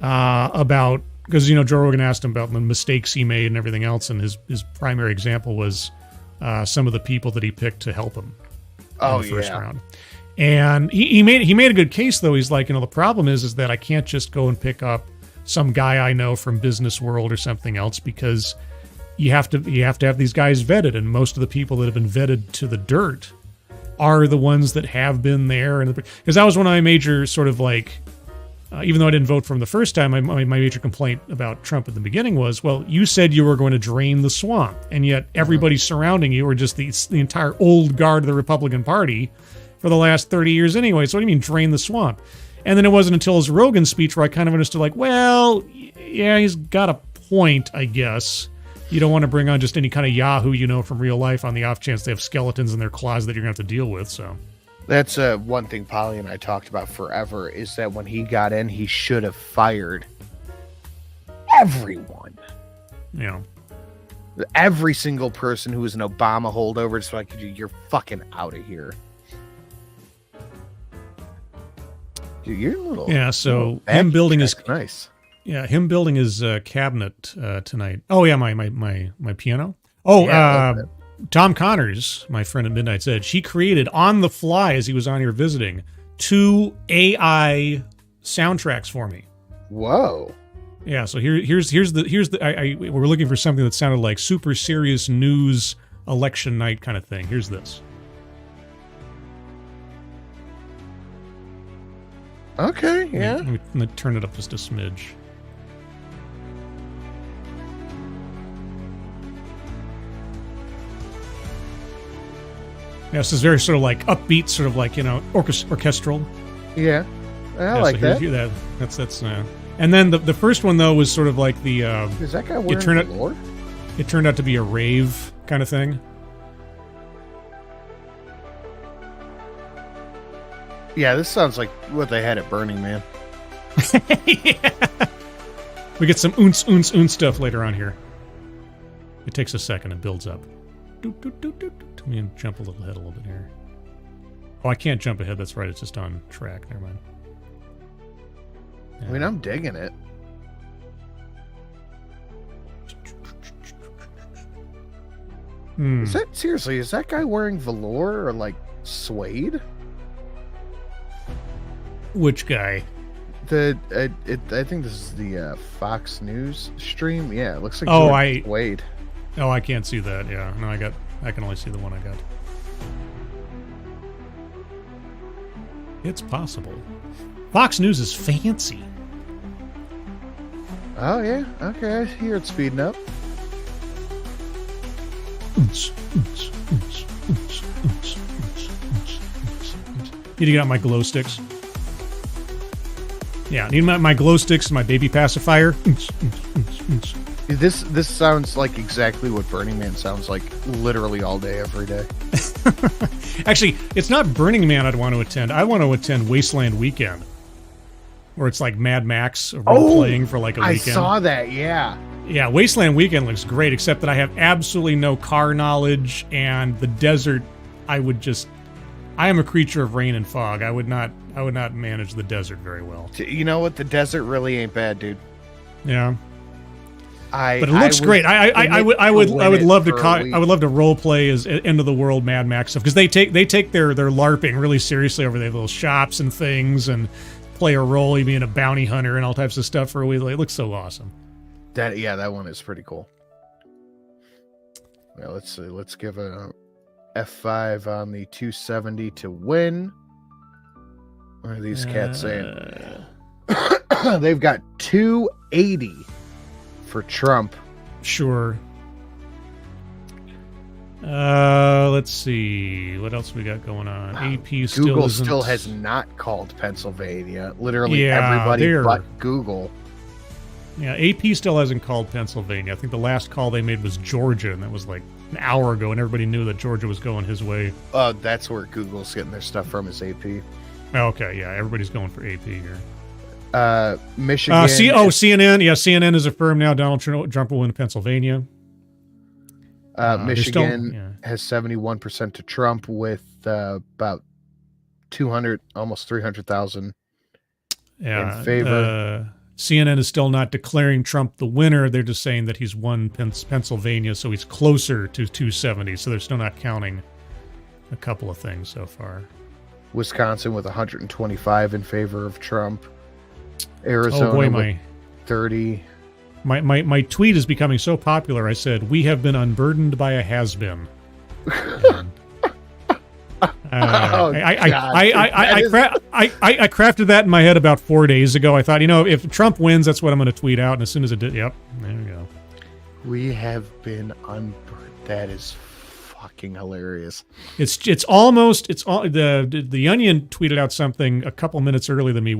about, because Joe Rogan asked him about the mistakes he made and everything else, and his primary example was some of the people that he picked to help him in the first round. And he made a good case, though. He's like, the problem is that I can't just go and pick up some guy I know from Business World or something else, because you have to have these guys vetted, and most of the people that have been vetted to the dirt are the ones that have been there. And because that was one of my major sort of like, even though I didn't vote for him the first time, my major complaint about Trump at the beginning was, well, you said you were going to drain the swamp, and yet everybody surrounding you are just the entire old guard of the Republican Party for the last 30 years anyway. So what do you mean drain the swamp? And then it wasn't until his Rogan speech where I kind of understood, like, well, yeah, he's got a point, I guess. You don't want to bring on just any kind of Yahoo you know from real life on the off chance they have skeletons in their closet that you're going to have to deal with, so... That's one thing Polly and I talked about forever, is that when he got in, he should have fired everyone. Yeah. Every single person who was an Obama holdover, just like, you're fucking out of here. Dude, you're a little... Yeah, so him building his... Nice. Yeah, him building his cabinet tonight. Oh, yeah, my piano. Oh, yeah, Tom Connors, my friend at Midnight's Edge, he created on the fly as he was on here visiting 2 AI soundtracks for me. Whoa. Yeah, so here's the we're looking for something that sounded like super serious news election night kind of thing. Here's this. Okay, yeah. Let me turn it up just a smidge. Yeah, this is very sort of like upbeat, sort of like, you know, orchestral. Yeah, I like that. That's and then the first one though was sort of like the. Is that guy wearing velour? It turned out to be a rave kind of thing. Yeah, this sounds like what they had at Burning Man. Yeah. We get some oons stuff later on here. It takes a second. It builds up. Let me jump a little ahead a little bit here. Oh, I can't jump ahead. That's right. It's just on track. Never mind. Yeah. I mean, I'm digging it. Is that seriously? Is that guy wearing velour or like suede? Which guy? I think this is the Fox News stream. Yeah, it looks like suede. Oh, I can't see that. Yeah, no, I can only see the one I got. It's possible. Fox News is fancy. Oh yeah, okay, I hear it speeding up. Need to get out my glow sticks. Yeah, need my glow sticks and my baby pacifier. This sounds like exactly what Burning Man sounds like literally all day, every day. Actually, it's not Burning Man I'd want to attend. I want to attend Wasteland Weekend, where it's like Mad Max role-playing for like a weekend. I saw that, yeah. Yeah, Wasteland Weekend looks great, except that I have absolutely no car knowledge, and the desert, I am a creature of rain and fog. I would not manage the desert very well. You know what? The desert really ain't bad, dude. Yeah. But it looks great. I would love to role play as end of the world Mad Max stuff, because they take their LARPing really seriously over there, little shops and things, and play a role, you being a bounty hunter and all types of stuff for a week. It looks so awesome. That one is pretty cool. Well, let's see. Let's give a F5 on the 270 to win. What are these cats saying? They've got 280 for Trump. Sure. Let's see. What else we got going on? AP still Google isn't... still has not called Pennsylvania. Literally everybody but Google. Yeah, AP still hasn't called Pennsylvania. I think the last call they made was Georgia, and that was like an hour ago, and everybody knew that Georgia was going his way. That's where Google's getting their stuff from, is AP. Okay, yeah, everybody's going for AP here. Michigan. CNN. Yeah, CNN is affirmed now. Donald Trump will win Pennsylvania. Michigan has 71% to Trump, with about 200, almost 300,000 in favor. CNN is still not declaring Trump the winner. They're just saying that he's won Pennsylvania, so he's closer to 270. So they're still not counting a couple of things so far. Wisconsin with 125 in favor of Trump. Arizona with 30. My tweet is becoming so popular. I said, "We have been unburdened by a has-been." I crafted that in my head about 4 days ago. I thought, if Trump wins, that's what I'm going to tweet out. And as soon as it did, yep, there we go. We have been unburdened. That is fucking hilarious. It's almost the Onion tweeted out something a couple minutes earlier than me.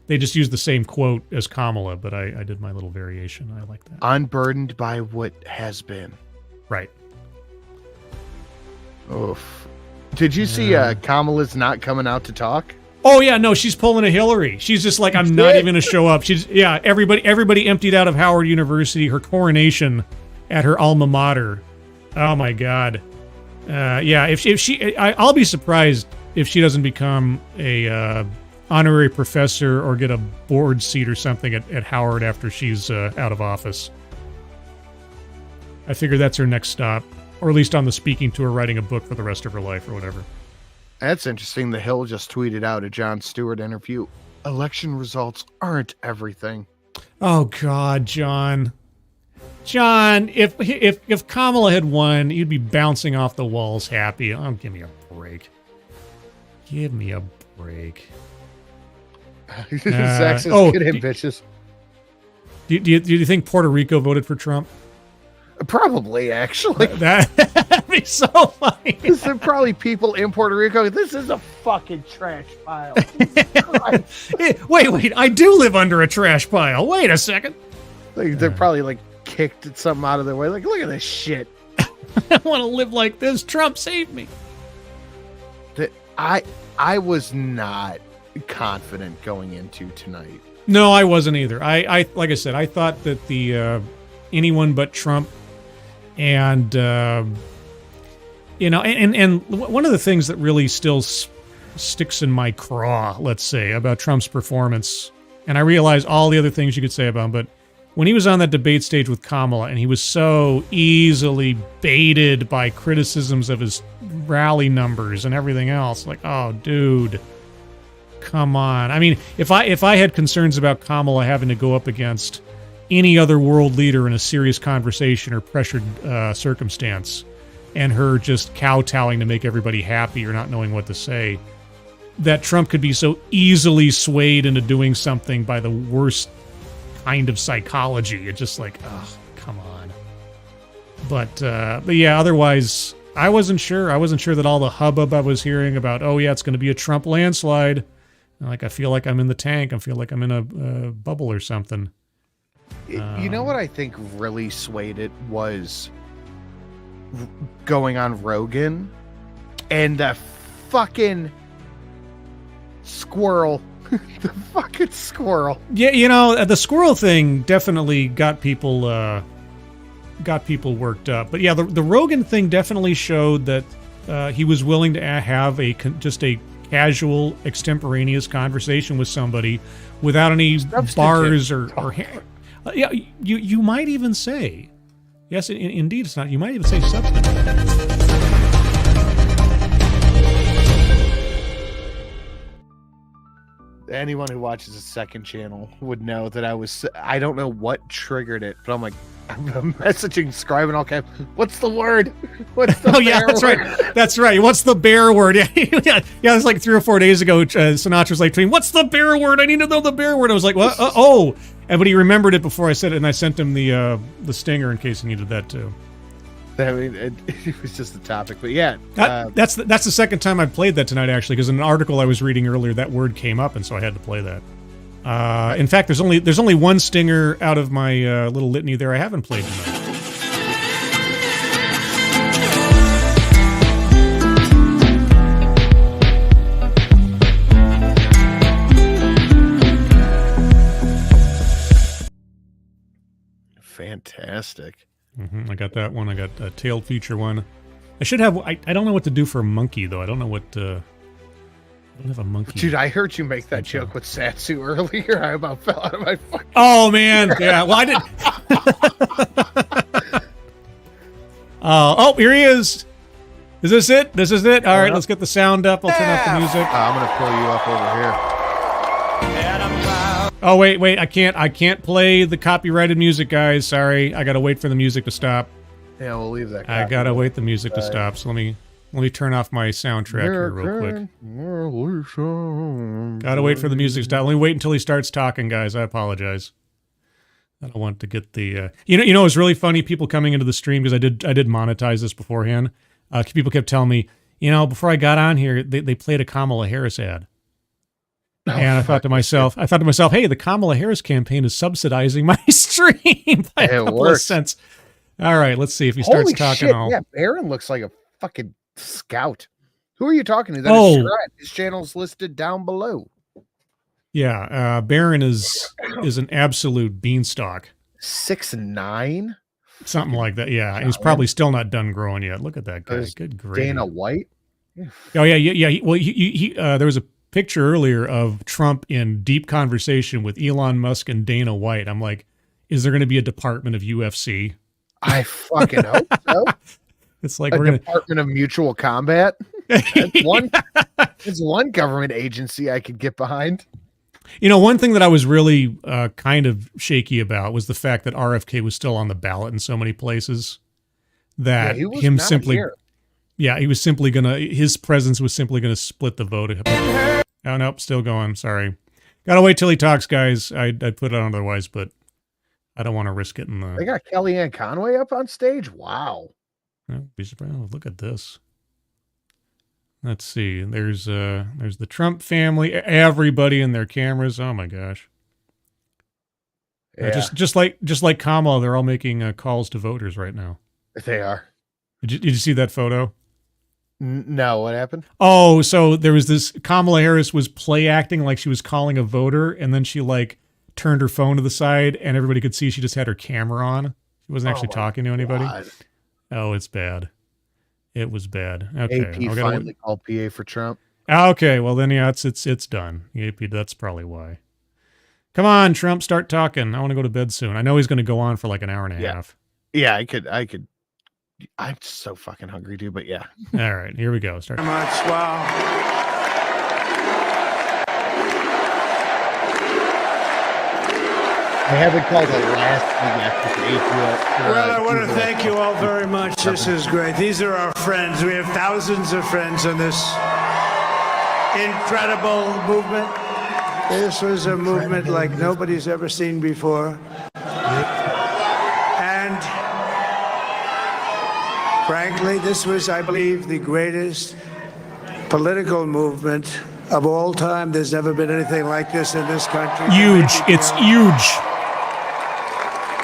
They just used the same quote as Kamala, but I did my little variation. I like that. Unburdened by what has been. Right. Oof. Did you see Kamala's not coming out to talk? Oh yeah, no, she's pulling a Hillary. She's just like, I'm not even gonna show up. Everybody emptied out of Howard University, her coronation at her alma mater. Oh my God. I'll be surprised if she doesn't become a honorary professor or get a board seat or something at Howard after she's out of office. I figure that's her next stop, or at least on the speaking tour, writing a book for the rest of her life or whatever. That's interesting. The Hill just tweeted out a Jon Stewart interview. Election results aren't everything. Oh God, John, if Kamala had won, you'd be bouncing off the walls happy. Oh, give me a break. Give me a break. Zach says, get in, bitches. Do you think Puerto Rico voted for Trump? Probably, actually. That'd be so funny. There are probably people in Puerto Rico. This is a fucking trash pile. Wait, I do live under a trash pile. Wait a second. They're probably kicked something out of their way. Look at this shit. I want to live like this. Trump saved me. I was not confident going into tonight. No, I wasn't either. I like I said, I thought that the anyone but Trump and and one of the things that really still sticks in my craw, let's say, about Trump's performance, and I realize all the other things you could say about him, but when he was on that debate stage with Kamala and he was so easily baited by criticisms of his rally numbers and everything else, like, oh, dude, come on. I mean, if I had concerns about Kamala having to go up against any other world leader in a serious conversation or pressured circumstance, and her just kowtowing to make everybody happy or not knowing what to say, that Trump could be so easily swayed into doing something by the worst kind of psychology. It's just like, oh, come on. But yeah, otherwise, I wasn't sure. I wasn't sure that all the hubbub I was hearing about, oh yeah, it's going to be a Trump landslide. Like, I feel like I'm in the tank. I feel like I'm in a bubble or something. You know what I think really swayed it was going on Rogan and the fucking squirrel. The fucking squirrel. Yeah, the squirrel thing definitely got people worked up. But yeah, the Rogan thing definitely showed that he was willing to have just a casual, extemporaneous conversation with somebody without any bars or yeah, you might even say, yes, indeed it's not. You might even say substantive. Anyone who watches the second channel would know that I don't know what triggered it, but I'm messaging Scribe and all caps. What's the word? What's the bear that's word? right. That's right. What's the bear word? Yeah, it was like 3 or 4 days ago. Sinatra's like, what's the bear word? I need to know the bear word. I was like, what? But he remembered it before I said it, and I sent him the stinger in case he needed that too. I mean, it was just the topic, but yeah. That's the second time I played that tonight, actually, because in an article I was reading earlier, that word came up, and so I had to play that. In fact, there's only one stinger out of my little litany there I haven't played tonight. Fantastic. I got that one. I got a tailed feature one. I should have. I don't know what to do for a monkey though. I don't know what. I don't have a monkey. Dude, I heard you make that joke with Satsu earlier. I about fell out of my fucking. Oh man, yeah. Well, I did. Oh, here he is. Is this it? This is it. All right, let's get the sound up. I'll turn off the music. I'm gonna pull you up over here. Oh, wait. I can't play the copyrighted music, guys. Sorry. I got to wait for the music to stop. Yeah, we'll leave that. I got to wait the music to stop. So let me turn off my soundtrack here real quick. Got to wait for the music to stop. Let me wait until he starts talking, guys. I apologize. I don't want to get the you know it's really funny, people coming into the stream, because I did monetize this beforehand. People kept telling me, before I got on here, they played a Kamala Harris ad. And I thought to myself, hey, the Kamala Harris campaign is subsidizing my stream by a couple of cents. All right, let's see if he starts talking. Shit, yeah, Aaron looks like a fucking scout. Who are you talking to? That is Scribe. His channel's listed down below. Yeah, Barron is an absolute beanstalk. 6'9", something like that. Yeah, he's probably still not done growing yet. Look at that guy. Good grief. Dana White. Oh yeah. Well, he there was a picture earlier of Trump in deep conversation with Elon Musk and Dana White. I'm like, is there going to be a department of UFC? I fucking hope so. It's like Department of Mutual Combat. It's one government agency I could get behind. One thing that I was really kind of shaky about was the fact that RFK was still on the ballot in so many places. That he was him not simply, here. he was simply his presence was simply gonna split the vote. Oh nope, still going. Sorry, gotta wait till he talks, guys. I'd put it on otherwise, but I don't want to risk it. They got Kellyanne Conway up on stage. Wow. Be surprised. Look at this. Let's see. There's the Trump family. Everybody in their cameras. Oh my gosh. Yeah. Just like Kamala, they're all making calls to voters right now. They are. Did you see that photo? No, what happened? Oh, so there was this. Kamala Harris was play acting like she was calling a voter, and then she turned her phone to the side, and everybody could see she just had her camera on. She wasn't actually talking to anybody. God. Oh, it's bad. It was bad. Okay. AP finally called PA for Trump. Okay, well then, yeah, it's done. AP, that's probably why. Come on, Trump, start talking. I want to go to bed soon. I know he's going to go on for like an hour and a half. Yeah, I could. I'm so fucking hungry, dude. But yeah. All right, here we go. Start. Much. Wow. I haven't called the last thing after Well, I want to thank you all very much. This is great. These are our friends. We have thousands of friends in this incredible movement. This was a movement like nobody's ever seen before. And frankly, this was, I believe, the greatest political movement of all time. There's never been anything like this in this country. Huge. It's huge.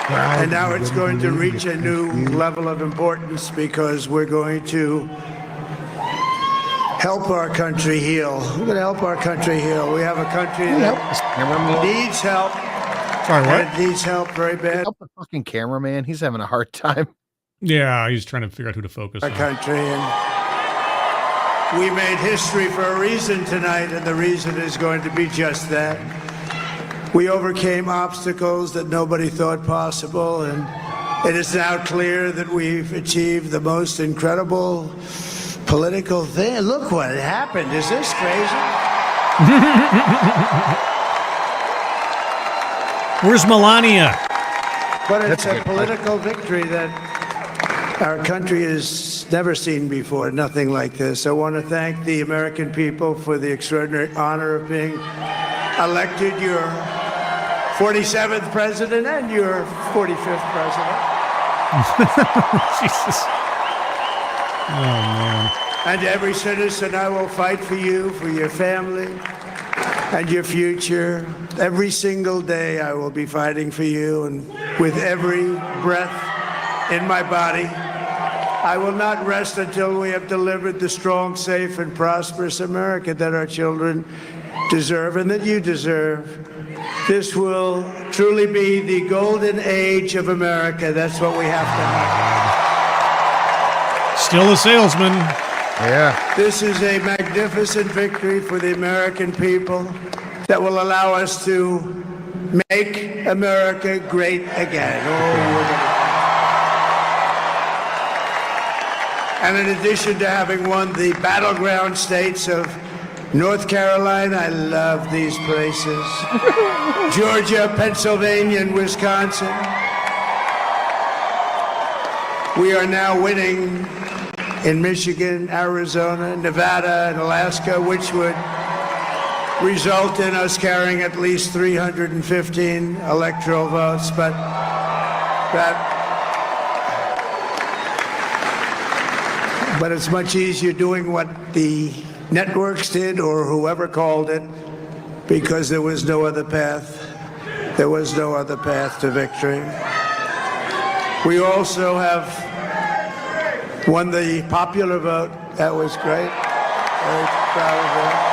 And now it's going to reach a new level of importance because we're going to help our country heal. We're going to help our country heal. We have a country that needs help. Sorry, what? And it needs help very bad. Help the fucking cameraman. He's having a hard time. Yeah, he's trying to figure out who to focus on. Our country, and we made history for a reason tonight, and the reason is going to be just that. We overcame obstacles that nobody thought possible, and it is now clear that we've achieved the most incredible political thing. Look what happened. Is this crazy? Where's Melania? But it's a political victory that our country has never seen before, nothing like this. I want to thank the American people for the extraordinary honor of being elected your 47th president and your 45th president. Jesus. Oh, man. And every citizen, I will fight for you, for your family, and your future. Every single day, I will be fighting for you, and with every breath in my body, I will not rest until we have delivered the strong, safe, and prosperous America that our children deserve and that you deserve. This will truly be the golden age of America. That's what we have to have. Still a salesman. Yeah. This is a magnificent victory for the American people that will allow us to make America great again. And in addition to having won the battleground states of North Carolina, I love these places. Georgia, Pennsylvania, and Wisconsin. We are now winning in Michigan, Arizona, Nevada, and Alaska, which would result in us carrying at least 315 electoral votes, but it's much easier doing what the networks did or whoever called it, because there was no other path. There was no other path to victory. We also have won the popular vote. That was great. Very proud of that.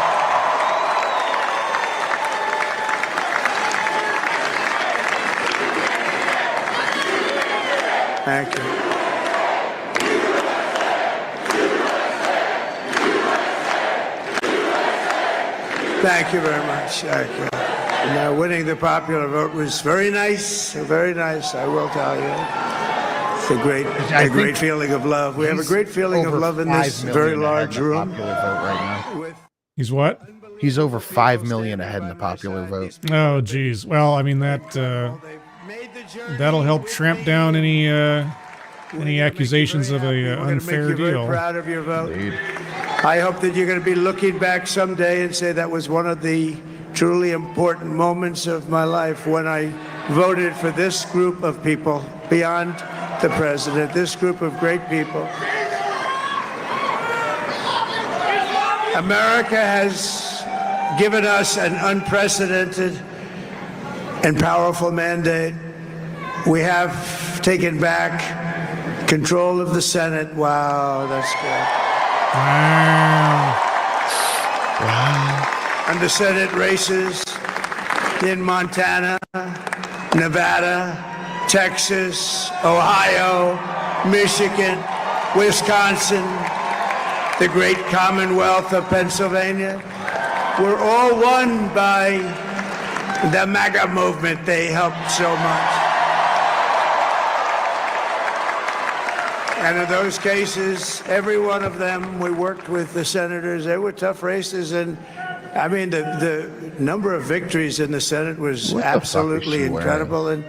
Thank you. Thank you very much. Thank you. Now, winning the popular vote was very nice, I will tell you. It's a great feeling of love. We have a great feeling of love in this very large room. He's what? He's over 5 million ahead in the popular vote. Oh, geez. Well, I mean, that'll help tramp down any accusations of a unfair deal. Very proud of your vote. I hope that you're going to be looking back someday and say that was one of the truly important moments of my life when I voted for this group of people beyond the president, this group of great people. America has given us an unprecedented and powerful mandate. We have taken back control of the Senate. Wow, that's good. Wow. And the Senate races in Montana, Nevada, Texas, Ohio, Michigan, Wisconsin, the great Commonwealth of Pennsylvania, were all won by the MAGA movement. They helped so much. And in those cases, every one of them, we worked with the senators. They were tough races, and I mean, the number of victories in the Senate was absolutely incredible. And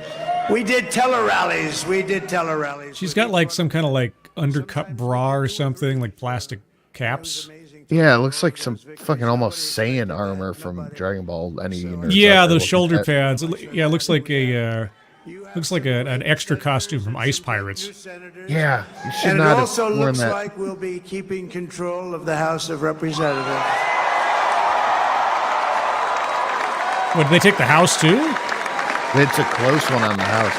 we did tele-rallies. She's got like some kind of like undercut bra or something, like plastic caps. Yeah, it looks like some fucking almost Saiyan armor from Dragon Ball. Yeah, those shoulder pads. Yeah, it looks like an extra costume from Ice Pirates. Yeah, you should and not it also have worn looks that. like we'll be keeping control of the House of Representatives. What, did they take the House too? It's a close one on the House.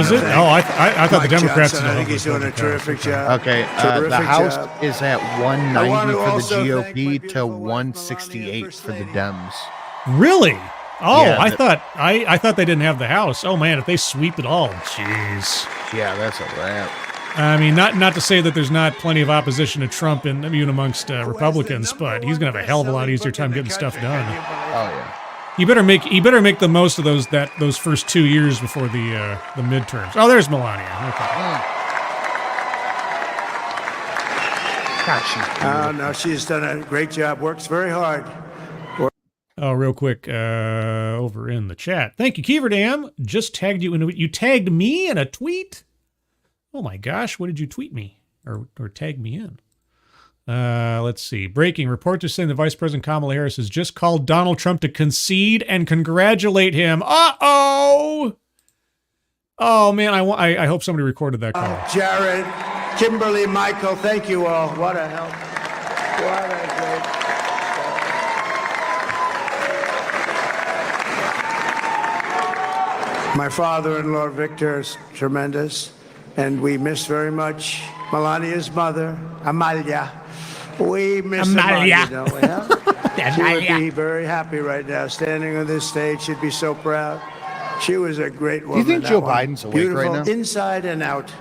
Is it? Oh, I thought the Democrats did. I think he's doing a terrific job. Okay, the House is at 190 for the GOP to 168 for the Dems. Really? Oh, Yeah, I thought they didn't have the House. Oh man, if they sweep it all, jeez. Yeah, that's a wrap. I mean, not to say that there's not plenty of opposition to Trump even amongst Republicans, but he's gonna have a hell of a lot easier time getting stuff done. Oh yeah. You better make the most of those first 2 years before the midterms. Oh, there's Melania. Okay. Oh, no, she's done a great job. Works very hard. Oh, real quick, over in the chat. Thank you, Keeverdam. Just tagged you in. You tagged me in a tweet. Oh my gosh, what did you tweet me or tag me in? Let's see. Breaking reporters saying the Vice President Kamala Harris has just called Donald Trump to concede and congratulate him. Uh-oh! Oh, man, I hope somebody recorded that call. Jared, Kimberly, Michael, thank you all. What a help. What a great... My father-in-law, Victor, is tremendous, and we miss very much Melania's mother, Amalia. We miss Amalia, don't we? Huh? She would be very happy right now, standing on this stage. She'd be so proud. She was a great woman. Do you think Joe Biden's awake right now? Inside and out.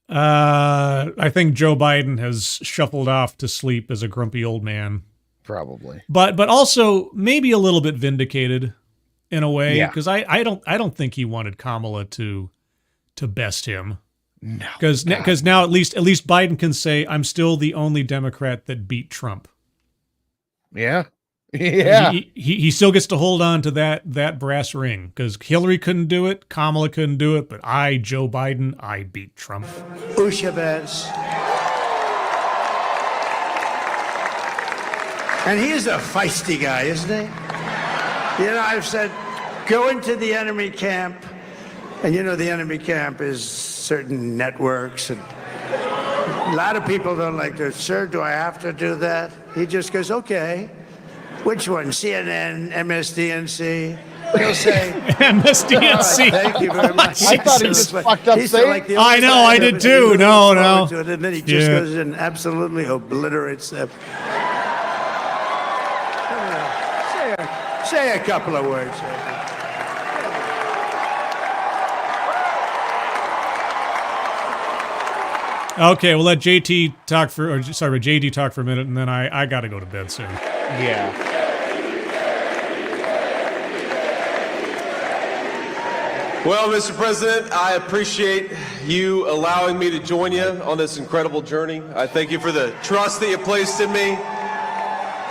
I think Joe Biden has shuffled off to sleep as a grumpy old man. Probably. But also maybe a little bit vindicated in a way, because I don't think he wanted Kamala to best him. No. Because now at least Biden can say, I'm still the only Democrat that beat Trump. Yeah. Yeah. He still gets to hold on to that brass ring because Hillary couldn't do it, Kamala couldn't do it, but I, Joe Biden, I beat Trump. Scribe'S. And he is a feisty guy, isn't he? You know, I've said, go into the enemy camp, and you know the enemy camp is certain networks, and a lot of people don't like to, sir, do I have to do that? He just goes, okay. Which one? CNN, MSDNC? He'll say, MSDNC. "Oh, thank you very much." I thought he just fucked up saying. I know, I did too. No. And then he just goes and absolutely obliterates them. Say a couple of words. Okay, we'll let JD talk for a minute, and then I got to go to bed soon. Yeah. Well, Mr. President, I appreciate you allowing me to join you on this incredible journey. I thank you for the trust that you placed in me.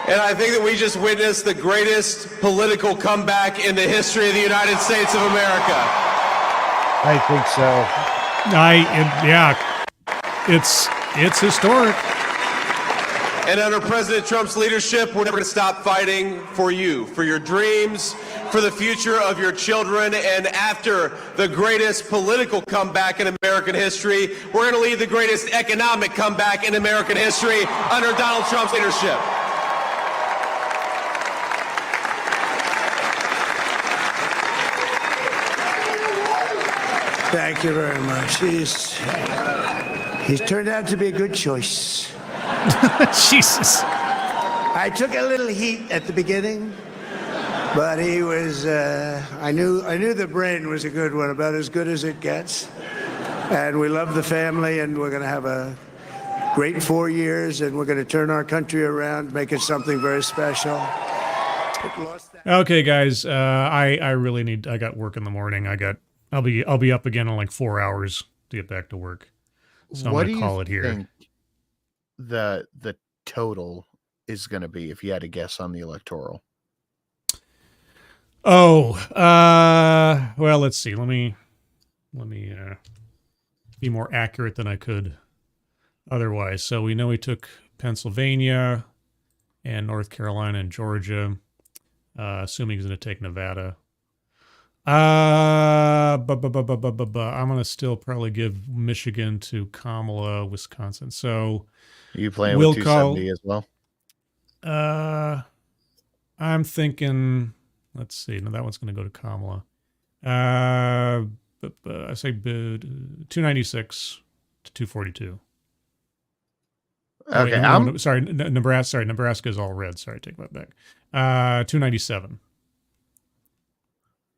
And I think that we just witnessed the greatest political comeback in the history of the United States of America. I think so. It's historic. And under President Trump's leadership, we're never going to stop fighting for you, for your dreams, for the future of your children. And after the greatest political comeback in American history, we're going to lead the greatest economic comeback in American history under Donald Trump's leadership. Thank you very much. He's turned out to be a good choice. Jesus. I took a little heat at the beginning, but he was, I knew the brain was a good one, about as good as it gets. And we love the family, and we're going to have a great 4 years, and we're going to turn our country around, make it something very special. Okay, guys, I really need, I got work in the morning. I'll be up again in like 4 hours to get back to work. So I'm going to call it here. Think the total is going to be if you had to guess on the electoral? Well, let's see. Let me be more accurate than I could otherwise. So we know we took Pennsylvania and North Carolina and Georgia, assuming he's going to take Nevada. I'm going to still probably give Michigan to Kamala, Wisconsin. So are you playing with 270 as well? I'm thinking, let's see. No, that one's going to go to Kamala. I say 296 to 242. Okay, sorry, Nebraska. Nebraska is all red. Sorry, take that back. 297.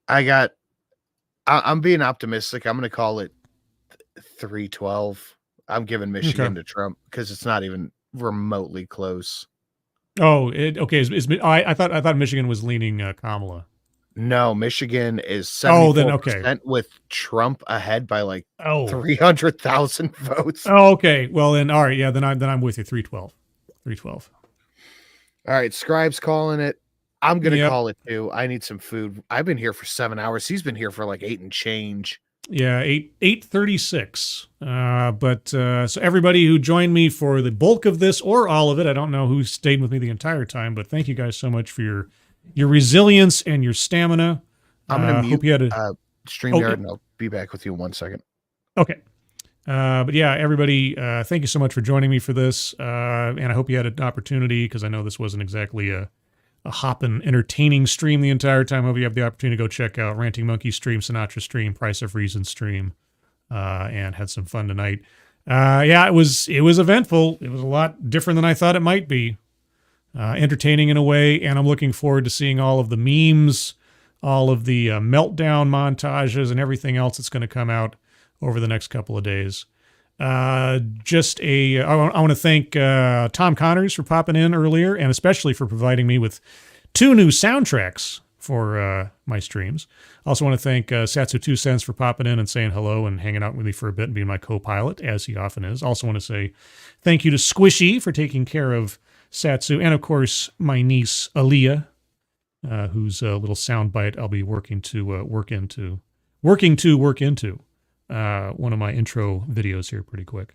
I'm being optimistic. I'm going to call it 312. I'm giving Michigan to Trump because it's not even remotely close. Oh, okay. I thought Michigan was leaning Kamala. No, Michigan is 74% with Trump ahead by like 300,000 votes. Oh, okay. Well, then all right. Yeah, then I'm with you. 312. 312. All right, Scribe's calling it. I'm going to call it too. I need some food. I've been here for 7 hours. He's been here for like 8 and change. Yeah, 8:36. So everybody who joined me for the bulk of this or all of it, I don't know who stayed with me the entire time, but thank you guys so much for your resilience and your stamina. I'm going to mute you had StreamYard and I'll be back with you in 1 second. Okay. But yeah, everybody, thank you so much for joining me for this. And I hope you had an opportunity, because I know this wasn't exactly a hopping, entertaining stream the entire time. I hope you have the opportunity to go check out Ranting Monkey stream, Sinatra stream, Price of Reason stream, and had some fun tonight. Yeah, it was eventful. It was a lot different than I thought it might be. Entertaining in a way, and I'm looking forward to seeing all of the memes, all of the meltdown montages, and everything else that's going to come out over the next couple of days. I want to thank Tom Connors for popping in earlier, and especially for providing me with 2 new soundtracks for my streams. Also want to thank Satsu 2 Cents for popping in and saying hello and hanging out with me for a bit and being my co-pilot, as he often is. Also want to say thank you to Squishy for taking care of Satsu, and of course my niece Aaliyah, whose little soundbite I'll be working to work into one of my intro videos here pretty quick.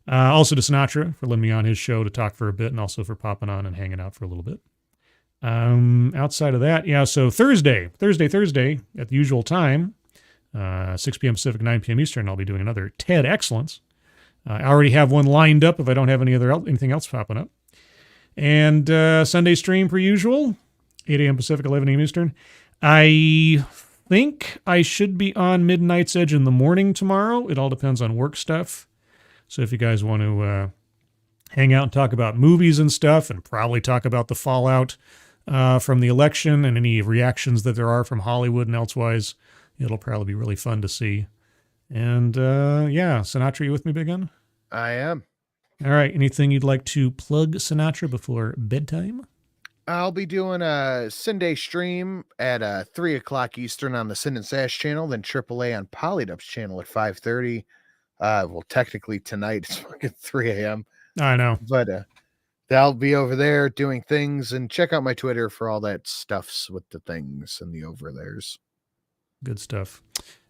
Also to Sinatra for letting me on his show to talk for a bit, and also for popping on and hanging out for a little bit. Outside of that, yeah, so Thursday at the usual time, 6 p.m. Pacific, 9 p.m. Eastern, I'll be doing another TED Excellence. I already have one lined up if I don't have anything else popping up. And Sunday stream per usual, 8 a.m. Pacific, 11 a.m. Eastern. I think I should be on Midnight's Edge in the morning tomorrow. It all depends on work stuff. So if you guys want to hang out and talk about movies and stuff, and probably talk about the fallout from the election and any reactions that there are from Hollywood and elsewise, it'll probably be really fun to see. And yeah, Sinatra, you with me, Big Gun? I am. All right. Anything you'd like to plug, Sinatra, before bedtime? I'll be doing a Sunday stream at 3 o'clock Eastern on the Sin and Sash channel, then AAA on Polydub's channel at 5:30. Well, technically tonight it's fucking 3 a.m. I know. But I'll be over there doing things, and check out my Twitter for all that stuffs with the things and the over there's. Good stuff.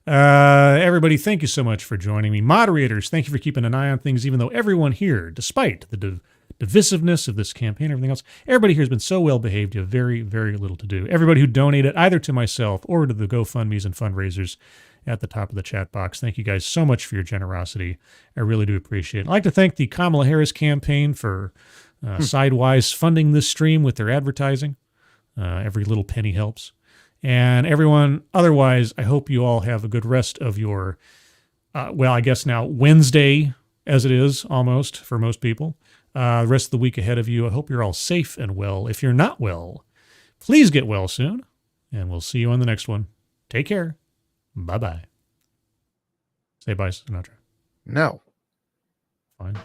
Everybody, thank you so much for joining me. Moderators, thank you for keeping an eye on things, even though everyone here, despite the divisiveness of this campaign and everything else, everybody here has been so well behaved. You have very, very little to do. Everybody who donated either to myself or to the GoFundMes and fundraisers at the top of the chat box, thank you guys so much for your generosity. I really do appreciate it. I'd like to thank the Kamala Harris campaign for sidewise funding this stream with their advertising. Every little penny helps. And everyone, otherwise, I hope you all have a good rest of your, well, I guess now Wednesday, as it is almost for most people. The rest of the week ahead of you. I hope you're all safe and well. If you're not well, please get well soon. And we'll see you on the next one. Take care. Bye-bye. Say bye, Sinatra. No. Fine.